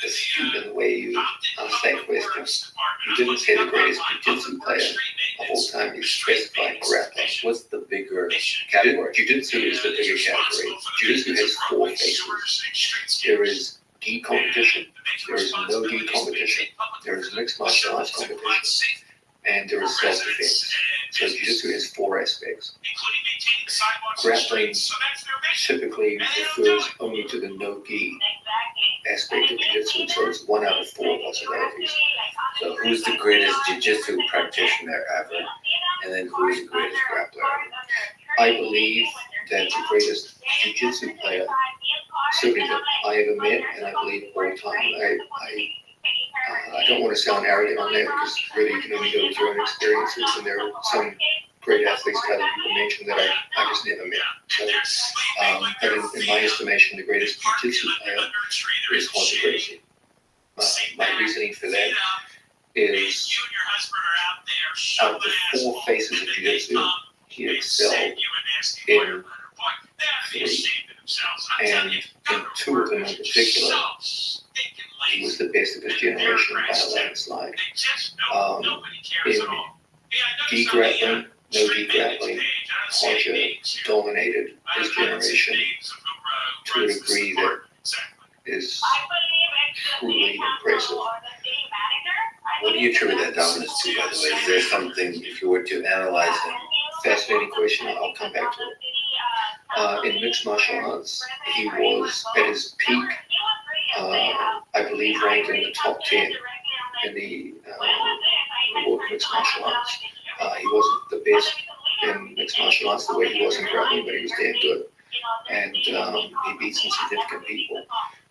astute in the way you asked that question. You didn't say the greatest jiu-jitsu player of all time. You specified grappler. What's the bigger category? Jiu-jitsu is the bigger category. Jiu-jitsu has 4 faces. There is gi competition. There is no gi competition. There is mixed martial arts competition. And there is self-defense. So jiu-jitsu has 4 aspects. Grappling typically refers only to the no-gi aspect of jiu-jitsu, so it's 1 out of 4 possibilities. So who's the greatest jiu-jitsu practitioner ever? And then who's the greatest grappler ever? I believe that the greatest jiu-jitsu player, certainly that I ever met, and I believe all time, I don't want to sound arrogant on that because really you can only go with your own experiences, and there are some great athletes that other people mentioned that I just never met. So, but in my estimation, the greatest jiu-jitsu player is Jose Gracie. My reasoning for that is out of the 4 faces of jiu-jitsu, he excelled in 3, and in 2 of them in particular, he was the best of his generation by a landslide. In gi grappling, no gi grappling, Roger dominated his generation to a degree that is truly impressive. What do you attribute that dominance to, by the way? Is there something, if you were to analyze it? Fascinating question, I'll come back to it. In mixed martial arts, he was at his peak, I believe ranked in the top 10 in the world of mixed martial arts. He wasn't the best in mixed martial arts the way he was in grappling, but he was damn good. And he beat some significant people.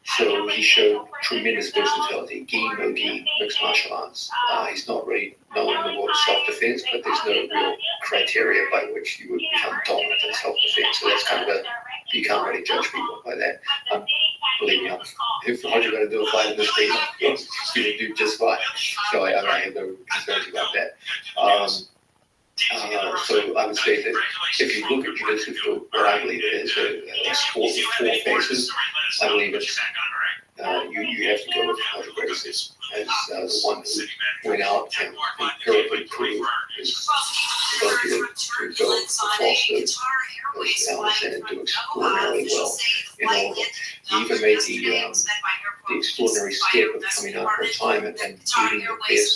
So he showed tremendous versatility, gi, no gi, mixed martial arts. He's not really known in the world of self-defense, but there's no real criteria by which you would become dominant in self-defense. So that's kind of you can't really judge people by that. Believe me, if Roger got to do a fight in the street, he would do just fine. So I have no concerns about that. So I would say that if you look at jiu-jitsu for what I believe it is, a sport with 4 faces, I believe it's you have to go with Roger Gracie as the one who went out and empirically proved his ability to go across those elements and do extraordinarily well in all of them. He even made the extraordinary step of coming out of retirement and beating the best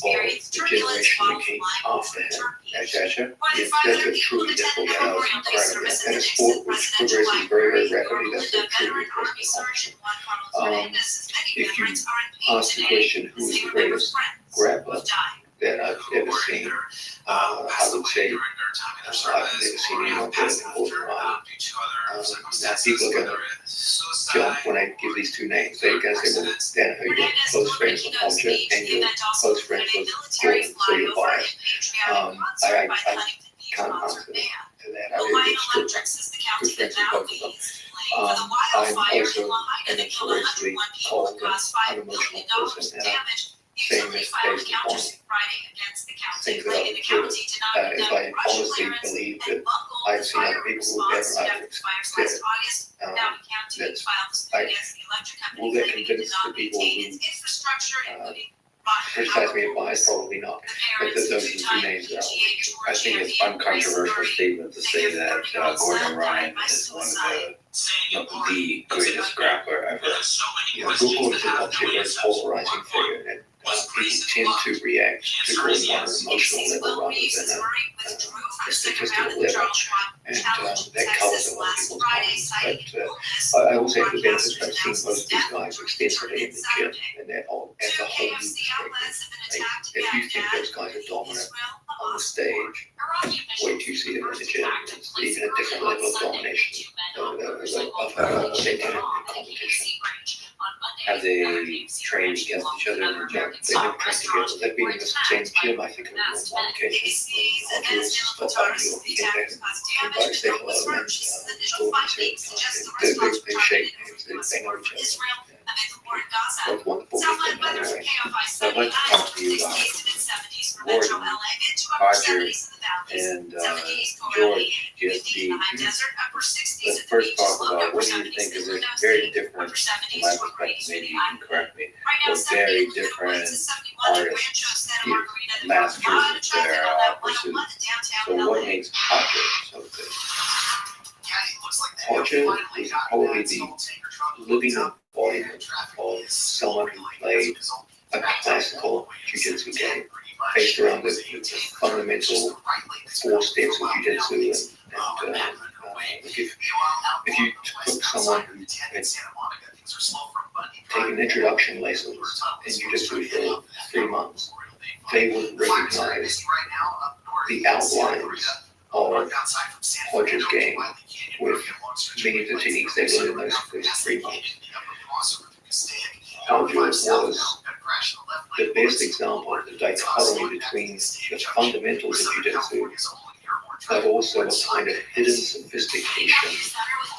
of the generation that came after him. That's a truly difficult incredible. And a sport which progresses very, very rapidly, that's a truly impressive accomplishment. If you ask the question, who is the greatest grappler that I've ever seen, I would say I've never seen anyone better than Gordon Ryan. Now people are going to jump when I give these 2 names. They're going to say, well, Danaher, you're close friends with Roger and you're close friends with Gordon, so you're biased. I can't answer to that. I really good friends with both of them. I'm also an notoriously cold and unemotional person, and I'm saying this based upon things that I've observed. If I honestly believe that I've seen other people who have, will that convince the people who criticize me of bias? Probably not. But those are the 2 names that I think it's uncontroversial statement to say that Gordon Ryan is one of the greatest grappler ever. Gordon's obviously a very polarizing figure, and people tend to react to Gordon on an emotional level rather than a statistical level. and that colors a lot of people's minds. But I will say, for the benefit, I've seen most of these guys extensively in the gym, and they're all as a whole new perspective. If you think those guys are dominant on the stage, wait till you see them in the gym. It's even a different level of domination of what they do in competition. Have they trained against each other in the gym? They never trained together. They've been in the same gym, I think, on one occasion. Andre was stopped by me when he came back and by say hello and they shake hands, they know each other. Both wonderful people anyway. So I'd like to talk to you about Gordon, Roger, and George, GSD. Let's first talk about what do you think is very different, from my perspective, maybe you can correct me, but very different artists, masters of their pursuit. So what makes Roger so good? Roger is probably the living embodiment of someone who played a classical jiu-jitsu game based around the fundamental 4 steps of jiu-jitsu, and if you took someone who had taken introduction lessons in jiu-jitsu for 3 months, they would recognize the outlines of Hodge's game with many of the techniques they learned in those first 3 months. Hodge was the best example of the dichotomy between the fundamentals of jiu-jitsu, but also a kind of hidden sophistication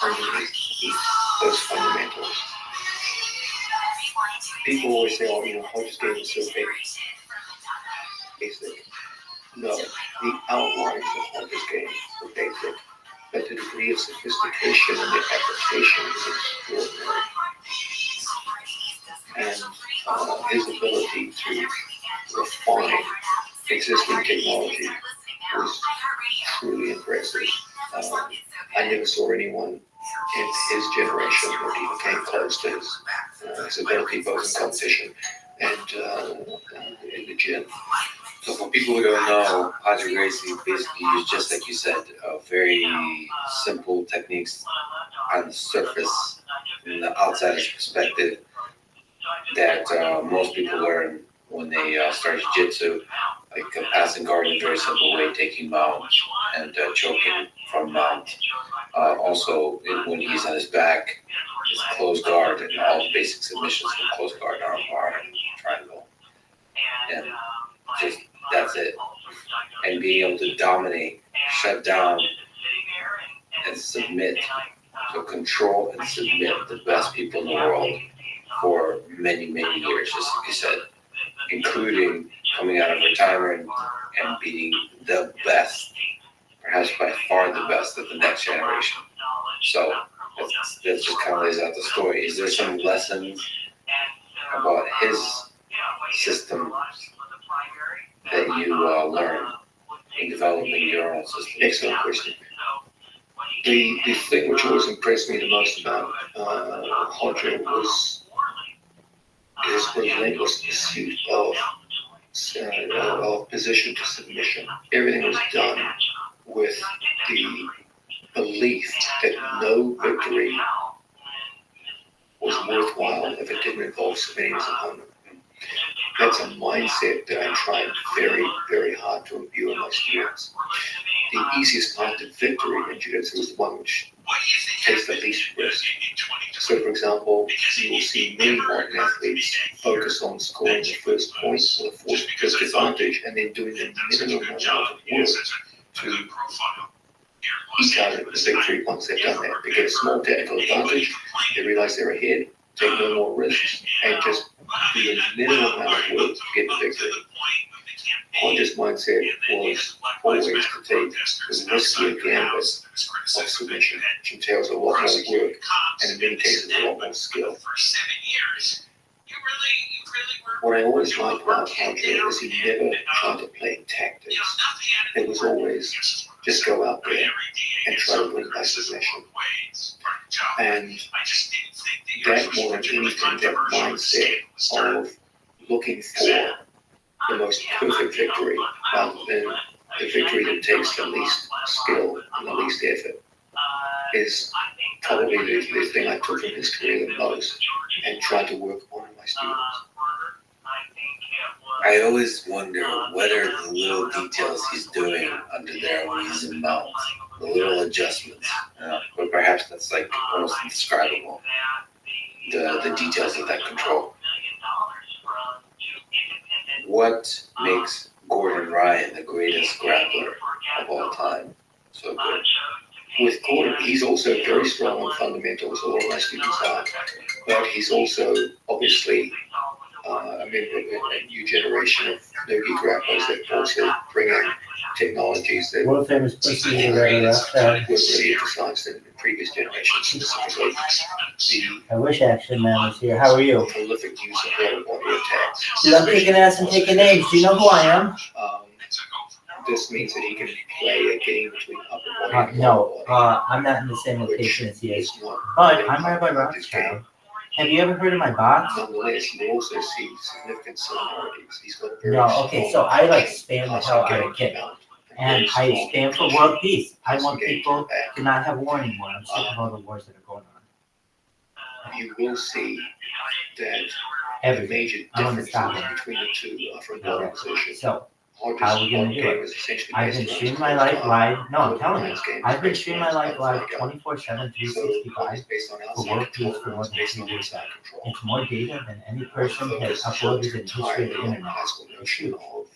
underneath those fundamentals. People always say, oh, Hodge's game is so basic. No, the outlines of Hodge's game were basic, but the degree of sophistication and the application is extraordinary. And his ability to refine existing technology was truly impressive. I never saw anyone in his generation that even came close to his ability, both in competition and in the gym. So for people who don't know, Roger Gracie basically used, just like you said, very simple techniques on the surface, from the outsider's perspective, that most people learn when they start jiu-jitsu, like passing guard in a very simple way, taking mount and choking from mount. Also, when he's on his back, his closed guard and all the basic submissions from closed guard, arm bar, and triangle. And just that's it. And being able to dominate, shut down, and submit. So control and submit the best people in the world for many, many years, just like you said, including coming out of retirement and being the best, perhaps by far the best of the next generation. So that just kind of lays out the story. Is there some lessons about his system that you learned in developing your own system? Excellent question. The thing which always impressed me the most about Hodge was his relentless pursuit of position to submission. Everything was done with the belief that no victory was worthwhile if it didn't involve submitting his opponent. That's a mindset that I tried very, very hard to imbue in my students. The easiest path to victory in jiu-jitsu is the one which takes the least risk. So, for example, you will see many modern athletes focus on scoring the first point or the first advantage and then doing the minimum amount of work to eke out the victory once they've done that. They get a small technical advantage, they realize they're ahead, take no more risks, and just do the minimum amount of work to get the victory. Hodge's mindset was always to take the riskier gambit of submission, which entails a lot more work and in many cases a lot more skill. What I always liked about Hodge is he never tried to play tactics. It was always just go out there and try to win by submission. And that more than anything, that mindset of looking for the most perfect victory rather than the victory that takes the least skill and the least effort is probably the thing I took from his career the most and tried to work on in my students. I always wonder what are the little details he's doing under there when he's in mounts, the little adjustments. But perhaps that's like almost indescribable, the details of that control. What makes Gordon Ryan the greatest grappler of all time so good? With Gordon, he's also very strong on fundamentals, a lot of my students are, but he's also obviously a member of a new generation of no-gi grapplers that also bring in technologies that World famous person, Rabbi Rothschild. was really emphasized in previous generations, specifically I wish Action Man was here. How are you? the prolific use of water body attacks. Dude, I'm kicking ass and taking names. Do you know who I am? This means that he can play a game between upper body and lower No, body. I'm not in the same location as he is. It's not But I'm Rabbi Rothschild. Have you ever heard of my bots? Nonetheless, you also see significant similarities. He's got a very No, okay, so I like spam the hell out of strong kick. mount. And I stand for world peace. I want people to not have war anymore. I'm sick of all the wars that are going on. You will see that the Everything. major I want to differences stop it. between the two are from body position. So, Hodges' how are we gonna body do game it? is essentially I've based been around streaming his my close life guard. live. No, I'm telling you. Gordon's game is I've been based streaming around my life his live outside guard. 24/7, So, 365 it's based on for outside world peace control, for more it's than based 3 on years. inside control. It's more data than any person has Focus uploaded in the history of the entirely on the internet. classical It's notion huge. of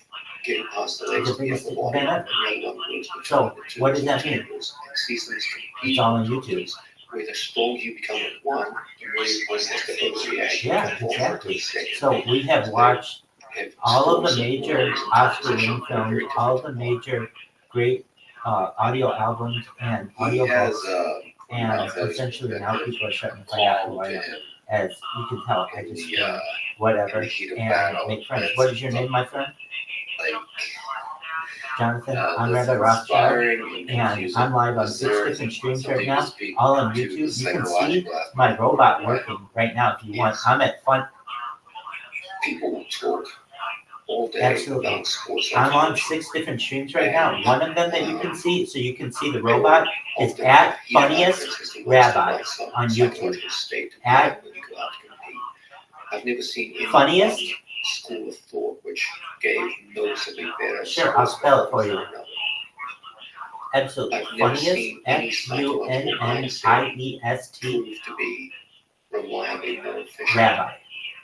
getting past the It's legs the of the biggest upper body, event and ever. the other one works between So, the two what does that mean? chambers and sees them as It's competing all on YouTube. where the stronger you become at one, the more your opponent has to overreact. Yeah, and perform exactly. to the second. So we have watched Have all of the strong major similarities in Oscar position, win but very films, all the different. major great audio albums and He audio has books, a and mouth that essentially now people are starting to find out who call I to am. him As you can tell, I in just the whatever in the heat of and battle. make friends. That's What is your name, my friend? like Jonathan. I'm that's Rabbi Rothschild, inspiring and confusing. I'm live on Is 6 there different streams something right to now, speak all on to YouTube. the You can see psychological aspect? my robot working right now if you want. Yes. I'm at fun. People will talk all day Absolutely. about sports. I'm on psychology. 6 different streams right now. One of them that you can see, so you can see the robot, is at Funniest Rabbi on YouTube. At I've never seen any Funniest? school of thought which gave noticeably better. Sure, I'll spell it for you. than another. Absolutely. I've never Funniest, seen any psychological mindset FUNNIEST prove to be reliably more efficient Rabbi.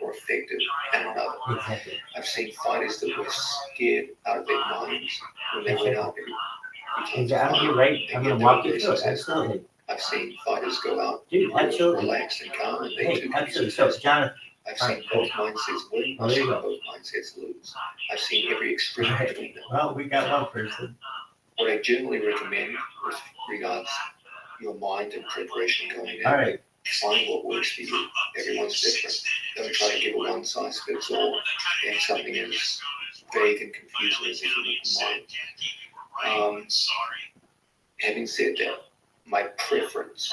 or effective than another. Exactly. I've seen fighters that were scared out of their minds when they went out every time. You're right. I'm going to walk you through it. Absolutely. I've seen fighters go out Dude, absolutely. relaxed and calm, and they Hey, too absolutely. So, Jonathan, I've seen both mindsets win, Well, I've there you seen go. both mindsets lose. I've seen every extreme Right. between them. well, we got one person. What I generally recommend with regards your mind and preparation going in, All right. find what works for you. Everyone's different. Don't try to give a one size fits all and something as vague and confusing as the human mind. Having said that, my preference,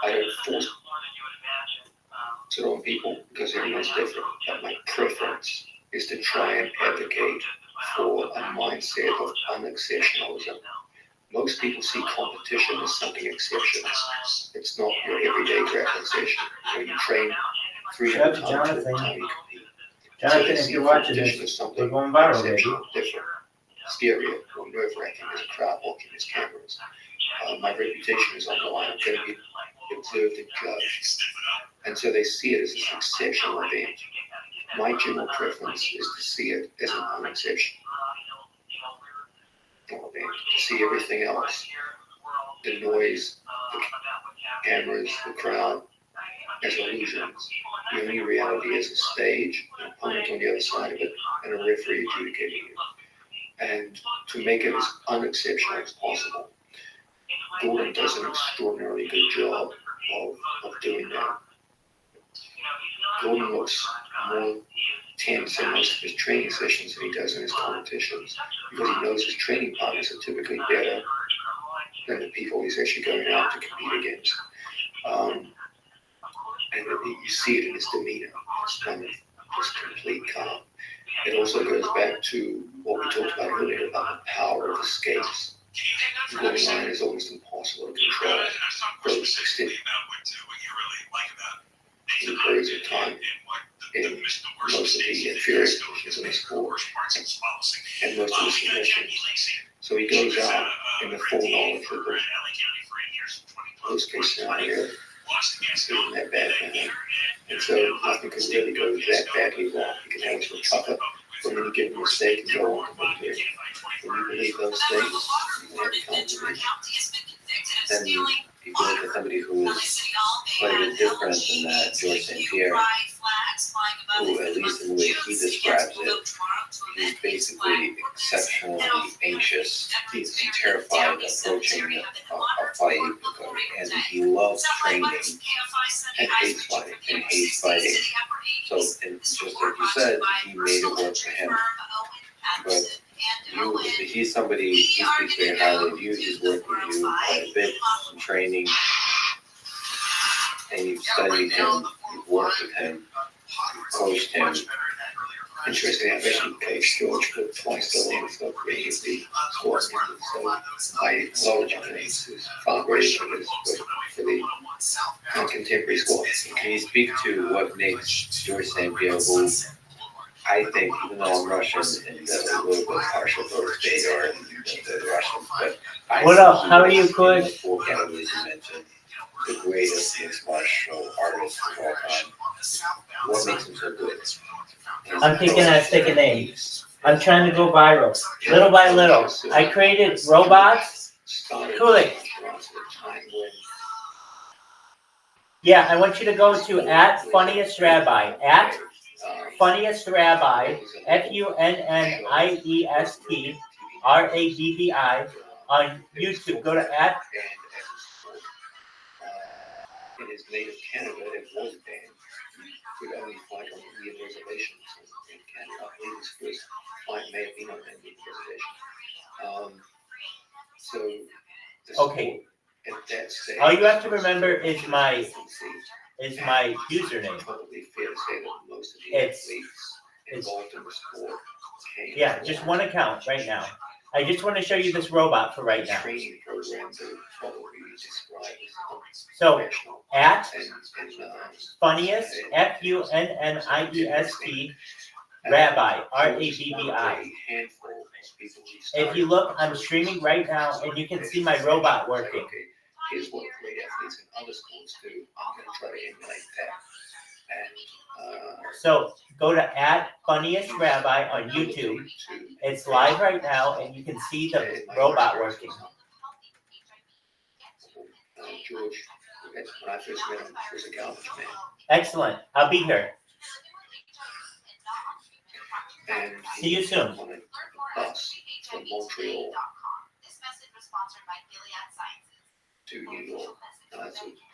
I don't force it on people because everyone's different, but my preference is to try and advocate for a mindset of unexceptionalism. Most people see competition as something exceptional. It's not your everyday grappling session where you train 300 Shout out to times Jonathan. every time you compete. Jonathan, they if see you're watching competition this, as something we're going viral, baby. exceptional, different, scarier, or nerve-wracking as a crowd watching as cameras. My reputation is on the line. I'm going to be observed and judged. And so they see it as an exceptional event. My general preference is to see it as an unexceptional event, to see everything else, the noise, the cameras, the crowd, as illusions. The only reality is a stage, an opponent on the other side of it, and a referee adjudicating it. And to make it as unexceptional as possible. Gordon does an extraordinarily good job of doing that. Gordon looks more tense in most of his training sessions than he does in his competitions because he knows his training partners are typically better than the people he's actually going out to compete against. And you see it in his demeanor. It's kind of just complete calm. It also goes back to what we talked about earlier about the power of escapes. The goal line is almost impossible to control for extended periods of time in most of the inferior positions in the sport and most of the submissions. So he goes out in the full knowledge of the worst case scenario, isn't that bad for him. And so nothing can really go that badly wrong. He can actually recover from any given mistake and go on to victory. When you believe those things, you have confidence. Then you go to somebody who is quite a bit different than that, George St. Pierre, who, at least in the way he describes it, he's basically exceptionally anxious. He's terrified of approaching a fight, and he loves training and hates fighting. So, and just like you said, he made it work for him. But he's somebody, he speaks very highly of you. He's worked with you quite a bit in training, and you've studied him, you've worked with him, you've coached him. Interesting, I actually coached George for twice the long stuff previously. So I love Japanese, who's far greater for the contemporary school. Can you speak to what makes George St. Pierre, who I think, even though I'm Russian and a little bit partial to the state or the Russians, but I what else? How do you put? The four categories you mentioned, the greatest mixed martial artist of all time. What makes him so good? I'm thinking I'd stick a name. I'm trying to go viral. Little by little. I created robots. Cool. Yeah, I want you to go to @funniest_rabbi. @funniest_rabbi. FUNNIEST_RABBI on YouTube. Go to in his native Canada, it was banned. You could only fight on Indian reservations in Canada. I believe his first fight may have been on an Indian reservation. Okay. At that stage, all you have to remember is my username. Probably fair to say that most of the athletes involved in the sport came. Yeah, just one account right now. I just want to show you this robot for right now. Training programs that probably described as so @funniest FUNNIEST Rabbi RABBI. If you look, I'm streaming right now, and you can see my robot working. Here's what great athletes in other schools do. I'm going to try to emulate that. And so go to @funniest_rabbi on YouTube. It's live right now, and you can see the robot working. George, when I first met him, he was a garbage man. Excellent. I'll be here. And see you soon. On a bus from Montreal to New York.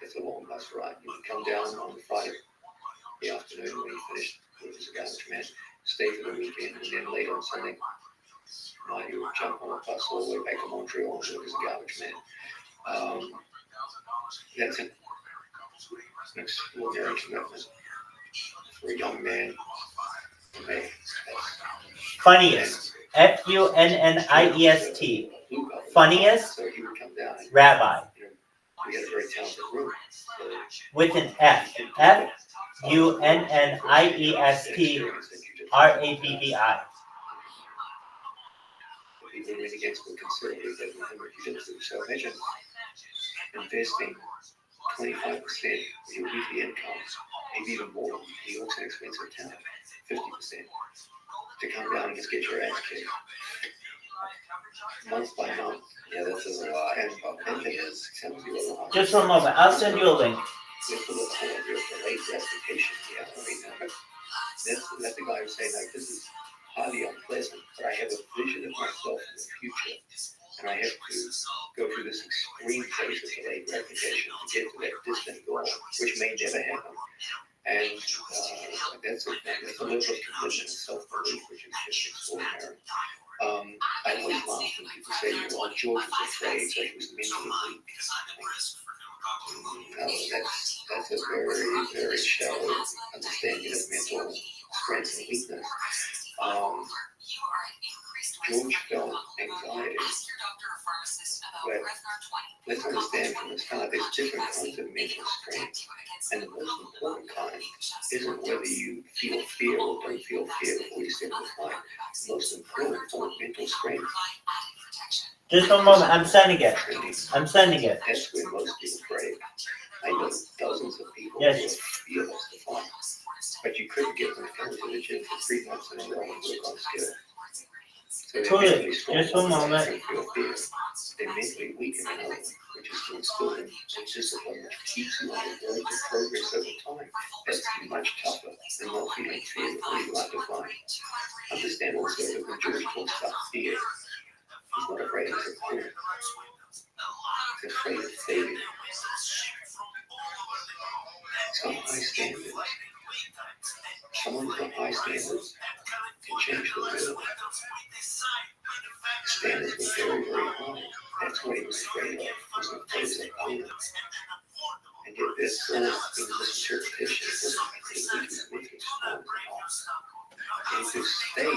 It's a long bus ride. You can come down on the Friday afternoon when you finish work as a garbage man, stay for the weekend, and then later on Sunday night you would jump on a bus all the way back to Montreal and work as a garbage man. That's an extraordinary commitment for a young man to make. Funniest. FUNNIEST. Funniest Rabbi. We had a very talented group. With an F. FUNNIEST People went against the conservatives that so imagine investing 25% of your weekly income, maybe even more. New York's an expensive town, 50%, to come down and just get your ass kicked. Month by month. Yeah, this is a lot. And it is. Just one moment. I'll send you a link. You have to look for your delayed gratification. Yeah, I mean, that's the guy who's saying, like, this is highly unpleasant, but I have a vision of myself in the future, and I have to go through this extreme phase of delayed gratification to get to that distant goal, which may never happen. And that's a level of commitment and self-belief, which is just extraordinary. I always laugh when people say, well, George was afraid, so he was mentally weak. That's a very, very shallow understanding of mental strength and weakness. George felt anxiety But let's understand from this kind, there's different kinds of mental strain. And the most important kind isn't whether you feel fear or don't feel fear before you step in the fight. The most important form of mental strain. Just one moment, I'm sending it. I'm sending it. That's where most people break. I know dozens of people Yes. who are fearless to fight. But you couldn't get them to come to the gym for 3 months in a row and work on skill. So they're Totally. mentally strong. Just one moment. They feel fear. They're mentally weak in another, which is to instill them a discipline which keeps you on the verge of progress over time. That's much tougher than not feeling fear before you like to fight. Understand also that when George talks about fear, he's not afraid of fear. He's afraid of failure. It's got high standards. Someone with high standards can change the world. Standards were very, very high. That's what he was afraid of, was afraid of his opponent. And yet this sort of misinterpretation wasn't because he was making strong enough. And to stay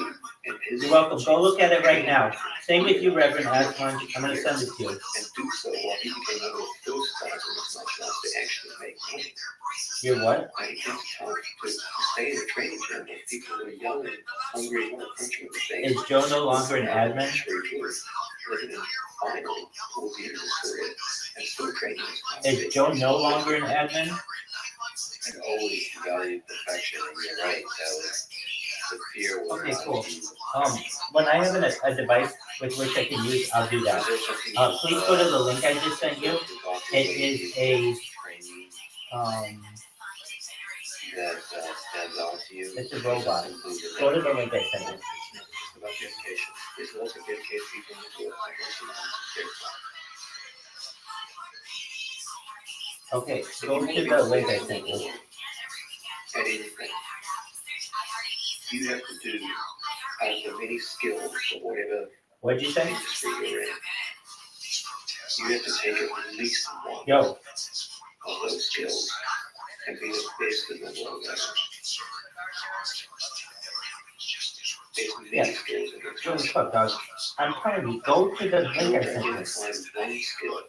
in his... You're welcome. Go look at it right now. Same with you, Reverend Aswan. I'm going to send it to you. And do so while he became one of the first guys in this martial arts to actually make money. You're what? I think it's tough to stay in the training gym with people who are young and hungry and want to punch you in the face. Is Joe no longer an admin? Living in final 4 years of his career and still training his Is Joe no longer an admin? And always value perfection, and you're right, that was the fear was. Okay, cool. When I have a device with which I can use, I'll do that. Please go to the link I just sent you. It is a, that stands out to you. it's a robot. Go to the link I sent you. about dedication. It's also dedicated people to it. Okay, go to the link I sent you. At anything, you have to do out of any skills or whatever What'd you say? industry you're in. You have to take at least one Yo, of those skills and be the best in the world at it. There's many Yeah. skills in this Joey, world. fuck, dog. I'm telling you, go to the link I You sent can you. find one skill,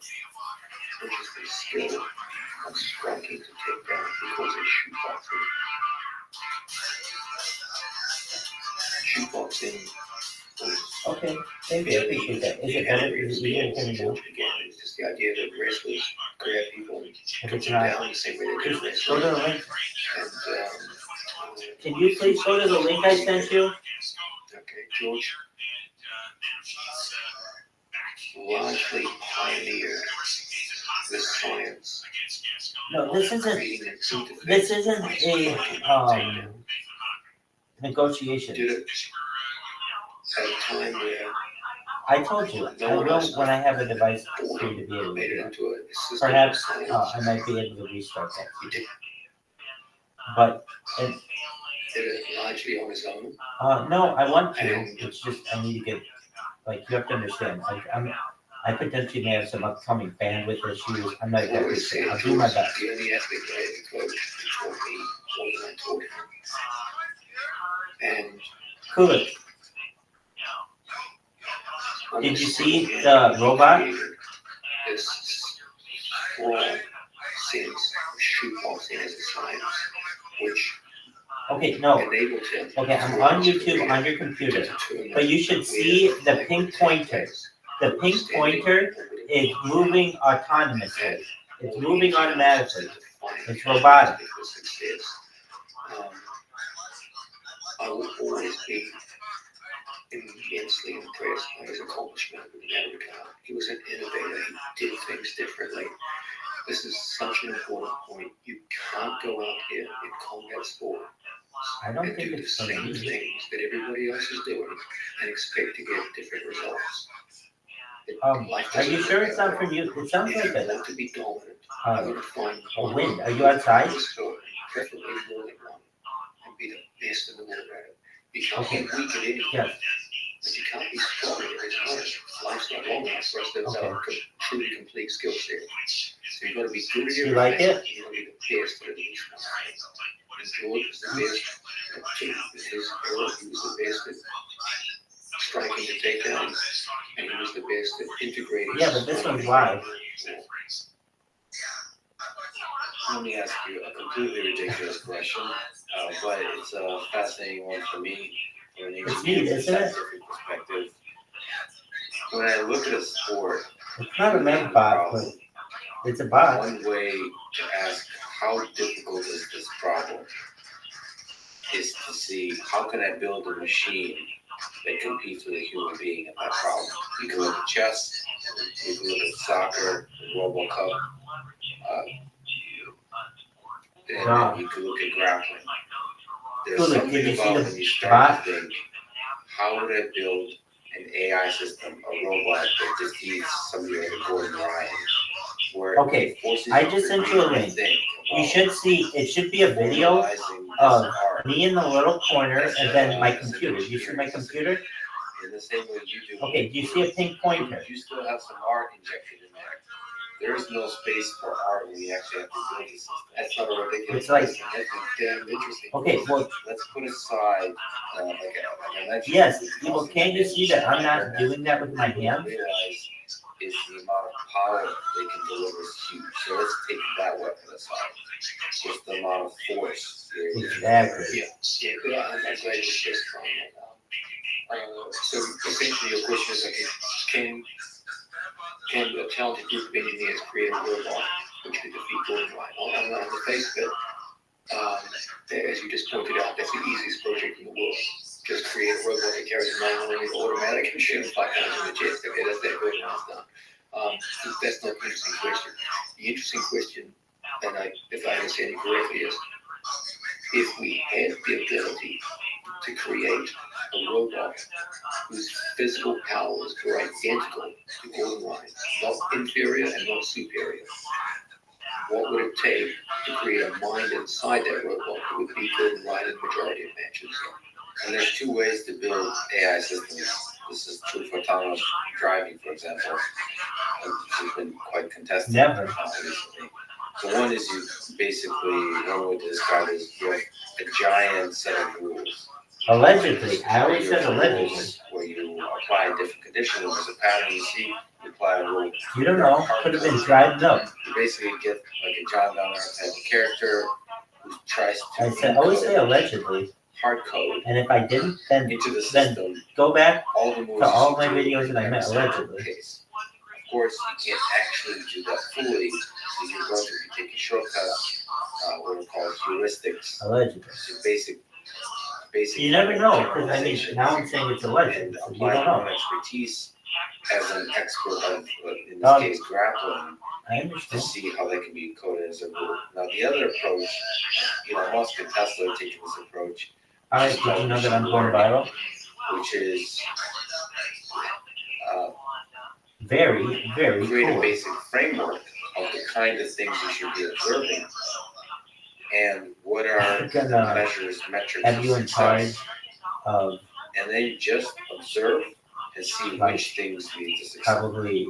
which is the skill of striking to take down because of shootboxing. Shootboxing was Okay, thank you, I appreciate that. Is it better, is it easier to hear me now? It's just the idea that wrestlers grab people and If put it's them not, down the same way they do just go to wrestling. the link. And, Can you please go to the link I sent you? okay, George largely pioneered this science No, this of isn't, creating an interface. this isn't a, negotiation. Did it at a time where I told you, I will when I have a device for you to be able to made do it that. into a system of Perhaps, science. I might be able to restart that. He did But, it largely on his own. no, I want to, it's just, I need to get, like, you have to understand, I potentially may have some upcoming bandwidth issues, I'm not exactly Always sure, said I'll do my best. the only athlete that I ever coached who taught me more than I taught him. And Cool. Did you see the robot? This strong sense of shootboxing as a science, which Okay, no, enabled him. okay, I'm on YouTube on your computer, but you should see the pink pointer. The pink pointer is moving autonomously, it's moving automatically, it's robotic. I will always be immensely impressed by his accomplishment in that regard. He was an innovator, he did things differently. This is such an important point. You can't go out here in combat sport I don't and think do the it's for same me. things that everybody else is doing and expect to get different results. Are you sure it's not from you? It sounds like If you a, want to be dominant, you want to find a wind. Are you outside? sport, preferably more than one, and be the best in the world at it. You can't Okay. be weak at anything, Yes, but you can't be strong at it. Life's not long enough for us to develop a truly complete skill set. So you've got to be good at You everything. like it? You've got to be the best at each one. And George was the best at his era. He was the best at striking the takedowns, and he was the best at integrating. Yeah, but this one's live. Let me ask you a completely ridiculous question, but it's a fascinating one for me. It's neat, isn't it? Perspective. When I look at a sport, It's not a meg bot, but it's a bot. one way to ask how difficult is this problem is to see how can I build a machine that competes with a human being in that problem. You can look at chess, you can look at soccer, World Cup, and you can look at grappling. There's something about when you start to think, how would I build an AI system, a robot that defeats somebody like a Gordon Ryan? Okay, I just sent you a link. You should see, it should be a video of me in the little corner and then my computer. Do you see my computer? In the same way you do. Okay, do you see a pink pointer? You still have some art injected in there. There is no space for art when you actually have to build a system. That's not a ridiculous It's like, question. That's damn interesting. okay, well, Let's put aside, like I mentioned. yes, well, can't you see that I'm not doing that with my hands? Realize is the amount of power they can deliver is huge. So let's take that weapon aside. Just the amount of force. Exactly. Yeah, good. I'm glad you just trying that out. So essentially your question is, okay, can a talented group of engineers create a robot which could defeat Gordon Ryan? On the face of it, as you just pointed out, that's the easiest project in the world. Just create a robot that carries a 9mm automatic and shoots 5 times in the chest. Okay, that's that good, and it's done. That's not the interesting question. The interesting question, and if I understand it correctly, is if we had the ability to create a robot whose physical powers were identical to Gordon Ryan, not inferior and not superior, what would it take to create a mind inside that robot that would beat Gordon Ryan in the majority of matches? And there's two ways to build AI systems. This is true for autonomous driving, for example. This has been quite contested recently. So one is you basically, one way to describe it is you have a giant set of rules. Allegedly, I always said allegedly. Where you apply different conditions, there's a pattern you see, you apply a rule. You don't know, could have been tried up. You basically get like a John Donner type of character who tries to. I said, always say allegedly. Hard code. And if I didn't, then into the system, go back all the to all my videos that I meant allegedly. Of course, you can't actually do that fully, so you're going to be taking shortcuts, what are called heuristics. Allegedly. So basic. You never know, because I mean, now I'm saying it's alleged. So you don't know. Expertise as an expert of, in this case, grappling. I understand. To see how that can be coded as a rule. Now, the other approach, Musk and Tesla are taking this approach. All right, did you know that I'm going viral? Which is very, very create cool. a basic framework of the kind of things you should be observing, and what are the measures, metrics. Have you in charge of? And then you just observe and see which things lead to success. Probably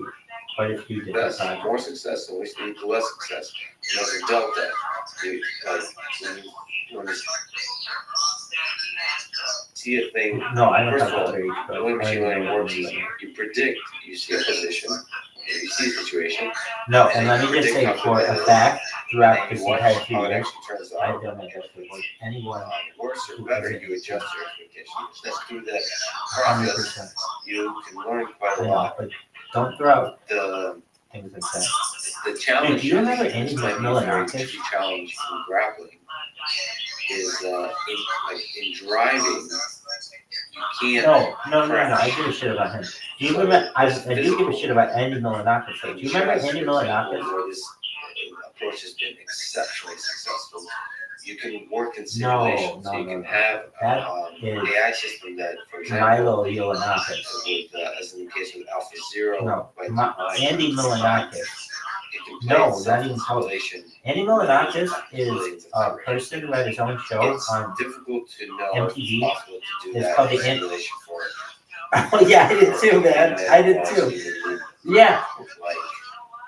quite a few different times. More success and which lead to less success. And there's a delta. When you see a thing, no, I don't first have of all, the way machine learning works is you predict, you see a position, you see a situation. No, and let me just say for a fact, throughout this entire few years, I've done my best to avoid anyone worse or better, you adjust your expectations. That's through that process. You can learn quite a lot. But don't throw out the things like that. The challenge. Hey, do you remember any Millennium? Challenge in grappling is in driving. You can't. No. I give a shit about him. Do you remember? I do give a shit about Andy Milonakis. Do you remember Andy Milonakis? Where this approach has been exceptionally successful. You can work in simulation, so you can have an AI system that, for example, Milo Yiannakis. As in the case with AlphaZero. No, Andy Milonakis. No, not even close. Andy Milonakis is a person who had his own show on difficult to know MTV. To it's called the simulation for it. Oh yeah, I did too, man. I did too. Yeah.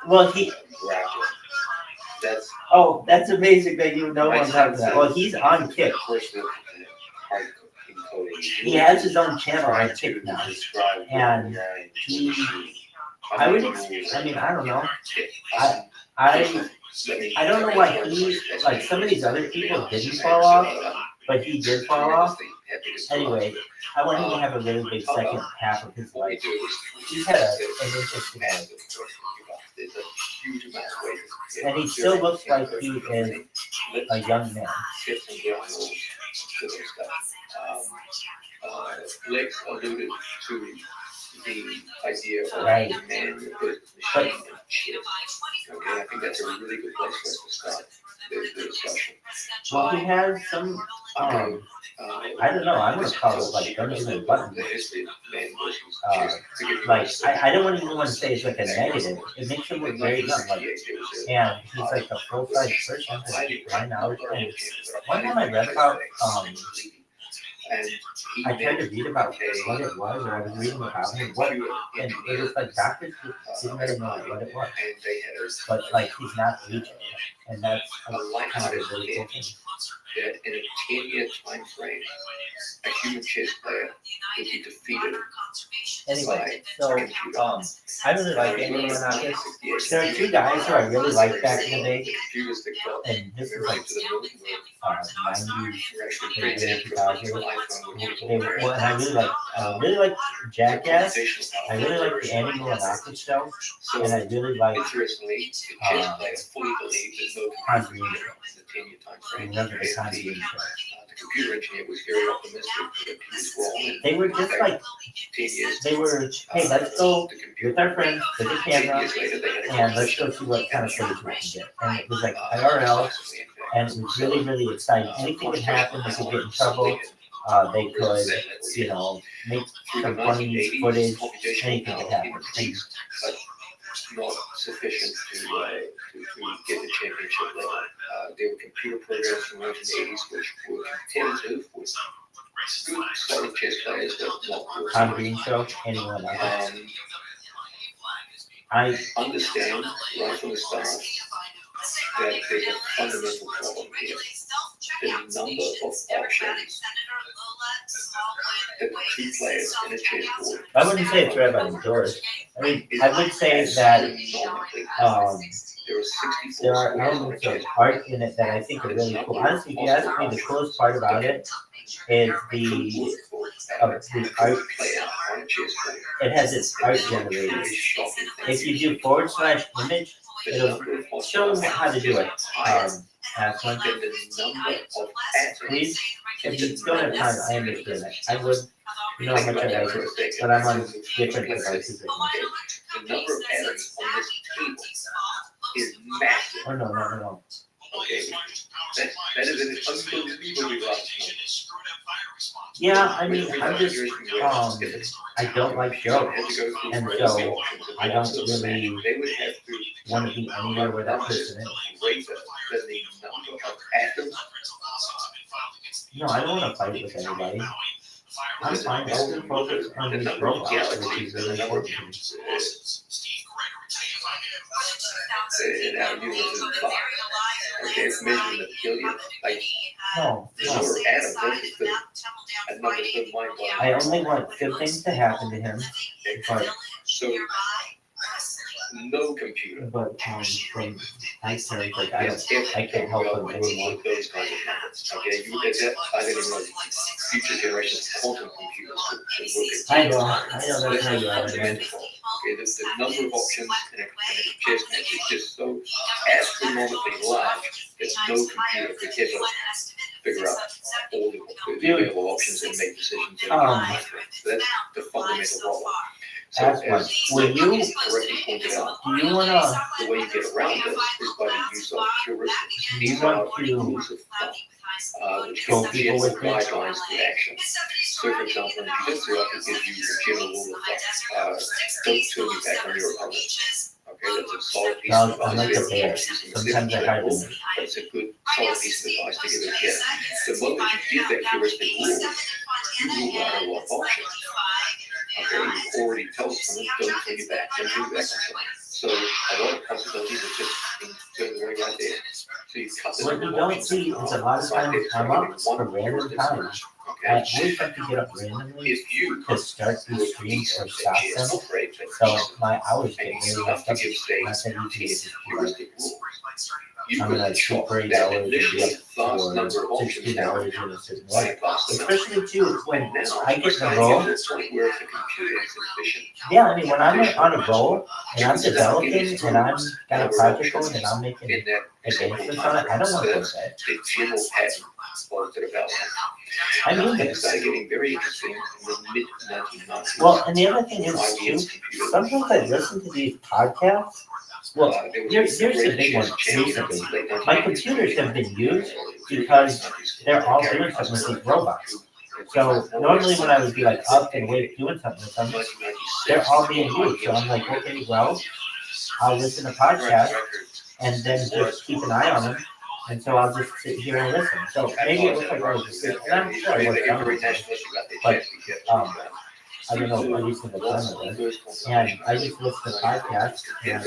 Well, he. That's amazing that you know what I'm talking about. Well, he's on Kick. he has his own channel on TikTok now, and I would, I mean, I don't know, I don't know why he, like, some of these other people didn't fall off, but he did fall off. Anyway, I want him to have a really big second half of his life. He's had an interesting life. And he still looks like he is a young man. Lex alluded to the idea of Right. man versus machine and chip. Okay, I think that's a really good place for us to start the discussion. Well, he has some, I don't know, I'm gonna call it like Benjamin Button. The history of man versus chip. Like, I don't even want to say it's like a negative. It makes him look very young, like, and he's like a full-size person, like 9 hours. And one time I read about, I tried to read about what it was, or I was reading about him, and it was like doctors didn't really know what it was. But like, he's not aging, and that's kind of a really cool thing. That in a 10-year time frame, a human chess player would be defeated. Anyway, so I really like Andy Leonakis. There are two guys who I really liked back in the day, and this is like 90s, early 2000s. Well, and I really like Jackass. I really like the Andy Leonakis show, and I really like Conjuring. Remember the Conjuring show. The computer engineer was very optimistic that he was wrong. They were just like, they were, hey, let's go with our friends, with the camera, and let's go see what kind of footage we can get. And it was like IRL, and it was really, really exciting. Anything could happen, they could get in trouble, they could, you know, make some funny footage, anything could happen. Not sufficient to get the championship level. There were computer programs from the 1980s which were competitive with good, solid chess players, but not good. Conjuring show, anyone else? I understand right from the start that there's a fundamental problem here. The number of options that the two players in a chessboard. I wouldn't say it's right about doors. I mean, I would say that there are elements of art in it that I think are really cool. Honestly, if you ask me, the coolest part about it is the art. It has this art generator. If you do /image, it'll show you how to do it. Please, if you don't have time, I understand that. I would, you know how much I like it, but I'm on different devices. The number of atoms on this table is massive. Oh, no. Okay, that is an unbelievably large number. Yeah, I mean, I'm just, I don't like shows, and so I don't really want to be anywhere where that person is. No, I don't want to fight with anybody. I'm fine, I can focus on these robots, which is really important to me. Okay, it's measuring the billion, like, No. I only want good things to happen to him, but so no computer. But from my side, like I can't help him anymore. Those kinds of numbers. Okay, you I don't even know future generations quantum computers should look at. I know that's how you are, man. Okay, the number of options in a chess match is just so astronomically large that no computer could ever figure out all the available options and make decisions. So that's the fundamental problem. So as when you correctly pointed out, do you wanna the way you get around this is by the use of heuristics. These are rules of thumb, which show can people with guidelines to action. So, for example, in jiu-jitsu, I can give you a general rule of thumb. Don't turn your back on your opponent. Okay, that's a solid piece of advice. I'm like a bear. Sometimes I hide them. But it's a good, solid piece of advice to give a kid. The moment you give that heuristic rule, you rule out a lot of options. Okay, you already tell someone, don't turn your back, don't turn your back on someone. So a lot of possibilities are just turn the ring right there. So you cut the What you don't see is a lot of times I'm up for random times I Okay? always have to get up randomly If you to start these were streams or decent stop at them. operate at So decent, my hours get and really you have messed to up. give say Not that easy to 10 just be like, heuristic rules. You I'm could gonna sleep chop for 8 that hours and be initially up vast for number of options 16 down hours in a certain by way. a vast amount. Especially too, when Now, I get in a starting roll. to the point where if the computer is efficient, Yeah, I mean, when I'm on a roll and you I'm can start developing getting and I'm got a number of project options going and I'm making in that advancements on it, I don't want to go to bed. the general pattern of the development. I mean Things this. started getting very interesting in the mid-1990s. Well, and the other thing is IBM's too, computer. sometimes I listen to these podcasts. Well, here's the big one recently. My computers have been used because they're all doing something with these robots. So normally when I would be like up and awake doing something with them, they're all being used. So I'm like, okay, well, I'll listen to podcasts and then just keep an eye on them. And so I'll just sit here and listen. So maybe it looks like I was just sitting, and I'm sure I was done with it. But I don't know every single time of it. And I just listen to podcasts and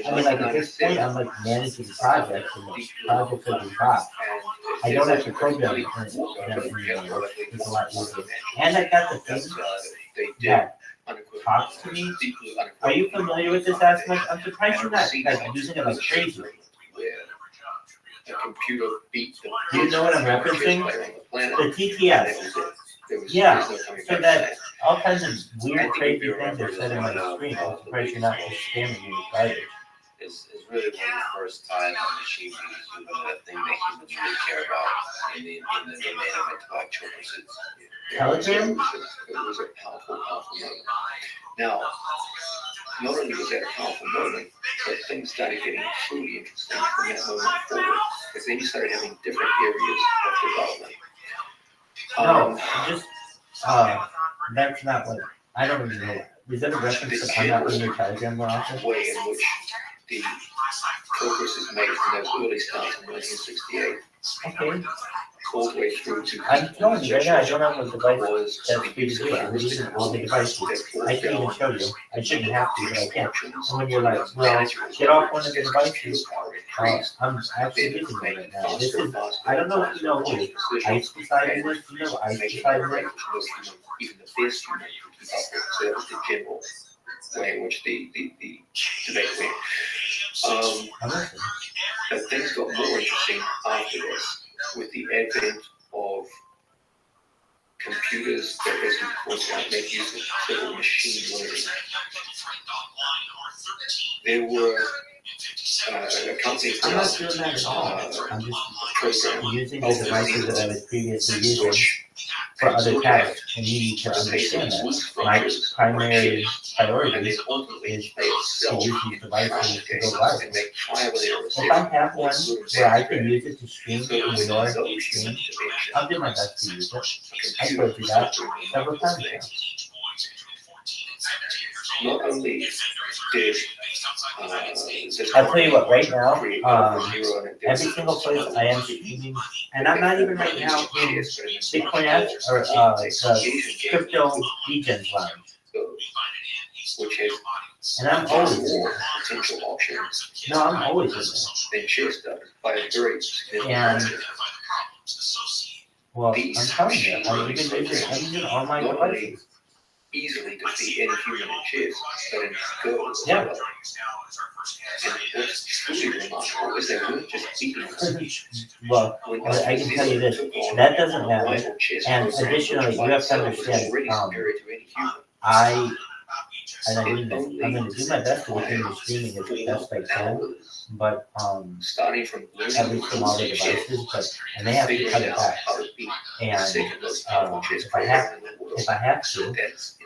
I mean, like at this point, I'm like managing projects and the projects that we got. I don't have to program them anymore. It's a lot easier. And I got the thing that talks to me. Are you familiar with this aspect? I'm surprised you're not like using it like crazy. The computer beat the. Do you know what I'm referencing? The TTS. Yeah, so that all kinds of weird, crazy things are said in my screen. I'm surprised you're not just spamming me with garbage. Is really one of the first time a machine was doing that thing that humans really care about in the domain of intellectual pursuits. Telegram? It was a powerful moment. Now, not only was that a powerful moment, but things started getting truly interesting from that moment forward, because then you started having different areas of development. No, just, that's not what, I don't even know. Is that a reference to I'm not in your Telegram more often? Way in which the progress is made from those early starts in 1968. Okay. All the way through to. I'm telling you right now, I don't have a device that's free to do it. I'm using all the devices. I can even show you. I shouldn't have to, but I can. And when you're like, well, get off one of the devices, I'm actually using it right now. This is, I don't know if you know who Ice beside this, you know Ice beside this? Even the best human could keep up with, so that was the general way in which the debate went. But things got more interesting after this, with the advent of computers that, as we point out, make use of sort of machine learning. There were a company I'm not doing that at all. I'm just using the devices that I was previously using for other tasks, and you need to understand that. My primary priority is to use these devices to go viral. If I have one where I can use it to stream in your stream, I'll do my best to use it. I told you that several times now. Not only did I'll tell you what, right now, every single place I am streaming, and I'm not even right now in Bitcoin X or the crypto degens lounge. Which has and I'm always in there. Potential auction. No, I'm always in there. And share stuff by a very and well, I'm telling you, I'm using all my devices. Easily defeat any human in chess, but in Go as yeah. well. And what's truly remarkable is that we're just beating well, I can tell you this, that doesn't matter. And additionally, you have to understand, and I mean this, I'm going to do my best to within the streaming as best I can, but starting from at least from all the devices, but and they have to cut it back. And if I have to,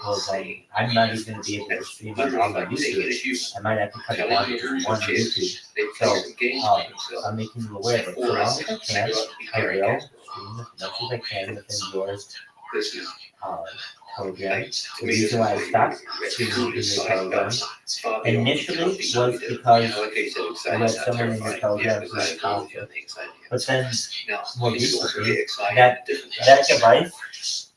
well then I'm not even going to be able to stream on my YouTube. I might have to cut it down to just one YouTube. So I'm making you aware that as long as I can, I will stream as much as I can within yours. Telegram. The reason why I stopped streaming in your Telegram initially was because I had someone in your Telegram who was conflict. But then, more recently, that device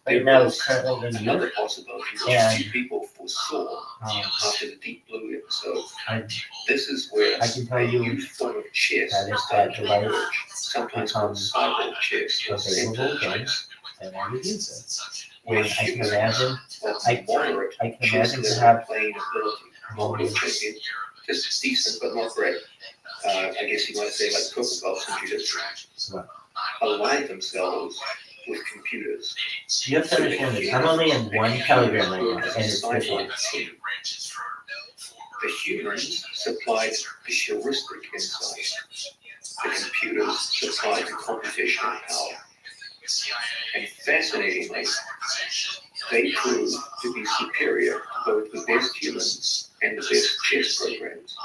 right now is currently in use, and people foresaw after the Deep Blue episode. This is where I can tell you form of chess that if that device sometimes becomes cyber chess available again, and I would use it. And I can imagine, moderate I can chess imagine to level have playing ability. Model champion, just decent but not great. I guess you might say like Coca-Cola computers align themselves with computers. You have to understand this. I'm only in one Telegram right now, and it's this one. The humans supplied the heuristic insight. The computers supplied the computational power. And fascinatingly, they proved to be superior to both the best humans and the best chess programs.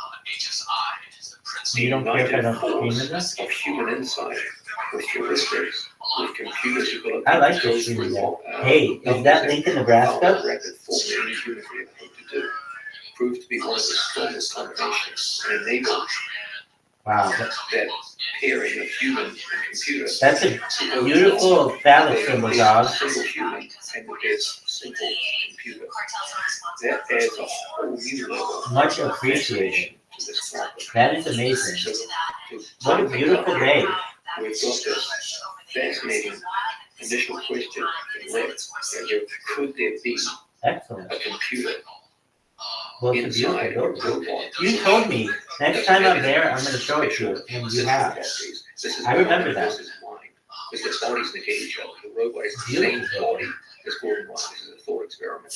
The You don't care if I united don't stream force this? of human insight with heuristics, with computers' ability I like to go this stream through there. Hey, is that Lincoln, Nebraska? rapid formulating humans we ever hope to do. Proved to be one of the strongest combinations and enabled Wow, that pairing of human and computer. that's a beautiful phallic symbol, dog. Single human and the best single computer. That adds a whole new level. Much appreciated. To this problem. That is amazing. So, What a beautiful day. We've got this fascinating initial question that left. Could there be Excellent. a computer Well, it's a inside beautiful a building. robot? You told me next time I'm there, I'm going to show it to you, and you have. I remember that. This is mine. Because the bodies negate each other. The robot is the Beautiful same body as Gordon Ryan. This is a thought experiment.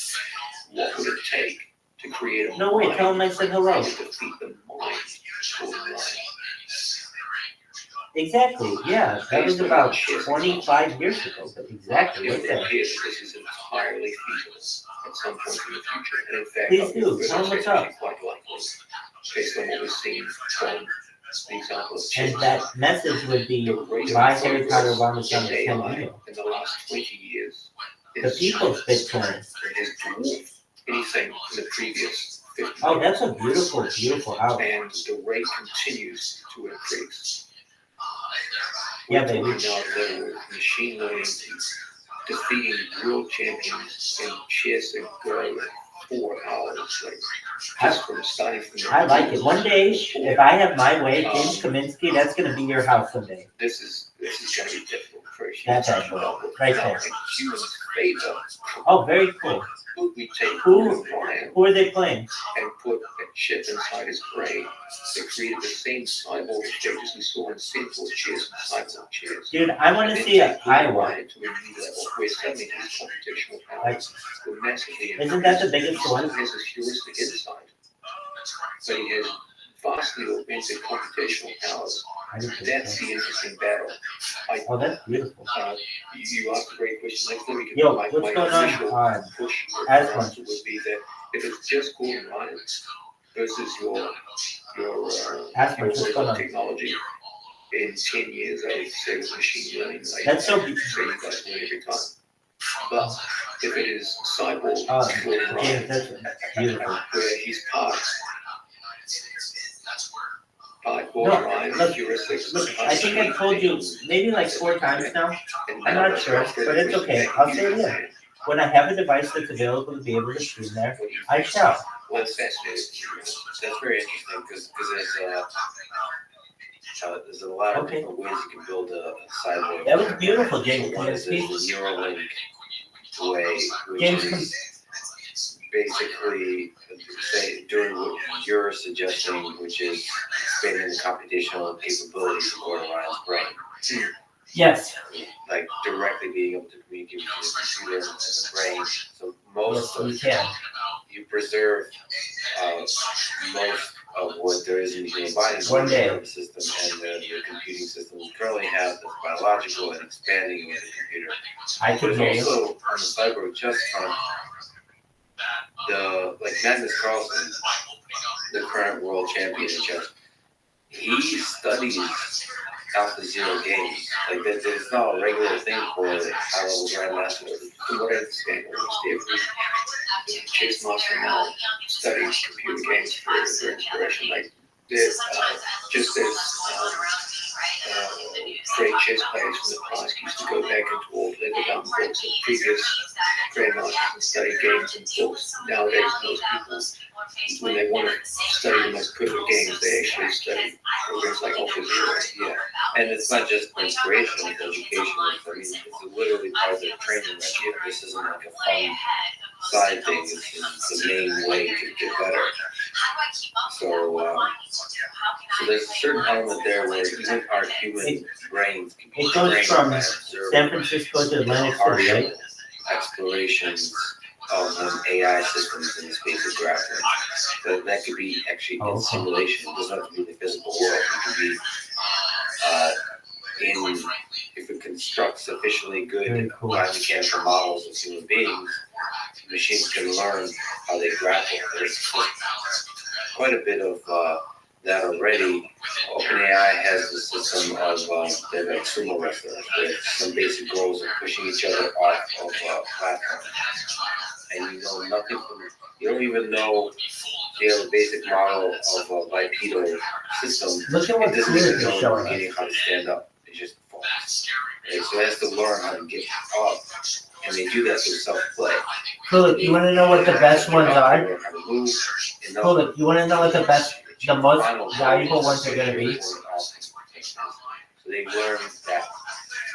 What would it take to create a No, wait, mind tell him I said hello. to defeat the mind of Gordon Ryan? Exactly, yeah. That was about 25 years ago, but exactly It right would there. appear that this is entirely feasible at some point in the future. And in fact, Please do. Tell them what's up. quite likely, based on what we've seen from the example of And chess. that message would be, The rate of my Harry Potter progress Obama son in is 10 AI email. in the last 20 years The is people's Bitcoin. has dwarfed anything in the previous 50 Oh, years. that's a beautiful, beautiful house. And the rate continues to increase. Yeah, We're baby. talking now at a level of machine learning defeating world champions in chess and Go in 4 hours. Like, just from starting from the I like it. One day, if I have my way, James Kaminsky, that's going to be your house someday. This is going to be difficult for a That's human. excellent. Right there. In humans' favor, Oh, very cool. we take Who- Ryan Who are they playing? and put a chip inside his brain that created the same cyborg exchanges we saw in simple chess and cyborg chess. Dude, I want to And see then a take Gordon Iowa. Ryan to a new level where suddenly his computational powers were massively increased. Isn't that the biggest He one? still has his heuristic insight, but he has vastly augmented computational powers. I didn't think That's so. the interesting battle. Oh, that's beautiful. You asked a great question. Next thing we can Yo, my what's going on? initial push Aslan. answer would be that if it's just Gordon Ryan versus your Aslan, what's going on? technology in 10 years, I would say with machine learning, That's so I would say you guys win every time. But if it is cyborg Gordon James, Ryan, that's beautiful. where he's part No, Gordon Ryan, look, heuristics. Look, I think I've told you maybe like 4 times now. I'm not sure, but it's okay. I'll say it again. When I have a device that's available to be able to stream there, I shall. Well, that's fascinating. That's very interesting because there's a lot of Okay. different ways you can build a cyborg. That was beautiful, James. One is the Kaminsky. Neuralink way, which James is basically doing what you're suggesting, which is expanding the computational capabilities of Gordon Ryan's brain. Yes. Like directly being able to communicate with the computer and the brain. So most Yes, of you can. you preserve most of what there is in the human body, One day. the nervous system and the computing system we currently have, the biological and expanding with the computer. I can But hear you. also on the cyborg chess front, Magnus Carlsen, the current world champion in chess, he studies AlphaZero games. Like there's not a regular thing for high-level grandmasters. From what I understand, almost every chess master now studies computer games for their inspiration. Like, just as great chess players from the past used to go back into old Lego bound books of previous grandmasters and study games and books. Nowadays, most people, when they want to study the most perfect games, they actually study programs like AlphaZero. Yeah, and it's not just inspiration, it's education. It's literally part of the training that this isn't like a fun side thing. It's the main way to get better. So there's a certain element there where even our human brains can be It goes trained from by San Francisco to Atlantic City, right? explorations of AI systems in the space of graphing. So that could be actually in simulation. It doesn't have to be the physical world. It could be if it constructs sufficiently good biomechanical models of human beings, machines can learn how they grapple. There's quite a bit of that already. OpenAI has a system of they're like sumo wrestlers, where some basic goals of pushing each other off of platforms. And you know nothing from it. You don't even know they have a basic model of a bipedal system. Look at what it doesn't Guinness even is know showing beginning how to stand up. It just falls. Right? So it has to learn how to get up. And they do that through self-play. Philip, you want to know what the best ones are? Philip, you want to know what the most valuable ones are going to be? So they learn that.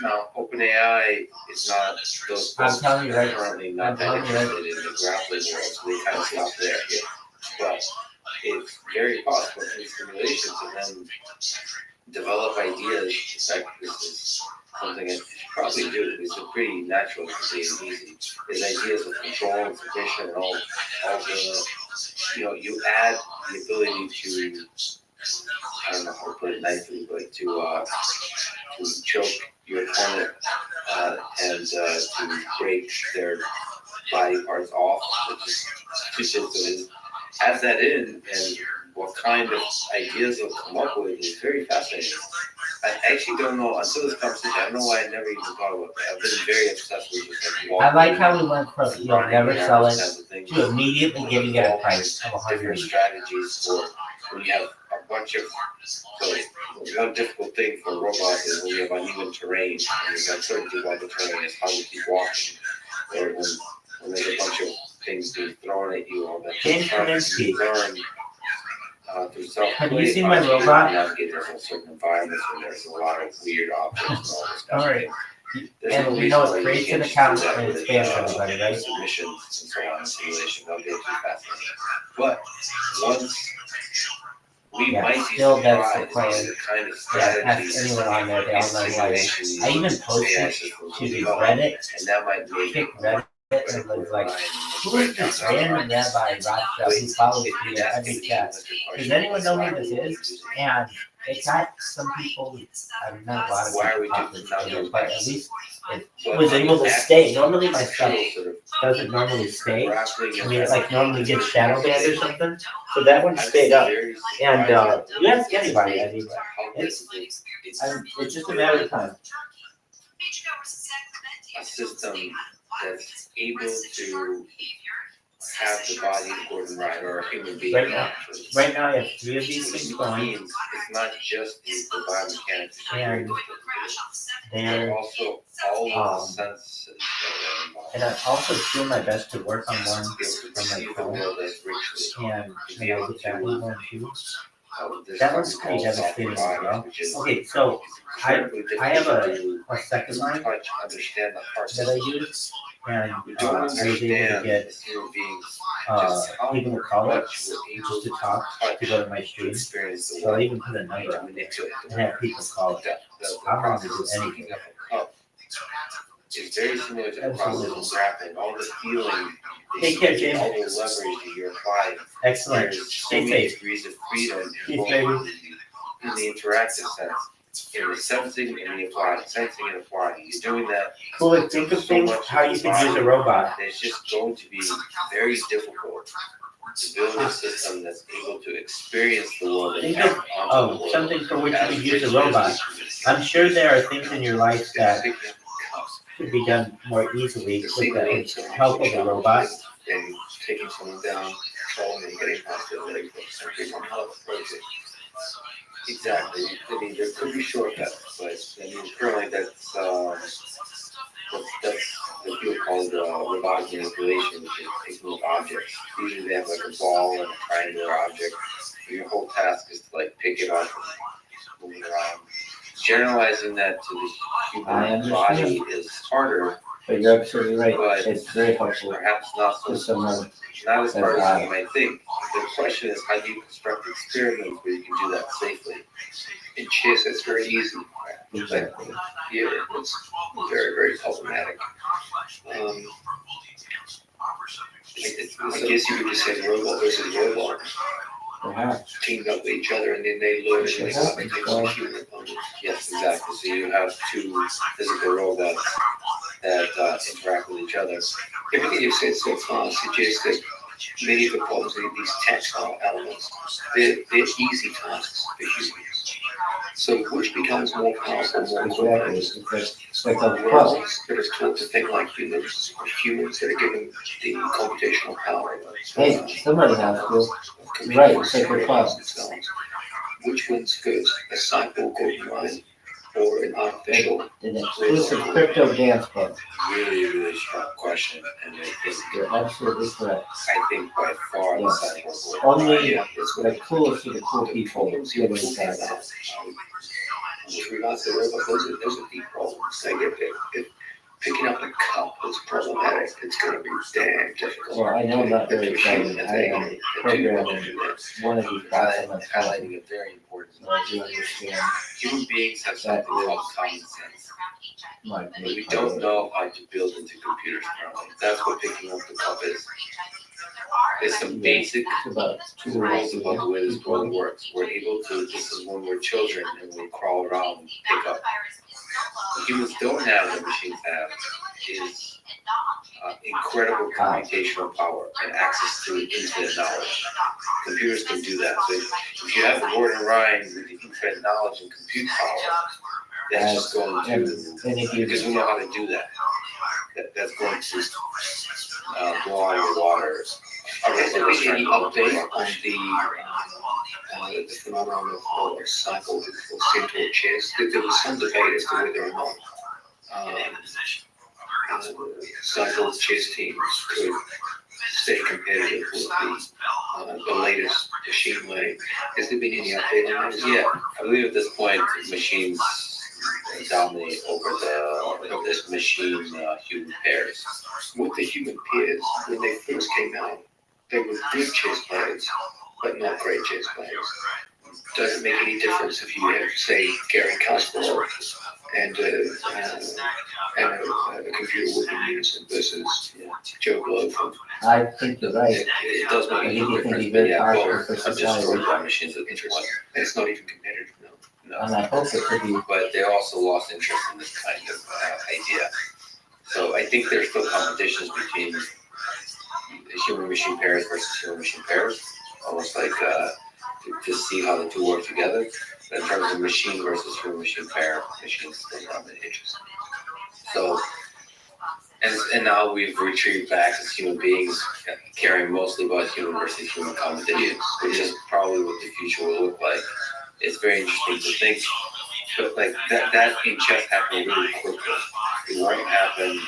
Now, OpenAI is not those. I'm telling you right. Currently not that interested in the grappling world, so they kind of stop there. But it's very possible in simulations to then develop ideas. In fact, this is something I should probably do. It's a pretty natural to and easy. There's ideas of control and submission and all the, you add the ability to, I don't know how to put it nicely, but to choke your opponent and to break their body parts off, which is two systems. Add that in, and what kind of ideas they'll come up with is very fascinating. I actually don't know, until this conversation, I don't know why I never even thought about that. I've been very obsessed with just like I like how we went from you'll never sell it to immediately giving it a price of different $100. strategies for when you have a bunch of, so one difficult thing for robots is when you have uneven terrain, and you've got certainty about the terrain is how you keep walking, or when there's a bunch of things being thrown at you, all that. James Kaminsky. Learn through self-play. Have you seen my robot? Navigate in certain environments where there's a lot of weird objects and all this stuff. All right. There's And no we reason know why it you creates can't an just account do that and with, it spams everybody, right? submissions and so on in simulation. They'll get too fascinating. But once we might see still that's the surprised plan. at the kind of Yeah, have strategies anyone on there, they all know why. I even posted to the Reddit, and that might make pick Reddit, and it was like, who is this random Rabbi Rothschild who follows me in every chat? Does anyone know who this is? And it got some people, I mean, not a lot of Why are we people just talking not about it, but at least it was able to stay. Normally my stuff doesn't normally stay. I mean, it like normally gets shadow banned or something. So that one stayed up. And you ask anybody, I mean, it's just a matter of time. a system that's able to have the body of Gordon Ryan or a human being. Right now I have 3 of these things going. It's not just the biomechanics. And They're also all of the senses. And I also do my best to work on one from my phone. And maybe I'll get that one too. That one's pretty devastating as well. Okay, so I have a second line that I use, and I was able to get people to call it just to talk, to go to my stream. So I even put a number on it and have people call it. I'm not going to do anything. It's very similar to the process of grappling. All the feeling, Take care, James. all the leverage that you're applying. Excellent. There's so Stay many safe. degrees of freedom Peace, both baby. in the interactive sense, in the sensing and the applying, sensing and applying. You're doing that. Cool. Think of things how you could use a robot. It's just going to be very difficult to build a system that's able to experience the world and Think act of onto the world. something for which you could use a robot. I'm sure there are things in your life that could be done more easily with the help of a robot. And taking someone down, controlling and getting past their legs, Exactly. I mean, there could be shortcuts, but I mean, currently that's the field called robotic manipulation, which is picking up objects. Usually they have like a ball and a triangular object. Your whole task is to like pick it up and move it around. Generalizing that to the human body is harder. But you're absolutely right. But It's very helpful. perhaps not Just some not as hard as you might think. The question is, how do you construct experiments where you can do that safely? In chess, it's very easy. Exactly. But here, it's very, very problematic. I guess you could just say robot versus robot. Perhaps. Teamed up with each other and then they learn and they come and make human opponents. Yes, exactly. So you have two physical robots that interact with each other. Everything you've said so far suggests that many of the problems in these tactile elements, they're easy tasks for humans. So which becomes more powerful, more complex? It's like a puzzle. Robots that are taught to think like humans, or humans that are given the computational power. Hey, somebody has to. Right, it's like a puzzle. Which one's first, a cycle golden line or an artificial? An exclusive crypto dance club. Really, really strong question, and I think You're absolutely correct. I think by far the Yes. cycle golden line. Only It's the coolest of the cool people get inside that. With regards to robots, those are deep problems. Like if picking up a cup is problematic, it's going to be damn difficult. Well, I know I'm not very excited. I am programming one of these classes. Highlighting a very important I do understand. human beings have something called common sense. My But we don't know how to build into computers currently. That's what picking up the cup is. There's some basic It's about 2 rules hours about the way this world works. We're able to, this is when we're children and we crawl around and pick up. What humans don't have that machines have is incredible computational power and access to infinite knowledge. Computers can do that. So if you have the Gordon Ryan with the infinite knowledge and compute power, that's just going to, because we know how to do that. That's going to blow out of the water. Has there been any update on the phenomenon of cycle or central chess? There was some debate as to whether or not cycle chess teams could stay competitive with the latest machine learning. Has there been any update on that? Yeah, I believe at this point machines dominate over this machine human pairs. With the human pairs, when they first came out, they were good chess players, but not great chess players. Doesn't make any difference if you have, say, Gary Kasparov and a computer working unison versus Joe Blow from. I think you're right. It does make I any think it can difference, be but very yeah, powerful both for are society. destroyed by machines of interest. And it's not even competitive, no. And I hope it could be. But they also lost interest in this kind of idea. So I think there's still competitions between human-machine pairs versus human-machine pairs, almost like to see how the two work together. But in terms of machine versus human-machine pair, machines still dominate interest. So, and now we've retrieved back as human beings, caring mostly about human versus human competitions, which is probably what the future will look like. It's very interesting to think, but like that in chess happened really quickly. It won't happen.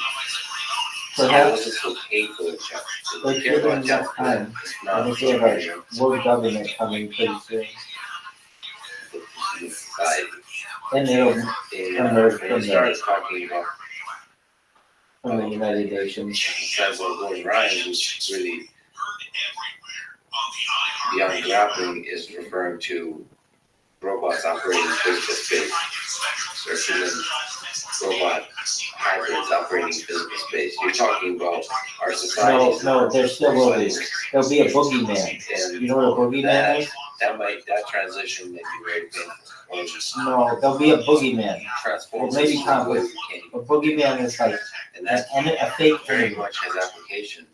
Perhaps It wasn't so painful in chess. they're given enough time. I think they have a world government coming pretty soon. And they'll emerge from the United Nations. Besides what Gordon Ryan was really beyond grappling is referring to robots operating in physical space. Or human robot hybrids operating in physical space. You're talking about our society. No, there still will be. There'll be a boogeyman. You know what a boogeyman is? That transition may be very painful. No, there'll be a boogeyman. Transform. Well, maybe complex. A boogeyman is like a fake very enemy. much has applications.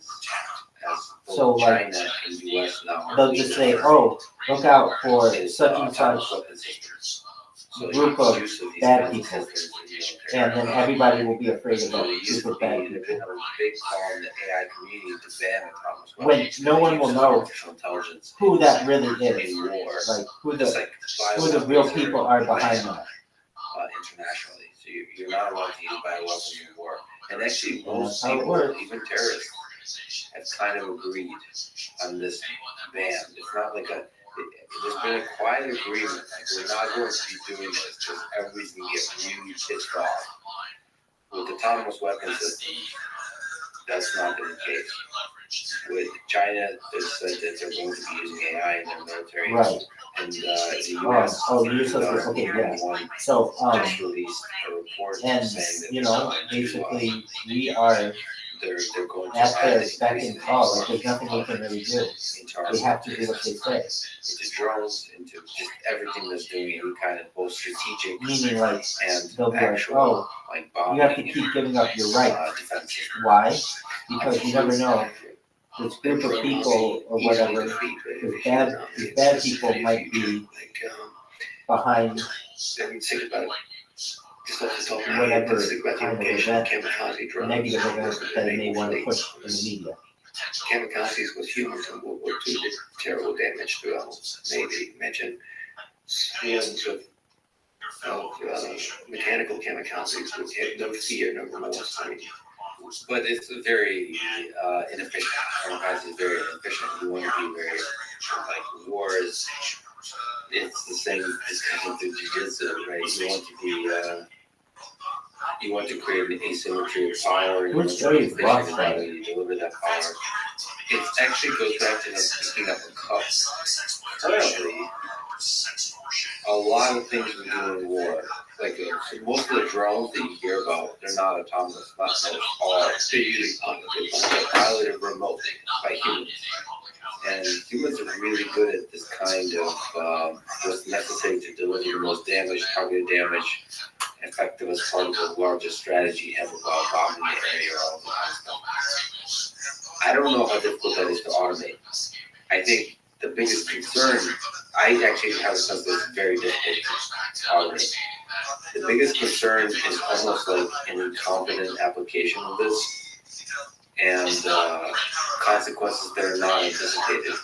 As So, like, China and US now. They'll just say, oh, look out for such and such group of bad people, and then everybody will be afraid of that group of bad people. Big call in the AI community to ban autonomous When weapons. no one will know Artificial intelligence who that really is, in war. like who Just the like real people are behind that. Internationally, so you're not allowed to use bioweapons in war. And actually, most how it people, works. even terrorists, have kind of agreed on this ban. It's not like there's been a quiet agreement, like we're not going to be doing this because everybody's going to get really pissed off. With autonomous weapon systems, that's not been the case. With China, they said that they're going to be using AI in their military. Right. And the US, okay, yeah. So, just released a report and saying that you know, basically, we are they're going to at their add beck and call. Like, there's nothing we can really do. We have to do what they say. into drones, into just everything that's doing any kind of both strategic Meaning, like, and they'll be like, actual, like bombing. you have to keep giving up your rights. Defense system. Why? Because you never know. This group of people or whatever, these bad people might be behind Think about it. Just off the top of my head, whatever think about the kind of implication of event, kamikaze drones. negative event that they may want to push in the media. Kamikazes with humans in World War II did terrible damage to our Navy. Imagine swarms of mechanical kamikazes with no fear, no remorse. I mean, But it's very inefficient. Kamikaze is very inefficient. You want to be very, like, war is, it's the same as kind of the jiu-jitsu, right? You want to be, you want to create an asymmetry of power. You want to be efficient in how you deliver that power. It actually goes back to them picking up a cup. Currently, a lot of things we do in war, like so most of the drones that you hear about, they're not autonomous, not most, all they're usually piloted remotely by humans. And humans are really good at this kind of what's necessary to deliver the most damage, targeted damage, effective as part of the largest strategy ever about bombing the area or all the kind of stuff. I don't know how difficult that is to automate. I think the biggest concern, I actually have a sense that it's very difficult to automate. The biggest concern is almost like an incompetent application of this and consequences that are not anticipated.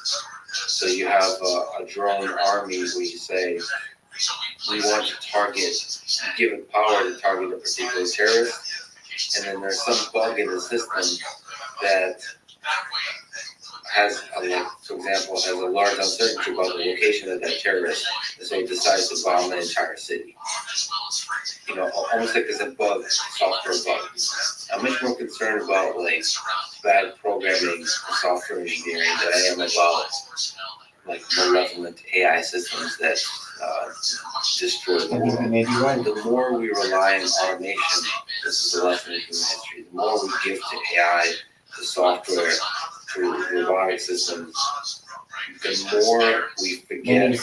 So you have a drone army where you say, we want to target, give it power to target a particular terrorist, and then there's some bug in the system that has, for example, has a large uncertainty about the location of that terrorist, and so it decides to bomb an entire city. You know, almost like there's a bug, software bug. I'm much more concerned about like bad programming and software engineering than I am about like malevolent AI systems that destroy the world. The more we rely on automation, this is a lesson in human history, the more we give to AI, to software, to robotic systems, the more we forget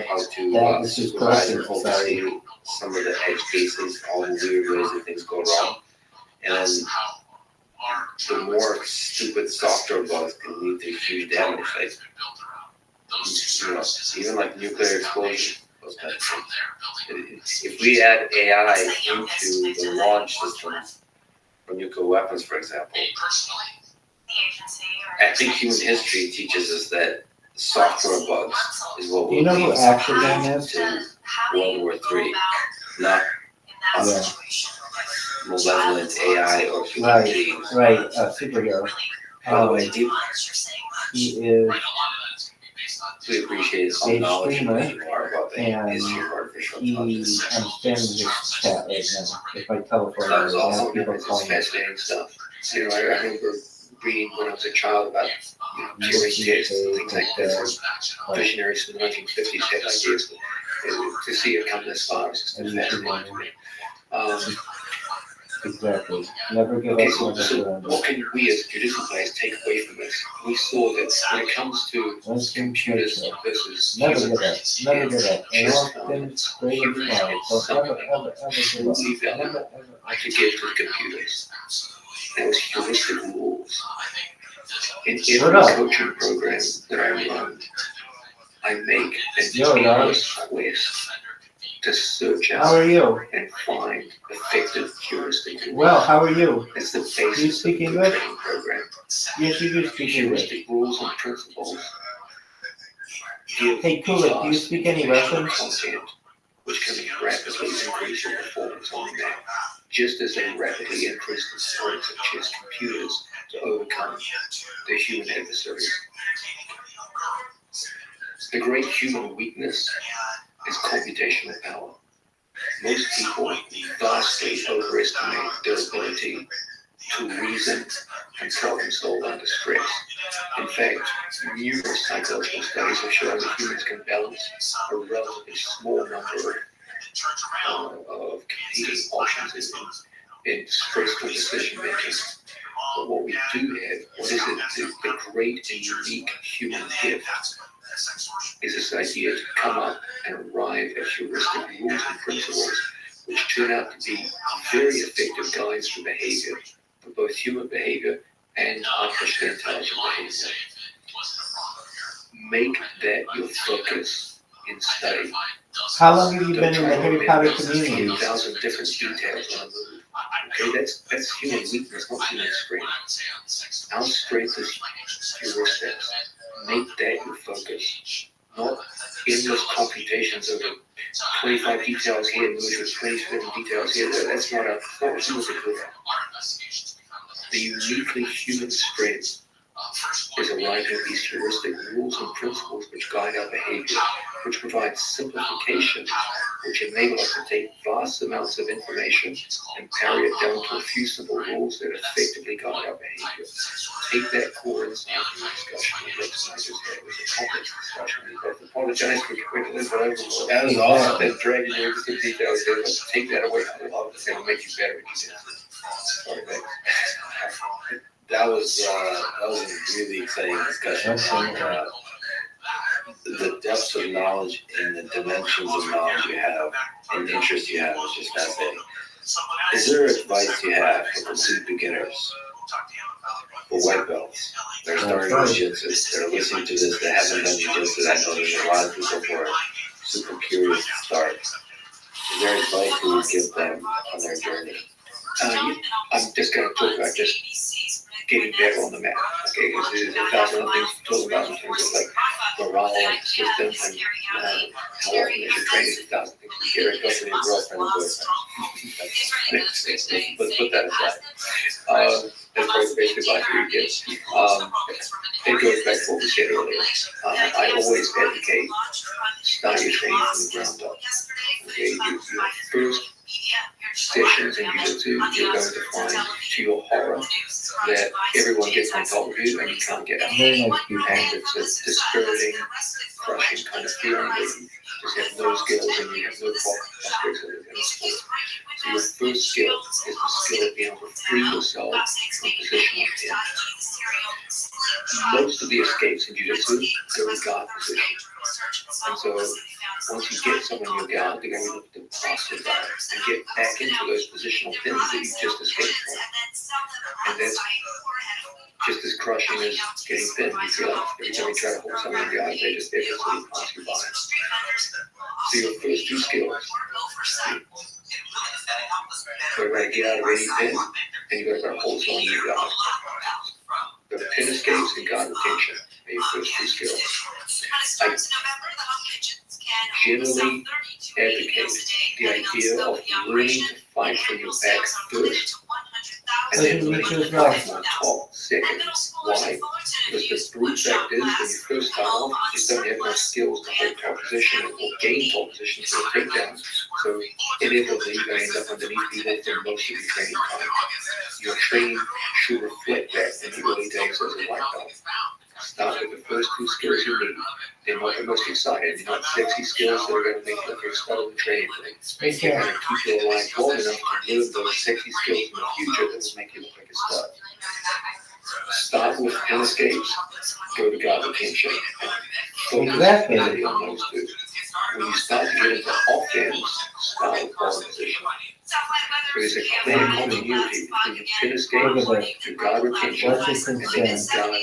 how to supervise and oversee some of the edge cases, all the weird ways that things go wrong. And the more stupid software bugs can lead to huge damage, like, you know, even like nuclear explosion, those kinds of things. If we add AI into the launch systems for nuclear weapons, for example, I think human history teaches us that software bugs is what will lead to World War III, not malevolent AI or human beings. Right, a superhero. By the way, he is we appreciate how a knowledgeable streamer, you are about the and history of artificial I'm intelligence. spamming his chat right now. If I telephone that was him, I awesome. have people It's calling me. fascinating stuff. You know, I remember reading when I was a child about Jewish kids and things like this. Visionaries from the 1950s had ideas. To see it come this far is just fascinating to me. Exactly. Never give Okay, up so on this. what can we as judicial players take away from this? We saw that when it comes to computers versus Never human give up. Never give up. And just all things great and humans small. get Don't so ever, ever, ever give up. truly valuable Never, ever, ever. to give to the computers. Those heuristic rules. In every coaching program that I run, I make a rigorous quest to search How out are you? and find effective heuristic rules. Well, how are you? It's the Do you basis of speak the English? training program. Yes, you do speak English. Heuristic rules and principles give Hey, Kulik, do you vast speak any informational Russian? content which can rapidly increase your performance on the map, just as they rapidly increase the performance of chess computers to overcome their human adversaries. The great human weakness is computational power. Most people vastly overestimate their ability to reason and problem solve under stress. In fact, numerous psychological studies have shown that humans can balance a relatively small number of competing options in stressful decision making. But what we do have, what is it, the great and unique human gift is this idea to come up and arrive at heuristic rules and principles which turn out to be very effective guides for behavior, for both human behavior and artificially intelligent behavior. Make that your focus in study. How long have you been in Don't the try to Harry Potter remember community? 10,000 different details on a move. Okay, that's human weakness, not human strength. Our strength is heuristics. Make that your focus, not endless computations over 25 details here, moves with 27 details here. That's not what humans are good at. The uniquely human strength is arriving at these heuristic rules and principles which guide our behavior, which provide simplification, which enable us to take vast amounts of information and parry it down to a few simple rules that effectively guide our behavior. Take that core insight in the discussion that Rex and I just had. It was a complex discussion. We both apologize for quickly over. That was awesome. That dragging you into some details there, but take that away from the love. It's going to make you better at you. Sorry, Rex. That was a really exciting discussion. And, the depths of knowledge and the dimensions of knowledge you have and interest you have is just fascinating. Is there advice you have for complete beginners, for white belts? They're starting jiu-jitsu, they're listening to this, they haven't done jiu-jitsu. I know there's a lot of people who are super curious to start. Is there advice you would give them on their journey? I'm just going to talk about just getting better on the map. Okay, there's 1,000 other things to talk about in terms of like morale and systems and how often is your training. 1,000 things to get rid of your girlfriend and boyfriend. Let's put that aside. That's probably the basic advice we get. It goes back to what we said earlier. I always advocate start your training from the ground up. Okay, your first sessions in jiu-jitsu, you're going to find, to your horror, that everyone gets on top of you and you can't get out. And it's a dispiriting, crushing kind of feeling that you just have no skills and you have no prospects in the sport. So your first skill is the skill of being able to free yourself from positional pain. Most of the escapes in jiu-jitsu go in guard position. And so once you get someone in your guard, they're going to look to pass your guard and get back into those positional pins that you just escaped from. And that's just as crushing as getting pinned. You feel like every time you try to hold someone in guard, they just effortlessly pass you by. So your first two skills, you're going to get out of any pin, and you're going to hold someone in your guard. The pin escapes and guard retention are your first two skills. I generally advocate the idea of learning to fight from your back first and then learning to fight from the top second. Why? Because the brute fact is, when you first start off, you just don't have enough skills to hold top position or gain top position for a takedown. So inevitably, you're going to end up underneath people for most of your training time. Your training should reflect that in the early days as a white belt. Start with the first two skills you need. They're not the most exciting, they're not sexy skills that are going to make you look like a stud in the training thing. They're going to keep you alive long enough to learn those sexy skills in the future that will make you look like a stud. Start with pin escapes, go to guard retention. Focus heavily on those two. When you start to get into offense, start with ball position. There is a clear continuity between your pin escapes, your guard retention, and then your guard itself.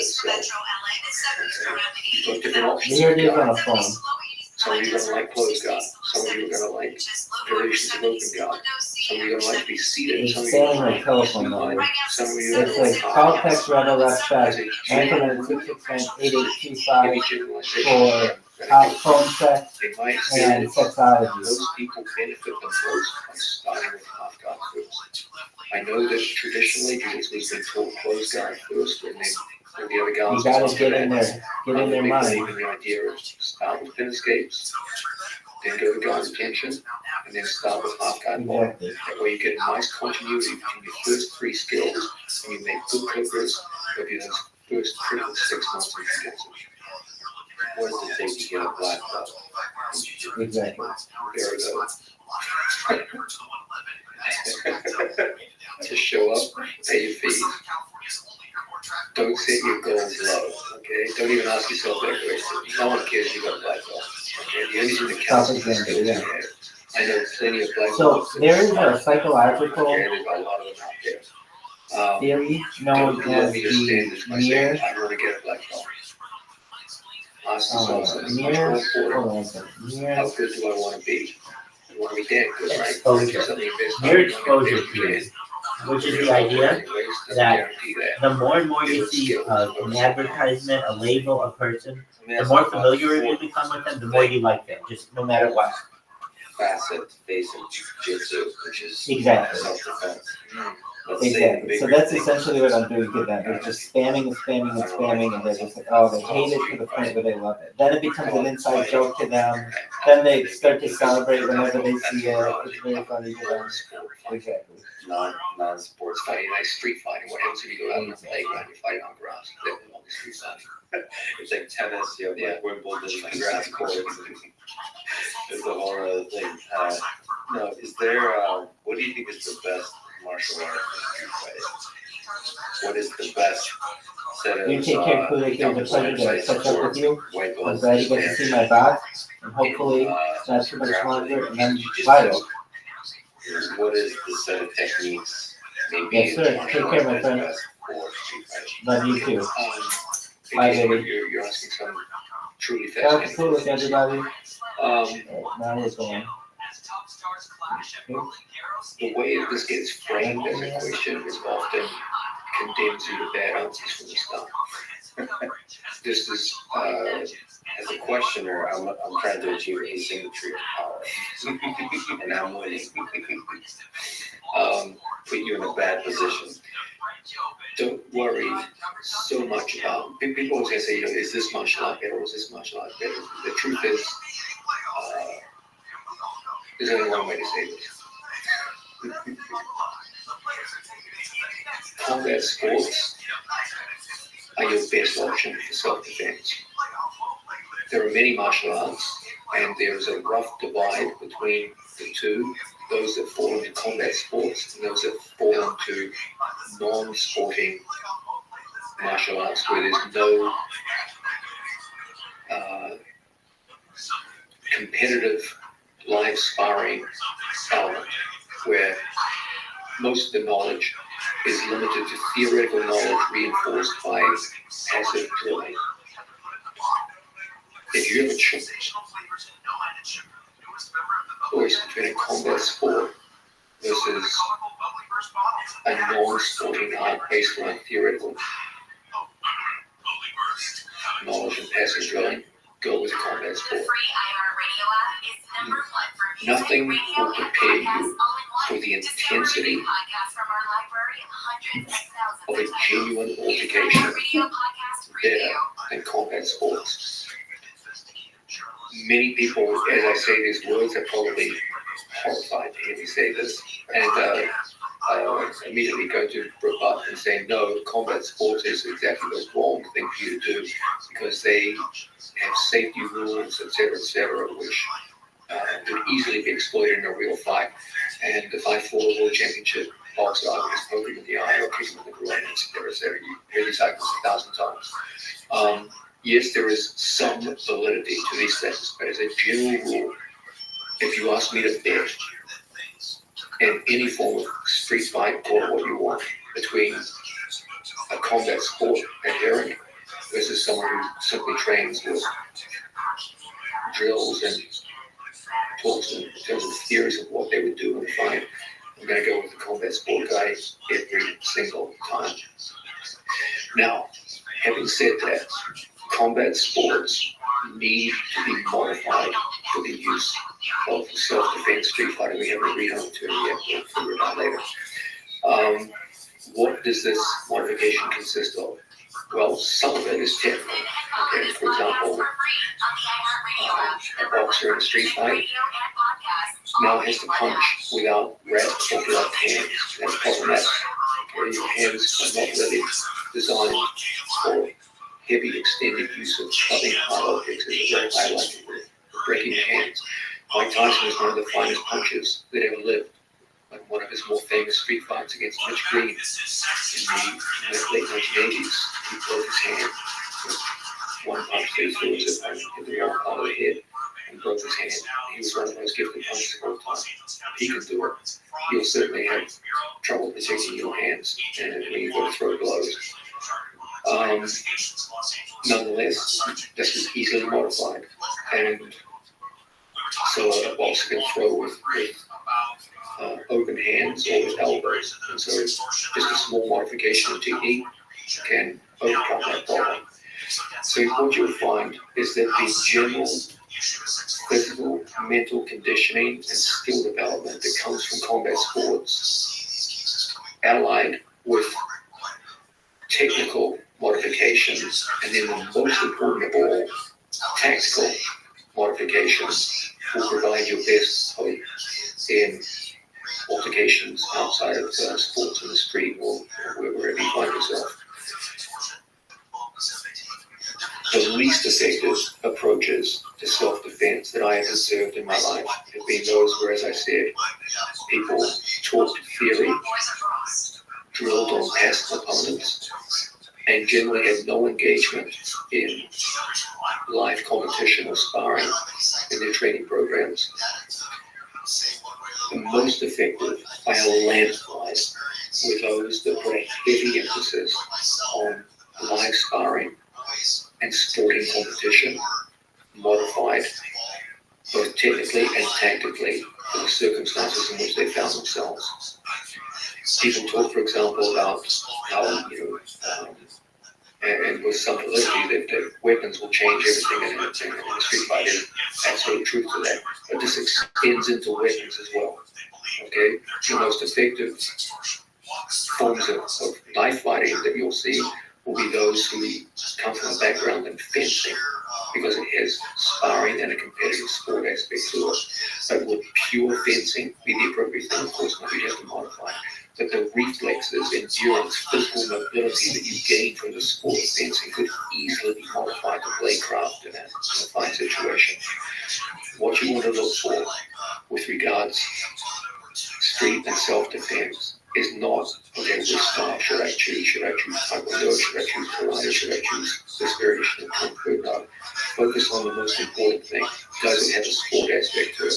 You've got different options. Here it is on a phone. Some of you don't like closed guard. Some of you are gonna like variations of open guard. Some of you are gonna like to be seated. It's Some of you failing are like like telephone numbers. some of you are It's like call text Rabbi Rothschild, 900-669-8825 for top phone sex in my and experience, sexology. most people benefit the most by starting with half guard first. I know that traditionally Jesus has been taught closed guard first and then all the other guards. You gotta get in there, get in their mind. Believe in the idea of start with pin escapes, then go to guard attention, and then start with half guard ball. Exactly. That way you get a nice continuity between your first three skills and you make good progress over those first 3 to 6 months of intensive. What does it take to get a black belt? Exactly. There we go. To show up, pay your fees. Don't set your goals low, okay? Don't even ask yourself that question. No one cares you got a black belt. Okay? The only thing that counts is the skills you have. I know plenty of black So belts. there is a psychological Okay, there's a lot of them out there. theory known as the mirror. I want to get a black belt. Ask yourself something much Mirror. more important. Hold on a second. Mirror. How good do I want to be? I want to be damn good, right? Exposure. Your exposure theory, which is the idea that the more and more you see an advertisement, a label, a person, the more familiar you become with them, the more you like them, just no matter what. Facet facing jiu-jitsu, which is Exactly. self-defense. Exactly. So that's essentially what I'm doing to them. They're just spamming and spamming and spamming, and they're just like, oh, they hate it to the point where they love it. Then it becomes an inside joke to them. Then they start to celebrate whenever they see it. It's very funny to them. Exactly. Non-sports Fighting, like street fighting. What happens if you go out on the playground, you're fighting on grass? They don't want street fighting. It's like tennis, you have like Wimbledon, like grass courts. It's a whole other thing. No, is there, what do you think is the best martial art in fighting? What is the best set of, You take care, Kulik. It was a pleasure to catch up with you. white I'm belts? glad you got to see my box, and hopefully it's not too much longer, and then vital. What is the set of techniques? Maybe Yes, sir. martial Take care, arts my that's friend. best for street fighting? Love you too. Bye, Bye, baby. You're asking some truly That's fascinating cool with questions. everybody. Um, Now we're going. The way this gets framed as a question is often condemns you to bad answers from the start. This is, As a questioner, I'm trying to achieve asymmetry of power, and I'm winning. Put you in a bad position. don't worry so much about, people always gonna say, you know, is this martial art better or is this martial art better? The truth is, there's only one way to say this. Combat sports are your best option for self-defense. There are many martial arts, and there's a rough divide between the two. Those that fall into combat sports and those that fall into non-sporting martial arts, where there's no competitive live sparring element, where most of the knowledge is limited to theoretical knowledge reinforced by passive drilling. If you have a choice between a combat sport versus a non-sporting art based on theoretical knowledge and passive drilling, go with combat sport. Nothing will prepare you for the intensity of a genuine altercation better than combat sports. Many people, as I say these words, are probably horrified to hear me say this, and immediately go to rebut and say, no, combat sports is exactly the wrong thing for you to do because they have safety rules, etc., which could easily be exploited in a real fight. And if I fought a world championship boxer, I would just poke him in the eye or kick him in the groin, etc. You hear these arguments 1,000 times. Yes, there is some validity to these things, but as a general rule, if you ask me to bet in any form of street fight, call it what you want, between a combat sport adherent versus someone who simply trains with drills and talks in terms of theories of what they would do in a fight, I'm going to go with the combat sport guy every single time. Now, having said that, combat sports need to be modified for the use of self-defense street fighting. We haven't agreed on the term yet, we'll figure it out later. What does this modification consist of? Well, some of it is technical. Okay, for example, a boxer in a street fight now has to punch without wraps or gloved hands. That's problematic. Okay, your hands are not really designed for heavy extended use of shoving hard objects. There's a very high likelihood of breaking your hands. Mike Tyson is one of the finest punchers that ever lived. Like one of his more famous street fights against Mitch Green in the late 1980s, he broke his hand with one punch that he threw hit the wrong part of the head and broke his hand. He was one of the most gifted punchers of all time. He could do it. You'll certainly have trouble protecting your hands and when you go to throw blows. Nonetheless, this is easily modified, and so a boxer can throw with open hands or with elbows, and so just a small modification of technique can overcome that problem. So what you'll find is that the general physical, mental conditioning and skill development that comes from combat sports, allied with technical modifications, and then the most important of all, tactical modifications, will provide your best hope in altercations outside of sports in the street or wherever you find yourself. The least effective approaches to self-defense that I have observed in my life have been those where, as I said, people talked theory, drilled on past opponents, and generally had no engagement in live competition or sparring in their training programs. The most effective by a landslide were those that put a heavy emphasis on live sparring and sporting competition, modified both technically and tactically for the circumstances in which they found themselves. People talk, for example, about how, and with some validity, that weapons will change everything in a street fight. There's absolute truth to that. But this extends into weapons as well. Okay? The most effective forms of knife fighting that you'll see will be those who come from a background in fencing, because it has sparring and a competitive sport aspect to it. But would pure fencing be the appropriate thing? Of course not, you'd have to modify it. But the reflexes, endurance, physical mobility that you gain from the sport of fencing could easily be modified to bladecraft in a fight situation. What you want to look for with regards street and self-defense is not, okay, which style should I choose? Should I choose Taekwondo? Should I choose Karate? Should I choose this variation of Kung Fu? No. Focus on the most important thing. Does it have a sport aspect to it?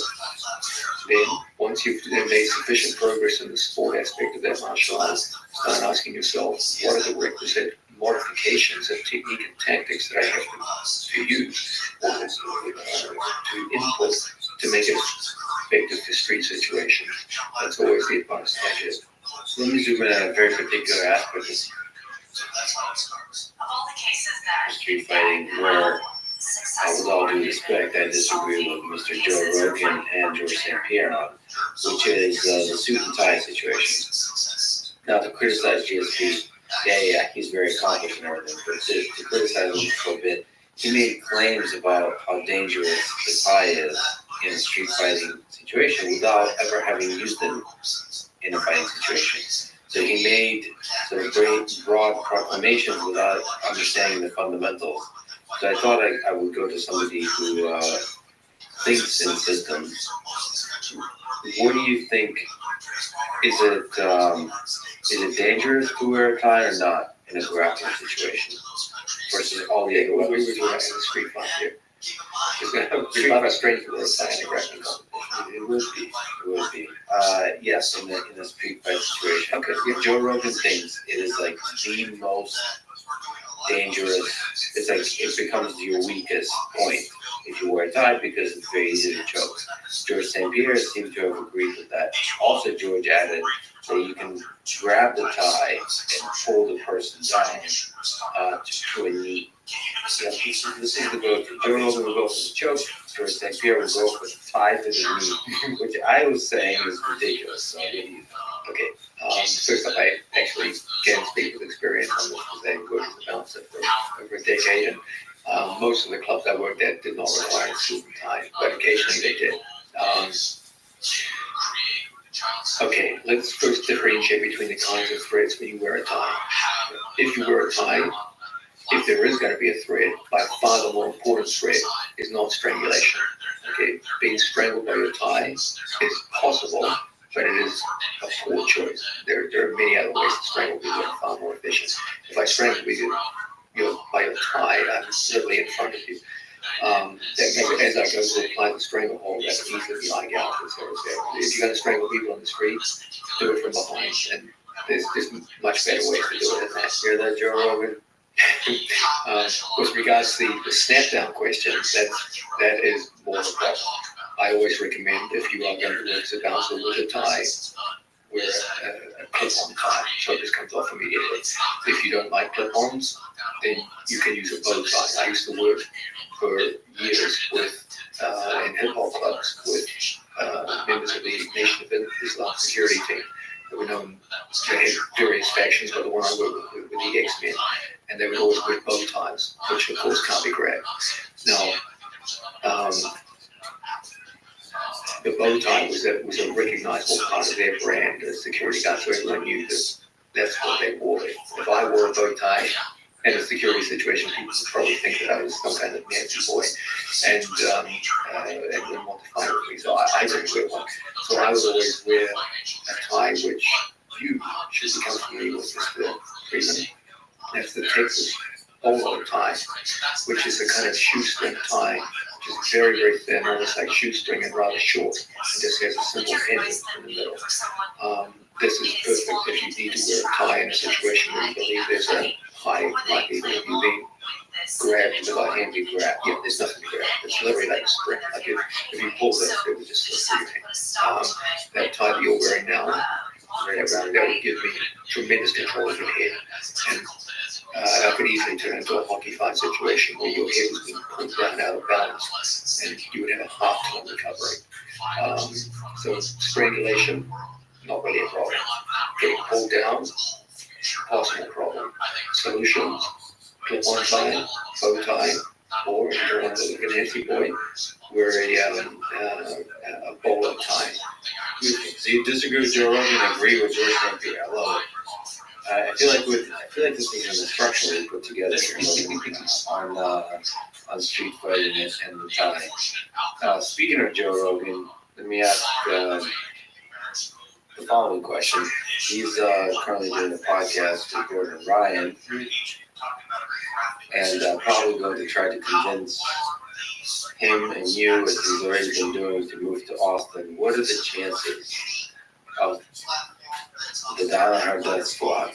Then, once you've made sufficient progress in the sport aspect of that martial art, start asking yourself, what are the requisite modifications of technique and tactics that I have to use or to input to make it effective for street situations? That's always the advice I give. Let me zoom in on a very particular aspect of street fighting where, with all due respect, I disagree with Mr. Joe Rogan and George St. Pierre on, which is the suit and tie situation. Now, to criticize GSP, yeah, he's very accomplished and everything, but to criticize him for a bit, he made claims about how dangerous the tie is in a street fighting situation without ever having used it in a fighting situation. So he made sort of great, broad proclamations without understanding the fundamentals. So I thought I would go to somebody who thinks in systems. What do you think? Is it dangerous to wear a tie or not in a grappling situation versus all the other weapons we have in the street fight here? It's going to have a lot of strength to wear a tie in a grappling competition. It would be. Yes, in the street fight situation. Okay, if Joe Rogan thinks it is like the most dangerous, it's like it becomes your weakest point if you wear a tie because it's very easy to choke. George St. Pierre seems to have agreed with that. Also, George added that you can grab the tie and pull the person down to a knee. Yeah, this is the go-to. Joe Rogan will go for the choke. George St. Pierre will go for the tie to the knee, which I was saying is ridiculous. So, okay. First off, I actually can speak with experience on this because I worked as a bouncer for over a decade, and most of the clubs I worked at did not require a suit and tie, but occasionally they did. Okay, let's first differentiate between the kinds of threads when you wear a tie. If you wear a tie, if there is going to be a thread, by far the more important thread is not strangulation. Okay, being strangled by your tie is possible, but it is a poor choice. There are many other ways to strangle people that are far more efficient. If I strangle you by your tie, I'm literally in front of you. As I go to apply the stranglehold, that can easily be eye gouged. If you're going to strangle people on the street, do it from behind. And there's much better ways to do it than that. Hear that, Joe Rogan? With regards to the snap down question, that is more of a problem. I always recommend if you are going to work as a bouncer with a tie, wear a clip-on tie so it just comes off immediately. If you don't like clip-ons, then you can use a bow tie. I used to work for years with in hip hop clubs with members of the Nation of Islam security team. They were known to have various factions, but the one I worked with the X-Men, and they would always wear bow ties, which of course can't be grabbed. Now, the bow tie was a recognizable part of their brand as security guards, so everyone knew that that's what they wore. If I wore a bow tie in a security situation, people would probably think that I was some kind of Nancy boy and wouldn't want to fight with me. So I didn't wear one. So I would always wear a tie which you should become familiar with this treatment. That's the Texas polo tie, which is a kind of shoestring tie, which is very, very thin, almost like shoestring and rather short. It just has a simple pendant in the middle. This is perfect if you need to wear a tie in a situation where you believe there's a high likelihood of you being grabbed without hand being grabbed. Yeah, there's nothing to grab. It's literally like a spring. Like if you pull this, it would just slip through your hand. That tie that you're wearing now, that would give me tremendous control of your head. And I could easily turn into a hockey fight situation where your head was being pulled down out of balance and you would have a hard time recovering. So strangulation, not really a problem. Getting pulled down, possible problem. Solutions, clip-on tie, bow tie, or if you want to look at an Nancy boy, wear a bowler tie. So you disagree with Joe Rogan and agree with George St. Pierre. I love it. I feel like this is an instruction we put together here on street fighting and the tie. Speaking of Joe Rogan, let me ask the following question. He's currently doing a podcast with Gordon Ryan, and probably going to try to convince him and you, as he's already been doing, to move to Austin. What are the chances of the Die Hard Death Squad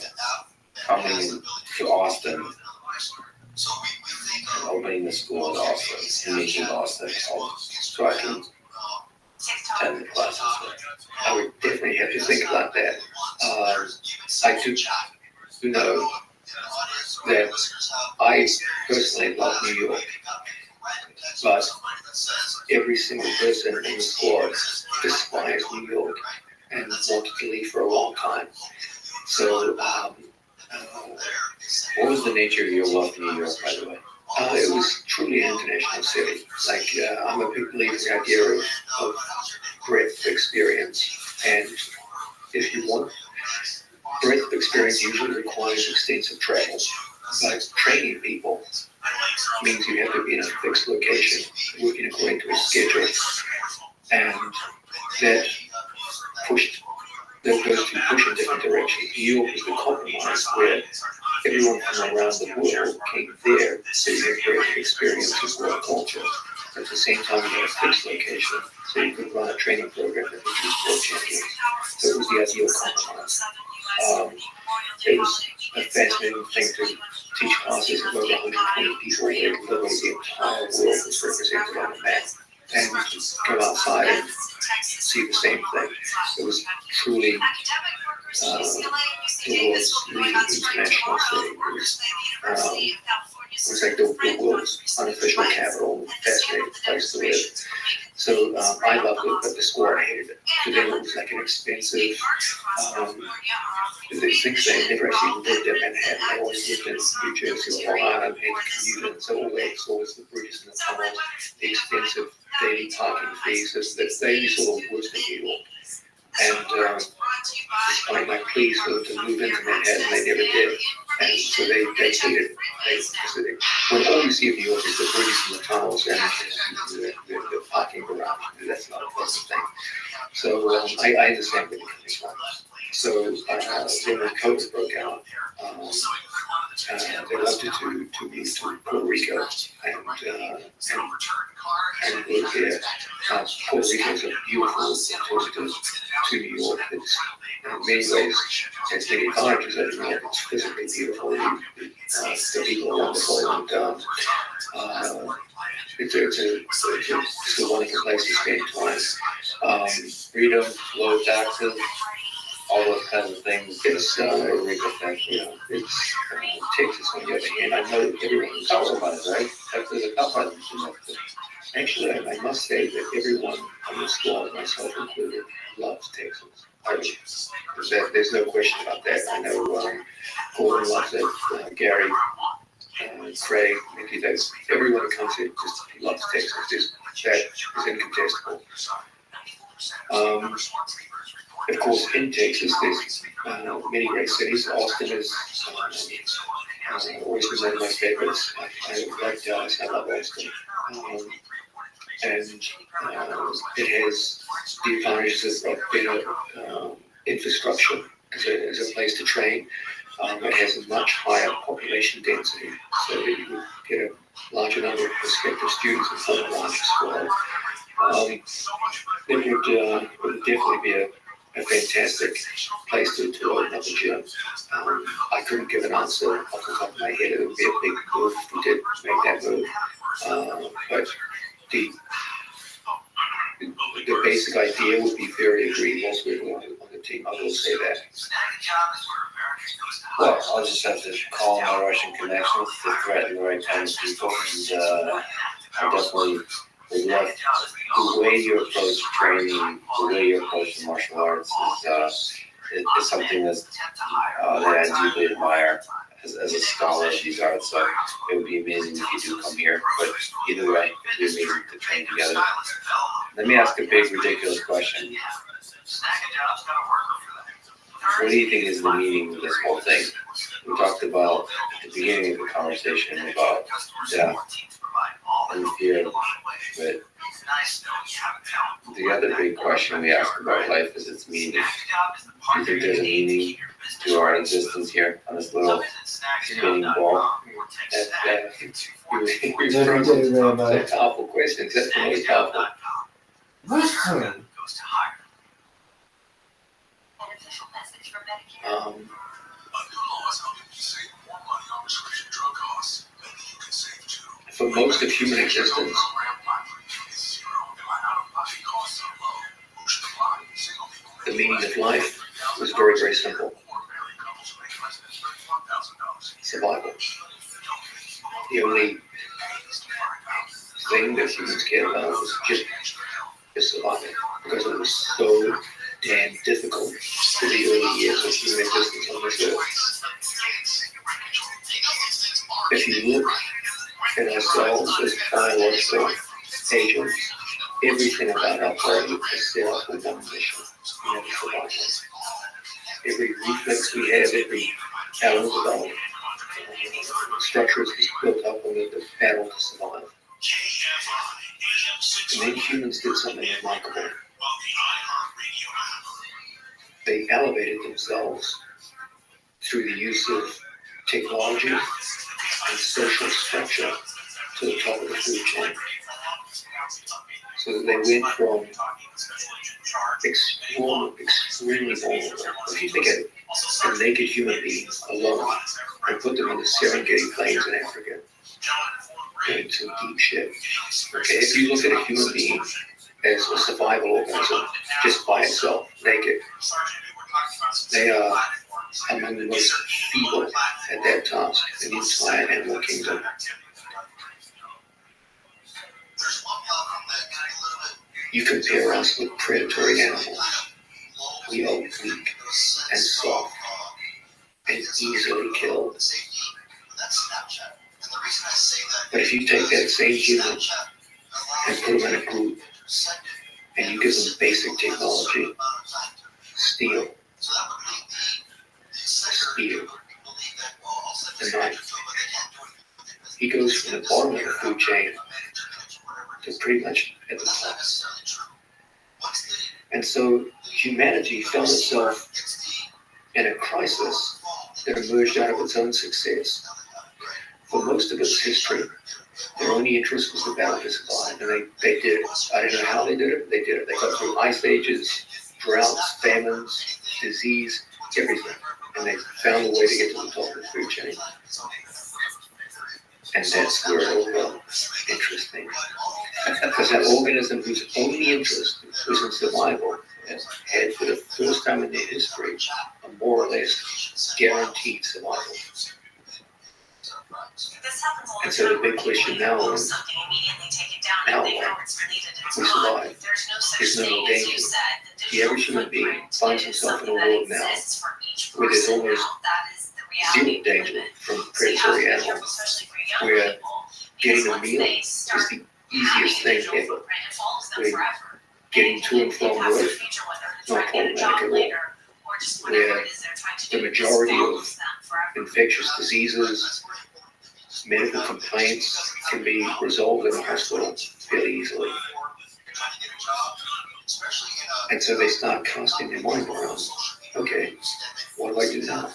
coming to Austin and opening the school in Austin and making Austin home so I can attend the classes there? I would definitely have to think about that. I do know that I personally love New York, but every single person in the squad despised New York and wanted to leave for a long time. So, what was the nature of your love for New York, by the way? It was truly an international city. Like, I'm a big believer in the idea of breadth of experience. And if you want breadth of experience, usually requires extensive travel. But training people means you have to be in a fixed location, working according to a schedule. And that goes to push in different directions. New York was a compromise where everyone from around the world came there so you had great experiences with world culture. At the same time, you had a fixed location so you could run a training program that produced world champions. So it was the ideal compromise. It was a fascinating thing to teach classes of over 120 people where literally the entire world was represented. pictures on the map and go outside and see the same thing. It was truly the world's leading international city. It was like the world's unofficial capital, fascinating place to live. So I loved it, but the score I hated it. To them it was like an expensive, these things they never actually lived in Manhattan. I always lived in New Jersey or Long Island, had to commute in. So all they saw was the bridges and the tunnels, the expensive daily parking fees. They saw the worst in New York. And despite my pleas for them to move into Manhattan, they never did. And so they hated it. When all you see of New York is the bridges and the tunnels and the parking garage, that's not a pleasant thing. So I understand where you're coming from. So when COVID broke out, they wanted to move to Puerto Rico and live there. Puerto Rico is a beautiful alternative to New York. It's in many ways has many advantages of New York. It's physically beautiful. The people are wonderful, and it's a wonderful place to spend time. Freedom, low taxes, all those kinds of things. It's Puerto Rico thing. it's Texas on the other hand. I know everyone talks about it, right? There's a couple of them. Actually, I must say that everyone on the squad, myself included, loves Texas. There's no question about that. I know Gordon loves it, Gary, Craig, Mickey, everyone who comes here just loves Texas. That is incontestable. Of course, in Texas, there's many great cities. Austin is always been one of my favorites. I like Dallas. I love Austin. And it has the advantages of better infrastructure as a place to train. It has a much higher population density, so that you would get a larger number of prospective students and form a larger school. It would definitely be a fantastic place to open up a gym. I couldn't give an answer off the top of my head. It would be a big move if we did make that move. But the basic idea would be very agreeable to everyone on the team. I will say that. Well, I'll just have to call my Russian connections to threaten the right kind of people, and I definitely would love the way you approach training, the way you approach the martial arts is something that I deeply admire as a scholar of these arts. So it would be amazing if you do come here. But either way, it would be amazing to train together. Let me ask a big, ridiculous question. What do you think is the meaning of this whole thing? We talked about at the beginning of the conversation about death and fear, but the other big question we ask about life is its meaning. Do you think there's a meaning to our existence here on this little spinning ball? It's a powerful question. That's the most powerful. For most of human existence, the meaning of life was very, very simple. Survival. The only thing that humans cared about was just surviving, because it was so damn difficult for the early years of human existence on this earth. If you look at ourselves as biological agents, everything about our body is set up with one mission, and that is survival. Every reflex we have, every element of our structure is built up on the battle to survive. And then humans did something remarkable. They elevated themselves through the use of technology and social structure to the top of the food chain. So that they went from extremely vulnerable. If you think of a naked human being alone and put them in the Serengeti plains in Africa, into deep shit. Okay, if you look at a human being as a survival organism, just by itself, naked, they are among the most feeble at that task in the entire animal kingdom. You compare us with predatory animals. We are weak and soft and easily killed. But if you take that same human and put them in a group and you give them basic technology, steel, spear, a knife, he goes from the bottom of the food chain to pretty much at the top. And so humanity found itself in a crisis that emerged out of its own success. For most of its history, their only interest was the battle to survive, and they did it. I don't know how they did it, they did it. They got through ice ages, droughts, famines, disease, everything. And they found a way to get to the top of the food chain. And that's where it all got interesting. Because that organism whose only interest was in survival had, for the first time in their history, a more or less guaranteed survival. And so the big question now is, how we survive. There's no more danger. The average human being finds himself in a world now where there's almost zero danger from predatory animals, where getting a meal is the easiest thing ever, where getting to and from work is not problematic at all, where the majority of infectious diseases, medical complaints can be resolved in a hospital fairly easily. And so they start casting their mind around, okay, what do I do now?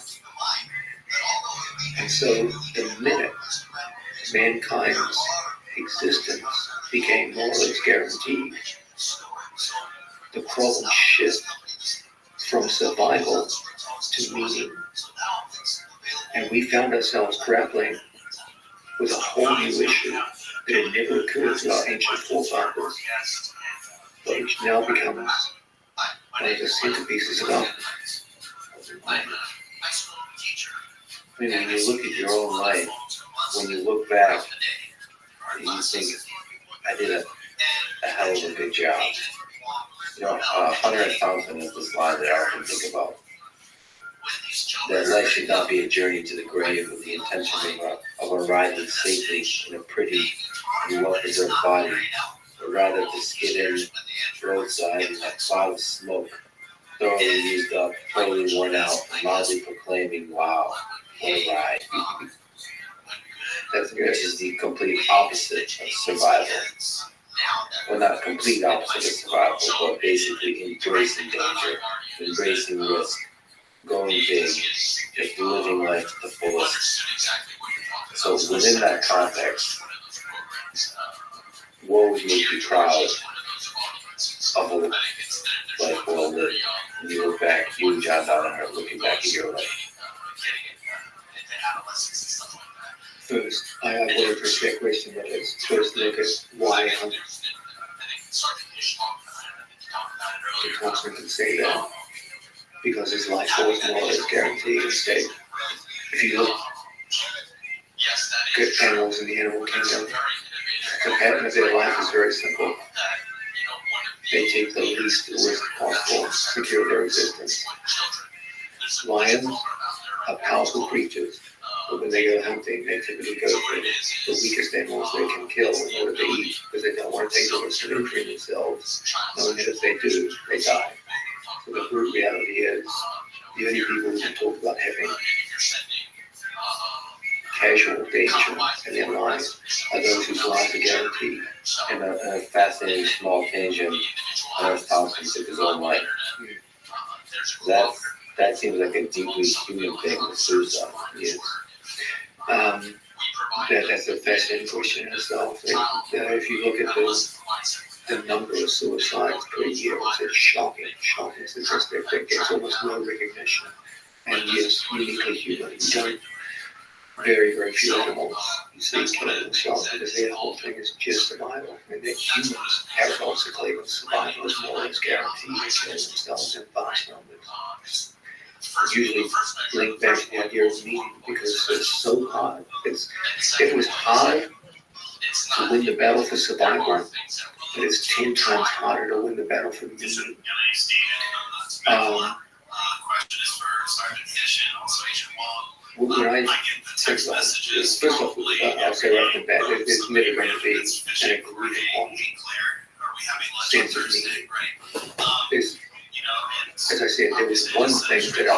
And so the minute mankind's existence became more or less guaranteed, the problem shifted from survival to meaning. And we found ourselves grappling with a whole new issue that had never occurred to our ancient forefathers, but which now becomes one of the centerpieces of our. When you look at your own life, when you look back, you think, I did a hell of a good job. You know, Hunter S. Thompson has this line that I often think about. That life should not be a journey to the grave with the intention of arriving safely in a pretty and well-preserved body, but rather to skid in roadside in a cloud of smoke, thoroughly used up, totally worn out, and loudly proclaiming, wow, what a ride. That is the complete opposite of survival. Well, not complete opposite of survival, but basically embracing danger, embracing risk, going big, just living life to the fullest. So within that context, what would make you proud of a life well lived? When you look back, you and John Donner looking back at your life. First, I want to address that question, but let's first look at why Hunter Thompson can say that. Because his life was more or less guaranteed and safe. If you look at animals in the animal kingdom, the pattern of their life is very simple. They take the least risk possible to secure their existence. Lions are powerful creatures, but when they go hunting, they typically go for the weakest animals they can kill in order to eat, because they don't want to take the risk of injuring themselves, knowing that if they do, they die. So the brute reality is, the only people who can talk about having casual danger in their lives are those whose lives are guaranteed. And a fascinating small tangent, Hunter S. Thompson took his own life. That seems like a deeply human thing with suicide. Yes. That's a fascinating question in itself. If you look at the number of suicides per year, it's shocking statistic that gets almost no recognition. And yes, uniquely human. very, very few animals you see killing themselves because their whole thing is just survival. And that humans have also claimed survival is more or less guaranteed to kill themselves in vast numbers. Usually linked back to the idea of meaning because it's so hard. It was hard to win the battle for survival, but it's 10 times harder to win the battle for meaning. What I think about is, first off, I'll say right from the bat, there's never going to be an agreed upon sense of meaning. There's, as I said, there was one thing that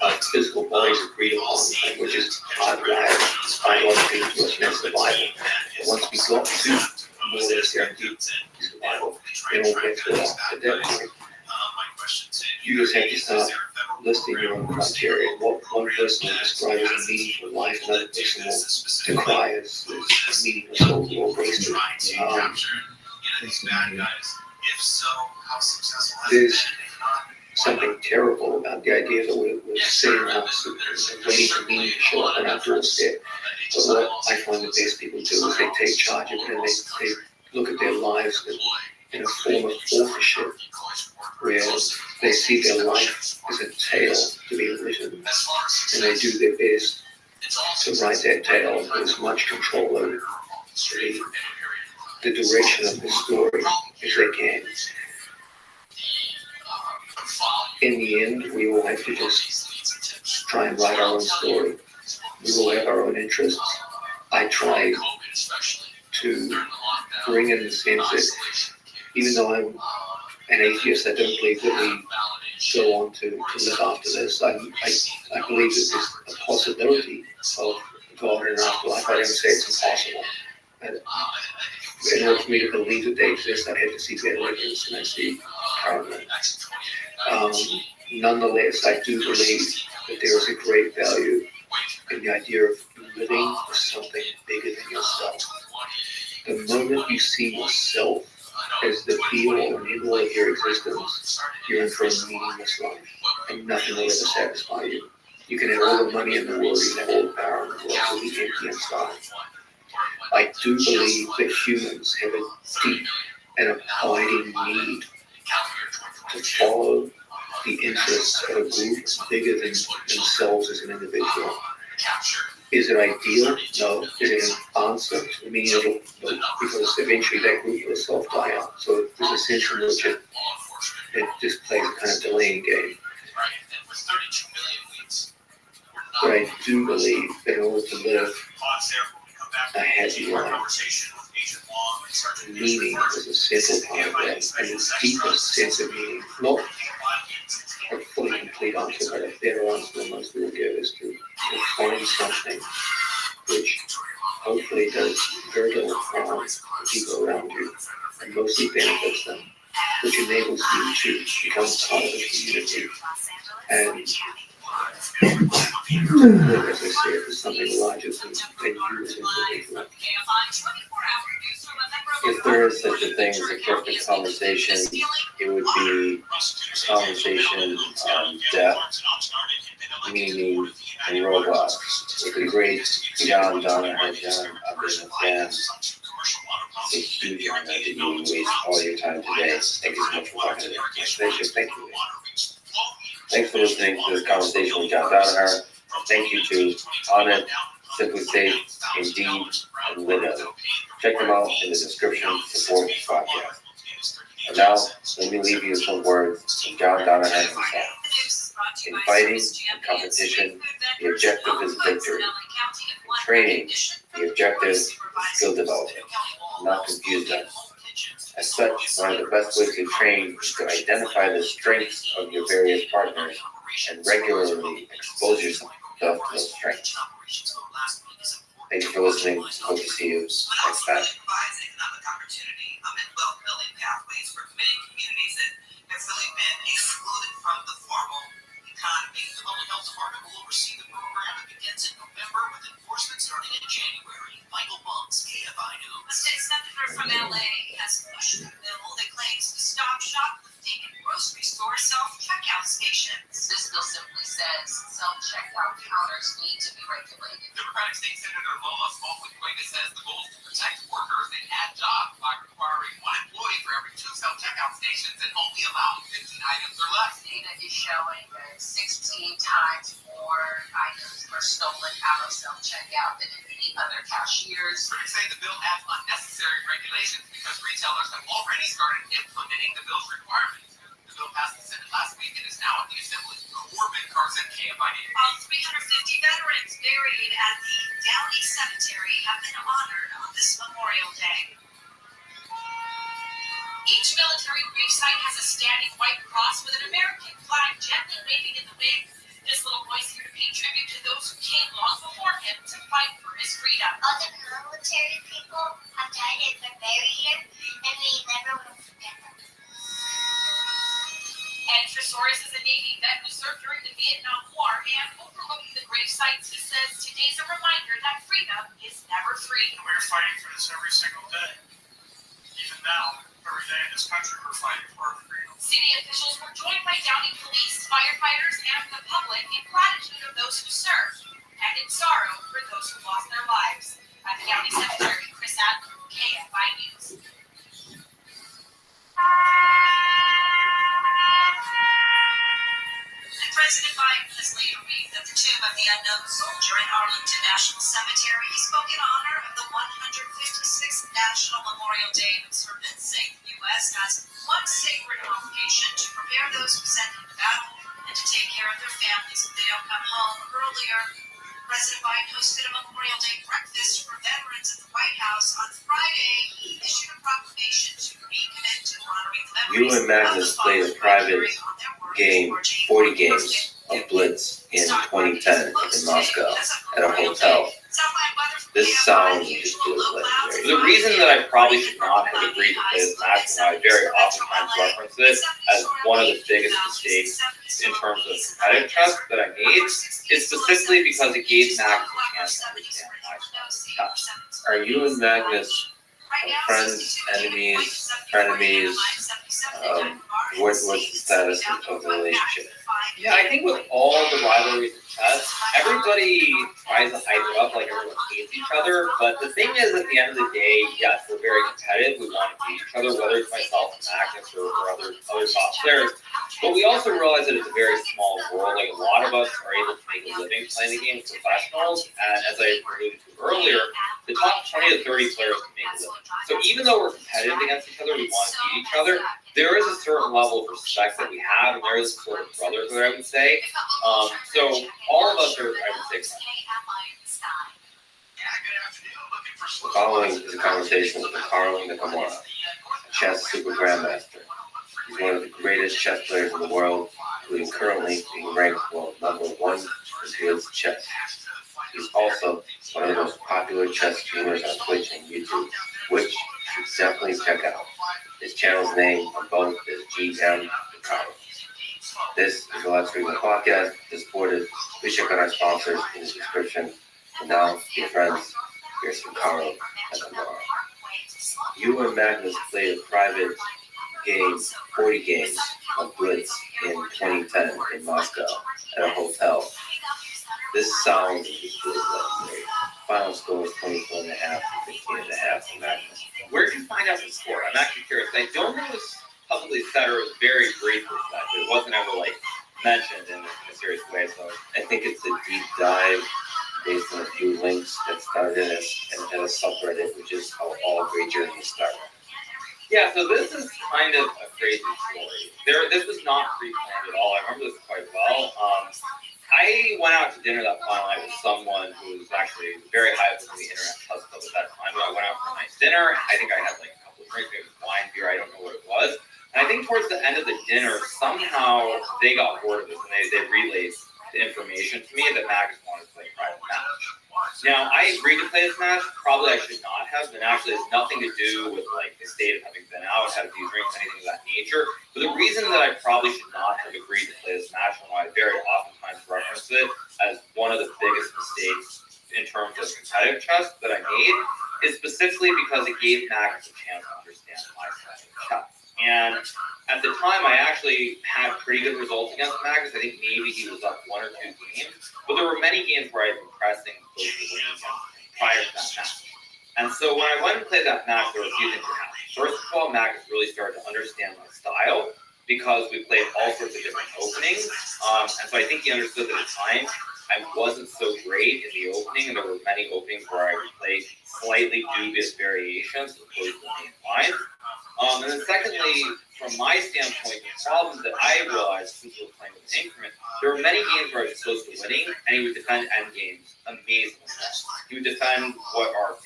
our physical bodies agreed upon, which is hardwired biologically into us, and that's survival. And once we got to more or less guaranteed survival, then all bets were off. At that point, you just have to start listing your own criteria. What one person will describe as a meaningful life, another person will decry as meaningless or wasted. There's something terrible about the idea that we're sitting around and waiting for meaning to show up on our doorstep. But what I find the best people do is they take charge of it and they look at their lives in a form of authorship, where they see their life as a tale to be written, and they do their best to write that tale with as much control over the direction of the story as they can. In the end, we will have to just try and write our own story. We will have our own interests. I try to bring in the sense that even though I'm an atheist, I don't believe that we go on to live after this. I believe that there's a possibility of God in an afterlife. I don't say it's impossible. In order for me to believe that they exist, I had to see their evidence, and I see currently. Nonetheless, I do believe that there is a great value in the idea of living for something bigger than yourself. The moment you see yourself as the be-all and end-all of your existence, you're in for a meaningless life, and nothing will ever satisfy you. You can have all the money in the world, you can have all the power in the world, you'll be empty inside. I do believe that humans have a deep and abiding need to follow the interests of a group bigger than themselves as an individual. Is it ideal? No. Is it an answer to the meaning of it? No, because eventually that group will self-die out. So there's a sense in which it just plays a kind of delaying game. But I do believe that in order to live a happy life, meaning is a central part of that, and the deepest sense of meaning, not a fully complete answer, but a better answer than most people give, is to find something which hopefully does very little harm to people around you and mostly benefits them, which enables you to become part of the community. And as I say, it's something larger than you as an individual. If there is such a thing as a perfect conversation, it would be a conversation on death, meaning, and robots. With the great John Donner, I've been a fan. It's a huge honor that you waste all your time today. Thank you so much for talking to me. Thank you. Thanks for listening to this conversation with John Donner. Thank you to Onnit, Simply Safe, Indeed, and Linda. Check them out in the description to support this podcast. And now, let me leave you with some words from John Donner himself. In fighting and competition, the objective is victory. In training, the objective is skill development. Not confuse them. As such, one of the best ways to train is to identify the strengths of your various partners and regularly expose yourself to those strengths. Thank you for listening. Hope to see you next time. The Public Health Department will oversee the program that begins in November with enforcement starting in January. Michael Bunks, KFI News. A state senator from LA has pushed a bill that claims to stop shoplifting in grocery store self-checkout stations. This bill simply says self-checkout checkout counters need to be regulated. Democratic State Senator Lola spoke with Guinness says the goal is to protect workers and add jobs by requiring one employee for every 2 self-checkout stations and only allowing 15 items or less. Data is showing that 16 times more items are stolen out of self-checkout than in any other cashiers. Critics say the bill adds unnecessary regulations because retailers have already started implementing the bill's requirements. The bill passed the Senate last week and is now at the Assembly. Corbin Carson, KFI News. 350 veterans buried at the Downey Cemetery have been honored on this Memorial Day. Each military gravesite has a standing white cross with an American flag gently waving in the wind. This little boy's here to pay tribute to those who came long before him to fight for his freedom. All the military people have died and been buried here, and we never will forget them. And Tresorius is a Navy vet who served during the Vietnam War, and overlooking the grave sites, he says today's a reminder that freedom is never free. We're fighting for this every single day. Even now, every day in this country, we're fighting for our freedom. City officials were joined by Downey police, firefighters, and the public in gratitude of those who served and in sorrow for those who lost their lives. At the Downey Cemetery, Chris Adler, KFI News. President Biden has laid a wreath at the tomb of the unknown soldier in Arlington National Cemetery. He spoke in honor of the 156th National Memorial Day of Observance, saying the U.S. has one sacred obligation to prepare those who sent into battle and to take care of their families if they don't come home. Earlier, President Biden hosted a Memorial Day breakfast for veterans at the White House. On Friday, he issued a proclamation to recommit to honoring the memories You and Magnus played a private game, 40 games of Blitz in 2010 in Moscow at a hotel. This sound just feels legendary. The reason that I probably should not have agreed to play this match, and I very oftentimes reference it as one of the biggest mistakes in terms of competitive chess that I made, is specifically because it gave Magnus a chance to understand my style of chess. Are you and Magnus friends, enemies, frenemies? What's the status of the relationship? Yeah, I think with all the rivalries in chess, everybody tries to hype it up like everyone hates each other. But the thing is, at the end of the day, yes, we're very competitive. We want to beat each other, whether it's myself and Magnus or other top players. But we also realize that it's a very small world. Like, a lot of us are able to make a living playing the game as professionals. And as I alluded to earlier, the top 20 to 30 players can make a living. So even though we're competitive against each other, we want to beat each other. There is a certain level of respect that we have, and there is a sort of brotherhood, I would say. So all of us are, I would say, The following is a conversation with Hikaru Nakamura, a chess super grandmaster. He's one of the greatest chess players in the world, including currently being ranked world number 1 in Blitz chess. He's also one of the most popular chess streamers on Twitch and YouTube, which you should definitely check out. His channel's name on both is GM Hikaru. This is the Let's Read My Podcast. To support it, please check out our sponsors in the description. And now, dear friends, here's Hikaru Nakamura. You and Magnus played a private game, 40 games of Blitz in 2010 in Moscow at a hotel. This sound is really legendary. Final score is 24.5 and 15.5 for Magnus. Where did you find out the score? I'm actually curious. I don't know if it was publicly said or it was very briefly said, but it wasn't ever mentioned in a serious way. So I think it's a deep dive based on a few links that started as a subreddit, which is how all great journeys start. yeah, so this is kind of a crazy story. This was not pre-planned at all. I remember this quite well. I went out to dinner that final night with someone who was actually very high up in the internet chess club at that time. I went out for a nice dinner. I think I had a couple of drinks, maybe wine, beer, I don't know what it was. And I think towards the end of the dinner, somehow they got word of this and they relayed the information to me that Magnus wanted to play a private match. Now, I agreed to play this match. Probably I should not have, and actually has nothing to do with the state of having been out, had a few drinks, anything of that nature. But the reason that I probably should not have agreed to play this match, and why I very oftentimes reference it as one of the biggest mistakes in terms of competitive chess that I made, is specifically because it gave Magnus a chance to understand my style of chess. And at the time, I actually had pretty good results against Magnus. I think maybe he was up 1 or 2 games. But there were many games where I had been pressing close to winning him prior to that match. And so when I went and played that match, there were a few things that happened. First of all, Magnus really started to understand my style because we played all sorts of different openings. And so I think he understood that at times I wasn't so great in the opening, and there were many openings where I would play slightly dubious variations as opposed to the main line. And then secondly, from my standpoint, the problem that I realized since we were playing with an increment, there were many games where I was close to winning, and he would defend end games amazingly well. He would defend what are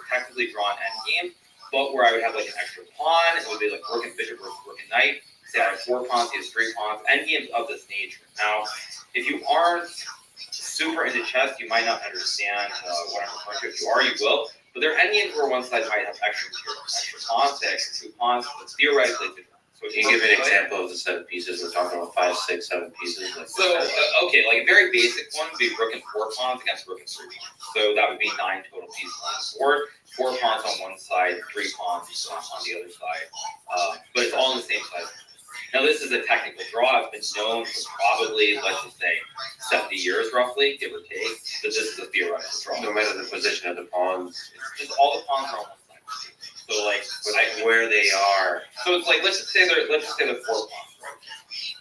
technically drawn end games, but where I would have like an extra pawn, it would be like rook and bishop versus rook and knight. Say I have 4 pawns, he has 3 pawns, end games of this nature. Now, if you aren't super into chess, you might not understand what I'm referring to. If you are, you will. But there are end games where one side might have extra pawns, say extra 2 pawns, but theoretically different. So can you give an example of the 7 pieces? We're talking about 5, 6, 7 pieces. Like okay, like a very basic one would be rook and 4 pawns against rook and 3 pawns. So that would be 9 total pieces on the board. 4 pawns on one side, 3 pawns on the other side. But it's all on the same side. Now this is a technical draw. It's been known for probably, let's just say, 70 years roughly, give or take, that this is a theoretical draw. No matter the position of the pawns. Just all the pawns are on one side. So like where they are. So it's like let's just say they're 4 pawns, right?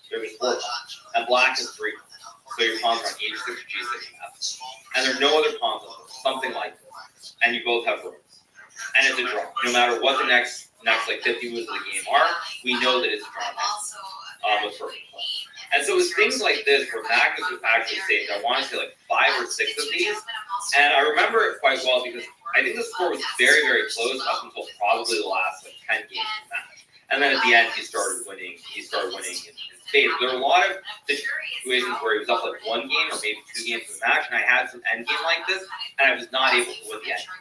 There's 4 pawns, and black is 3 pawns. So your pawns are on H6, G6, and F6. And there are no other pawns on this, something like this. And you both have rooks. And it's a draw. No matter what the next like 50 moves of the game are, we know that it's a draw now. With perfect play. And so it's things like this where Magnus would actually say, I want to say like 5 or 6 of these. And I remember it quite well because I think the score was very, very close up until probably the last like 10 games of the match. And then at the end, he started winning in spades. There were a lot of situations where he was up like 1 game or maybe 2 games in the match, and I had some end game like this, and I was not able to win the end game.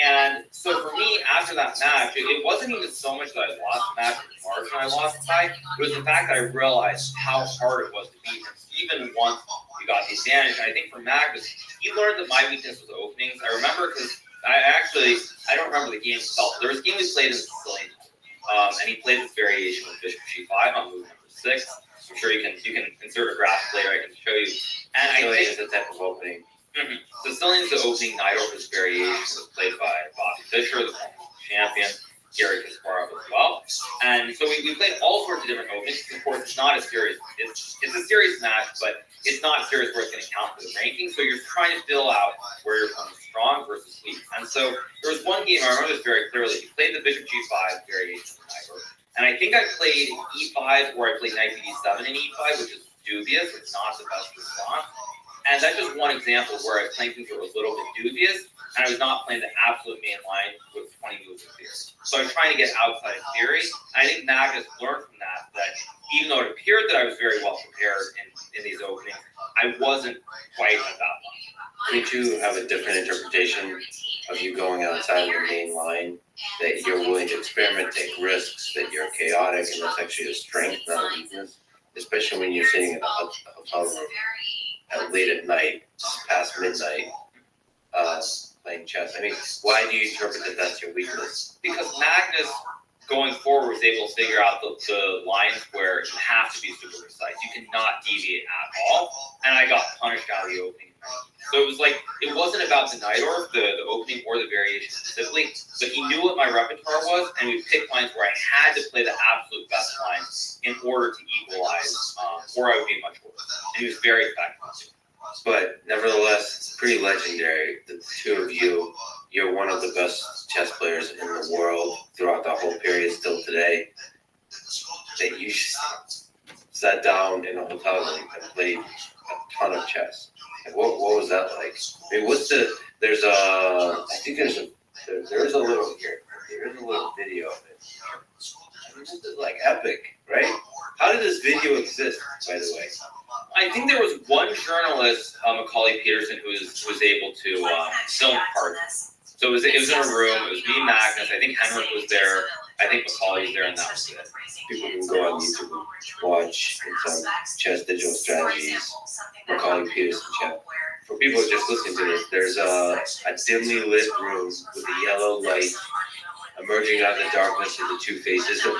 And so for me, after that match, it wasn't even so much that I lost the match or the margin I lost the tie. It was the fact that I realized how hard it was to beat him, even once we got the advantage. And I think for Magnus, he learned that my weakness was openings. I remember because I don't remember the game itself. There was a game we played in Sicilian, and he played this variation with Bishop G5 on move number 6. I'm sure you can insert a graphic later. I can show you. And I think it's a type of opening. Mm-hmm. Sicilian's the opening night over this variation was played by Bobby Fischer, the champion, Gary Kasparov as well. And so we played all sorts of different openings. Of course, it's not a serious, it's a serious match, but it's not serious where it's going to count for the ranking. So you're trying to fill out where you're coming strong versus weak. And so there was one game, I remember this very clearly. He played the Bishop G5 variation night over. And I think I played E5 or I played Knight D7 in E5, which is dubious. It's not the best response. And that's just one example where I was playing things that were a little bit dubious, and I was not playing the absolute main line with 20 moves of theory. So I was trying to get outside of theory, and I think Magnus learned from that even though it appeared that I was very well prepared in these openings, I wasn't quite at that level. Did you have a different interpretation of you going outside of the main line, that you're willing to experiment, take risks, that you're chaotic, and that's actually a strength, not a weakness, especially when you're sitting in a hotel room late at night, past midnight, playing chess? I mean, why do you interpret that that's your weakness? Because Magnus, going forward, was able to figure out the lines where you have to be super precise. You cannot deviate at all, and I got punished out of the opening. So it was like, it wasn't about the night order, the opening or the variation specifically, but he knew what my repertoire was, and we picked lines where I had to play the absolute best lines in order to equalize, or I would be much worse. And he was very effective. But nevertheless, it's pretty legendary that the two of you, you're one of the best chess players in the world throughout the whole period, still today, that you sat down in a hotel room and played a ton of chess. Like, what was that like? I mean, there is a little here. There is a little video of it. I mean, this is like epic, right? How did this video exist, by the way? I think there was one journalist, Macaulay Peterson, who was able to film part of it. So it was in a room. It was me and Magnus. I think Henrik was there. I think Macaulay was there, and that was it. People can go on YouTube and watch some chess digital strategies, Macaulay Peterson chat. For people just listening to this, there's a dimly lit room with a yellow light emerging out of the darkness of the two faces of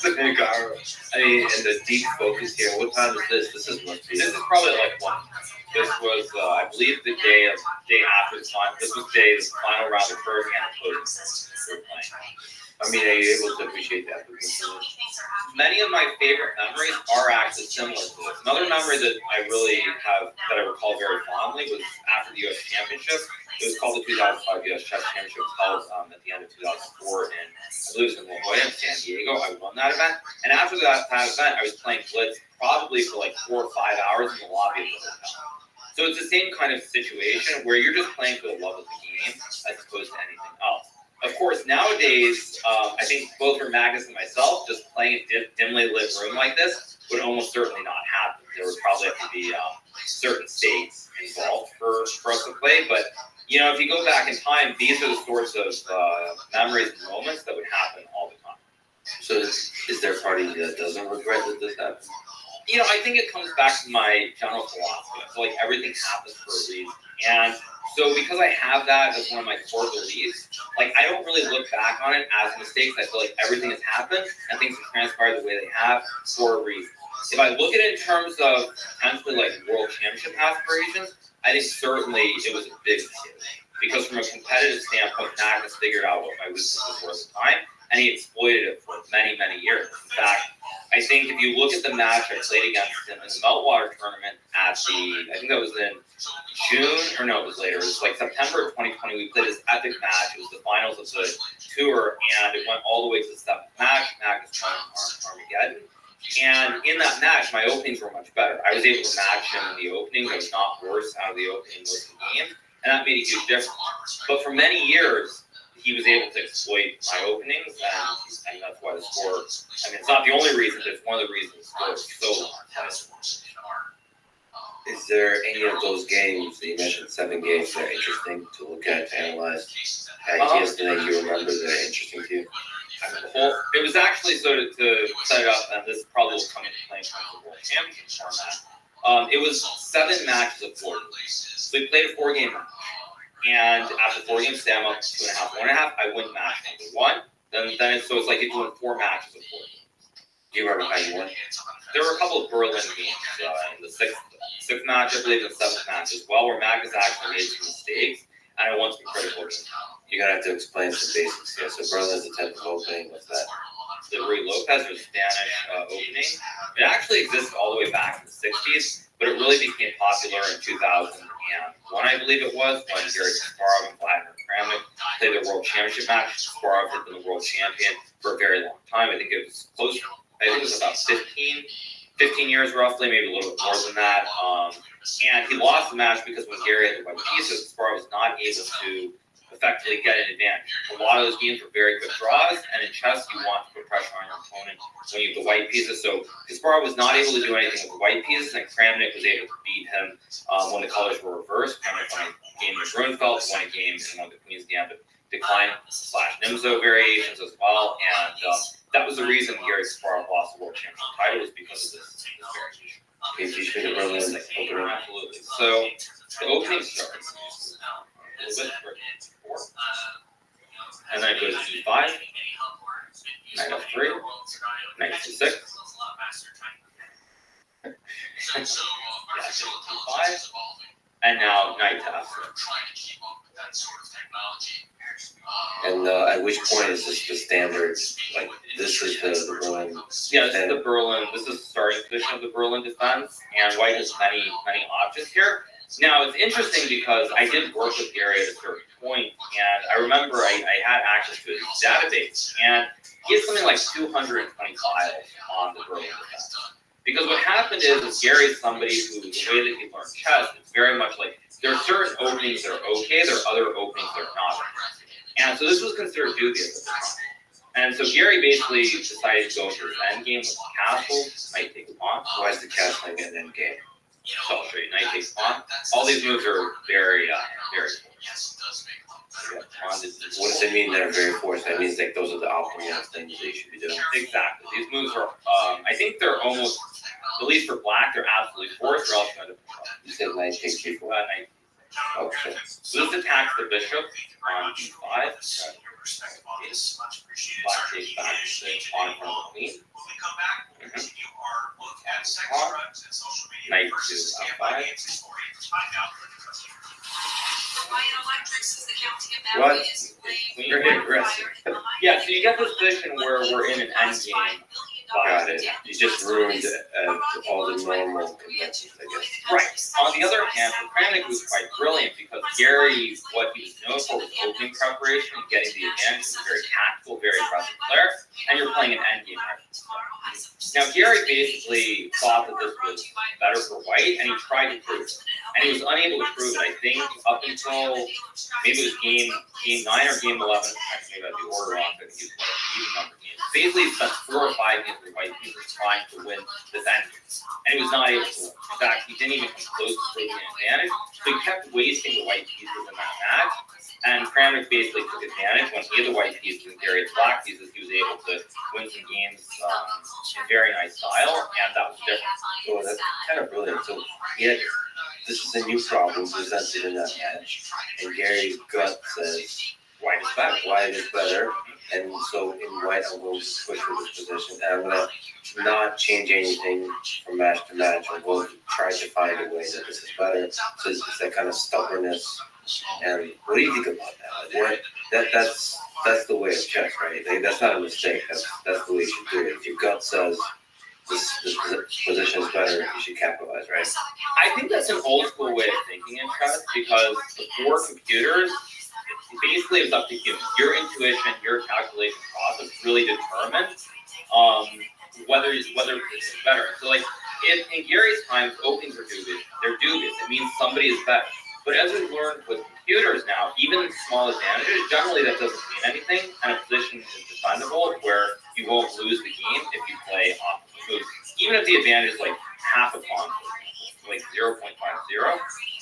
Zingaro. I mean, and the deep focus here. What time is this? This is probably like one. This was, I believe, the day after the final. This was the final round of first and closing. I mean, are you able to appreciate that? Many of my favorite memories are actually similar to this. Another memory that I really have, that I recall very fondly, was after the U.S. Championship. It was called the 2005 U.S. Chess Championship. It was held at the end of 2004 in, I believe it was in La Jolla, in San Diego. I won that event. And after that event, I was playing Blitz probably for like 4 or 5 hours in the lobby of the hotel. So it's the same kind of situation where you're just playing for the love of the game as opposed to anything else. Of course, nowadays, I think both for Magnus and myself, just playing a dimly lit room like this would almost certainly not happen. There would probably have to be certain stakes involved for us to play. But, you know, if you go back in time, these are the sorts of memories and moments that would happen all the time. So is there a party that doesn't regret that this happened? You know, I think it comes back to my general philosophy. I feel like everything happens for a reason. And so because I have that as one of my core beliefs, like I don't really look back on it as mistakes. I feel like everything has happened and things have transpired the way they have for a reason. If I look at it in terms of potentially like world championship aspirations, I think certainly it was a big mistake. Because from a competitive standpoint, Magnus figured out what my weaknesses were at the time, and he exploited it for many, many years. In fact, I think if you look at the match I played against him in the Meltwater tournament at I think that was in June, or no, it was later. It was like September of 2020. We played this epic match. It was the finals of the tour, and it went all the way to the 7th match. Magnus won Armageddon. And in that match, my openings were much better. I was able to match him in the openings. I was not worse out of the opening most of the game, and that made a huge difference. But for many years, he was able to exploit my openings, and that's why the score, I mean, it's not the only reason, but it's one of the reasons the score is so long. Is there any of those games that you mentioned, 7 games, that are interesting to look at, to analyze? Ideas that you remember that are interesting to you? Well, it was actually, so to set it up, and this probably will come into play in terms of World Championship format, it was 7 matches of 4. So we played a 4-game match. And after 4 games, say I'm up 2.5, 1.5, I win match number 1. Then it's like you're doing 4 matches of 4 games. Do you remember how you won? There were a couple of Berlin games in the 6th match, I believe, and the 7th match as well, where Magnus actually made some mistakes, and I won some critical games. You're going to have to explain some basics here. So Berlin's the type of opening. What's that? The Rui Lopez or Spanish opening. It actually existed all the way back in the 60s, but it really became popular in 2001, I believe it was, when Gary Kasparov and Vladimir Kramnik played the World Championship match. Kasparov had been the world champion for a very long time. I think it was close. I think it was about 15 years roughly, maybe a little bit more than that. And he lost the match because when Gary had the white pieces, Kasparov was not able to effectively get an advantage. A lot of those games were very quick draws, and in chess, you want to put pressure on your opponent when you have the white pieces. So Kasparov was not able to do anything with the white pieces, and Kramnik was able to beat him when the colors were reversed. Kramnik won a game with Grunfeld, won a game in one of the Queen's Gambit Decline/Nimzo variations as well, and that was the reason Gary Kasparov lost the World Championship title, was because of this variation. Can you teach me the Berlin opening? Absolutely. So the opening starts a little bit 4. And then it goes to 5, knight f3, knight c6, c5, and now knight to f3. And at which point is this the standard? Like, this is the Berlin? Yeah, this is the Berlin. This is the starting position of the Berlin defense, and white has many options here. Now, it's interesting because I did work with Gary at a certain point, and I remember I had access to his database, and he had something like 220 files on the Berlin defense. Because what happened is Gary is somebody who, the way that he learned chess, it's very much like, there are certain openings that are okay, there are other openings that are not. And so this was considered dubious at the time. And so Gary basically decided to go into his endgame with castle, knight takes pawn. Why is the castle an endgame? So I'll show you, knight takes pawn. All these moves are very poor. What does it mean they're very forced? That means like those are the optimal things that you should be doing. Exactly. These moves are, I think they're almost, at least for black, they're absolutely forced, or else you're going to. You said knight takes g4. Knight. Okay. So this attacks the bishop on d5. Black takes back to the pawn in front of the queen. Knight to f5. What? You're aggressive. Yeah, so you get this position where we're in an endgame. Got it. You just ruined all the normal conventions, I guess. Right. On the other hand, the Kramnik was quite brilliant because Gary, what he was known for was opening preparation and getting the advantage. He was very tactical, very aggressive player, and you're playing an endgame. Now, Gary basically thought that this was better for white, and he tried to prove it. And he was unable to prove it, I think, up until maybe it was game 9 or game 11. Actually, maybe I got the order wrong, but he was even number games. Basically, he spent 4 or 5 games with white. He was trying to win this endgame, and he was not able to win. In fact, he didn't even come close to proving an advantage, so he kept wasting the white pieces in that match. And Kramnik basically took advantage when he had the white pieces and Gary had the black pieces. He was able to win some games in very nice style, and that was different. Well, that's kind of brilliant. So, yeah, this is a new problem presented in that match, and Gary's gut says White is better. white is better, and so in white I'm going to push for this position, and I'm going to not change anything from match to match. I'm going to try to find a way that this is better. So it's that kind of stubbornness. And what do you think about that? That's the way of chess, right? Like, that's not a mistake. That's the way you should do it. If your gut says this position is better, you should capitalize, right? I think that's an old school way of thinking in chess because before computers, basically it was up to humans. Your intuition, your calculation process really determined whether it's better. So like in Gary's times, openings are dubious. They're dubious. It means somebody is better. But as we've learned with computers now, even small advantages, generally that doesn't mean anything, and a position is defendable where you won't lose the game if you play optimal moves. Even if the advantage is like half a pawn, like 0.50,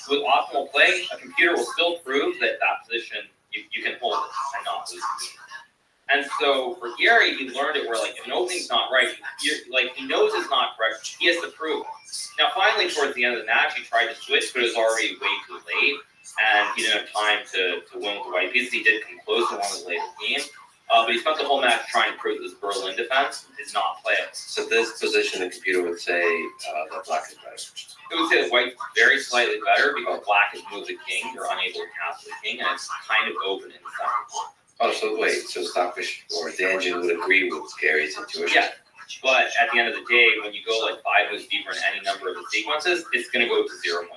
with optimal play, a computer will still prove that position you can hold it and not lose the game. And so for Gary, he learned it where like if an opening's not right, he knows it's not correct, he has to prove it. Now finally towards the end of the match, he tried to switch, but it was already way too late, and he didn't have time to win with the white pieces. He did come close in one of the later games, but he spent the whole match trying to prove this Berlin defense is not playable. So this position, the computer would say that black is better. It would say that white's very slightly better because black has moved the king, you're unable to castle the king, and it's kind of open in the center. Oh, so wait, so Stockfish or Danjin would agree with Gary's intuition? Yeah, but at the end of the day, when you go like 5 moves deeper in any number of the sequences, it's going to go to 0.0.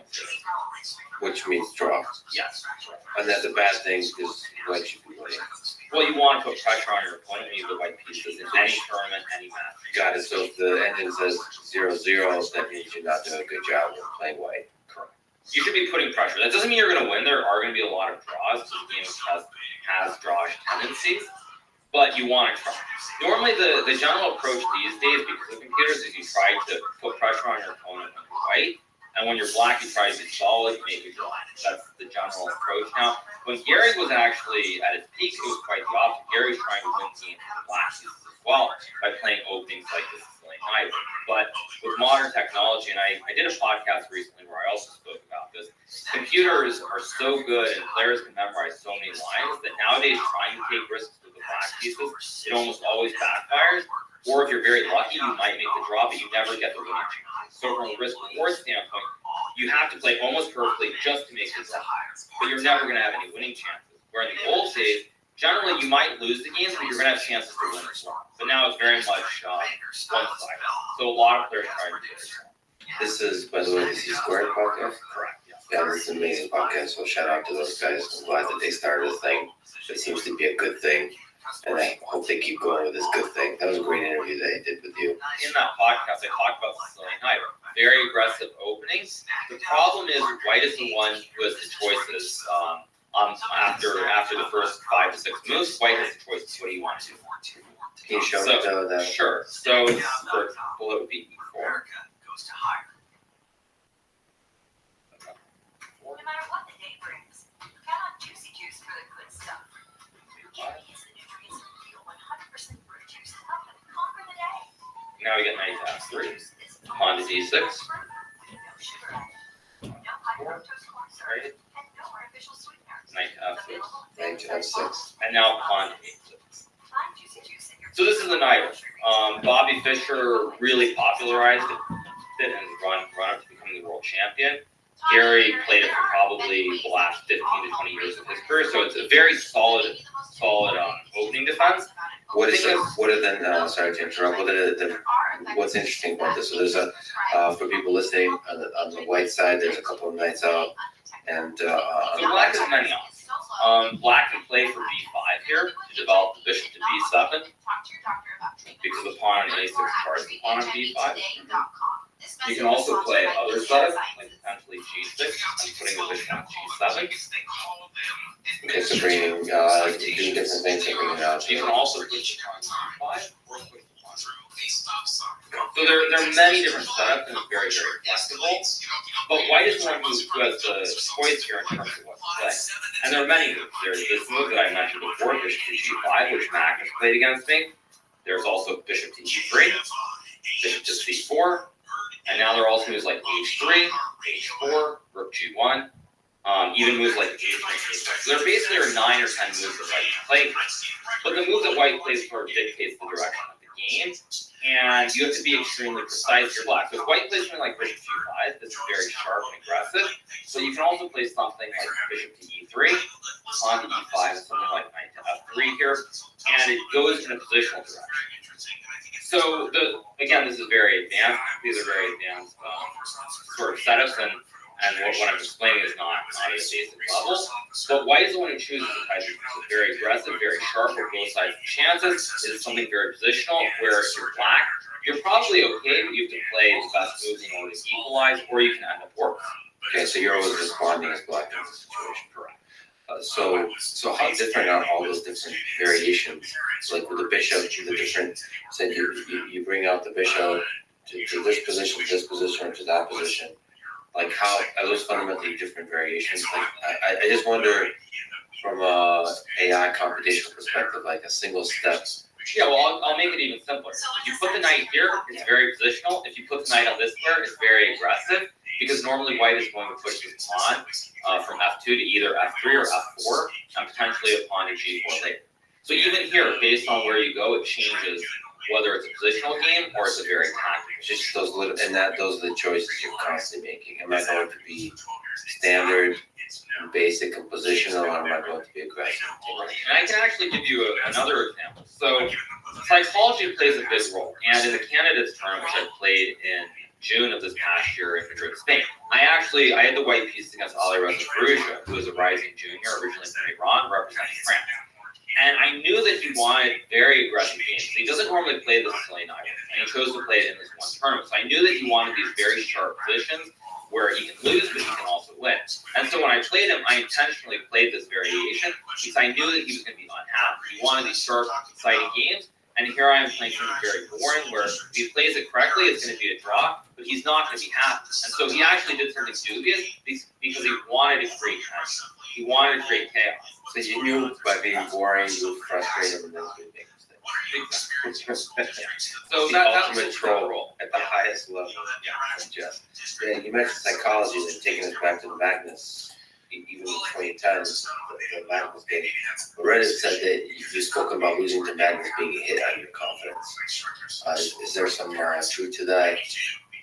Which means draw. Yes. And that the bad thing is white should be winning. Well, you want to put pressure on your opponent when you go white pieces in any tournament, any match. Got it. So if the engine says 0-0, that means you're not doing a good job of playing white. Correct. You should be putting pressure. That doesn't mean you're going to win. There are going to be a lot of draws because the game has drawish tendencies, but you want to try. Normally, the general approach these days, because of computers, is you try to put pressure on your opponent when you're white, and when you're black, you try to be solid, make a draw. That's the general approach. Now, when Gary was actually at his peak, it was quite the opposite. Gary was trying to win games with black pieces as well by playing openings like this Sicilian knife. But with modern technology, and I did a podcast recently where I also spoke about this, computers are so good and players can memorize so many lines that nowadays trying to take risks with the black pieces, it almost always backfires. Or if you're very lucky, you might make the draw, but you never get the winning chance. So from a risk-reward standpoint, you have to play almost perfectly just to make the draw. But you're never going to have any winning chances. Where in the old days, generally you might lose the games, but you're going to have chances to win as well. But now it's very much one-sided. So a lot of players try to do this. This is, by the way, the C-Squared podcast? Correct, yeah. Yeah, this is an amazing podcast, so shout out to those guys. I'm glad that they started a thing. It seems to be a good thing, and I hope they keep going with this good thing. That was a great interview that I did with you. In that podcast, I talked about Sicilian knife. Very aggressive openings. The problem is white is the one who has the choices after the first 5 to 6 moves. White has the choices. What do you want to do? Can you show me that? Sure. So for below would be E4. Goes to higher. No matter what the day brings, count on Juicy Juice for the good stuff. Candy is the nutrients that feel 100% fruit juice to help them conquer the day. Now we get knight to F3. Pawn to D6. No sugar added, no high fructose corn syrup, Right. and artificial sweeteners. Knight to F6. Knight to F6. And now pawn to H6. Find Juicy Juice in your So this is the knight. Bobby Fischer really popularized it and run up to becoming the world champion. Gary played it for probably the last 15 to 20 years of his career, so it's a very solid opening defense. What is it? What are the? Sorry to interrupt. What's interesting about this? So there's a for people listening on the white side. There's a couple of knights out, and So black has many options. Black can play for b5 here to develop the bishop to b7 because the pawn on a6 guards the pawn on b5. You can also play other setups, like potentially g6 and putting the bishop on g7. okay, so bringing doing different things to bring it out. You can also put the pawn on b5 or put the pawn on so there are many different setups and it's very, very flexible. But white is one who has the choice here in terms of what to play. And there are many moves. There's this move that I mentioned before, bishop to g5, which Magnus played against me. There's also bishop to e3, bishop to c4, and now there are also moves like h3, h4, rook g1, even moves like h3. So there basically are 9 or 10 moves that white can play. But the move that white plays for dictates the direction of the game, and you have to be extremely precise. You're black. So if white plays something like bishop g5, that's very sharp and aggressive. So you can also play something like bishop to e3, pawn to e5, and something like knight to f3 here, and it goes in a positional direction. So again, this is very advanced. These are very advanced sort of setups, and what I'm explaining is not at a basic level. But white is the one who chooses the type. It's very aggressive, very sharp with both sides of chances. It's something very positional, where if you're black, you're probably okay, but you have to play the best moves in order to equalize, or you can end up worse. Okay, so you're always responding as black in this situation. Correct. So how different are all those different variations? Like with the bishop, the different, said you bring out the bishop to this position, or to that position. Like how are those fundamentally different variations? Like I just wonder from a AI computational perspective, like a single step. Yeah, well, I'll make it even simpler. If you put the knight here, it's very positional. If you put the knight on this square, it's very aggressive, because normally white is going to push this pawn from f2 to either f3 or f4, and potentially a pawn to g4 later. So even here, based on where you go, it changes whether it's a positional game or it's a very tactical. Just those little, and those are the choices you're constantly making. Am I going to be standard, and basic, and positional, or am I going to be aggressive? And I can actually give you another example. So psychology plays a big role, and in the candidates tournament, which I played in June of this past year in Madrid, Spain, I had the white piece against Ali Reza Farouja, who is a rising junior, originally from Iran, representing France. And I knew that he wanted very aggressive games. He doesn't normally play the Sicilian Island, and he chose to play it in this one tournament. So I knew that he wanted these very sharp positions where he can lose, but he can also win. And so when I played him, I intentionally played this variation because I knew that he was going to be unhappy. He wanted these sharp, exciting games, and here I am playing something very boring where if he plays it correctly, it's going to be a draw, but he's not going to be happy. And so he actually did something dubious because he wanted to create tension. He wanted to create chaos. So you knew by being boring, you would frustrate him, and then you would make mistakes. So the ultimate troll role at the highest level. Yeah, you mentioned psychology, and taking us back to the Magnus, even in 2010, the Magnus game. Reddit said that you've spoken about losing to Magnus being a hit on your confidence. Is there some truth to that?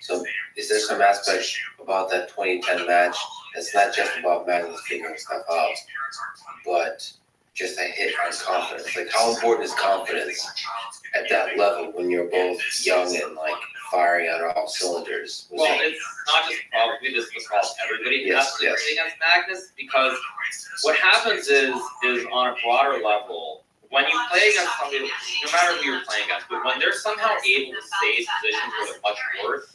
So is there some aspect about that 2010 match that's not just about Magnus figuring stuff out, but just a hit on confidence? Like, how important is confidence at that level when you're both young and like firing on all cylinders? Well, it's not just probably this is the problem everybody has to play against Magnus, because what happens is on a broader level, when you play against somebody, no matter who you're playing against, but when they're somehow able to save positions where they're much worse,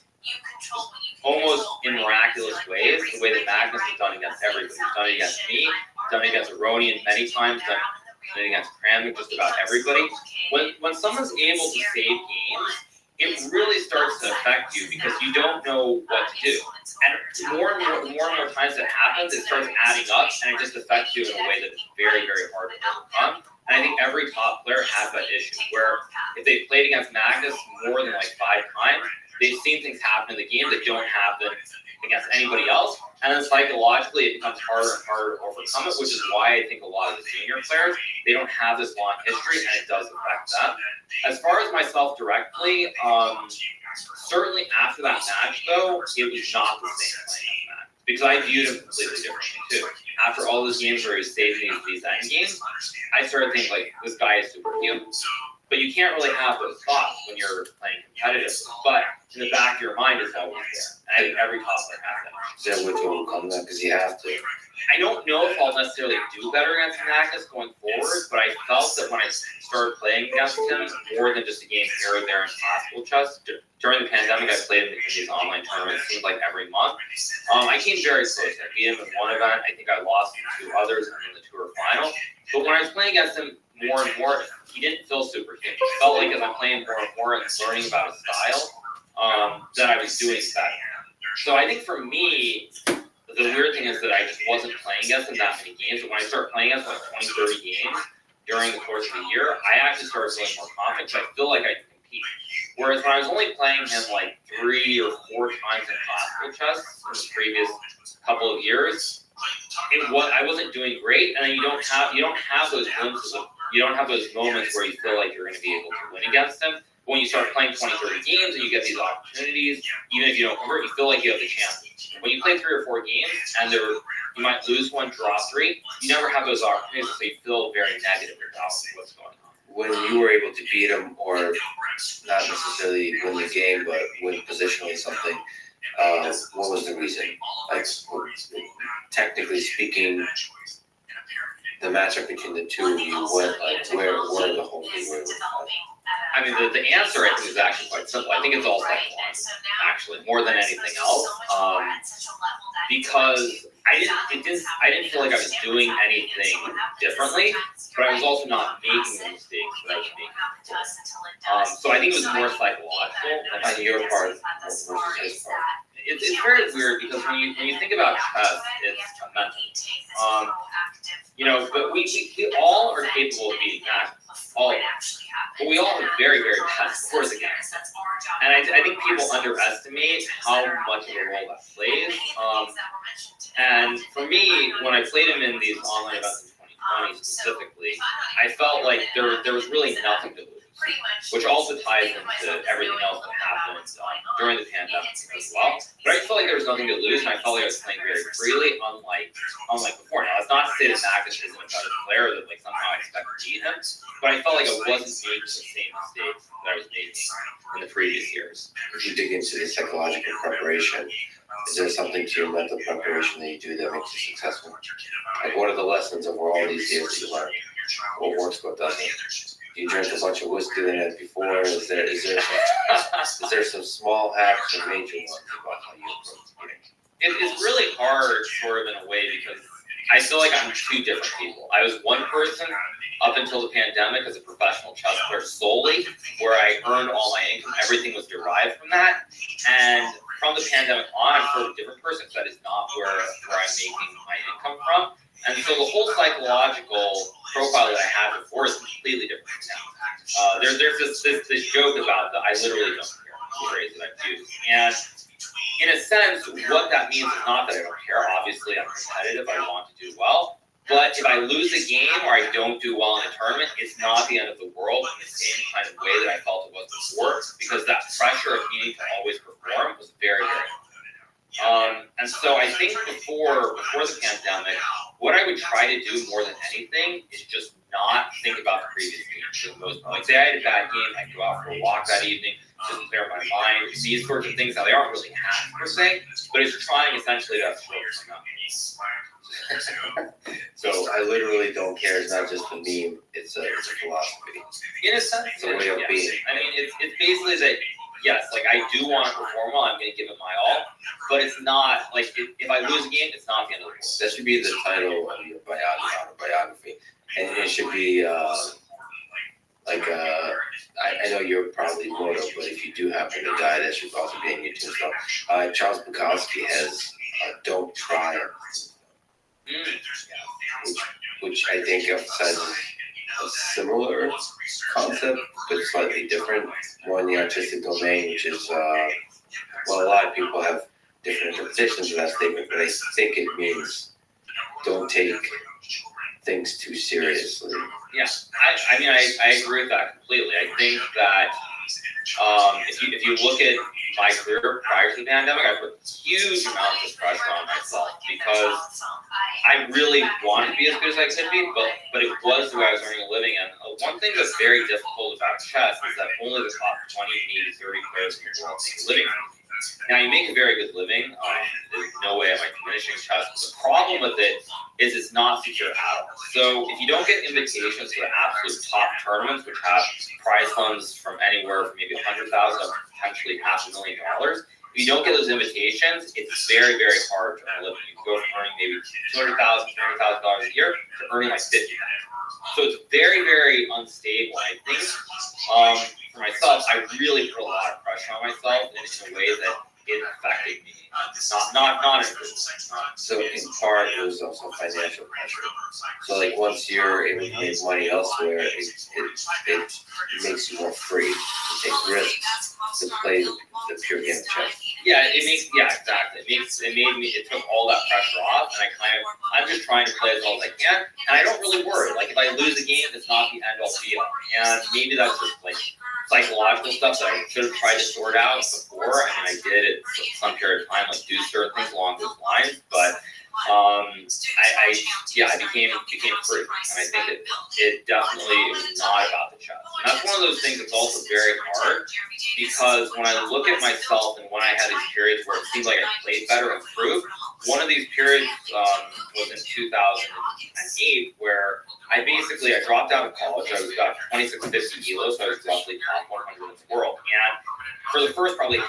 almost in miraculous ways, the way that Magnus has done against everybody. He's done it against me, done it against Aronian many times, done it against Kramnik, just about everybody. When someone's able to save games, it really starts to affect you because you don't know what to do. And more and more times it happens, it starts adding up, and it just affects you in a way that's very, very hard to overcome. And I think every top player has that issue, where if they've played against Magnus more than like 5 times, they've seen things happen in the game that don't happen against anybody else. And then psychologically, it becomes harder and harder to overcome it, which is why I think a lot of the junior players, they don't have this long history, and it does affect them. As far as myself directly, certainly after that match, though, it was not the same playing as that. Because I viewed him completely differently, too. After all those games where he was saving these end games, I started thinking, like, this guy is superhuman. But you can't really have those thoughts when you're playing competitive. But in the back of your mind, it's always there. And I think every top player has that. Is there a way to overcome that? Because you have to. I don't know if I'll necessarily do better against Magnus going forward, but I felt that when I started playing against him, more than just a game here or there in classical chess, during the pandemic, I played in these online tournaments, it seemed like every month. I came very close. I beat him in one event. I think I lost in two others and in the tour final. But when I was playing against him more and more, he didn't feel superhuman. It felt like as I'm playing more and more and learning about his style, that I was doing better. So I think for me, the weird thing is that I just wasn't playing against him that many games. But when I started playing against him like 20, 30 games during the course of the year, I actually started feeling more confident because I feel like I can compete. Whereas when I was only playing him like 3 or 4 times in classical chess in the previous couple of years, I wasn't doing great. And then you don't have those glimpses of, you don't have those moments where you feel like you're going to be able to win against him. When you start playing 20, 30 games and you get these opportunities, even if you don't convert, you feel like you have the chance. When you play 3 or 4 games and you might lose 1, draw 3, you never have those opportunities, so you feel very negative about what's going on. When you were able to beat him, or not necessarily win the game, but win positionally something, what was the reason? Like, technically speaking, the matchup between the two of you, where the whole thing were? I mean, the answer, I think, is actually quite simple. I think it's all psychological, actually, more than anything else. Because I didn't feel like I was doing anything differently, but I was also not making the mistakes that I was making before. So I think it was more psychological on your part versus his part. It's very weird because when you think about chess, it's mental. But we all are capable of beating Magnus, all of us. But we all have very, very bad scores against him. And I think people underestimate how much of a role that plays. And for me, when I played him in these online events in 2020 specifically, I felt like there was really nothing to lose. Which also ties into everything else that happened during the pandemic as well. But I felt like there was nothing to lose, and I felt like I was playing very freely, unlike before. Now, that's not to say that Magnus isn't a better player, that somehow I expect to beat him, but I felt like I wasn't making the same mistakes that I was making in the previous years. If you dig into the psychological preparation, is there something to your mental preparation that you do that makes you successful? Like, what are the lessons over all these years that you learned? What works, what doesn't? You drink a bunch of whiskey the night before. Is there some small hacks or major ones about how you approach the game? It's really hard, sort of, in a way, because I feel like I'm 2 different people. I was one person up until the pandemic as a professional chess player solely, where I earned all my income. Everything was derived from that. And from the pandemic on, I'm sort of a different person, because that is not where I'm making my income from. And so the whole psychological profile that I had before is completely different now. There's this joke about the I literally don't care phrase that I've used. And in a sense, what that means is not that I don't care. Obviously, I'm competitive. I want to do well. But if I lose a game or I don't do well in a tournament, it's not the end of the world in the same kind of way that I felt it was before, because that pressure of needing to always perform was very, very hard. And so I think before the pandemic, what I would try to do more than anything is just not think about the previous game for the most part. Like, say I had a bad game, I'd go out for a walk that evening, just clear my mind, these sorts of things. Now, they aren't really hacks per se, but it's trying essentially to focus on that. So I literally don't care. It's not just a meme. It's a philosophy. In a sense, it's a way of being. I mean, it's basically that. Yes, like, I do want to perform well. I'm going to give it my all, but it's not like if I lose a game, it's not the end of the world. That should be the title of your autobiography, and it should be I know you're probably mortal, but if you do happen to die, that should also be in your tombstone. Charles Bukowski has "Don't Try," which I think emphasizes a similar concept, but slightly different, more in the artistic domain, which is, a lot of people have different interpretations of that statement, but I think it means don't take things too seriously. Yeah, I mean, I agree with that completely. I think that if you look at my career prior to the pandemic, I put huge amounts of pressure on myself because I really wanted to be as good as I could be, but it was the way I was earning a living. And one thing that's very difficult about chess is that only the top 20, maybe 30 players in the world make a living. Now, you make a very good living. There's no way am I diminishing chess. The problem with it is it's not secure at all. So if you don't get invitations to the absolute top tournaments, which have prize funds from anywhere from maybe $100,000 to potentially $500,000, if you don't get those invitations, it's very, very hard to earn a living. You can go from earning maybe $200,000, $300,000 a year to earning like $50,000. So it's very, very unstable. I think for myself, I really put a lot of pressure on myself in a way that it affected me. Not in a good way. So in part, it was also financial pressure. So like once you're able to make money elsewhere, it makes you more free to take risks, to play the pure game of chess. Exactly. It took all that pressure off, and I'm just trying to play as well as I can, and I don't really worry. Like if I lose a game, it's not the end all be all. And maybe that's just like psychological stuff that I should have tried to sort out before. I mean, I did it for some period of time, like do certain things along those lines, but I became free, and I think it definitely was not about the chess. And that's one of those things that's also very hard, because when I look at myself and when I had these periods where it seemed like I played better and improved, one of these periods was in 2008 where I dropped out of college. I was about 2650 ELO, so I was roughly top 100 in the world. And for the first probably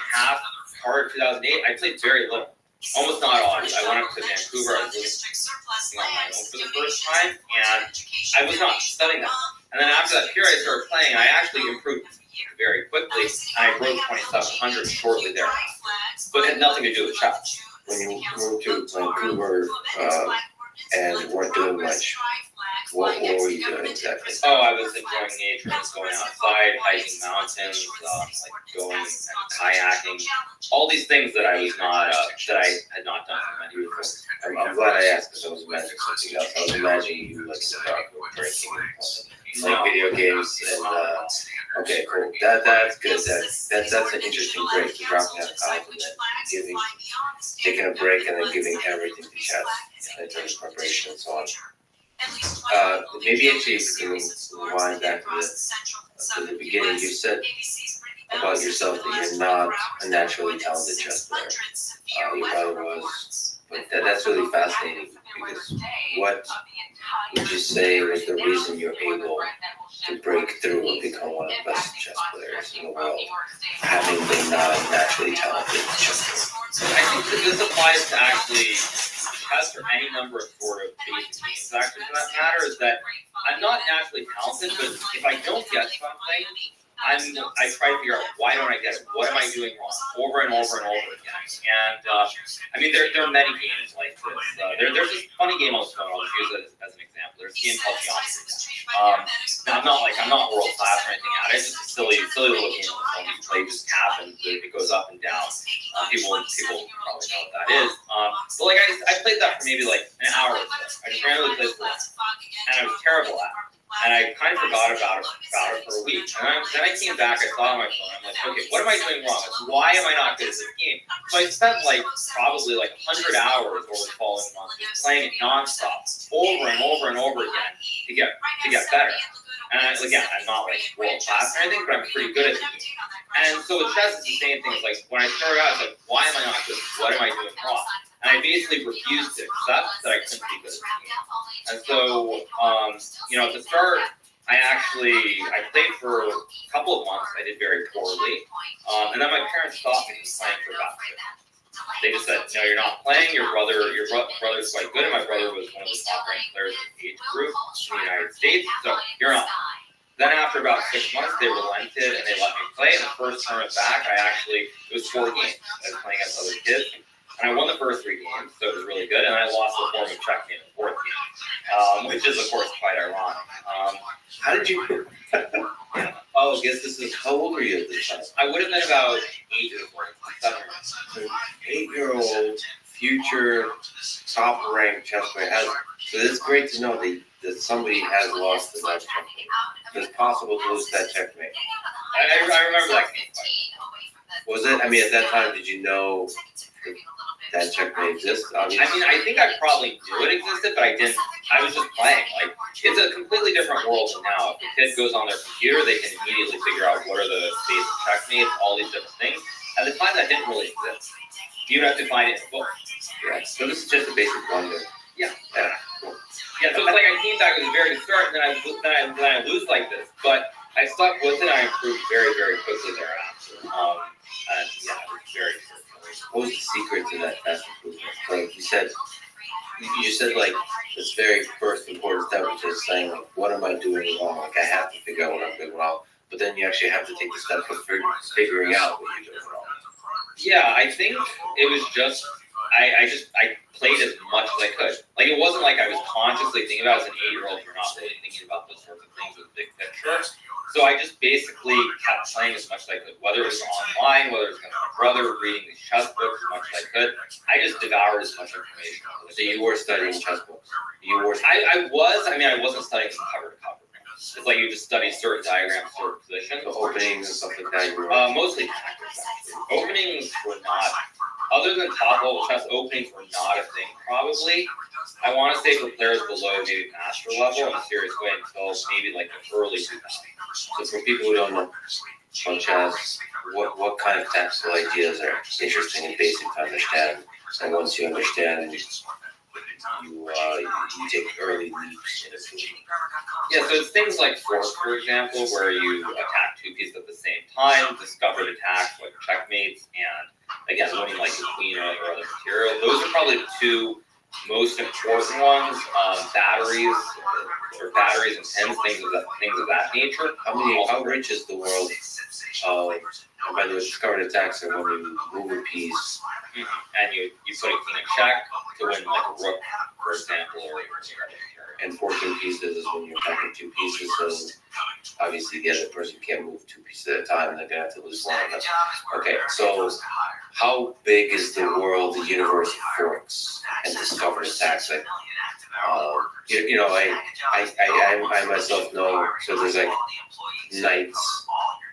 part of 2008, I played very little. Almost not on. I went up to Vancouver. I was living on my own for the first time, and I was not studying that. And then after that period, I started playing, and I actually improved very quickly, and I broke 2700 shortly thereafter. So it had nothing to do with chess. When you moved to Vancouver and weren't doing much, what were you doing exactly? Oh, I was enjoying nature, just going outside, hiking mountains, going and kayaking, all these things that I was not, that I had not done for many years. I'm glad I asked, because I was imagining something else. I was imagining you like drinking, like video games, and okay, cool. That's good. That's an interesting break, to dropping out of college and then taking a break and then giving everything to chess in terms of preparation and so on. Maybe actually you can rewind back to the beginning. You said about yourself that you're not a naturally talented chess player. You probably was, but that's really fascinating, because what would you say was the reason you're able to break through and become one of the best chess players in the world, having been not a naturally talented chess player? I think that this applies to actually chess or any number of sort of basic games, actually, for that matter, is that I'm not naturally talented, but if I don't get something, I try to figure out, why don't I get it? What am I doing wrong? Over and over and over again. And I mean, there are many games like this. There's this funny game on the phone. I'll just use it as an example. There's a game called Geometry. I'm not world class or anything at it. It's just a silly little game on the phone. You play, just tap, and it goes up and down. People probably know what that is. But like I played that for maybe like an hour or so. I just randomly played for once, and I was terrible at it. And I kind of forgot about it for a week. And then I came back, I saw it on my phone, I'm like, okay, what am I doing wrong? Why am I not good at this game? So I spent probably 100 hours over the following month just playing it nonstop, over and over and over again to get better. And again, I'm not world class or anything, but I'm pretty good at the game. And so with chess, it's the same thing. It's like, when I started out, I was like, why am I not good? What am I doing wrong? And I basically refused to accept that I couldn't be good at the game. And so, to start, I played for a couple of months. I did very poorly. And then my parents stopped me from playing for about 6 months. They just said, no, you're not playing. Your brother's quite good, and my brother was one of the top ranked players in the age group in the United States, so you're not. Then after about 6 months, they relented and they let me play. And the first tournament back, it was 4 games. I was playing against other kids. And I won the first 3 games, so it was really good. And I lost the form of checkmate in the 4th game, which is, of course, quite ironic. How did you? I guess this is. How old were you at this time? I would have been about 8 or 7. 8-year-old future top-ranked chess player has. So it's great to know that somebody has lost the last checkmate. It's possible to lose that checkmate. I remember that. Was it? I mean, at that time, did you know that checkmate exists? I mean, I think I probably knew it existed, but I didn't. I was just playing. Like, it's a completely different world now. If a kid goes on their computer, they can immediately figure out what are the basic checkmates, all these different things. At the time, that didn't really exist. You'd have to find it in a book. Yeah, so this is just a basic blunder. Yeah. Yeah, so it's like I came back at the very start, and then I lose like this. But I stuck with it, and I improved very, very quickly thereafter. And yeah, it was very quick. What was the secret to that fast improvement? Like you said, like this very first important step was just saying, like, what am I doing wrong? Like I have to figure out what I'm doing wrong. But then you actually have to take the step of figuring out what you're doing wrong. Yeah, I think it was just I played as much as I could. Like it wasn't like I was consciously thinking about it. As an 8-year-old, you're not really thinking about those sorts of things with the big picture. So I just basically kept playing as much as I could, whether it was online, whether it was with my brother, reading these chess books as much as I could. I just devoured as much information. So you were studying chess books. I wasn't studying from cover to cover. It's like you just study certain diagrams, certain positions. So openings and stuff like that. Mostly tactics, actually. Openings were not, other than top level chess, openings were not a thing, probably. I want to say for players below maybe master level in a serious way until maybe like the early 2000s. So for people who don't know about chess, what kind of tactical ideas are interesting and basic to understand? And once you understand, you take early leaps in a field. Yeah, so it's things like force, for example, where you attack two pieces at the same time, discovered attacks like checkmates, and again, winning like a queen or other material. Those are probably the two most important ones. Batteries and pins, things of that nature. How rich is the world? And by the way, discovered attacks are when you move a piece. And you put a king in check to win like a rook, for example, and 14 pieces is when you're attacking 2 pieces, so obviously the other person can't move 2 pieces at a time, and they're going to have to lose one of them. Okay, so how big is the world, the universe of forks and discovered attacks? Like, I myself know, so there's like knights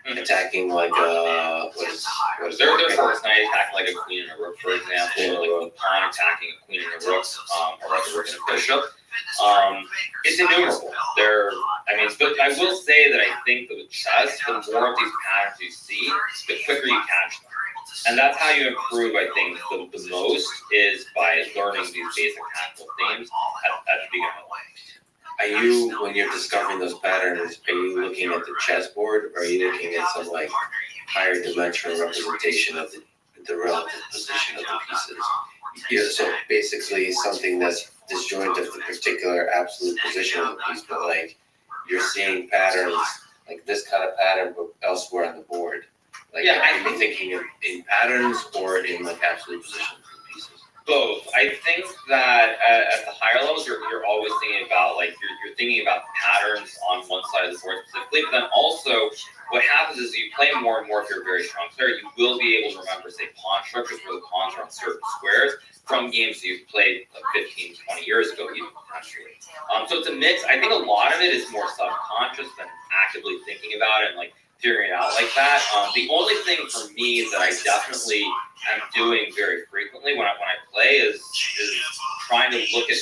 attacking like what is their first knight attacking like a queen and a rook, for example, or like a pawn attacking a queen and a rook, or like a rook and a bishop. It's innumerable. But I will say that I think that with chess, the more of these patterns you see, the quicker you catch them. And that's how you improve, I think, the most is by learning these basic tactical themes at the beginning of life. Are you, when you're discovering those patterns, are you looking at the chessboard, or are you looking at some like higher dimensional representation of the relative position of the pieces? Yeah, so basically something that's disjoint of the particular absolute position of the piece, but like you're seeing patterns, like this kind of pattern, but elsewhere on the board. Like, yeah, are you thinking in patterns or in like absolute position of the pieces? Both. I think that at the higher levels, you're always thinking about like you're thinking about the patterns on one side of the board specifically, but then also what happens is you play more and more if you're a very strong player, you will be able to remember, say, pawn structures where the pawns are on certain squares from games you've played like 15, 20 years ago, even potentially. So it's a mix. I think a lot of it is more subconscious than actively thinking about it and like figuring it out like that. The only thing for me that I definitely am doing very frequently when I play is trying to look at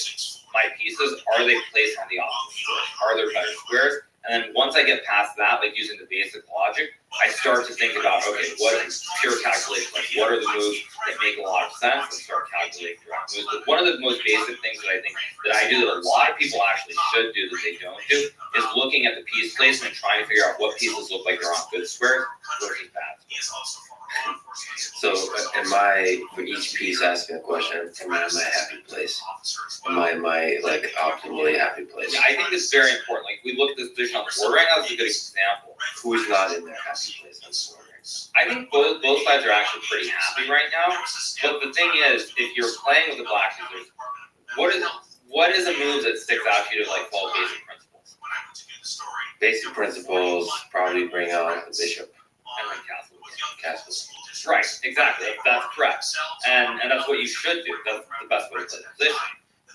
my pieces. Are they placed on the opposite squares? Are there better squares? And then once I get past that, like using the basic logic, I start to think about, okay, what is pure calculation? Like, what are the moves that make a lot of sense? And start calculating direct moves. But one of the most basic things that I think that I do that a lot of people actually should do that they don't do is looking at the piece placement and trying to figure out what pieces look like they're on good squares versus bad squares. So, for each piece asking a question, am I in my happy place? Am I in my, like, optimally happy place? Yeah, I think it's very important. Like, we look at this position on the board right now, it's a good example. Who's not in their happy place on the board right now? I think both sides are actually pretty happy right now. But the thing is, if you're playing with the black pieces, what is a move that sticks out to you to, like, follow basic principles? Basic principles probably bring out the bishop. And then castle. Right, exactly. That's correct. And that's what you should do. That's the best way to play the position.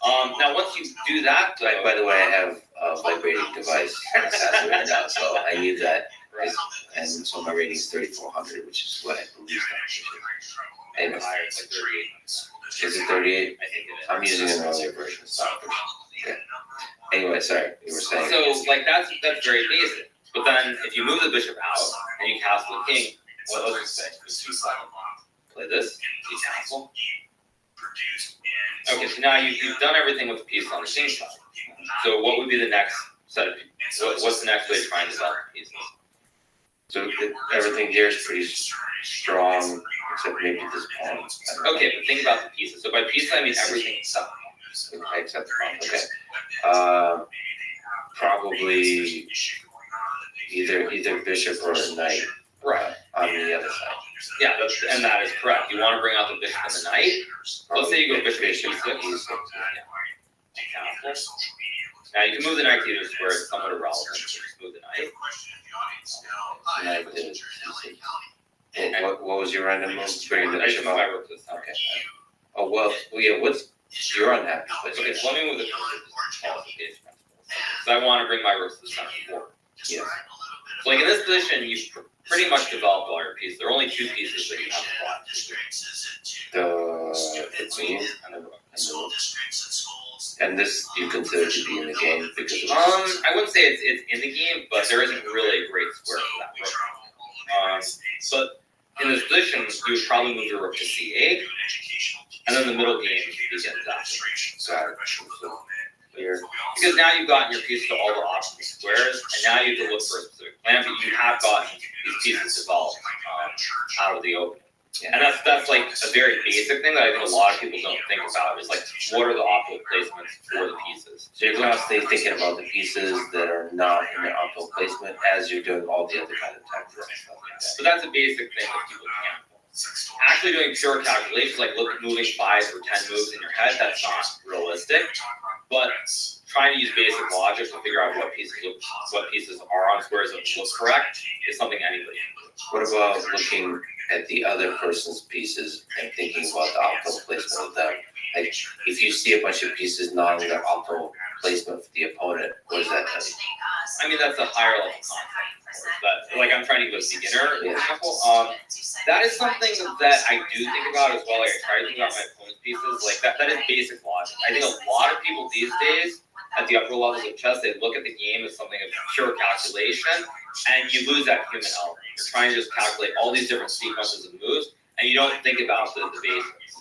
Now, once you do that, By the way, I have a vibrating device on the side right now, so I need that. right, And so my rating is 3,400, which is what I believe. and Anyway, higher, it's like 38. is it 38? I think it is. I'm using an earlier version, stock version. Okay. Anyway, sorry, you were saying. So, like, that's very basic. But then, if you move the bishop out and you castle the king, what else you say? Play this, you castle. Okay, so now you've done everything with the piece on the king side. So what would be the next set of pieces? What's the next way to try and develop pieces? So everything here is pretty strong, except maybe this pawn. Okay, but think about the pieces. So by pieces, I mean everything except the pawn. Okay, except the pawn. Okay. Probably either bishop or a knight. Right. On the other side. Yeah, and that is correct. You want to bring out the bishop and the knight. Let's say you go bishop h6. Now you can move the knight to either square. It's somewhat irrelevant. Just move the knight. What was your random move? Bring the I should bishop move my out. rook to the center. Okay. Oh well, yeah. What's your unhappy place? Okay, so let me move the qualification principle. So I want to bring my rook to the center forward. Yes. So like in this position, you pretty much developed all your pieces. There are only two pieces that you have to block. The queen And the rook. and this you consider to be in the game because of I wouldn't say it's in the game, but there isn't really a great square for that rook. But in this position, you would probably move your rook to c8, and then the middle game begins after. So here. Because now you've gotten your piece to all the optimal squares, and now you have to look for a specific plan, but you have gotten these pieces developed out of the opening. And that's like a very basic thing that I think a lot of people don't think about. Is like, what are the optimal placements for the pieces? So you're constantly thinking about the pieces that are not in their optimal placement as you're doing all the other kind of tactics and stuff like that. So that's a basic thing that people can't do. Actually doing pure calculations, like moving 5 or 10 moves in your head, that's not realistic. But trying to use basic logic to figure out what pieces are on squares that look correct is something anybody can do. What about looking at the other person's pieces and thinking about the optimal placement of them? Like, if you see a bunch of pieces not in their optimal placement for the opponent, what does that tell you? I mean, that's a higher level concept. But like, I'm trying to give a beginner example. That is something that I do think about as well. Like, I try to think about my opponent's pieces. Like, that is basic logic. I think a lot of people these days, at the upper levels of chess, they look at the game as something of pure calculation, and you lose that human element. You're trying to just calculate all these different sequences of moves, and you don't think about the basics.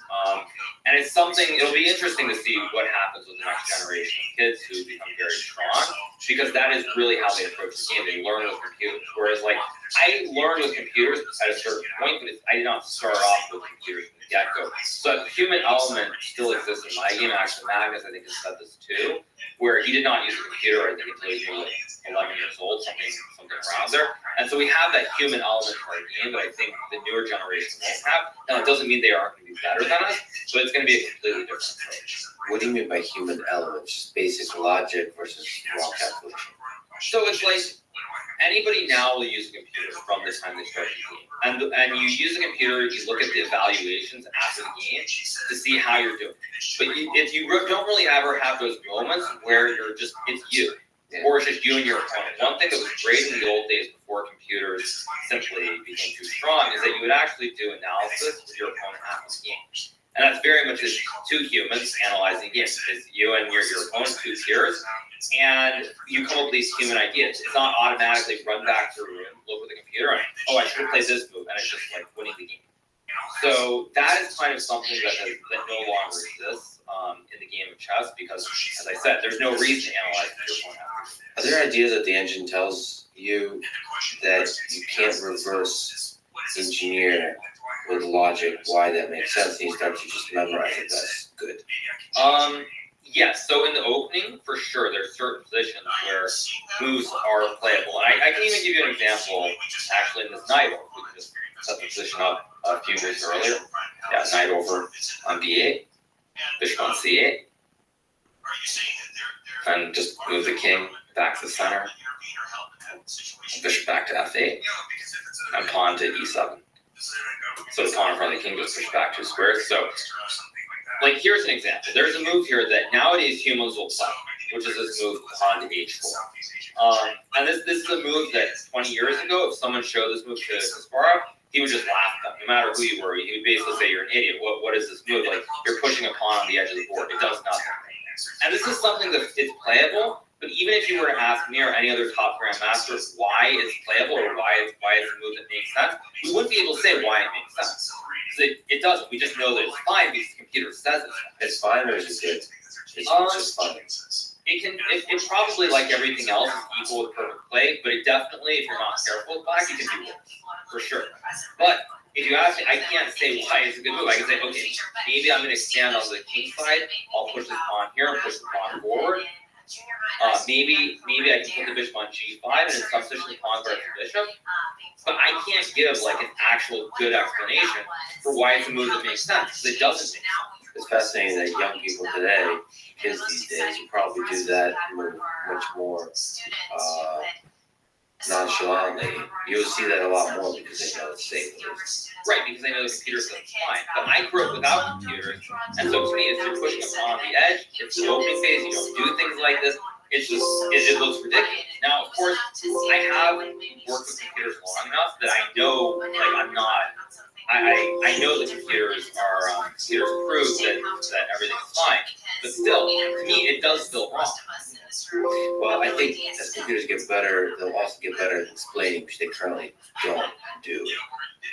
And it's something, it'll be interesting to see what happens with the next generation of kids who become very strong, because that is really how they approach the game. They learn with computers. Whereas, like, I learned with computers at a certain point, but I did not start off with computers from the get-go. So the human element still exists in my game. Actually, Magnus, I think, has said this too, where he did not use a computer, I think, until he was like 11 years old, something around there. And so we have that human element to our game that I think the newer generation won't have. Now, it doesn't mean they aren't going to be better than us, but it's going to be a completely different approach. What do you mean by human element? Just basic logic versus raw calculation? So it's like anybody now will use a computer from the time they start the game. And you use a computer, you look at the evaluations after the game to see how you're doing. But if you don't really ever have those moments where it's you. Or it's just you and your opponent. One thing that was great in the old days before computers simply became too strong is that you would actually do analysis with your opponent after the game. And that's very much just two humans analyzing the game. It's you and your opponent, two peers, and you come up with these human ideas. It's not automatically run back to your room, look at the computer, and I should have played this move, and it's just like winning the game. So that is kind of something that no longer exists in the game of chess, because, as I said, there's no reason to analyze your opponent. Are there ideas that the engine tells you that you can't reverse engineer with logic why that makes sense, and you start to just memorize it? That's good. Yes, so in the opening, for sure, there's certain positions where moves are playable. And I can even give you an example, actually, in this knight over. We can just set the position up a few moves earlier. Yeah, knight over on b8, bishop on c8, and just move the king back to the center, bishop back to f8, and pawn to e7. So the pawn in front of the king gets pushed back 2 squares. So, like, here's an example. There's a move here that nowadays humans will play, which is this move pawn to h4. And this is a move that 20 years ago, if someone showed this move to Kasparov, he would just laugh at them, no matter who you were. He would basically say, "You're an idiot. What is this move? Like, you're pushing a pawn on the edge of the board. It does nothing." And this is something that is playable. But even if you were to ask me or any other top grandmaster why it's playable or why it's a move that makes sense, we wouldn't be able to say why it makes sense. Because it doesn't. We just know that it's fine because the computer says it's fine. It's fine or is it good? It's just fine. It probably, like everything else, is equal with perfect play, but it definitely, if you're not careful with black, you can do worse, for sure. But if you ask me, I can't say why it's a good move. I can say, okay, maybe I'm going to stand on the king side, I'll push this pawn here and push the pawn forward. Maybe I can put the bishop on g5 and in some position the pawn guards the bishop. But I can't give like an actual good explanation for why it's a move that makes sense, because it doesn't make sense. It's fascinating that young people today, kids these days, will probably do that move much more nonchalantly. You'll see that a lot more because they know it's safe. Right, because they know the computer says it's fine. But I grew up without computers, and so to me, if you're pushing a pawn on the edge, it's the opening phase, you don't do things like this, it's just, it looks ridiculous. Now, of course, I have worked with computers long enough that I know, like, I'm not, I know the computers are, computers prove that everything's fine, but still, to me, it does feel wrong. Well, I think as computers get better, they'll also get better at explaining, which they currently don't do.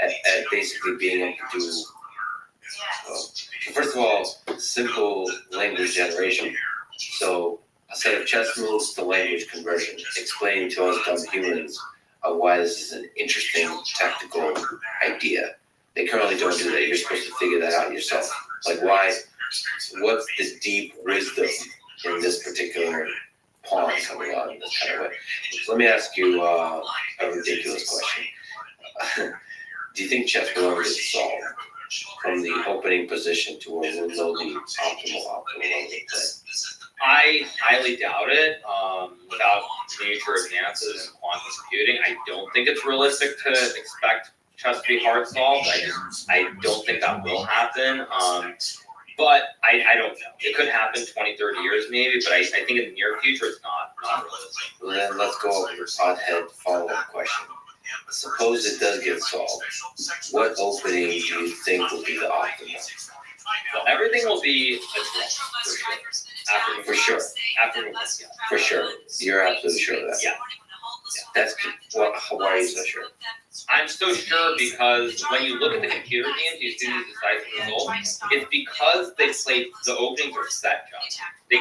At basically being able to do, first of all, simple language generation. So a set of chess moves to language conversion, explaining to us dumb humans why this is an interesting tactical idea. They currently don't do that. You're supposed to figure that out yourself. Like what's the deep wisdom in this particular pawn coming on in this kind of way? So let me ask you a ridiculous question. Do you think chess will ever get solved from the opening position to where we'll know the optimal level of play? I highly doubt it. Without major advances in quantum computing, I don't think it's realistic to expect chess to be hard solved. I don't think that will happen. But I don't know. It could happen 20, 30 years maybe, but I think in the near future it's not realistic. Well, then let's go over the pothead follow-up question. Suppose it does get solved. What opening do you think will be the optimal? Well, everything will be a draw, for sure. For sure. You're absolutely sure of that. Yeah. That's why are you so sure? I'm so sure because when you look at the computer games, you see these decisive results. It's because they play the openings are set, John. They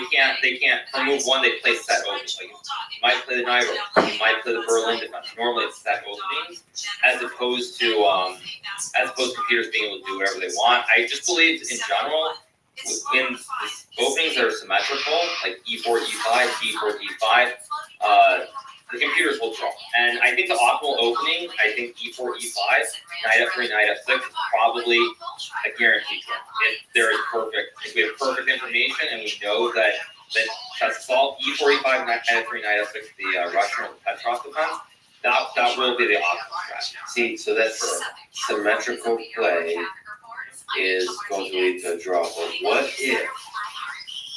can't. For move one, they play set openings. Like you might play the Nairo, you might play the Berlin defense. Normally, it's set openings, as opposed to computers being able to do whatever they want. I just believe in general, in openings that are symmetrical, like e4, e5, d4, d5. The computers will draw. And I think the optimal opening, I think e4, e5, knight f3, knight f6 is probably a guaranteed draw. If there is if we have perfect information and we know that chess is solved, e4, e5, knight f3, knight f6, the Russian or the Petrov defense, that will be the optimal strategy. See, so that's symmetrical play is going to lead to a draw. But what if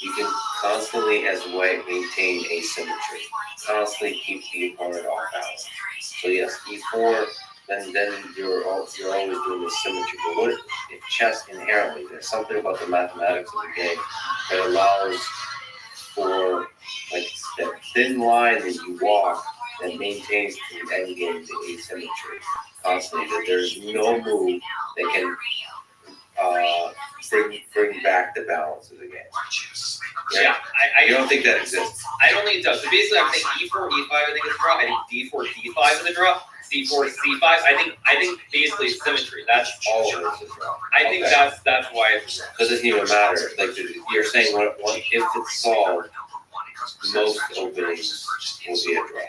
you can constantly, as white, maintain asymmetry, constantly keep the opponent off balance? So yes, e4, then you're always doing the symmetry. But what if chess inherently, there's something about the mathematics of the game that allows for like that thin line that you walk that maintains the end game the asymmetry constantly. That there's no move that can bring back the balance of the game. Right? Yeah, you don't think that exists? I don't think it does. So basically, I'm saying e4, e5, I think is a draw. I think d4, d5 is a draw. c4, c5. I think basically symmetry. That's all of it is a draw. I think that's why it's a draw. Because it doesn't even matter. Like you're saying, what if it's solved, most openings will be a draw.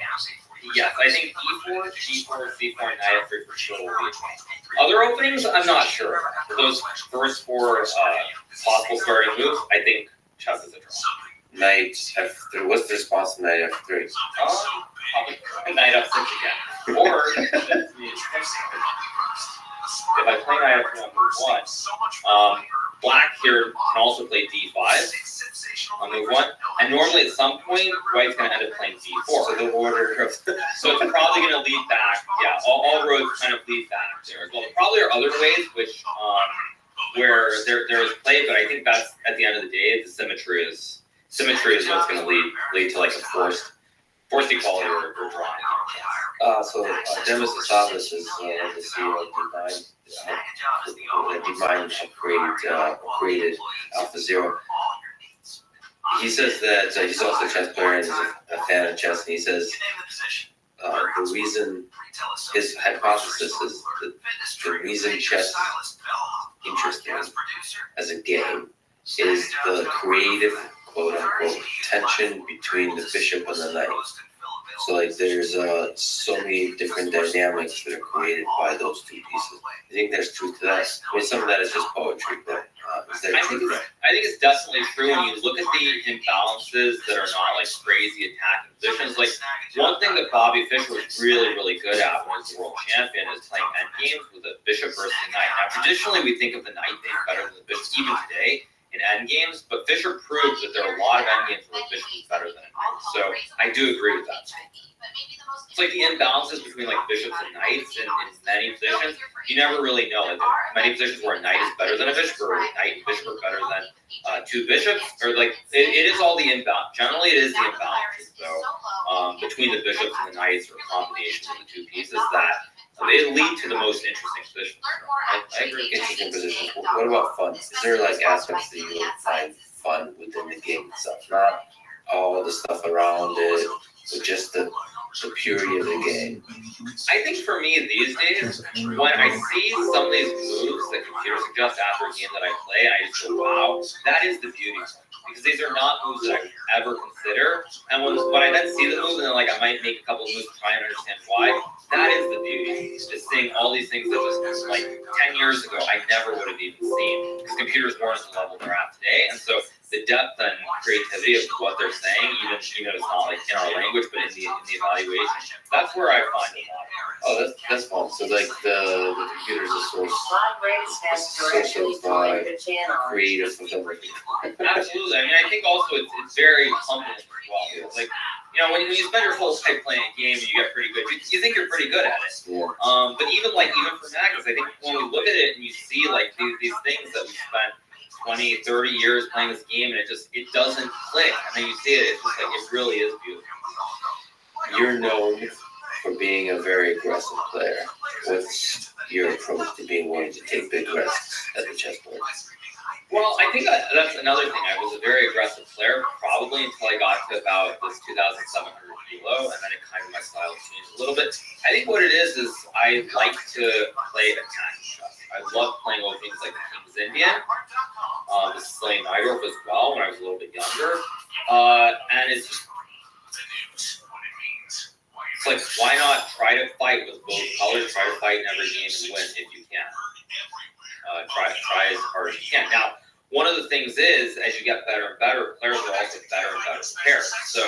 Yes, I think e4, g4, c4, and knight f3 for sure will be a draw. Other openings, I'm not sure. For those first four possible starting moves, I think chess is a draw. Knight f3. What's the response to knight f3? Knight f6 again. Or if I play knight f2 on move 1, black here can also play d5 on move 1, and normally at some point, white's going to end up playing d4. So the order of So it's probably going to lead back, yeah, all roads kind of lead back there as well. There probably are other ways which, where there is play, but I think that's, at the end of the day, the symmetry is what's going to lead to like a forced equality or drawing. Demis Hassabis is the CEO of D9 created AlphaZero. He says that he's also a chess player and is a fan of chess, and he says the reason, his hypothesis is that the reason chess is interesting as a game is the creative, quote-unquote, tension between the bishop and the knight. So like there's so many different dynamics that are created by those two pieces. I think there's truth to that. I mean, some of that is just poetry, but is there truth to that? I think it's definitely true when you look at the imbalances that are not like crazy attacking positions. Like one thing that Bobby Fischer was really, really good at when he was the world champion is playing endgames with a bishop versus a knight. Now traditionally we think of the knight being better than the bishop even today in endgames, but Fischer proved that there are a lot of endgames where the bishop is better than a knight. So I do agree with that. It's like the imbalances between like bishops and knights in many positions. You never really know. Like many positions where a knight is better than a bishop, or a knight and bishop are better than two bishops, or like it is all the imbalance. Generally, it is the imbalances though between the bishops and the knights, or combinations of the two pieces that they lead to the most interesting positions. I agree. Interesting positions. What about fun? Is there like aspects that you find fun within the game itself? Not all the stuff around it, but just the purity of the game. I think for me these days, when I see some of these moves that computers suggest after a game that I play, and I just go, wow, that is the beauty. Because these are not moves that I would ever consider. And when I then see the move, and then like I might make a couple of moves to try and understand why, that is the beauty. Just seeing all these things that just like 10 years ago I never would have even seen. Because computers weren't at the level they're at today. And so the depth and creativity of what they're saying, even if it's not like in our language, but in the evaluation, that's where I find it. Oh, that's fun. So like the computer's a source of creative fulfillment. Absolutely. I mean, I think also it's very humbling as well. Like, when you spend your whole life playing a game and you get pretty good, you think you're pretty good at it. Yeah. But even for Magnus, I think when we look at it and you see like these things that we spent 20, 30 years playing this game, and it doesn't click. And then you see it, it's just like, it really is beautiful. You're known for being a very aggressive player. What's your approach to being willing to take big risks at the chessboard? Well, I think that's another thing. I was a very aggressive player, probably until I got to about this 2,700 kilo, and then my style changed a little bit. I think what it is I like to play attacking chess. I love playing openings like the King's Indian. This is playing Nightgrove as well when I was a little bit younger. And it's like, why not try to fight with both colors? Try to fight in every game and win if you can. Try as hard as you can. Now, one of the things is, as you get better and better, players are also better and better prepared. So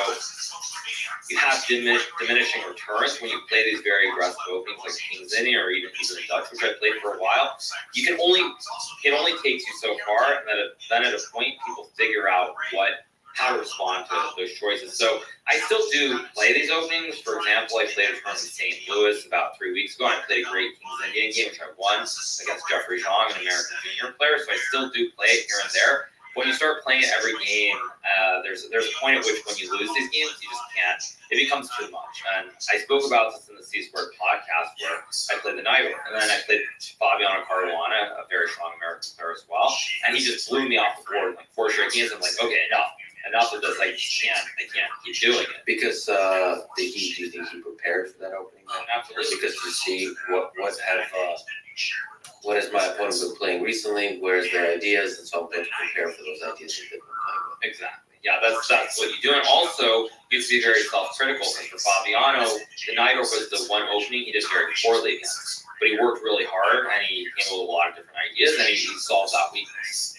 you have diminishing returns when you play these very aggressive openings like King's Indian or even Dutch, which I played for a while. It only takes you so far, and then at a point, people figure out how to respond to those choices. So I still do play these openings. For example, I played a tournament in St. Louis about 3 weeks ago, and I played a great King's Indian game, which I won against Jeffrey Zhang, an American junior player. So I still do play it here and there. When you start playing every game, there's a point at which when you lose these games, you just can't. It becomes too much. And I spoke about this in the C-Sport podcast where I played the Nightgrove, and then I played Fabiano Caruana, a very strong American player as well, and he just blew me off the board in like 4 straight games. I'm like, okay, enough of this. I can't keep doing it. Because do you think he prepared for that opening? Absolutely. Because to see what has my opponent been playing recently, where's their ideas, and so I'm going to prepare for those ideas that they've been playing with. Exactly. Yeah, that's what you do. And also, you have to be very self-critical, because for Fabiano, the Nightgrove was the one opening he did very poorly against. But he worked really hard, and he came with a lot of different ideas, and he solved that weakness.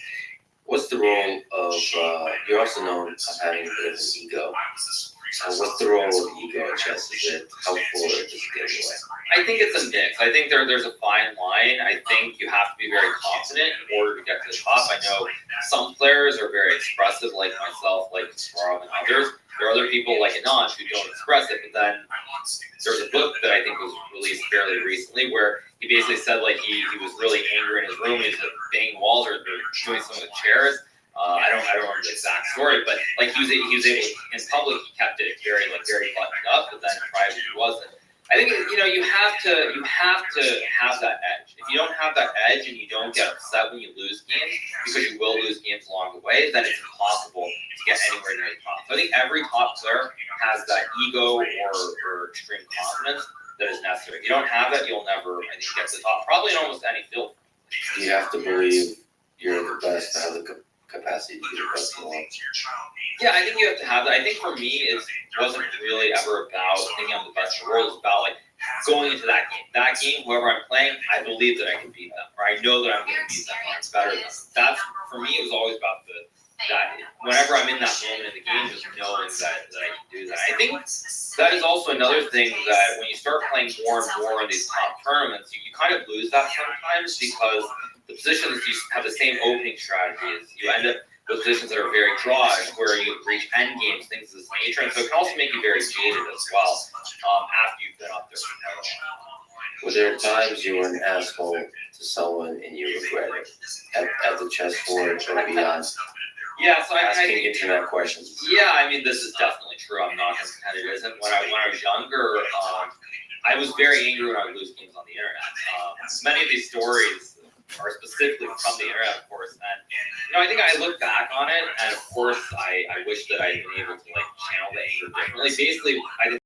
What's the role of, you're also known as having a bit of an ego. What's the role of ego in chess? Is it helpful or does it get in the way? I think it's a mix. I think there's a fine line. I think you have to be very confident in order to get to the top. I know some players are very expressive, like myself, like Swarov and others. There are other people like Anand who don't express it, but then there's a book that I think was released fairly recently where he basically said like he was really angry in his room. He was banging walls or doing some of the chairs. I don't remember the exact story, but like he was able in public he kept it very buttoned up, but then in private he wasn't. I think you have to have that edge. If you don't have that edge and you don't get upset when you lose games, because you will lose games along the way, then it's impossible to get anywhere near the top. So I think every top player has that ego or extreme confidence that is necessary. If you don't have it, you'll never, I think, get to the top. Probably in almost any field. You have to believe you're the best to have the capacity to be the best in the world. Yeah, I think you have to have that. I think for me, it wasn't really ever about thinking I'm the best in the world. It's about like going into that game. That game, whoever I'm playing, I believe that I can beat them, or I know that I'm going to beat them, or I'm better than them. That's for me. It was always about that. Whenever I'm in that moment in the game, just knowing that I can do that. I think that is also another thing that when you start playing more and more in these top tournaments, you kind of lose that sometimes because the positions you have the same opening strategies. You end up with positions that are very drawish, where you reach end games, things of this nature, and so it can also make you very jaded as well after you've been up there for quite a while. Were there times you were an asshole to someone and you regret it at the chessboard or beyond? Yeah, so I asking internet questions. Yeah, I mean this is definitely true. I'm not going to pretend it isn't. When I was younger, I was very angry when I would lose games on the internet. Many of these stories are specifically from the internet, of course. And I think I look back on it, and of course, I wish that I had been able to like channel the anger differently. Basically, I